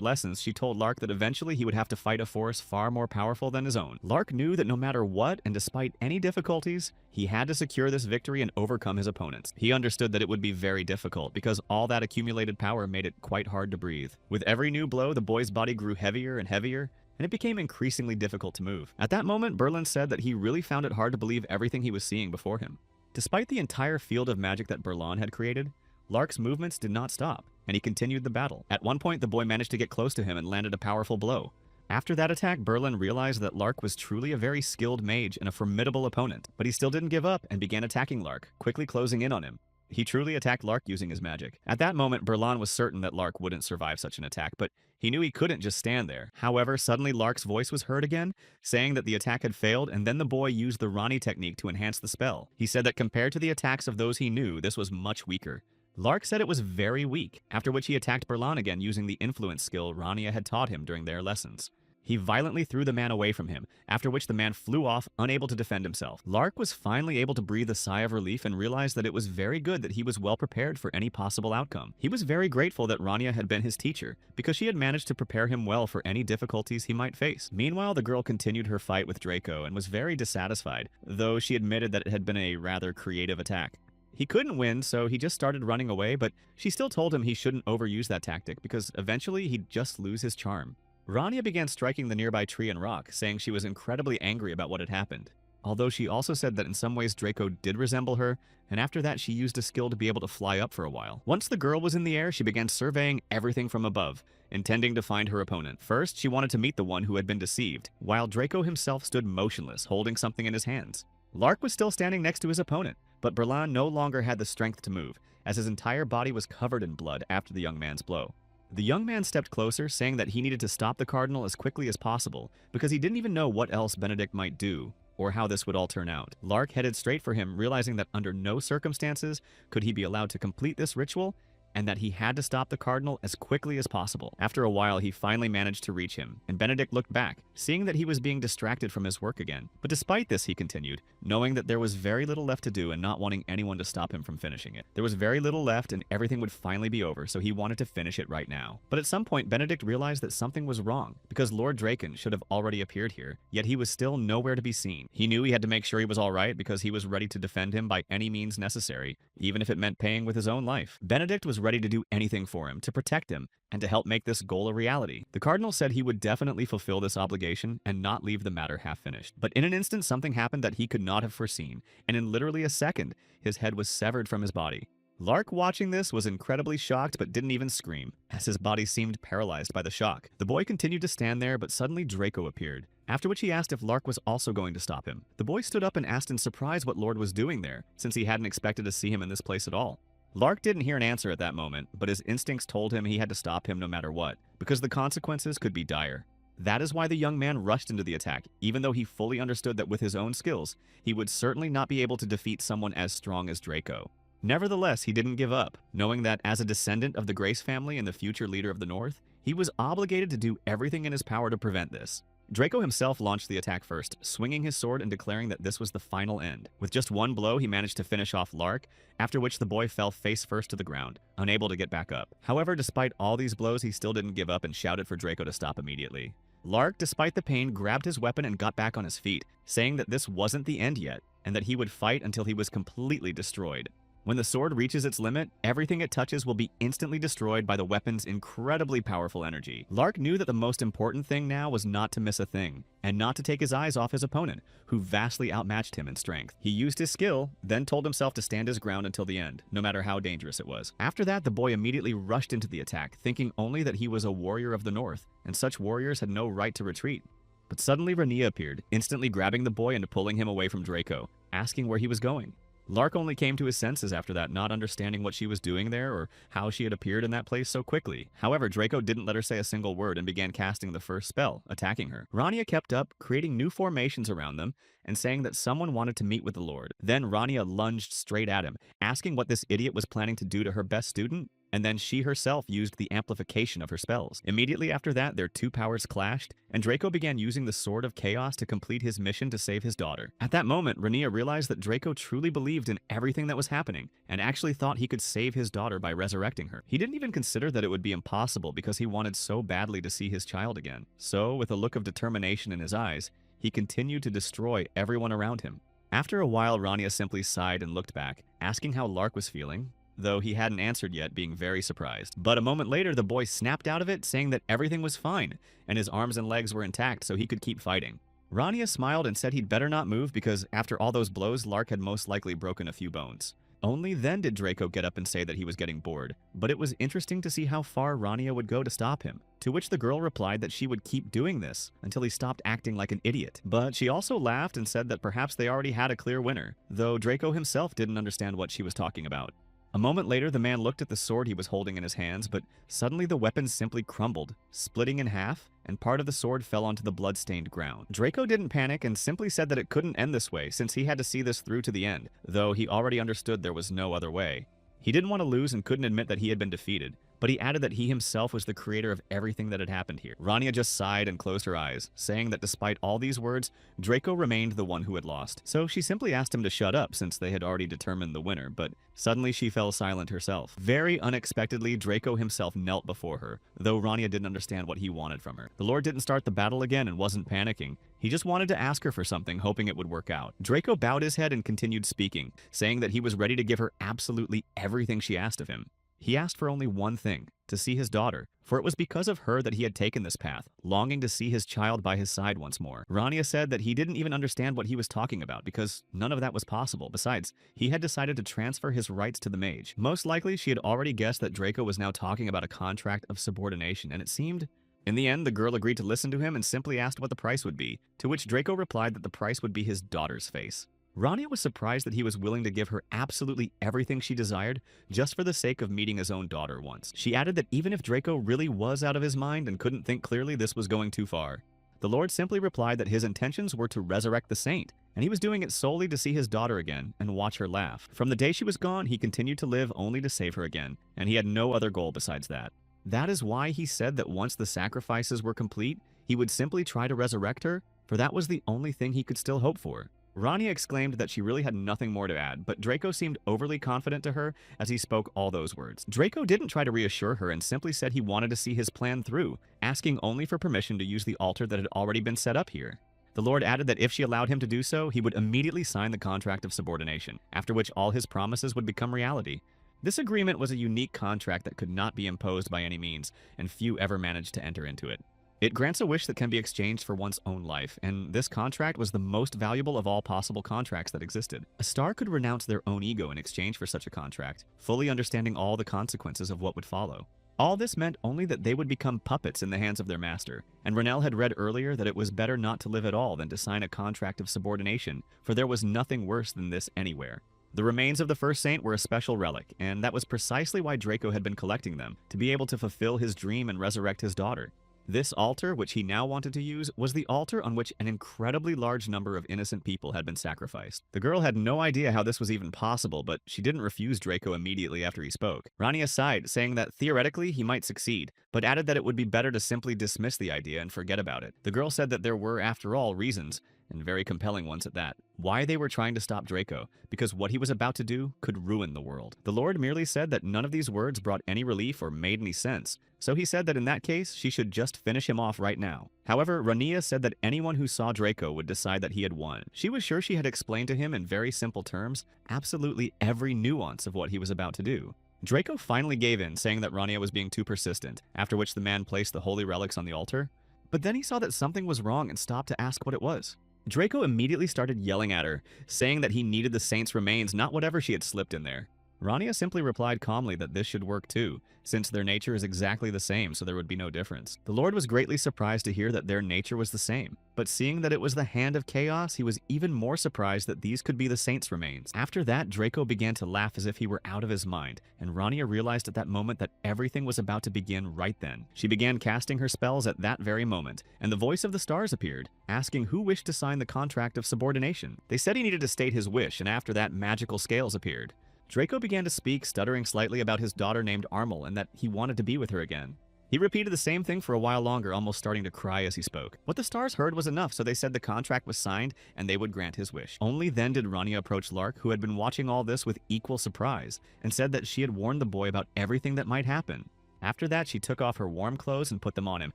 Speaker 1: lessons, she told Lark that eventually he would have to fight a force far more powerful than his own. Lark knew that no matter what, and despite any difficulties, he had to secure this victory and overcome his opponents. He understood that it would be very difficult because all that accumulated power made it quite hard to breathe. With every new blow, the boy's body grew heavier and heavier, and it became increasingly difficult to move. At that moment, Berlin said that he really found it hard to believe everything he was seeing before him. Despite the entire field of magic that Berlan had created, Lark's movements did not stop, and he continued the battle. At one point, the boy managed to get close to him and landed a powerful blow. After that attack, Berlin realized that Lark was truly a very skilled mage and a formidable opponent, but he still didn't give up and began attacking Lark, quickly closing in on him. He truly attacked Lark using his magic. At that moment, Berlan was certain that Lark wouldn't survive such an attack, but he knew he couldn't just stand there. However, suddenly Lark's voice was heard again, saying that the attack had failed, and then the boy used the Rani technique to enhance the spell. He said that compared to the attacks of those he knew, this was much weaker. Lark said it was very weak, after which he attacked Berlan again using the influence skill Rania had taught him during their lessons. He violently threw the man away from him, after which the man flew off, unable to defend himself. Lark was finally able to breathe a sigh of relief and realized that it was very good that he was well prepared for any possible outcome. He was very grateful that Rania had been his teacher, because she had managed to prepare him well for any difficulties he might face. Meanwhile, the girl continued her fight with Draco and was very dissatisfied, though she admitted that it had been a rather creative attack. He couldn't win, so he just started running away, but she still told him he shouldn't overuse that tactic because eventually he'd just lose his charm. Rania began striking the nearby tree and rock, saying she was incredibly angry about what had happened. Although she also said that in some ways Draco did resemble her, and after that she used a skill to be able to fly up for a while. Once the girl was in the air, she began surveying everything from above, intending to find her opponent. First, she wanted to meet the one who had been deceived, while Draco himself stood motionless, holding something in his hands. Lark was still standing next to his opponent, but Berlan no longer had the strength to move, as his entire body was covered in blood after the young man's blow. The young man stepped closer, saying that he needed to stop the cardinal as quickly as possible, because he didn't even know what else Benedict might do, or how this would all turn out. Lark headed straight for him, realizing that under no circumstances could he be allowed to complete this ritual, and that he had to stop the cardinal as quickly as possible. After a while, he finally managed to reach him, and Benedict looked back, seeing that he was being distracted from his work again. But despite this, he continued, knowing that there was very little left to do and not wanting anyone to stop him from finishing it. There was very little left and everything would finally be over, so he wanted to finish it right now. But at some point, Benedict realized that something was wrong, because Lord Draken should have already appeared here, yet he was still nowhere to be seen. He knew he had to make sure he was alright because he was ready to defend him by any means necessary, even if it meant paying with his own life. Benedict was ready to do anything for him, to protect him, and to help make this goal a reality. The cardinal said he would definitely fulfill this obligation and not leave the matter half finished. But in an instant, something happened that he could not have foreseen, and in literally a second, his head was severed from his body. Lark, watching this, was incredibly shocked but didn't even scream, as his body seemed paralyzed by the shock. The boy continued to stand there, but suddenly Draco appeared. after which he asked if Lark was also going to stop him. The boy stood up and asked in surprise what Lord was doing there, since he hadn't expected to see him in this place at all. Lark didn't hear an answer at that moment, but his instincts told him he had to stop him no matter what, because the consequences could be dire. That is why the young man rushed into the attack, even though he fully understood that with his own skills, he would certainly not be able to defeat someone as strong as Draco. Nevertheless, he didn't give up, knowing that as a descendant of the Grace family and the future leader of the North, he was obligated to do everything in his power to prevent this. Draco himself launched the attack first, swinging his sword and declaring that this was the final end. With just one blow, he managed to finish off Lark, after which the boy fell face first to the ground, unable to get back up. However, despite all these blows, he still didn't give up and shouted for Draco to stop immediately. Lark, despite the pain, grabbed his weapon and got back on his feet, saying that this wasn't the end yet, and that he would fight until he was completely destroyed. When the sword reaches its limit, everything it touches will be instantly destroyed by the weapon's incredibly powerful energy. Lark knew that the most important thing now was not to miss a thing, and not to take his eyes off his opponent, who vastly outmatched him in strength. He used his skill, then told himself to stand his ground until the end, no matter how dangerous it was. After that, the boy immediately rushed into the attack, thinking only that he was a warrior of the North, and such warriors had no right to retreat. But suddenly Rania appeared, instantly grabbing the boy and pulling him away from Draco, asking where he was going. Lark only came to his senses after that, not understanding what she was doing there or how she had appeared in that place so quickly. However, Draco didn't let her say a single word and began casting the first spell, attacking her. Rania kept up, creating new formations around them and saying that someone wanted to meet with the Lord. Then Rania lunged straight at him, asking what this idiot was planning to do to her best student, and then she herself used the amplification of her spells. Immediately after that, their two powers clashed, and Draco began using the Sword of Chaos to complete his mission to save his daughter. At that moment, Rania realized that Draco truly believed in everything that was happening, and actually thought he could save his daughter by resurrecting her. He didn't even consider that it would be impossible because he wanted so badly to see his child again. So, with a look of determination in his eyes, he continued to destroy everyone around him. After a while, Rania simply sighed and looked back, asking how Lark was feeling, though he hadn't answered yet, being very surprised. But a moment later, the boy snapped out of it, saying that everything was fine, and his arms and legs were intact so he could keep fighting. Rania smiled and said he'd better not move because after all those blows, Lark had most likely broken a few bones. Only then did Draco get up and say that he was getting bored, but it was interesting to see how far Rania would go to stop him, to which the girl replied that she would keep doing this until he stopped acting like an idiot. But she also laughed and said that perhaps they already had a clear winner, though Draco himself didn't understand what she was talking about. A moment later, the man looked at the sword he was holding in his hands, but suddenly the weapon simply crumbled, splitting in half, and part of the sword fell onto the blood-stained ground. Draco didn't panic and simply said that it couldn't end this way since he had to see this through to the end, though he already understood there was no other way. He didn't want to lose and couldn't admit that he had been defeated, but he added that he himself was the creator of everything that had happened here. Rania just sighed and closed her eyes, saying that despite all these words, Draco remained the one who had lost. So she simply asked him to shut up since they had already determined the winner, but suddenly she fell silent herself. Very unexpectedly, Draco himself knelt before her, though Rania didn't understand what he wanted from her. The Lord didn't start the battle again and wasn't panicking. He just wanted to ask her for something, hoping it would work out. Draco bowed his head and continued speaking, saying that he was ready to give her absolutely everything she asked of him. He asked for only one thing, to see his daughter, for it was because of her that he had taken this path, longing to see his child by his side once more. Rania said that he didn't even understand what he was talking about because none of that was possible. Besides, he had decided to transfer his rights to the Mage. Most likely, she had already guessed that Draco was now talking about a contract of subordination, and it seemed... In the end, the girl agreed to listen to him and simply asked what the price would be, to which Draco replied that the price would be his daughter's face. Rania was surprised that he was willing to give her absolutely everything she desired just for the sake of meeting his own daughter once. She added that even if Draco really was out of his mind and couldn't think clearly, this was going too far. The Lord simply replied that his intentions were to resurrect the saint, and he was doing it solely to see his daughter again and watch her laugh. From the day she was gone, he continued to live only to save her again, and he had no other goal besides that. That is why he said that once the sacrifices were complete, he would simply try to resurrect her, for that was the only thing he could still hope for. Rania exclaimed that she really had nothing more to add, but Draco seemed overly confident to her as he spoke all those words. Draco didn't try to reassure her and simply said he wanted to see his plan through, asking only for permission to use the altar that had already been set up here. The Lord added that if she allowed him to do so, he would immediately sign the contract of subordination, after which all his promises would become reality. This agreement was a unique contract that could not be imposed by any means, and few ever managed to enter into it. It grants a wish that can be exchanged for one's own life, and this contract was the most valuable of all possible contracts that existed. A star could renounce their own ego in exchange for such a contract, fully understanding all the consequences of what would follow. All this meant only that they would become puppets in the hands of their master, and Renelle had read earlier that it was better not to live at all than to sign a contract of subordination, for there was nothing worse than this anywhere. The remains of the first saint were a special relic, and that was precisely why Draco had been collecting them, to be able to fulfill his dream and resurrect his daughter. This altar, which he now wanted to use, was the altar on which an incredibly large number of innocent people had been sacrificed. The girl had no idea how this was even possible, but she didn't refuse Draco immediately after he spoke. Rania sighed, saying that theoretically he might succeed, but added that it would be better to simply dismiss the idea and forget about it. The girl said that there were, after all, reasons, and very compelling ones at that, why they were trying to stop Draco, because what he was about to do could ruin the world. The Lord merely said that none of these words brought any relief or made any sense, so he said that in that case, she should just finish him off right now. However, Rania said that anyone who saw Draco would decide that he had won. She was sure she had explained to him in very simple terms absolutely every nuance of what he was about to do. Draco finally gave in, saying that Rania was being too persistent, after which the man placed the holy relics on the altar. But then he saw that something was wrong and stopped to ask what it was. Draco immediately started yelling at her, saying that he needed the saint's remains, not whatever she had slipped in there. Rania simply replied calmly that this should work too, since their nature is exactly the same, so there would be no difference. The Lord was greatly surprised to hear that their nature was the same, but seeing that it was the hand of chaos, he was even more surprised that these could be the saint's remains. After that, Draco began to laugh as if he were out of his mind, and Rania realized at that moment that everything was about to begin right then. She began casting her spells at that very moment, and the voice of the stars appeared, asking who wished to sign the contract of subordination. They said he needed to state his wish, and after that, magical scales appeared. Draco began to speak, stuttering slightly about his daughter named Armel and that he wanted to be with her again. He repeated the same thing for a while longer, almost starting to cry as he spoke. What the stars heard was enough, so they said the contract was signed and they would grant his wish. Only then did Rania approach Lark, who had been watching all this with equal surprise, and said that she had warned the boy about everything that might happen. After that, she took off her warm clothes and put them on him,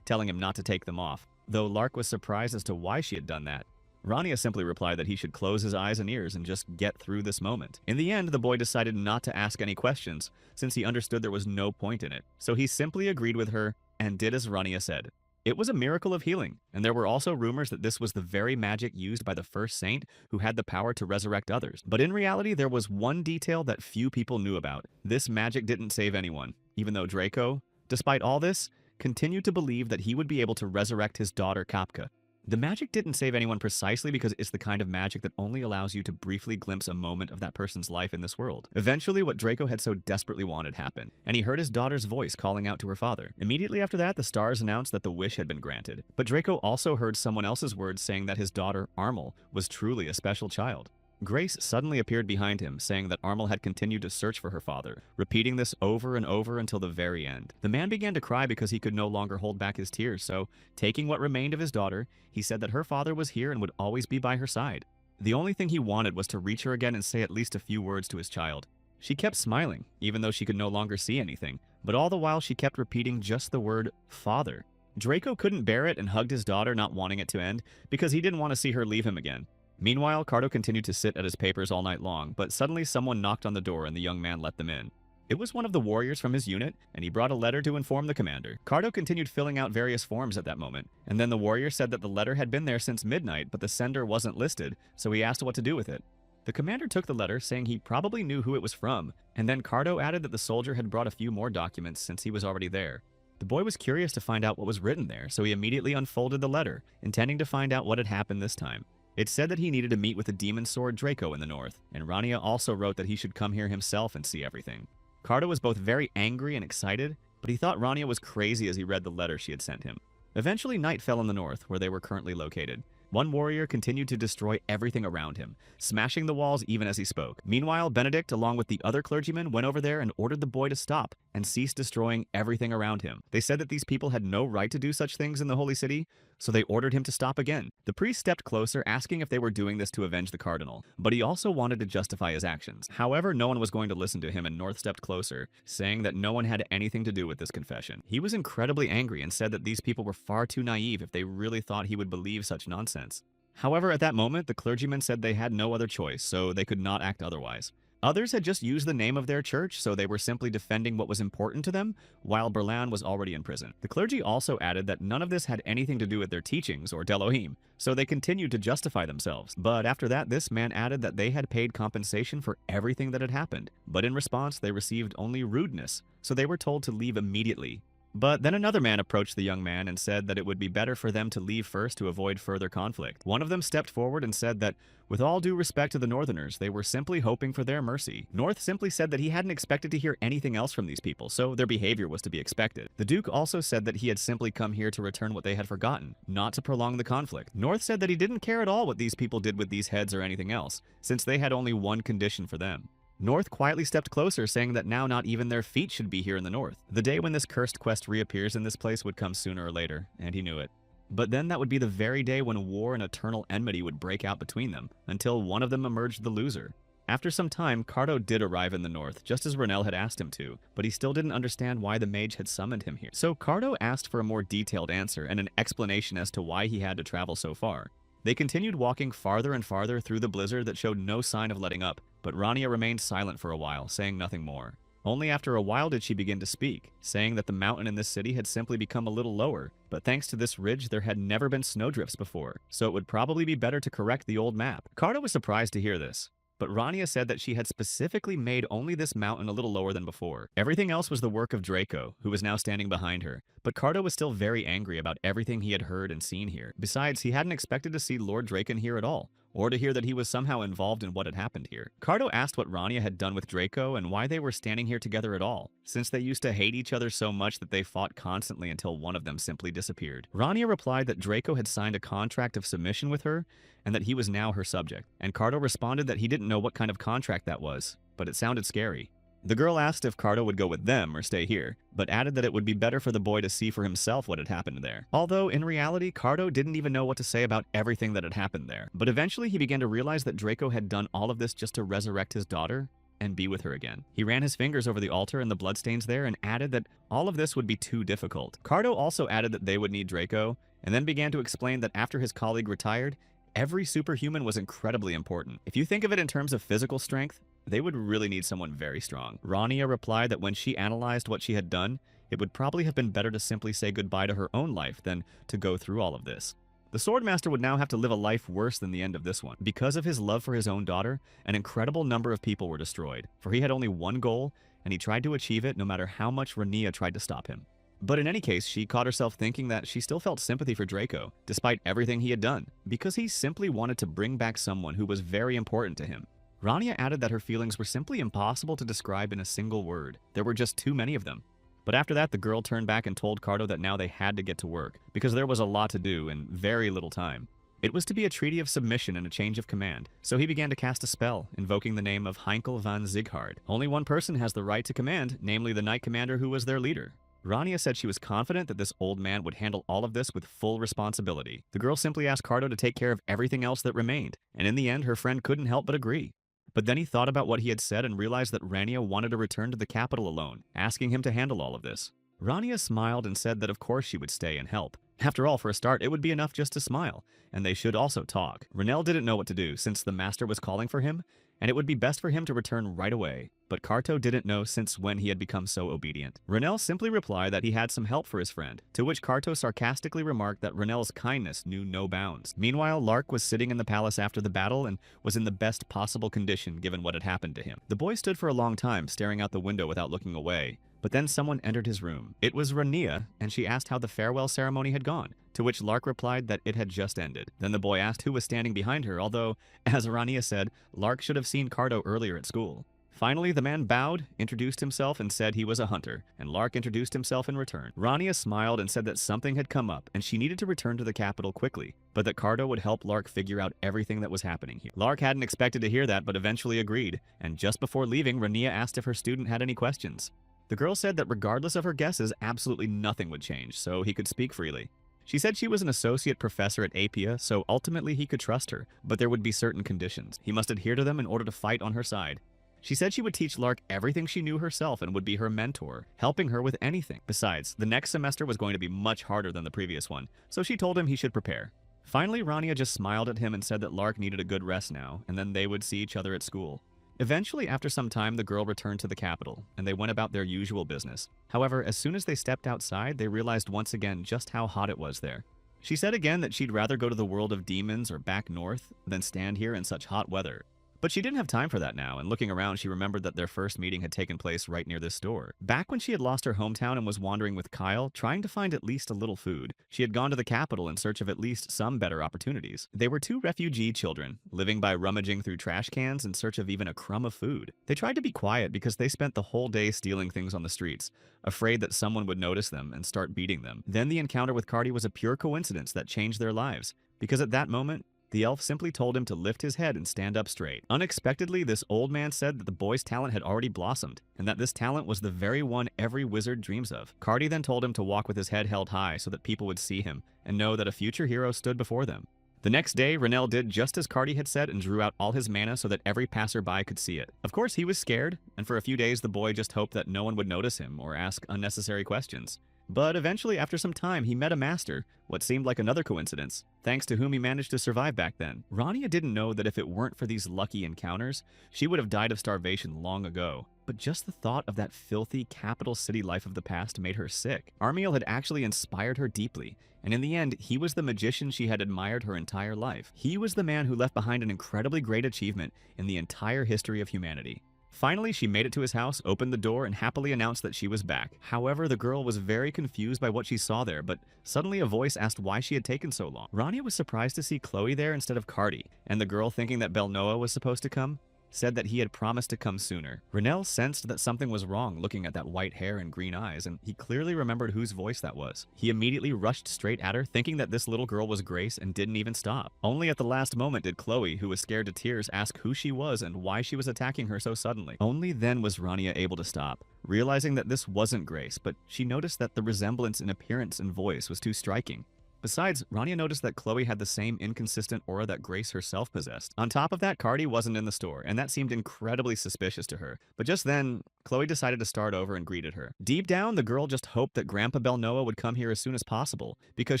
Speaker 1: telling him not to take them off, though Lark was surprised as to why she had done that. Rania simply replied that he should close his eyes and ears and just get through this moment. In the end, the boy decided not to ask any questions, since he understood there was no point in it. So he simply agreed with her and did as Rania said. It was a miracle of healing, and there were also rumors that this was the very magic used by the first saint who had the power to resurrect others. But in reality, there was one detail that few people knew about. This magic didn't save anyone, even though Draco, despite all this, continued to believe that he would be able to resurrect his daughter Kapka. The magic didn't save anyone precisely because it's the kind of magic that only allows you to briefly glimpse a moment of that person's life in this world. Eventually, what Draco had so desperately wanted happened, and he heard his daughter's voice calling out to her father. Immediately after that, the stars announced that the wish had been granted. But Draco also heard someone else's words saying that his daughter, Armel, was truly a special child. Grace suddenly appeared behind him, saying that Armel had continued to search for her father, repeating this over and over until the very end. The man began to cry because he could no longer hold back his tears, so, taking what remained of his daughter, he said that her father was here and would always be by her side. The only thing he wanted was to reach her again and say at least a few words to his child. She kept smiling, even though she could no longer see anything, but all the while she kept repeating just the word, father. Draco couldn't bear it and hugged his daughter, not wanting it to end, because he didn't want to see her leave him again. Meanwhile, Cardo continued to sit at his papers all night long, but suddenly someone knocked on the door and the young man let them in. It was one of the warriors from his unit, and he brought a letter to inform the commander. Cardo continued filling out various forms at that moment, and then the warrior said that the letter had been there since midnight, but the sender wasn't listed, so he asked what to do with it. The commander took the letter, saying he probably knew who it was from, and then Cardo added that the soldier had brought a few more documents since he was already there. The boy was curious to find out what was written there, so he immediately unfolded the letter, intending to find out what had happened this time. It said that he needed to meet with the demon sword Draco in the north, and Rania also wrote that he should come here himself and see everything. Cardo was both very angry and excited, but he thought Rania was crazy as he read the letter she had sent him. Eventually, night fell in the north, where they were currently located. One warrior continued to destroy everything around him, smashing the walls even as he spoke. Meanwhile, Benedict, along with the other clergyman, went over there and ordered the boy to stop and cease destroying everything around him. They said that these people had no right to do such things in the holy city, so they ordered him to stop again. The priest stepped closer, asking if they were doing this to avenge the cardinal, but he also wanted to justify his actions. However, no one was going to listen to him, and North stepped closer, saying that no one had anything to do with this confession. He was incredibly angry and said that these people were far too naive if they really thought he would believe such nonsense. However, at that moment, the clergyman said they had no other choice, so they could not act otherwise. Others had just used the name of their church, so they were simply defending what was important to them, while Berlan was already in prison. The clergy also added that none of this had anything to do with their teachings or Delohim, so they continued to justify themselves. But after that, this man added that they had paid compensation for everything that had happened, but in response, they received only rudeness, so they were told to leave immediately. But then another man approached the young man and said that it would be better for them to leave first to avoid further conflict. One of them stepped forward and said that, with all due respect to the Northerners, they were simply hoping for their mercy. North simply said that he hadn't expected to hear anything else from these people, so their behavior was to be expected. The Duke also said that he had simply come here to return what they had forgotten, not to prolong the conflict. North said that he didn't care at all what these people did with these heads or anything else, since they had only one condition for them. North quietly stepped closer, saying that now not even their feet should be here in the north. The day when this cursed quest reappears in this place would come sooner or later, and he knew it. But then that would be the very day when war and eternal enmity would break out between them, until one of them emerged the loser. After some time, Cardo did arrive in the north, just as Ronell had asked him to, but he still didn't understand why the mage had summoned him here. So Cardo asked for a more detailed answer and an explanation as to why he had to travel so far. They continued walking farther and farther through the blizzard that showed no sign of letting up, but Rania remained silent for a while, saying nothing more. Only after a while did she begin to speak, saying that the mountain in this city had simply become a little lower, but thanks to this ridge there had never been snowdrifts before, so it would probably be better to correct the old map. Cardo was surprised to hear this, but Rania said that she had specifically made only this mountain a little lower than before. Everything else was the work of Draco, who was now standing behind her, but Cardo was still very angry about everything he had heard and seen here. Besides, he hadn't expected to see Lord Draken here at all, or to hear that he was somehow involved in what had happened here. Cardo asked what Rania had done with Draco and why they were standing here together at all, since they used to hate each other so much that they fought constantly until one of them simply disappeared. Rania replied that Draco had signed a contract of submission with her and that he was now her subject, and Cardo responded that he didn't know what kind of contract that was, but it sounded scary. The girl asked if Cardo would go with them or stay here, but added that it would be better for the boy to see for himself what had happened there. Although, in reality, Cardo didn't even know what to say about everything that had happened there. But eventually he began to realize that Draco had done all of this just to resurrect his daughter and be with her again. He ran his fingers over the altar and the bloodstains there and added that all of this would be too difficult. Cardo also added that they would need Draco, and then began to explain that after his colleague retired, every superhuman was incredibly important. If you think of it in terms of physical strength, they would really need someone very strong. Rania replied that when she analyzed what she had done, it would probably have been better to simply say goodbye to her own life than to go through all of this. The Swordmaster would now have to live a life worse than the end of this one. Because of his love for his own daughter, an incredible number of people were destroyed, for he had only one goal, and he tried to achieve it no matter how much Rania tried to stop him. But in any case, she caught herself thinking that she still felt sympathy for Draco, despite everything he had done, because he simply wanted to bring back someone who was very important to him. Rania added that her feelings were simply impossible to describe in a single word. There were just too many of them. But after that, the girl turned back and told Cardo that now they had to get to work, because there was a lot to do in very little time. It was to be a treaty of submission and a change of command, so he began to cast a spell, invoking the name of Heinkel van Zighard. Only one person has the right to command, namely the Knight Commander who was their leader. Rania said she was confident that this old man would handle all of this with full responsibility. The girl simply asked Cardo to take care of everything else that remained, and in the end, her friend couldn't help but agree. But then he thought about what he had said and realized that Rania wanted to return to the capital alone, asking him to handle all of this. Rania smiled and said that of course she would stay and help. After all, for a start, it would be enough just to smile, and they should also talk. Ronell didn't know what to do since the master was calling for him, and it would be best for him to return right away. But Carto didn't know since when he had become so obedient. Ronell simply replied that he had some help for his friend, to which Carto sarcastically remarked that Ronell's kindness knew no bounds. Meanwhile, Lark was sitting in the palace after the battle and was in the best possible condition given what had happened to him. The boy stood for a long time staring out the window without looking away. But then someone entered his room. It was Rania, and she asked how the farewell ceremony had gone, to which Lark replied that it had just ended. Then the boy asked who was standing behind her, although, as Rania said, Lark should have seen Cardo earlier at school. Finally, the man bowed, introduced himself, and said he was a hunter, and Lark introduced himself in return. Rania smiled and said that something had come up, and she needed to return to the capital quickly, but that Cardo would help Lark figure out everything that was happening here. Lark hadn't expected to hear that, but eventually agreed, and just before leaving, Rania asked if her student had any questions. The girl said that regardless of her guesses, absolutely nothing would change, so he could speak freely. She said she was an associate professor at Apia, so ultimately he could trust her, but there would be certain conditions. He must adhere to them in order to fight on her side. She said she would teach Lark everything she knew herself and would be her mentor, helping her with anything. Besides, the next semester was going to be much harder than the previous one, so she told him he should prepare. Finally, Rania just smiled at him and said that Lark needed a good rest now, and then they would see each other at school. Eventually, after some time, the girl returned to the capital, and they went about their usual business. However, as soon as they stepped outside, they realized once again just how hot it was there. She said again that she'd rather go to the world of demons or back north than stand here in such hot weather. But she didn't have time for that now, and looking around, she remembered that their first meeting had taken place right near this store. Back when she had lost her hometown and was wandering with Kyle, trying to find at least a little food, she had gone to the capital in search of at least some better opportunities. They were two refugee children, living by rummaging through trash cans in search of even a crumb of food. They tried to be quiet because they spent the whole day stealing things on the streets, afraid that someone would notice them and start beating them. Then the encounter with Cardi was a pure coincidence that changed their lives, because at that moment, the elf simply told him to lift his head and stand up straight. Unexpectedly, this old man said that the boy's talent had already blossomed, and that this talent was the very one every wizard dreams of. Cardi then told him to walk with his head held high so that people would see him and know that a future hero stood before them. The next day, Renell did just as Cardi had said and drew out all his mana so that every passerby could see it. Of course, he was scared, and for a few days the boy just hoped that no one would notice him or ask unnecessary questions. But eventually, after some time, he met a master, what seemed like another coincidence, thanks to whom he managed to survive back then. Rania didn't know that if it weren't for these lucky encounters, she would have died of starvation long ago. But just the thought of that filthy capital city life of the past made her sick. Armiel had actually inspired her deeply, and in the end, he was the magician she had admired her entire life. He was the man who left behind an incredibly great achievement in the entire history of humanity. Finally, she made it to his house, opened the door, and happily announced that she was back. However, the girl was very confused by what she saw there, but suddenly a voice asked why she had taken so long. Rania was surprised to see Chloe there instead of Cardi, and the girl, thinking that Belnoa was supposed to come, said that he had promised to come sooner. Renell sensed that something was wrong looking at that white hair and green eyes, and he clearly remembered whose voice that was. He immediately rushed straight at her, thinking that this little girl was Grace, and didn't even stop. Only at the last moment did Chloe, who was scared to tears, ask who she was and why she was attacking her so suddenly. Only then was Rania able to stop, realizing that this wasn't Grace, but she noticed that the resemblance in appearance and voice was too striking. Besides, Rania noticed that Chloe had the same inconsistent aura that Grace herself possessed. On top of that, Cardi wasn't in the store, and that seemed incredibly suspicious to her. But just then, Chloe decided to start over and greeted her. Deep down, the girl just hoped that Grandpa Belnoa would come here as soon as possible, because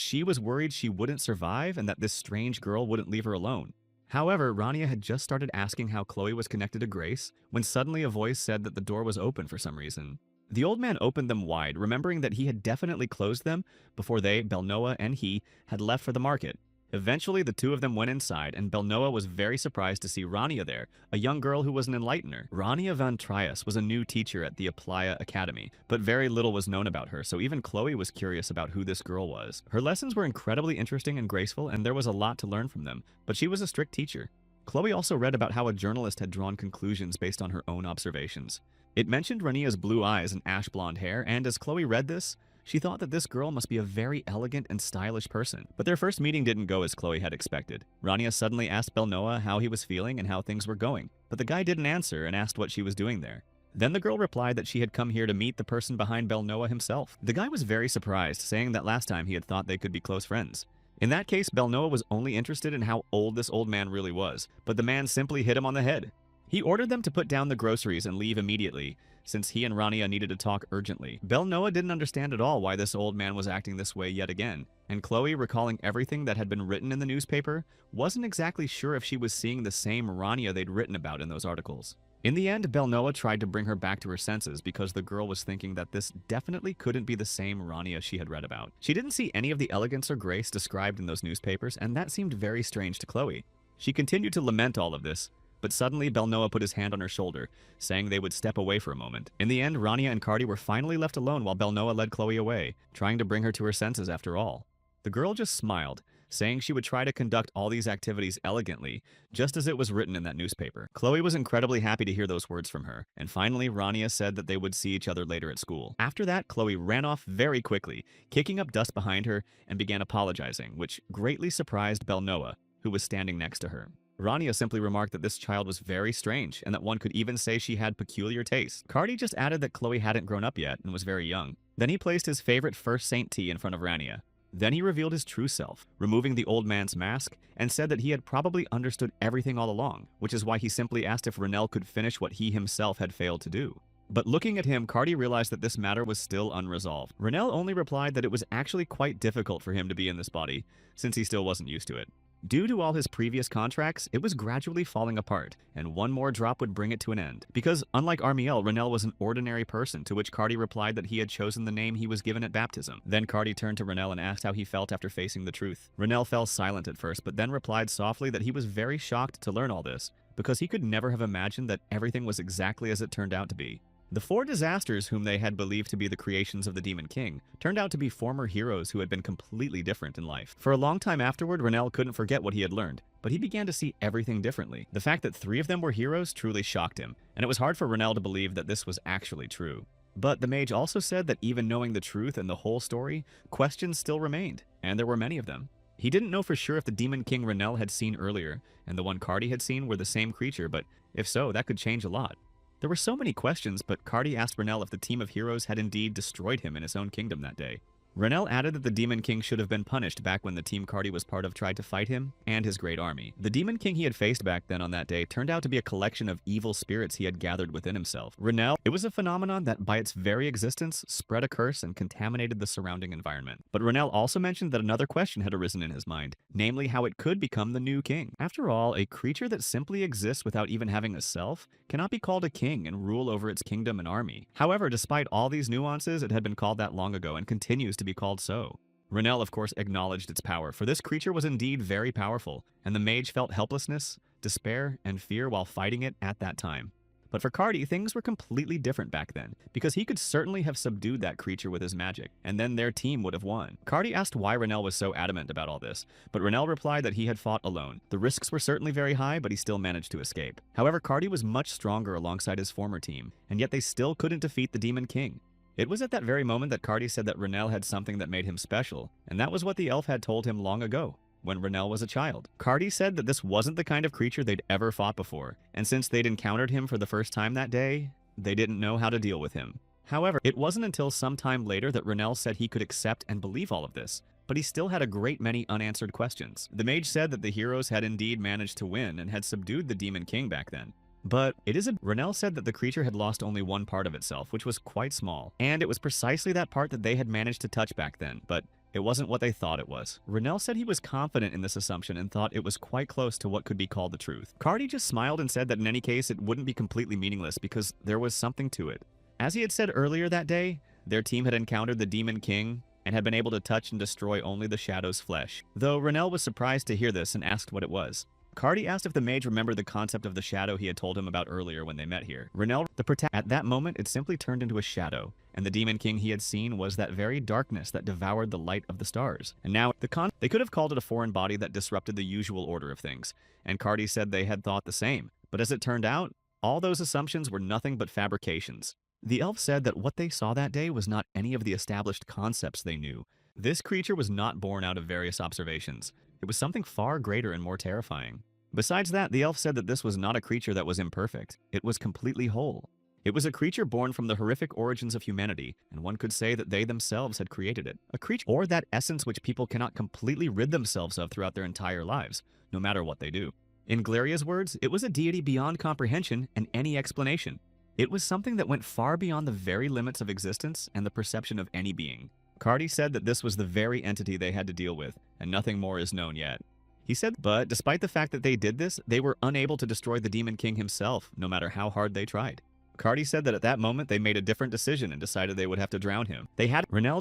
Speaker 1: she was worried she wouldn't survive and that this strange girl wouldn't leave her alone. However, Rania had just started asking how Chloe was connected to Grace, when suddenly a voice said that the door was open for some reason. The old man opened them wide, remembering that he had definitely closed them before they, Belnoa and he, had left for the market. Eventually, the two of them went inside, and Belnoa was very surprised to see Rania there, a young girl who was an enlightener. Rania van Trias was a new teacher at the Aplaya Academy, but very little was known about her, so even Chloe was curious about who this girl was. Her lessons were incredibly interesting and graceful, and there was a lot to learn from them, but she was a strict teacher. Chloe also read about how a journalist had drawn conclusions based on her own observations. It mentioned Rania's blue eyes and ash blonde hair, and as Chloe read this, she thought that this girl must be a very elegant and stylish person. But their first meeting didn't go as Chloe had expected. Rania suddenly asked Belnoa how he was feeling and how things were going, but the guy didn't answer and asked what she was doing there. Then the girl replied that she had come here to meet the person behind Belnoa himself. The guy was very surprised, saying that last time he had thought they could be close friends. In that case, Belnoa was only interested in how old this old man really was, but the man simply hit him on the head. He ordered them to put down the groceries and leave immediately, since he and Rania needed to talk urgently. Belnoa didn't understand at all why this old man was acting this way yet again, and Chloe, recalling everything that had been written in the newspaper, wasn't exactly sure if she was seeing the same Rania they'd written about in those articles. In the end, Belnoa tried to bring her back to her senses because the girl was thinking that this definitely couldn't be the same Rania she had read about. She didn't see any of the elegance or grace described in those newspapers, and that seemed very strange to Chloe. She continued to lament all of this, but suddenly Belnoa put his hand on her shoulder, saying they would step away for a moment. In the end, Rania and Cardi were finally left alone while Belnoa led Chloe away, trying to bring her to her senses after all. The girl just smiled, saying she would try to conduct all these activities elegantly, just as it was written in that newspaper. Chloe was incredibly happy to hear those words from her, and finally Rania said that they would see each other later at school. After that, Chloe ran off very quickly, kicking up dust behind her, and began apologizing, which greatly surprised Belnoa, who was standing next to her. Rania simply remarked that this child was very strange, and that one could even say she had peculiar tastes. Cardi just added that Chloe hadn't grown up yet and was very young. Then he placed his favorite first Saint tea in front of Rania. Then he revealed his true self, removing the old man's mask, and said that he had probably understood everything all along, which is why he simply asked if Renell could finish what he himself had failed to do. But looking at him, Cardi realized that this matter was still unresolved. Renell only replied that it was actually quite difficult for him to be in this body, since he still wasn't used to it. Due to all his previous contracts, it was gradually falling apart, and one more drop would bring it to an end. Because, unlike Armiel, Renel was an ordinary person, to which Cardi replied that he had chosen the name he was given at baptism. Then Cardi turned to Renel and asked how he felt after facing the truth. Renel fell silent at first, but then replied softly that he was very shocked to learn all this, because he could never have imagined that everything was exactly as it turned out to be. The four disasters whom they had believed to be the creations of the Demon King turned out to be former heroes who had been completely different in life. For a long time afterward, Renel couldn't forget what he had learned, but he began to see everything differently. The fact that 3 of them were heroes truly shocked him, and it was hard for Renel to believe that this was actually true. But the mage also said that even knowing the truth and the whole story, questions still remained, and there were many of them. He didn't know for sure if the Demon King Renel had seen earlier and the one Cardi had seen were the same creature, but if so, that could change a lot. There were so many questions, but Cardi asked Renel if the team of heroes had indeed destroyed him in his own kingdom that day. Renel added that the Demon King should have been punished back when the team Cardi was part of tried to fight him and his great army. The Demon King he had faced back then on that day turned out to be a collection of evil spirits he had gathered within himself. Renel, it was a phenomenon that by its very existence spread a curse and contaminated the surrounding environment. But Renel also mentioned that another question had arisen in his mind, namely how it could become the new king. After all, a creature that simply exists without even having a self cannot be called a king and rule over its kingdom and army. However, despite all these nuances, it had been called that long ago and continues to be called so. Renel, of course, acknowledged its power, for this creature was indeed very powerful, and the mage felt helplessness, despair, and fear while fighting it at that time. But for Cardi, things were completely different back then, because he could certainly have subdued that creature with his magic, and then their team would have won. Cardi asked why Renel was so adamant about all this, but Renel replied that he had fought alone. The risks were certainly very high, but he still managed to escape. However, Cardi was much stronger alongside his former team, and yet they still couldn't defeat the Demon King. It was at that very moment that Cardi said that Renel had something that made him special, and that was what the elf had told him long ago, when Renel was a child. Cardi said that this wasn't the kind of creature they'd ever fought before, and since they'd encountered him for the first time that day, they didn't know how to deal with him. However, it wasn't until some time later that Renel said he could accept and believe all of this, but he still had a great many unanswered questions. The mage said that the heroes had indeed managed to win and had subdued the Demon King back then. But Renel said that the creature had lost only one part of itself, which was quite small, and it was precisely that part that they had managed to touch back then, but it wasn't what they thought it was. Renel said he was confident in this assumption and thought it was quite close to what could be called the truth. Cardi just smiled and said that in any case it wouldn't be completely meaningless because there was something to it. As he had said earlier that day, their team had encountered the Demon King and had been able to touch and destroy only the Shadow's flesh. Though Renel was surprised to hear this and asked what it was. Cardi asked if the mage remembered the concept of the shadow he had told him about earlier when they met here. Renel, at that moment, it simply turned into a shadow, and the Demon King he had seen was that very darkness that devoured the light of the stars. And now, they could have called it a foreign body that disrupted the usual order of things, and Cardi said they had thought the same. But as it turned out, all those assumptions were nothing but fabrications. The elf said that what they saw that day was not any of the established concepts they knew. This creature was not born out of various observations. It was something far greater and more terrifying. Besides that, the elf said that this was not a creature that was imperfect. It was completely whole. It was a creature born from the horrific origins of humanity, and one could say that they themselves had created it. A creature, or that essence which people cannot completely rid themselves of throughout their entire lives, no matter what they do. In Glaria's words, it was a deity beyond comprehension and any explanation. It was something that went far beyond the very limits of existence and the perception of any being. Cardi said that this was the very entity they had to deal with, and nothing more is known yet. He said, but despite the fact that they did this, they were unable to destroy the Demon King himself, no matter how hard they tried. Cardi said that at that moment they made a different decision and decided they would have to drown him.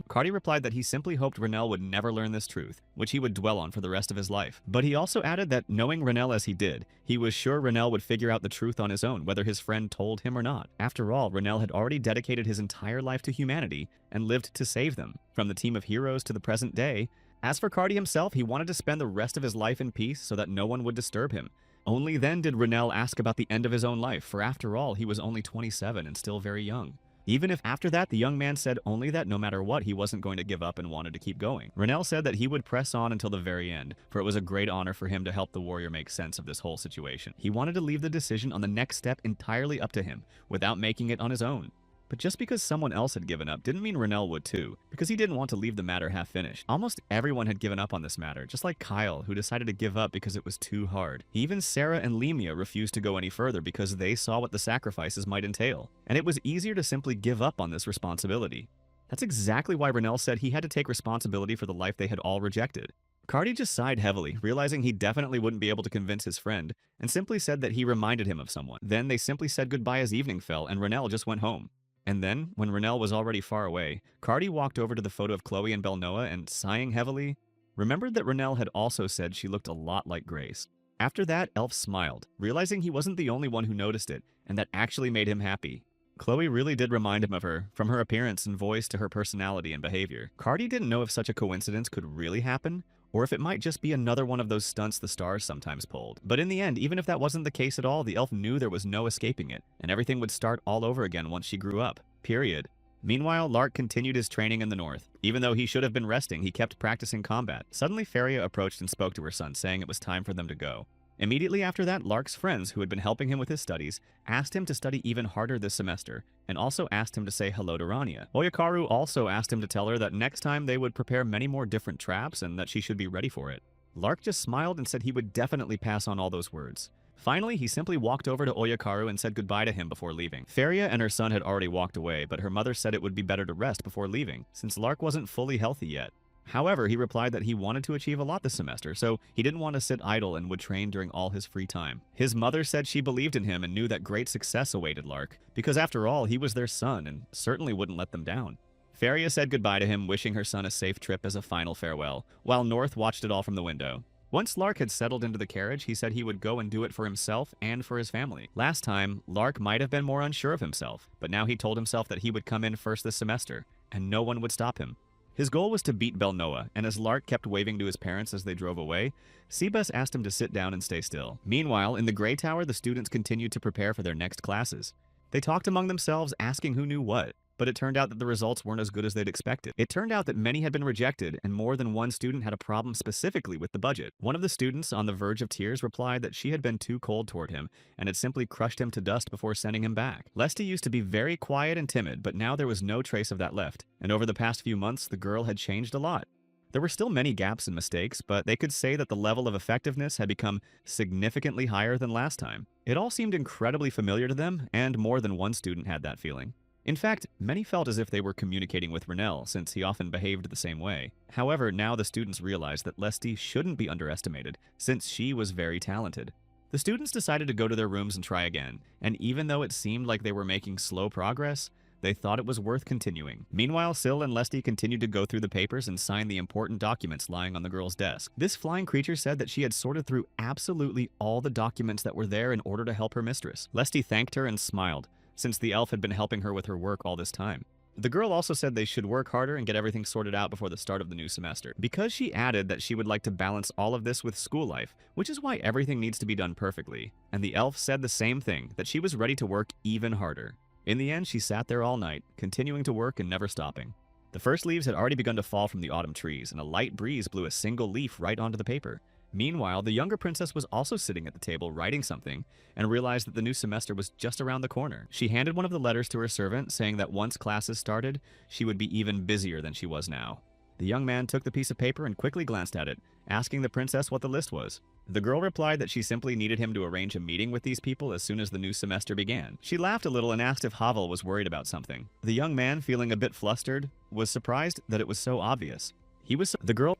Speaker 1: Cardi replied that he simply hoped Renel would never learn this truth, which he would dwell on for the rest of his life. But he also added that knowing Renel as he did, he was sure Renel would figure out the truth on his own, whether his friend told him or not. After all, Renel had already dedicated his entire life to humanity and lived to save them, from the team of heroes to the present day. As for Cardi himself, he wanted to spend the rest of his life in peace so that no one would disturb him. Only then did Renel ask about the end of his own life, for after all, he was only 27 and still very young. Even if after that, the young man said only that no matter what, he wasn't going to give up and wanted to keep going. Renel said that he would press on until the very end, for it was a great honor for him to help the warrior make sense of this whole situation. He wanted to leave the decision on the next step entirely up to him, without making it on his own. But just because someone else had given up didn't mean Renel would too, because he didn't want to leave the matter half-finished. Almost everyone had given up on this matter, just like Kyle, who decided to give up because it was too hard. Even Sarah and Lemia refused to go any further because they saw what the sacrifices might entail, and it was easier to simply give up on this responsibility. That's exactly why Renell said he had to take responsibility for the life they had all rejected. Cardi just sighed heavily, realizing he definitely wouldn't be able to convince his friend, and simply said that he reminded him of someone. Then they simply said goodbye as evening fell, and Renell just went home. And then, when Renell was already far away, Cardi walked over to the photo of Chloe and Belnoa and, sighing heavily, remembered that Renell had also said she looked a lot like Grace. After that, Elf smiled, realizing he wasn't the only one who noticed it, and that actually made him happy. Chloe really did remind him of her, from her appearance and voice to her personality and behavior. Cardi didn't know if such a coincidence could really happen, or if it might just be another one of those stunts the stars sometimes pulled. But in the end, even if that wasn't the case at all, the elf knew there was no escaping it, and everything would start all over again once she grew up. Period. Meanwhile, Lark continued his training in the north. Even though he should have been resting, he kept practicing combat. Suddenly, Feria approached and spoke to her son, saying it was time for them to go. Immediately after that, Lark's friends, who had been helping him with his studies, asked him to study even harder this semester, and also asked him to say hello to Rania. Oyakaru also asked him to tell her that next time they would prepare many more different traps and that she should be ready for it. Lark just smiled and said he would definitely pass on all those words. Finally, he simply walked over to Oyakaru and said goodbye to him before leaving. Feria and her son had already walked away, but her mother said it would be better to rest before leaving, since Lark wasn't fully healthy yet. However, he replied that he wanted to achieve a lot this semester, so he didn't want to sit idle and would train during all his free time. His mother said she believed in him and knew that great success awaited Lark, because after all, he was their son and certainly wouldn't let them down. Feria said goodbye to him, wishing her son a safe trip as a final farewell, while North watched it all from the window. Once Lark had settled into the carriage, he said he would go and do it for himself and for his family. Last time, Lark might have been more unsure of himself, but now he told himself that he would come in first this semester, and no one would stop him. His goal was to beat Belnoa, and as Lark kept waving to his parents as they drove away, Seabus asked him to sit down and stay still. Meanwhile, in the Grey Tower, the students continued to prepare for their next classes. They talked among themselves, asking who knew what, but it turned out that the results weren't as good as they'd expected. It turned out that many had been rejected, and more than one student had a problem specifically with the budget. One of the students, on the verge of tears, replied that she had been too cold toward him, and had simply crushed him to dust before sending him back. Lesty used to be very quiet and timid, but now there was no trace of that left, and over the past few months, the girl had changed a lot. There were still many gaps and mistakes, but they could say that the level of effectiveness had become significantly higher than last time. It all seemed incredibly familiar to them, and more than one student had that feeling. In fact, many felt as if they were communicating with Renell, since he often behaved the same way. However, now the students realized that Lesty shouldn't be underestimated, since she was very talented. The students decided to go to their rooms and try again, and even though it seemed like they were making slow progress, they thought it was worth continuing. Meanwhile, Syl and Lesty continued to go through the papers and sign the important documents lying on the girl's desk. This flying creature said that she had sorted through absolutely all the documents that were there in order to help her mistress. Lesty thanked her and smiled, since the elf had been helping her with her work all this time. The girl also said they should work harder and get everything sorted out before the start of the new semester, because she added that she would like to balance all of this with school life, which is why everything needs to be done perfectly. And the elf said the same thing, that she was ready to work even harder. In the end, she sat there all night, continuing to work and never stopping. The first leaves had already begun to fall from the autumn trees, and a light breeze blew a single leaf right onto the paper. Meanwhile, the younger princess was also sitting at the table writing something and realized that the new semester was just around the corner. She handed one of the letters to her servant, saying that once classes started, she would be even busier than she was now. The young man took the piece of paper and quickly glanced at it, asking the princess what the list was. The girl replied that she simply needed him to arrange a meeting with these people as soon as the new semester began. She laughed a little and asked if Havel was worried about something. The young man, feeling a bit flustered, was surprised that it was so obvious.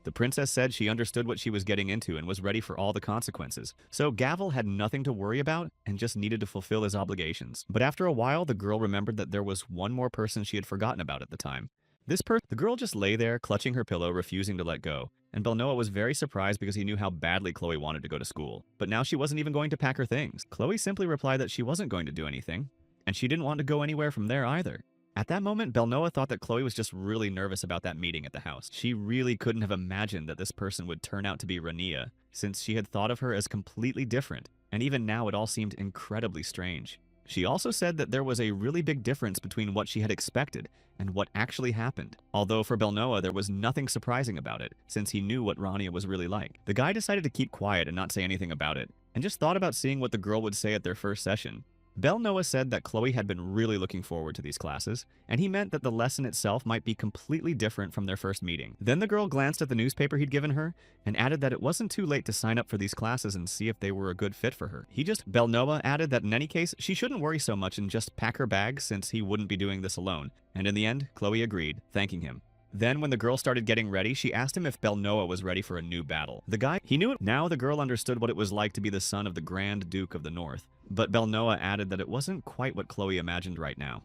Speaker 1: The princess said she understood what she was getting into and was ready for all the consequences. So Gavel had nothing to worry about and just needed to fulfill his obligations. But after a while, the girl remembered that there was one more person she had forgotten about at the time. The girl just lay there, clutching her pillow, refusing to let go. And Belnoa was very surprised because he knew how badly Chloe wanted to go to school. But now she wasn't even going to pack her things. Chloe simply replied that she wasn't going to do anything, and she didn't want to go anywhere from there either. At that moment, Belnoa thought that Chloe was just really nervous about that meeting at the house. She really couldn't have imagined that this person would turn out to be Rania, since she had thought of her as completely different, and even now it all seemed incredibly strange. She also said that there was a really big difference between what she had expected and what actually happened. Although for Belnoa, there was nothing surprising about it, since he knew what Rania was really like. The guy decided to keep quiet and not say anything about it, and just thought about seeing what the girl would say at their first session. Belnoa said that Chloe had been really looking forward to these classes, and he meant that the lesson itself might be completely different from their first meeting. Then the girl glanced at the newspaper he'd given her and added that it wasn't too late to sign up for these classes and see if they were a good fit for her. Belnoa added that in any case, she shouldn't worry so much and just pack her bags since he wouldn't be doing this alone, and in the end, Chloe agreed, thanking him. Then, when the girl started getting ready, she asked him if Belnoa was ready for a new battle. The guy, he knew it. Now the girl understood what it was like to be the son of the Grand Duke of the North. But Belnoa added that it wasn't quite what Chloe imagined right now.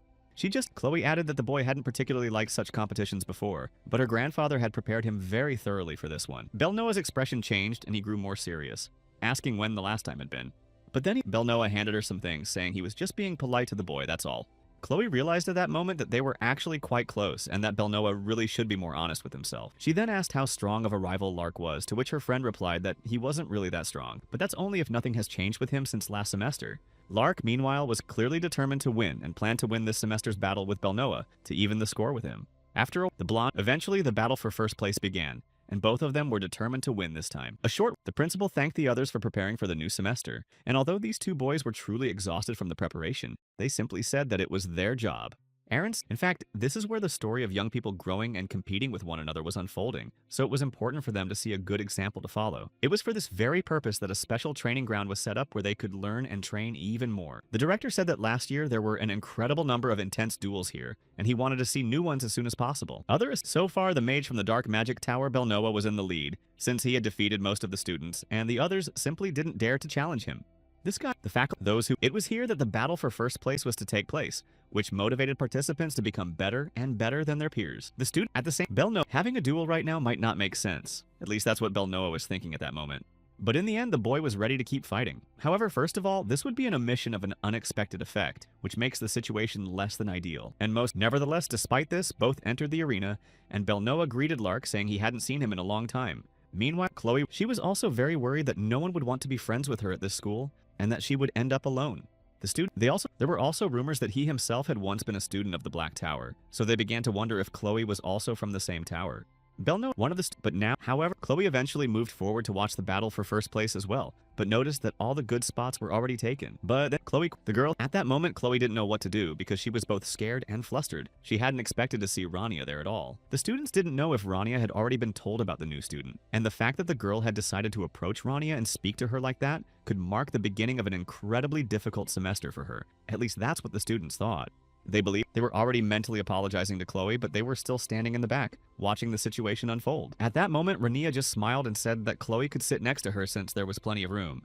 Speaker 1: Chloe added that the boy hadn't particularly liked such competitions before, but her grandfather had prepared him very thoroughly for this one. Belnoa's expression changed and he grew more serious, asking when the last time had been. But then Belnoa handed her some things, saying he was just being polite to the boy, that's all. Chloe realized at that moment that they were actually quite close and that Belnoa really should be more honest with himself. She then asked how strong of a rival Lark was, to which her friend replied that he wasn't really that strong, but that's only if nothing has changed with him since last semester. Lark, meanwhile, was clearly determined to win and planned to win this semester's battle with Belnoa to even the score with him. Eventually the battle for first place began, and both of them were determined to win this time. The principal thanked the others for preparing for the new semester, and although these two boys were truly exhausted from the preparation, they simply said that it was their job. In fact, this is where the story of young people growing and competing with one another was unfolding, so it was important for them to see a good example to follow. It was for this very purpose that a special training ground was set up where they could learn and train even more. The director said that last year there were an incredible number of intense duels here, and he wanted to see new ones as soon as possible. So far, the mage from the Dark Magic Tower, Belnoa, was in the lead, since he had defeated most of the students, and the others simply didn't dare to challenge him. It was here that the battle for first place was to take place, which motivated participants to become better and better than their peers. Belnoa, having a duel right now might not make sense. At least that's what Belnoa was thinking at that moment. But in the end, the boy was ready to keep fighting. However, first of all, this would be an omission of an unexpected effect, which makes the situation less than ideal. Nevertheless, despite this, both entered the arena, and Belnoa greeted Lark, saying he hadn't seen him in a long time. Meanwhile, Chloe, she was also very worried that no one would want to be friends with her at this school, and that she would end up alone. There were also rumors that he himself had once been a student of the Black Tower, so they began to wonder if Chloe was also from the same tower. However, Chloe eventually moved forward to watch the battle for first place as well, but noticed that all the good spots were already taken. But then at that moment, Chloe didn't know what to do because she was both scared and flustered. She hadn't expected to see Rania there at all. The students didn't know if Rania had already been told about the new student, and the fact that the girl had decided to approach Rania and speak to her like that could mark the beginning of an incredibly difficult semester for her. At least that's what the students thought. They believed they were already mentally apologizing to Chloe, but they were still standing in the back, watching the situation unfold. At that moment, Rania just smiled and said that Chloe could sit next to her since there was plenty of room.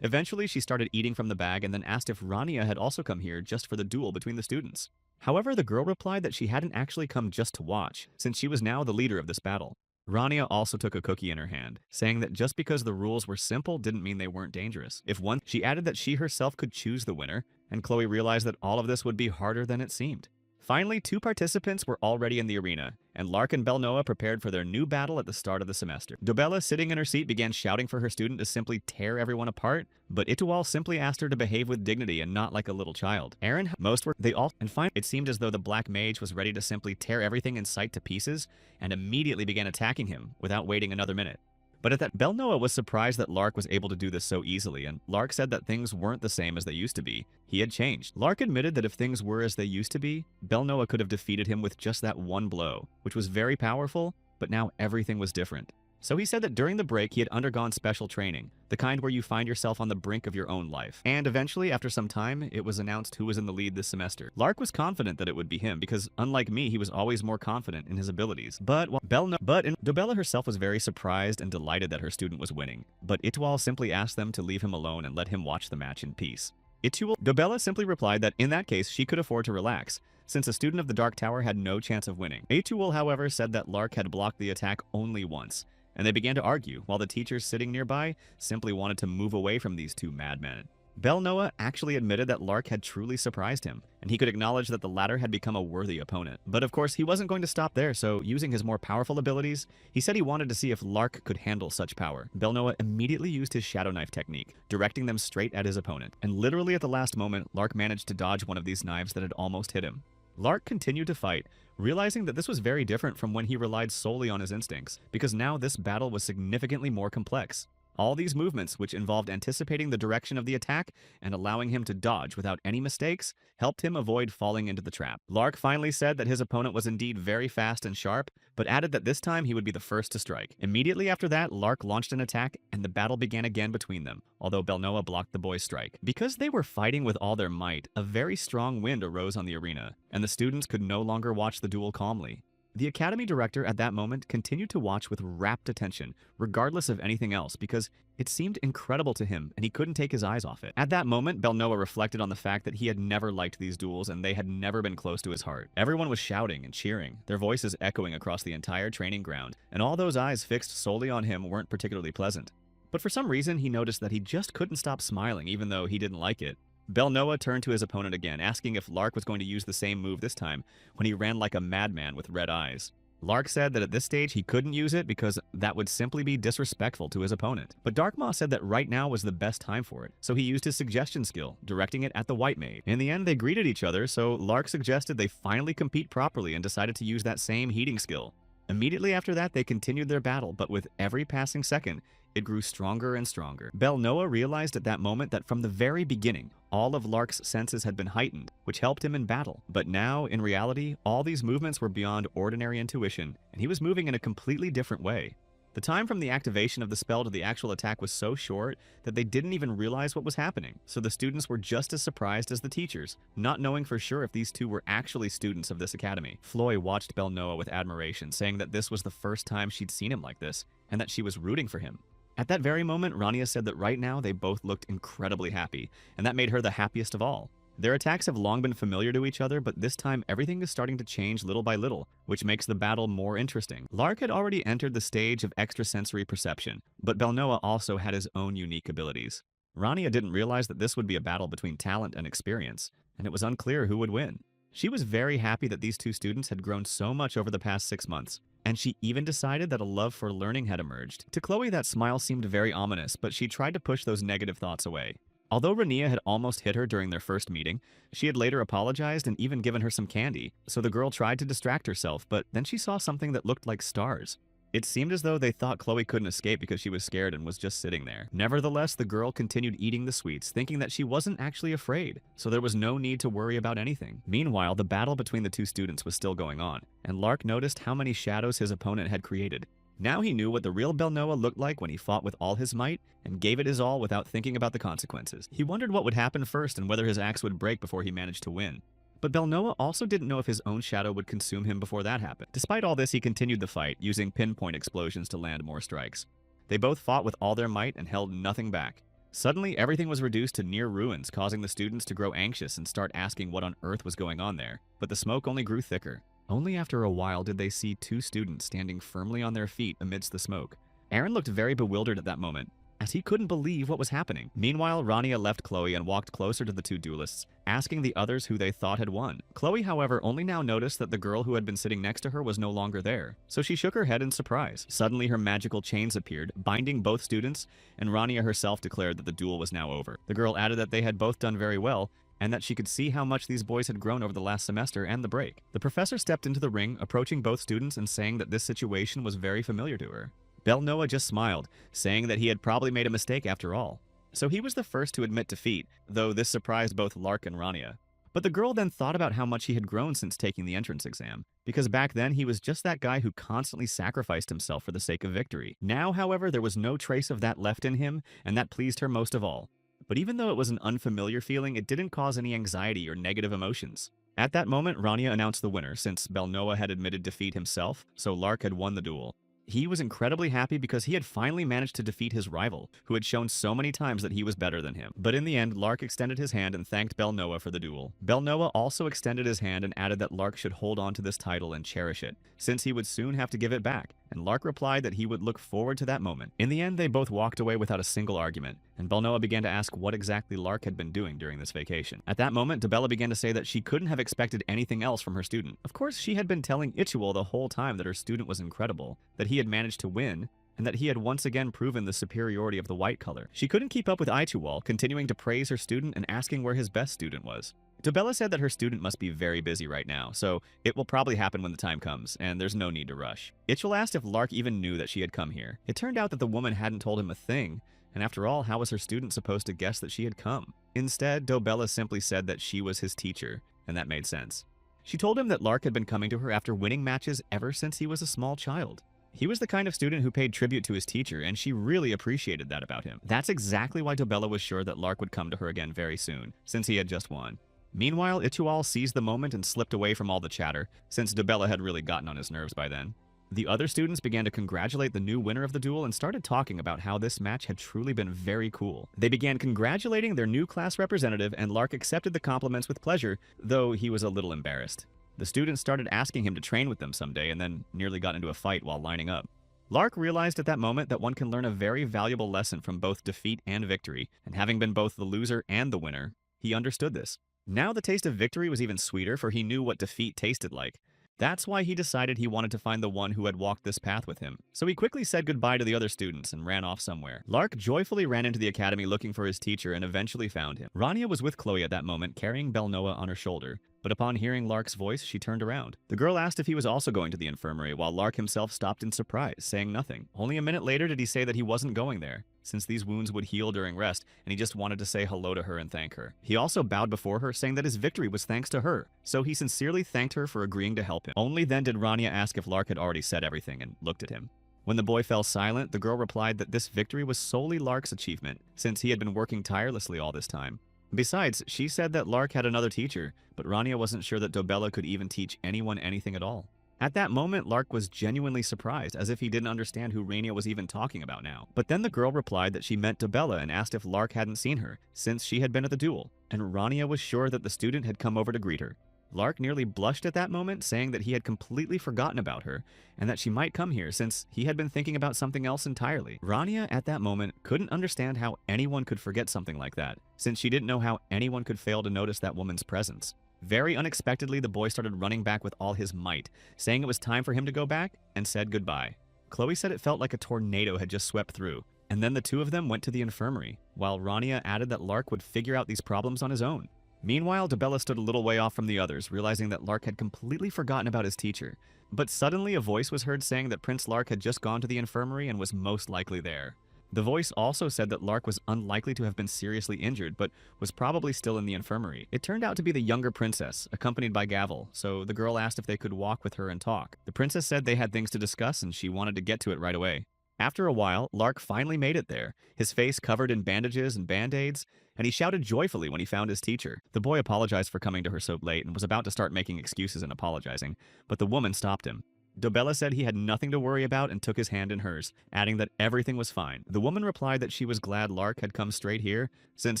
Speaker 1: Eventually she started eating from the bag and then asked if Rania had also come here just for the duel between the students. However, the girl replied that she hadn't actually come just to watch, since she was now the leader of this battle. Rania also took a cookie in her hand, saying that just because the rules were simple didn't mean they weren't dangerous. She added that she herself could choose the winner, and Chloe realized that all of this would be harder than it seemed. Finally, two participants were already in the arena, and Lark and Belnoa prepared for their new battle at the start of the semester. Dobella, sitting in her seat, began shouting for her student to simply tear everyone apart, but Itual simply asked her to behave with dignity and not like a little child. It seemed as though the Black Mage was ready to simply tear everything in sight to pieces, and immediately began attacking him without waiting another minute. But at that, Belnoa was surprised that Lark was able to do this so easily, and Lark said that things weren't the same as they used to be. He had changed. Lark admitted that if things were as they used to be, Belnoa could have defeated him with just that one blow, which was very powerful, but now everything was different. So he said that during the break he had undergone special training, the kind where you find yourself on the brink of your own life. And eventually, after some time, it was announced who was in the lead this semester. Lark was confident that it would be him because, unlike me, he was always more confident in his abilities. Dobella herself was very surprised and delighted that her student was winning. But Itual simply asked them to leave him alone and let him watch the match in peace. Dobella simply replied that in that case she could afford to relax, since a student of the Dark Tower had no chance of winning. Itual, however, said that Lark had blocked the attack only once, and they began to argue, while the teachers sitting nearby simply wanted to move away from these two madmen. Belnoa actually admitted that Lark had truly surprised him, and he could acknowledge that the latter had become a worthy opponent. But of course, he wasn't going to stop there, so using his more powerful abilities, he said he wanted to see if Lark could handle such power. Belnoa immediately used his Shadow Knife technique, directing them straight at his opponent, and literally at the last moment, Lark managed to dodge one of these knives that had almost hit him. Lark continued to fight, realizing that this was very different from when he relied solely on his instincts, because now this battle was significantly more complex. All these movements, which involved anticipating the direction of the attack and allowing him to dodge without any mistakes, helped him avoid falling into the trap. Lark finally said that his opponent was indeed very fast and sharp, but added that this time he would be the first to strike. Immediately after that, Lark launched an attack, and the battle began again between them, although Belnoa blocked the boy's strike. Because they were fighting with all their might, a very strong wind arose on the arena, and the students could no longer watch the duel calmly. The academy director at that moment continued to watch with rapt attention, regardless of anything else, because it seemed incredible to him and he couldn't take his eyes off it. At that moment, Belnoa reflected on the fact that he had never liked these duels and they had never been close to his heart. Everyone was shouting and cheering, their voices echoing across the entire training ground, and all those eyes fixed solely on him weren't particularly pleasant. But for some reason, he noticed that he just couldn't stop smiling even though he didn't like it. Belnoa turned to his opponent again, asking if Lark was going to use the same move this time, when he ran like a madman with red eyes. Lark said that at this stage he couldn't use it because that would simply be disrespectful to his opponent. But Darkmaw said that right now was the best time for it, so he used his suggestion skill, directing it at the White Mage. In the end, they greeted each other, so Lark suggested they finally compete properly and decided to use that same heating skill. Immediately after that, they continued their battle, but with every passing second, it grew stronger and stronger. Belnoa realized at that moment that from the very beginning, all of Lark's senses had been heightened, which helped him in battle. But now, in reality, all these movements were beyond ordinary intuition, and he was moving in a completely different way. The time from the activation of the spell to the actual attack was so short that they didn't even realize what was happening, so the students were just as surprised as the teachers, not knowing for sure if these two were actually students of this academy. Floy watched Belnoa with admiration, saying that this was the first time she'd seen him like this, and that she was rooting for him. At that very moment, Rania said that right now they both looked incredibly happy, and that made her the happiest of all. Their attacks have long been familiar to each other, but this time everything is starting to change little by little, which makes the battle more interesting. Lark had already entered the stage of extrasensory perception, but Belnoa also had his own unique abilities. Rania didn't realize that this would be a battle between talent and experience, and it was unclear who would win. She was very happy that these two students had grown so much over the past 6 months, and she even decided that a love for learning had emerged. To Chloe, that smile seemed very ominous, but she tried to push those negative thoughts away. Although Rania had almost hit her during their first meeting, she had later apologized and even given her some candy, so the girl tried to distract herself, but then she saw something that looked like stars. It seemed as though they thought Chloe couldn't escape because she was scared and was just sitting there. Nevertheless, the girl continued eating the sweets, thinking that she wasn't actually afraid, so there was no need to worry about anything. Meanwhile, the battle between the two students was still going on, and Lark noticed how many shadows his opponent had created. Now he knew what the real Belnoa looked like when he fought with all his might and gave it his all without thinking about the consequences. He wondered what would happen first and whether his axe would break before he managed to win. But Belnoa also didn't know if his own shadow would consume him before that happened. Despite all this, he continued the fight, using pinpoint explosions to land more strikes. They both fought with all their might and held nothing back. Suddenly, everything was reduced to near ruins, causing the students to grow anxious and start asking what on earth was going on there. But the smoke only grew thicker. Only after a while did they see two students standing firmly on their feet amidst the smoke. Aaron looked very bewildered at that moment, as he couldn't believe what was happening. Meanwhile, Rania left Chloe and walked closer to the two duelists, asking the others who they thought had won. Chloe, however, only now noticed that the girl who had been sitting next to her was no longer there, so she shook her head in surprise. Suddenly, her magical chains appeared, binding both students, and Rania herself declared that the duel was now over. The girl added that they had both done very well, and that she could see how much these boys had grown over the last semester and the break. The professor stepped into the ring, approaching both students and saying that this situation was very familiar to her. Belnoa just smiled, saying that he had probably made a mistake after all. So he was the first to admit defeat, though this surprised both Lark and Rania. But the girl then thought about how much he had grown since taking the entrance exam, because back then he was just that guy who constantly sacrificed himself for the sake of victory. Now, however, there was no trace of that left in him, and that pleased her most of all. But even though it was an unfamiliar feeling, it didn't cause any anxiety or negative emotions. At that moment, Rania announced the winner, since Belnoa had admitted defeat himself, so Lark had won the duel. He was incredibly happy because he had finally managed to defeat his rival, who had shown so many times that he was better than him. But in the end, Lark extended his hand and thanked Belnoa for the duel. Belnoa also extended his hand and added that Lark should hold on to this title and cherish it, since he would soon have to give it back, and Lark replied that he would look forward to that moment. In the end, they both walked away without a single argument, and Belnoa began to ask what exactly Lark had been doing during this vacation. At that moment, Debella began to say that she couldn't have expected anything else from her student. Of course, she had been telling Ichiwal the whole time that her student was incredible, that he had managed to win, and that he had once again proven the superiority of the white color. She couldn't keep up with Ichiwal, continuing to praise her student and asking where his best student was. Dobella said that her student must be very busy right now, so it will probably happen when the time comes, and there's no need to rush. Itchel asked if Lark even knew that she had come here. It turned out that the woman hadn't told him a thing, and after all, how was her student supposed to guess that she had come? Instead, Dobella simply said that she was his teacher, and that made sense. She told him that Lark had been coming to her after winning matches ever since he was a small child. He was the kind of student who paid tribute to his teacher, and she really appreciated that about him. That's exactly why Dobella was sure that Lark would come to her again very soon, since he had just won. Meanwhile, Ichual seized the moment and slipped away from all the chatter, since Dobella had really gotten on his nerves by then. The other students began to congratulate the new winner of the duel and started talking about how this match had truly been very cool. They began congratulating their new class representative, and Lark accepted the compliments with pleasure, though he was a little embarrassed. The students started asking him to train with them someday and then nearly got into a fight while lining up. Lark realized at that moment that one can learn a very valuable lesson from both defeat and victory, and having been both the loser and the winner, he understood this. Now the taste of victory was even sweeter, for he knew what defeat tasted like. That's why he decided he wanted to find the one who had walked this path with him. So he quickly said goodbye to the other students and ran off somewhere. Lark joyfully ran into the academy looking for his teacher and eventually found him. Rania was with Chloe at that moment, carrying Belnoa on her shoulder. But upon hearing Lark's voice, she turned around. The girl asked if he was also going to the infirmary, while Lark himself stopped in surprise, saying nothing. Only a minute later did he say that he wasn't going there, since these wounds would heal during rest, and he just wanted to say hello to her and thank her. He also bowed before her, saying that his victory was thanks to her, so he sincerely thanked her for agreeing to help him. Only then did Rania ask if Lark had already said everything, and looked at him. When the boy fell silent, the girl replied that this victory was solely Lark's achievement, since he had been working tirelessly all this time. Besides, she said that Lark had another teacher, but Rania wasn't sure that Dobella could even teach anyone anything at all. At that moment, Lark was genuinely surprised, as if he didn't understand who Rania was even talking about now. But then the girl replied that she meant Dobella and asked if Lark hadn't seen her, since she had been at the duel, and Rania was sure that the student had come over to greet her. Lark nearly blushed at that moment, saying that he had completely forgotten about her, and that she might come here since he had been thinking about something else entirely. Rania, at that moment, couldn't understand how anyone could forget something like that, since she didn't know how anyone could fail to notice that woman's presence. Very unexpectedly, the boy started running back with all his might, saying it was time for him to go back, and said goodbye. Chloe said it felt like a tornado had just swept through, and then the two of them went to the infirmary, while Rania added that Lark would figure out these problems on his own. Meanwhile, Dobella stood a little way off from the others, realizing that Lark had completely forgotten about his teacher. But suddenly a voice was heard saying that Prince Lark had just gone to the infirmary and was most likely there. The voice also said that Lark was unlikely to have been seriously injured, but was probably still in the infirmary. It turned out to be the younger princess, accompanied by Gavel, so the girl asked if they could walk with her and talk. The princess said they had things to discuss and she wanted to get to it right away. After a while, Lark finally made it there, his face covered in bandages and band-aids, and he shouted joyfully when he found his teacher. The boy apologized for coming to her so late and was about to start making excuses and apologizing, but the woman stopped him. Dobella said he had nothing to worry about and took his hand in hers, adding that everything was fine. The woman replied that she was glad Lark had come straight here, since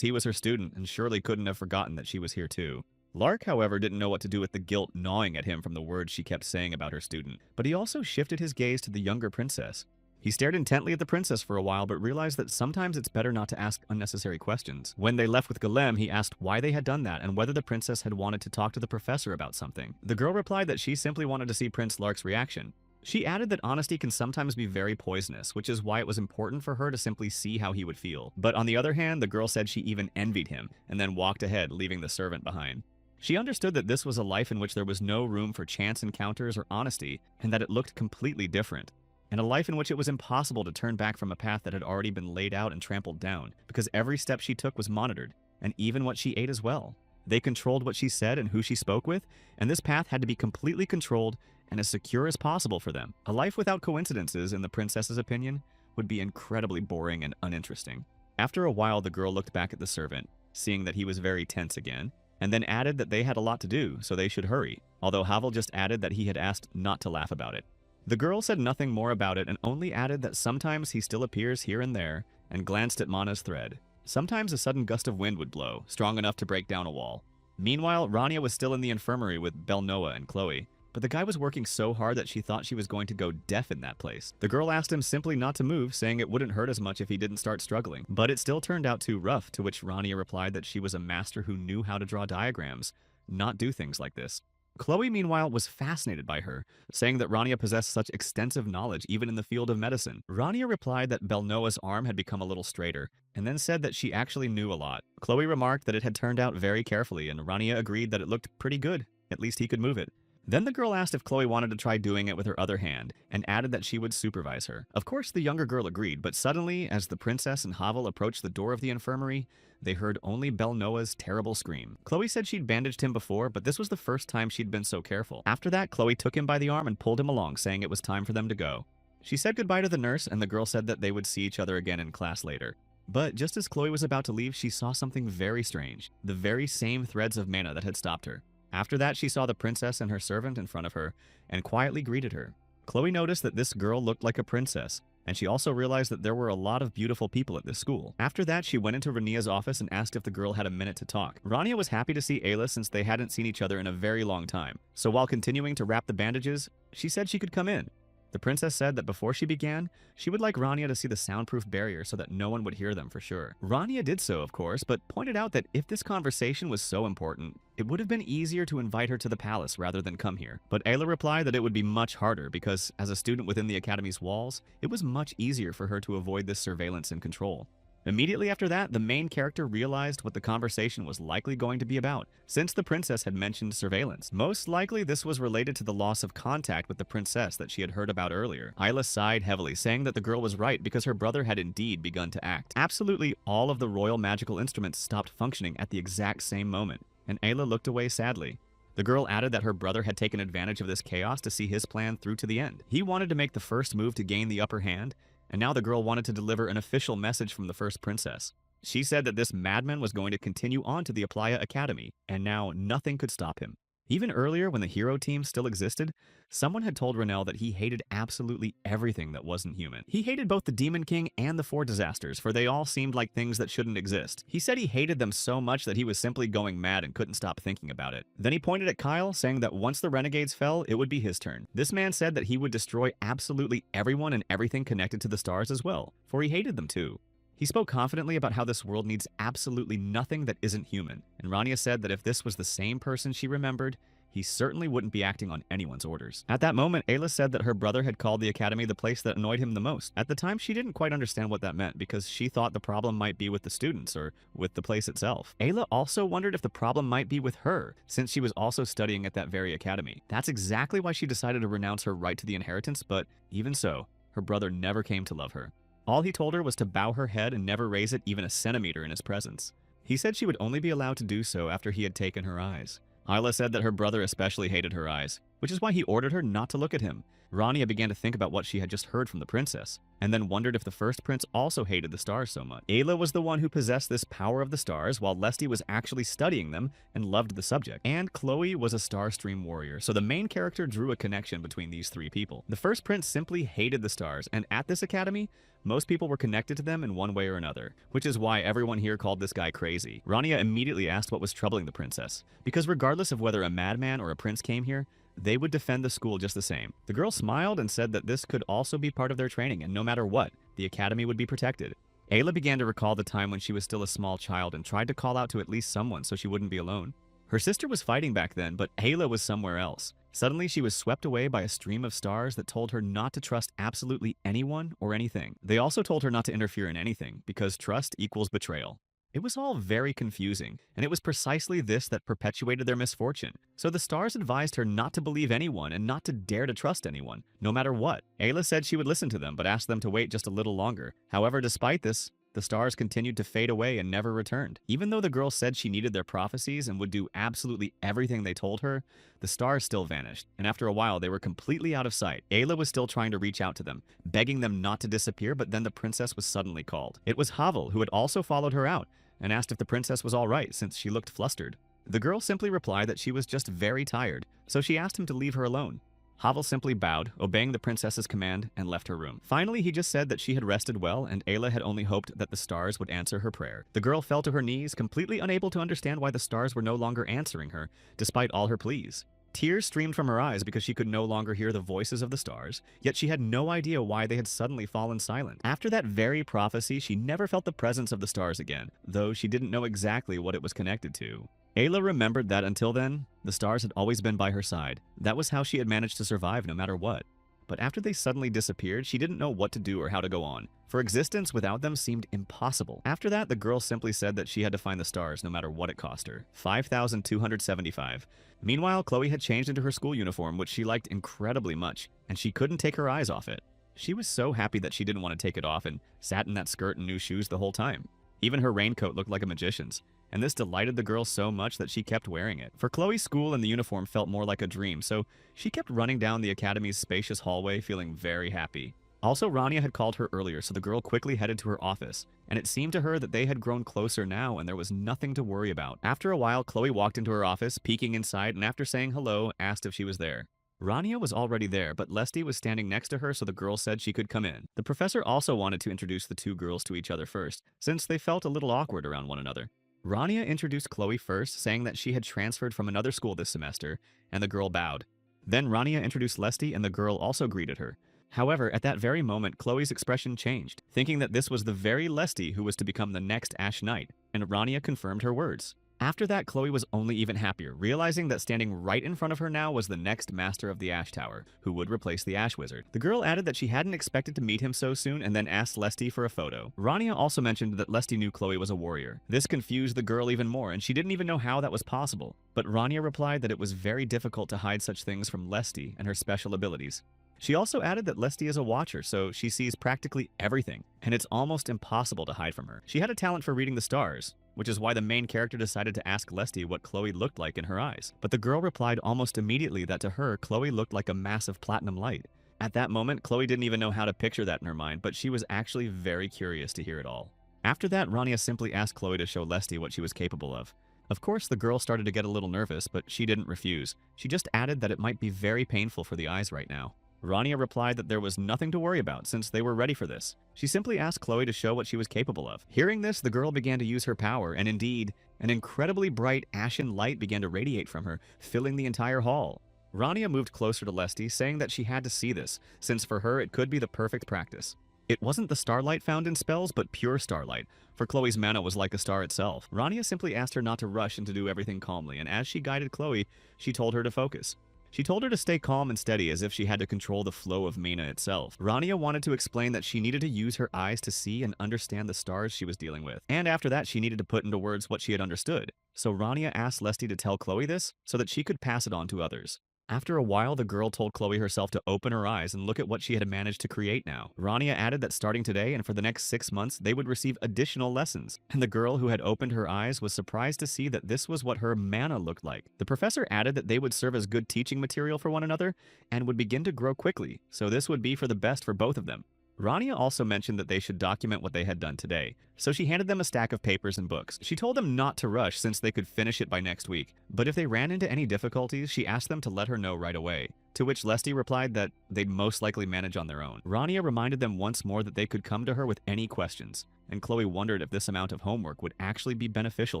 Speaker 1: he was her student and surely couldn't have forgotten that she was here too. Lark, however, didn't know what to do with the guilt gnawing at him from the words she kept saying about her student, but he also shifted his gaze to the younger princess. He stared intently at the princess for a while, but realized that sometimes it's better not to ask unnecessary questions. When they left with Golem, he asked why they had done that and whether the princess had wanted to talk to the professor about something. The girl replied that she simply wanted to see Prince Lark's reaction. She added that honesty can sometimes be very poisonous, which is why it was important for her to simply see how he would feel. But on the other hand, the girl said she even envied him, and then walked ahead, leaving the servant behind. She understood that this was a life in which there was no room for chance encounters or honesty, and that it looked completely different. And a life in which it was impossible to turn back from a path that had already been laid out and trampled down, because every step she took was monitored, and even what she ate as well. They controlled what she said and who she spoke with, and this path had to be completely controlled and as secure as possible for them. A life without coincidences, in the princess's opinion, would be incredibly boring and uninteresting. After a while, the girl looked back at the servant, seeing that he was very tense again, and then added that they had a lot to do, so they should hurry, although Havel just added that he had asked not to laugh about it. The girl said nothing more about it and only added that sometimes he still appears here and there, and glanced at Mana's thread. Sometimes a sudden gust of wind would blow, strong enough to break down a wall. Meanwhile, Rania was still in the infirmary with Belnoa and Chloe, but the guy was working so hard that she thought she was going to go deaf in that place. The girl asked him simply not to move, saying it wouldn't hurt as much if he didn't start struggling. But it still turned out too rough, to which Rania replied that she was a master who knew how to draw diagrams, not do things like this. Chloe, meanwhile, was fascinated by her, saying that Rania possessed such extensive knowledge even in the field of medicine. Rania replied that Belnoa's arm had become a little straighter, and then said that she actually knew a lot. Chloe remarked that it had turned out very carefully, and Rania agreed that it looked pretty good. At least he could move it. Then the girl asked if Chloe wanted to try doing it with her other hand, and added that she would supervise her. Of course, the younger girl agreed, but suddenly, as the princess and Havel approached the door of the infirmary, they heard only Belnoa's terrible scream. Chloe said she'd bandaged him before, but this was the first time she'd been so careful. After that, Chloe took him by the arm and pulled him along, saying it was time for them to go. She said goodbye to the nurse, and the girl said that they would see each other again in class later. But just as Chloe was about to leave, she saw something very strange, the very same threads of mana that had stopped her. After that, she saw the princess and her servant in front of her, and quietly greeted her. Chloe noticed that this girl looked like a princess, and she also realized that there were a lot of beautiful people at this school. After that, she went into Rania's office and asked if the girl had a minute to talk. Rania was happy to see Ayla since they hadn't seen each other in a very long time, so while continuing to wrap the bandages, she said she could come in. The princess said that before she began, she would like Rania to see the soundproof barrier so that no one would hear them for sure. Rania did so, of course, but pointed out that if this conversation was so important, it would have been easier to invite her to the palace rather than come here. But Ayla replied that it would be much harder because, as a student within the academy's walls, it was much easier for her to avoid this surveillance and control. Immediately after that, the main character realized what the conversation was likely going to be about, since the princess had mentioned surveillance. Most likely, this was related to the loss of contact with the princess that she had heard about earlier. Ayla sighed heavily, saying that the girl was right because her brother had indeed begun to act. Absolutely all of the royal magical instruments stopped functioning at the exact same moment, and Ayla looked away sadly. The girl added that her brother had taken advantage of this chaos to see his plan through to the end. He wanted to make the first move to gain the upper hand, and now the girl wanted to deliver an official message from the first princess. She said that this madman was going to continue on to the Aplaya Academy, and now nothing could stop him. Even earlier, when the hero team still existed, someone had told Renelle that he hated absolutely everything that wasn't human. He hated both the Demon King and the Four Disasters, for they all seemed like things that shouldn't exist. He said he hated them so much that he was simply going mad and couldn't stop thinking about it. Then he pointed at Kyle, saying that once the renegades fell, it would be his turn. This man said that he would destroy absolutely everyone and everything connected to the stars as well, for he hated them too. He spoke confidently about how this world needs absolutely nothing that isn't human, and Rania said that if this was the same person she remembered, he certainly wouldn't be acting on anyone's orders. At that moment, Ayla said that her brother had called the academy the place that annoyed him the most. At the time, she didn't quite understand what that meant because she thought the problem might be with the students or with the place itself. Ayla also wondered if the problem might be with her, since she was also studying at that very academy. That's exactly why she decided to renounce her right to the inheritance, but even so, her brother never came to love her. All he told her was to bow her head and never raise it even a centimeter in his presence. He said she would only be allowed to do so after he had taken her eyes. Ayla said that her brother especially hated her eyes, which is why he ordered her not to look at him. Rania began to think about what she had just heard from the princess, and then wondered if the first prince also hated the stars so much. Ayla was the one who possessed this power of the stars, while Lesty was actually studying them and loved the subject. And Chloe was a star stream warrior, so the main character drew a connection between these three people. The first prince simply hated the stars, and at this academy, most people were connected to them in one way or another, which is why everyone here called this guy crazy. Rania immediately asked what was troubling the princess, because regardless of whether a madman or a prince came here, they would defend the school just the same. The girl smiled and said that this could also be part of their training, and no matter what, the academy would be protected. Ayla began to recall the time when she was still a small child and tried to call out to at least someone so she wouldn't be alone. Her sister was fighting back then, but Ayla was somewhere else. Suddenly, she was swept away by a stream of stars that told her not to trust absolutely anyone or anything. They also told her not to interfere in anything, because trust equals betrayal. It was all very confusing, and it was precisely this that perpetuated their misfortune. So the stars advised her not to believe anyone and not to dare to trust anyone, no matter what. Ayla said she would listen to them, but asked them to wait just a little longer. However, despite this, the stars continued to fade away and never returned. Even though the girl said she needed their prophecies and would do absolutely everything they told her, the stars still vanished, and after a while they were completely out of sight. Ayla was still trying to reach out to them, begging them not to disappear, but then the princess was suddenly called. It was Havel, who had also followed her out, and asked if the princess was all right since she looked flustered. The girl simply replied that she was just very tired, so she asked him to leave her alone. Havel simply bowed, obeying the princess's command, and left her room. Finally, he just said that she had rested well, and Ayla had only hoped that the stars would answer her prayer. The girl fell to her knees, completely unable to understand why the stars were no longer answering her, despite all her pleas. Tears streamed from her eyes because she could no longer hear the voices of the stars, yet she had no idea why they had suddenly fallen silent. After that very prophecy, she never felt the presence of the stars again, though she didn't know exactly what it was connected to. Ayla remembered that until then, the stars had always been by her side. That was how she had managed to survive no matter what. But after they suddenly disappeared, she didn't know what to do or how to go on, for existence without them seemed impossible. After that, the girl simply said that she had to find the stars no matter what it cost her. 5,275. Meanwhile, Chloe had changed into her school uniform, which she liked incredibly much, and she couldn't take her eyes off it. She was so happy that she didn't want to take it off and sat in that skirt and new shoes the whole time. Even her raincoat looked like a magician's, and this delighted the girl so much that she kept wearing it. For Chloe, school and the uniform felt more like a dream, so she kept running down the academy's spacious hallway feeling very happy. Also, Rania had called her earlier, so the girl quickly headed to her office, and it seemed to her that they had grown closer now and there was nothing to worry about. After a while, Chloe walked into her office, peeking inside, and after saying hello, asked if she was there. Rania was already there, but Lesty was standing next to her, so the girl said she could come in. The professor also wanted to introduce the two girls to each other first, since they felt a little awkward around one another. Rania introduced Chloe first, saying that she had transferred from another school this semester, and the girl bowed. Then Rania introduced Lesty, and the girl also greeted her. However, at that very moment, Chloe's expression changed, thinking that this was the very Lesty who was to become the next Ash Knight, and Rania confirmed her words. After that, Chloe was only even happier, realizing that standing right in front of her now was the next master of the Ash Tower, who would replace the Ash Wizard. The girl added that she hadn't expected to meet him so soon and then asked Lesty for a photo. Rania also mentioned that Lesty knew Chloe was a warrior. This confused the girl even more, and she didn't even know how that was possible. But Rania replied that it was very difficult to hide such things from Lesty and her special abilities. She also added that Lesty is a watcher, so she sees practically everything, and it's almost impossible to hide from her. She had a talent for reading the stars, which is why the main character decided to ask Lesty what Chloe looked like in her eyes. But the girl replied almost immediately that to her, Chloe looked like a massive platinum light. At that moment, Chloe didn't even know how to picture that in her mind, but she was actually very curious to hear it all. After that, Rania simply asked Chloe to show Lesty what she was capable of. Of course, the girl started to get a little nervous, but she didn't refuse. She just added that it might be very painful for the eyes right now. Rania replied that there was nothing to worry about since they were ready for this. She simply asked Chloe to show what she was capable of. Hearing this, the girl began to use her power, and indeed, an incredibly bright ashen light began to radiate from her, filling the entire hall. Rania moved closer to Lesty, saying that she had to see this, since for her it could be the perfect practice. It wasn't the starlight found in spells, but pure starlight, for Chloe's mana was like a star itself. Rania simply asked her not to rush and to do everything calmly, and as she guided Chloe, she told her to focus. She told her to stay calm and steady as if she had to control the flow of mana itself. Rania wanted to explain that she needed to use her eyes to see and understand the stars she was dealing with. And after that, she needed to put into words what she had understood. So Rania asked Lesty to tell Chloe this so that she could pass it on to others. After a while, the girl told Chloe herself to open her eyes and look at what she had managed to create now. Rania added that starting today and for the next 6 months, they would receive additional lessons. And the girl who had opened her eyes was surprised to see that this was what her mana looked like. The professor added that they would serve as good teaching material for one another and would begin to grow quickly, so this would be for the best for both of them. Rania also mentioned that they should document what they had done today, so she handed them a stack of papers and books. She told them not to rush since they could finish it by next week, but if they ran into any difficulties, she asked them to let her know right away, to which Lesty replied that they'd most likely manage on their own. Rania reminded them once more that they could come to her with any questions, and Chloe wondered if this amount of homework would actually be beneficial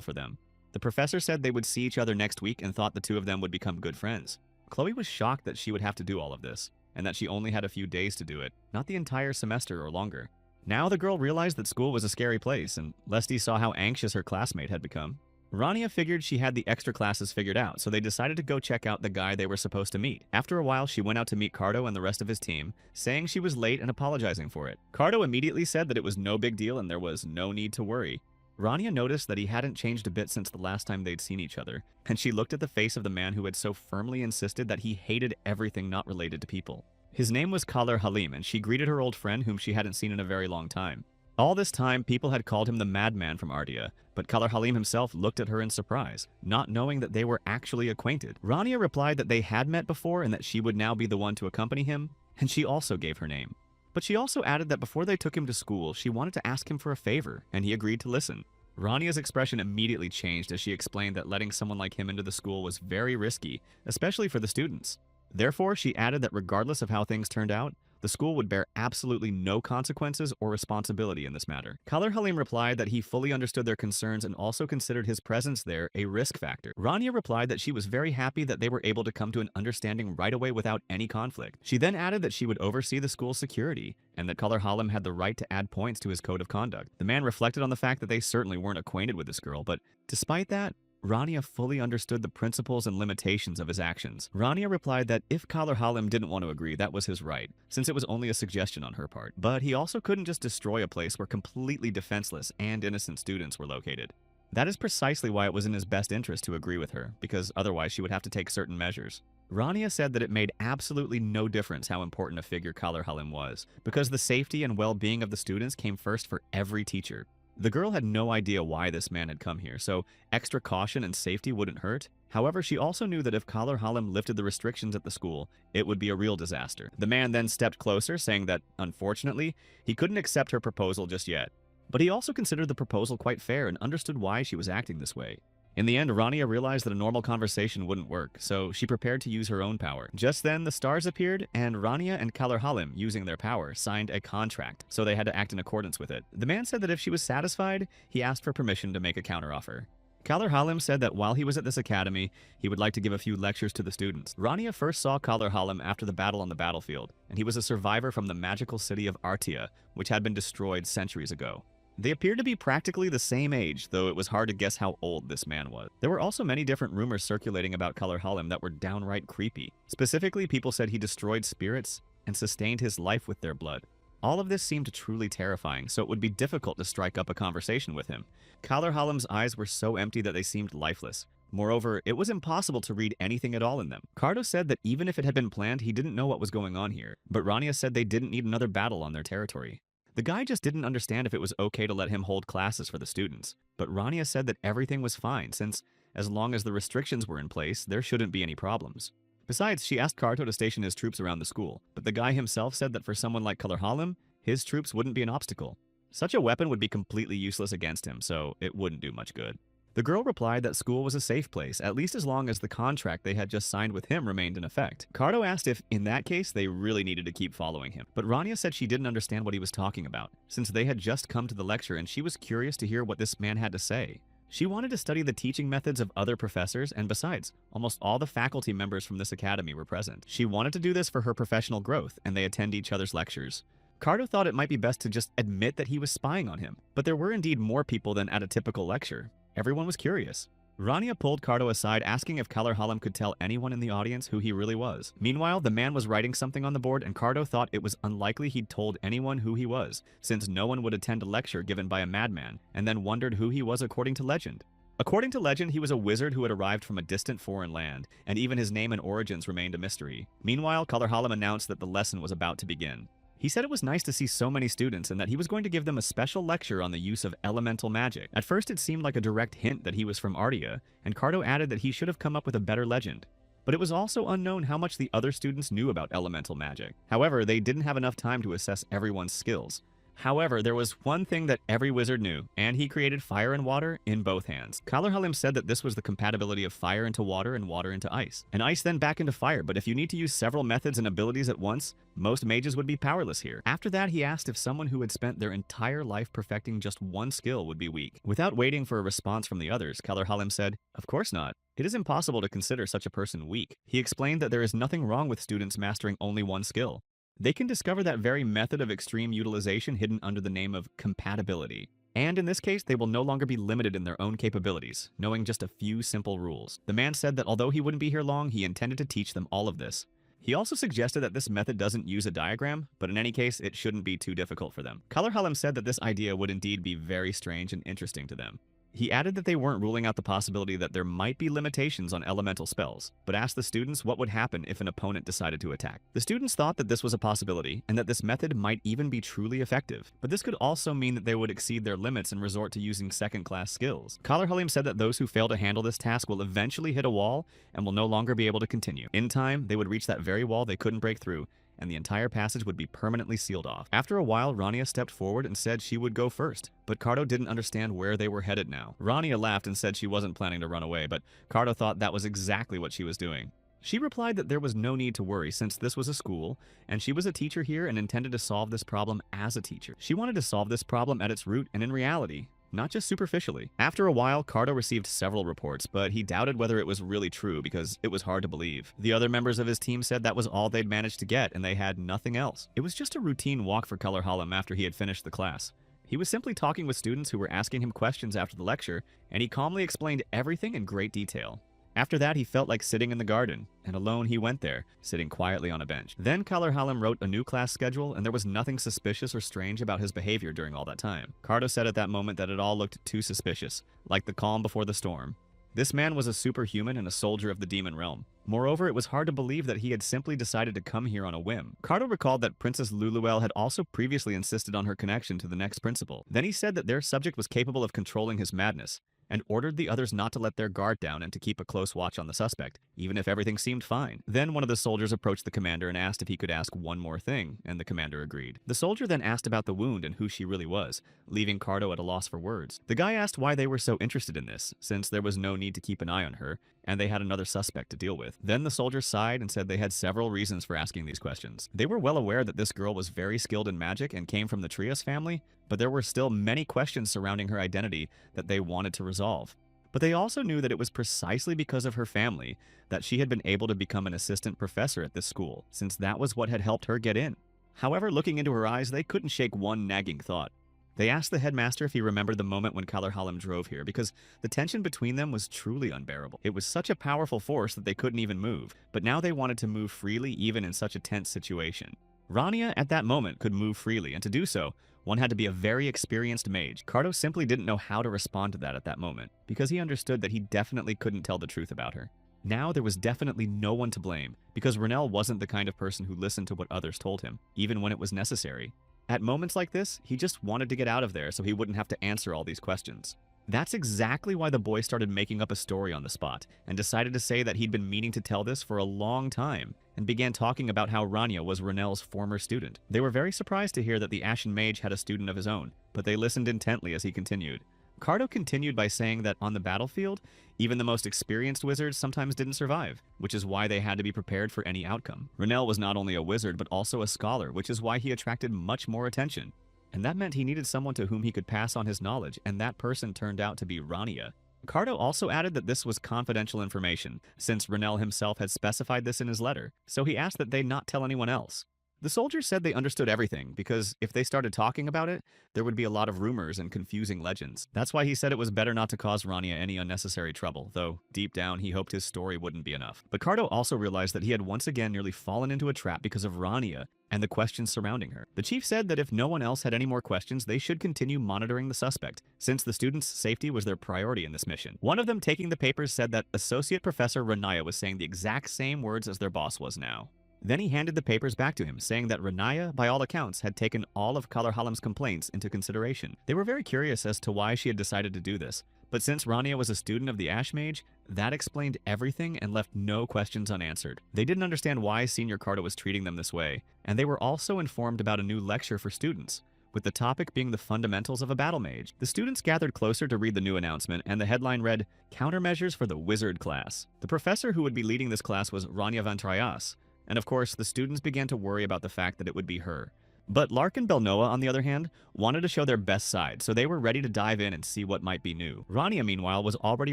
Speaker 1: for them. The professor said they would see each other next week and thought the two of them would become good friends. Chloe was shocked that she would have to do all of this, and that she only had a few days to do it, not the entire semester or longer. Now the girl realized that school was a scary place, and Lesty saw how anxious her classmate had become. Rania figured she had the extra classes figured out, so they decided to go check out the guy they were supposed to meet. After a while, she went out to meet Cardo and the rest of his team, saying she was late and apologizing for it. Cardo immediately said that it was no big deal and there was no need to worry. Rania noticed that he hadn't changed a bit since the last time they'd seen each other, and she looked at the face of the man who had so firmly insisted that he hated everything not related to people. His name was Kaler Halim, and she greeted her old friend whom she hadn't seen in a very long time. All this time, people had called him the madman from Ardia, but Kaler Halim himself looked at her in surprise, not knowing that they were actually acquainted. Rania replied that they had met before and that she would now be the one to accompany him, and she also gave her name. But she also added that before they took him to school, she wanted to ask him for a favor, and he agreed to listen. Rania's expression immediately changed as she explained that letting someone like him into the school was very risky, especially for the students. Therefore, she added that regardless of how things turned out, the school would bear absolutely no consequences or responsibility in this matter. Kaler Halim replied that he fully understood their concerns and also considered his presence there a risk factor. Rania replied that she was very happy that they were able to come to an understanding right away without any conflict. She then added that she would oversee the school's security and that Kaler Halim had the right to add points to his code of conduct. The man reflected on the fact that they certainly weren't acquainted with this girl, but despite that, Rania fully understood the principles and limitations of his actions. Rania replied that if Halim didn't want to agree, that was his right, since it was only a suggestion on her part. But he also couldn't just destroy a place where completely defenseless and innocent students were located. That is precisely why it was in his best interest to agree with her, because otherwise she would have to take certain measures. Rania said that it made absolutely no difference how important a figure Halim was, because the safety and well-being of the students came first for every teacher. The girl had no idea why this man had come here, so extra caution and safety wouldn't hurt. However, she also knew that if Halim lifted the restrictions at the school, it would be a real disaster. The man then stepped closer, saying that, unfortunately, he couldn't accept her proposal just yet. But he also considered the proposal quite fair and understood why she was acting this way. In the end, Rania realized that a normal conversation wouldn't work, so she prepared to use her own power. Just then, the stars appeared, and Rania and Halim, using their power, signed a contract, so they had to act in accordance with it. The man said that if she was satisfied, he asked for permission to make a counteroffer. Halim said that while he was at this academy, he would like to give a few lectures to the students. Rania first saw Halim after the battle on the battlefield, and he was a survivor from the magical city of Artia, which had been destroyed centuries ago. They appeared to be practically the same age, though it was hard to guess how old this man was. There were also many different rumors circulating about Halim that were downright creepy. Specifically, people said he destroyed spirits and sustained his life with their blood. All of this seemed truly terrifying, so it would be difficult to strike up a conversation with him. Halim's eyes were so empty that they seemed lifeless. Moreover, it was impossible to read anything at all in them. Cardo said that even if it had been planned, he didn't know what was going on here, but Rania said they didn't need another battle on their territory. The guy just didn't understand if it was okay to let him hold classes for the students, but Rania said that everything was fine since, as long as the restrictions were in place, there shouldn't be any problems. Besides, she asked Cardo to station his troops around the school, but the guy himself said that for someone like Halim, his troops wouldn't be an obstacle. Such a weapon would be completely useless against him, so it wouldn't do much good. The girl replied that school was a safe place, at least as long as the contract they had just signed with him remained in effect. Cardo asked if, in that case, they really needed to keep following him. But Rania said she didn't understand what he was talking about, since they had just come to the lecture and she was curious to hear what this man had to say. She wanted to study the teaching methods of other professors, and besides, almost all the faculty members from this academy were present. She wanted to do this for her professional growth, and they attend each other's lectures. Cardo thought it might be best to just admit that he was spying on him, but there were indeed more people than at a typical lecture. Everyone was curious. Rania pulled Cardo aside, asking if Halim could tell anyone in the audience who he really was. Meanwhile, the man was writing something on the board, and Cardo thought it was unlikely he'd told anyone who he was, since no one would attend a lecture given by a madman, and then wondered who he was according to legend. According to legend, he was a wizard who had arrived from a distant foreign land, and even his name and origins remained a mystery. Meanwhile, Halim announced that the lesson was about to begin. He said it was nice to see so many students and that he was going to give them a special lecture on the use of elemental magic. At first, it seemed like a direct hint that he was from Artia, and Cardo added that he should have come up with a better legend. But it was also unknown how much the other students knew about elemental magic. However, they didn't have enough time to assess everyone's skills. However, there was one thing that every wizard knew, and he created fire and water in both hands. Halim said that this was the compatibility of fire into water and water into ice, and ice then back into fire, but if you need to use several methods and abilities at once, most mages would be powerless here. After that, he asked if someone who had spent their entire life perfecting just one skill would be weak. Without waiting for a response from the others, Halim said, "Of course not. It is impossible to consider such a person weak." He explained that there is nothing wrong with students mastering only one skill. They can discover that very method of extreme utilization hidden under the name of compatibility. And in this case, they will no longer be limited in their own capabilities, knowing just a few simple rules. The man said that although he wouldn't be here long, he intended to teach them all of this. He also suggested that this method doesn't use a diagram, but in any case, it shouldn't be too difficult for them. Halim said that this idea would indeed be very strange and interesting to them. He added that they weren't ruling out the possibility that there might be limitations on elemental spells, but asked the students what would happen if an opponent decided to attack. The students thought that this was a possibility, and that this method might even be truly effective, but this could also mean that they would exceed their limits and resort to using second-class skills. Halim said that those who fail to handle this task will eventually hit a wall and will no longer be able to continue. In time, they would reach that very wall they couldn't break through, and the entire passage would be permanently sealed off. After a while, Rania stepped forward and said she would go first, but Cardo didn't understand where they were headed now. Rania laughed and said she wasn't planning to run away, but Cardo thought that was exactly what she was doing. She replied that there was no need to worry since this was a school, and she was a teacher here and intended to solve this problem as a teacher. She wanted to solve this problem at its root and in reality, not just superficially. After a while, Cardo received several reports, but he doubted whether it was really true because it was hard to believe. The other members of his team said that was all they'd managed to get and they had nothing else. It was just a routine walk for Halim after he had finished the class. He was simply talking with students who were asking him questions after the lecture, and he calmly explained everything in great detail. After that, he felt like sitting in the garden, and alone he went there, sitting quietly on a bench. Then Kallarhallam wrote a new class schedule, and there was nothing suspicious or strange about his behavior during all that time. Cardo said at that moment that it all looked too suspicious, like the calm before the storm. This man was a superhuman and a soldier of the demon realm. Moreover, it was hard to believe that he had simply decided to come here on a whim. Cardo recalled that Princess Luluel had also previously insisted on her connection to the next principal. Then he said that their subject was capable of controlling his madness, and ordered the others not to let their guard down and to keep a close watch on the suspect, even if everything seemed fine. Then one of the soldiers approached the commander and asked if he could ask one more thing, and the commander agreed. The soldier then asked about the wound and who she really was, leaving Cardo at a loss for words. The guy asked why they were so interested in this, since there was no need to keep an eye on her, and they had another suspect to deal with. Then the soldier sighed and said they had several reasons for asking these questions. They were well aware that this girl was very skilled in magic and came from the Trias family, but there were still many questions surrounding her identity that they wanted to resolve. But they also knew that it was precisely because of her family that she had been able to become an assistant professor at this school, since that was what had helped her get in. However, looking into her eyes, they couldn't shake one nagging thought. They asked the headmaster if he remembered the moment when Kallarhallam drove here, because the tension between them was truly unbearable. It was such a powerful force that they couldn't even move, but now they wanted to move freely even in such a tense situation. Rania at that moment could move freely, and to do so, one had to be a very experienced mage. Cardo simply didn't know how to respond to that at that moment, because he understood that he definitely couldn't tell the truth about her. Now there was definitely no one to blame, because Renelle wasn't the kind of person who listened to what others told him, even when it was necessary. At moments like this, he just wanted to get out of there so he wouldn't have to answer all these questions. That's exactly why the boy started making up a story on the spot, and decided to say that he'd been meaning to tell this for a long time, and began talking about how Rania was Renelle's former student. They were very surprised to hear that the Ashen Mage had a student of his own, but they listened intently as he continued. Cardo continued by saying that on the battlefield, even the most experienced wizards sometimes didn't survive, which is why they had to be prepared for any outcome. Renelle was not only a wizard but also a scholar, which is why he attracted much more attention. And that meant he needed someone to whom he could pass on his knowledge, and that person turned out to be Rania. Cardo also added that this was confidential information, since Renelle himself had specified this in his letter, so he asked that they not tell anyone else. The soldiers said they understood everything, because if they started talking about it, there would be a lot of rumors and confusing legends. That's why he said it was better not to cause Rania any unnecessary trouble, though deep down he hoped his story wouldn't be enough. But Cardo also realized that he had once again nearly fallen into a trap because of Rania and the questions surrounding her. The chief said that if no one else had any more questions, they should continue monitoring the suspect, since the students' safety was their priority in this mission. One of them taking the papers said that Associate Professor Renaya was saying the exact same words as their boss was now. Then he handed the papers back to him, saying that Renaya, by all accounts, had taken all of Kallarhallam's complaints into consideration. They were very curious as to why she had decided to do this, but since Rania was a student of the Ash Mage, that explained everything and left no questions unanswered. They didn't understand why Senior Cardo was treating them this way, and they were also informed about a new lecture for students, with the topic being the fundamentals of a battle mage. The students gathered closer to read the new announcement, and the headline read, "Countermeasures for the Wizard Class." The professor who would be leading this class was Rania Van Trias, and of course, the students began to worry about the fact that it would be her. But Lark and Belnoa, on the other hand, wanted to show their best side, so they were ready to dive in and see what might be new. Rania, meanwhile, was already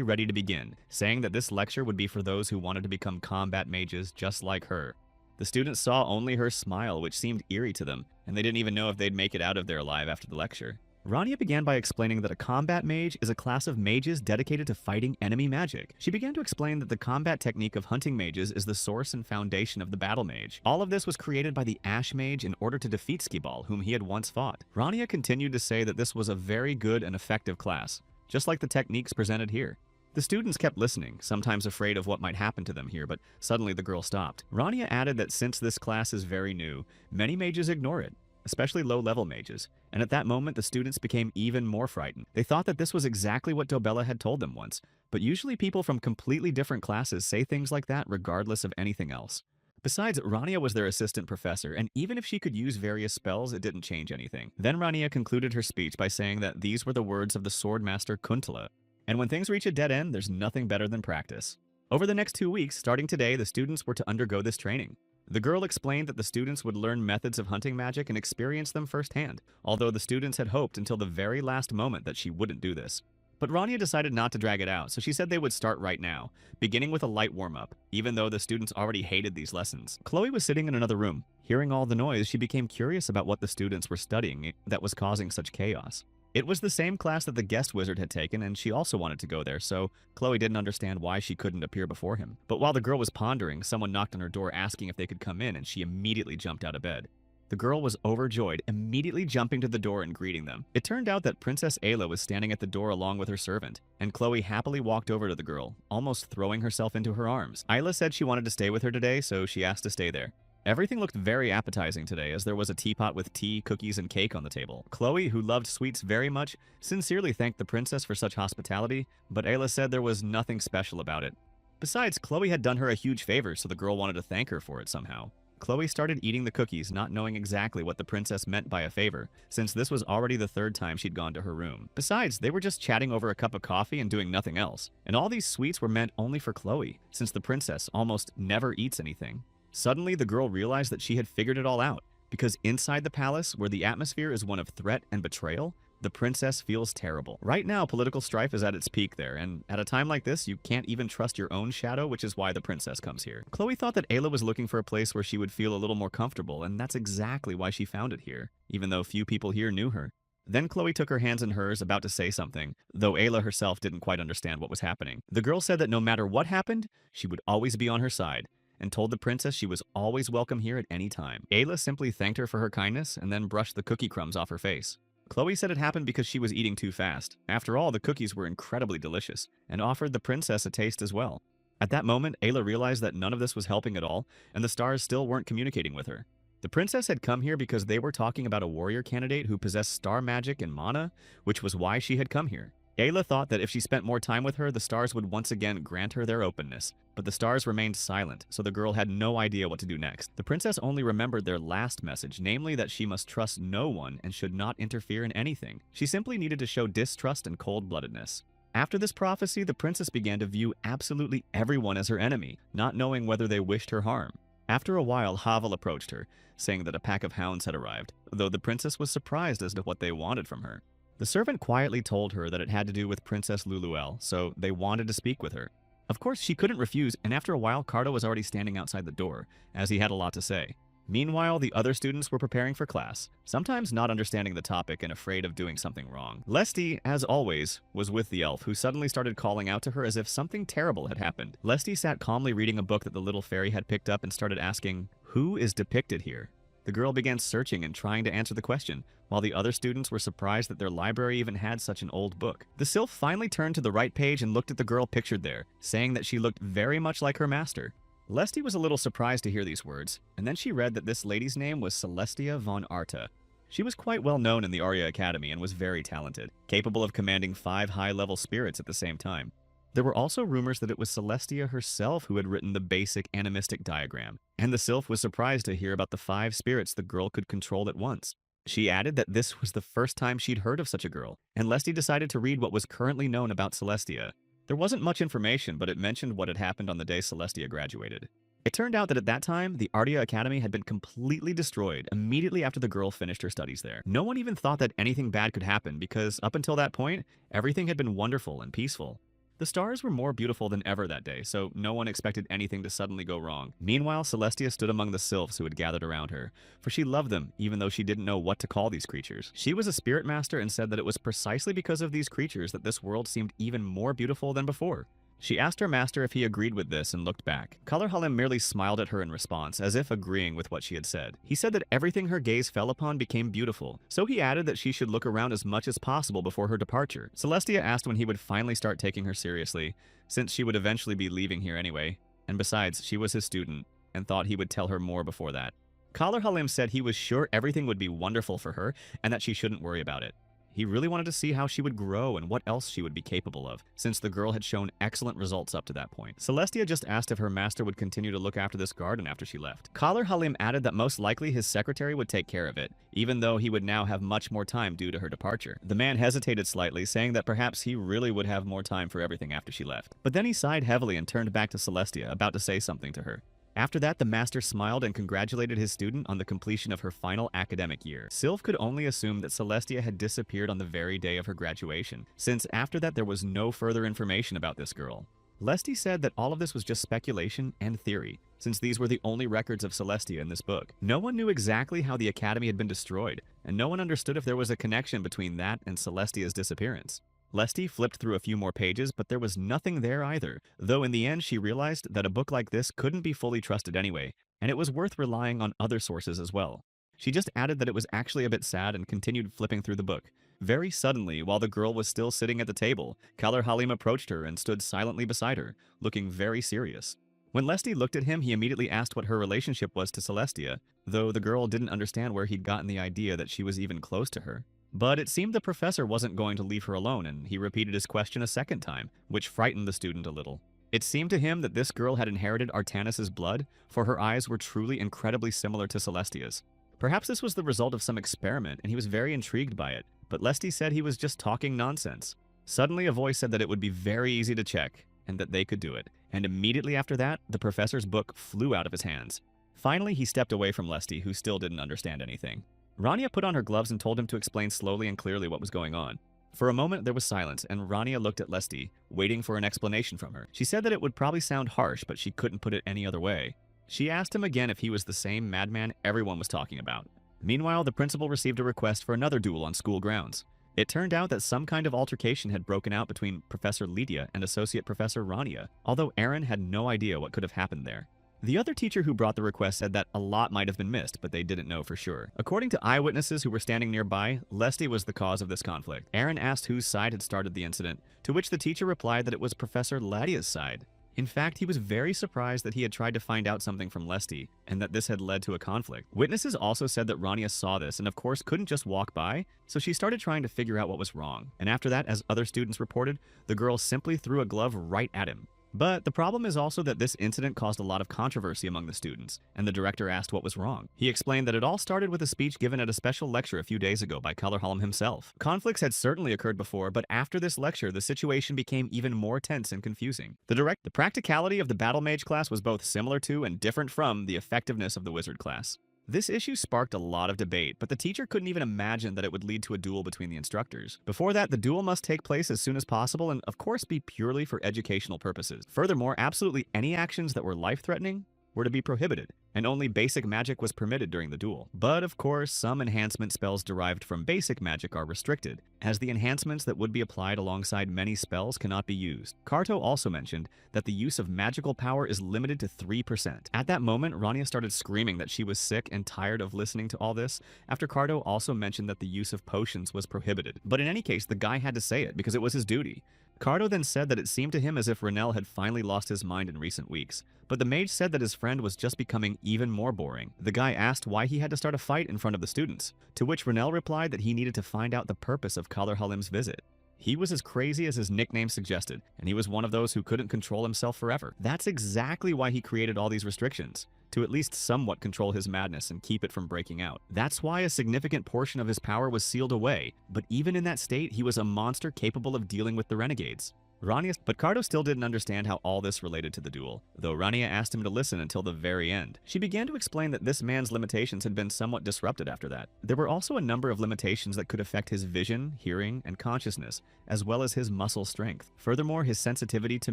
Speaker 1: ready to begin, saying that this lecture would be for those who wanted to become combat mages just like her. The students saw only her smile, which seemed eerie to them, and they didn't even know if they'd make it out of there alive after the lecture. Rania began by explaining that a combat mage is a class of mages dedicated to fighting enemy magic. She began to explain that the combat technique of hunting mages is the source and foundation of the battle mage. All of this was created by the Ash Mage in order to defeat Skibal, whom he had once fought. Rania continued to say that this was a very good and effective class, just like the techniques presented here. The students kept listening, sometimes afraid of what might happen to them here, but suddenly the girl stopped. Rania added that since this class is very new, many mages ignore it, especially low-level mages, and at that moment the students became even more frightened. They thought that this was exactly what Dobella had told them once, but usually people from completely different classes say things like that regardless of anything else. Besides, Rania was their assistant professor, and even if she could use various spells, it didn't change anything. Then Rania concluded her speech by saying that these were the words of the swordmaster Kuntala, and when things reach a dead end, there's nothing better than practice. Over the next 2 weeks, starting today, the students were to undergo this training. The girl explained that the students would learn methods of hunting magic and experience them firsthand, although the students had hoped until the very last moment that she wouldn't do this. But Rania decided not to drag it out, so she said they would start right now, beginning with a light warm-up, even though the students already hated these lessons. Chloe was sitting in another room. Hearing all the noise, she became curious about what the students were studying that was causing such chaos. It was the same class that the guest wizard had taken, and she also wanted to go there, so Chloe didn't understand why she couldn't appear before him. But while the girl was pondering, someone knocked on her door asking if they could come in, and she immediately jumped out of bed. The girl was overjoyed, immediately jumping to the door and greeting them. It turned out that Princess Ayla was standing at the door along with her servant, and Chloe happily walked over to the girl, almost throwing herself into her arms. Ayla said she wanted to stay with her today, so she asked to stay there. Everything looked very appetizing today, as there was a teapot with tea, cookies, and cake on the table. Chloe, who loved sweets very much, sincerely thanked the princess for such hospitality, but Ayla said there was nothing special about it. Besides, Chloe had done her a huge favor, so the girl wanted to thank her for it somehow. Chloe started eating the cookies, not knowing exactly what the princess meant by a favor, since this was already the third time she'd gone to her room. Besides, they were just chatting over a cup of coffee and doing nothing else. And all these sweets were meant only for Chloe, since the princess almost never eats anything. Suddenly, the girl realized that she had figured it all out, because inside the palace, where the atmosphere is one of threat and betrayal, the princess feels terrible. Right now, political strife is at its peak there, and at a time like this, you can't even trust your own shadow, which is why the princess comes here. Chloe thought that Ayla was looking for a place where she would feel a little more comfortable, and that's exactly why she found it here, even though few people here knew her. Then Chloe took her hands in hers, about to say something, though Ayla herself didn't quite understand what was happening. The girl said that no matter what happened, she would always be on her side, and told the princess she was always welcome here at any time. Ayla simply thanked her for her kindness and then brushed the cookie crumbs off her face. Chloe said it happened because she was eating too fast. After all, the cookies were incredibly delicious, and offered the princess a taste as well. At that moment, Ayla realized that none of this was helping at all, and the stars still weren't communicating with her. The princess had come here because they were talking about a warrior candidate who possessed star magic and mana, which was why she had come here. Ayla thought that if she spent more time with her, the stars would once again grant her their openness. But the stars remained silent, so the girl had no idea what to do next. The princess only remembered their last message, namely that she must trust no one and should not interfere in anything. She simply needed to show distrust and cold-bloodedness. After this prophecy, the princess began to view absolutely everyone as her enemy, not knowing whether they wished her harm. After a while, Havel approached her, saying that a pack of hounds had arrived, though the princess was surprised as to what they wanted from her. The servant quietly told her that it had to do with Princess Luluel, so they wanted to speak with her. Of course, she couldn't refuse, and after a while, Cardo was already standing outside the door, as he had a lot to say. Meanwhile, the other students were preparing for class, sometimes not understanding the topic and afraid of doing something wrong. Lesty, as always, was with the elf, who suddenly started calling out to her as if something terrible had happened. Lesty sat calmly reading a book that the little fairy had picked up and started asking, "Who is depicted here?" The girl began searching and trying to answer the question, while the other students were surprised that their library even had such an old book. The sylph finally turned to the right page and looked at the girl pictured there, saying that she looked very much like her master. Lesty was a little surprised to hear these words, and then she read that this lady's name was Celestia von Arta. She was quite well known in the Arya Academy and was very talented, capable of commanding 5 high-level spirits at the same time. There were also rumors that it was Celestia herself who had written the basic animistic diagram, and the sylph was surprised to hear about the 5 spirits the girl could control at once. She added that this was the first time she'd heard of such a girl, and Lesty decided to read what was currently known about Celestia. There wasn't much information, but it mentioned what had happened on the day Celestia graduated. It turned out that at that time, the Arya Academy had been completely destroyed immediately after the girl finished her studies there. No one even thought that anything bad could happen because, up until that point, everything had been wonderful and peaceful. The stars were more beautiful than ever that day, so no one expected anything to suddenly go wrong. Meanwhile, Celestia stood among the sylphs who had gathered around her, for she loved them even though she didn't know what to call these creatures. She was a spirit master and said that it was precisely because of these creatures that this world seemed even more beautiful than before. She asked her master if he agreed with this and looked back. Color Halim merely smiled at her in response, as if agreeing with what she had said. He said that everything her gaze fell upon became beautiful, so he added that she should look around as much as possible before her departure. Celestia asked when he would finally start taking her seriously, since she would eventually be leaving here anyway, and besides, she was his student, and thought he would tell her more before that. Color Halim said he was sure everything would be wonderful for her, and that she shouldn't worry about it. He really wanted to see how she would grow and what else she would be capable of, since the girl had shown excellent results up to that point. Celestia just asked if her master would continue to look after this garden after she left. Color Halim added that most likely his secretary would take care of it, even though he would now have much more time due to her departure. The man hesitated slightly, saying that perhaps he really would have more time for everything after she left. But then he sighed heavily and turned back to Celestia, about to say something to her. After that, the master smiled and congratulated his student on the completion of her final academic year. Sylph could only assume that Celestia had disappeared on the very day of her graduation, since after that there was no further information about this girl. Lesty said that all of this was just speculation and theory, since these were the only records of Celestia in this book. No one knew exactly how the academy had been destroyed, and no one understood if there was a connection between that and Celestia's disappearance. Lesty flipped through a few more pages, but there was nothing there either, though in the end she realized that a book like this couldn't be fully trusted anyway, and it was worth relying on other sources as well. She just added that it was actually a bit sad and continued flipping through the book. Very suddenly, while the girl was still sitting at the table, Kalar Halim approached her and stood silently beside her, looking very serious. When Lesty looked at him, he immediately asked what her relationship was to Celestia, though the girl didn't understand where he'd gotten the idea that she was even close to her. But it seemed the professor wasn't going to leave her alone, and he repeated his question a second time, which frightened the student a little. It seemed to him that this girl had inherited Artanis' blood, for her eyes were truly incredibly similar to Celestia's. Perhaps this was the result of some experiment, and he was very intrigued by it, but Lesty said he was just talking nonsense. Suddenly, a voice said that it would be very easy to check, and that they could do it, and immediately after that, the professor's book flew out of his hands. Finally, he stepped away from Lesty, who still didn't understand anything. Rania put on her gloves and told him to explain slowly and clearly what was going on. For a moment, there was silence, and Rania looked at Lesty, waiting for an explanation from her. She said that it would probably sound harsh, but she couldn't put it any other way. She asked him again if he was the same madman everyone was talking about. Meanwhile, the principal received a request for another duel on school grounds. It turned out that some kind of altercation had broken out between Professor Lydia and Associate Professor Rania, although Aaron had no idea what could have happened there. The other teacher who brought the request said that a lot might have been missed, but they didn't know for sure. According to eyewitnesses who were standing nearby, Lesty was the cause of this conflict. Aaron asked whose side had started the incident, to which the teacher replied that it was Professor Lydia's side. In fact, he was very surprised that he had tried to find out something from Lesty, and that this had led to a conflict. Witnesses also said that Rania saw this and of course couldn't just walk by, so she started trying to figure out what was wrong. And after that, as other students reported, the girl simply threw a glove right at him. But the problem is also that this incident caused a lot of controversy among the students, and the director asked what was wrong. He explained that it all started with a speech given at a special lecture a few days ago by Kalar Halim himself. Conflicts had certainly occurred before, but after this lecture, the situation became even more tense and confusing. The practicality of the Battle Mage class was both similar to and different from the effectiveness of the Wizard class. This issue sparked a lot of debate, but the teacher couldn't even imagine that it would lead to a duel between the instructors. Before that, the duel must take place as soon as possible and, of course, be purely for educational purposes. Furthermore, absolutely any actions that were life-threatening were to be prohibited, and only basic magic was permitted during the duel. But of course, some enhancement spells derived from basic magic are restricted, as the enhancements that would be applied alongside many spells cannot be used. Karto also mentioned that the use of magical power is limited to 3%. At that moment, Rania started screaming that she was sick and tired of listening to all this, after Karto also mentioned that the use of potions was prohibited. But in any case, the guy had to say it because it was his duty. Karto then said that it seemed to him as if Renel had finally lost his mind in recent weeks, but the mage said that his friend was just becoming even more boring. The guy asked why he had to start a fight in front of the students, to which Renel replied that he needed to find out the purpose of Kalar Halim's visit. He was as crazy as his nickname suggested, and he was one of those who couldn't control himself forever. That's exactly why he created all these restrictions, to at least somewhat control his madness and keep it from breaking out. That's why a significant portion of his power was sealed away, but even in that state, he was a monster capable of dealing with the renegades. But Karto still didn't understand how all this related to the duel, though Rania asked him to listen until the very end. She began to explain that this man's limitations had been somewhat disrupted after that. There were also a number of limitations that could affect his vision, hearing, and consciousness, as well as his muscle strength. Furthermore, his sensitivity to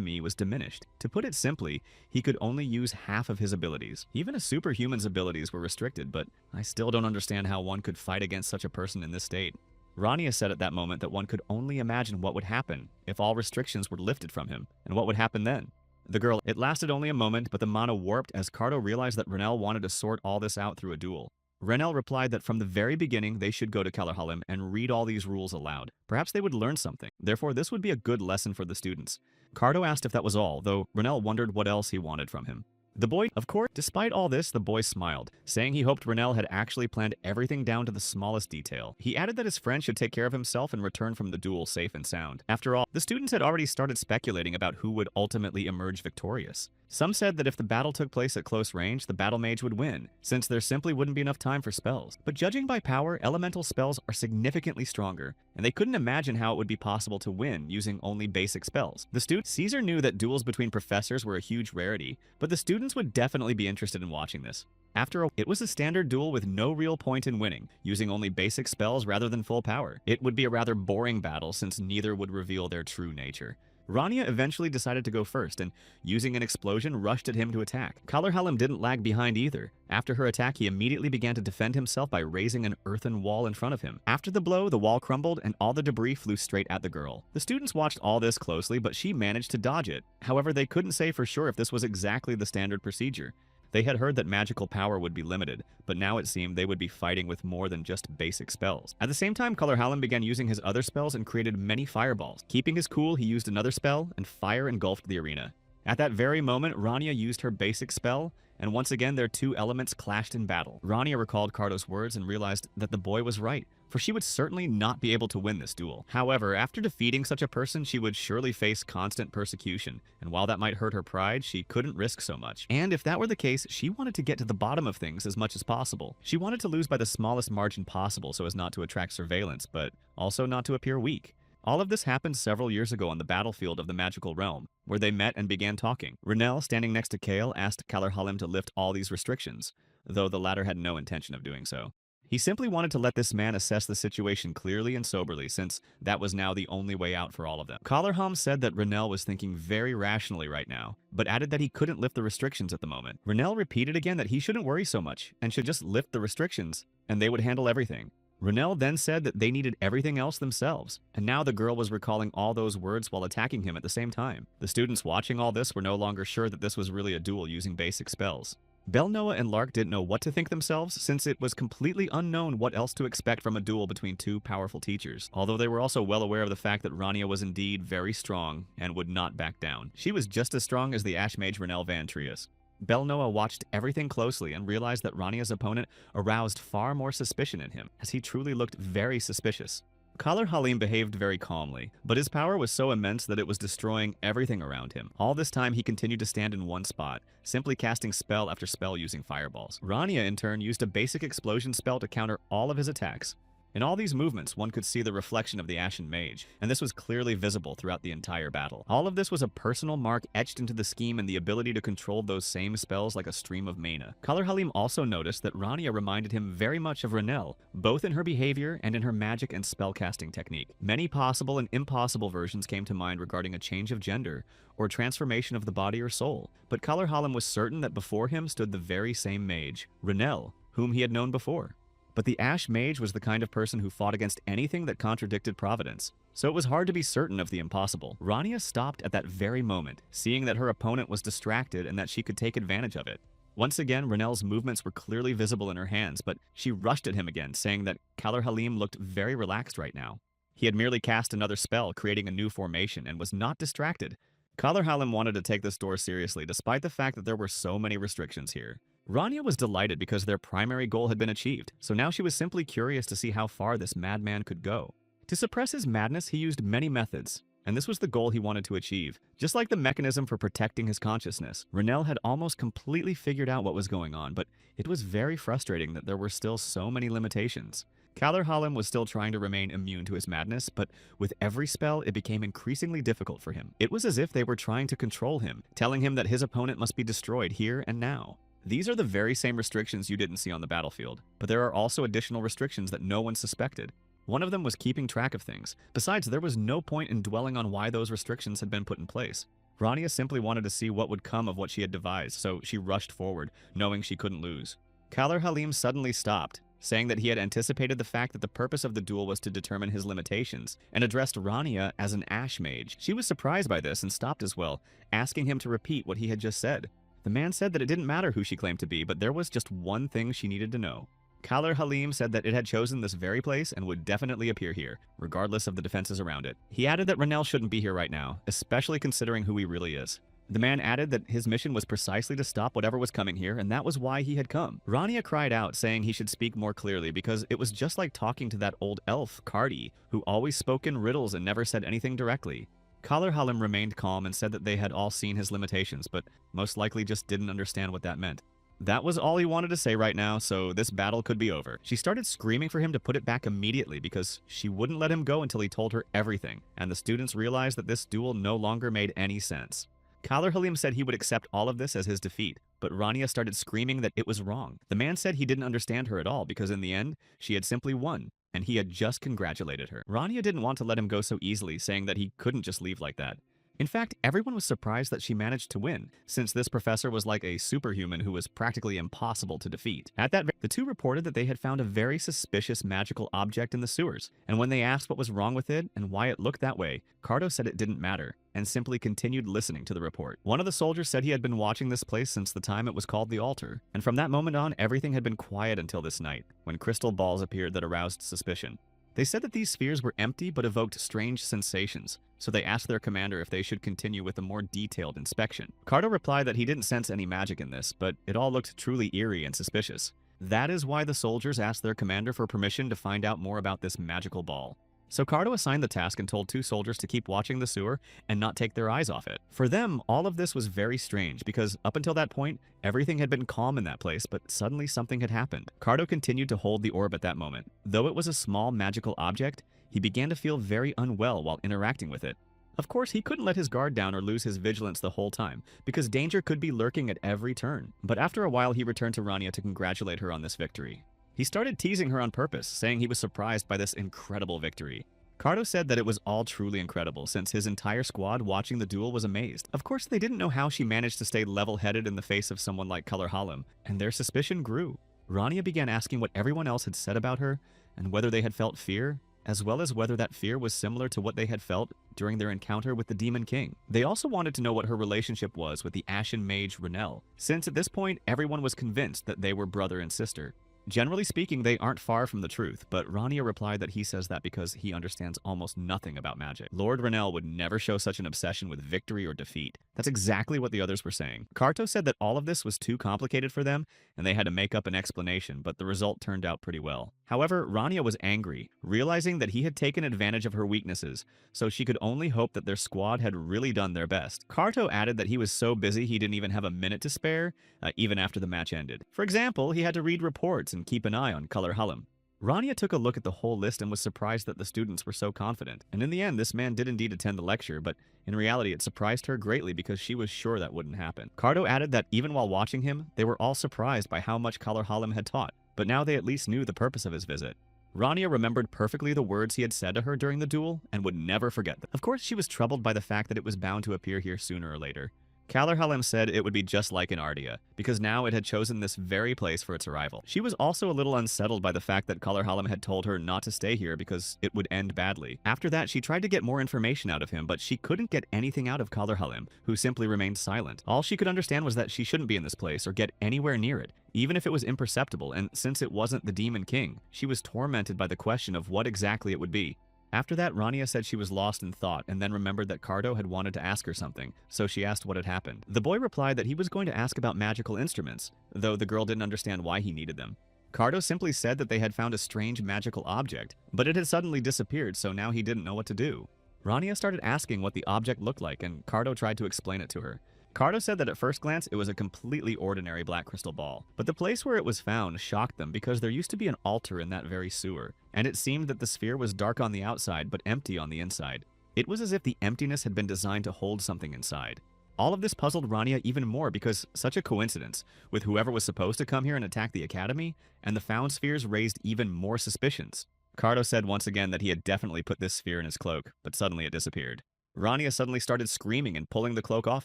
Speaker 1: me was diminished. To put it simply, he could only use half of his abilities. Even a superhuman's abilities were restricted, but I still don't understand how one could fight against such a person in this state. Rania said at that moment that one could only imagine what would happen if all restrictions were lifted from him, and what would happen then. It lasted only a moment, but the mana warped as Karto realized that Renel wanted to sort all this out through a duel. Renel replied that from the very beginning they should go to Kalar Halim and read all these rules aloud. Perhaps they would learn something. Therefore, this would be a good lesson for the students. Karto asked if that was all, though Renel wondered what else he wanted from him. The boy, of course, despite all this, the boy smiled, saying he hoped Renel had actually planned everything down to the smallest detail. He added that his friend should take care of himself and return from the duel safe and sound. After all, the students had already started speculating about who would ultimately emerge victorious. Some said that if the battle took place at close range, the battle mage would win, since there simply wouldn't be enough time for spells. But judging by power, elemental spells are significantly stronger, and they couldn't imagine how it would be possible to win using only basic spells. Caesar knew that duels between professors were a huge rarity, but the students would definitely be interested in watching this. After all, it was a standard duel with no real point in winning, using only basic spells rather than full power. It would be a rather boring battle since neither would reveal their true nature. Rania eventually decided to go first and, using an explosion, rushed at him to attack. Kallarhalim didn't lag behind either. After her attack, he immediately began to defend himself by raising an earthen wall in front of him. After the blow, the wall crumbled and all the debris flew straight at the girl. The students watched all this closely, but she managed to dodge it. However, they couldn't say for sure if this was exactly the standard procedure. They had heard that magical power would be limited, but now it seemed they would be fighting with more than just basic spells. At the same time, Kallarhalim began using his other spells and created many fireballs. Keeping his cool, he used another spell, and fire engulfed the arena. At that very moment, Rania used her basic spell, and once again their two elements clashed in battle. Rania recalled Cardo's words and realized that the boy was right, for she would certainly not be able to win this duel. However, after defeating such a person, she would surely face constant persecution, and while that might hurt her pride, she couldn't risk so much. And if that were the case, she wanted to get to the bottom of things as much as possible. She wanted to lose by the smallest margin possible so as not to attract surveillance, but also not to appear weak. All of this happened several years ago on the battlefield of the magical realm, where they met and began talking. Renel, standing next to Kale, asked Kallarhalim to lift all these restrictions, though the latter had no intention of doing so. He simply wanted to let this man assess the situation clearly and soberly, since that was now the only way out for all of them. Kallarhalim said that Renel was thinking very rationally right now, but added that he couldn't lift the restrictions at the moment. Renel repeated again that he shouldn't worry so much, and should just lift the restrictions, and they would handle everything. Renel then said that they needed everything else themselves, and now the girl was recalling all those words while attacking him at the same time. The students watching all this were no longer sure that this was really a duel using basic spells. Belnoa and Lark didn't know what to think themselves, since it was completely unknown what else to expect from a duel between two powerful teachers, although they were also well aware of the fact that Rania was indeed very strong and would not back down. She was just as strong as the Ash Mage Renel Van Trias. Belnoa watched everything closely and realized that Rania's opponent aroused far more suspicion in him, as he truly looked very suspicious. Kallarhalim behaved very calmly, but his power was so immense that it was destroying everything around him. All this time, he continued to stand in one spot, simply casting spell after spell using fireballs. Rania, in turn, used a basic explosion spell to counter all of his attacks. In all these movements, one could see the reflection of the Ashen Mage, and this was clearly visible throughout the entire battle. All of this was a personal mark etched into the scheme and the ability to control those same spells like a stream of mana. Kallarhalim also noticed that Rania reminded him very much of Renel, both in her behavior and in her magic and spellcasting technique. Many possible and impossible versions came to mind regarding a change of gender, or transformation of the body or soul, but Kallarhalim was certain that before him stood the very same mage, Renel, whom he had known before. But the Ash Mage was the kind of person who fought against anything that contradicted Providence, so it was hard to be certain of the impossible. Rania stopped at that very moment, seeing that her opponent was distracted and that she could take advantage of it. Once again, Renel's movements were clearly visible in her hands, but she rushed at him again, saying that Kallarhalim looked very relaxed right now. He had merely cast another spell, creating a new formation, and was not distracted. Kallarhalim wanted to take this door seriously, despite the fact that there were so many restrictions here. Rania was delighted because their primary goal had been achieved, so now she was simply curious to see how far this madman could go. To suppress his madness, he used many methods, and this was the goal he wanted to achieve. Just like the mechanism for protecting his consciousness, Renel had almost completely figured out what was going on, but it was very frustrating that there were still so many limitations. Kallarhalim was still trying to remain immune to his madness, but with every spell, it became increasingly difficult for him. It was as if they were trying to control him, telling him that his opponent must be destroyed here and now. These are the very same restrictions you didn't see on the battlefield, but there are also additional restrictions that no one suspected. One of them was keeping track of things. Besides, there was no point in dwelling on why those restrictions had been put in place. Rania simply wanted to see what would come of what she had devised, so she rushed forward, knowing she couldn't lose. Kallarhalim suddenly stopped, saying that he had anticipated the fact that the purpose of the duel was to determine his limitations, and addressed Rania as an Ash Mage. She was surprised by this and stopped as well, asking him to repeat what he had just said. The man said that it didn't matter who she claimed to be, but there was just one thing she needed to know. Kallarhalim said that it had chosen this very place and would definitely appear here, regardless of the defenses around it. He added that Renel shouldn't be here right now, especially considering who he really is. The man added that his mission was precisely to stop whatever was coming here, and that was why he had come. Rania cried out, saying he should speak more clearly because it was just like talking to that old elf, Cardi, who always spoke in riddles and never said anything directly. Halim remained calm and said that they had all seen his limitations, but most likely just didn't understand what that meant. That was all he wanted to say right now, so this battle could be over. She started screaming for him to put it back immediately because she wouldn't let him go until he told her everything, and the students realized that this duel no longer made any sense. Halim said he would accept all of this as his defeat, but Rania started screaming that it was wrong. The man said he didn't understand her at all because in the end, she had simply won, and he had just congratulated her. Rania didn't want to let him go so easily, saying that he couldn't just leave like that. In fact, everyone was surprised that she managed to win, since this professor was like a superhuman who was practically impossible to defeat. The two reported that they had found a very suspicious magical object in the sewers, and when they asked what was wrong with it and why it looked that way, Cardo said it didn't matter, and simply continued listening to the report. One of the soldiers said he had been watching this place since the time it was called the altar, and from that moment on, everything had been quiet until this night, when crystal balls appeared that aroused suspicion. They said that these spheres were empty but evoked strange sensations, so they asked their commander if they should continue with a more detailed inspection. Cardo replied that he didn't sense any magic in this, but it all looked truly eerie and suspicious. That is why the soldiers asked their commander for permission to find out more about this magical ball. So Cardo assigned the task and told two soldiers to keep watching the sewer and not take their eyes off it. For them, all of this was very strange because up until that point, everything had been calm in that place, but suddenly something had happened. Cardo continued to hold the orb at that moment. Though it was a small magical object, he began to feel very unwell while interacting with it. Of course, he couldn't let his guard down or lose his vigilance the whole time, because danger could be lurking at every turn. But after a while, he returned to Rania to congratulate her on this victory. He started teasing her on purpose, saying he was surprised by this incredible victory. Cardo said that it was all truly incredible, since his entire squad watching the duel was amazed. Of course, they didn't know how she managed to stay level-headed in the face of someone like Halim, and their suspicion grew. Rania began asking what everyone else had said about her, and whether they had felt fear, as well as whether that fear was similar to what they had felt during their encounter with the Demon King. They also wanted to know what her relationship was with the Ashen Mage Renel, since at this point, everyone was convinced that they were brother and sister. Generally speaking, they aren't far from the truth, but Rania replied that he says that because he understands almost nothing about magic. Lord Renel would never show such an obsession with victory or defeat. That's exactly what the others were saying. Carto said that all of this was too complicated for them, and they had to make up an explanation, but the result turned out pretty well. However, Rania was angry, realizing that he had taken advantage of her weaknesses, so she could only hope that their squad had really done their best. Carto added that he was so busy he didn't even have a minute to spare, even after the match ended. For example, he had to read reports and keep an eye on Halim. Rania took a look at the whole list and was surprised that the students were so confident. And in the end, this man did indeed attend the lecture, but in reality, it surprised her greatly because she was sure that wouldn't happen. Cardo added that even while watching him, they were all surprised by how much Halim had taught, but now they at least knew the purpose of his visit. Rania remembered perfectly the words he had said to her during the duel and would never forget them. Of course, she was troubled by the fact that it was bound to appear here sooner or later. Halim said it would be just like in Ardia, because now it had chosen this very place for its arrival. She was also a little unsettled by the fact that Halim had told her not to stay here because it would end badly. After that, she tried to get more information out of him, but she couldn't get anything out of Halim, who simply remained silent. All she could understand was that she shouldn't be in this place or get anywhere near it, even if it was imperceptible, and since it wasn't the Demon King, she was tormented by the question of what exactly it would be. After that, Rania said she was lost in thought and then remembered that Cardo had wanted to ask her something, so she asked what had happened. The boy replied that he was going to ask about magical instruments, though the girl didn't understand why he needed them. Cardo simply said that they had found a strange magical object, but it had suddenly disappeared, so now he didn't know what to do. Rania started asking what the object looked like, and Cardo tried to explain it to her. Cardo said that at first glance, it was a completely ordinary black crystal ball. But the place where it was found shocked them because there used to be an altar in that very sewer, and it seemed that the sphere was dark on the outside but empty on the inside. It was as if the emptiness had been designed to hold something inside. All of this puzzled Rania even more because such a coincidence, with whoever was supposed to come here and attack the academy, and the found spheres raised even more suspicions. Cardo said once again that he had definitely put this sphere in his cloak, but suddenly it disappeared. Rania suddenly started screaming and pulling the cloak off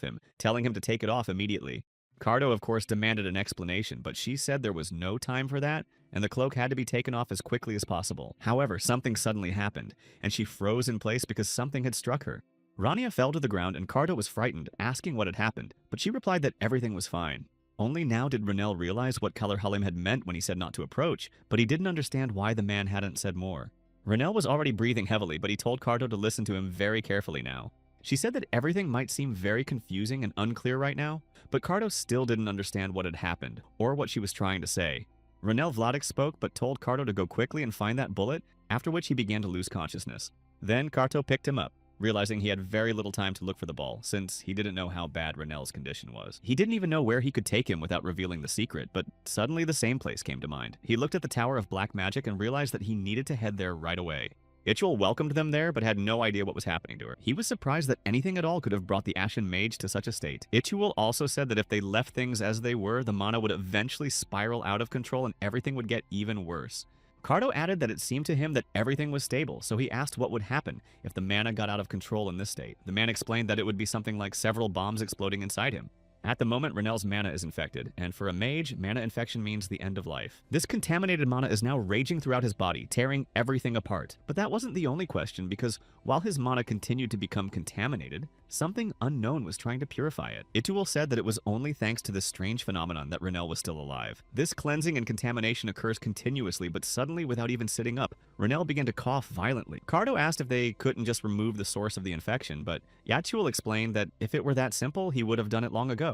Speaker 1: him, telling him to take it off immediately. Cardo, of course, demanded an explanation, but she said there was no time for that, and the cloak had to be taken off as quickly as possible. However, something suddenly happened, and she froze in place because something had struck her. Rania fell to the ground, and Cardo was frightened, asking what had happened, but she replied that everything was fine. Only now did Renel realize what Halim had meant when he said not to approach, but he didn't understand why the man hadn't said more. Renel was already breathing heavily, but he told Cardo to listen to him very carefully now. She said that everything might seem very confusing and unclear right now, but Cardo still didn't understand what had happened, or what she was trying to say. Renel Vladik spoke, but told Cardo to go quickly and find that bullet, after which he began to lose consciousness. Then Cardo picked him up. realizing he had very little time to look for the ball, since he didn't know how bad Renel's condition was. He didn't even know where he could take him without revealing the secret, but suddenly the same place came to mind. He looked at the Tower of Black Magic and realized that he needed to head there right away. Ichul welcomed them there, but had no idea what was happening to her. He was surprised that anything at all could have brought the Ashen Mage to such a state. Ichul also said that if they left things as they were, the mana would eventually spiral out of control and everything would get even worse. Cardo added that it seemed to him that everything was stable, so he asked what would happen if the mana got out of control in this state. The man explained that it would be something like several bombs exploding inside him. At the moment, Renel's mana is infected, and for a mage, mana infection means the end of life. This contaminated mana is now raging throughout his body, tearing everything apart. But that wasn't the only question, because while his mana continued to become contaminated, something unknown was trying to purify it. Itul said that it was only thanks to this strange phenomenon that Renel was still alive. This cleansing and contamination occurs continuously, but suddenly, without even sitting up, Renel began to cough violently. Cardo asked if they couldn't just remove the source of the infection, but Yatul explained that if it were that simple, he would have done it long ago.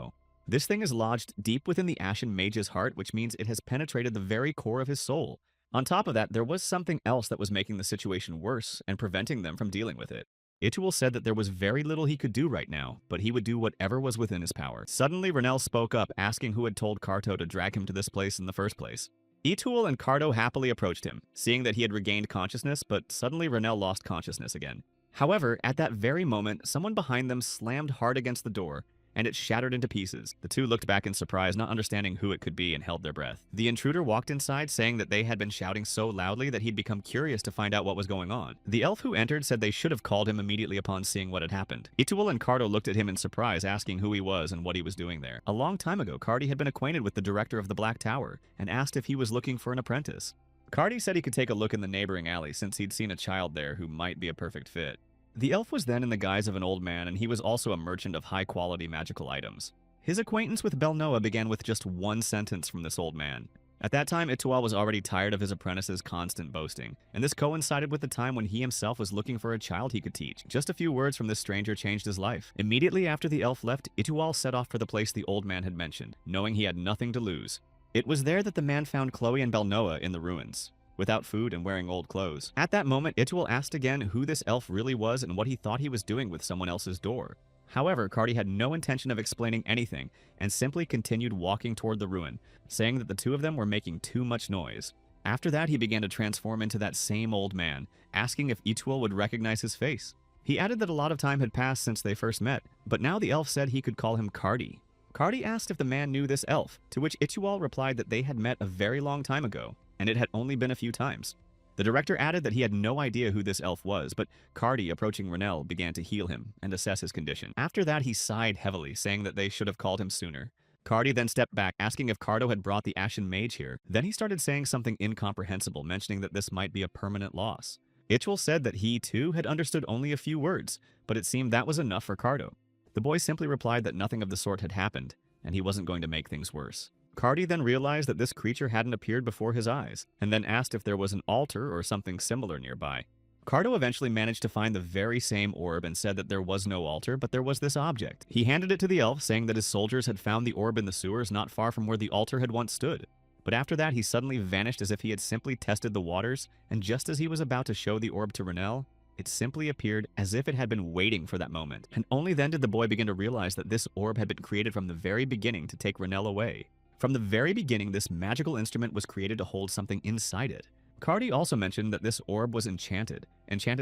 Speaker 1: This thing is lodged deep within the Ashen Mage's heart, which means it has penetrated the very core of his soul. On top of that, there was something else that was making the situation worse and preventing them from dealing with it. Itul said that there was very little he could do right now, but he would do whatever was within his power. Suddenly, Renel spoke up, asking who had told Carto to drag him to this place in the first place. Itul and Cardo happily approached him, seeing that he had regained consciousness, but suddenly Renel lost consciousness again. However, at that very moment, someone behind them slammed hard against the door, and it shattered into pieces. The two looked back in surprise, not understanding who it could be, and held their breath. The intruder walked inside, saying that they had been shouting so loudly that he'd become curious to find out what was going on. The elf who entered said they should have called him immediately upon seeing what had happened. Itul and Cardo looked at him in surprise, asking who he was and what he was doing there. A long time ago, Cardi had been acquainted with the director of the Black Tower, and asked if he was looking for an apprentice. Cardi said he could take a look in the neighboring alley, since he'd seen a child there who might be a perfect fit. The elf was then in the guise of an old man, and he was also a merchant of high-quality magical items. His acquaintance with Belnoa began with just one sentence from this old man. At that time, Itul was already tired of his apprentice's constant boasting, and this coincided with the time when he himself was looking for a child he could teach. Just a few words from this stranger changed his life. Immediately after the elf left, Itul set off for the place the old man had mentioned, knowing he had nothing to lose. It was there that the man found Chloe and Belnoa in the ruins, without food and wearing old clothes. At that moment, Itul asked again who this elf really was and what he thought he was doing with someone else's door. However, Cardi had no intention of explaining anything and simply continued walking toward the ruin, saying that the two of them were making too much noise. After that, he began to transform into that same old man, asking if Itul would recognize his face. He added that a lot of time had passed since they first met, but now the elf said he could call him Cardi. Cardi asked if the man knew this elf, to which Itul replied that they had met a very long time ago, and it had only been a few times. The director added that he had no idea who this elf was, but Cardi, approaching Renel, began to heal him and assess his condition. After that, he sighed heavily, saying that they should have called him sooner. Cardi then stepped back, asking if Cardo had brought the Ashen Mage here. Then he started saying something incomprehensible, mentioning that this might be a permanent loss. Ichul said that he, too, had understood only a few words, but it seemed that was enough for Cardo. The boy simply replied that nothing of the sort had happened, and he wasn't going to make things worse. Cardi then realized that this creature hadn't appeared before his eyes, and then asked if there was an altar or something similar nearby. Cardo eventually managed to find the very same orb and said that there was no altar, but there was this object. He handed it to the elf, saying that his soldiers had found the orb in the sewers not far from where the altar had once stood. But after that, he suddenly vanished as if he had simply tested the waters, and just as he was about to show the orb to Renel, it simply appeared as if it had been waiting for that moment. And only then did the boy begin to realize that this orb had been created from the very beginning to take Renel away. From the very beginning, this magical instrument was created to hold something inside it. Cardi also mentioned that this orb was enchanted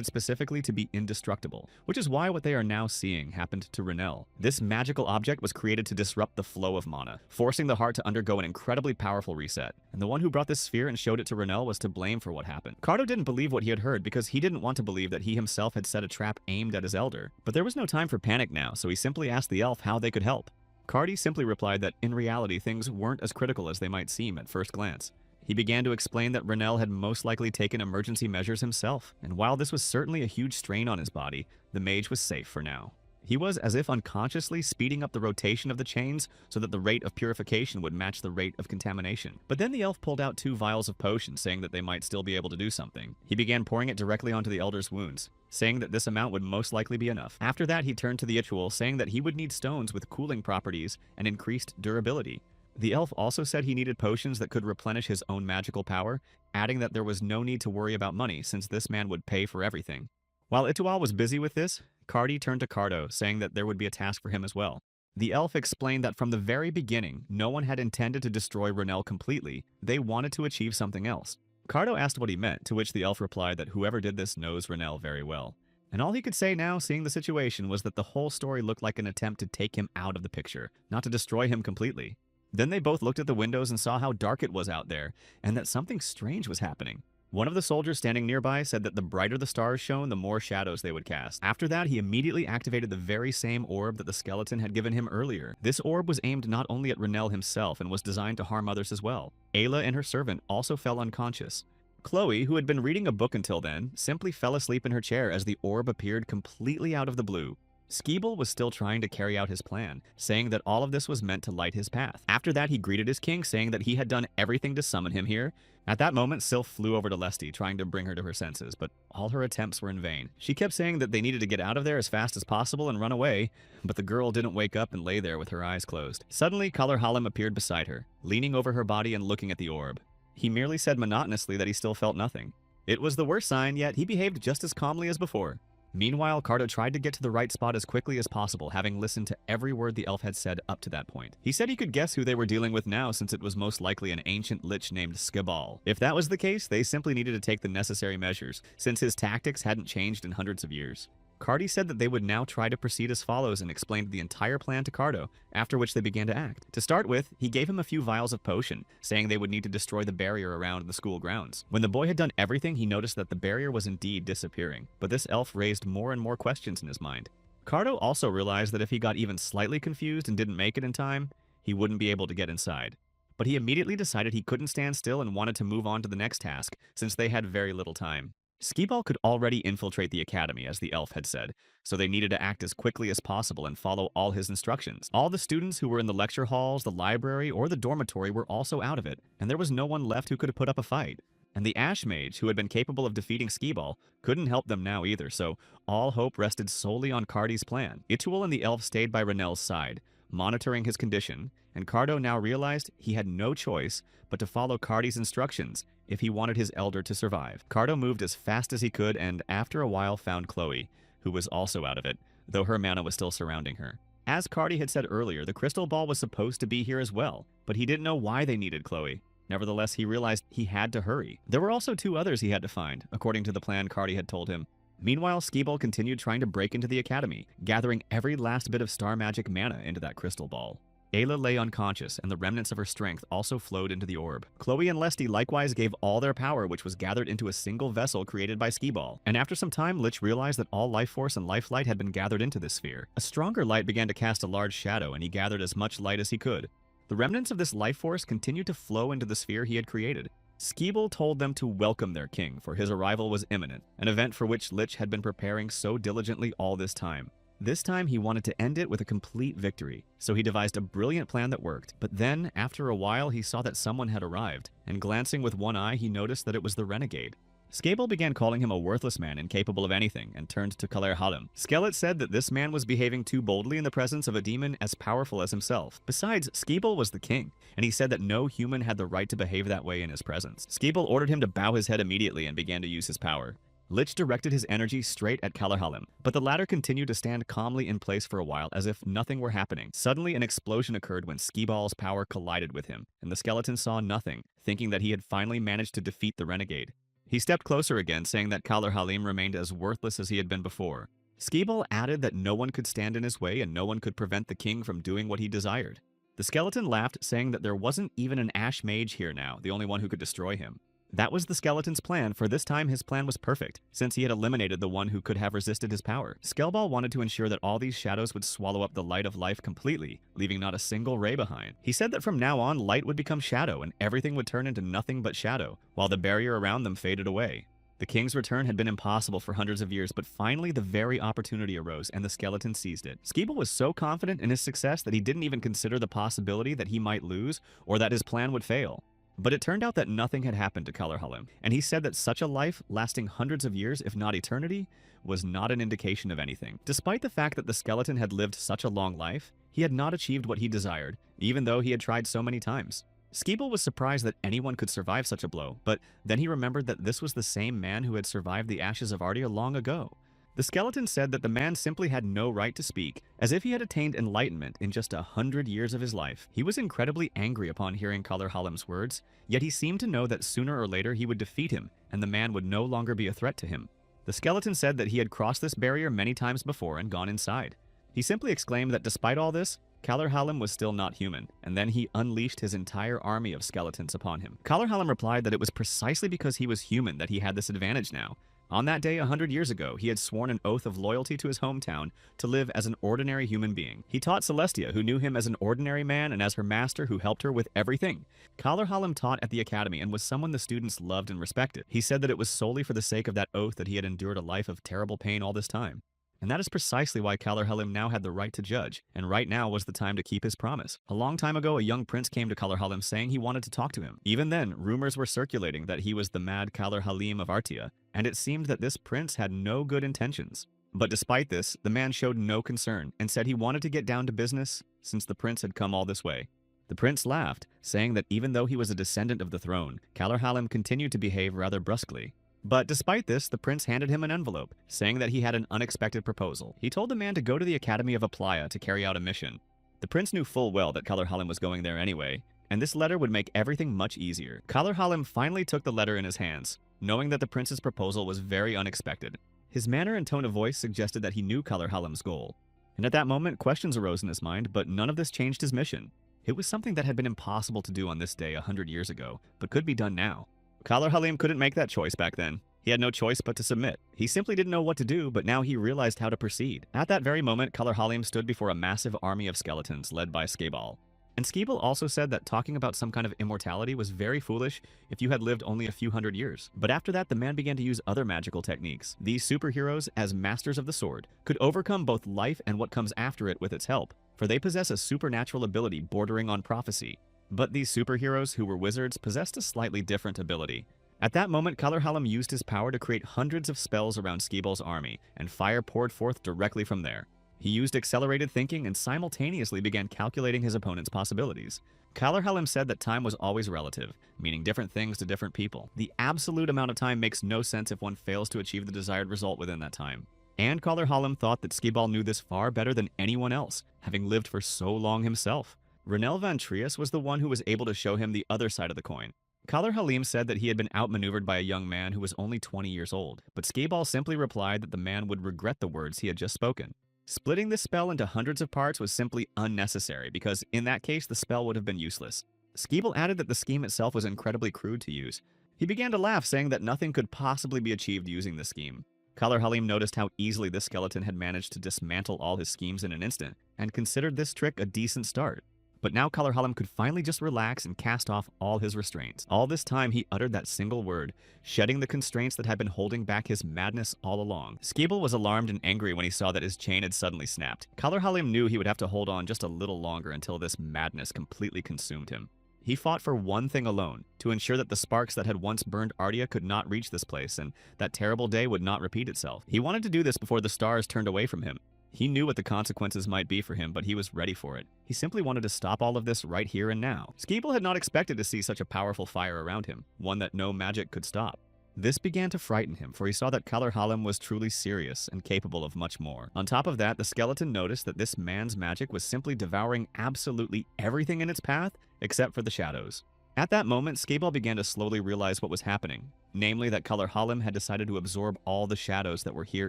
Speaker 1: specifically to be indestructible, which is why what they are now seeing happened to Renel. This magical object was created to disrupt the flow of mana, forcing the heart to undergo an incredibly powerful reset, and the one who brought this sphere and showed it to Renel was to blame for what happened. Cardo didn't believe what he had heard because he didn't want to believe that he himself had set a trap aimed at his elder, but there was no time for panic now, so he simply asked the elf how they could help. Cardi simply replied that in reality things weren't as critical as they might seem at first glance. He began to explain that Renel had most likely taken emergency measures himself, and while this was certainly a huge strain on his body, the mage was safe for now. He was as if unconsciously speeding up the rotation of the chains so that the rate of purification would match the rate of contamination. But then the elf pulled out 2 vials of potion, saying that they might still be able to do something. He began pouring it directly onto the elder's wounds, saying that this amount would most likely be enough. After that, he turned to the Ichul, saying that he would need stones with cooling properties and increased durability. The elf also said he needed potions that could replenish his own magical power, adding that there was no need to worry about money since this man would pay for everything. While Itual was busy with this, Cardi turned to Cardo, saying that there would be a task for him as well. The elf explained that from the very beginning, no one had intended to destroy Renel completely, they wanted to achieve something else. Cardo asked what he meant, to which the elf replied that whoever did this knows Renel very well. And all he could say now, seeing the situation, was that the whole story looked like an attempt to take him out of the picture, not to destroy him completely. Then they both looked at the windows and saw how dark it was out there, and that something strange was happening. One of the soldiers standing nearby said that the brighter the stars shone, the more shadows they would cast. After that, he immediately activated the very same orb that the skeleton had given him earlier. This orb was aimed not only at Renel himself and was designed to harm others as well. Ayla and her servant also fell unconscious. Chloe, who had been reading a book until then, simply fell asleep in her chair as the orb appeared completely out of the blue. Skeeble was still trying to carry out his plan, saying that all of this was meant to light his path. After that, he greeted his king, saying that he had done everything to summon him here. At that moment, Sylph flew over to Lesty, trying to bring her to her senses, but all her attempts were in vain. She kept saying that they needed to get out of there as fast as possible and run away, but the girl didn't wake up and lay there with her eyes closed. Suddenly, Kalarhalim appeared beside her, leaning over her body and looking at the orb. He merely said monotonously that he still felt nothing. It was the worst sign, yet he behaved just as calmly as before. Meanwhile, Cardo tried to get to the right spot as quickly as possible, having listened to every word the elf had said up to that point. He said he could guess who they were dealing with now, since it was most likely an ancient lich named Skibal. If that was the case, they simply needed to take the necessary measures, since his tactics hadn't changed in hundreds of years. Cardi said that they would now try to proceed as follows and explained the entire plan to Cardo, after which they began to act. To start with, he gave him a few vials of potion, saying they would need to destroy the barrier around the school grounds. When the boy had done everything, he noticed that the barrier was indeed disappearing, but this elf raised more and more questions in his mind. Cardo also realized that if he got even slightly confused and didn't make it in time, he wouldn't be able to get inside. But he immediately decided he couldn't stand still and wanted to move on to the next task, since they had very little time. Skeeball could already infiltrate the academy, as the elf had said, so they needed to act as quickly as possible and follow all his instructions. All the students who were in the lecture halls, the library, or the dormitory were also out of it, and there was no one left who could put up a fight. And the Ash Mage, who had been capable of defeating Skeeball, couldn't help them now either, so all hope rested solely on Cardi's plan. Itual and the elf stayed by Renel's side, monitoring his condition, and Cardo now realized he had no choice but to follow Cardi's instructions if he wanted his elder to survive. Cardo moved as fast as he could and after a while found Chloe, who was also out of it, though her mana was still surrounding her. As Cardi had said earlier, the crystal ball was supposed to be here as well, but he didn't know why they needed Chloe. Nevertheless, he realized he had to hurry. There were also 2 others he had to find, according to the plan Cardi had told him. Meanwhile, Skeeball continued trying to break into the academy, gathering every last bit of star magic mana into that crystal ball. Ayla lay unconscious, and the remnants of her strength also flowed into the orb. Chloe and Lesty likewise gave all their power, which was gathered into a single vessel created by Skeeball. And after some time, Lich realized that all life force and life light had been gathered into this sphere. A stronger light began to cast a large shadow, and he gathered as much light as he could. The remnants of this life force continued to flow into the sphere he had created. Skeeball told them to welcome their king, for his arrival was imminent, an event for which Lich had been preparing so diligently all this time. This time, he wanted to end it with a complete victory, so he devised a brilliant plan that worked. But then, after a while, he saw that someone had arrived, and glancing with one eye, he noticed that it was the renegade. Skeeball began calling him a worthless man incapable of anything, and turned to Kalerhalim. Skelet said that this man was behaving too boldly in the presence of a demon as powerful as himself. Besides, Skeeball was the king, and he said that no human had the right to behave that way in his presence. Skeeball ordered him to bow his head immediately and began to use his power. Lich directed his energy straight at Kalerhalim, but the latter continued to stand calmly in place for a while as if nothing were happening. Suddenly, an explosion occurred when Skeeball's power collided with him, and the skeleton saw nothing, thinking that he had finally managed to defeat the renegade. He stepped closer again, saying that Kalerhalim remained as worthless as he had been before. Skeeball added that no one could stand in his way and no one could prevent the king from doing what he desired. The skeleton laughed, saying that there wasn't even an Ash Mage here now, the only one who could destroy him. That was the skeleton's plan, for this time his plan was perfect, since he had eliminated the one who could have resisted his power. Skelball wanted to ensure that all these shadows would swallow up the light of life completely, leaving not a single ray behind. He said that from now on, light would become shadow, and everything would turn into nothing but shadow, while the barrier around them faded away. The king's return had been impossible for hundreds of years, but finally the very opportunity arose, and the skeleton seized it. Skeeball was so confident in his success that he didn't even consider the possibility that he might lose, or that his plan would fail. But it turned out that nothing had happened to Kalerhalim, and he said that such a life, lasting hundreds of years, if not eternity, was not an indication of anything. Despite the fact that the skeleton had lived such a long life, he had not achieved what he desired, even though he had tried so many times. Skeeball was surprised that anyone could survive such a blow, but then he remembered that this was the same man who had survived the ashes of Ardia long ago. The skeleton said that the man simply had no right to speak, as if he had attained enlightenment in just 100 years of his life. He was incredibly angry upon hearing Kallarhalim's words, yet he seemed to know that sooner or later he would defeat him, and the man would no longer be a threat to him. The skeleton said that he had crossed this barrier many times before and gone inside. He simply exclaimed that despite all this, Kallarhalim was still not human, and then he unleashed his entire army of skeletons upon him. Kallarhalim replied that it was precisely because he was human that he had this advantage now. On that day 100 years ago, he had sworn an oath of loyalty to his hometown to live as an ordinary human being. He taught Celestia, who knew him as an ordinary man and as her master who helped her with everything. Kallarhalim taught at the academy and was someone the students loved and respected. He said that it was solely for the sake of that oath that he had endured a life of terrible pain all this time. And that is precisely why Kallarhalim now had the right to judge, and right now was the time to keep his promise. A long time ago, a young prince came to Kallarhalim saying he wanted to talk to him. Even then, rumors were circulating that he was the mad Kallarhalim of Artia, and it seemed that this prince had no good intentions. But despite this, the man showed no concern, and said he wanted to get down to business since the prince had come all this way. The prince laughed, saying that even though he was a descendant of the throne, Kallarhalim continued to behave rather brusquely. But despite this, the prince handed him an envelope, saying that he had an unexpected proposal. He told the man to go to the Academy of Aplaya to carry out a mission. The prince knew full well that Kallarhalim was going there anyway, and this letter would make everything much easier. Kallarhalim finally took the letter in his hands, knowing that the prince's proposal was very unexpected. His manner and tone of voice suggested that he knew Kallarhalim's goal. And at that moment, questions arose in his mind, but none of this changed his mission. It was something that had been impossible to do on this day 100 years ago, but could be done now. Kallarhalim couldn't make that choice back then. He had no choice but to submit. He simply didn't know what to do, but now he realized how to proceed. At that very moment, Kallarhalim stood before a massive army of skeletons led by Skabal. And Skabal also said that talking about some kind of immortality was very foolish if you had lived only a few hundred years. But after that, the man began to use other magical techniques. These superheroes, as masters of the sword, could overcome both life and what comes after it with its help, for they possess a supernatural ability bordering on prophecy. But these superheroes, who were wizards, possessed a slightly different ability. At that moment, Kallarhalim used his power to create hundreds of spells around Skabal's army, and fire poured forth directly from there. He used accelerated thinking and simultaneously began calculating his opponent's possibilities. Kallarhalim said that time was always relative, meaning different things to different people. The absolute amount of time makes no sense if one fails to achieve the desired result within that time. And Kallarhalim thought that Skabal knew this far better than anyone else, having lived for so long himself. Renel Van Trias was the one who was able to show him the other side of the coin. Kallarhalim said that he had been outmaneuvered by a young man who was only 20 years old, but Skabal simply replied that the man would regret the words he had just spoken. Splitting this spell into hundreds of parts was simply unnecessary, because in that case the spell would have been useless. Skabal added that the scheme itself was incredibly crude to use. He began to laugh, saying that nothing could possibly be achieved using the scheme. Kallarhalim noticed how easily this skeleton had managed to dismantle all his schemes in an instant, and considered this trick a decent start. But now Kallarhalim could finally just relax and cast off all his restraints. All this time he uttered that single word, shedding the constraints that had been holding back his madness all along. Skabal was alarmed and angry when he saw that his chain had suddenly snapped. Kallarhalim knew he would have to hold on just a little longer until this madness completely consumed him. He fought for one thing alone, to ensure that the sparks that had once burned Artia could not reach this place, and that terrible day would not repeat itself. He wanted to do this before the stars turned away from him. He knew what the consequences might be for him, but he was ready for it. He simply wanted to stop all of this right here and now. Skabal had not expected to see such a powerful fire around him, one that no magic could stop. This began to frighten him, for he saw that Kallarhalim was truly serious and capable of much more. On top of that, the skeleton noticed that this man's magic was simply devouring absolutely everything in its path except for the shadows. At that moment, Skabal began to slowly realize what was happening, namely that Kallarhalim had decided to absorb all the shadows that were here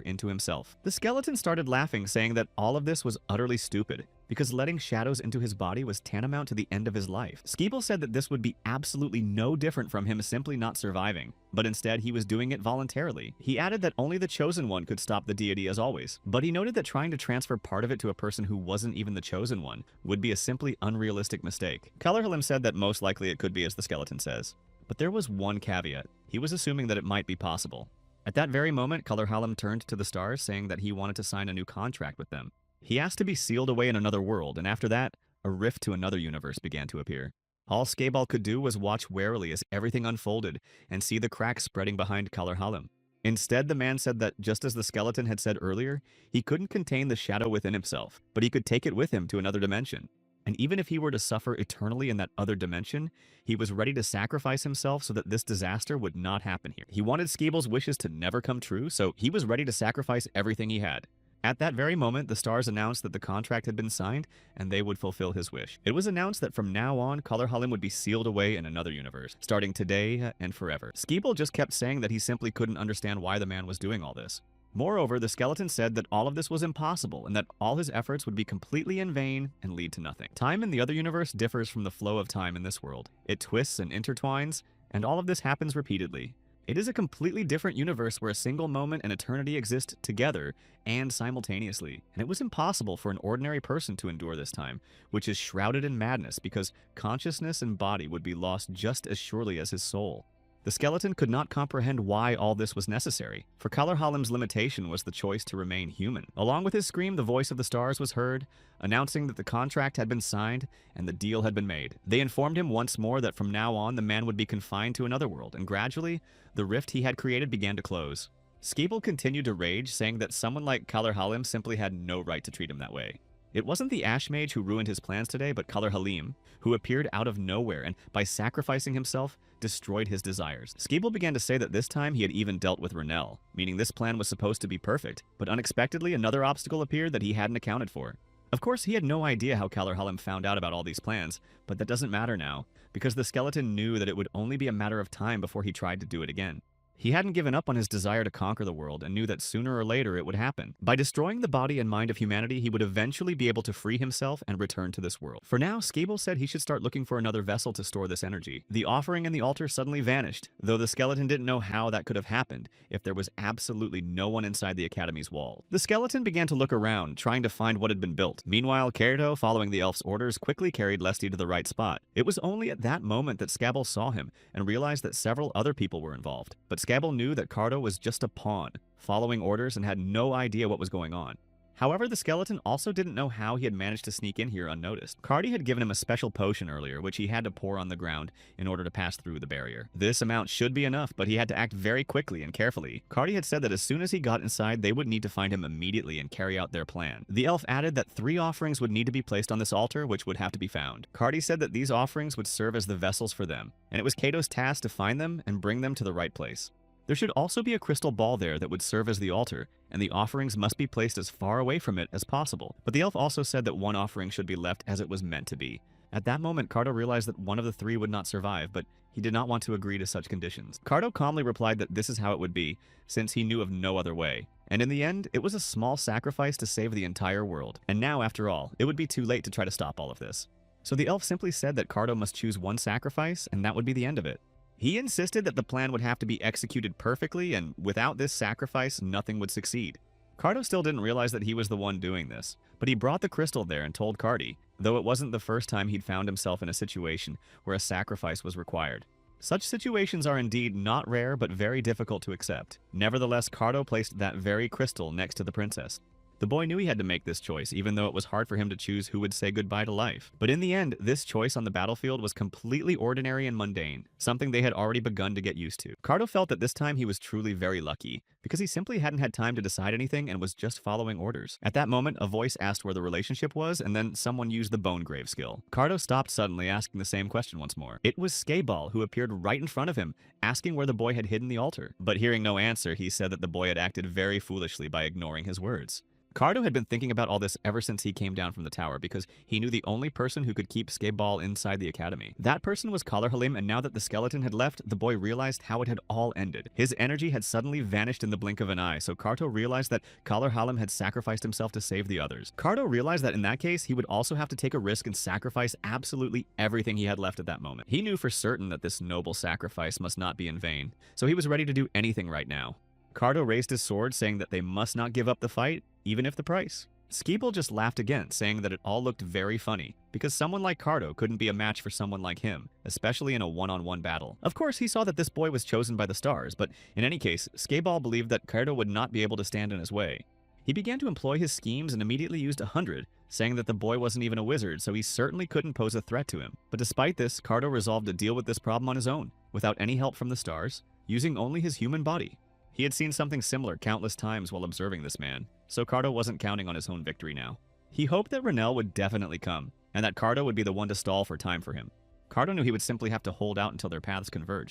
Speaker 1: into himself. The skeleton started laughing, saying that all of this was utterly stupid, because letting shadows into his body was tantamount to the end of his life. Skabal said that this would be absolutely no different from him simply not surviving, but instead he was doing it voluntarily. He added that only the Chosen One could stop the deity as always, but he noted that trying to transfer part of it to a person who wasn't even the Chosen One would be a simply unrealistic mistake. Kallarhalim said that most likely it could be as the skeleton says. But there was one caveat. He was assuming that it might be possible. At that very moment, Kallarhalim turned to the stars, saying that he wanted to sign a new contract with them. He asked to be sealed away in another world, and after that, a rift to another universe began to appear. All Skabal could do was watch warily as everything unfolded and see the cracks spreading behind Kallarhalim. Instead, the man said that just as the skeleton had said earlier, he couldn't contain the shadow within himself, but he could take it with him to another dimension. and even if he were to suffer eternally in that other dimension, he was ready to sacrifice himself so that this disaster would not happen here. He wanted Skeeble's wishes to never come true, so he was ready to sacrifice everything he had. At that very moment, the stars announced that the contract had been signed, and they would fulfill his wish. It was announced that from now on, Colorhalim would be sealed away in another universe, starting today and forever. Skeeble just kept saying that he simply couldn't understand why the man was doing all this. Moreover, the skeleton said that all of this was impossible, and that all his efforts would be completely in vain and lead to nothing. Time in the other universe differs from the flow of time in this world. It twists and intertwines, and all of this happens repeatedly. It is a completely different universe where a single moment and eternity exist together and simultaneously, and it was impossible for an ordinary person to endure this time, which is shrouded in madness because consciousness and body would be lost just as surely as his soul. The skeleton could not comprehend why all this was necessary, for Colorhalim's limitation was the choice to remain human. Along with his scream, the voice of the stars was heard, announcing that the contract had been signed and the deal had been made. They informed him once more that from now on the man would be confined to another world, and gradually, the rift he had created began to close. Skeeble continued to rage, saying that someone like Colorhalim simply had no right to treat him that way. It wasn't the Ash Mage who ruined his plans today, but Colorhalim, who appeared out of nowhere and, by sacrificing himself, destroyed his desires. Skeeble began to say that this time he had even dealt with Renell, meaning this plan was supposed to be perfect, but unexpectedly another obstacle appeared that he hadn't accounted for. Of course, he had no idea how Colorhalim found out about all these plans, but that doesn't matter now, because the skeleton knew that it would only be a matter of time before he tried to do it again. He hadn't given up on his desire to conquer the world and knew that sooner or later it would happen. By destroying the body and mind of humanity, he would eventually be able to free himself and return to this world. For now, Skeeble said he should start looking for another vessel to store this energy. The offering and the altar suddenly vanished, though the skeleton didn't know how that could have happened if there was absolutely no one inside the academy's wall. The skeleton began to look around, trying to find what had been built. Meanwhile, Kaito, following the elf's orders, quickly carried Lesty to the right spot. It was only at that moment that Scabble saw him and realized that several other people were involved. But Scabble knew that Cardo was just a pawn, following orders and had no idea what was going on. However, the skeleton also didn't know how he had managed to sneak in here unnoticed. Cardi had given him a special potion earlier, which he had to pour on the ground in order to pass through the barrier. This amount should be enough, but he had to act very quickly and carefully. Cardi had said that as soon as he got inside, they would need to find him immediately and carry out their plan. The elf added that 3 offerings would need to be placed on this altar, which would have to be found. Cardi said that these offerings would serve as the vessels for them, and it was Kato's task to find them and bring them to the right place. There should also be a crystal ball there that would serve as the altar, and the offerings must be placed as far away from it as possible. But the elf also said that one offering should be left as it was meant to be. At that moment, Cardo realized that one of the 3 would not survive, but he did not want to agree to such conditions. Cardo calmly replied that this is how it would be, since he knew of no other way. And in the end, it was a small sacrifice to save the entire world. And now, after all, it would be too late to try to stop all of this. So the elf simply said that Cardo must choose one sacrifice, and that would be the end of it. He insisted that the plan would have to be executed perfectly, and without this sacrifice, nothing would succeed. Cardo still didn't realize that he was the one doing this, but he brought the crystal there and told Cardi, though it wasn't the first time he'd found himself in a situation where a sacrifice was required. Such situations are indeed not rare, but very difficult to accept. Nevertheless, Cardo placed that very crystal next to the princess. The boy knew he had to make this choice, even though it was hard for him to choose who would say goodbye to life. But in the end, this choice on the battlefield was completely ordinary and mundane, something they had already begun to get used to. Cardo felt that this time he was truly very lucky, because he simply hadn't had time to decide anything and was just following orders. At that moment, a voice asked where the relationship was, and then someone used the bone grave skill. Cardo stopped suddenly, asking the same question once more. It was Skaeball, who appeared right in front of him, asking where the boy had hidden the altar. But hearing no answer, he said that the boy had acted very foolishly by ignoring his words. Cardo had been thinking about all this ever since he came down from the tower, because he knew the only person who could keep Skaeball inside the academy. That person was Colorhalim, and now that the skeleton had left, the boy realized how it had all ended. His energy had suddenly vanished in the blink of an eye, so Cardo realized that Colorhalim had sacrificed himself to save the others. Cardo realized that in that case, he would also have to take a risk and sacrifice absolutely everything he had left at that moment. He knew for certain that this noble sacrifice must not be in vain, so he was ready to do anything right now. Cardo raised his sword, saying that they must not give up the fight, even if the price. Skeeble just laughed again, saying that it all looked very funny, because someone like Cardo couldn't be a match for someone like him, especially in a one-on-one battle. Of course, he saw that this boy was chosen by the stars, but in any case, Skaeball believed that Cardo would not be able to stand in his way. He began to employ his schemes and immediately used 100, saying that the boy wasn't even a wizard, so he certainly couldn't pose a threat to him. But despite this, Cardo resolved to deal with this problem on his own, without any help from the stars, using only his human body. He had seen something similar countless times while observing this man, so Cardo wasn't counting on his own victory now. He hoped that Renell would definitely come, and that Cardo would be the one to stall for time for him. Cardo knew he would simply have to hold out until their paths converged.